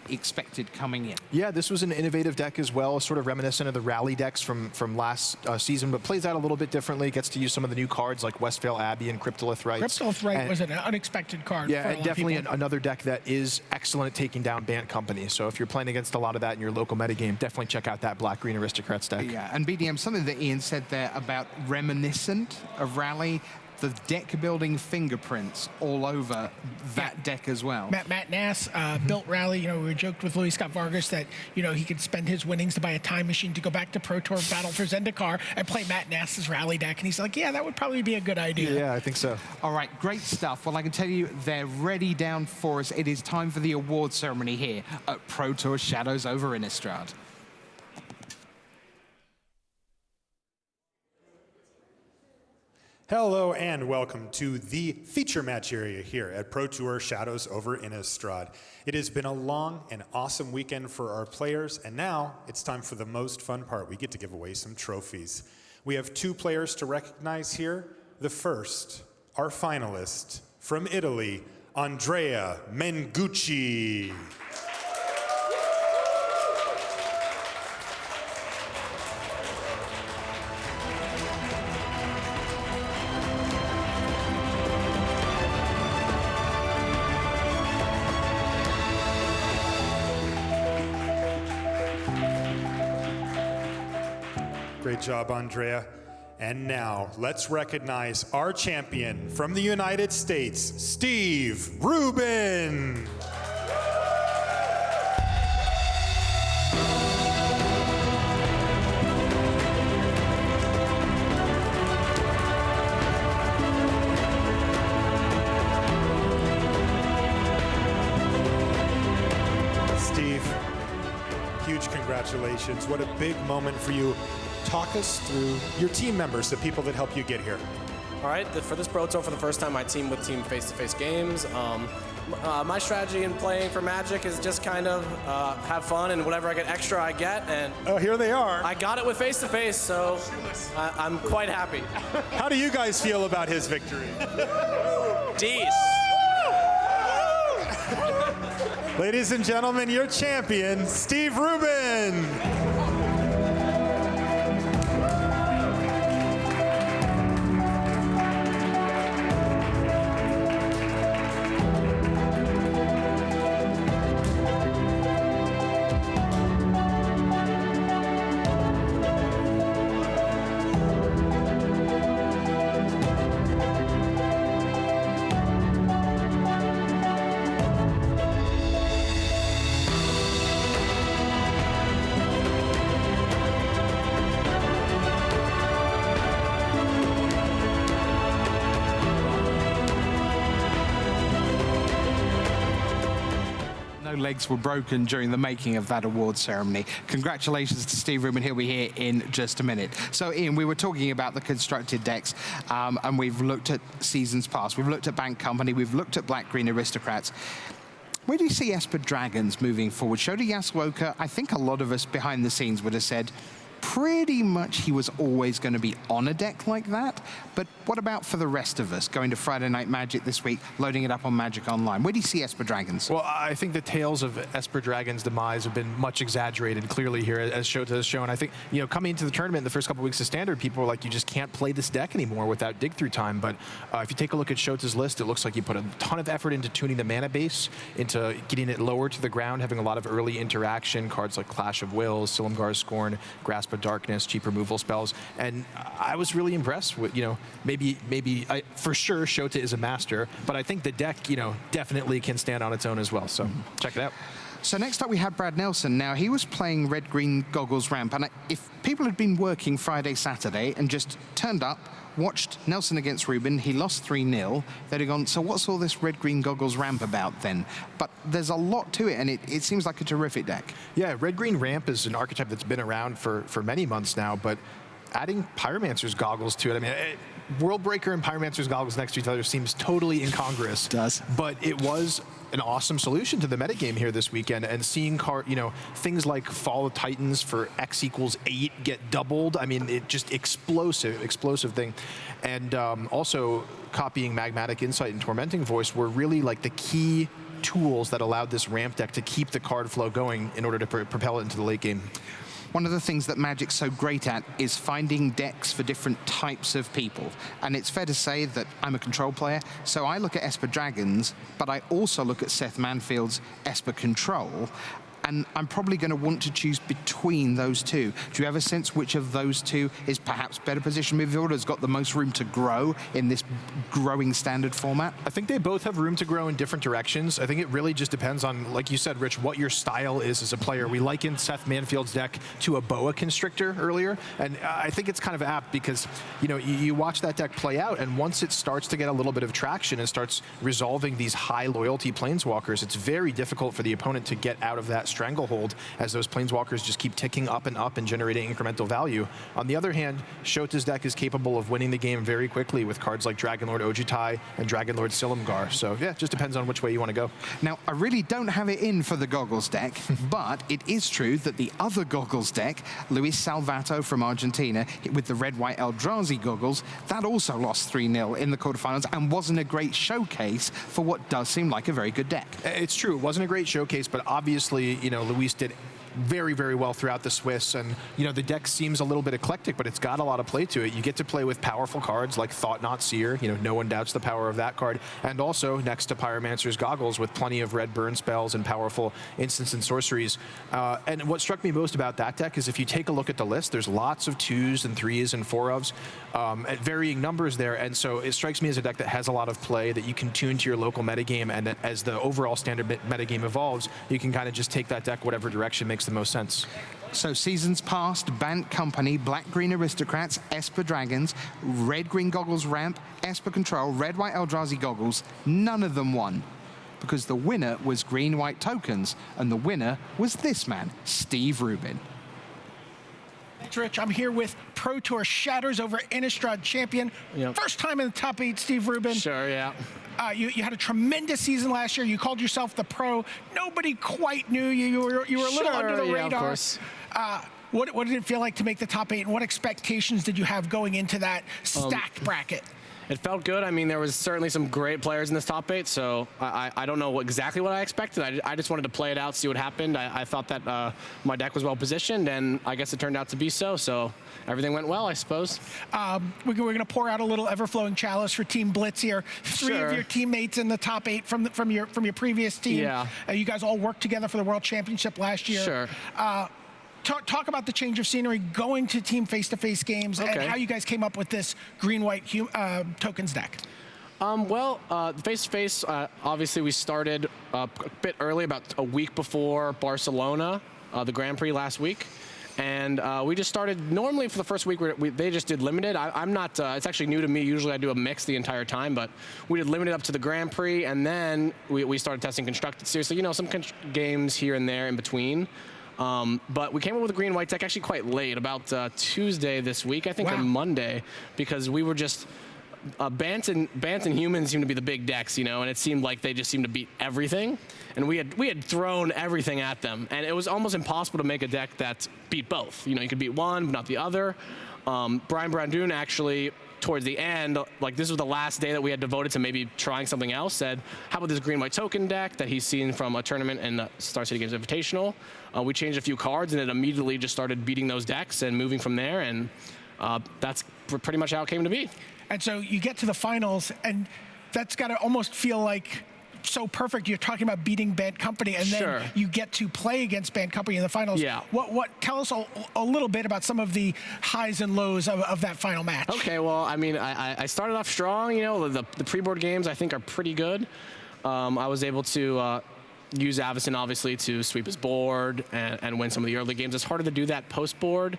expected coming in. Yeah, this was an innovative deck as well, sort of reminiscent of the rally decks from last season, but plays out a little bit differently. Gets to use some of the new cards like Westvale Abbey and Cryptolith Rites. Cryptolith Rite was an unexpected card. Yeah, for a lot definitely of people. another deck that is excellent at taking down Bant Company. So if you're playing against a lot of that in your local metagame, definitely check out that Black-Green Aristocrats deck. Yeah, and BDM, something that Ian said there about reminiscent of Rally, the deck building fingerprints all over that deck as well. Matt Nass built Rally. We joked with Luis Scott Vargas that he could spend his winnings to buy a time machine to go back to Pro Tour Battle for Zendikar and play Matt Nass's Rally deck. And he's like, yeah, that would probably be a good idea. Yeah, I think so. All right, great stuff. Well, I can tell you they're ready down for us. It is time for the award ceremony here at Pro Tour Shadows over Innistrad. Hello and welcome to the feature match area here at Pro Tour Shadows over Innistrad. It has been a long and awesome weekend for our players, and now it's time for the most fun part. We get to give away some trophies. We have 2 players to recognize here. The first, our finalist from Italy, Andrea Mengucci. Great job, Andrea. And now, let's recognize our champion from the United States, Steve Rubin. Steve, huge congratulations. What a big moment for you. Talk us through your team members, the people that help you get here. All right, for this Pro Tour, for the first time, I teamed with Team Face-to-Face Games. My strategy in playing for Magic is just kind of have fun, and whatever I get extra, I get. And oh, here they are. I got it with face-to-face, so I'm quite happy. How do you guys feel about his victory? Dees. Ladies and gentlemen, your champion, Steve Rubin. Legs were broken during the making of that award ceremony. Congratulations to Steve Rubin. He'll be here in just a minute. So, Ian, we were talking about the constructed decks, and we've looked at seasons past. We've looked at Bank Company. We've looked at Black-Green Aristocrats. Where do you see Esper Dragons moving forward? Shota Yasuoka, I think a lot of us behind the scenes would have said pretty much he was always going to be on a deck like that. But what about for the rest of us, going to Friday Night Magic this week, loading it up on Magic Online? Where do you see Esper Dragons? Well, I think the tales of Esper Dragons' demise have been much exaggerated clearly here, as Shota has shown. I think, you know, coming into the tournament in the first couple weeks of Standard, people were like, you just can't play this deck anymore without dig-through time. But if you take a look at Shota's list, it looks like he put a ton of effort into tuning the mana base, into getting it lower to the ground, having a lot of early interaction, cards like Clash of Wills, Silumgar's Scorn, Grasp of Darkness, cheap removal spells. And I was really impressed with, you know, for sure Shota is a master, but I think the deck, you know, definitely can stand on its own as well. So check it out. So next up we had Brad Nelson. Now he was playing Red-Green Goggles Ramp, and if people had been working Friday, Saturday and just turned up, watched Nelson against Rubin, he lost 3-0, they'd have gone, so what's all this Red-Green Goggles Ramp about then? But there's a lot to it, and it seems like a terrific deck. Yeah, Red-Green Ramp is an archetype that's been around for many months now, but adding Pyromancer's Goggles to it, I mean, Worldbreaker and Pyromancer's Goggles next to each other seems totally incongruous. It does. But it was an awesome solution to the metagame here this weekend, and seeing things like Fall of Titans for X = 8 get doubled. I mean, it just explosive thing. And also copying Magmatic Insight and Tormenting Voice were really like the key tools that allowed this ramp deck to keep the card flow going in order to propel it into the late game. One of the things that Magic's so great at is finding decks for different types of people. And it's fair to say that I'm a control player, so I look at Esper Dragons, but I also look at Seth Manfield's Esper Control, and I'm probably going to want to choose between those two. Do you have a sense which of those two is perhaps better positioned moving forward, has got the most room to grow in this growing Standard format? I think they both have room to grow in different directions. I think it really just depends on, like you said, Rich, what your style is as a player. We likened Seth Manfield's deck to a Boa Constrictor earlier, and I think it's kind of apt because, you know, you watch that deck play out, and once it starts to get a little bit of traction and starts resolving these high loyalty Planeswalkers, it's very difficult for the opponent to get out of that stranglehold as those Planeswalkers just keep ticking up and generating incremental value. On the other hand, Shota's deck is capable of winning the game very quickly with cards like Dragonlord Ojutai and Dragonlord Silumgar. So yeah, it just depends on which way you want to go. Now, I really don't have it in for the Goggles deck, but it is true that the other Goggles deck, Luis Salvatto from Argentina, with the red-white Eldrazi Goggles, that also lost 3-0 in the quarterfinals and wasn't a great showcase for what does seem like a very good deck. It's true, it wasn't a great showcase, but obviously, you know, Luis did very, very well throughout the Swiss, and you know the deck seems a little bit eclectic, but it's got a lot of play to it. You get to play with powerful cards like Thought Not Seer, you know, no one doubts the power of that card, and also next to Pyromancer's Goggles with plenty of red burn spells and powerful instants and sorceries. And what struck me most about that deck is if you take a look at the list, there's lots of 2s and 3s and 4-ofs at varying numbers there, and so it strikes me as a deck that has a lot of play that you can tune to your local metagame, and as the overall Standard metagame evolves, you can kind of just take that deck whatever direction makes the most sense. So seasons past, Bant Company, Black-Green Aristocrats, Esper Dragons, Red-Green Goggles Ramp, Esper Control, Red-White Eldrazi Goggles, none of them won. Because the winner was Green-White Tokens, and the winner was this man, Steve Rubin. Thanks, Rich. I'm here with Pro Tour Shatters over Innistrad champion. Yep. First time in the top 8, Steve Rubin. Sure, yeah. You had a tremendous season last year. You called yourself the pro. Nobody quite knew you. You were a little under the radar. Of course. What did it feel like to make the top 8, and what expectations did you have going into that stacked bracket? It felt good. I mean, there was certainly some great players in this top 8, so I don't know exactly what I expected. I just wanted to play it out, see what happened. I thought that my deck was well positioned, and I guess it turned out to be so. So everything went well, I suppose. We're going to pour out a little ever-flowing chalice for Team Blitz here. Three of your teammates in the top 8 from your previous team. Yeah. You guys all worked together for the World Championship last year. Sure. Talk about the change of scenery, going to team face-to-face games, and how you guys came up with this green-white tokens deck. Face-to-face, obviously we started a bit early, about a week before Barcelona, the Grand Prix last week. And we just started, normally for the first week, they just did limited. I'm not, it's actually new to me. Usually I do a mix the entire time, but we did limited up to the Grand Prix, and then we started testing constructed seriously. You know, some games here and there in between. But we came up with a green-white deck actually quite late, about Tuesday this week, I think, or Monday, because we were just, Bant and humans seem to be the big decks, you know, and it seemed like they just seemed to beat everything. And we had thrown everything at them, and it was almost impossible to make a deck that beat both. You know, you could beat one, but not the other. Brian Brandoon actually, towards the end, like this was the last day that we had devoted to maybe trying something else, said, how about this green-white token deck that he's seen from a tournament in the Star City Games Invitational? We changed a few cards, and it immediately just started beating those decks and moving from there, and that's pretty much how it came to be. And so you get to the finals, and that's got to almost feel like so perfect. You're talking about beating Bant Company, and then you get to play against Bant Company in the finals. Yeah. Tell us a little bit about some of the highs and lows of that final match. Okay, well, I mean, I started off strong. You know, the pre-board games I think are pretty good. I was able to use Avacyn, obviously, to sweep his board and win some of the early games. It's harder to do that post-board.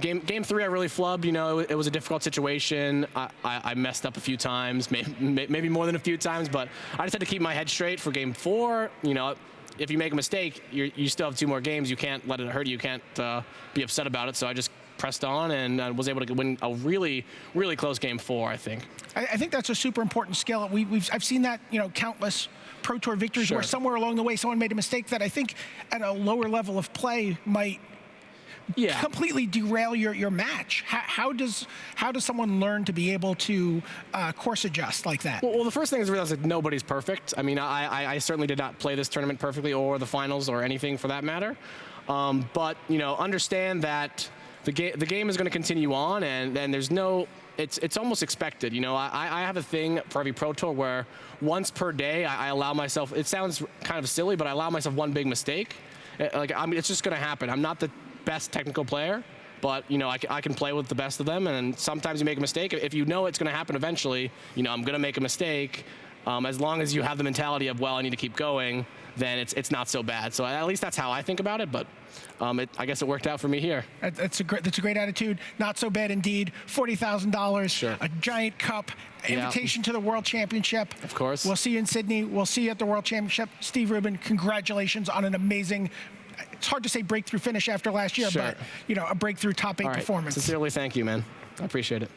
Game 3, I really flubbed. You know, it was a difficult situation. I messed up a few times, maybe more than a few times, but I just had to keep my head straight for Game 4. You know, if you make a mistake, you still have 2 more games. You can't let it hurt you. You can't be upset about it. So I just pressed on and was able to win a really, really close Game 4, I think. I think that's a super important skill. I've seen that, you know, countless Pro Tour victories where somewhere along the way someone made a mistake that I think at a lower level of play might completely derail your match. How does someone learn to be able to course adjust like that? Well, the first thing is to realize that nobody's perfect. I mean, I certainly did not play this tournament perfectly, or the finals, or anything for that matter. But you know, understand that the game is going to continue on, and there's no. It's almost expected. You know, I have a thing for every Pro Tour where once per day I allow myself. It sounds kind of silly, but I allow myself one big mistake. Like, I mean, it's just going to happen. I'm not the best technical player, but you know, I can play with the best of them, and sometimes you make a mistake. If you know it's going to happen eventually, you know, I'm going to make a mistake. As long as you have the mentality of, well, I need to keep going, then it's not so bad. So at least that's how I think about it, but I guess it worked out for me here. That's a great attitude. Not so bad indeed. $40,000, a giant cup, invitation to the World Championship. Of course. We'll see you in Sydney. We'll see you at the World Championship. Steve Rubin, congratulations on an amazing, it's hard to say breakthrough finish after last year, but you know, a breakthrough top 8 performance. Sincerely, thank you, man. I appreciate it.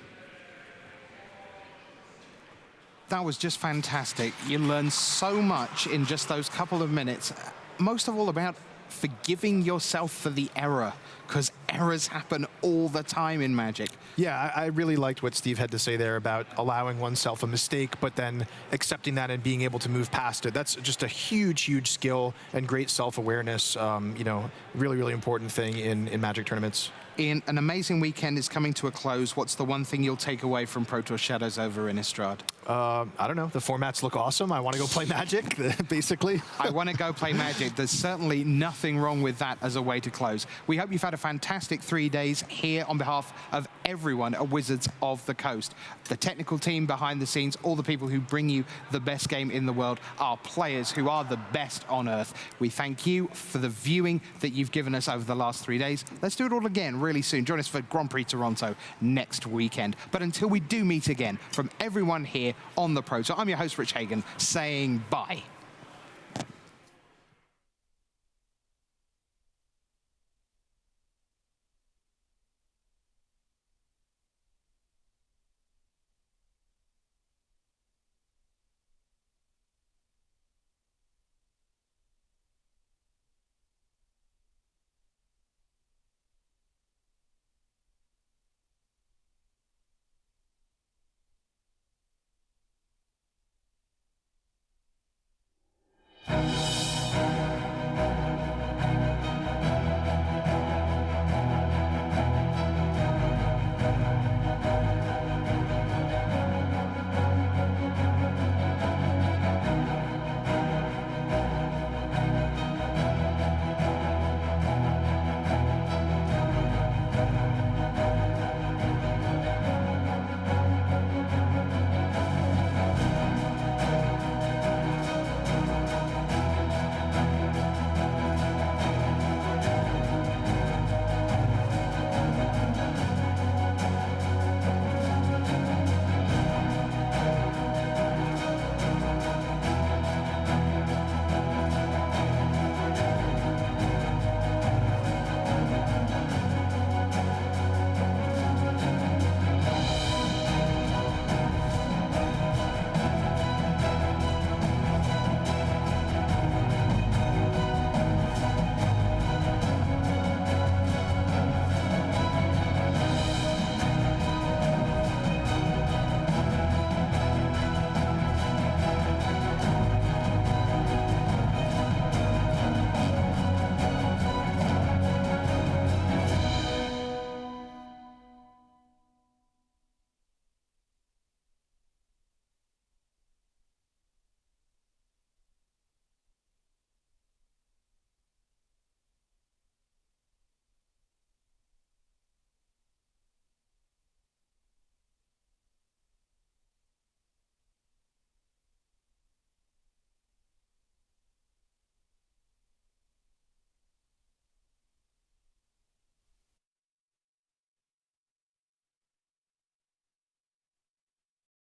That was just fantastic. You learned so much in just those couple of minutes. Most of all about forgiving yourself for the error, because errors happen all the time in Magic. Yeah, I really liked what Steve had to say there about allowing oneself a mistake, but then accepting that and being able to move past it. That's just a huge, huge skill and great self-awareness. You know, really, really important thing in Magic tournaments. Ian, an amazing weekend is coming to a close. What's the one thing you'll take away from Pro Tour Shadows over Innistrad? I don't know. The formats look awesome. I want to go play Magic, basically. I want to go play Magic. There's certainly nothing wrong with that as a way to close. We hope you've had a fantastic 3 days here on behalf of everyone at Wizards of the Coast. The technical team behind the scenes, all the people who bring you the best game in the world, our players who are the best on Earth. We thank you for the viewing that you've given us over the last 3 days. Let's do it all again really soon. Join us for Grand Prix Toronto next weekend. But until we do meet again, from everyone here on the Pro Tour, I'm your host, Rich Hagan, saying bye.